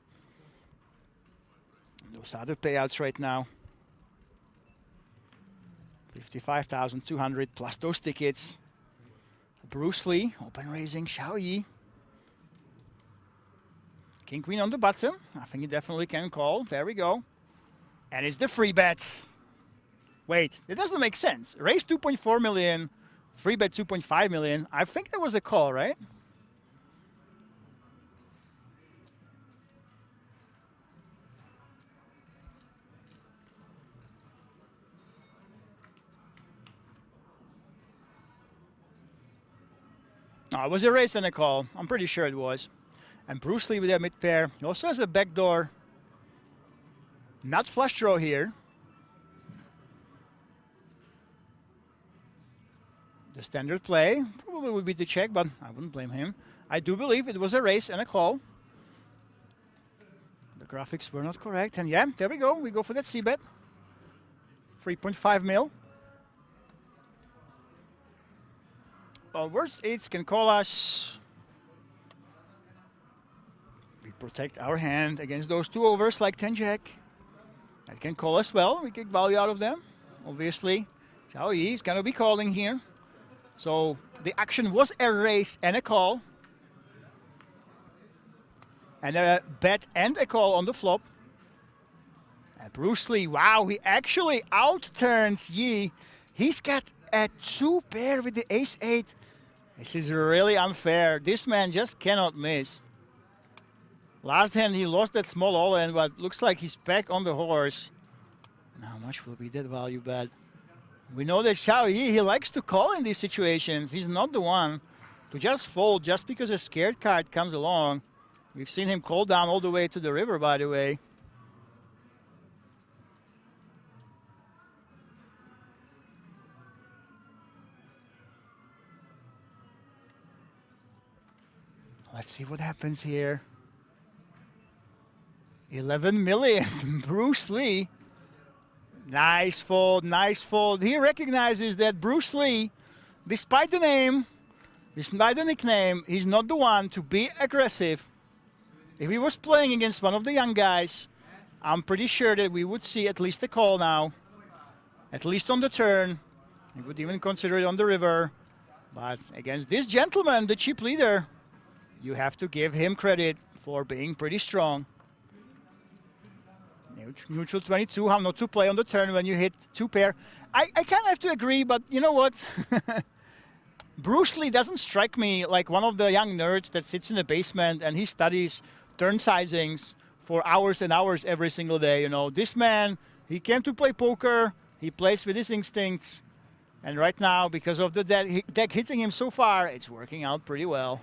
Those are the payouts right now. 55,200 plus those tickets. Bruce Lee, open raising Xiao Yi. King Queen on the bottom. I think he definitely can call. There we go. And it's the free bet. Wait, it doesn't make sense. Raise 2.4 million, free bet 2.5 million. I think there was a call, right? No, it was a raise and a call. I'm pretty sure it was. And Bruce Lee with that mid pair. He also has a backdoor. Not flush draw here. The standard play probably would be to check, but I wouldn't blame him. I do believe it was a raise and a call. The graphics were not correct. And yeah, there we go. We go for that C-bet. 3.5 mil. Well, worst eights can call us. We protect our hand against those 2 overs like 10-jack. That can call as well. We get value out of them. Obviously, Xiao Yi is going to be calling here. So the action was a raise and a call. And a bet and a call on the flop. And Bruce Lee, wow, he actually outturns Yi. He's got a 2 pair with the ace-8. This is really unfair. This man just cannot miss. Last hand he lost that small all-in, but looks like he's back on the horse. And how much will be that value bet? We know that Xiao Yi, he likes to call in these situations. He's not the one to just fold just because a scared card comes along. We've seen him call down all the way to the river, by the way. Let's see what happens here. 11 million. Bruce Lee Nice fold, nice fold. He recognizes that Bruce Lee, despite the name, despite the nickname, he's not the one to be aggressive. If he was playing against one of the young guys, I'm pretty sure that we would see at least a call now. At least on the turn. He would even consider it on the river. But against this gentleman, the chip leader, you have to give him credit for being pretty strong. Neutral 22, how not to play on the turn when you hit two pair. I kind of have to agree, but you know what? Bruce Lee doesn't strike me like one of the young nerds that sits in the basement and he studies turn sizings for hours and hours every single day. You know, this man, he came to play poker, he plays with his instincts, and right now, because of the deck hitting him so far, it's working out pretty well.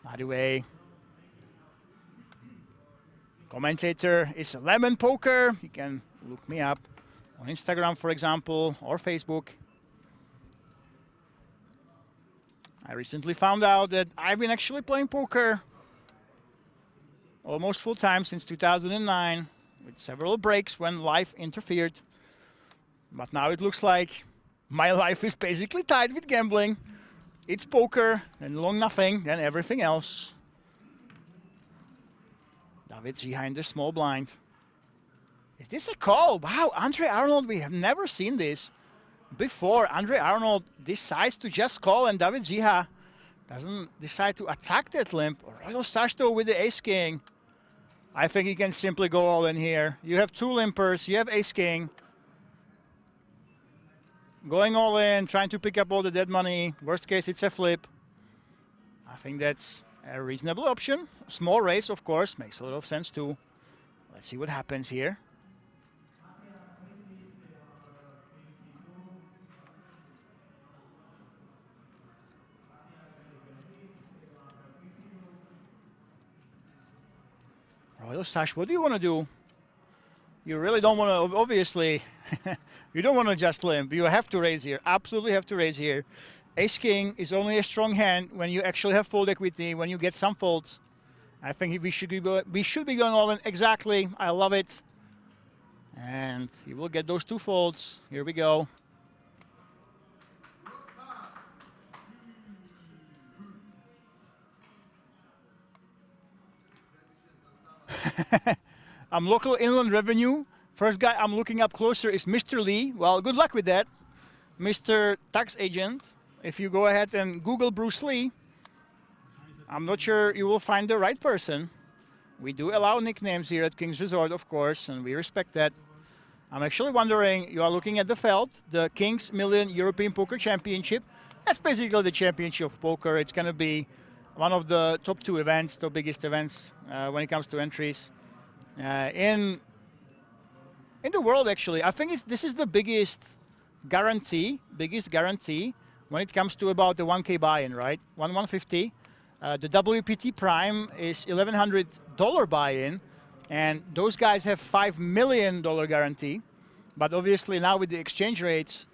By the way, commentator is Lemon Poker. You can look me up on Instagram, for example, or Facebook. I recently found out that I've been actually playing poker almost full time since 2009, with several breaks when life interfered. But now it looks like my life is basically tied with gambling. It's poker, and long nothing, then everything else. David's behind the small blind. Is this a call? Wow, Andre Arnold, we have never seen this before. Andre Arnold decides to just call, and David Ziha doesn't decide to attack that limp. Royal Sashto with the ace-king. I think he can simply go all in here. You have two limpers, you have ace-king. Going all in, trying to pick up all the dead money. Worst case, it's a flip. I think that's a reasonable option. Small raise, of course, makes a lot of sense too. Let's see what happens here. Royal Sash, what do you want to do? You really don't want to, obviously, you don't want to just limp. You have to raise here, absolutely have to raise here. Ace-King is only a strong hand when you actually have fold equity, when you get some folds. I think we should be going all in. Exactly, I love it. And you will get those two folds. Here we go. I'm local inland revenue. First guy I'm looking up closer is Mr. Lee. Well, good luck with that, Mr. Tax Agent. If you go ahead and Google Bruce Lee, I'm not sure you will find the right person. We do allow nicknames here at King's Resort, of course, and we respect that. I'm actually wondering, you are looking at the Feld, the King's Million European Poker Championship. That's basically the championship of poker. It's going to be one of the top two events, the biggest events when it comes to entries. In the world, actually, I think this is the biggest guarantee when it comes to about the 1K buy-in, right? 150. The WPT Prime is $1,100 buy-in, and those guys have $5 million guarantee. But obviously now with the exchange rates,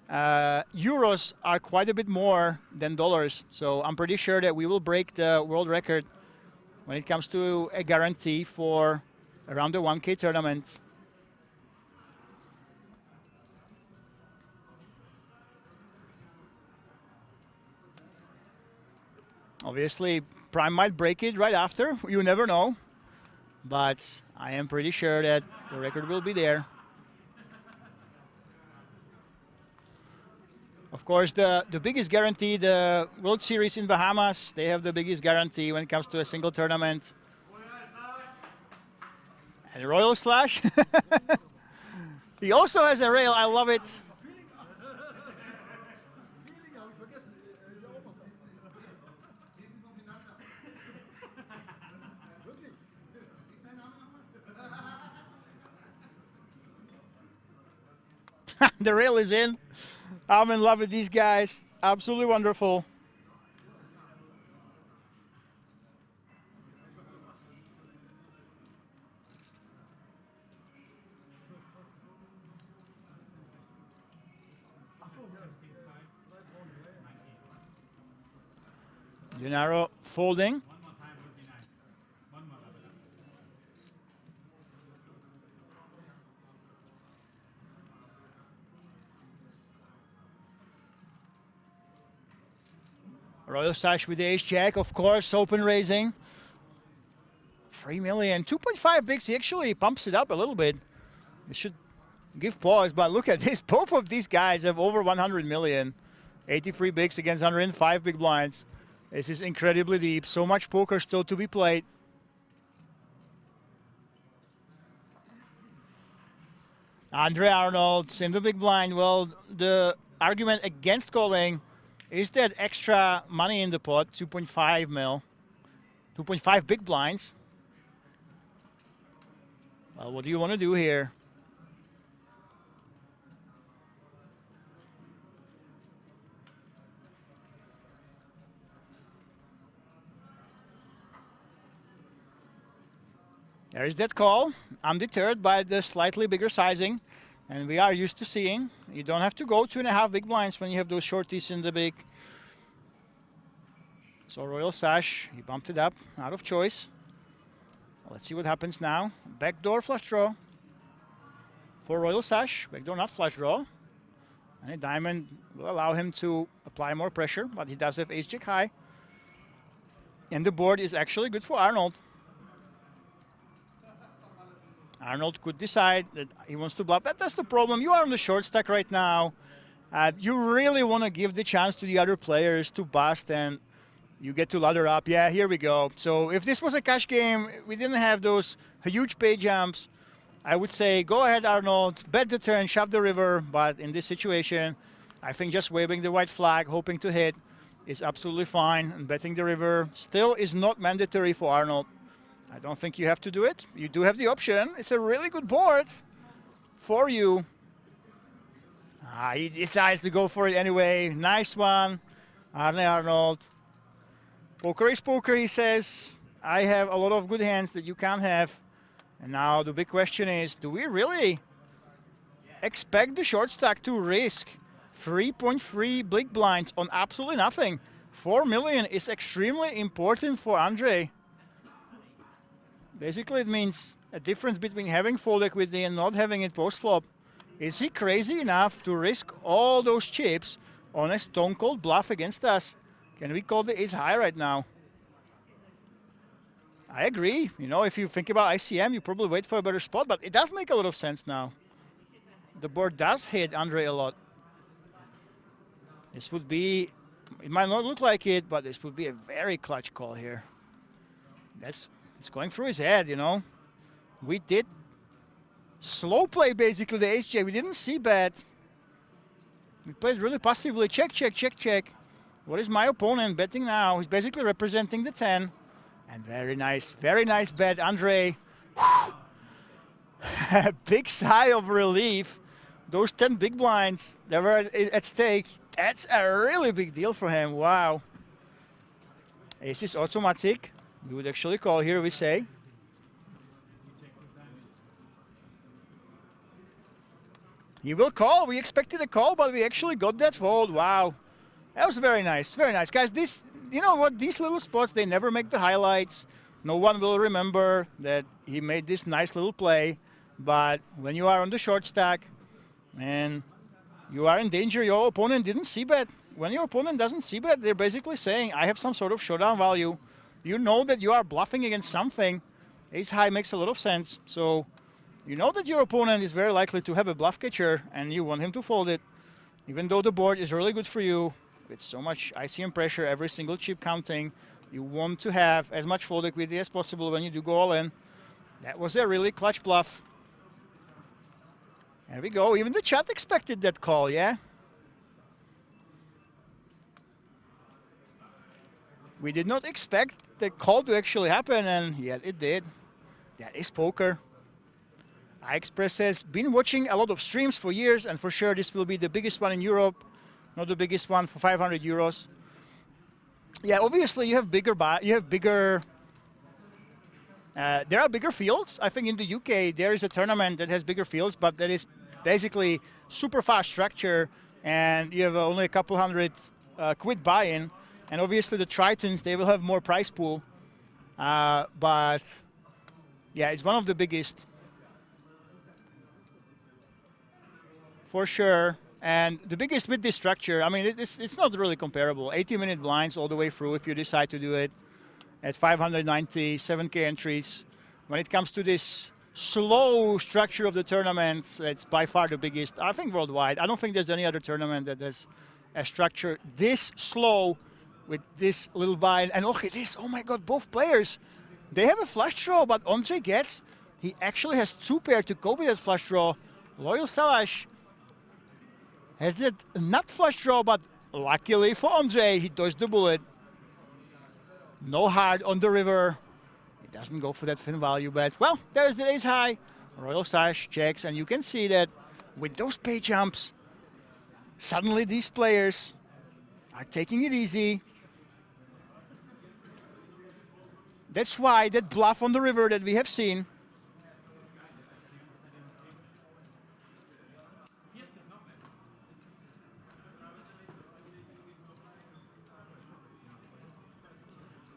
euros are quite a bit more than dollars. So I'm pretty sure that we will break the world record when it comes to a guarantee for around the 1K tournament. Obviously, Prime might break it right after. You never know. But I am pretty sure that the record will be there. Of course, the biggest guarantee, the World Series in Bahamas, they have the biggest guarantee when it comes to a single tournament. And Royal Slash. He also has a rail. I love it. The rail is in. I'm in love with these guys. Absolutely wonderful. Gennaro folding. Royal Sash with the ace-jack, of course, open raising. 3 million, 2.5 bigs. He actually pumps it up a little bit. It should give pause, but look at this. Both of these guys have over 100 million. 83 bigs against 105 big blinds. This is incredibly deep. So much poker still to be played. Andre Arnold in the big blind. Well, the argument against calling is that extra money in the pot, 2.5 mil, 2.5 big blinds. Well, what do you want to do here? There is that call. I'm deterred by the slightly bigger sizing, and we are used to seeing. You don't have to go 2.5 big blinds when you have those shorties in the big. So Royal Sash, he bumped it up, out of choice. Let's see what happens now. Backdoor flush draw for Royal Sash. Backdoor not flush draw. And a diamond will allow him to apply more pressure, but he does have ace-jack high. And the board is actually good for Arnold. Arnold could decide that he wants to bluff. That's the problem. You are on the short stack right now. You really want to give the chance to the other players to bust, and you get to ladder up. Yeah, here we go. So if this was a cash game, we didn't have those huge pay jumps, I would say go ahead, Arnold, bet the turn, shove the river. But in this situation, I think just waving the white flag, hoping to hit, is absolutely fine. And betting the river still is not mandatory for Arnold. I don't think you have to do it. You do have the option. It's a really good board for you. He decides to go for it anyway. Nice one, Arne Arnold. Poker is poker, he says. I have a lot of good hands that you can't have. And now the big question is, do we really expect the short stack to risk 3.3 big blinds on absolutely nothing? 4 million is extremely important for Andre. Basically, it means a difference between having fold equity and not having it post-flop. Is he crazy enough to risk all those chips on a stone-cold bluff against us? Can we call the ace high right now? I agree. You know, if you think about ICM, you probably wait for a better spot, but it does make a lot of sense now. The board does hit Andre a lot. This would be, it might not look like it, but this would be a very clutch call here. It's going through his head, you know. We did slow play, basically, the ace-jack. We didn't see bet. We played really passively. Check, check, check, check. What is my opponent betting now? He's basically representing the 10. And very nice bet, Andre. A big sigh of relief. Those 10 big blinds that were at stake, that's a really big deal for him. Wow. Ace is automatic. We would actually call here, we say. He will call. We expected a call, but we actually got that fold. Wow. That was very nice. Very nice. Guys, this, you know what? These little spots, they never make the highlights. No one will remember that he made this nice little play. But when you are on the short stack and you are in danger, your opponent didn't see bet. When your opponent doesn't see bet, they're basically saying, I have some sort of showdown value. You know that you are bluffing against something. Ace high makes a lot of sense. So you know that your opponent is very likely to have a bluff catcher and you want him to fold it. Even though the board is really good for you, with so much ICM pressure, every single chip counting, you want to have as much fold equity as possible when you do go all in. That was a really clutch bluff. There we go. Even the chat expected that call, yeah? We did not expect the call to actually happen, and yet it did. That is poker. iExpress says, been watching a lot of streams for years, and for sure this will be the biggest one in Europe. Not the biggest one for 500 euros. Yeah, obviously you have bigger, there are bigger fields. I think in the UK there is a tournament that has bigger fields, but that is basically super fast structure, and you have only a couple hundred quid buy-in. And obviously the Tritons, they will have more prize pool. But yeah, it's one of the biggest. For sure. And the biggest with this structure, I mean, it's not really comparable. 80-minute blinds all the way through if you decide to do it at 597K entries. When it comes to this slow structure of the tournament, it's by far the biggest, I think, worldwide. I don't think there's any other tournament that has a structure this slow with this little bind. And look at this, oh my God, both players, they have a flush draw, but Ondřej gets, he actually has two pair to go with that flush draw. Loyal Salash has that not flush draw, but luckily for Ondřej, he dodged the bullet. No hard on the river. He doesn't go for that thin value bet. Well, there's the ace high. Royal Salash checks, and you can see that with those pay jumps, suddenly these players are taking it easy. That's why that bluff on the river that we have seen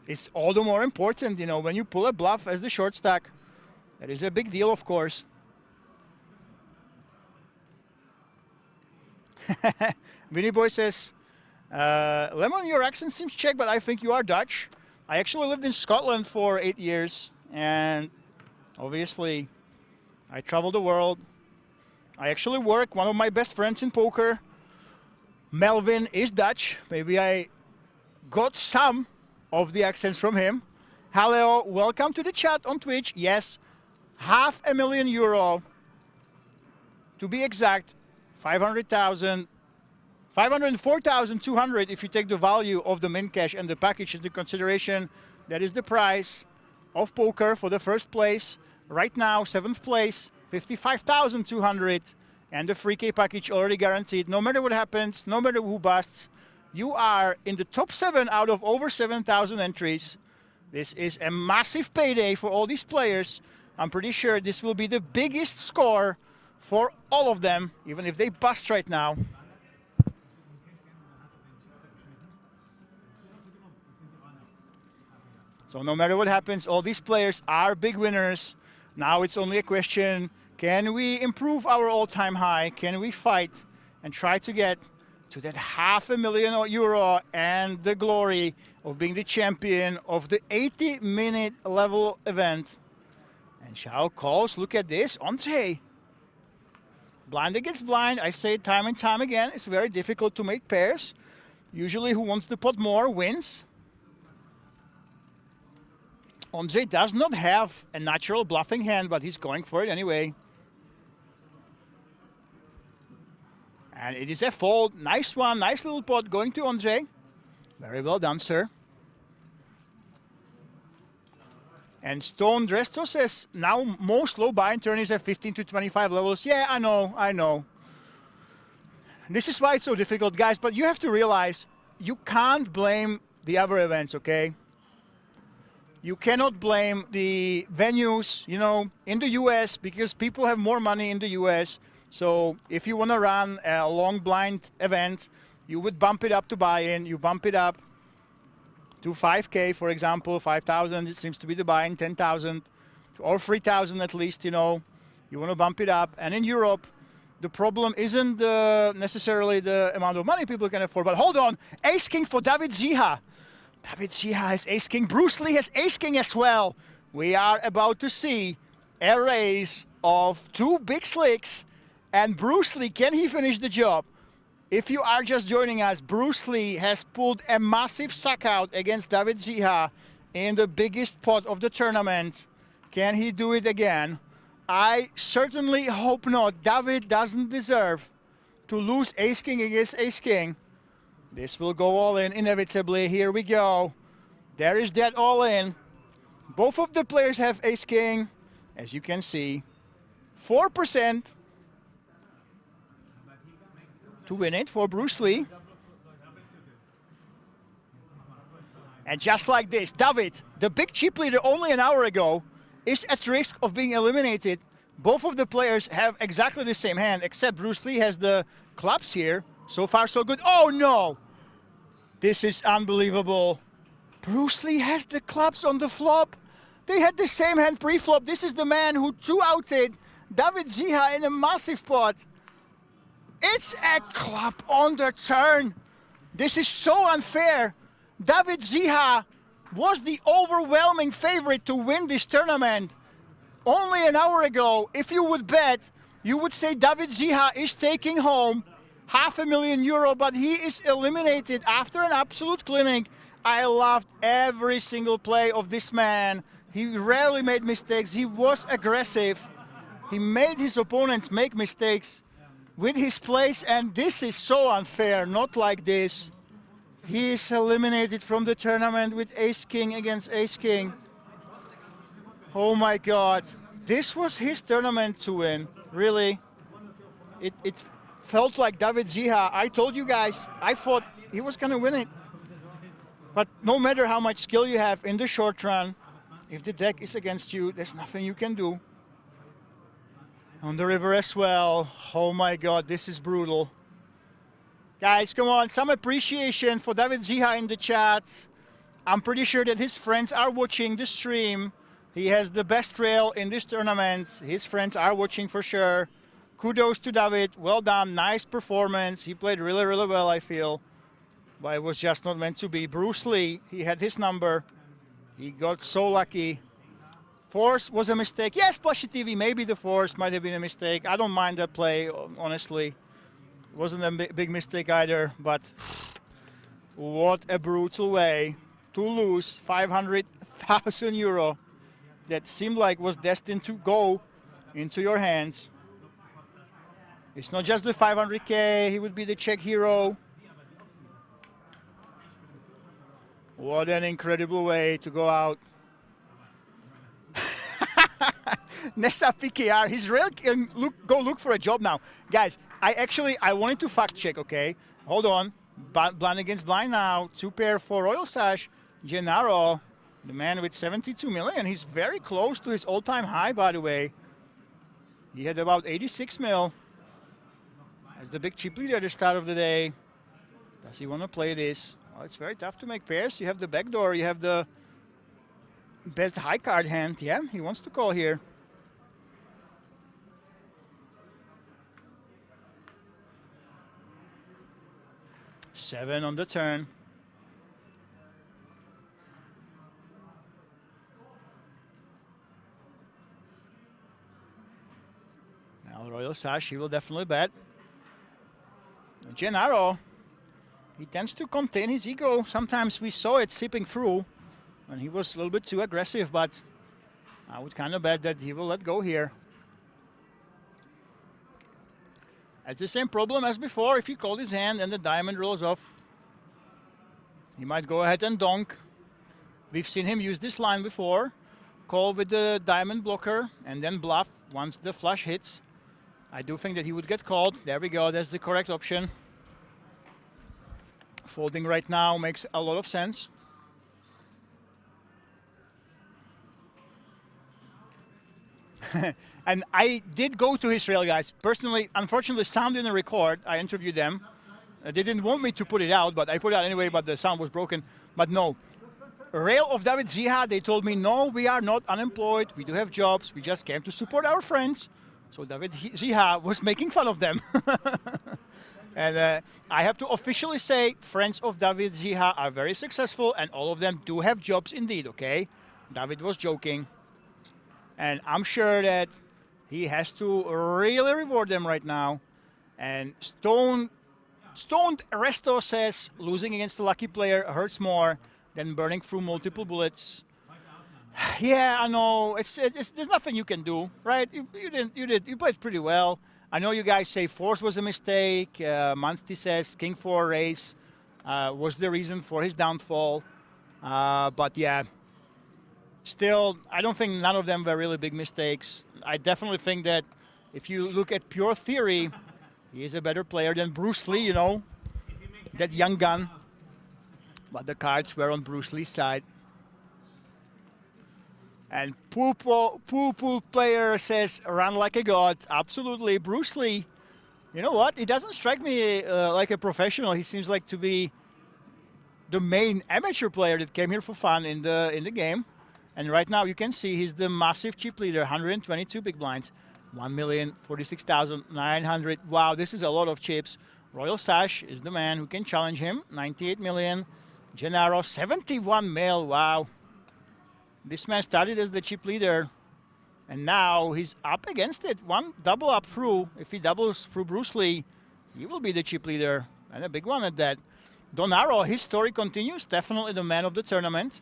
is all the more important, you know, when you pull a bluff as the short stack. That is a big deal, of course. Vinny Boy says, Lemon, your accent seems Czech, but I think you are Dutch. I actually lived in Scotland for 8 years, and obviously I travel the world. I actually work, one of my best friends in poker, Melvin, is Dutch. Maybe I got some of the accents from him. Hello, welcome to the chat on Twitch. Yes, €500,000 to be exact, 500,000, 504,200 if you take the value of the min cash and the package into consideration. That is the price of poker for the first place. Right now, 7th place, 55,200, and the free K package already guaranteed. No matter what happens, no matter who busts, you are in the top 7 out of over 7,000 entries. This is a massive payday for all these players. I'm pretty sure this will be the biggest score for all of them, even if they bust right now. So no matter what happens, all these players are big winners. Now it's only a question, can we improve our all-time high? Can we fight and try to get to that €500,000 and the glory of being the champion of the 80-minute level event? And Xiao calls, look at this, Ondřej. Blind against blind, I say it time and time again, it's very difficult to make pairs. Usually who wants to pot more wins. Ondřej does not have a natural bluffing hand, but he's going for it anyway. And it is a fold. Nice one. Nice little pot going to Ondřej. Very well done, sir. And Stone Dresto says, now most low buy-in turn is at 15 to 25 levels. Yeah, I know, I know. This is why it's so difficult, guys. But you have to realize, you can't blame the other events, okay? You cannot blame the venues, you know, in the US, because people have more money in the US. So if you want to run a long blind event, you would bump it up to buy-in. You bump it up to 5K, for example, 5,000. It seems to be the buy-in, 10,000 or 3,000 at least, you know. You want to bump it up. And in Europe, the problem isn't necessarily the amount of money people can afford. But hold on, Ace King for David Ziha. David Ziha has Ace King. Bruce Lee has Ace King as well. We are about to see a race of two big slicks. And Bruce Lee, can he finish the job? If you are just joining us, Bruce Lee has pulled a massive suck out against David Ziha in the biggest pot of the tournament. Can he do it again? I certainly hope not. David doesn't deserve to lose Ace King against Ace King. This will go all in inevitably. Here we go. There is that all in. Both of the players have Ace King, as you can see. 4% to win it for Bruce Lee. And just like this, David, the big chip leader only an hour ago, is at risk of being eliminated. Both of the players have exactly the same hand, except Bruce Lee has the clubs here. So far, so good. Oh, no! This is unbelievable. Bruce Lee has the clubs on the flop. They had the same hand pre-flop. This is the man who two-outed David Ziha in a massive pot. It's a club on the turn. This is so unfair. David Ziha was the overwhelming favorite to win this tournament. Only an hour ago, if you would bet, you would say David Ziha is taking home €500,000, but he is eliminated after an absolute clinic. I loved every single play of this man. He rarely made mistakes. He was aggressive. He made his opponents make mistakes with his plays, and this is so unfair. Not like this. He is eliminated from the tournament with ace-king against ace-king. Oh my God. This was his tournament to win. Really. It felt like David Ziha. I told you guys, I thought he was going to win it. But no matter how much skill you have in the short run, if the deck is against you, there's nothing you can do. On the river as well. Oh my God, this is brutal. Guys, come on, some appreciation for David Ziha in the chat. I'm pretty sure that his friends are watching the stream. He has the best rail in this tournament. His friends are watching for sure. Kudos to David. Well done. Nice performance. He played really, really well, I feel. But it was just not meant to be. Bruce Lee, he had his number. He got so lucky. Force was a mistake. Yes, Plushy TV, maybe the force might have been a mistake. I don't mind that play, honestly. It wasn't a big mistake either, but what a brutal way to lose €500,000 that seemed like was destined to go into your hands. It's not just the 500K, he would be the Czech hero. What an incredible way to go out. Nessa PKR, his rail can go look for a job now. Guys, I wanted to fact check, okay? Hold on. Blind against blind now. 2-pair for Royal Sash. Gennaro, the man with 72 million. He's very close to his all-time high, by the way. He had about 86 mil. As the big chip leader at the start of the day. Does he want to play this? Well, it's very tough to make pairs. You have the backdoor. You have the best high card hand. Yeah, he wants to call here. Seven on the turn. Now Royal Sash, he will definitely bet. Gennaro, he tends to contain his ego. Sometimes we saw it seeping through and he was a little bit too aggressive, but I would kind of bet that he will let go here. It's the same problem as before. If you call his hand and the diamond rolls off, he might go ahead and donk. We've seen him use this line before. Call with the diamond blocker and then bluff once the flush hits. I do think that he would get called. There we go. That's the correct option. Folding right now makes a lot of sense. And I did go to his rail, guys. Personally, unfortunately, sound didn't record. I interviewed them. They didn't want me to put it out, but I put it out anyway, but the sound was broken. But no. Rail of David Ziha, they told me, no, we are not unemployed. We do have jobs. We just came to support our friends. So David Ziha was making fun of them. And I have to officially say, friends of David Ziha are very successful, and all of them do have jobs indeed, okay? David was joking. And I'm sure that he has to really reward them right now. And Stoned Resto says losing against a lucky player hurts more than burning through multiple bullets. Yeah, I know. There's nothing you can do, right? You played pretty well. I know you guys say force was a mistake. Munsti says King 4 race was the reason for his downfall. But yeah. Still, I don't think none of them were really big mistakes. I definitely think that if you look at pure theory, he is a better player than Bruce Lee, you know, that young gun. But the cards were on Bruce Lee's side. And Poo player says, run like a god. Absolutely, Bruce Lee. You know what? He doesn't strike me like a professional. He seems like to be the main amateur player that came here for fun in the game. And right now you can see he's the massive chip leader, 122 big blinds. 1,046,900. Wow, this is a lot of chips. Royal Sash is the man who can challenge him. 98 million. Gennaro, 71 mil. Wow. This man started as the chip leader, and now he's up against it. One double up through. If he doubles through Bruce Lee, he will be the chip leader, and a big one at that. Donaro, his story continues. Definitely the man of the tournament.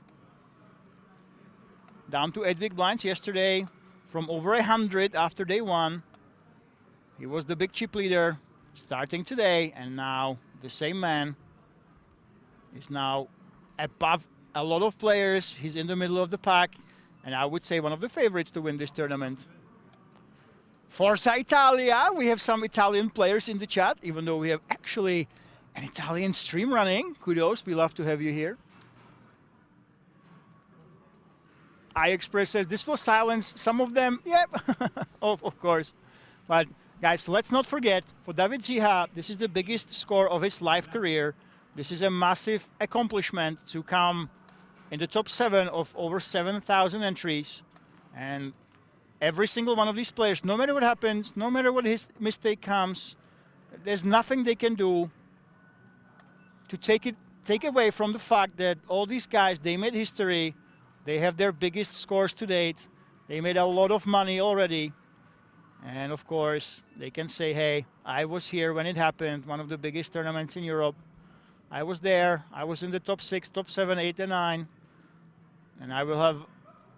Down to 8 big blinds yesterday from over 100 after day one. He was the big chip leader starting today, and now the same man is now above a lot of players. He's in the middle of the pack, and I would say one of the favorites to win this tournament. Forza Italia, we have some Italian players in the chat, even though we have actually an Italian stream running. Kudos, we love to have you here. iExpress says this will silence some of them. Yep, of course. But guys, let's not forget, for David Ziha, this is the biggest score of his life career. This is a massive accomplishment to come in the top 7 of over 7,000 entries. And every single one of these players, no matter what happens, no matter what his mistake comes, there's nothing they can do to take away from the fact that all these guys, they made history. They have their biggest scores to date. They made a lot of money already. And of course, they can say, hey, I was here when it happened, one of the biggest tournaments in Europe. I was there. I was in the top 6, top 7, 8, and 9. And I will have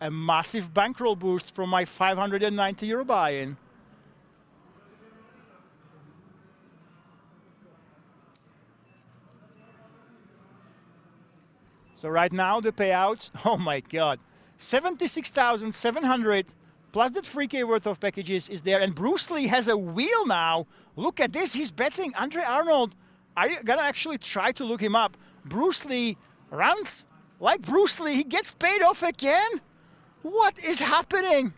a massive bankroll boost from my 590 euro buy-in. So right now the payouts, oh my God, 76,700 plus that 3K worth of packages is there. And Bruce Lee has a wheel now. Look at this, he's betting Andre Arnold. I'm gonna actually try to look him up. Bruce Lee runs like Bruce Lee, he gets paid off again? What is happening?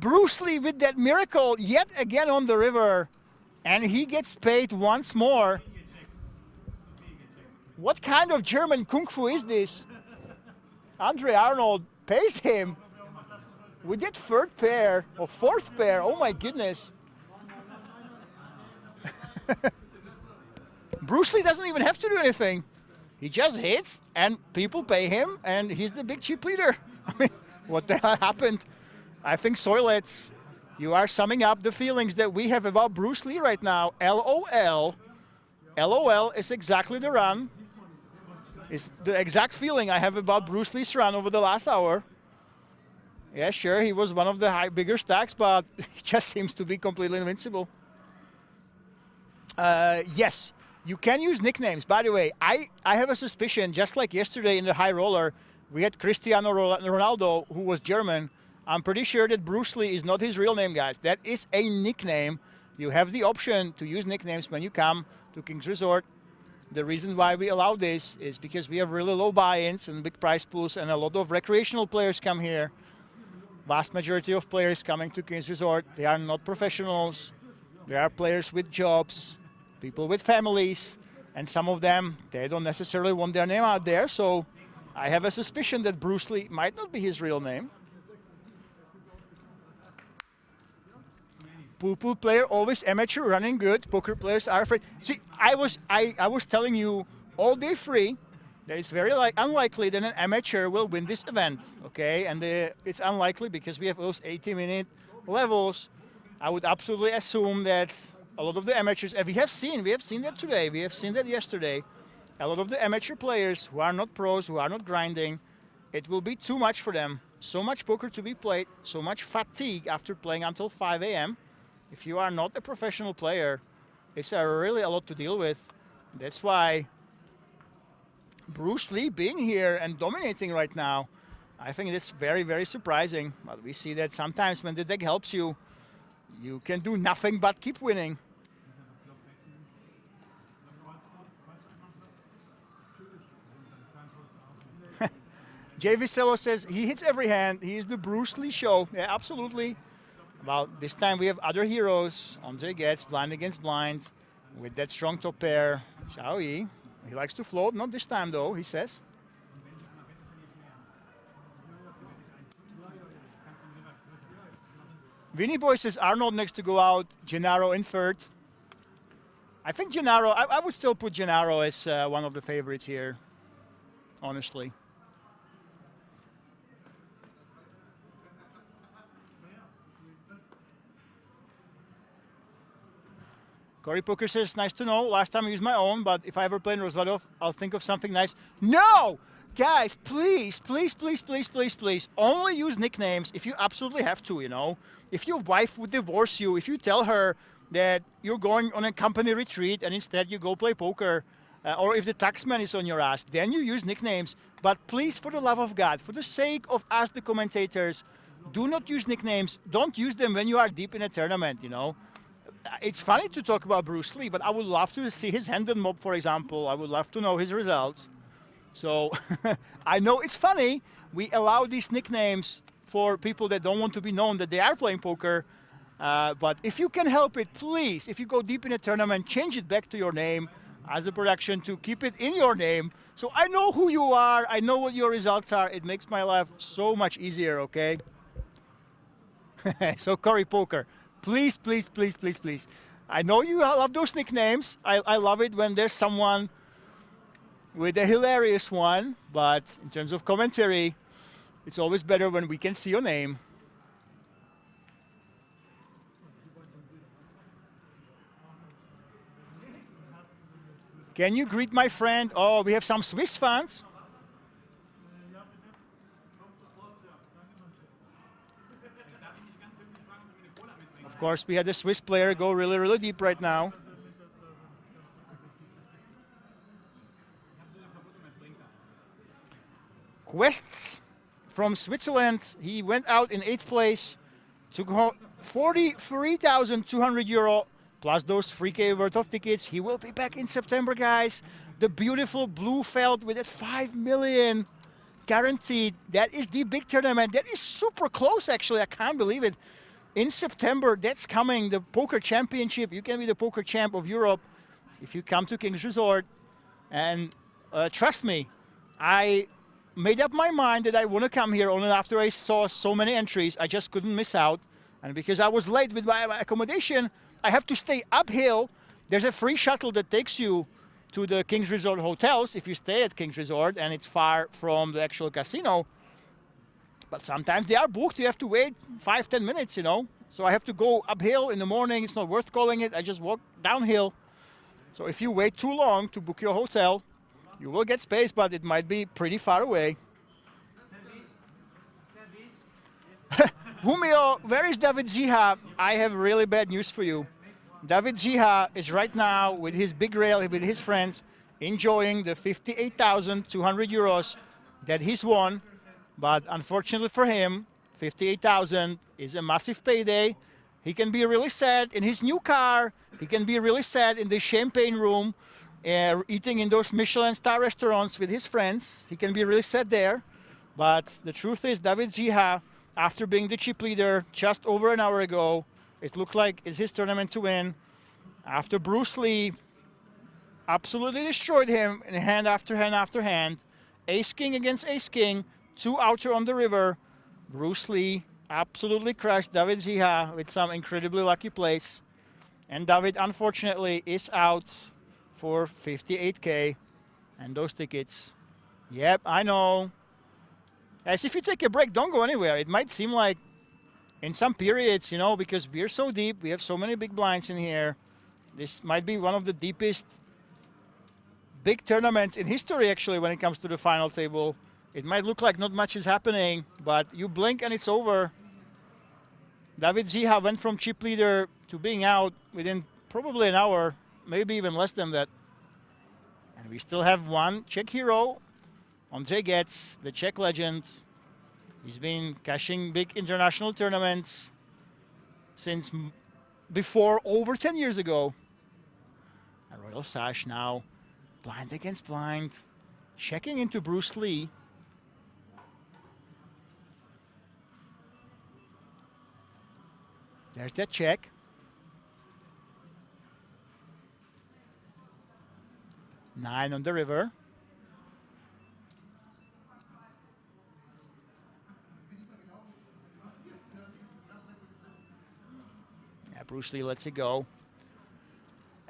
Bruce Lee with that miracle yet again on the river, and he gets paid once more. What kind of German kung fu is this? Andre Arnold pays him with that third pair or fourth pair. Oh my goodness. Bruce Lee doesn't even have to do anything. He just hits and people pay him, and he's the big chip leader. I mean, what the hell happened? I think Soilets, you are summing up the feelings that we have about Bruce Lee right now. LOL. LOL is exactly the run. It's the exact feeling I have about Bruce Lee's run over the last hour. Yeah, sure, he was one of the bigger stacks, but he just seems to be completely invincible. Yes, you can use nicknames. By the way, I have a suspicion, just like yesterday in the high roller, we had Cristiano Ronaldo, who was German. I'm pretty sure that Bruce Lee is not his real name, guys. That is a nickname. You have the option to use nicknames when you come to King's Resort. The reason why we allow this is because we have really low buy-ins and big prize pools, and a lot of recreational players come here. Vast majority of players coming to King's Resort, they are not professionals. They are players with jobs, people with families, and some of them, they don't necessarily want their name out there. So I have a suspicion that Bruce Lee might not be his real name. Poo-poo player, always amateur, running good. Poker players are afraid. See, I was telling you all day free that it's very unlikely that an amateur will win this event, okay? And it's unlikely because we have those 80-minute levels. I would absolutely assume that a lot of the amateurs, and we have seen that today, we have seen that yesterday. A lot of the amateur players who are not pros, who are not grinding, it will be too much for them. So much poker to be played, so much fatigue after playing until 5 a.m. If you are not a professional player, it's really a lot to deal with. That's why Bruce Lee being here and dominating right now, I think it's very, very surprising. But we see that sometimes when the deck helps you, you can do nothing but keep winning. Jay Vicello says he hits every hand. He is the Bruce Lee show. Yeah, absolutely. Well, this time we have other heroes. Andre gets blind against blind with that strong top pair. Xiao Yi. He likes to float. Not this time, though, he says. Vinny Boy says Arnold next to go out, Gennaro in third. I think Gennaro, I would still put Gennaro as one of the favorites here, honestly. Cory Poker says, nice to know. Last time I used my own, but if I ever play in Rozvadov, I'll think of something nice. No! Guys, please, please, please, please, please, please, only use nicknames if you absolutely have to, you know. If your wife would divorce you, if you tell her that you're going on a company retreat and instead you go play poker, or if the taxman is on your ass, then you use nicknames. But please, for the love of God, for the sake of us, the commentators, do not use nicknames. Don't use them when you are deep in a tournament, you know. It's funny to talk about Bruce Lee, but I would love to see his hand and mob, for example. I would love to know his results. So I know it's funny. We allow these nicknames for people that don't want to be known that they are playing poker. But if you can help it, please, if you go deep in a tournament, change it back to your name as a production to keep it in your name. So I know who you are. I know what your results are. It makes my life so much easier, okay? So Cory Poker. Please, please, please, please, please. I know you love those nicknames. I love it when there's someone with a hilarious one, but in terms of commentary, it's always better when we can see your name. Can you greet my friend? Oh, we have some Swiss fans. Of course, we had the Swiss player go really, really deep right now. Quests from Switzerland. He went out in 8th place, took home 43,200 euro plus those 3K worth of tickets. He will be back in September, guys. The beautiful blue felt with that 5 million guaranteed. That is the big tournament. That is super close, actually. I can't believe it. In September, that's coming, the Poker Championship. You can be the Poker Champ of Europe if you come to King's Resort. And trust me, I made up my mind that I want to come here only after I saw so many entries. I just couldn't miss out. And because I was late with my accommodation, I have to stay uphill. There's a free shuttle that takes you to the King's Resort hotels if you stay at King's Resort and it's far from the actual casino. But sometimes they are booked. You have to wait 5-10 minutes, you know. So I have to go uphill in the morning. It's not worth calling it. I just walk downhill. So if you wait too long to book your hotel, you will get space, but it might be pretty far away. Humio, where is David Ziha? I have really bad news for you. David Ziha is right now with his big rail, with his friends, enjoying the 58,200 euros that he's won. But unfortunately for him, 58,000 is a massive payday. He can be really sad in his new car. He can be really sad in the champagne room, eating in those Michelin star restaurants with his friends. He can be really sad there. But the truth is, David Ziha, after being the chip leader just over an hour ago, it looked like it's his tournament to win. After Bruce Lee absolutely destroyed him in hand after hand after hand, ace-king against ace-king, 2 outer on the river, Bruce Lee absolutely crushed David Ziha with some incredibly lucky plays. And David, unfortunately, is out for 58K. And those tickets, yep, I know. As if you take a break, don't go anywhere. It might seem like in some periods, you know, because we're so deep, we have so many big blinds in here. This might be one of the deepest big tournaments in history, actually, when it comes to the final table. It might look like not much is happening, but you blink and it's over. David Ziha went from chip leader to being out within probably an hour, maybe even less than that. And we still have one Czech hero, Ondřej Getz, the Czech legend. He's been cashing big international tournaments since before over 10 years ago. A Royal Sash now, blind against blind, checking into Bruce Lee. There's that check. Nine on the river. Bruce Lee lets it go.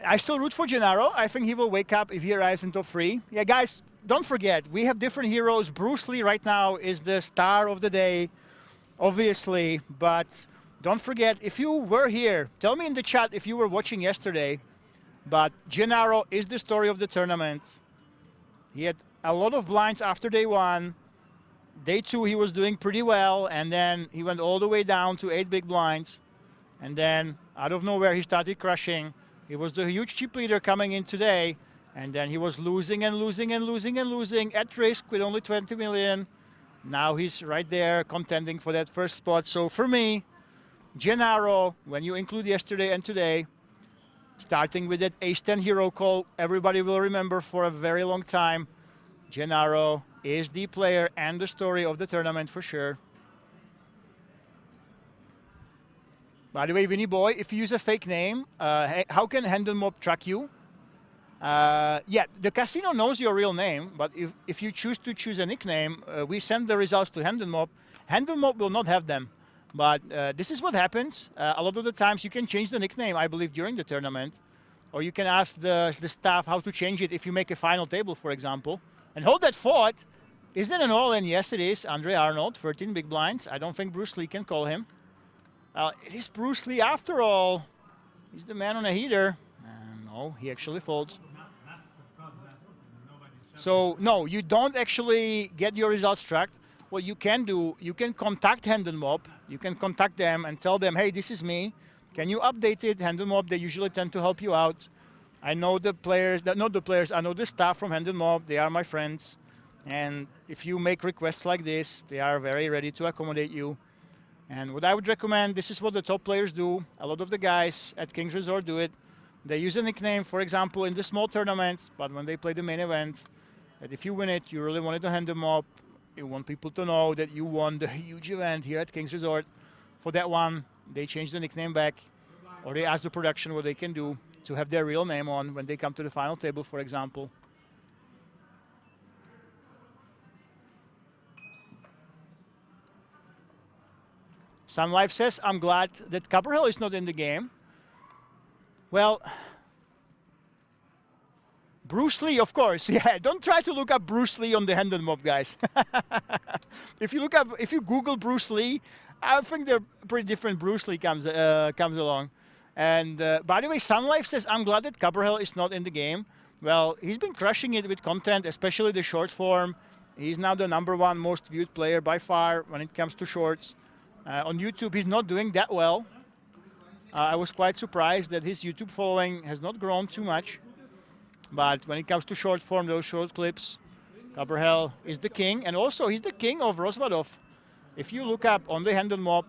I still root for Gennaro. I think he will wake up if he arrives in top 3. Yeah, guys, don't forget, we have different heroes. Bruce Lee right now is the star of the day, obviously. But don't forget, if you were here, tell me in the chat if you were watching yesterday. But Gennaro is the story of the tournament. He had a lot of blinds after day 1. Day 2, he was doing pretty well. And then he went all the way down to 8 big blinds. And then, out of nowhere, he started crushing. He was the huge chip leader coming in today, and then he was losing and losing and losing and losing at risk with only 20 million. Now he's right there contending for that first spot. So for me, Gennaro, when you include yesterday and today, starting with that ace-10 hero call, everybody will remember for a very long time. Gennaro is the player and the story of the tournament for sure. By the way, Winnie Boy, if you use a fake name, how can HandleMob track you? Yeah, the casino knows your real name, but if you choose to choose a nickname, we send the results to HandleMob. HandleMob will not have them. But this is what happens. A lot of the times you can change the nickname, I believe, during the tournament. Or you can ask the staff how to change it if you make a final table, for example. And hold that thought. Is that an all-in? Yes, it is. Andre Arnold, 13 big blinds. I don't think Bruce Lee can call him. It is Bruce Lee after all. He's the man on a heater. No, he actually folds. So, no, you don't actually get your results tracked. What you can do, you can contact HandleMob. You can contact them and tell them, hey, this is me. Can you update it? HandleMob, they usually tend to help you out. I know the players, not the players, I know the staff from HandleMob. They are my friends. And if you make requests like this, they are very ready to accommodate you. And what I would recommend, this is what the top players do. A lot of the guys at King's Resort do it. They use a nickname, for example, in the small tournaments, but when they play the main event, that if you win it, you really wanted to hand them up. You want people to know that you won the huge event here at King's Resort. For that one, they change the nickname back, or they ask the production what they can do to have their real name on when they come to the final table, for example. Sun Life says, I'm glad that Copperhill is not in the game. Well, Bruce Lee, of course. Yeah, don't try to look up Bruce Lee on the HandleMob, guys. If you Google Bruce Lee, I think they're pretty different. Bruce Lee comes along. And by the way, Sun Life says, I'm glad that Copperhill is not in the game. Well, he's been crushing it with content, especially the short form. He's now the #1 most viewed player by far when it comes to shorts. On YouTube, he's not doing that well. I was quite surprised that his YouTube following has not grown too much. But when it comes to short form, those short clips, Copperhill is the king. And also, he's the king of Rozvadov. If you look up on the HandleMob,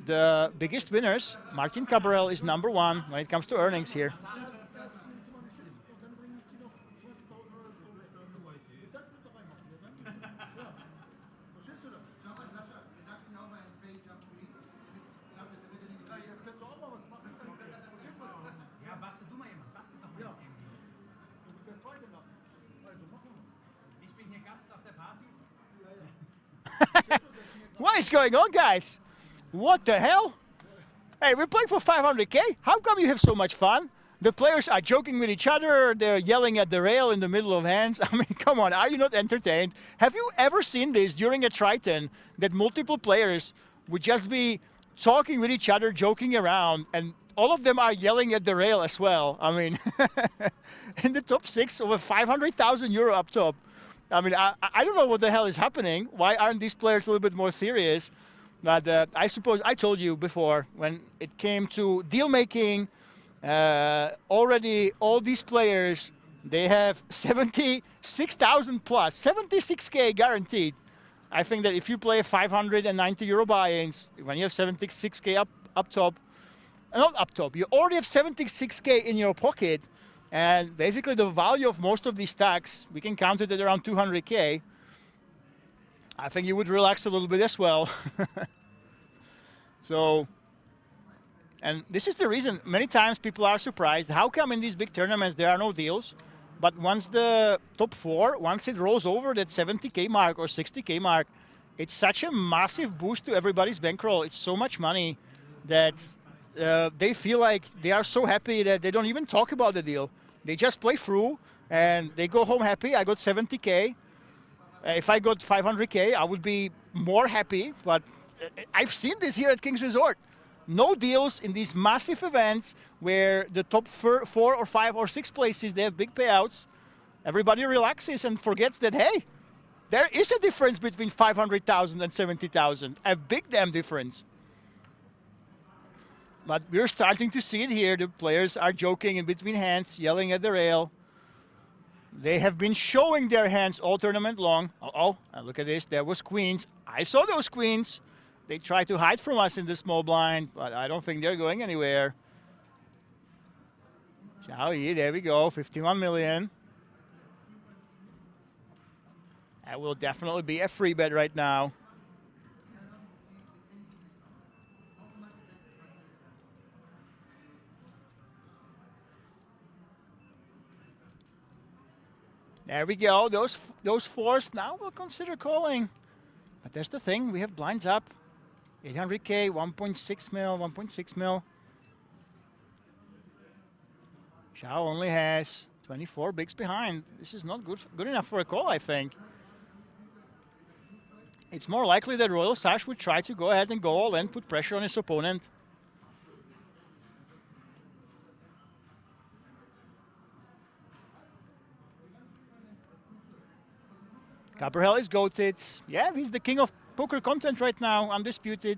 the biggest winners, Martin Copperhill is #1 when it comes to earnings here. What is going on, guys? What the hell? Hey, we're playing for 500K? How come you have so much fun? The players are joking with each other, they're yelling at the rail in the middle of hands. I mean, come on, are you not entertained? Have you ever seen this during a Triton, that multiple players would just be talking with each other, joking around, and all of them are yelling at the rail as well? I mean, in the top 6, over 500,000 euro up top. I mean, I don't know what the hell is happening. Why aren't these players a little bit more serious? But I suppose I told you before, when it came to deal making, already all these players, they have 76,000 plus, 76K guaranteed. I think that if you play 590 euro buy-ins, when you have 76K up top, not up top, you already have 76K in your pocket. And basically the value of most of these stacks, we can count it at around 200K. I think you would relax a little bit as well. So, and this is the reason many times people are surprised. How come in these big tournaments there are no deals? But once the top 4, once it rolls over that 70K mark or 60K mark, it's such a massive boost to everybody's bankroll. It's so much money that they feel like they are so happy that they don't even talk about the deal. They just play through and they go home happy. I got 70K. If I got 500K, I would be more happy. But I've seen this here at King's Resort. No deals in these massive events where the top 4 or 5 or 6 places, they have big payouts. Everybody relaxes and forgets that, hey, there is a difference between 500,000 and 70,000. A big damn difference. But we're starting to see it here. The players are joking in between hands, yelling at the rail. They have been showing their hands all tournament long. And look at this. There was queens. I saw those queens. They try to hide from us in the small blind, but I don't think they're going anywhere. There we go, 51 million. That will definitely be a free bet right now. There we go, those 4s now we'll consider calling. But that's the thing, we have blinds up. 800K, 1.6 mil, 1.6 mil. Zhao only has 24 bigs behind. This is not good enough for a call, I think. It's more likely that Royal Sash would try to go ahead and go all in, put pressure on his opponent. Copperhell is goated. Yeah, he's the king of poker content right now, undisputed.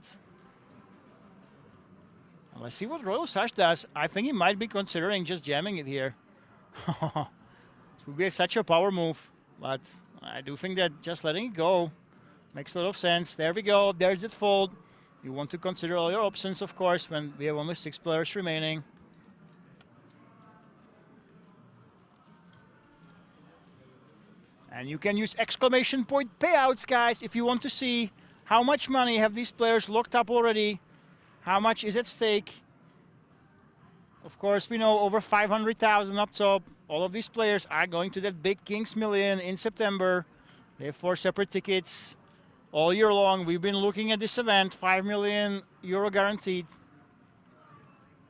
Let's see what Royal Sash does. I think he might be considering just jamming it here. It would be such a power move, but I do think that just letting it go makes a lot of sense. There we go, there's it fold. You want to consider all your options, of course, when we have only 6 players remaining. And you can use exclamation point payouts, guys, if you want to see how much money have these players locked up already, how much is at stake. Of course, we know over 500,000 up top. All of these players are going to that big Kings Million in September. They have 4 separate tickets all year long. We've been looking at this event, 5 million euro guaranteed.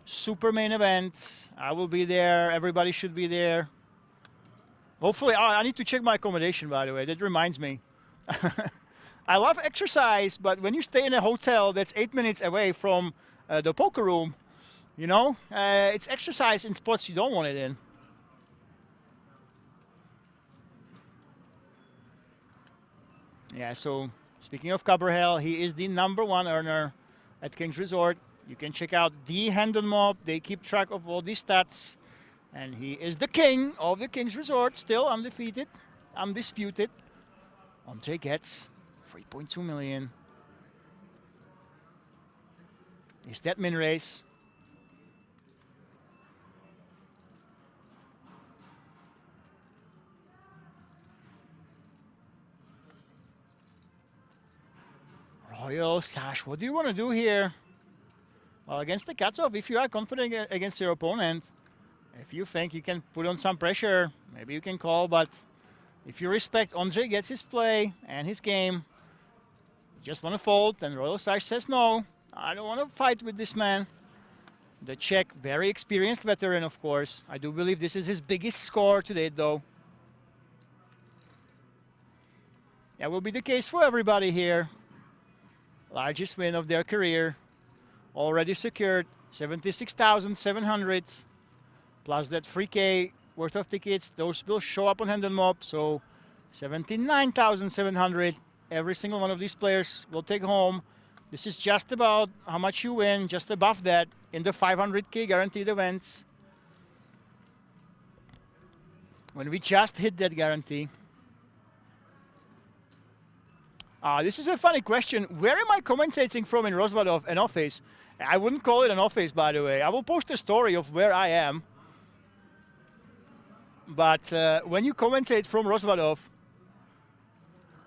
Super main event. I will be there. Everybody should be there. Hopefully, I need to check my accommodation, by the way. That reminds me. I love exercise, but when you stay in a hotel that's 8 minutes away from the poker room, you know, it's exercise in spots you don't want it in. Yeah, so speaking of Copperhell, he is the #1 earner at King's Resort. You can check out the Hendon Mob. They keep track of all these stats. And he is the king of the King's Resort, still undefeated, undisputed. Andre gets 3.2 million. Is that min race? Royal Sash, what do you want to do here? Well, against the cutoff, if you are confident against your opponent, if you think you can put on some pressure, maybe you can call, but if you respect Andre gets his play and his game, you just want to fold, and Royal Sash says, no, I don't want to fight with this man. The Czech, very experienced veteran, of course. I do believe this is his biggest score to date, though. That will be the case for everybody here. Largest win of their career. Already secured 76,700. Plus that 3K worth of tickets. Those will show up on Hendon Mob. So 79,700. Every single one of these players will take home. This is just about how much you win, just above that in the 500K guaranteed events. When we just hit that guarantee. This is a funny question. Where am I commentating from in Rozvadov, an office? I wouldn't call it an office, by the way. I will post a story of where I am. But when you commentate from Rozvadov,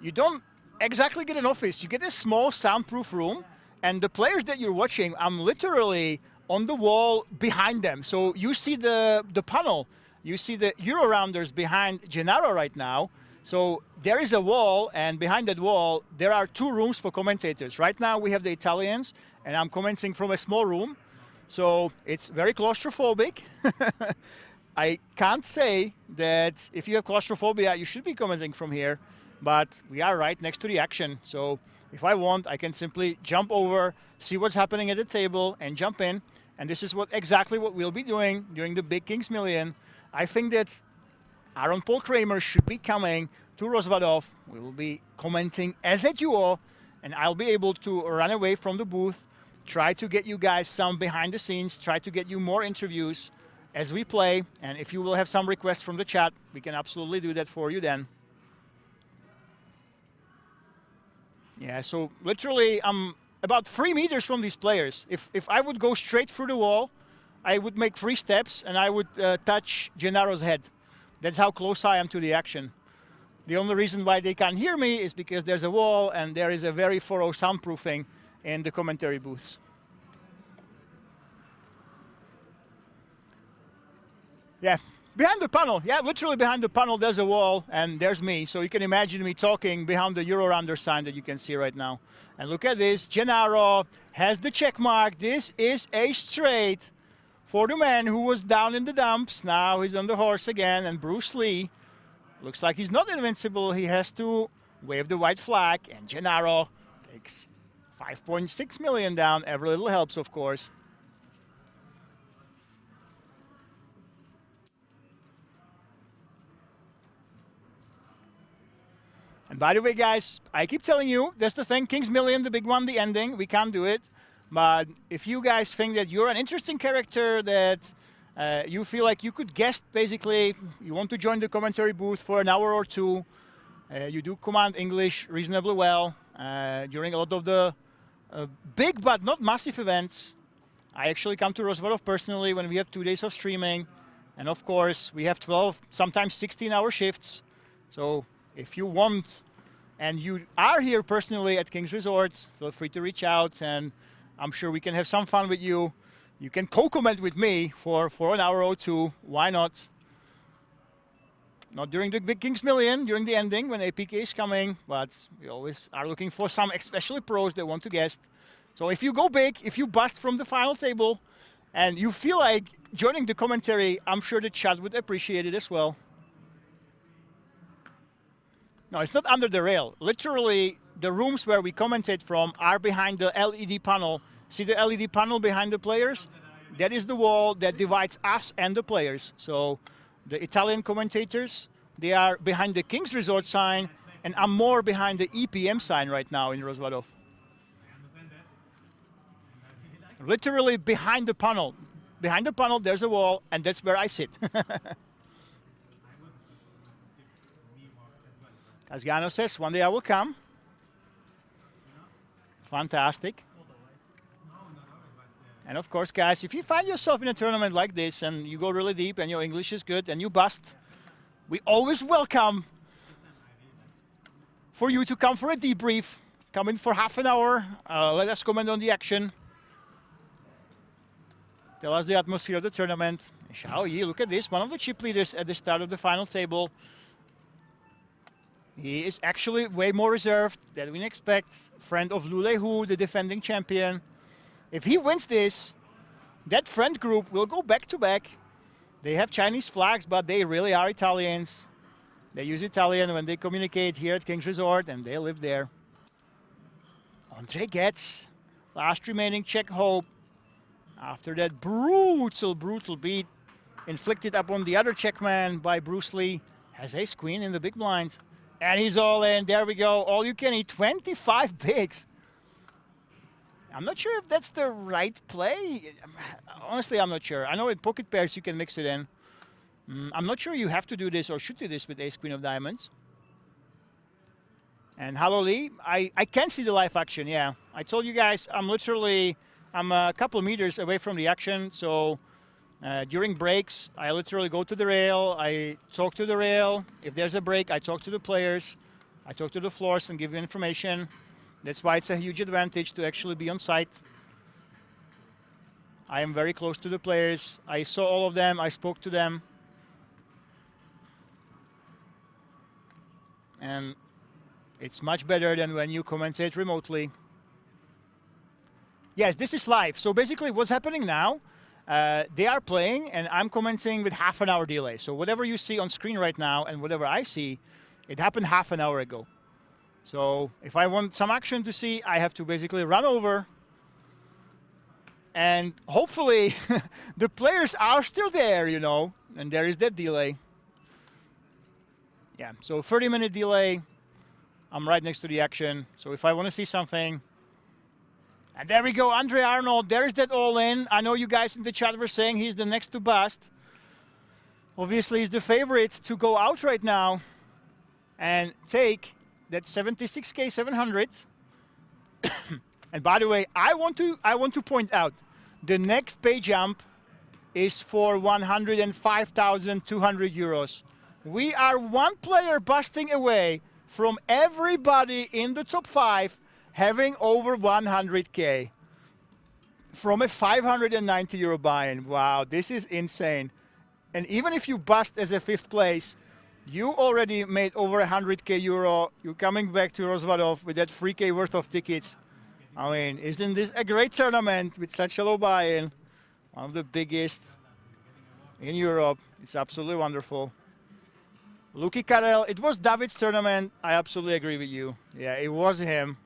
you don't exactly get an office. You get a small soundproof room, and the players that you're watching, I'm literally on the wall behind them. So you see the panel. You see the Euro rounders behind Gennaro right now. So there is a wall, and behind that wall, there are 2 rooms for commentators. Right now, we have the Italians, and I'm commenting from a small room. So it's very claustrophobic. I can't say that if you have claustrophobia, you should be commenting from here, but we are right next to the action. So if I want, I can simply jump over, see what's happening at the table, and jump in. And this is exactly what we'll be doing during the Big Kings Million. I think that Aaron Paul Kramer should be coming to Rozvadov. We will be commenting as a duo, and I'll be able to run away from the booth, try to get you guys some behind the scenes, try to get you more interviews as we play. And if you will have some requests from the chat, we can absolutely do that for you then. Yeah, so literally I'm about 3 meters from these players. If I would go straight through the wall, I would make 3 steps and I would touch Gennaro's head. That's how close I am to the action. The only reason why they can't hear me is because there's a wall and there is a very thorough soundproofing in the commentary booths. Yeah, behind the panel. Yeah, literally behind the panel there's a wall and there's me. So you can imagine me talking behind the Euro-Rounder sign that you can see right now. And look at this, Gennaro has the check mark. This is a straight for the man who was down in the dumps. Now he's on the horse again, and Bruce Lee looks like he's not invincible. He has to wave the white flag, and Gennaro takes 5.6 million down. Every little helps, of course. And by the way, guys, I keep telling you, that's the thing, Kings Million, the big one, the ending, we can't do it. But if you guys think that you're an interesting character, that you feel like you could guest, basically, you want to join the commentary booth for an hour or two, you do command English reasonably well during a lot of the big but not massive events. I actually come to Rozvadov personally when we have 2 days of streaming. And of course, we have 12, sometimes 16-hour shifts. So if you want and you are here personally at Kings Resort, feel free to reach out, and I'm sure we can have some fun with you. You can co-comment with me for an hour or two. Why not? Not during the Big Kings Million, during the ending when APK is coming, but we always are looking for some, especially pros that want to guest. So if you go big, if you bust from the final table, and you feel like joining the commentary, I'm sure the chat would appreciate it as well. No, it's not under the rail. Literally, the rooms where we commentate from are behind the LED panel. See the LED panel behind the players? That is the wall that divides us and the players. So the Italian commentators, they are behind the Kings Resort sign, and I'm more behind the EPM sign right now in Rozvadov. Literally behind the panel. Behind the panel, there's a wall, and that's where I sit. Asgano says, one day I will come. Fantastic. And of course, guys, if you find yourself in a tournament like this and you go really deep and your English is good and you bust, we always welcome for you to come for a debrief. Come in for half an hour. Let us comment on the action. Tell us the atmosphere of the tournament. Xiao Yi, look at this. One of the chip leaders at the start of the final table. He is actually way more reserved than we expect. Friend of Lule Hu, the defending champion. If he wins this, that friend group will go back to back. They have Chinese flags, but they really are Italians. They use Italian when they communicate here at Kings Resort, and they live there. Andre gets last remaining Czech hope. After that brutal, brutal beat inflicted upon the other Czech man by Bruce Lee, has ace queen in the big blind. And he's all in. There we go. All you can eat. 25 bigs. I'm not sure if that's the right play. Honestly, I'm not sure. I know in pocket pairs you can mix it in. I'm not sure you have to do this or should do this with ace queen of diamonds. And hello Lee, I can see the live action, yeah. I told you guys I'm a couple meters away from the action, so during breaks, I literally go to the rail, I talk to the rail. If there's a break, I talk to the players. I talk to the floors and give you information. That's why it's a huge advantage to actually be on site. I am very close to the players. I saw all of them, I spoke to them. And it's much better than when you commentate remotely. Yes, this is live. So basically what's happening now, they are playing and I'm commenting with half an hour delay. So whatever you see on screen right now and whatever I see, it happened half an hour ago. So if I want some action to see, I have to basically run over. And hopefully the players are still there, you know, and there is that delay. Yeah, so 30-minute delay. I'm right next to the action. So if I want to see something. And there we go, Andre Arnold. There's that all-in. I know you guys in the chat were saying he's the next to bust. Obviously, he's the favorite to go out right now and take that 76K 700. And by the way, I want to point out the next pay jump is for 105,200 euros. We are one player busting away from everybody in the top 5 having over 100K from a 590 euro buy-in. Wow, this is insane. And even if you bust as a 5th place, you already made over 100K euro. You're coming back to Rozvadov with that 3K worth of tickets. I mean, isn't this a great tournament with such a low buy-in? One of the biggest in Europe. It's absolutely wonderful. Luki Karel, it was David's tournament. I absolutely agree with you. Yeah, it was him.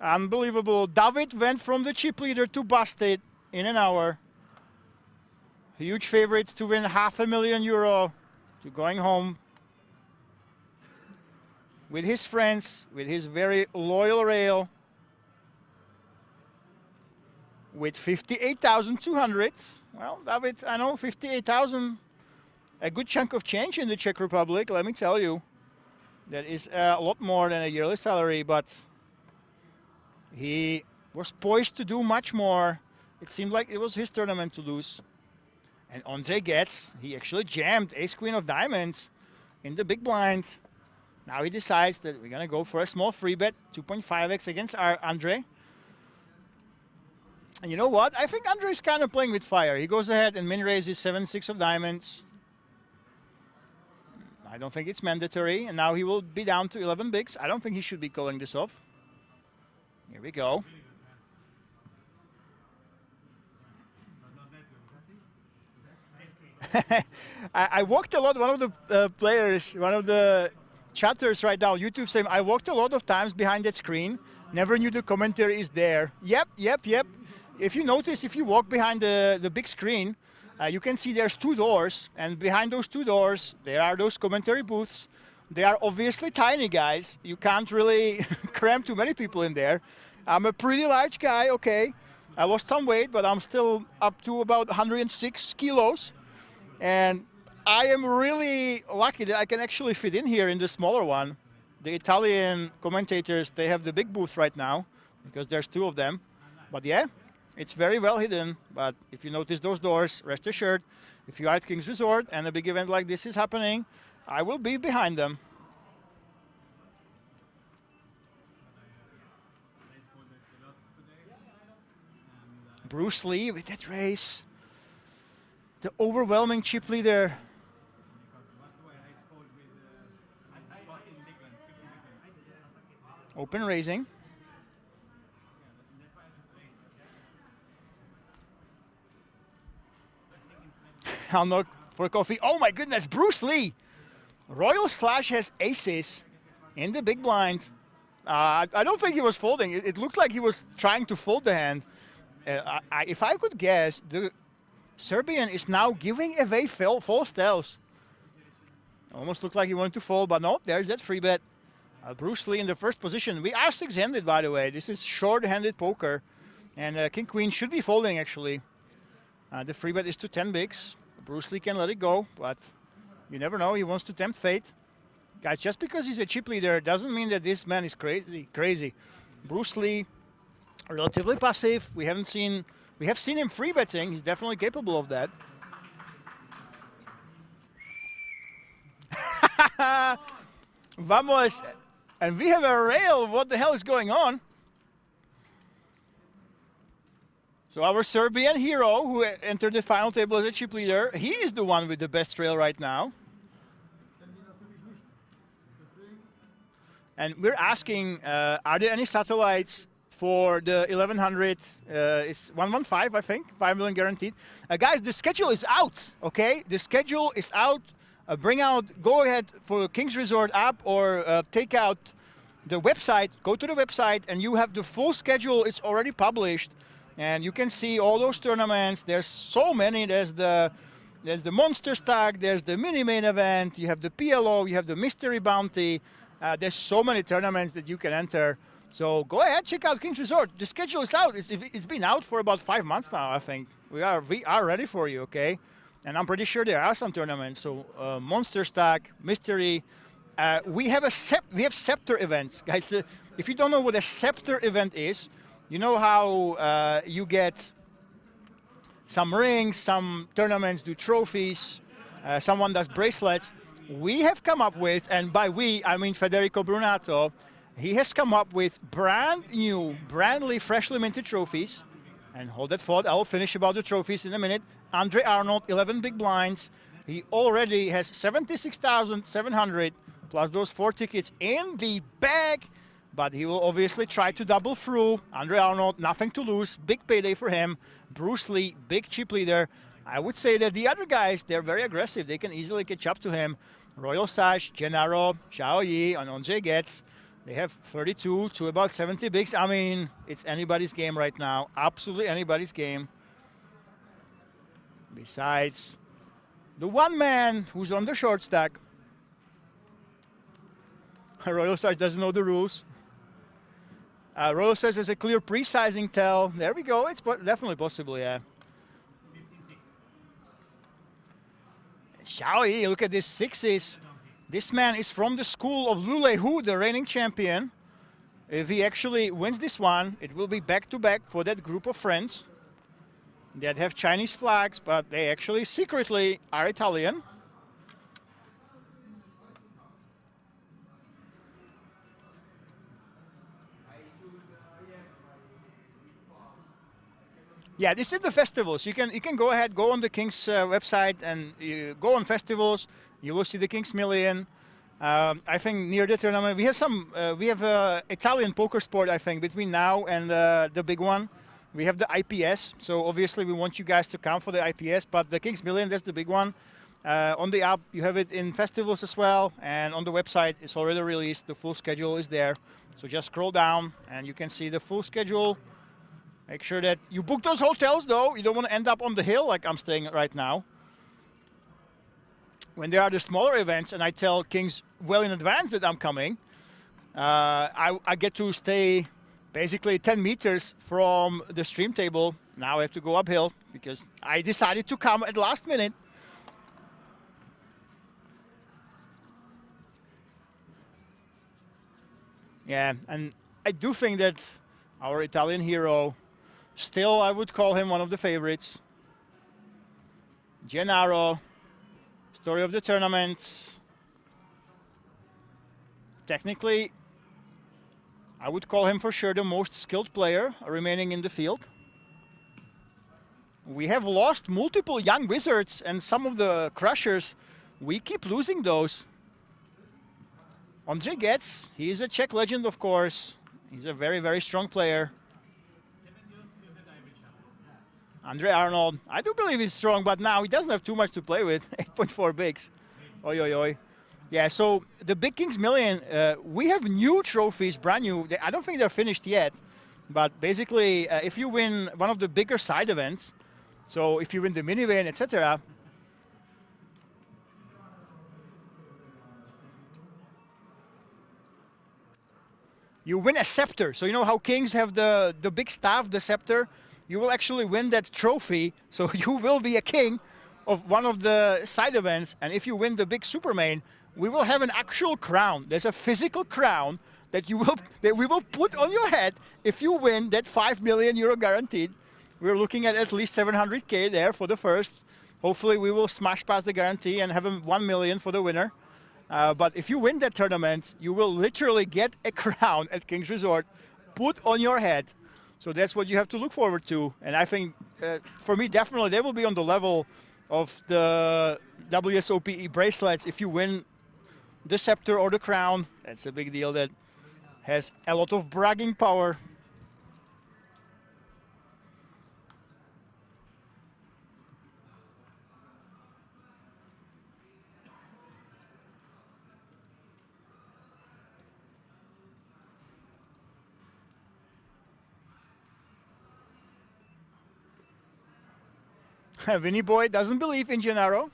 Unbelievable. David went from the chip leader to busted in an hour. Huge favorite to win €500,000 to going home with his friends, with his very loyal rail, with 58,200. Well, David, I know 58,000, a good chunk of change in the Czech Republic, let me tell you. That is a lot more than a yearly salary, but he was poised to do much more. It seemed like it was his tournament to lose. And Andre gets, he actually jammed Ace-Queen of Diamonds in the big blind. Now he decides that we're going to go for a small free bet, 2.5x against Andre. And you know what? I think Andre is kind of playing with fire. He goes ahead and min raises 7-6 of diamonds. I don't think it's mandatory. And now he will be down to 11 bigs. I don't think he should be calling this off. Here we go. I walked a lot. One of the players, one of the chatters right now, YouTube saying, I walked a lot of times behind that screen. Never knew the commentary is there. Yep. If you notice, if you walk behind the big screen, you can see there's 2 doors. And behind those 2 doors, there are those commentary booths. They are obviously tiny, guys. You can't really cram too many people in there. I'm a pretty large guy, okay. I lost some weight, but I'm still up to about 106 kilos. And I am really lucky that I can actually fit in here in the smaller one. The Italian commentators, they have the big booth right now because there's 2 of them. But yeah, it's very well hidden. But if you notice those doors, rest assured, if you are at King's Resort and a big event like this is happening, I will be behind them. Bruce Lee with that race. The overwhelming chip leader. Open raising. I'll knock for coffee. Oh my goodness, Bruce Lee. Royal Slash has aces in the big blind. I don't think he was folding. It looked like he was trying to fold the hand. If I could guess, the Serbian is now giving away false tells. Almost looked like he wanted to fold, but no, there's that free bet. Bruce Lee in the first position. We are 6-handed, by the way. This is short-handed poker. And King-Queen should be folding, actually. The free bet is to 10 bigs. Bruce Lee can let it go, but you never know. He wants to tempt fate. Guys, just because he's a chip leader doesn't mean that this man is crazy. Bruce Lee, relatively passive. We have seen him free betting. He's definitely capable of that. Vamos. And we have a rail. What the hell is going on? So our Serbian hero, who entered the final table as a chip leader, he is the one with the best rail right now. And we're asking, are there any satellites for the 1100 is 115, I think, 5 million guaranteed. Guys, the schedule is out, okay? The schedule is out. Go ahead for Kings Resort app or take out the website, go to the website, and you have the full schedule. It's already published, and you can see all those tournaments. There's so many. There's the Monster Stack, there's the Mini Main Event, you have the PLO, you have the Mystery Bounty. There's so many tournaments that you can enter. So go ahead, check out Kings Resort. The schedule is out. It's been out for about 5 months now, I think. We are ready for you, okay? And I'm pretty sure there are some tournaments. So Monster Stack, Mystery. We have Scepter events, guys. If you don't know what a Scepter event is, you know how you get some rings, some tournaments do trophies, someone does bracelets. We have come up with, and by we I mean Federico Brunato, he has come up with brand new, freshly minted trophies. And hold that thought, I will finish about the trophies in a minute. Andre Arnold, 11 big blinds. He already has 76,700 plus those 4 tickets in the bag. But he will obviously try to double through. Andre Arnold, nothing to lose. Big payday for him. Bruce Lee, big chip leader. I would say that the other guys, they're very aggressive. They can easily catch up to him. Royal Sash, Gennaro, Xiao Yi, and Andre Getz. They have 32 to about 70 bigs. I mean, it's anybody's game right now. Absolutely anybody's game. Besides the one man who's on the short stack. Royal Sash doesn't know the rules. Royal Sash has a clear pre-sizing tell. There we go. It's definitely possible, yeah. 15-6. Xiao Yi, look at these sixes. This man is from the school of Lu Lei Hu, the reigning champion. If he actually wins this one, it will be back-to-back for that group of friends that have Chinese flags, but they actually secretly are Italian. Yeah, this is the festivals. You can go ahead, go on the Kings website, and you go on festivals. You will see the Kings Million. I think near the tournament we have Italian poker sport. I think between now and the big one, we have the IPS. So obviously we want you guys to come for the IPS. But the Kings Million, that's the big one. On the app, you have it in festivals as well, and on the website it's already released. The full schedule is there. So just scroll down and you can see the full schedule. Make sure that you book those hotels, though. You don't want to end up on the hill like I'm staying right now. When there are the smaller events and I tell Kings well in advance that I'm coming, I get to stay basically 10 meters from the stream table. Now I have to go uphill because I decided to come at the last minute. Yeah, and I do think that our Italian hero, still I would call him one of the favorites. Gennaro. Story of the tournament. Technically, I would call him for sure the most skilled player remaining in the field. We have lost multiple young wizards and some of the crushers. We keep losing those. Andre Getz, he is a Czech legend, of course. He's a very, very strong player. Andre Arnold, I do believe he's strong, but now he doesn't have too much to play with. 8.4 bigs. Oi, oi, oi. Yeah, so the Big Kings Million, we have new trophies, brand new. I don't think they're finished yet, but basically, if you win one of the bigger side events, so if you win the mini event, etc., you win a scepter. So you know how Kings have the big staff, the scepter? You will actually win that trophy, so you will be a king of one of the side events. And if you win the big super main, we will have an actual crown. There's a physical crown that we will put on your head if you win that 5 million euro guaranteed. We're looking at least 700K there for the first. Hopefully we will smash past the guarantee and have 1 million for the winner. But if you win that tournament, you will literally get a crown at Kings Resort put on your head. So that's what you have to look forward to. And I think, for me, definitely they will be on the level of the WSOP bracelets. If you win the scepter or the crown, that's a big deal that has a lot of bragging power. Vinny Boy doesn't believe in Gennaro.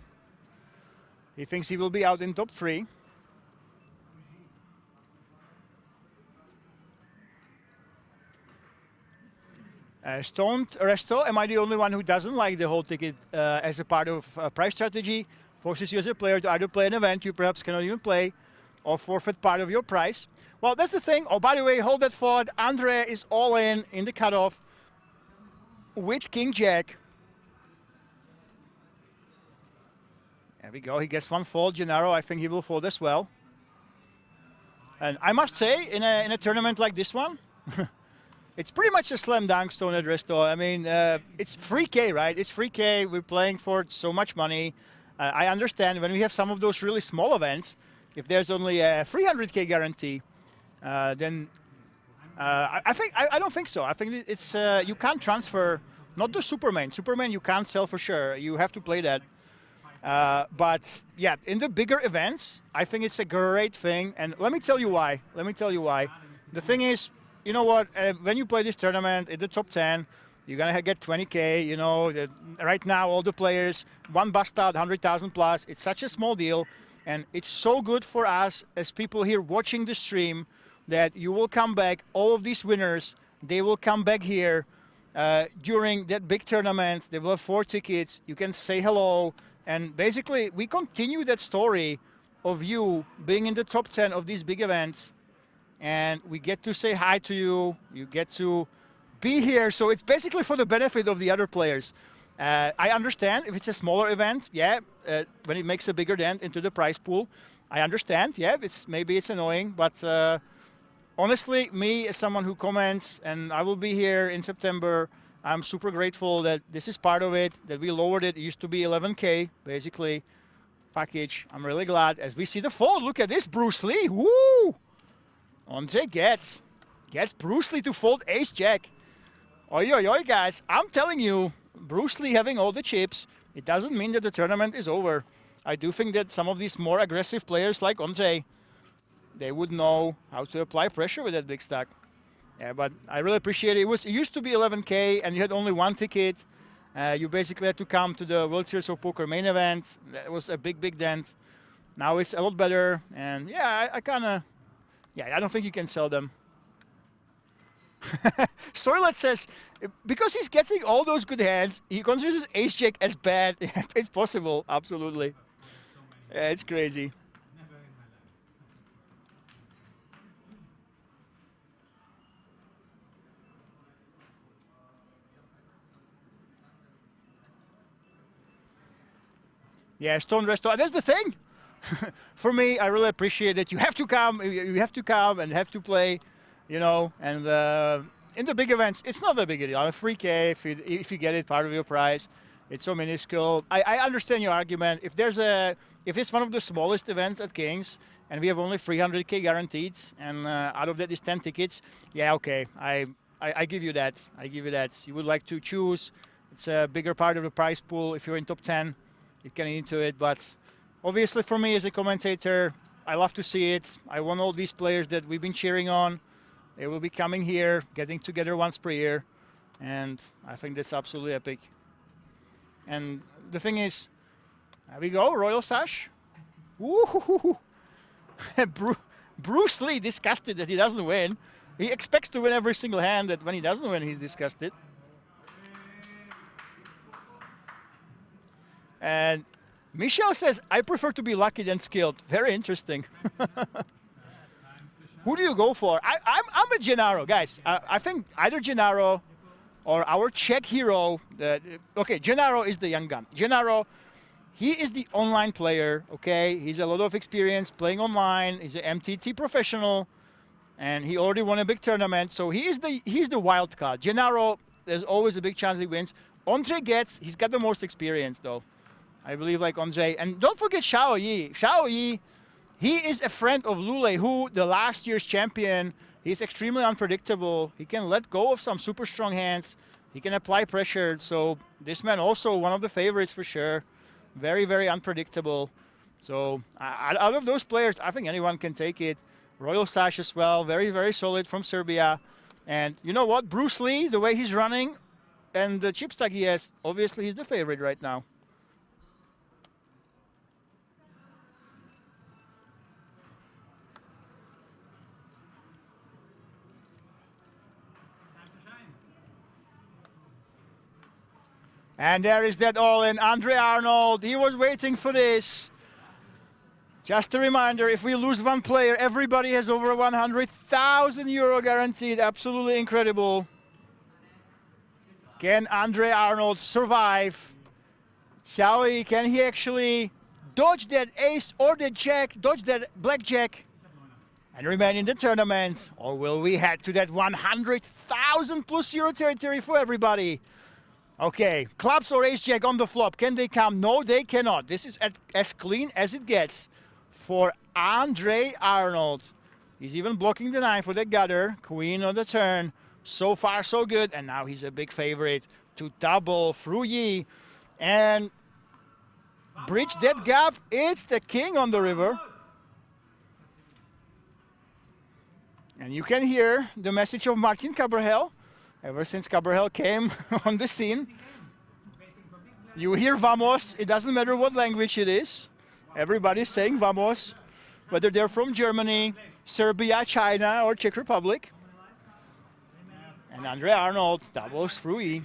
He thinks he will be out in top 3. Stoned Resto, am I the only one who doesn't like the whole ticket as a part of price strategy? Forces you as a player to either play an event you perhaps cannot even play or forfeit part of your price. Well, that's the thing. Oh, by the way, hold that thought. Andre is all in the cutoff with King Jack. There we go. He gets one fold. Gennaro, I think he will fold as well. And I must say, in a tournament like this one, it's pretty much a slam dunk, Stone at Resto. I mean, it's free K, right? It's free K. We're playing for so much money. I understand when we have some of those really small events, if there's only a 300K guarantee, then I don't think so. I think it's you can't transfer, not the Superman. Superman you can't sell for sure. You have to play that. But yeah, in the bigger events, I think it's a great thing. And let me tell you why. The thing is, you know what? When you play this tournament in the top 10, you're gonna get 20K. You know, right now all the players, one bust out, 100,000 plus. It's such a small deal, and it's so good for us as people here watching the stream that you will come back. All of these winners, they will come back here during that big tournament. They will have 4 tickets. You can say hello, and basically we continue that story of you being in the top 10 of these big events. And we get to say hi to you. You get to be here. So it's basically for the benefit of the other players. I understand if it's a smaller event, yeah, when it makes a bigger dent into the prize pool, I understand, yeah, maybe it's annoying. But honestly, me as someone who comments, and I will be here in September, I'm super grateful that this is part of it, that we lowered it. It used to be 11K, basically, package. I'm really glad. As we see the fold, look at this, Bruce Lee, woo! Andre gets Bruce Lee to fold ace-jack. Oi, oi, oi, guys. I'm telling you, Bruce Lee having all the chips, it doesn't mean that the tournament is over. I do think that some of these more aggressive players like Andre, they would know how to apply pressure with that big stack. Yeah, but I really appreciate it. It used to be 11K, and you had only 1 ticket. You basically had to come to the World Series of Poker main event. That was a big, big dent. Now it's a lot better, and yeah, I kind of... Yeah, I don't think you can sell them. Soilet says, because he's getting all those good hands, he considers ace-jack as bad. It's possible, absolutely. Yeah, it's crazy. Yeah, Stone Resto, that's the thing. For me, I really appreciate that you have to come. You have to come and have to play, you know. And in the big events, it's not a big deal. A free K if you get it part of your prize. It's so minuscule. I understand your argument. If it's one of the smallest events at Kings and we have only 300K guaranteed, and out of that is 10 tickets, yeah, okay. I give you that. I give you that. You would like to choose. It's a bigger part of the prize pool. If you're in top 10, you can into it, but. Obviously, for me as a commentator, I love to see it. I want all these players that we've been cheering on. They will be coming here, getting together once per year. And I think that's absolutely epic. And the thing is, there we go, Royal Sash. Woo-hoo-hoo-hoo. Bruce Lee disgusted that he doesn't win. He expects to win every single hand, that when he doesn't win, he's disgusted. And Michelle says, I prefer to be lucky than skilled. Very interesting. Who do you go for? I'm a Gennaro, guys. I think either Gennaro or our Czech hero. Okay, Gennaro is the young gun. Gennaro, he is the online player, okay? He's a lot of experience playing online. He's an MTT professional, and he already won a big tournament. So he's the wild card. Gennaro, there's always a big chance he wins. Andre he's got the most experience, though. I believe like Andre. And don't forget Xiao Yi. Xiao Yi, he is a friend of Lule, who the last year's champion. He's extremely unpredictable. He can let go of some super strong hands. He can apply pressure. So this man also one of the favorites for sure. Very, very unpredictable. So out of those players, I think anyone can take it. Royal Sash as well. Very, very solid from Serbia. And you know what? Bruce Lee, the way he's running, and the chip stack he has, obviously he's the favorite right now. And there is that all-in. Andre Arnold, he was waiting for this. Just a reminder, if we lose one player, everybody has over 100,000 euro guaranteed. Absolutely incredible. Can Andre Arnold survive? Shall he? Can he actually dodge that ace or the jack, dodge that blackjack, and remain in the tournament? Or will we head to that 100,000 plus euro territory for everybody? Okay, clubs or ace-jack on the flop. Can they come? No, they cannot. This is as clean as it gets for Andre Arnold. He's even blocking the 9 for the gutter. Queen on the turn. So far, so good. And now he's a big favorite to double through Yi. And bridge that gap. It's the king on the river. And you can hear the message of Martin Cabral. Ever since Cabral came on the scene, you hear vamos. It doesn't matter what language it is. Everybody's saying vamos, whether they're from Germany, Serbia, China, or Czech Republic. And Andre Arnold doubles through E.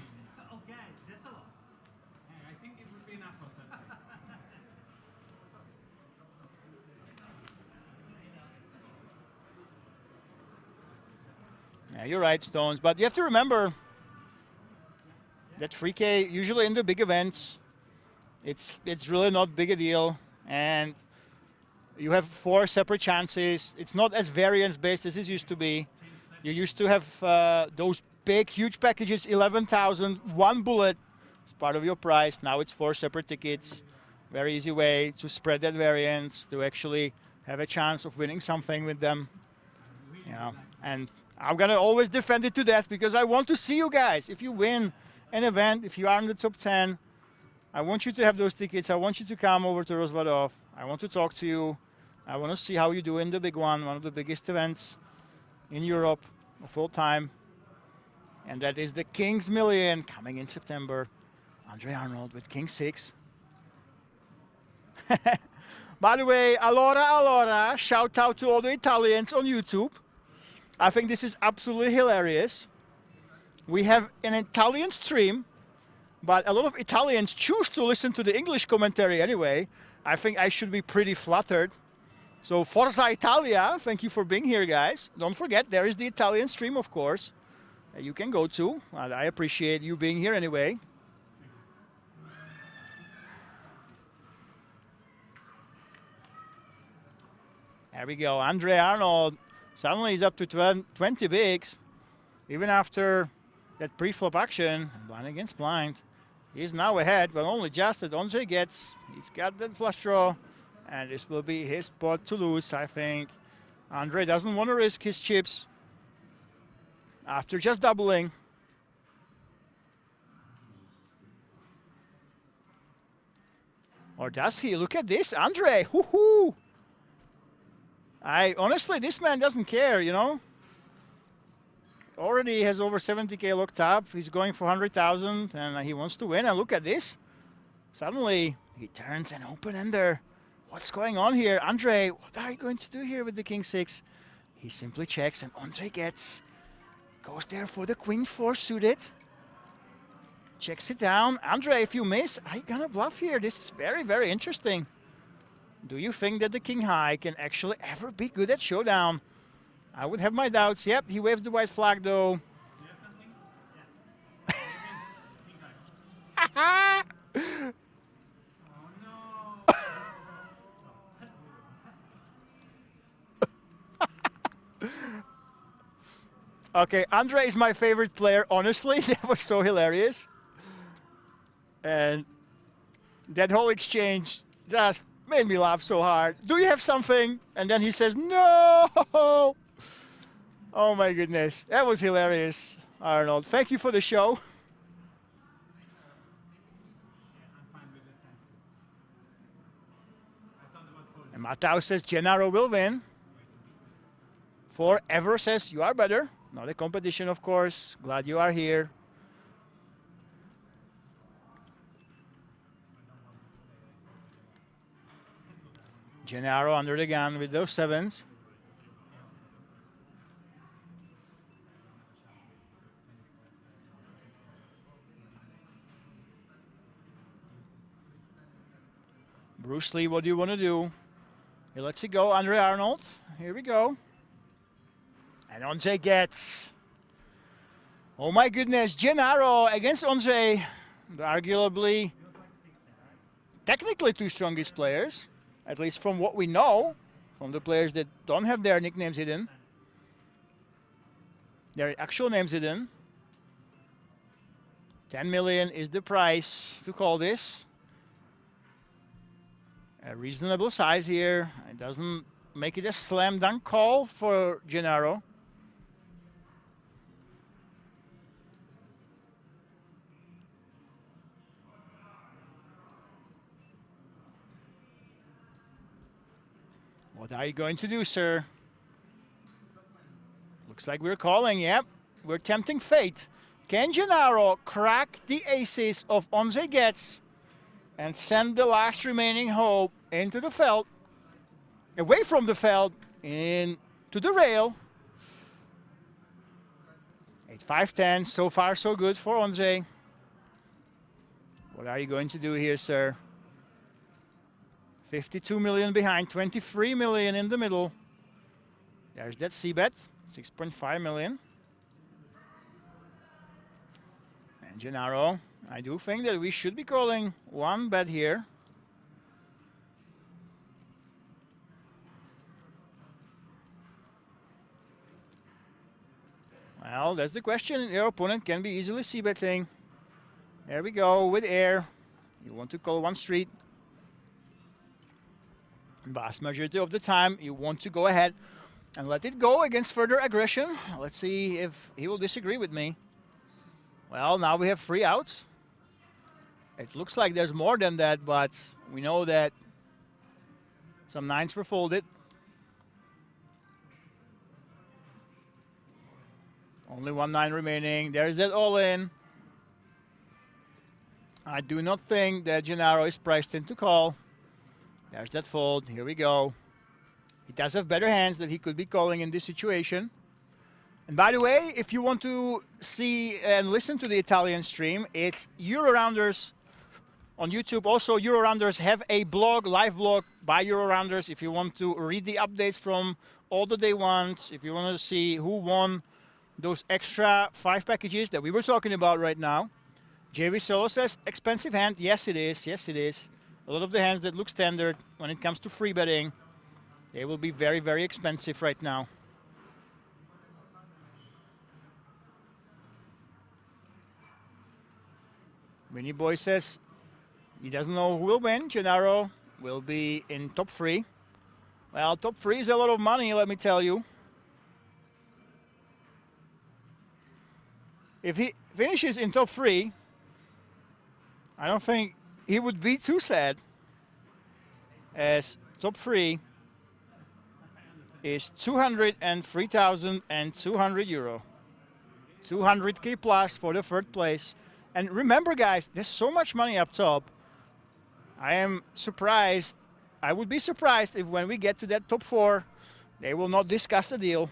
Yeah, you're right, Stones. But you have to remember that 3K, usually in the big events, it's really not big a deal. And you have 4 separate chances. It's not as variance-based as it used to be. You used to have those big, huge packages, 11,000, 1 bullet as part of your price. Now it's 4 separate tickets. Very easy way to spread that variance, to actually have a chance of winning something with them. Yeah, and I'm going to always defend it to death because I want to see you guys. If you win an event, if you are in the top 10, I want you to have those tickets. I want you to come over to Rozvadov. I want to talk to you. I want to see how you do in the big one of the biggest events in Europe of all time. And that is the King's Million coming in September. Andre Arnold with King 6. By the way, allora, allora, shout out to all the Italians on YouTube. I think this is absolutely hilarious. We have an Italian stream, but a lot of Italians choose to listen to the English commentary anyway. I think I should be pretty flattered. So Forza Italia, thank you for being here, guys. Don't forget, there is the Italian stream, of course, that you can go to. I appreciate you being here anyway. There we go, Andre Arnold. Suddenly he's up to 20 bigs. Even after that pre-flop action, blind against blind. He's now ahead, but only just that Andre gets. He's got that flush draw, and this will be his spot to lose, I think. Andre doesn't want to risk his chips after just doubling. Or does he? Look at this, Andre. Woohoo! Honestly, this man doesn't care, you know. Already has over 70K locked up. He's going for 100,000 and he wants to win. And look at this. Suddenly he turns an open-ender. What's going on here? Andre, what are you going to do here with the King 6? He simply checks and Andre goes there for the Queen 4 suited. Checks it down. Andre, if you miss, are you gonna bluff here? This is very, very interesting. Do you think that the King High can actually ever be good at showdown? I would have my doubts. Yep, he waves the white flag though. Okay, Andre is my favorite player, honestly. That was so hilarious. And that whole exchange just made me laugh so hard. Do you have something? And then he says, no! Oh my goodness. That was hilarious, Arnold. Thank you for the show. And Matau says Gennaro will win. Forever says you are better. Not a competition, of course. Glad you are here. Gennaro under the gun with those 7s. Bruce Lee, what do you want to do? He lets it go, Andre Arnold. Here we go. And Andre gets... Oh my goodness, Gennaro against Andre. Arguably, technically 2 strongest players. At least from what we know. From the players that don't have their nicknames hidden. Their actual names hidden. 10 million is the price to call this. A reasonable size here. It doesn't make it a slam dunk call for Gennaro. What are you going to do, sir? Looks like we're calling, yep. We're tempting fate. Can Gennaro crack the aces of Onze Getz and send the last remaining hope into the felt, away from the felt, into the rail? 8-5-10, so far so good for Onze. What are you going to do here, sir? 52 million behind, 23 million in the middle. There's that C-bet, 6.5 million. And Gennaro, I do think that we should be calling one bet here. Well, that's the question. Your opponent can be easily C-betting. There we go, with air. You want to call one street. Vast majority of the time, you want to go ahead and let it go against further aggression. Let's see if he will disagree with me. Well, now we have 3 outs. It looks like there's more than that, but we know that some 9s were folded. Only 1 9 remaining. There's that all-in. I do not think that Gennaro is priced in to call. There's that fold. Here we go. He does have better hands that he could be calling in this situation. And by the way, if you want to see and listen to the Italian stream, it's Euro-Rounders on YouTube. Also, Euro-Rounders have a blog, live blog by Euro-Rounders. If you want to read the updates from all the day ones, if you want to see who won those extra 5 packages that we were talking about right now. JV Solo says, expensive hand. Yes, it is. Yes, it is. A lot of the hands that look standard when it comes to free betting, they will be very, very expensive right now. Winnie Boy says he doesn't know who will win. Gennaro will be in top 3. Well, top 3 is a lot of money, let me tell you. If he finishes in top 3, I don't think he would be too sad, as top 3 is 203,200 euro. 200k plus for the 3rd place. And remember, guys, there's so much money up top. I am surprised. I would be surprised if when we get to that top 4, they will not discuss the deal.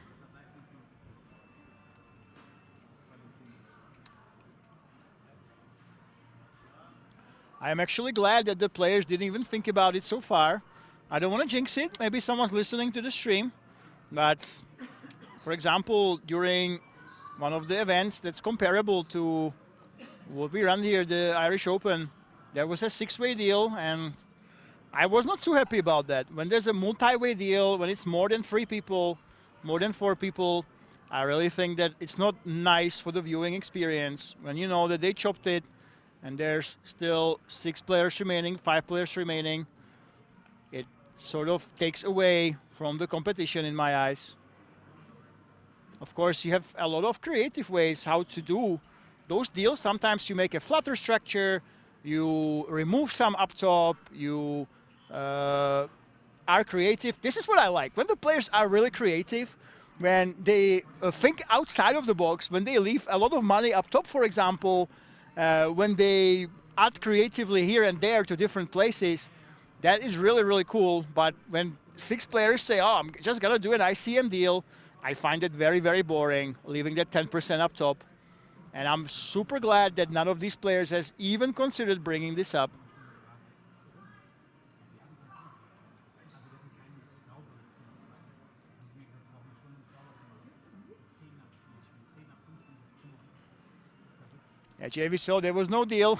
I am actually glad that the players didn't even think about it so far. I don't want to jinx it. Maybe someone's listening to the stream. But, for example, during one of the events that's comparable to what we run here, the Irish Open, there was a 6-way deal, and I was not too happy about that. When there's a multi-way deal, when it's more than 3 people, more than 4 people, I really think that it's not nice for the viewing experience. When you know that they chopped it, and there's still 6 players remaining, 5 players remaining, it sort of takes away from the competition in my eyes. Of course, you have a lot of creative ways how to do those deals. Sometimes you make a flatter structure, you remove some up top, you are creative. This is what I like. When the players are really creative, when they think outside of the box, when they leave a lot of money up top, for example, when they add creatively here and there to different places, That is really, really cool. But when 6 players say, oh, I'm just going to do an ICM deal, I find it very, very boring, leaving that 10% up top. And I'm super glad that none of these players has even considered bringing this up. Yeah, JV, so there was no deal.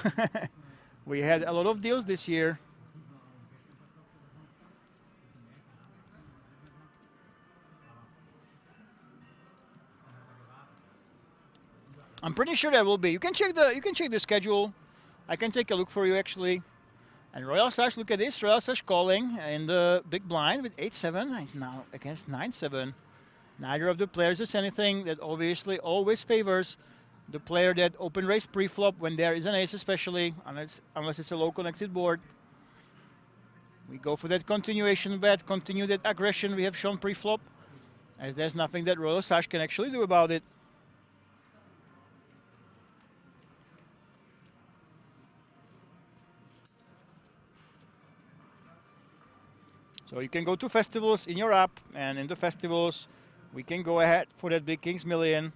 We had a lot of deals this year. I'm pretty sure there will be. You can check the schedule. I can take a look for you actually. And Royal Sash, look at this. Royal Sash calling in the big blind with 8-7. He's now against 9-7. Neither of the players does anything. That obviously always favors the player that open raise pre-flop when there is an ace, especially unless it's a low connected board. We go for that continuation bet, continue that aggression we have shown pre-flop, as there's nothing that Royal Sash can actually do about it. So you can go to festivals in your app, and in the festivals, we can go ahead for that Big Kings Million.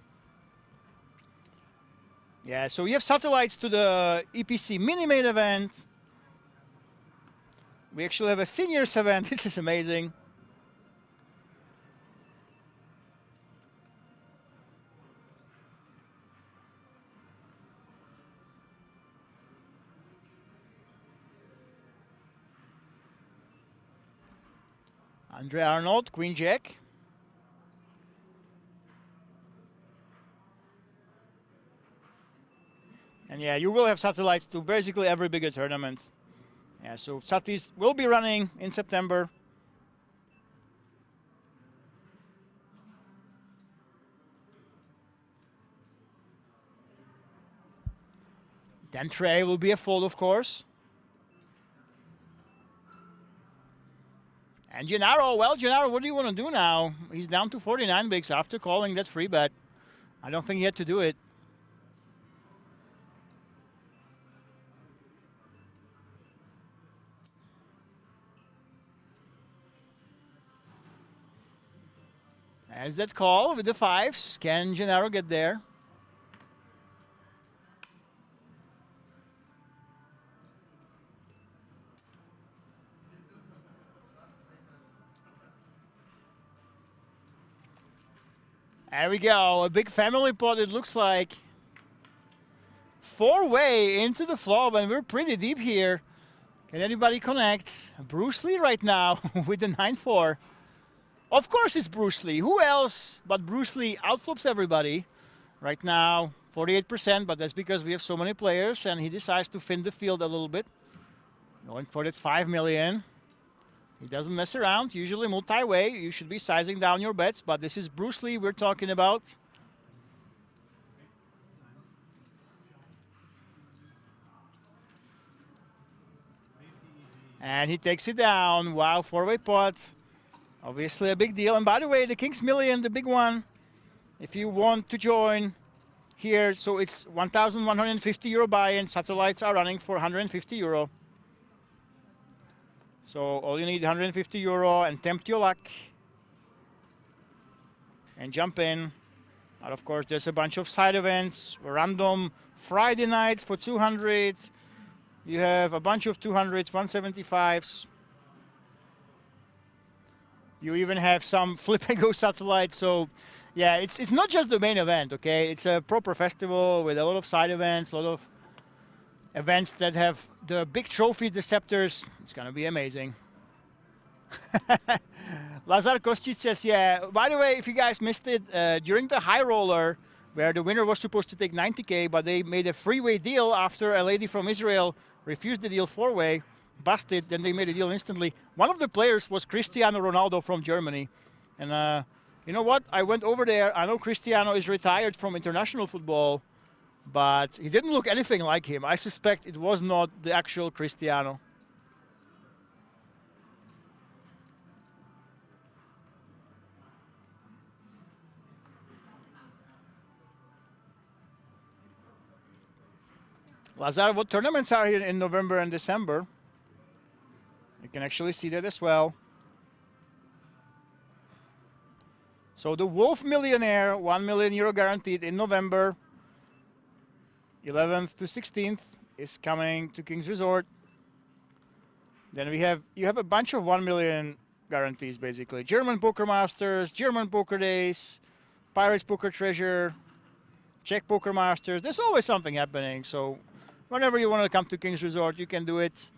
Yeah, so we have satellites to the EPC Mini Main Event. We actually have a seniors event. This is amazing. Andre Arnold, Queen Jack. And yeah, you will have satellites to basically every bigger tournament. Yeah, so Satis will be running in September. Then Trey will be a fold, of course. And Gennaro, well, Gennaro, what do you want to do now? He's down to 49 bigs after calling that free bet. I don't think he had to do it. As that call with the 5s, can Gennaro get there? There we go, a big family pot it looks like. 4-way into the flop, and we're pretty deep here. Can anybody connect? Bruce Lee right now with the 9-4. Of course it's Bruce Lee. Who else but Bruce Lee outflops everybody? Right now, 48%, but that's because we have so many players, and he decides to fin the field a little bit. Going for that 5 million. He doesn't mess around. Usually multi-way, you should be sizing down your bets, but this is Bruce Lee we're talking about. And he takes it down. Wow, 4-way pot. Obviously a big deal. And by the way, the Kings Million, the big one, if you want to join here, so it's 1,150 euro buy-in. Satellites are running for 150 euro. So all you need 150 euro and tempt your luck and jump in. And of course, there's a bunch of side events, random Friday nights for 200. You have a bunch of 200s, 175s. You even have some flip and go satellites. So yeah, it's not just the main event, okay? It's a proper festival with a lot of side events, a lot of events that have the big trophies, the scepters. It's going to be amazing. Lazar Kostic says, yeah, by the way, if you guys missed it, during the high roller, where the winner was supposed to take 90K, but they made a freeway deal after a lady from Israel refused the deal 4-way, busted, then they made a deal instantly. One of the players was Cristiano Ronaldo from Germany. And you know what? I went over there. I know Cristiano is retired from international football, but he didn't look anything like him. I suspect it was not the actual Cristiano. Lazar, what tournaments are here in November and December? You can actually see that as well. So the Wolf Millionaire, €1 million guaranteed in November 11th to 16th is coming to King's Resort. Then you have a bunch of 1 million guarantees basically. German Poker Masters, German Poker Days, Pirates Poker Treasure, Czech Poker Masters. There's always something happening. So whenever you want to come to King's Resort, you can do it.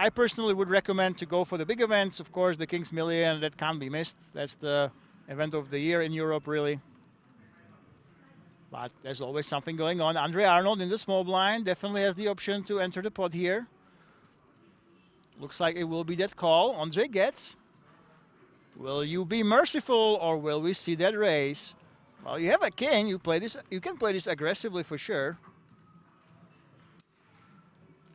I personally would recommend to go for the big events. Of course, the King's Million, that can't be missed. That's the event of the year in Europe, really. But there's always something going on. Andre Arnold in the small blind definitely has the option to enter the pot here. Looks like it will be that call. Andre gets. Will you be merciful or will we see that raise? Well, you have a king. You can play this aggressively for sure.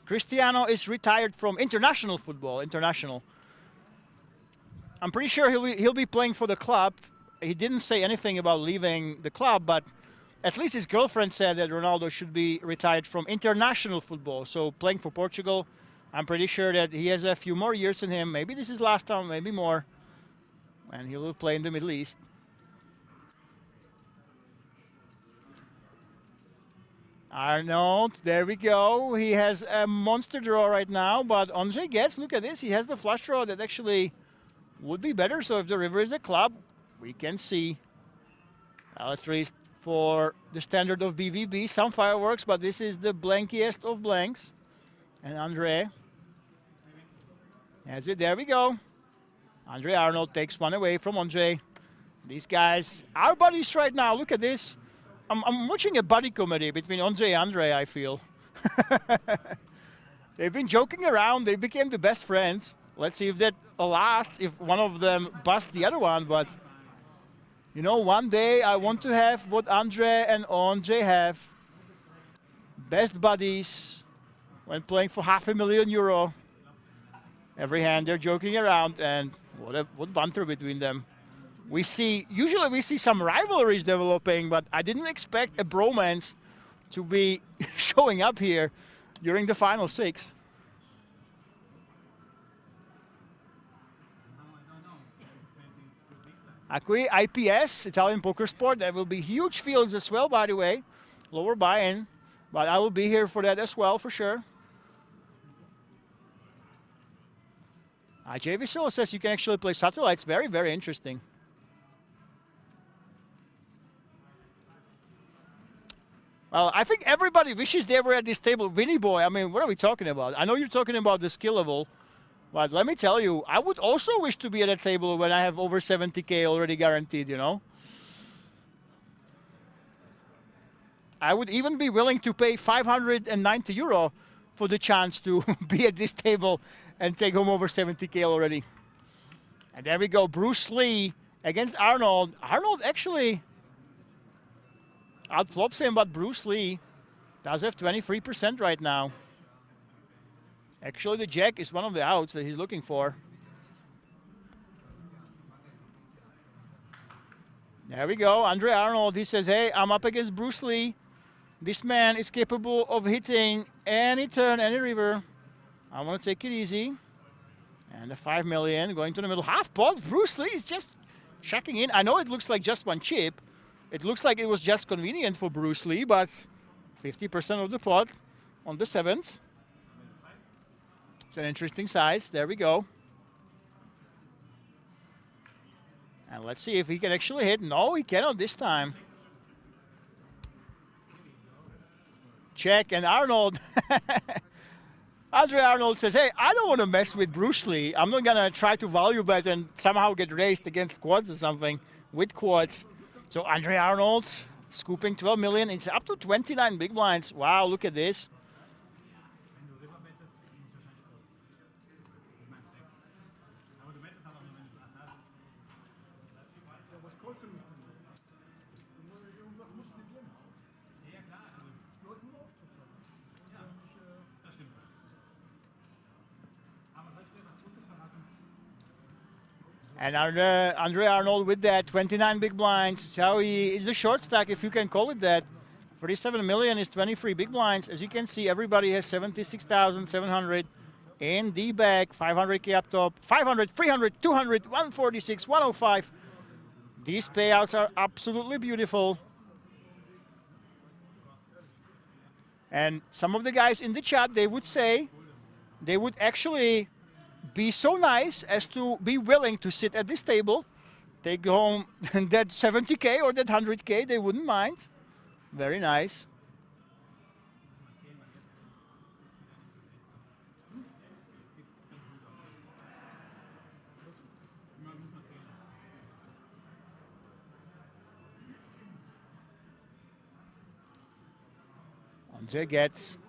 Cristiano is retired from international football. International. I'm pretty sure he'll be playing for the club. He didn't say anything about leaving the club, but at least his girlfriend said that Ronaldo should be retired from international football. So playing for Portugal, I'm pretty sure that he has a few more years in him. Maybe this is last time, maybe more. And he will play in the Middle East. Arnold, there we go. He has a monster draw right now, but Andre gets, look at this, he has the flush draw that actually would be better. So if the river is a club, we can see, well, at least for the standard of BVB, some fireworks, but this is the blankiest of blanks. And Andre has it, there we go. Andre Arnold takes one away from Andre. These guys are buddies right now, look at this. I'm watching a buddy comedy between Andre and Andre, I feel. They've been joking around, they became the best friends. Let's see if that lasts, if one of them busts the other one, but you know, one day I want to have what Andre and Andre have. Best buddies when playing for €500,000. Every hand they're joking around, and what banter between them. Usually we see some rivalries developing, but I didn't expect a bromance to be showing up here during the final six. Acqui, IPS, Italian Poker Sport, there will be huge fields as well, by the way. Lower buy-in, but I will be here for that as well, for sure. JV Solo says you can actually play satellites. Very, very interesting. Well, I think everybody wishes they were at this table. Vinny boy, I mean, what are we talking about? I know you're talking about the skill level, but let me tell you, I would also wish to be at a table when I have over 70K already guaranteed, you know? I would even be willing to pay €590 for the chance to be at this table and take home over 70K already. And there we go, Bruce Lee against Arnold. Arnold actually outflops him, but Bruce Lee does have 23% right now. Actually, the jack is one of the outs that he's looking for. There we go, Andre Arnold, he says, hey, I'm up against Bruce Lee. This man is capable of hitting any turn, any river. I want to take it easy. And the 5 million going to the middle. Half pot, Bruce Lee is just checking in. I know it looks like just one chip. It looks like it was just convenient for Bruce Lee, but 50% of the pot on the sevens. It's an interesting size. There we go. And let's see if he can actually hit. No, he cannot this time. Check, and Arnold. Andre Arnold says, hey, I don't want to mess with Bruce Lee. I'm not going to try to value bet and somehow get raised against quads or something with quads. So Andre Arnold scooping 12 million. It's up to 29 big blinds. Wow, look at this. And Andre Arnold with that 29 big blinds. So he is the short stack, if you can call it that. 37 million is 23 big blinds. As you can see, everybody has 76,700. in the bag. 500K up top, 500, 300, 200, 146, 105. These payouts are absolutely beautiful. And some of the guys in the chat, they would say, they would actually be so nice as to be willing to sit at this table, take home that 70K or that 100K, they wouldn't mind. Very nice. Andre gets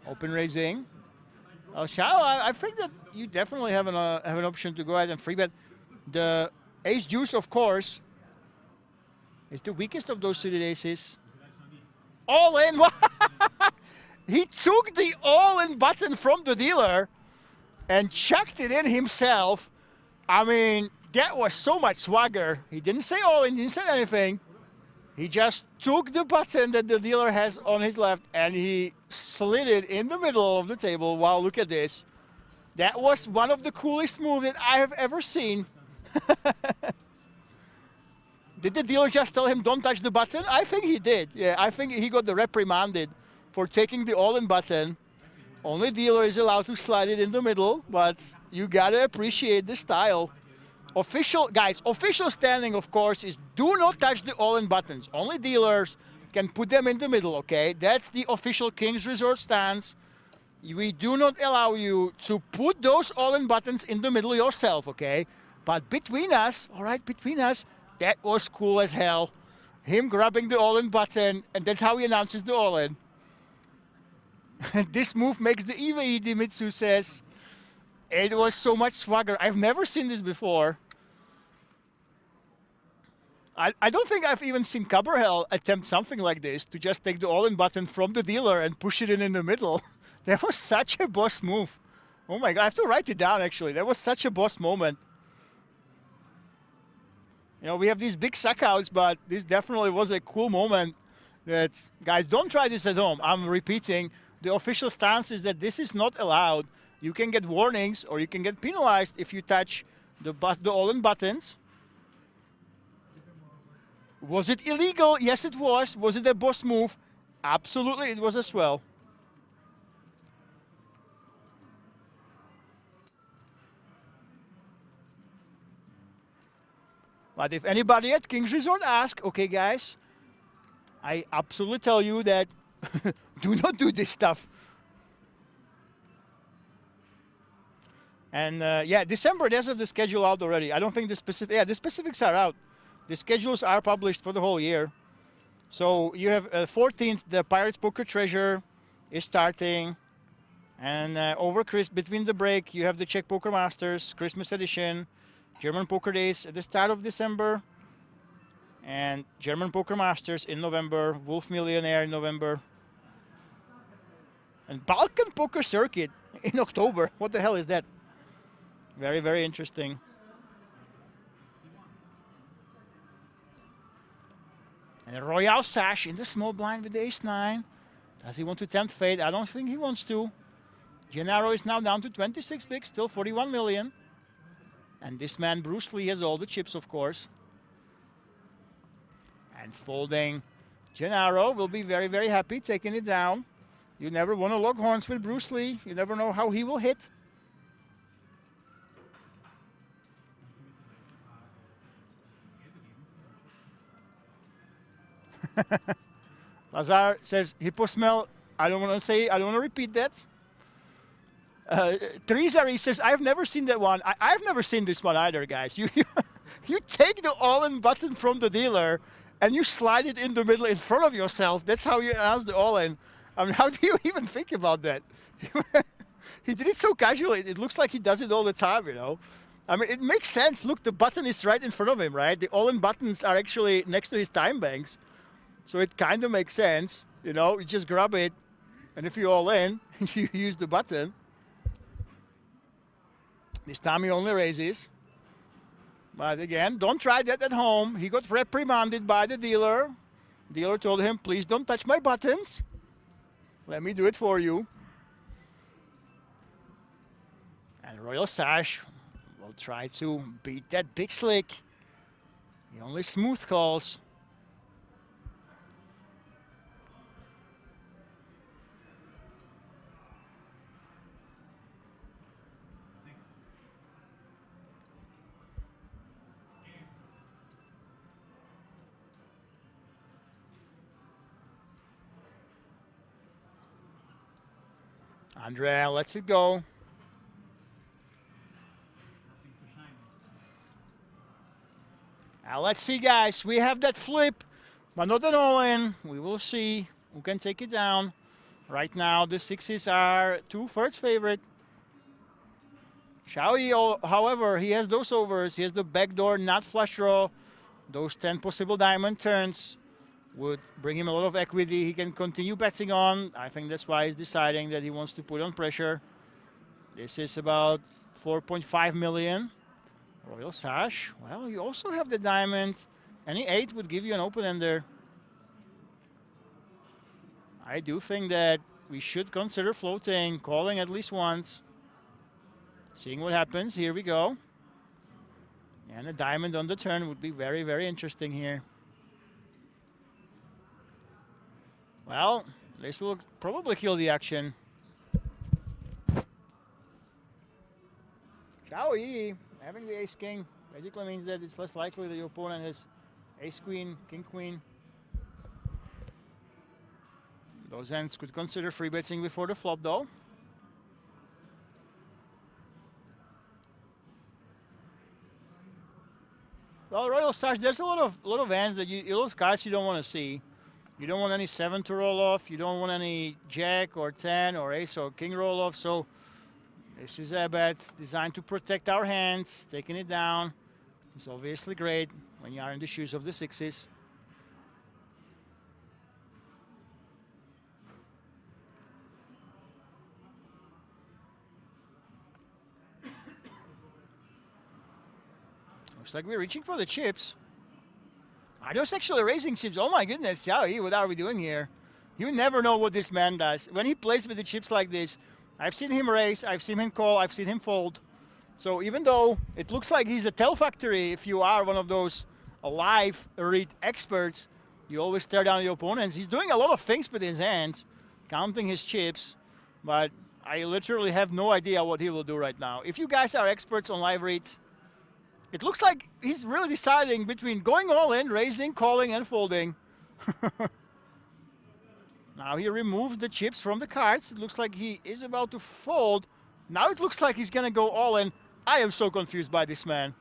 open raising. Shao, I think that you definitely have an option to go ahead and free bet. The ace juice, of course, is the weakest of those suited aces. All in. He took the all-in button from the dealer and chucked it in himself. I mean, that was so much swagger. He didn't say all in, didn't say anything. He just took the button that the dealer has on his left and he slid it in the middle of the table. Wow, look at this. That was one of the coolest moves that I have ever seen. Did the dealer just tell him don't touch the button? I think he did. Yeah, I think he got the reprimanded for taking the all-in button. Only dealer is allowed to slide it in the middle, but you gotta appreciate the style. Official, guys, official standing, of course, is do not touch the all-in buttons. Only dealers can put them in the middle, okay? That's the official King's Resort stance. We do not allow you to put those all-in buttons in the middle yourself, okay? But between us, all right, between us, that was cool as hell. Him grabbing the all-in button, and that's how he announces the all-in. This move makes the EVE, Dimitsu says. It was so much swagger. I've never seen this before. I don't think I've even seen Caberhel attempt something like this, to just take the all-in button from the dealer and push it in the middle. That was such a boss move. Oh my God, I have to write it down actually. That was such a boss moment. You know, we have these big suckouts, but this definitely was a cool moment. That, guys, don't try this at home. I'm repeating, the official stance is that this is not allowed. You can get warnings or you can get penalized if you touch the all-in buttons. Was it illegal? Yes, it was. Was it a boss move? Absolutely, it was as well. But if anybody at King's Resort asks, okay, guys, I absolutely tell you that do not do this stuff. And yeah, December, there's the schedule out already. I don't think the specific, yeah, the specifics are out. The schedules are published for the whole year. So you have 14th, the Pirates Poker Treasure is starting. And over between the break, you have the Czech Poker Masters, Christmas edition, German Poker Days at the start of December, and German Poker Masters in November, Wolf Millionaire in November, and Balkan Poker Circuit in October. What the hell is that? Very, very interesting. And Royal Sash in the small blind with the ace-9. Does he want to tempt fate? I don't think he wants to. Gennaro is now down to 26 bigs, still 41 million. And this man, Bruce Lee, has all the chips, of course. And folding. Gennaro will be very, very happy taking it down. You never want to lock horns with Bruce Lee. You never know how he will hit. Lazar says, Hippo smell. I don't want to say, I don't want to repeat that. Teresa says, I've never seen that one. I've never seen this one either, guys. You take the all-in button from the dealer and you slide it in the middle in front of yourself. That's how you announce the all-in. I mean, how do you even think about that? He did it so casually. It looks like he does it all the time, you know. I mean, it makes sense. Look, the button is right in front of him, right? The all-in buttons are actually next to his time banks. So it kind of makes sense, you know. You just grab it, and if you all in, you use the button. This time he only raises. But again, don't try that at home. He got reprimanded by the dealer. The dealer told him, please don't touch my buttons. Let me do it for you. And Royal Sash will try to beat that big slick. He only smooth calls. Andrea lets it go. Now let's see, guys. We have that flip, but not an all-in. We will see who can take it down. Right now, the sixes are 2/3 favorite. Xiao, however, he has those overs. He has the backdoor, not flush draw. Those 10 possible diamond turns would bring him a lot of equity. He can continue betting on. I think that's why he's deciding that he wants to put on pressure. This is about 4.5 million. Royal Sash. Well, you also have the diamond. Any 8 would give you an open ender. I do think that we should consider floating, calling at least once. Seeing what happens. Here we go. And a diamond on the turn would be very, very interesting here. Well, this will probably kill the action. Xiao Yi having the ace-king basically means that it's less likely that your opponent has ace-queen, king-queen. Those hands could consider free betting before the flop, though. Well, Royal Sash, there's a lot of hands that those cards you don't want to see. You don't want any 7 to roll off. You don't want any jack or 10 or ace or king roll off. So this is a bet designed to protect our hands. Taking it down is obviously great when you are in the shoes of the sixes. Looks like we're reaching for the chips. Are those actually raising chips? Oh my goodness, Xiao, what are we doing here? You never know what this man does. When he plays with the chips like this, I've seen him raise, I've seen him call, I've seen him fold. So even though it looks like he's a tell factory, if you are one of those live read experts, you always stare down your opponents. He's doing a lot of things with his hands, counting his chips, but I literally have no idea what he will do right now. If you guys are experts on live reads, it looks like he's really deciding between going all in, raising, calling, and folding. Now he removes the chips from the cards. It looks like he is about to fold. Now it looks like he's going to go all in. I am so confused by this man.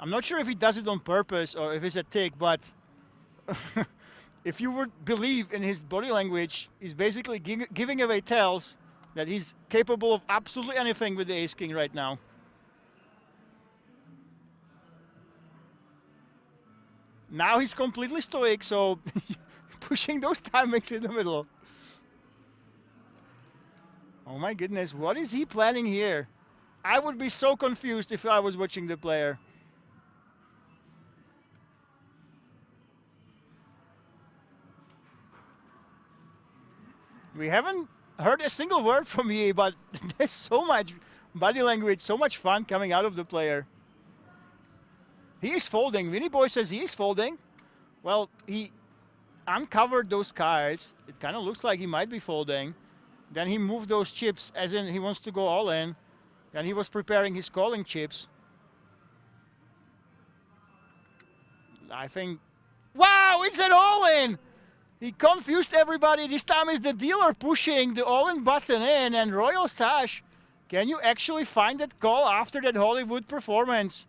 I'm not sure if he does it on purpose or if it's a tick, but if you would believe in his body language, he's basically giving away tells that he's capable of absolutely anything with the ace-king right now. Now he's completely stoic, so pushing those timings in the middle. Oh my goodness, what is he planning here? I would be so confused if I was watching the player. We haven't heard a single word from Yi, but there's so much body language, so much fun coming out of the player. He is folding. Winnie Boy says he is folding. Well, he uncovered those cards. It kind of looks like he might be folding. Then he moved those chips, as in he wants to go all in. Then he was preparing his calling chips. I think... Wow, it's an all-in! He confused everybody. This time is the dealer pushing the all-in button in. And Royal Sash, can you actually find that call after that Hollywood performance?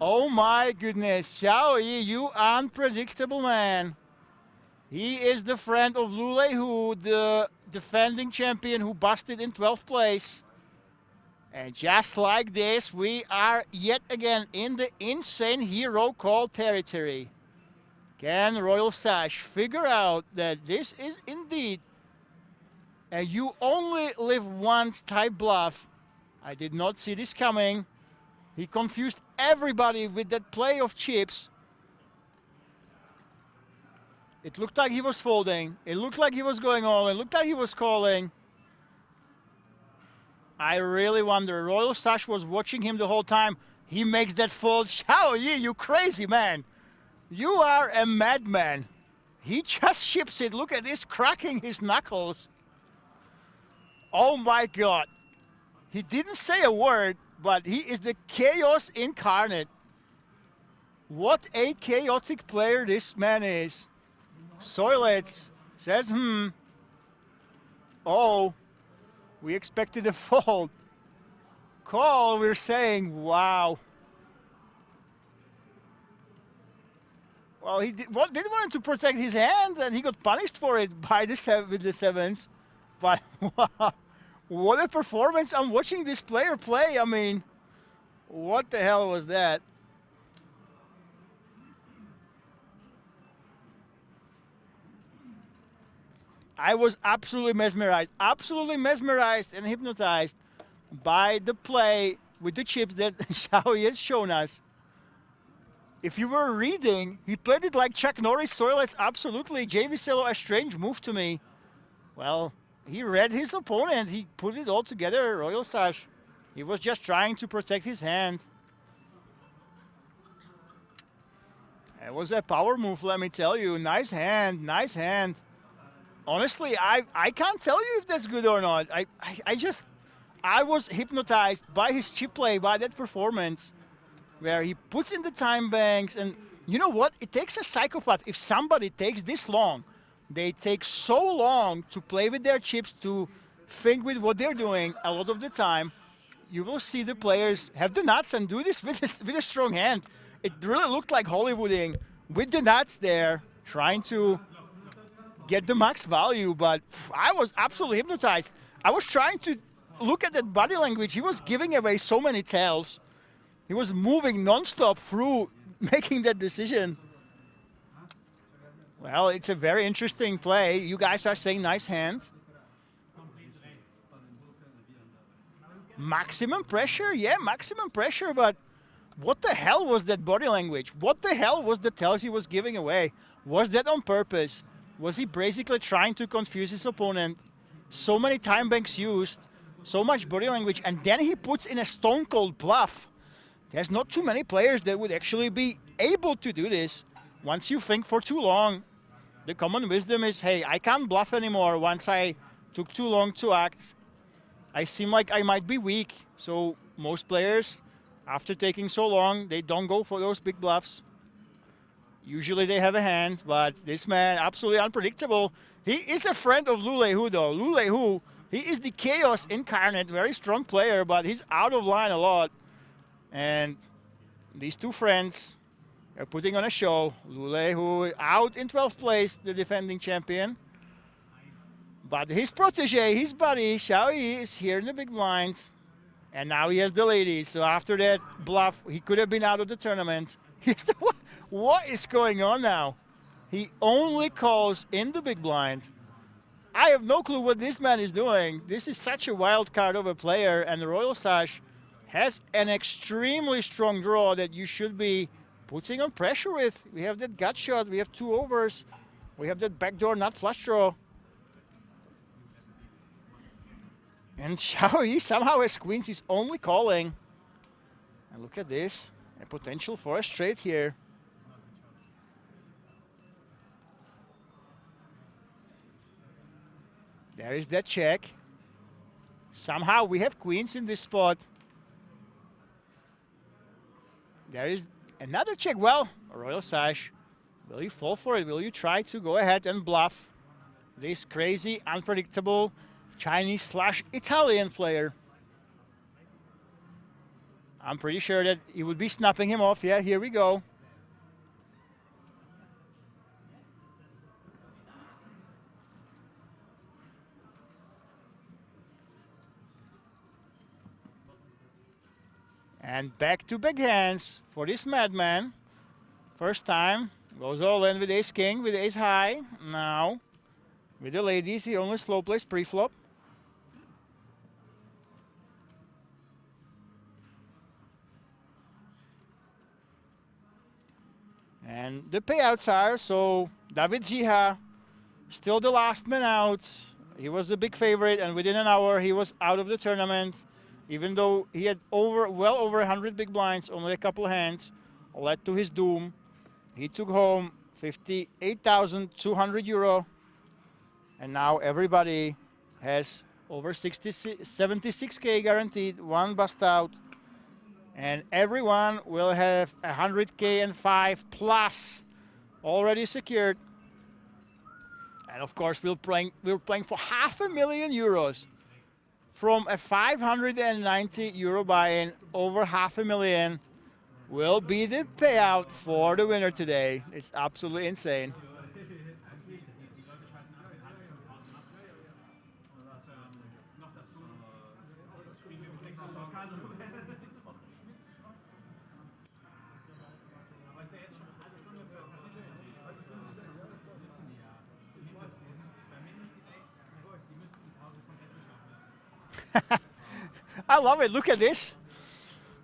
Oh my goodness, Xiao Yi, you unpredictable man. He is the friend of Lu Leihu, the defending champion who busted in 12th place. And just like this, we are yet again in the insane hero call territory. Can Royal Sash figure out that this is indeed a you only live once type bluff? I did not see this coming. He confused everybody with that play of chips. It looked like he was folding. It looked like he was going all in. It looked like he was calling. I really wonder. Royal Sash was watching him the whole time. He makes that fold. Xiao Yi, you crazy man. You are a madman. He just ships it. Look at this, cracking his knuckles. Oh my God. He didn't say a word, but he is the chaos incarnate. What a chaotic player this man is. Soilets says, Oh, we expected a fold. Call, we're saying, wow. Well, he didn't want him to protect his hand, and he got punished for it by with the sevens. But wow, what a performance. I'm watching this player play. I mean, what the hell was that? I was absolutely mesmerized and hypnotized by the play with the chips that Xiao has shown us. If you were reading, he played it like Chuck Norris Soilets, absolutely. JV Celo, a strange move to me. Well, he read his opponent. He put it all together, Royal Sash. He was just trying to protect his hand. It was a power move, let me tell you. Nice hand, nice hand. Honestly, I can't tell you if that's good or not. I was hypnotized by his chip play, by that performance, where he puts in the time banks. And you know what? It takes a psychopath. If somebody takes this long, they take so long to play with their chips, to think with what they're doing a lot of the time. You will see the players have the nuts and do this with a strong hand. It really looked like Hollywooding with the nuts there, trying to get the max value, but I was absolutely hypnotized. I was trying to look at that body language. He was giving away so many tails. He was moving non-stop through making that decision. Well, it's a very interesting play. You guys are saying nice hand. Maximum pressure? Yeah, maximum pressure, but what the hell was that body language? What the hell was the tails he was giving away? Was that on purpose? Was he basically trying to confuse his opponent? So many time banks used, so much body language, and then he puts in a stone cold bluff. There's not too many players that would actually be able to do this. Once you think for too long, the common wisdom is, hey, I can't bluff anymore. Once I took too long to act, I seem like I might be weak. So most players, after taking so long, they don't go for those big bluffs. Usually they have a hand, but this man, absolutely unpredictable. He is a friend of Lu Lei Hu, though. Lu Lei Hu, he is the chaos incarnate, very strong player, but he's out of line a lot. And these two friends are putting on a show. Lu Lei Hu out in 12th place, the defending champion. But his protege, his buddy, Xiao Yi, is here in the big blind. And now he has the ladies. So after that bluff, he could have been out of the tournament. What is going on now? He only calls in the big blind. I have no clue what this man is doing. This is such a wild card of a player, and the Royal Sash has an extremely strong draw that you should be putting on pressure with. We have that gut shot, we have 2 overs, we have that backdoor nut flush draw. And Xiao Yi somehow has queens, he's only calling. And look at this, a potential for a straight here. There is that check. Somehow we have queens in this spot. There is another check. Well, Royal Sash, will you fall for it? Will you try to go ahead and bluff this crazy, unpredictable Chinese/Italian player? I'm pretty sure that he would be snapping him off. Yeah, here we go. And back-to-back hands for this madman. First time, goes all in with ace-king, with ace-high. Now, with the ladies, he only slow plays pre-flop. And the payouts are, so David Jiha, still the last man out. He was the big favorite, and within an hour he was out of the tournament, even though he had well over 100 big blinds, only a couple hands, led to his doom. He took home 58,200 euro, and now everybody has over 76k guaranteed, one bust out, and everyone will have 100k and 5 plus already secured. And of course we're playing for €500,000 euros. From a 590 euro buy-in, over €500,000 will be the payout for the winner today. It's absolutely insane. I love it. Look at this.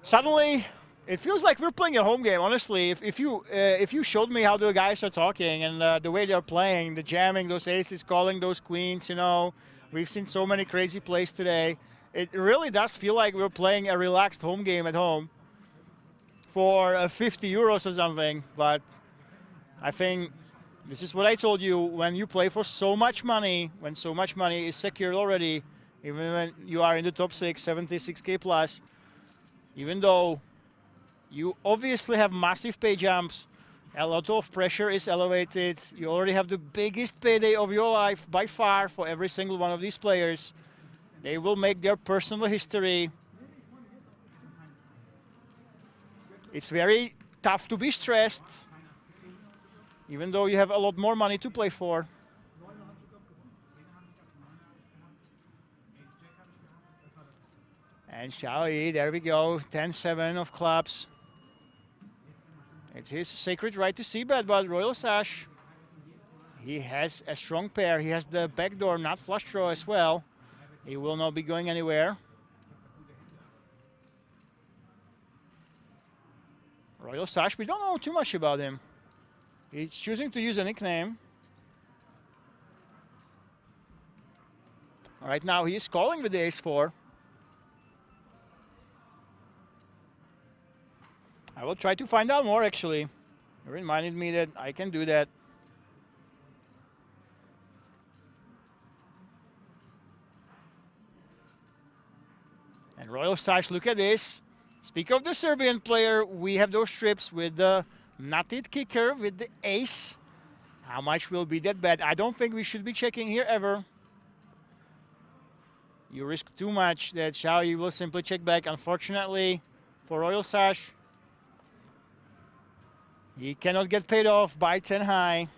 Suddenly, it feels like we're playing a home game. Honestly, if you showed me how the guys are talking and the way they're playing, the jamming, those aces, calling those queens, you know, we've seen so many crazy plays today. It really does feel like we're playing a relaxed home game at home for 50 euros or something. But I think this is what I told you. When you play for so much money, when so much money is secured already, even when you are in the top 6, 76k plus, even though you obviously have massive pay jumps, a lot of pressure is elevated, you already have the biggest payday of your life by far for every single one of these players. They will make their personal history. It's very tough to be stressed, even though you have a lot more money to play for. And Xiaoyi, there we go, 10-7 of clubs. It's his sacred right to c-bet, but Royal Sash, he has a strong pair. He has the backdoor nut flush draw as well. He will not be going anywhere. Royal Sash, we don't know too much about him. He's choosing to use a nickname. Right now he is calling with the ace-4. I will try to find out more, actually. You reminded me that I can do that. And Royal Sash, look at this. Speak of the Serbian player, we have those strips with the nutted kicker with the ace. How much will be that bet? I don't think we should be checking here ever. You risk too much that Xiaoyi will simply check back. Unfortunately for Royal Sash, he cannot get paid off by 10 high.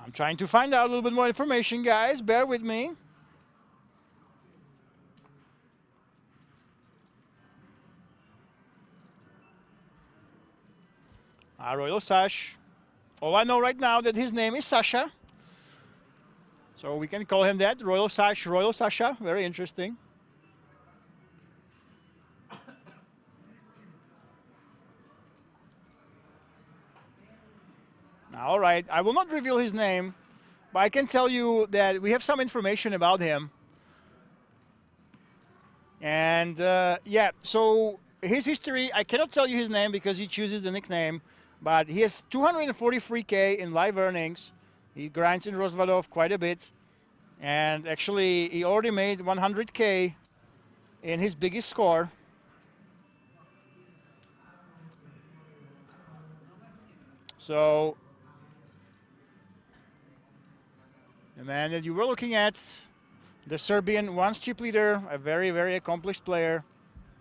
I'm trying to find out a little bit more information, guys. Bear with me. Royal Sash. All I know right now that his name is Sasha. So we can call him that. Royal Sash, Royal Sasha. Very interesting. All right, I will not reveal his name, but I can tell you that we have some information about him. And yeah, so his history, I cannot tell you his name because he chooses the nickname, but he has 243K in live earnings. He grinds in Rozvadov quite a bit. And actually, he already made 100K in his biggest score. So the man that you were looking at, the Serbian once chip leader, a very, very accomplished player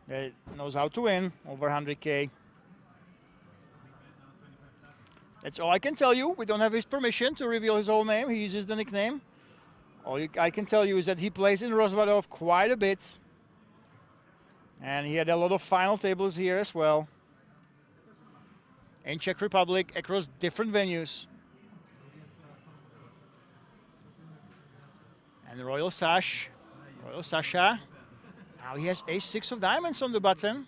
that knows how to win, over 100K. That's all I can tell you. We don't have his permission to reveal his whole name. He uses the nickname. All I can tell you is that he plays in Rozvadov quite a bit. And he had a lot of final tables here as well. In Czech Republic, across different venues. And Royal Sasha. Now he has ace-6 of diamonds on the button.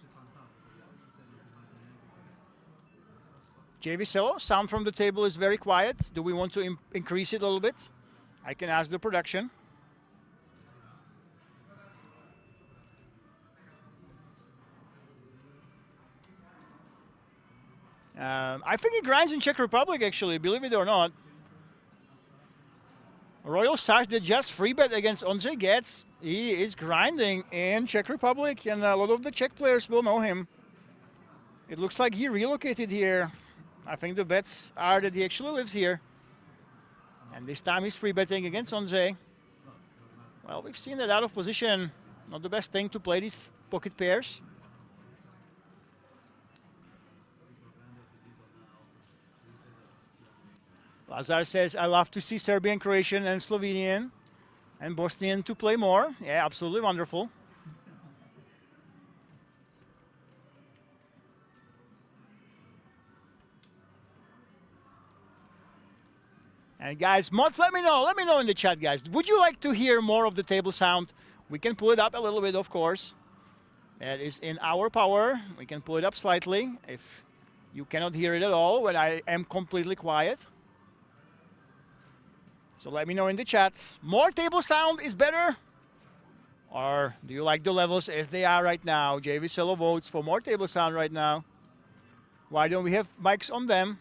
JV Cello, sound from the table is very quiet. Do we want to increase it a little bit? I can ask the production. I think he grinds in Czech Republic, actually, believe it or not. Royal Sash did just free bet against Ondřej Getz. He is grinding in Czech Republic, and a lot of the Czech players will know him. It looks like he relocated here. I think the bets are that he actually lives here. And this time he's free betting against Ondřej. Well, we've seen that out of position. Not the best thing to play these pocket pairs. Lazar says, I love to see Serbian, Croatian, and Slovenian and Bosnian to play more. Yeah, absolutely wonderful. And guys, mods, let me know in the chat, guys. Would you like to hear more of the table sound? We can pull it up a little bit, of course. That is in our power. We can pull it up slightly if you cannot hear it at all when I am completely quiet. So let me know in the chat. More table sound is better? Or do you like the levels as they are right now? JV Cello votes for more table sound right now. Why don't we have mics on them?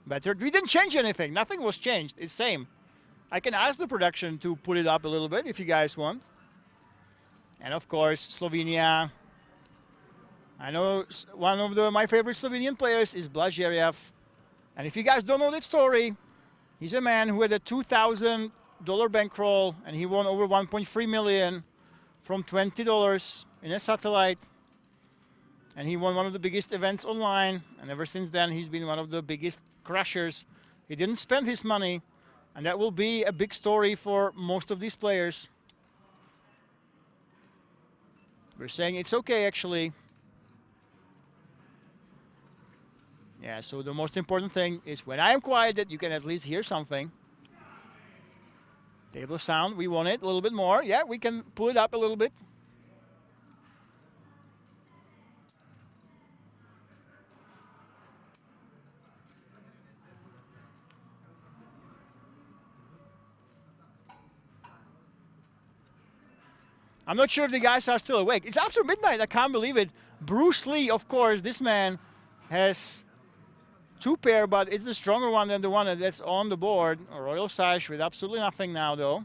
Better. We didn't change anything. Nothing was changed. It's same. I can ask the production to put it up a little bit if you guys want. And of course, Slovenia. I know one of my favorite Slovenian players is Blažejev. And if you guys don't know that story, he's a man who had a $2,000 bankroll and he won over 1.3 million from $20 in a satellite. And he won one of the biggest events online. And ever since then, he's been one of the biggest crushers. He didn't spend his money. And that will be a big story for most of these players. We're saying it's okay, actually. Yeah, so the most important thing is when I am quiet that you can at least hear something. Table sound, we want it a little bit more. Yeah, we can pull it up a little bit. I'm not sure if the guys are still awake. It's after midnight, I can't believe it. Bruce Lee, of course, this man has two pair, but it's the stronger one than the one that's on the board. A Royal Sash with absolutely nothing now, though.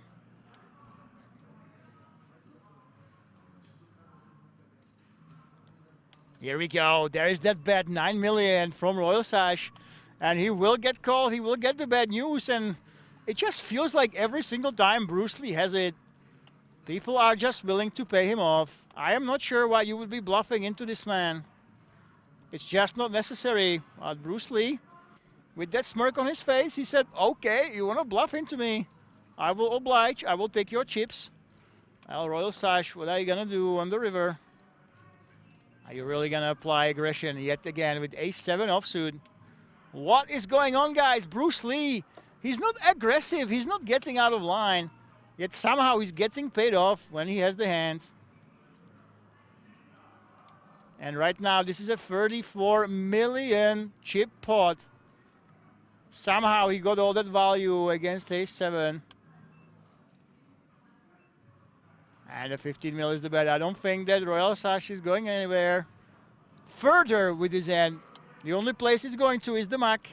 Here we go. There is that bet, 9 million from Royal Sash. And he will get called. He will get the bad news. And it just feels like every single time Bruce Lee has it, people are just willing to pay him off. I am not sure why you would be bluffing into this man. It's just not necessary. Bruce Lee, with that smirk on his face, he said, okay, you want to bluff into me? I will oblige. I will take your chips. Well, Royal Sash, what are you going to do on the river? Are you really going to apply aggression yet again with ace-7 offsuit? What is going on, guys? Bruce Lee, he's not aggressive. He's not getting out of line. Yet somehow he's getting paid off when he has the hands. And right now, this is a 34 million chip pot. Somehow he got all that value against ace-7. And the 15 mil is the bet. I don't think that Royal Sash is going anywhere further with his hand. The only place he's going to is the muck.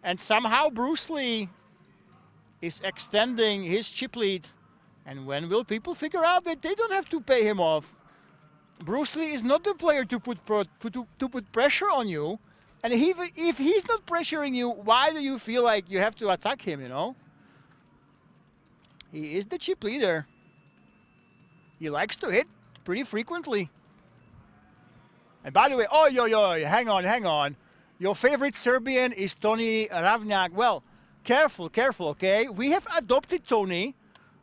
And somehow Bruce Lee is extending his chip lead. And when will people figure out that they don't have to pay him off? Bruce Lee is not the player to put pressure on you. And if he's not pressuring you, why do you feel like you have to attack him, you know? He is the chip leader. He likes to hit pretty frequently. And by the way, oh, hang on. Your favorite Serbian is Tony Ravnjak. Well, careful, okay? We have adopted Tony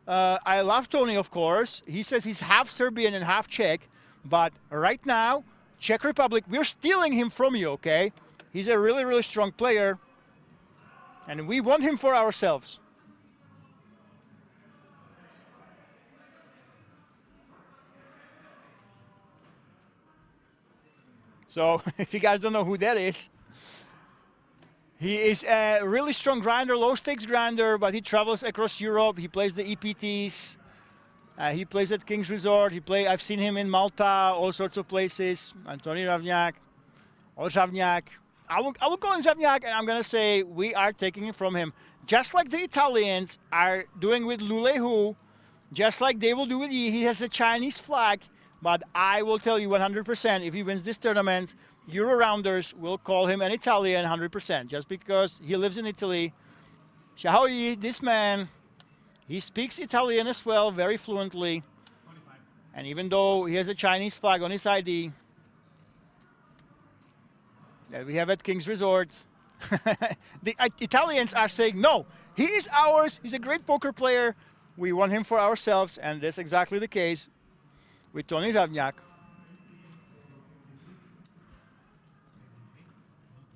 I love Tony, of course. He says he's half Serbian and half Czech. But right now, Czech Republic, we're stealing him from you, okay? He's a really, really strong player. And we want him for ourselves. So, if you guys don't know who that is, he is a really strong grinder, low-stakes grinder, but he travels across Europe. He plays the EPTs. He plays at King's Resort. I've seen him in Malta, all sorts of places. Antoni Ravňák, or Ravňák. I will call him Ravňák, and I'm going to say we are taking it from him. Just like the Italians are doing with Lulehu, just like they will do with Yi. He has a Chinese flag, but I will tell you 100%, if he wins this tournament, Euro-rounders will call him an Italian 100%, just because he lives in Italy. Xiao Yi, this man, he speaks Italian as well, very fluently. And even though he has a Chinese flag on his ID, that we have at King's Resort, the Italians are saying, no, he is ours, he's a great poker player, we want him for ourselves, and that's exactly the case with Tony Ravňák.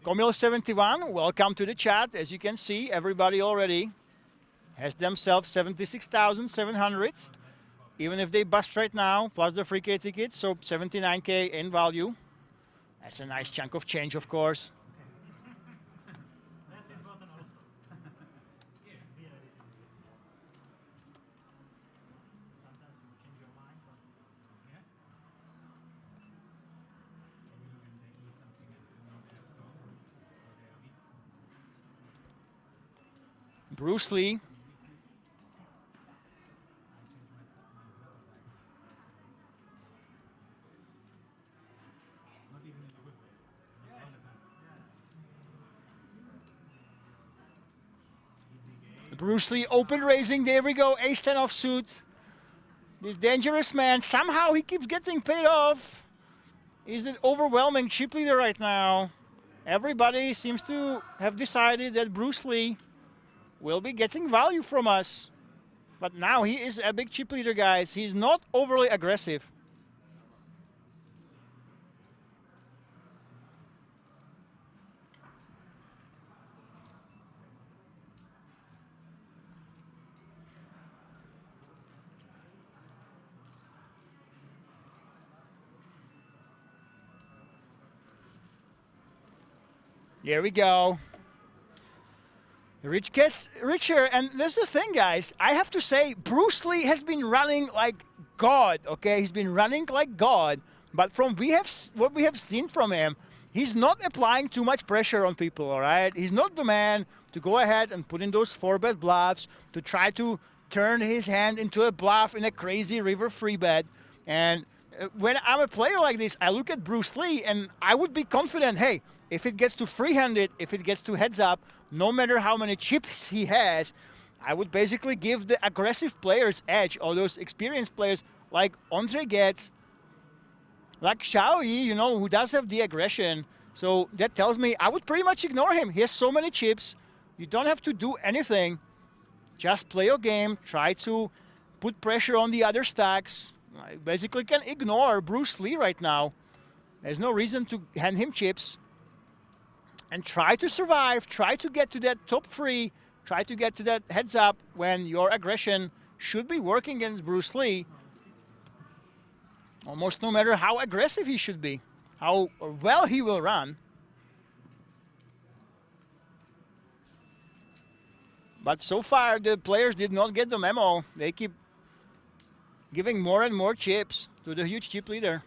Komil71, welcome to the chat. As you can see, everybody already has themselves 76,700. Even if they bust right now, plus the free K tickets, so 79K in value. That's a nice chunk of change, of course. Bruce Lee. Bruce Lee open raising, there we go, ace-10 offsuit. This dangerous man, somehow he keeps getting paid off. He's an overwhelming chip leader right now. Everybody seems to have decided that Bruce Lee will be getting value from us. But now he is a big chip leader, guys. He's not overly aggressive. There we go. The rich gets richer, and that's the thing, guys. I have to say, Bruce Lee has been running like God, okay? He's been running like God, but from what we have seen from him, he's not applying too much pressure on people, all right? He's not the man to go ahead and put in those 4-bet bluffs, to try to turn his hand into a bluff in a crazy river free bet. And when I'm a player like this, I look at Bruce Lee, and I would be confident, hey, if it gets to free-handed, if it gets to heads-up, no matter how many chips he has, I would basically give the aggressive players edge, or those experienced players like Andre gets, like Xiao Yi, you know, who does have the aggression. So that tells me I would pretty much ignore him. He has so many chips. You don't have to do anything. Just play your game. Try to put pressure on the other stacks. I basically can ignore Bruce Lee right now. There's no reason to hand him chips. And try to survive, try to get to that top 3, try to get to that heads up when your aggression should be working against Bruce Lee. Almost no matter how aggressive he should be, how well he will run. But so far, the players did not get the memo. They keep giving more and more chips to the huge chip leader.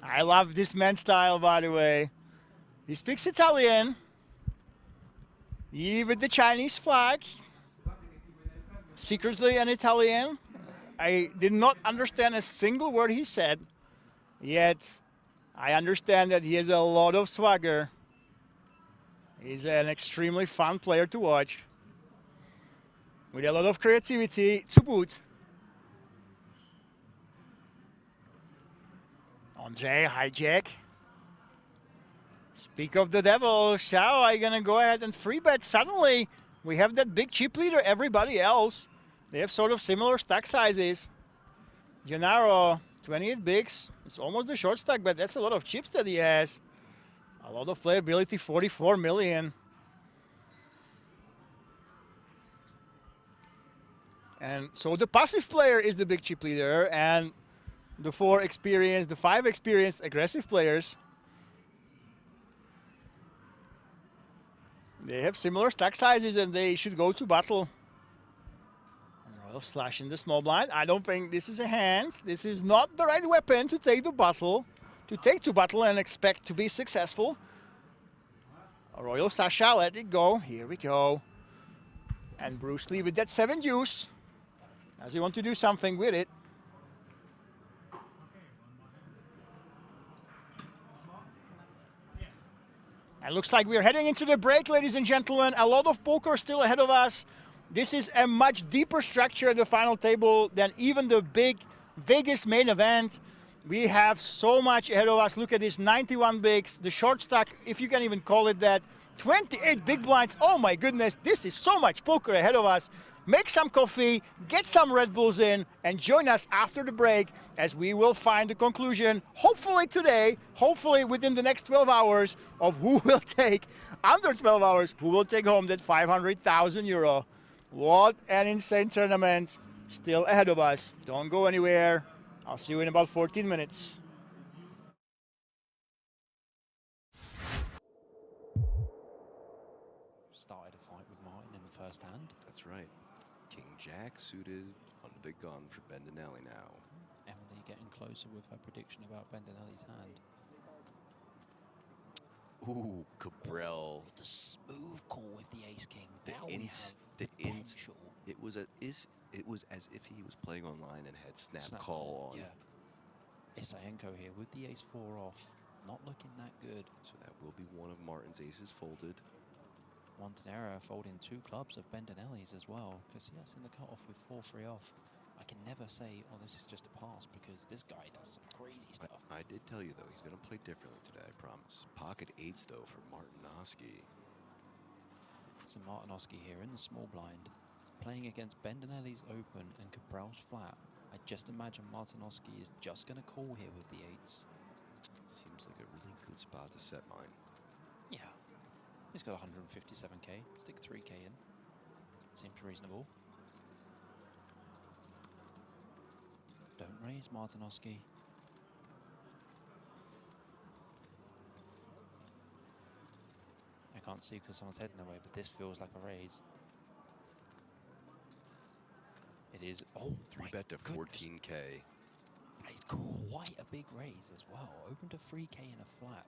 I love this man's style, by the way. He speaks Italian. He with the Chinese flag. Secretly an Italian. I did not understand a single word he said. Yet, I understand that he has a lot of swagger. He's an extremely fun player to watch. With a lot of creativity to boot. Andre, hijack. Speak of the devil, Xiao, are you going to go ahead and free bet? Suddenly, we have that big chip leader. Everybody else, they have sort of similar stack sizes. Gennaro, 28 bigs. It's almost the short stack, but that's a lot of chips that he has. A lot of playability, 44 million. And so the passive player is the big chip leader, and the 4 experienced, the 5 experienced aggressive players, they have similar stack sizes and they should go to battle. And Royal slash in the small blind. I don't think this is a hand. This is not the right weapon to take the battle, and expect to be successful. A Royal Sasha, let it go. Here we go. And Bruce Lee with that 7 deuce. As he want to do something with it. And looks like we're heading into the break, ladies and gentlemen. A lot of poker still ahead of us. This is a much deeper structure at the final table than even the big Vegas main event. We have so much ahead of us. Look at this, 91 bigs, the short stack, if you can even call it that. 28 big blinds. Oh my goodness, this is so much poker ahead of us. Make some coffee, get some Red Bulls in, and join us after the break as we will find the conclusion, hopefully today, hopefully within the next 12 hours, of who will take, under 12 hours, who will take home that 500,000 euro. What an insane tournament still ahead of us. Don't go anywhere. I'll see you in about 14 minutes. Started a fight with Martin in the first hand. That's right. King Jack suited on the big gun for Bendinelli now. Emily getting closer with her prediction about Bendinelli's hand. Ooh, Cabral. The smooth call with the ace king. Now we have potential. It was as if he was playing online and had snap call on. Yeah. Isayenko here with the ace 4 off. Not looking that good. So that will be one of Martin's aces folded. Montanero folding 2 clubs of Bendinelli's as well. Casillas in the cutoff with 4-3 off. I can never say, oh, this is just a pass, because this guy does some crazy stuff. I did tell you, though, he's going to play differently today, I promise. Pocket 8s, though, for Martinoski. So Martinoski here in the small blind, playing against Bendinelli's open and Cabral's flat. I just imagine Martinoski is just going to call here with the 8s. Seems like a really good spot to set mine. Yeah. He's got 157k. Stick 3k in. Seems reasonable. Don't raise, Martinoski. I can't see because someone's heading away, but this feels like a raise. It is. Oh, 3-bet to 14k. It's quite a big raise as well. Open to 3k in a flat.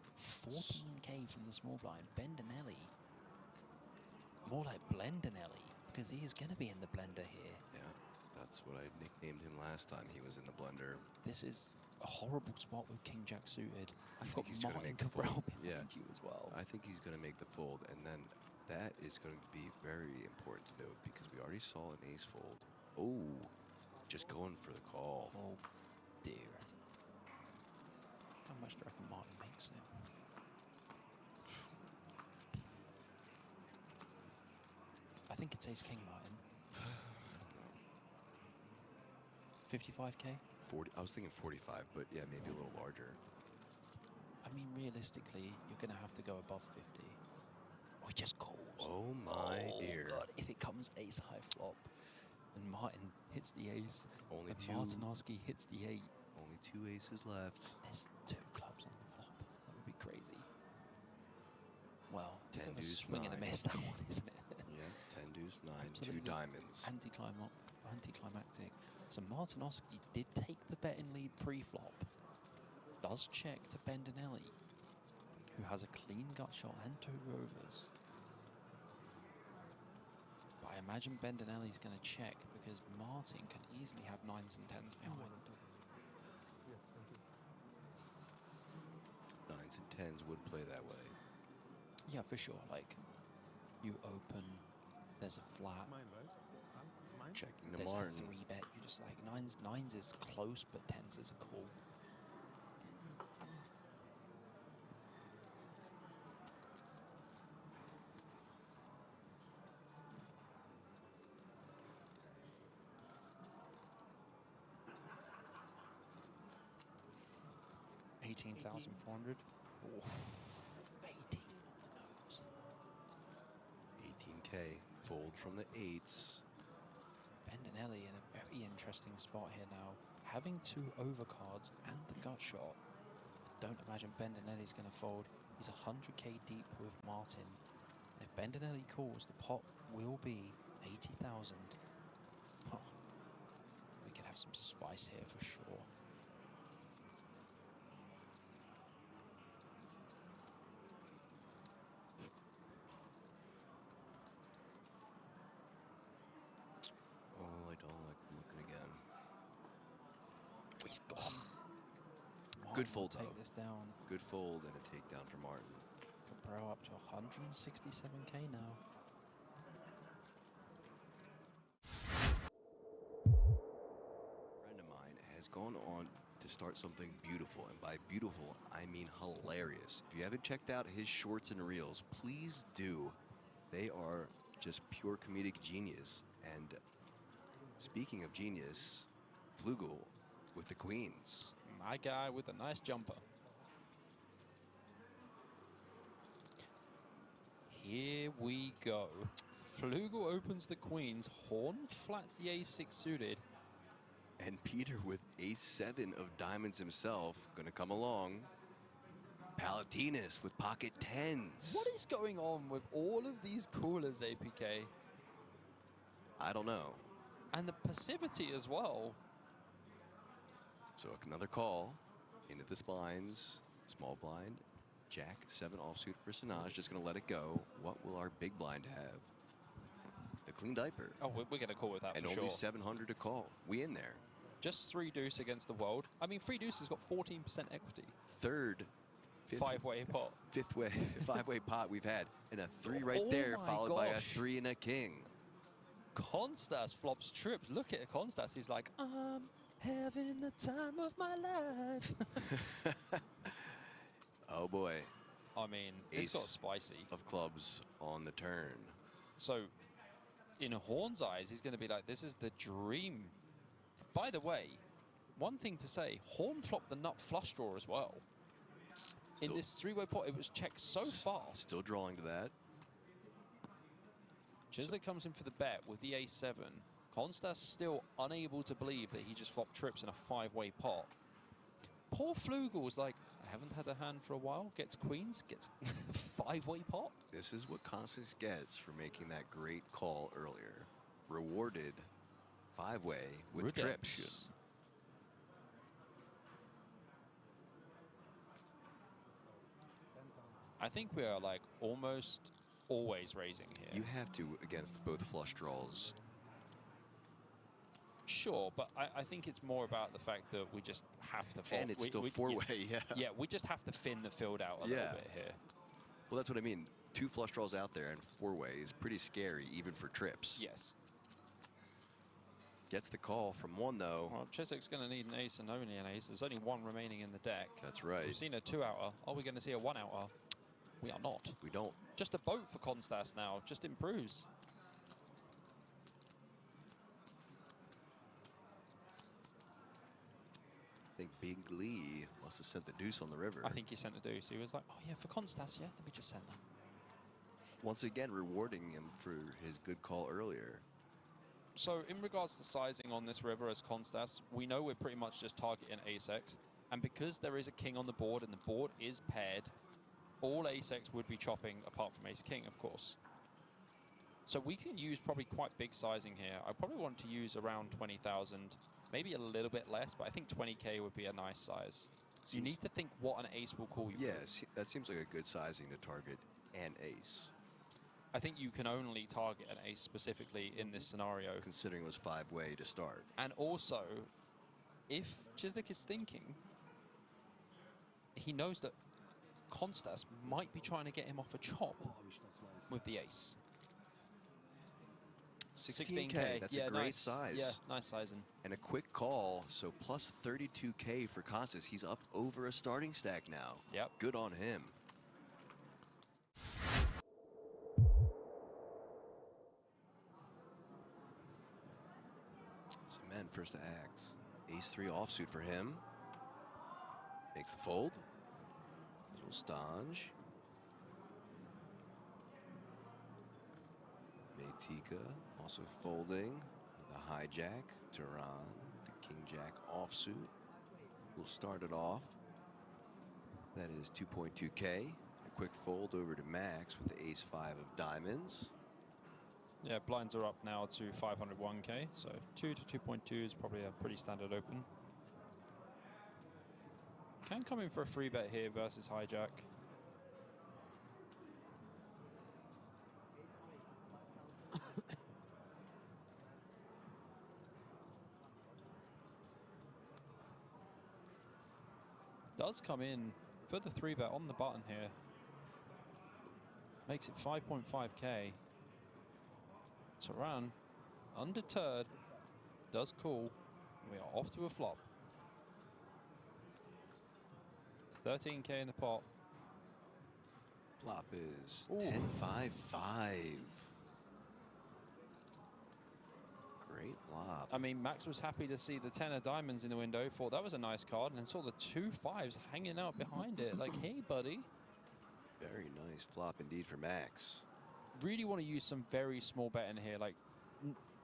14k from the small blind. Bendinelli. More like Blendinelli, because he is going to be in the blender here. Yeah, that's what I nicknamed him last time he was in the blender. This is a horrible spot with King Jack suited. I've got Martin Cabral behind you as well. I think he's going to make the fold, and then that is going to be very important to note because we already saw an ace fold. Oh, just going for the call. Oh dear. How much do you reckon Martin makes it? I think it's ace king, Martin. 55k? 40. I was thinking 45, but yeah, maybe a little larger. I mean, realistically, you're going to have to go above 50. Oh, he just calls. Oh my dear. God, if it comes ace high flop, and Martin hits the ace, only and 2. Martinoski hits the 8. Only 2 aces left. There's 2 clubs on the flop. That would be crazy. Well, 10 deuce, swing and a 9. miss, that one, isn't it? Yeah, 10 deuce, 9, Absolutely 2 diamonds. Anticlimactic. So Martinoski did take the bet in lead pre-flop. Does check to Bendinelli, who has a clean gut shot and 2 rovers. But I imagine Bendinelli's going to check because Martin can easily have 9s and 10s behind. 9s and 10s would play that way. Yeah, for sure. Like, you open, there's a flat. Checking the There's Martin. a 3-bet. You just like 9s is close, but 10s is a call. 18,400. 18K, fold from the 8s. Bendinelli in a very interesting spot here now. Having 2 overcards and the gut shot. I don't imagine Bendinelli's going to fold. He's 100K deep with Martin. If Bendinelli calls, the pot will be 80,000. Oh, we could have some spice here for sure. Oh, I don't like looking again. He's gone. Good fold, Take though. this down. Good fold and a takedown for Martin. Cabral up to 167K now. A friend of mine has gone on to start something beautiful, and by beautiful, I mean hilarious. If you haven't checked out his shorts and reels, please do. They are just pure comedic genius. And speaking of genius, Flugel with the queens. My guy with a nice jumper. Here we go. Flugel opens the queens. Horn flats the ace-6 suited. And Peter with ace-7 of diamonds himself, gonna come along. Palatinas with pocket 10s. What is going on with all of these coolers, APK? I don't know. And the passivity as well. So another call into the blinds, small blind, Jack 7 offsuit for Sinaj, just gonna let it go. What will our big blind have? The clean diaper. Oh, we're gonna call with that and for only sure. 700 to call. We in there. Just 3 deuce against the world. I mean, 3 deuce has got 14% equity. Third. 5-way pot. 5-way pot we've had. And a 3 right there, my followed by a gosh. 3 and a king. Constas flops trips. Look at Constas. He's like, I'm having the time of my life. Oh boy. I mean, it's got spicy. Of clubs on the turn. So, in Horn's eyes, he's going to be like, this is the dream. By the way, one thing to say, Horn flopped the nut flush draw as well. In this 3-way pot, it was checked so fast. Still drawing to that. Chislik comes in for the bet with the ace-7. Constas still unable to believe that he just flopped trips in a 5-way pot. Poor Flugel's like, I haven't had a hand for a while. Gets queens, gets 5-way pot. This is what Constance gets for making that great call earlier. Rewarded 5-way with Redemption. trips. I think we are like almost always raising here. You have to against both flush draws. Sure, but I think it's more about the fact that we just have to fold. And it's still 4-way, yeah. Yeah, we just have to thin the field out a little bit here. Well, that's what I mean. 2 flush draws out there and 4-way is pretty scary, even for trips. Yes. Gets the call from 1, though. Well, Chiswick's going to need an ace and only an ace. There's only 1 remaining in the deck. That's right. We've seen a 2-outer. Are we going to see a 1-outer? We are not. We don't. Just a boat for Constas now. Just improves. I think Big Lee must have sent the deuce on the river. I think he sent a deuce. He was like, oh yeah, for Constas, yeah, let me just send that. Once again, rewarding him for his good call earlier. So in regards to sizing on this river as Constas, we know we're pretty much just targeting ace-x. And because there is a king on the board and the board is paired, all ace-x would be chopping apart from ace-king, of course. So we can use probably quite big sizing here. I probably want to use around 20,000, maybe a little bit less, but I think 20K would be a nice size. So you need to think what an ace will call you. Yes, that seems like a good sizing to target an ace. I think you can only target an ace specifically in this scenario. Considering it was 5-way to start. And also, if Chislik is thinking, he knows that Constas might be trying to get him off a chop with the ace. 16K, that's a great size. Yeah, nice sizing. And a quick call, so plus 32K for Constance. He's up over a starting stack now. Yep. Good on him. So men first to act. Ace-3 offsuit for him. Makes the fold. Little stange. Maytika also folding. The hijack. Turan. The king jack offsuit. We'll start it off. That is 2.2K. A quick fold over to Max with the ace-5 of diamonds. Yeah, blinds are up now to 501K, so 2 to 2.2 is probably a pretty standard open. Can come in for a free bet here versus hijack. Does come in for the 3-bet on the button here. Makes it 5.5K. Turan, undeterred, does call. We are off to a flop. 13K in the pot. Flop is Ooh. 10-5-5. Great flop. I mean, Max was happy to see the 10 of diamonds in the window, thought that was a nice card, and then saw the 2 5s hanging out behind it. Like, hey, buddy. Very nice flop indeed for Max. Really want to use some very small betting here. Like,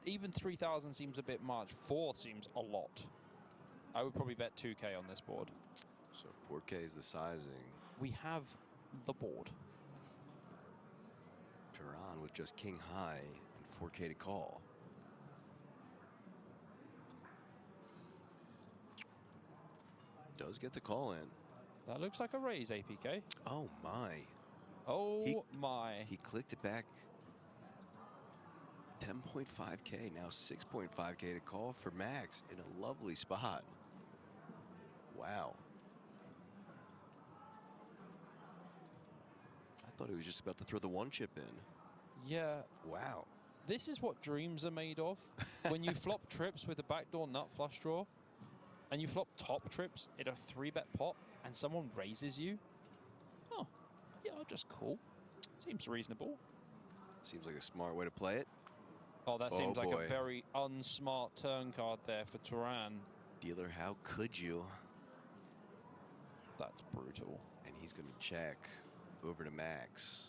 even 3,000 seems a bit much. 4 seems a lot. I would probably bet 2K on this board. So 4K is the sizing. We have the board. Turan with just king high and 4K to call. Does get the call in. That looks like a raise, APK. Oh my. Oh my. He clicked it back. 10.5K, now 6.5K to call for Max in a lovely spot. Wow. I thought he was just about to throw the 1 chip in. Yeah. Wow. This is what dreams are made of. When you flop trips with a backdoor nut flush draw, and you flop top trips in a 3-bet pot, and someone raises you. Oh, yeah, I'll just call. Seems reasonable. Seems like a smart way to play it. Oh, that seems like boy. a very unsmart turn card there for Turan. Dealer, how could you? That's brutal. And he's going to check over to Max.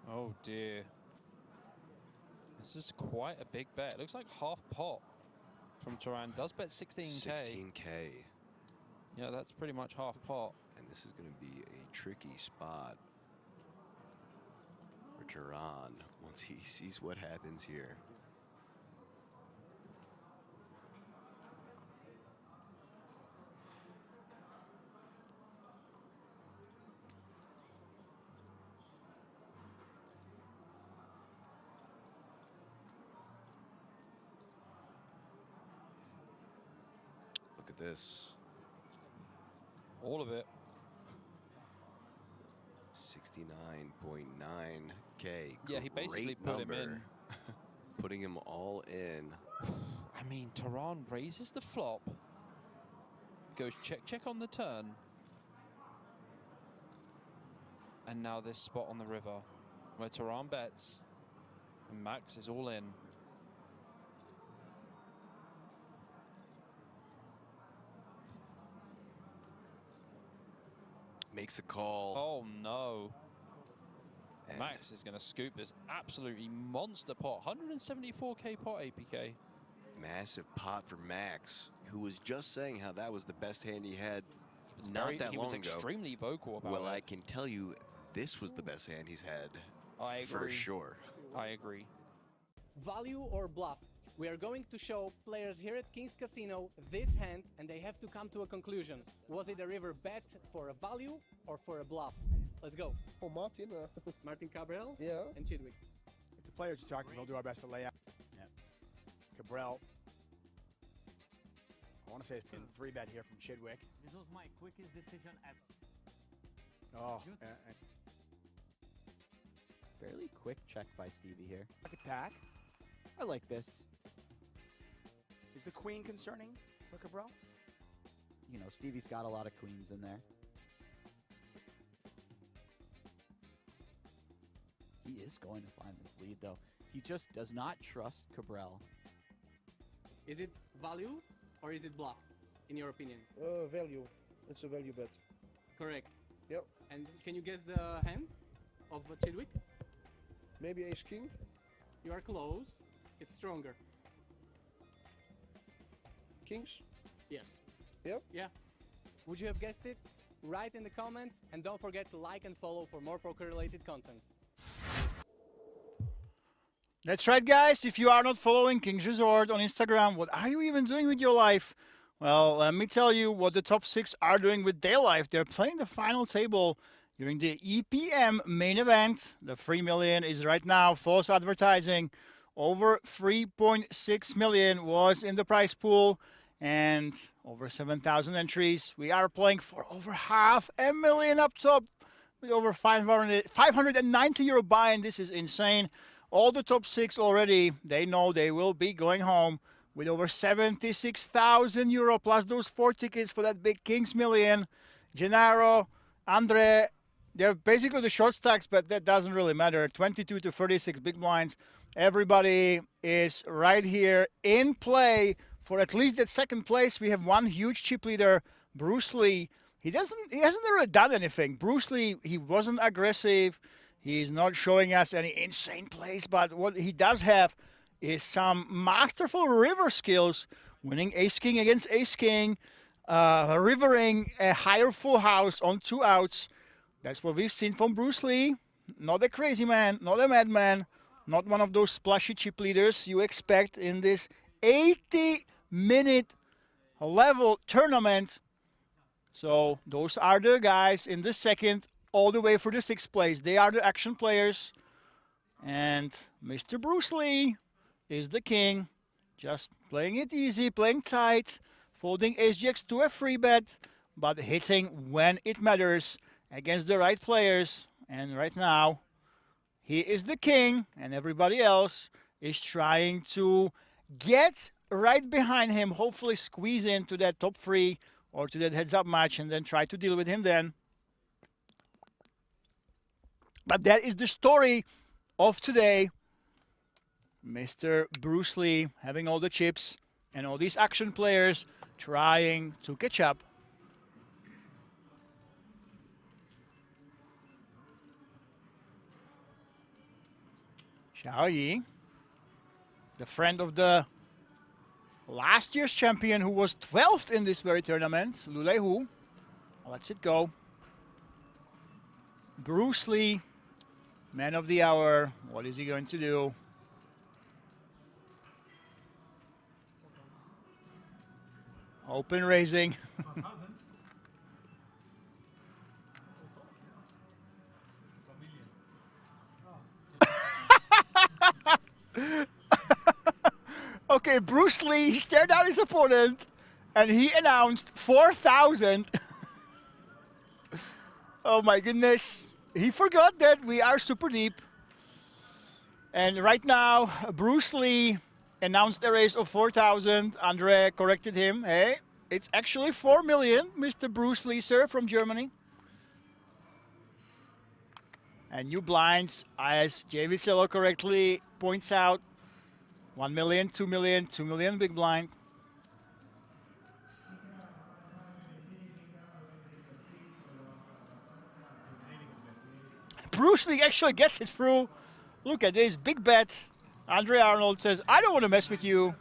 Oh dear. This is quite a big bet. It looks like half pot from Turan. Does bet 16K. 16K. Yeah, that's pretty much half pot. And this is going to be a tricky spot for Turan once he sees what happens here. Look at this. All of it. 69.9K. Yeah, he basically Great put him number. in. Putting him all in. I mean, Turan raises the flop. Goes check, check on the turn. And now this spot on the river where Turan bets and Max is all in. Makes a call. Oh no. And Max is going to scoop this absolutely monster pot. 174K pot APK. massive pot for Max, who was just saying how that was the best hand he had He long was ago. extremely vocal about Well, it. I can tell you this was the best hand he's had. I For agree. sure. I agree. Value or bluff? We are going to show players here at King's Casino this hand, and they have to come to a conclusion. Was it a river bet for a value or for a bluff? Let's go. Oh, Martin. Martin Cabral Yeah. and Chidwick. If the players are talking, we'll do our best to lay out. Yeah. Cabral. I want to say it's been 3-bet here from Chidwick. This was my quickest decision ever. Oh, Fairly quick check by Stevie here. attack. I like this. Is the queen concerning for Cabral? You know, Stevie's got a lot of queens in there. He is going to find this lead, though. He just does not trust Cabral. Is it value or is it bluff, in your opinion? Value. It's a value bet. Correct. Yep. And can you guess the hand of Chidwick? Maybe ace king. You are close. It's stronger. Kings? Yes. Yep. Yeah. Would you have guessed it? Write in the comments, and don't forget to like and follow for more poker-related content. That's right, guys. If you are not following Kings Resort on Instagram, what are you even doing with your life? Well, let me tell you what the top 6 are doing with their life. They're playing the final table during the EPM Main Event. The 3 million is right now false advertising. Over 3.6 million was in the prize pool and over 7,000 entries. We are playing for over $500,000 up top with over 590 euro buy-in. This is insane. All the top 6 already, they know they will be going home with over 76,000 euro plus those 4 tickets for that big Kings Million. Gennaro, Andre, they're basically the short stacks, but that doesn't really matter. 22 to 36 big blinds. Everybody is right here in play for at least that second place. We have one huge chip leader, Bruce Lee. He hasn't really done anything. Bruce Lee, he wasn't aggressive. He's not showing us any insane plays, but what he does have is some masterful river skills, winning ace-king against ace-king, rivering a higher full house on 2 outs. That's what we've seen from Bruce Lee. Not a crazy man, not a madman, not one of those splashy chip leaders you expect in this 80-minute level tournament. So those are the guys in the second all the way for the 6th place. They are the action players. And Mr. Bruce Lee is the king, just playing it easy, playing tight, folding ace-jacks to a free bet, but hitting when it matters against the right players. And right now, he is the king, and everybody else is trying to get right behind him, hopefully squeeze into that top 3 or to that heads-up match, and then try to deal with him then. But that is the story of today. Mr. Bruce Lee having all the chips and all these action players trying to catch up. Xiao Yi, the friend of the last year's champion who was 12th in this very tournament, Lu Lei Hu. Let's it go. Bruce Lee, man of the hour. What is he going to do? Open raising. Okay, Bruce Lee stared down his opponent and he announced 4,000. Oh my goodness. He forgot that we are super deep. And right now, Bruce Lee announced a raise of 4,000. Andre corrected him. Hey, it's actually 4 million, Mr. Bruce Lee, sir, from Germany. And new blinds, as Jay Vicello correctly points out, 1 million, 2 million, 2 million big blind. Bruce Lee actually gets it through. Look at this, big bet. Andre Arnold says, I don't want to mess with you.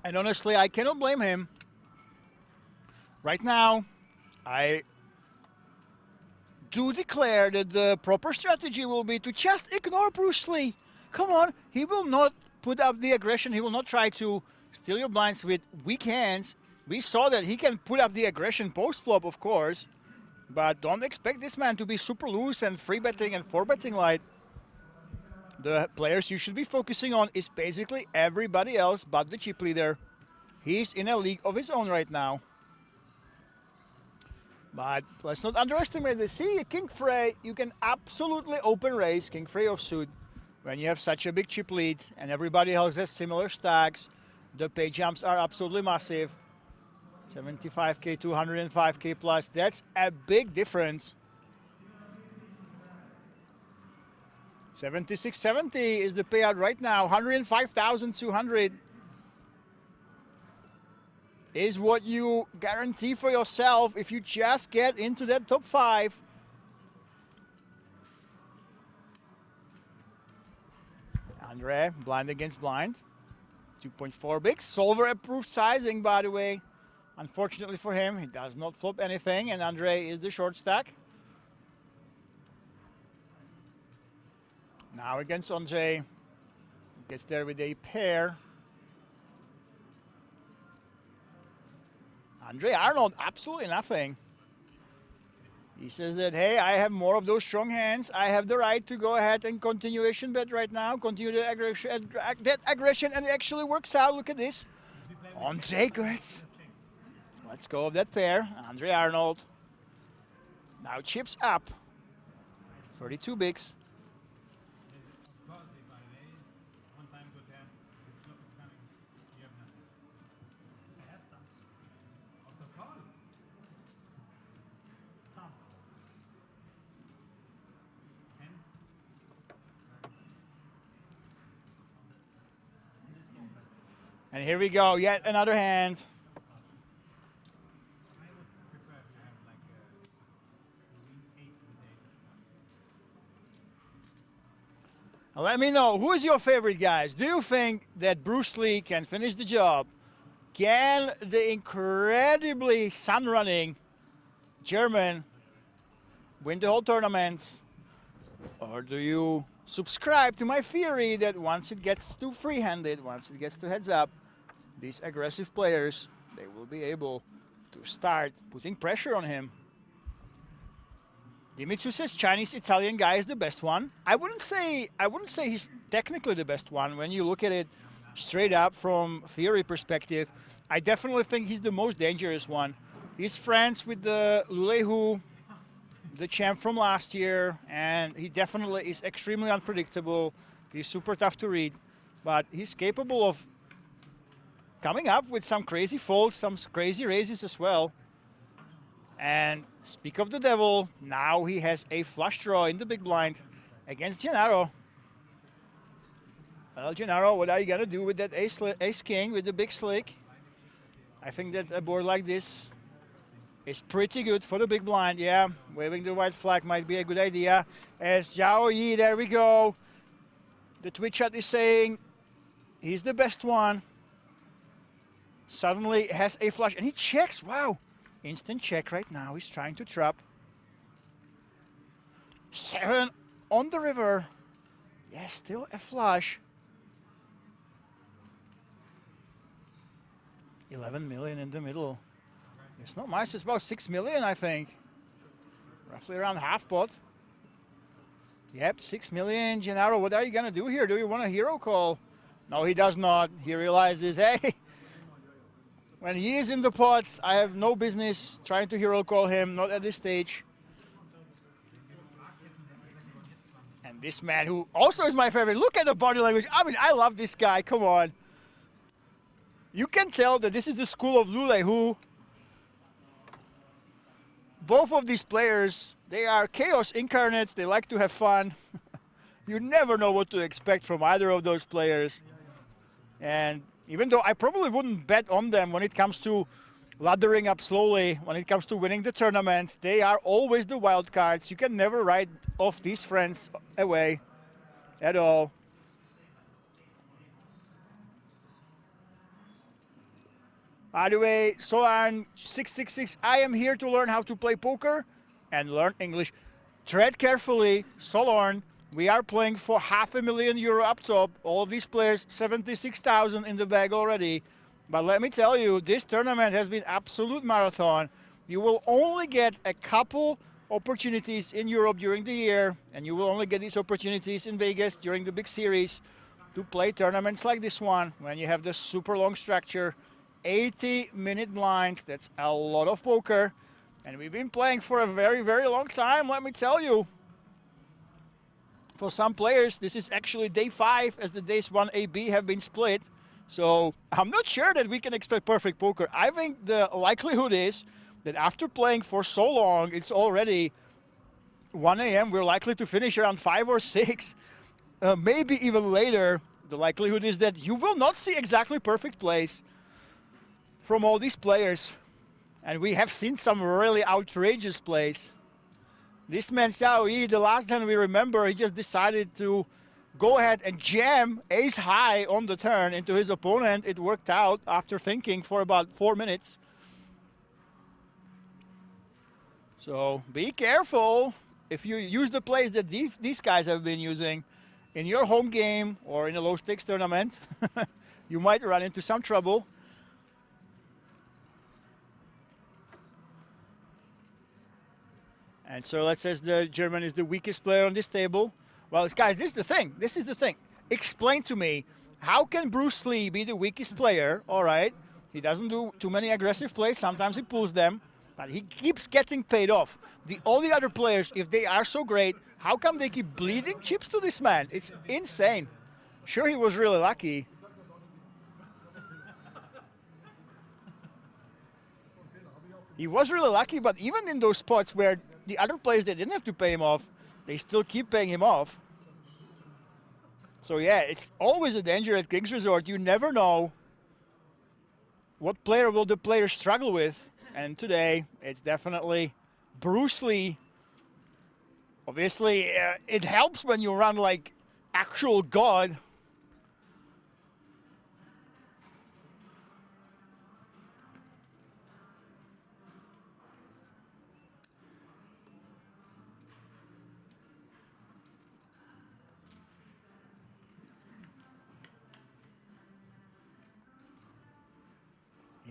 And honestly, I cannot blame him. Right now, I do declare that the proper strategy will be to just ignore Bruce Lee. Come on, he will not put up the aggression. He will not try to steal your blinds with weak hands. We saw that he can put up the aggression post-flop, of course. But don't expect this man to be super loose and free betting and 4-betting light. The players you should be focusing on is basically everybody else but the chip leader. He's in a league of his own right now. But let's not underestimate this. See, King Frey, you can absolutely open raise King Frey offsuit when you have such a big chip lead and everybody else has similar stacks. The pay jumps are absolutely massive. 75k to 105k plus. That's a big difference. 76.70 is the payout right now. 105,200 is what you guarantee for yourself if you just get into that top 5. Andre, blind against blind. 2.4 bigs. Solver approved sizing, by the way. Unfortunately for him, he does not flop anything, and Andre is the short stack. Now against Andre. Gets there with a pair. Andre Arnold, absolutely nothing. He says that, hey, I have more of those strong hands. I have the right to go ahead and continuation bet right now. Continue the aggression, that aggression, and it actually works out. Look at this. Andre gets. Let's go of that pair. Andre Arnold. Now chips up. 32 bigs. And here we go, yet another hand. Now let me know, who is your favorite, guys? Do you think that Bruce Lee can finish the job? Can the incredibly sun-running German win the whole tournament? Or do you subscribe to my theory that once it gets to free-handed, once it gets to heads-up, these aggressive players, they will be able to start putting pressure on him? Dimitsu says Chinese-Italian guy is the best one. I wouldn't say he's technically the best one. When you look at it straight up from theory perspective, I definitely think he's the most dangerous one. He's friends with the Lulehu, the champ from last year, and he definitely is extremely unpredictable. He's super tough to read, but he's capable of coming up with some crazy folds, some crazy raises as well. And speak of the devil, now he has a flush draw in the big blind against Gennaro. Well, Gennaro, what are you going to do with that ace-king with the big slick? I think that a board like this is pretty good for the big blind. Yeah, waving the white flag might be a good idea. As Zhao Yi, there we go. The Twitch chat is saying he's the best one. Suddenly has a flush, and he checks. Wow. Instant check right now. He's trying to trap. 7 on the river. Yeah, still a flush. 11 million in the middle. It's not much. It's about 6 million, I think. Roughly around half pot. Yep, 6 million. Gennaro, what are you going to do here? Do you want a hero call? No, he does not. He realizes, hey, when he is in the pot, I have no business trying to hero call him, not at this stage. And this man, who also is my favorite, look at the body language. I mean, I love this guy, come on. You can tell that this is the school of Lulehu. Both of these players, they are chaos incarnates, they like to have fun. You never know what to expect from either of those players. And even though I probably wouldn't bet on them when it comes to laddering up slowly, when it comes to winning the tournament, they are always the wild cards. You can never write off these friends away at all. By the way, Solan666, I am here to learn how to play poker and learn English. Tread carefully, Solorn. We are playing for €500,000 up top. All of these players, 76,000 in the bag already. But let me tell you, this tournament has been absolute marathon. You will only get a couple opportunities in Europe during the year, and you will only get these opportunities in Vegas during the big series to play tournaments like this one when you have the super long structure. 80-minute blind, that's a lot of poker. And we've been playing for a very, very long time, let me tell you. For some players, this is actually day 5 as the days 1AB have been split. So I'm not sure that we can expect perfect poker. I think the likelihood is that after playing for so long, it's already 1 a.m. We're likely to finish around 5 or 6, maybe even later. The likelihood is that you will not see exactly perfect plays from all these players. And we have seen some really outrageous plays. This man, Xiao Yi, the last hand we remember, he just decided to go ahead and jam ace high on the turn into his opponent. It worked out after thinking for about 4 minutes. So be careful if you use the plays that these guys have been using in your home game or in a low stakes tournament. You might run into some trouble. And so let's say the German is the weakest player on this table. Well, guys, this is the thing. This is the thing. Explain to me, how can Bruce Lee be the weakest player? All right, he doesn't do too many aggressive plays. Sometimes he pulls them, but he keeps getting paid off. All the other players, if they are so great, how come they keep bleeding chips to this man? It's insane. Sure, he was really lucky. He was really lucky, but even in those spots where the other players, they didn't have to pay him off, they still keep paying him off. So yeah, it's always a danger at King's Resort. You never know what player will the player struggle with. And today, it's definitely Bruce Lee. Obviously, it helps when you run like actual God.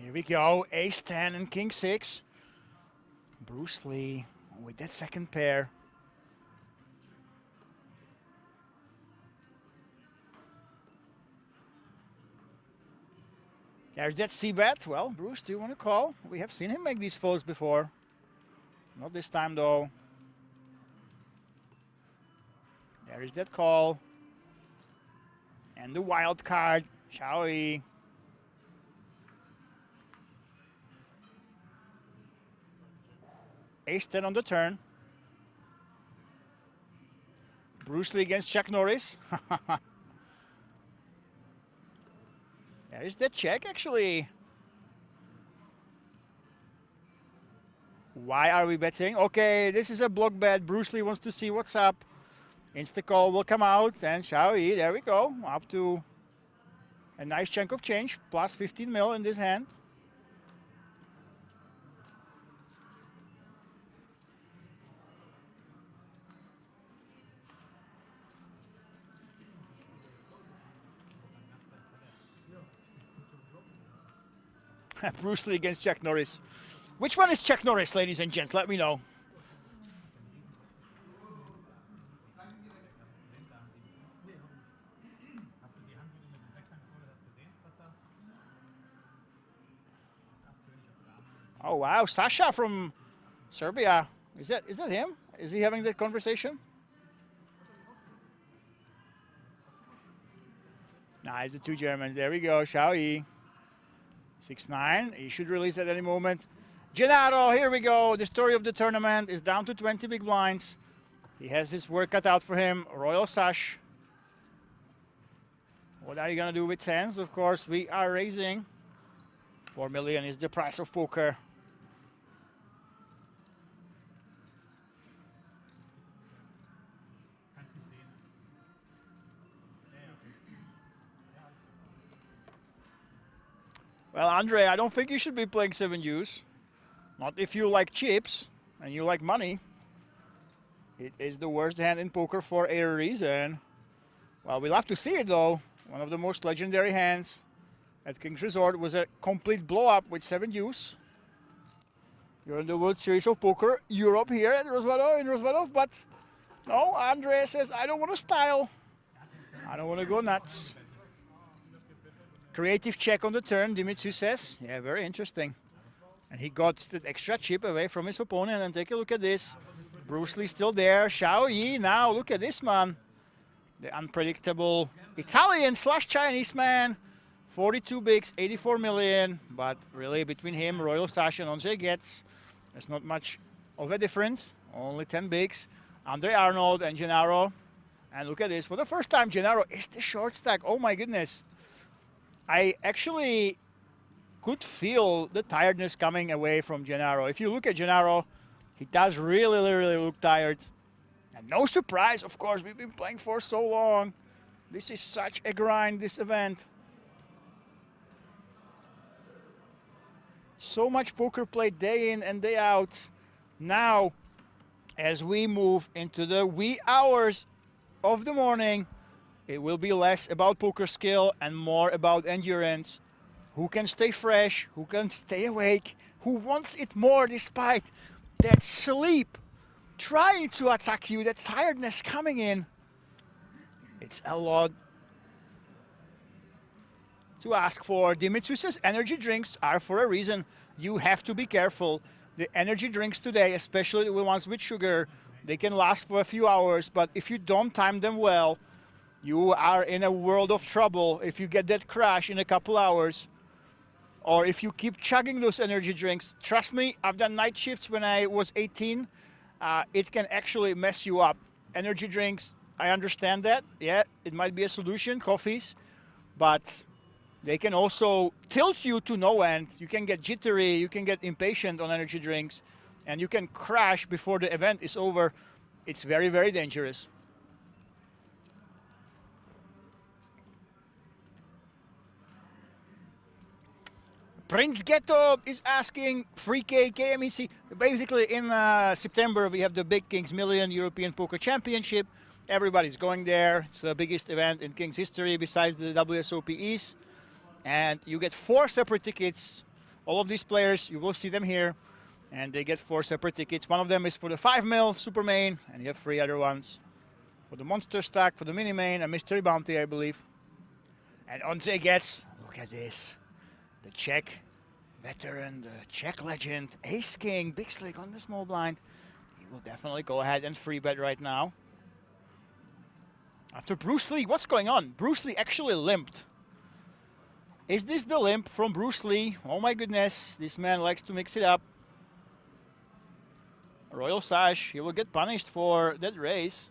Here we go, ace 10 and king 6. Bruce Lee with that second pair. There's that c-bet. Well, Bruce, do you want to call? We have seen him make these folds before. Not this time, though. There is that call. And the wild card, Xiao Yi. Ace 10 on the turn. Bruce Lee against Chuck Norris. There is that check, actually. Why are we betting? Okay, this is a block bet. Bruce Lee wants to see what's up. Insta call will come out, and Xiao Yi, there we go. Up to a nice chunk of change, plus 15 mil in this hand. Bruce Lee against Chuck Norris. Which one is Chuck Norris, ladies and gents? Let me know. Oh wow, Sasha from Serbia. Is that him? Is he having that conversation? Nice, the two Germans. There we go, Xiao Yi. 6-9, he should release at any moment. Gennaro, here we go. The story of the tournament is down to 20 big blinds. He has his work cut out for him. Royal Sash. What are you going to do with tens? Of course, we are raising. 4 million is the price of poker. Well, Andre, I don't think you should be playing 7 deuce. Not if you like chips and you like money. It is the worst hand in poker for a reason. Well, we'll have to see it, though. One of the most legendary hands at King's Resort was a complete blow-up with 7 deuce. You're in the World Series of Poker Europe here at Rozvadov, in Rozvadov, but no, Andre says, I don't want to style. I don't want to go nuts. Creative check on the turn, Dimitri says. Yeah, very interesting. And he got the extra chip away from his opponent. And take a look at this. Bruce Lee still there. Xiao Yi now. Look at this man. The unpredictable Italian/Chinese man. 42 bigs, 84 million. But really between him, Royal Sash and Ondřej Getz, there's not much of a difference. Only 10 bigs. Andre Arnold and Gennaro. And look at this. For the first time, Gennaro is the short stack. Oh my goodness. I actually could feel the tiredness coming away from Gennaro. If you look at Gennaro, he does really look tired. And no surprise, of course, we've been playing for so long. This is such a grind, this event. So much poker played day in and day out. Now, as we move into the wee hours of the morning, it will be less about poker skill and more about endurance. Who can stay fresh, who can stay awake, who wants it more despite that sleep trying to attack you, that tiredness coming in. It's a lot to ask for. Dimitri says energy drinks are for a reason. You have to be careful. The energy drinks today, especially the ones with sugar, they can last for a few hours, but if you don't time them well, you are in a world of trouble if you get that crash in a couple hours. Or if you keep chugging those energy drinks. Trust me, I've done night shifts when I was 18. It can actually mess you up. Energy drinks, I understand that. Yeah, it might be a solution, coffees, but they can also tilt you to no end. You can get jittery, you can get impatient on energy drinks, and you can crash before the event is over. It's very dangerous. Prince Ghetto is asking, free KMEC. Basically, in September, we have the Big Kings Million European Poker Championship. Everybody's going there. It's the biggest event in Kings history besides the WSOP East. And you get 4 separate tickets. All of these players, you will see them here. And they get 4 separate tickets. One of them is for the 5 mil Super Main, and you have 3 other ones. For the Monster Stack, for the Mini Main, and Mystery Bounty, I believe. And Ondřej Getz, look at this. The Czech veteran, the Czech legend, Ace King, big slick on the small blind. He will definitely go ahead and free bet right now. After Bruce Lee, what's going on? Bruce Lee actually limped. Is this the limp from Bruce Lee? Oh my goodness, this man likes to mix it up. Royal Sash, he will get punished for that raise.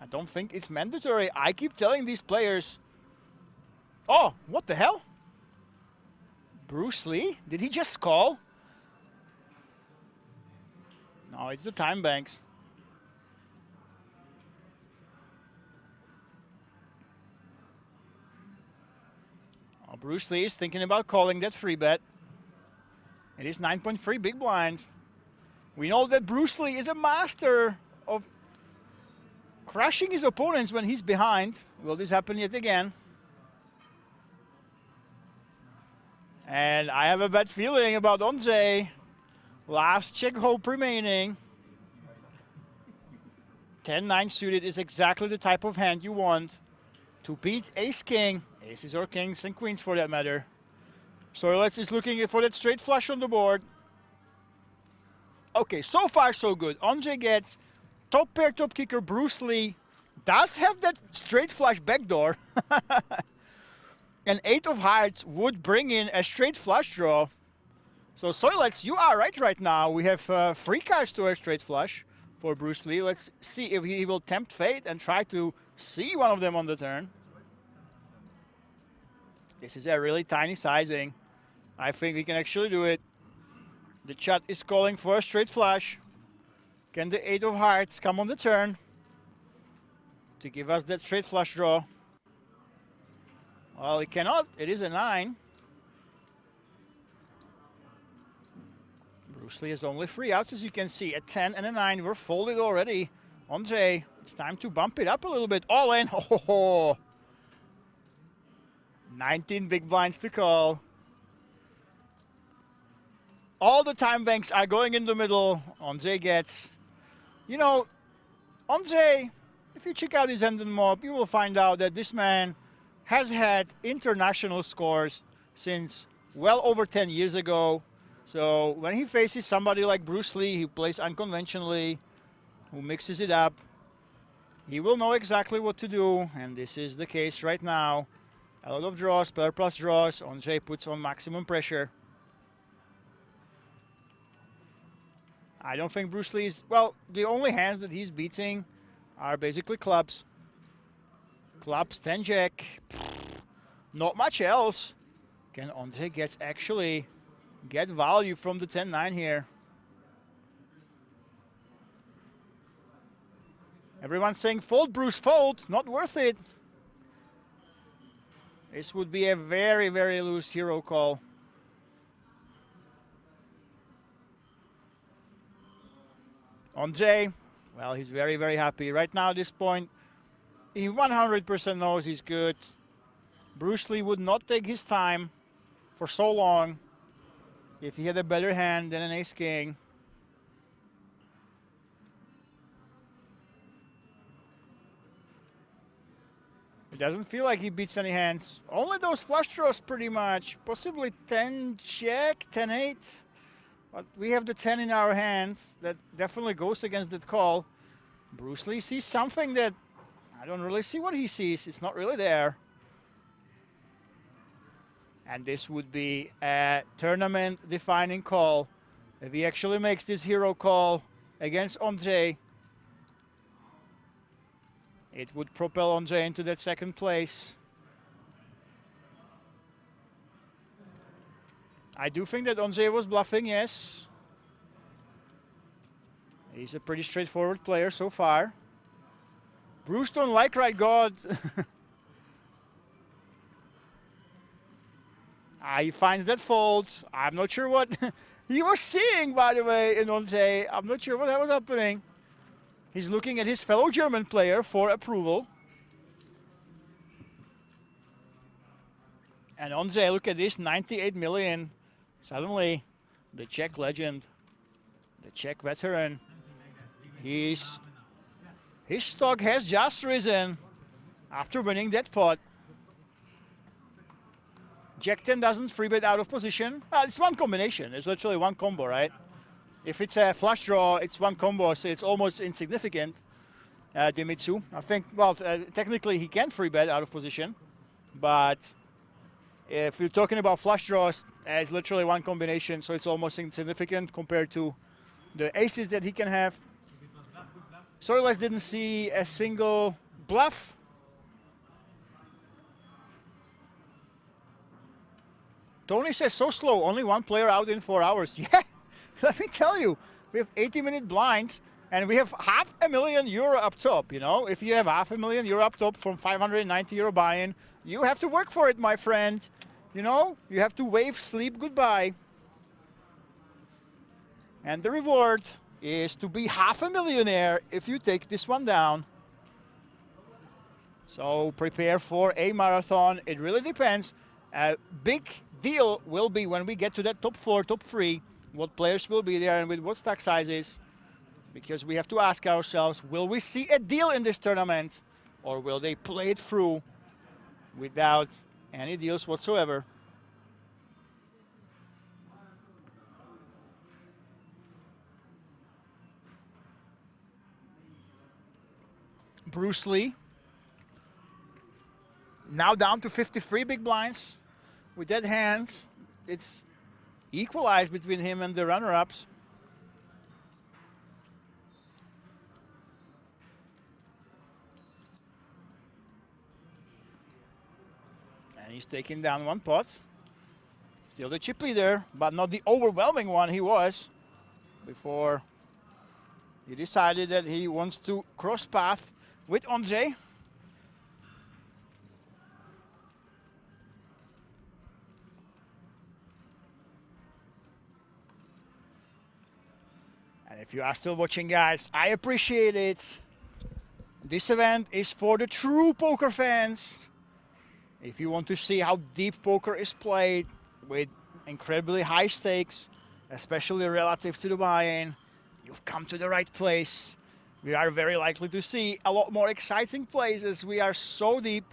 I don't think it's mandatory. I keep telling these players. Oh, what the hell? Bruce Lee? Did he just call? No, it's the time banks. Oh, Bruce Lee is thinking about calling that free bet. It is 9.3 big blinds. We know that Bruce Lee is a master of crushing his opponents when he's behind. Will this happen yet again? And I have a bad feeling about Ondřej. Last check hope remaining. 10-9 suited is exactly the type of hand you want to beat Ace-King. Aces or kings and queens for that matter. Soilets is looking for that straight flush on the board. Okay, so far so good. Ondřej Getz, top pair, top kicker. Bruce Lee does have that straight flush backdoor. An 8 of hearts would bring in a straight flush draw. So Soilets, you are right now. We have 3 cards to a straight flush for Bruce Lee. Let's see if he will tempt fate and try to see one of them on the turn. This is a really tiny sizing. I think we can actually do it. The chat is calling for a straight flush. Can the 8 of hearts come on the turn to give us that straight flush draw? Well, it cannot. It is a 9. Bruce Lee has only 3 outs, as you can see. A 10 and a 9 were folded already. Ondřej, it's time to bump it up a little bit. All in. Oh, 19 big blinds to call. All the time banks are going in the middle. Ondřej Getz. You know, Ondřej, if you check out his hand and mob, you will find out that this man has had international scores since well over 10 years ago. So when he faces somebody like Bruce Lee, who plays unconventionally, who mixes it up, he will know exactly what to do, and this is the case right now. A lot of draws, pair plus draws. Ondřej puts on maximum pressure. I don't think Bruce Lee's... Well, the only hands that he's beating are basically clubs. Clubs, 10-jack. Not much else. Can Ondřej actually get value from the 10-9 here? Everyone's saying fold, Bruce, fold. Not worth it. This would be a very, very loose hero call. Ondřej, well, he's very, very happy. Right now at this point, he 100% knows he's good. Bruce Lee would not take his time for so long if he had a better hand than an ace-king. It doesn't feel like he beats any hands. Only those flush draws pretty much. Possibly 10-jack, 10-8. But we have the 10 in our hands. That definitely goes against that call. Bruce Lee sees something that I don't really see what he sees. It's not really there. And this would be a tournament-defining call. If he actually makes this hero call against Ondřej, it would propel Ondřej into that second place. I do think that Ondřej was bluffing, yes. He's a pretty straightforward player so far. Bruce don't like right God. He finds that fold. I'm not sure what he was seeing, by the way, in Ondřej. I'm not sure what that was happening. He's looking at his fellow German player for approval. And Ondřej, look at this, 98 million. Suddenly, the Czech legend, the Czech veteran, his stock has just risen after winning that pot. Jack 10 doesn't free bet out of position. It's one combination. It's literally one combo, right? If it's a flush draw, it's one combo, so it's almost insignificant. Dimitsu, I think, well, technically he can free bet out of position, but if you're talking about flush draws, it's literally one combination, so it's almost insignificant compared to the aces that he can have. Soiles didn't see a single bluff. Tony says so slow, only one player out in 4 hours. Yeah, let me tell you, we have 80-minute blinds and we have €500,000 up top, you know. If you have €500,000 up top from €590 buy-in, you have to work for it, my friend. You know, you have to wave sleep goodbye. And the reward is to be $500,000 if you take this one down. So prepare for a marathon. It really depends. A big deal will be when we get to that top 4, top 3, what players will be there and with what stack sizes. Because we have to ask ourselves, will we see a deal in this tournament? Or will they play it through without any deals whatsoever? Bruce Lee, now down to 53 big blinds. With that hand, it's equalized between him and the runner-ups. And he's taking down one pot. Still the chip leader, but not the overwhelming one he was before he decided that he wants to cross path with Ondřej. And if you are still watching, guys, I appreciate it. This event is for the true poker fans. If you want to see how deep poker is played with incredibly high stakes, especially relative to the buy-in, you've come to the right place. We are very likely to see a lot more exciting plays as we are so deep.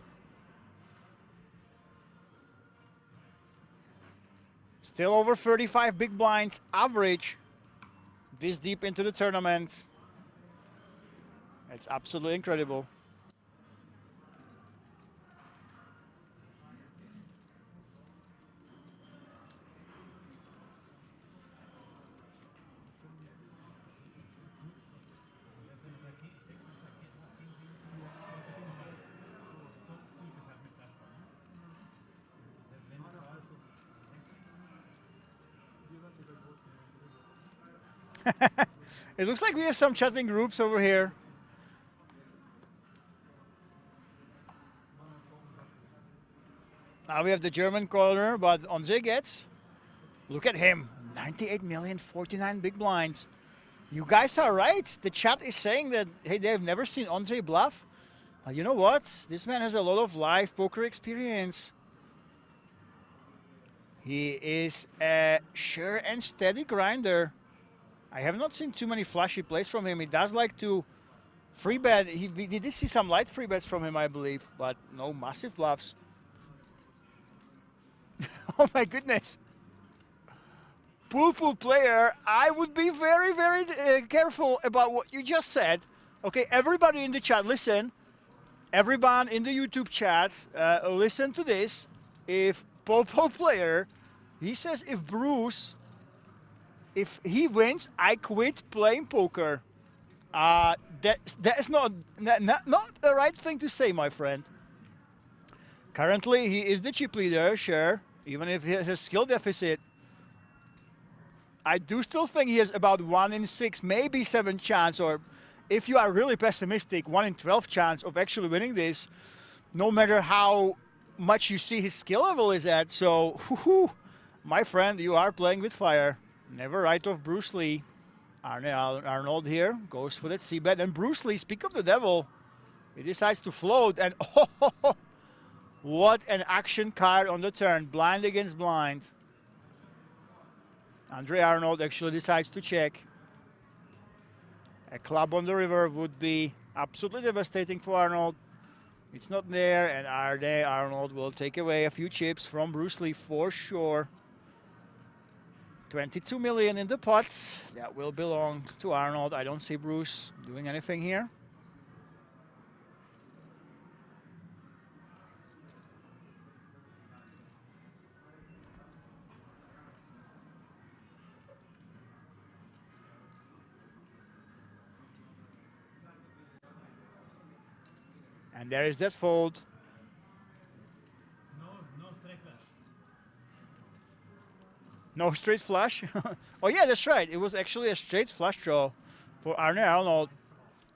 Still over 35 big blinds average this deep into the tournament. It's absolutely incredible. It looks like we have some chatting groups over here. Now we have the German corner, but Andre gets, look at him, 98 million, 49 big blinds. You guys are right. The chat is saying that, hey, they've never seen Andre bluff. But you know what? This man has a lot of live poker experience. He is a sure and steady grinder. I have not seen too many flashy plays from him. He does like to free bet. We did see some light free bets from him, I believe, but no massive bluffs. Oh my goodness. Pool player, I would be very, very careful about what you just said. Okay, everybody in the chat, listen. Everyone in the YouTube chat, listen to this. If Pool player, he says if Bruce, if he wins, I quit playing poker. That is not the right thing to say, my friend. Currently, he is the chip leader, sure, even if he has a skill deficit. I do still think he has about 1 in 6, maybe 7 chance, or if you are really pessimistic, 1 in 12 chance of actually winning this, no matter how much you see his skill level is at. So, my friend, you are playing with fire. Never write off Bruce Lee. Arnold here goes for that c-bet. And Bruce Lee, speak of the devil, he decides to float. And oh, what an action card on the turn. Blind against blind. Andre Arnold actually decides to check. A club on the river would be absolutely devastating for Arnold. It's not there, and Arnold will take away a few chips from Bruce Lee for sure. 22 million in the pot. That will belong to Arnold. I don't see Bruce doing anything here. And there is that fold. No straight flush? Oh yeah, that's right. It was actually a straight flush draw for Arne Arnold.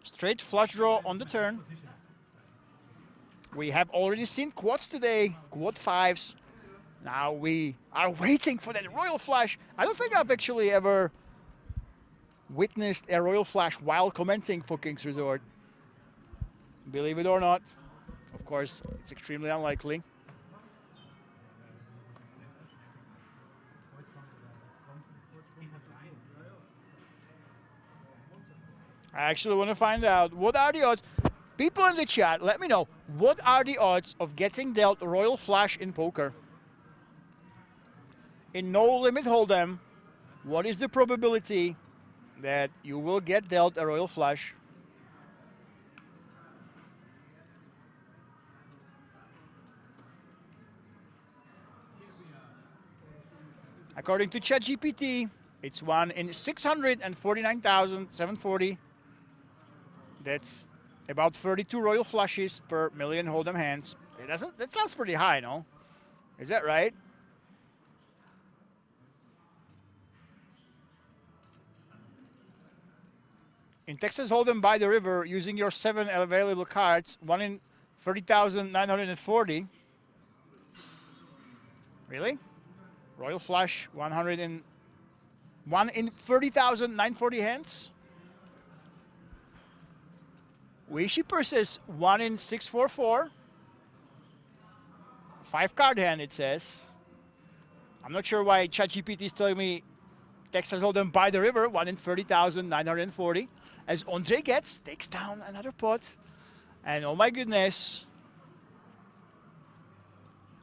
Straight flush draw on the turn. We have already seen quads today, quad 5s. Now we are waiting for that royal flush. I don't think I've actually ever witnessed a royal flush while commenting for King's Resort. Believe it or not. Of course, it's extremely unlikely. I actually want to find out what are the odds. People in the chat, let me know, what are the odds of getting dealt royal flush in poker? In no limit hold'em, what is the probability that you will get dealt a royal flush? According to ChatGPT, it's 1 in 649,740. That's about 32 royal flushes per million hold'em hands. That sounds pretty high, no? Is that right? In Texas Hold'em by the river, using your 7 available cards, 1 in 30,940. Really? Royal flush, 1 in 30,940 hands. Weishi Purses, 1 in 644. 5 card hand, it says. I'm not sure why ChatGPT is telling me Texas Hold'em by the river, 1 in 30,940. As Andre gets, takes down another pot. And oh my goodness.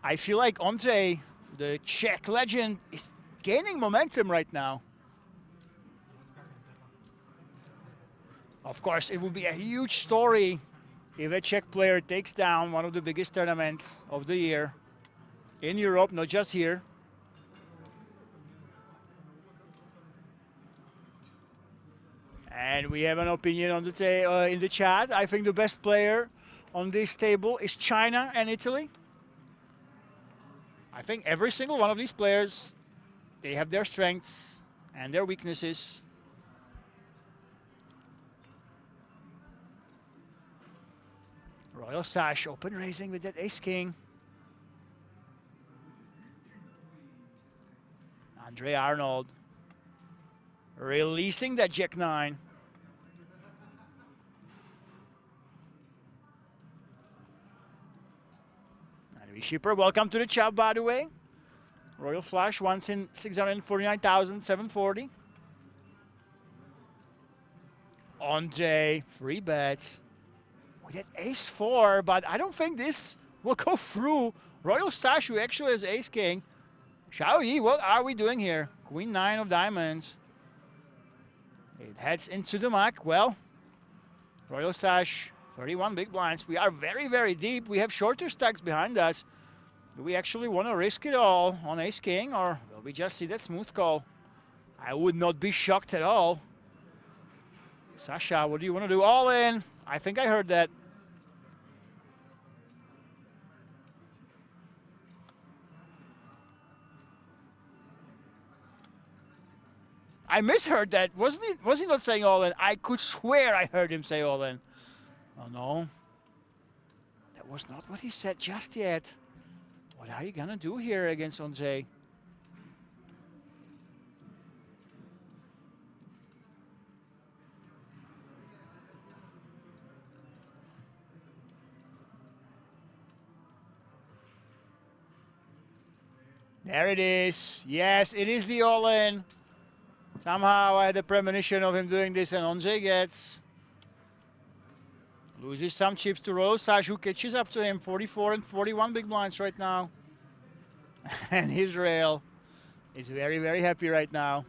I feel like Andre, the Czech legend, is gaining momentum right now. Of course, it would be a huge story if a Czech player takes down one of the biggest tournaments of the year in Europe, not just here. And we have an opinion on the in the chat. I think the best player on this table is China and Italy. I think every single one of these players, they have their strengths and their weaknesses. Royal Sash open raising with that ace-king. Andre Arnold releasing that jack-9. And Shipper, welcome to the chat, by the way. Royal Flush once in 649,740. Andre, free bets. With that ace-4, but I don't think this will go through. Royal Sash, who actually has ace-king. Xiaoyi, what are we doing here? Queen-9 of diamonds. It heads into the muck. Well, Royal Sash, 31 big blinds. We are very, very deep. We have shorter stacks behind us. Do we actually want to risk it all on ace-king, or will we just see that smooth call? I would not be shocked at all. Sasha, what do you want to do? All in. I think I heard that. I misheard that. Was he not saying all in? I could swear I heard him say all in. Oh no. That was not what he said just yet. What are you gonna do here against Andre? There it is. Yes, it is the all-in. Somehow I had a premonition of him doing this, and Andre gets. Loses some chips to Royal Sash, who catches up to him. 44 and 41 big blinds right now. And Israel is very, very happy right now.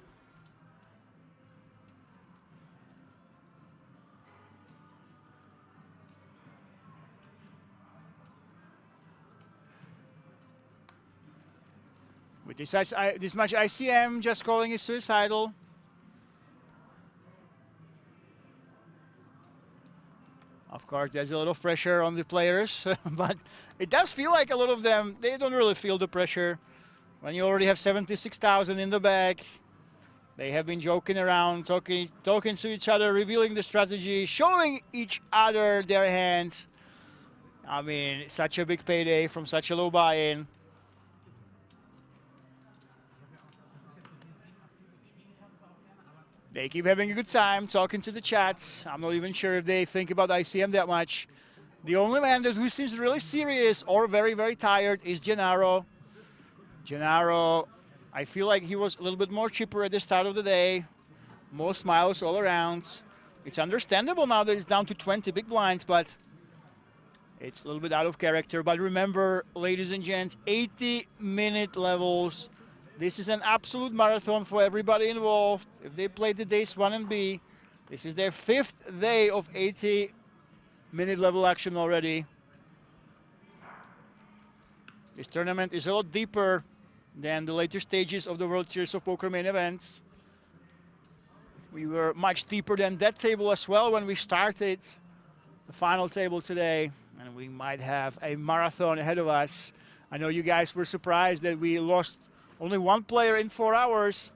With this much ICM, just calling is suicidal. Of course, there's a lot of pressure on the players, but it does feel like a lot of them, they don't really feel the pressure. When you already have 76,000 in the bag, they have been joking around, talking to each other, revealing the strategy, showing each other their hands. I mean, such a big payday from such a low buy-in. They keep having a good time talking to the chats. I'm not even sure if they think about ICM that much. The only man who seems really serious or very, very tired is Gennaro. Gennaro, I feel like he was a little bit more chipper at the start of the day. More smiles all around. It's understandable now that it's down to 20 big blinds, but it's a little bit out of character. But remember, ladies and gents, 80-minute levels. This is an absolute marathon for everybody involved. If they played the days 1 and B, this is their 5th day of 80-minute level action already. This tournament is a lot deeper than the later stages of the World Series of Poker main events. We were much deeper than that table as well when we started the final table today, and we might have a marathon ahead of us. I know you guys were surprised that we lost only one player in 4 hours.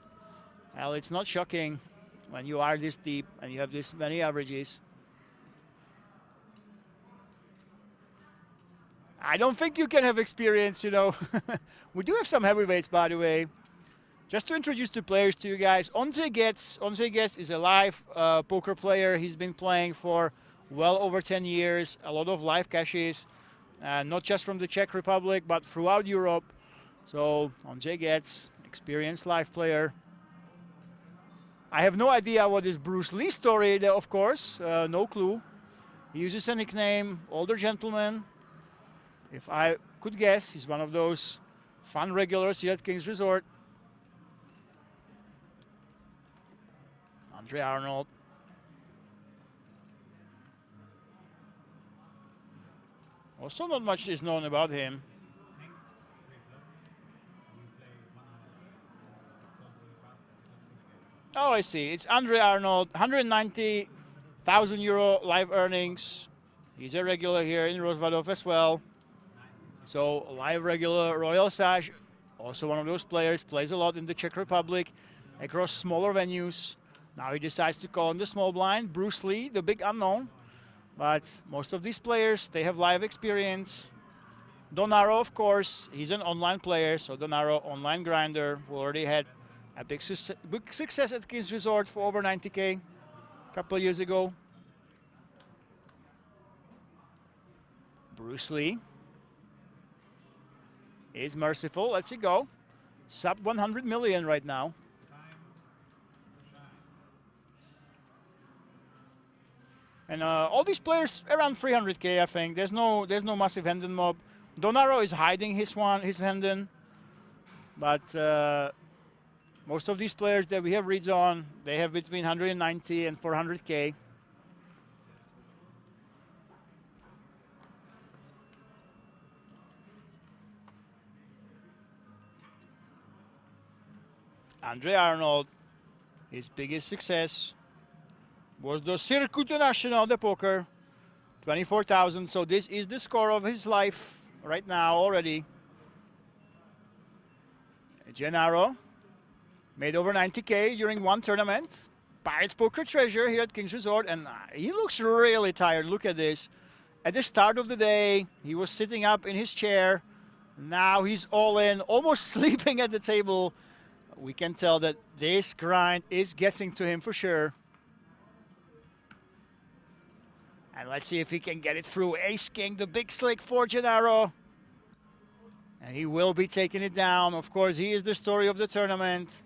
Well, it's not shocking when you are this deep and you have this many averages. I don't think you can have experience, you know. We do have some heavyweights, by the way. Just to introduce the players to you guys, Ondřej Gec is a live poker player. He's been playing for well over 10 years, a lot of live caches, not just from the Czech Republic, but throughout Europe. So, Ondřej Gec, experienced live player. I have no idea what is Bruce Lee's story, of course, no clue. He uses a nickname, Older Gentleman. If I could guess, he's one of those fun regulars here at King's Resort. Andre Arnold. Also, not much is known about him. Oh, I see. It's Andre Arnold, 190,000 euro live earnings. He's a regular here in Rozvadov as well. So, live regular Royal Sash, also one of those players, plays a lot in the Czech Republic across smaller venues. Now he decides to call in the small blind. Bruce Lee, the big unknown. But most of these players, they have live experience. Donaro, of course, he's an online player, so Donaro, online grinder, who already had a big success at King's Resort for over 90K a couple of years ago. Bruce Lee is merciful. Let's see go. Sub 100 million right now. And all these players around 300K, I think. There's no massive Hendon mob. Donaro is hiding his Hendon, but most of these players that we have reads on, they have between 190 and 400K. Andre Arnold, his biggest success was the Circuit National de Poker, 24,000. So this is the score of his life right now already. Gennaro made over 90K during one tournament. Pirates Poker Treasure here at King's Resort, and he looks really tired. Look at this. At the start of the day, he was sitting up in his chair. Now he's all in, almost sleeping at the table. We can tell that this grind is getting to him for sure. And let's see if he can get it through. Ace-King, the big slick for Gennaro. And he will be taking it down. Of course, he is the story of the tournament.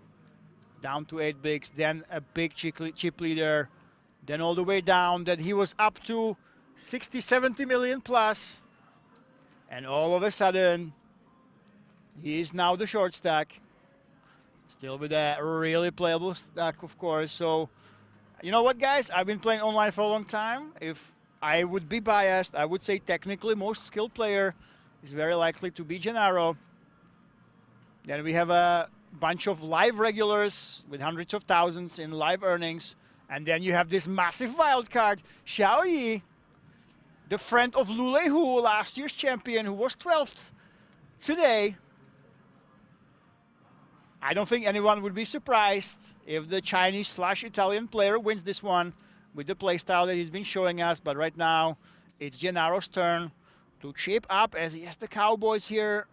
Down to 8 bigs, then a big chip leader. Then all the way down that he was up to 60, 70 million plus. And all of a sudden, he is now the short stack. Still with a really playable stack, of course. So, you know what, guys? I've been playing online for a long time. If I would be biased, I would say technically most skilled player is very likely to be Gennaro. Then we have a bunch of live regulars with hundreds of thousands in live earnings. And then you have this massive wild card, Xiao Yi, the friend of Lu Lei Hu, last year's champion, who was 12th today. I don't think anyone would be surprised if the Chinese/Italian player wins this one with the playstyle that he's been showing us. But right now, it's Gennaro's turn to chip up as he has the Cowboys here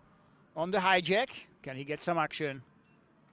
on the hijack. Can he get some action?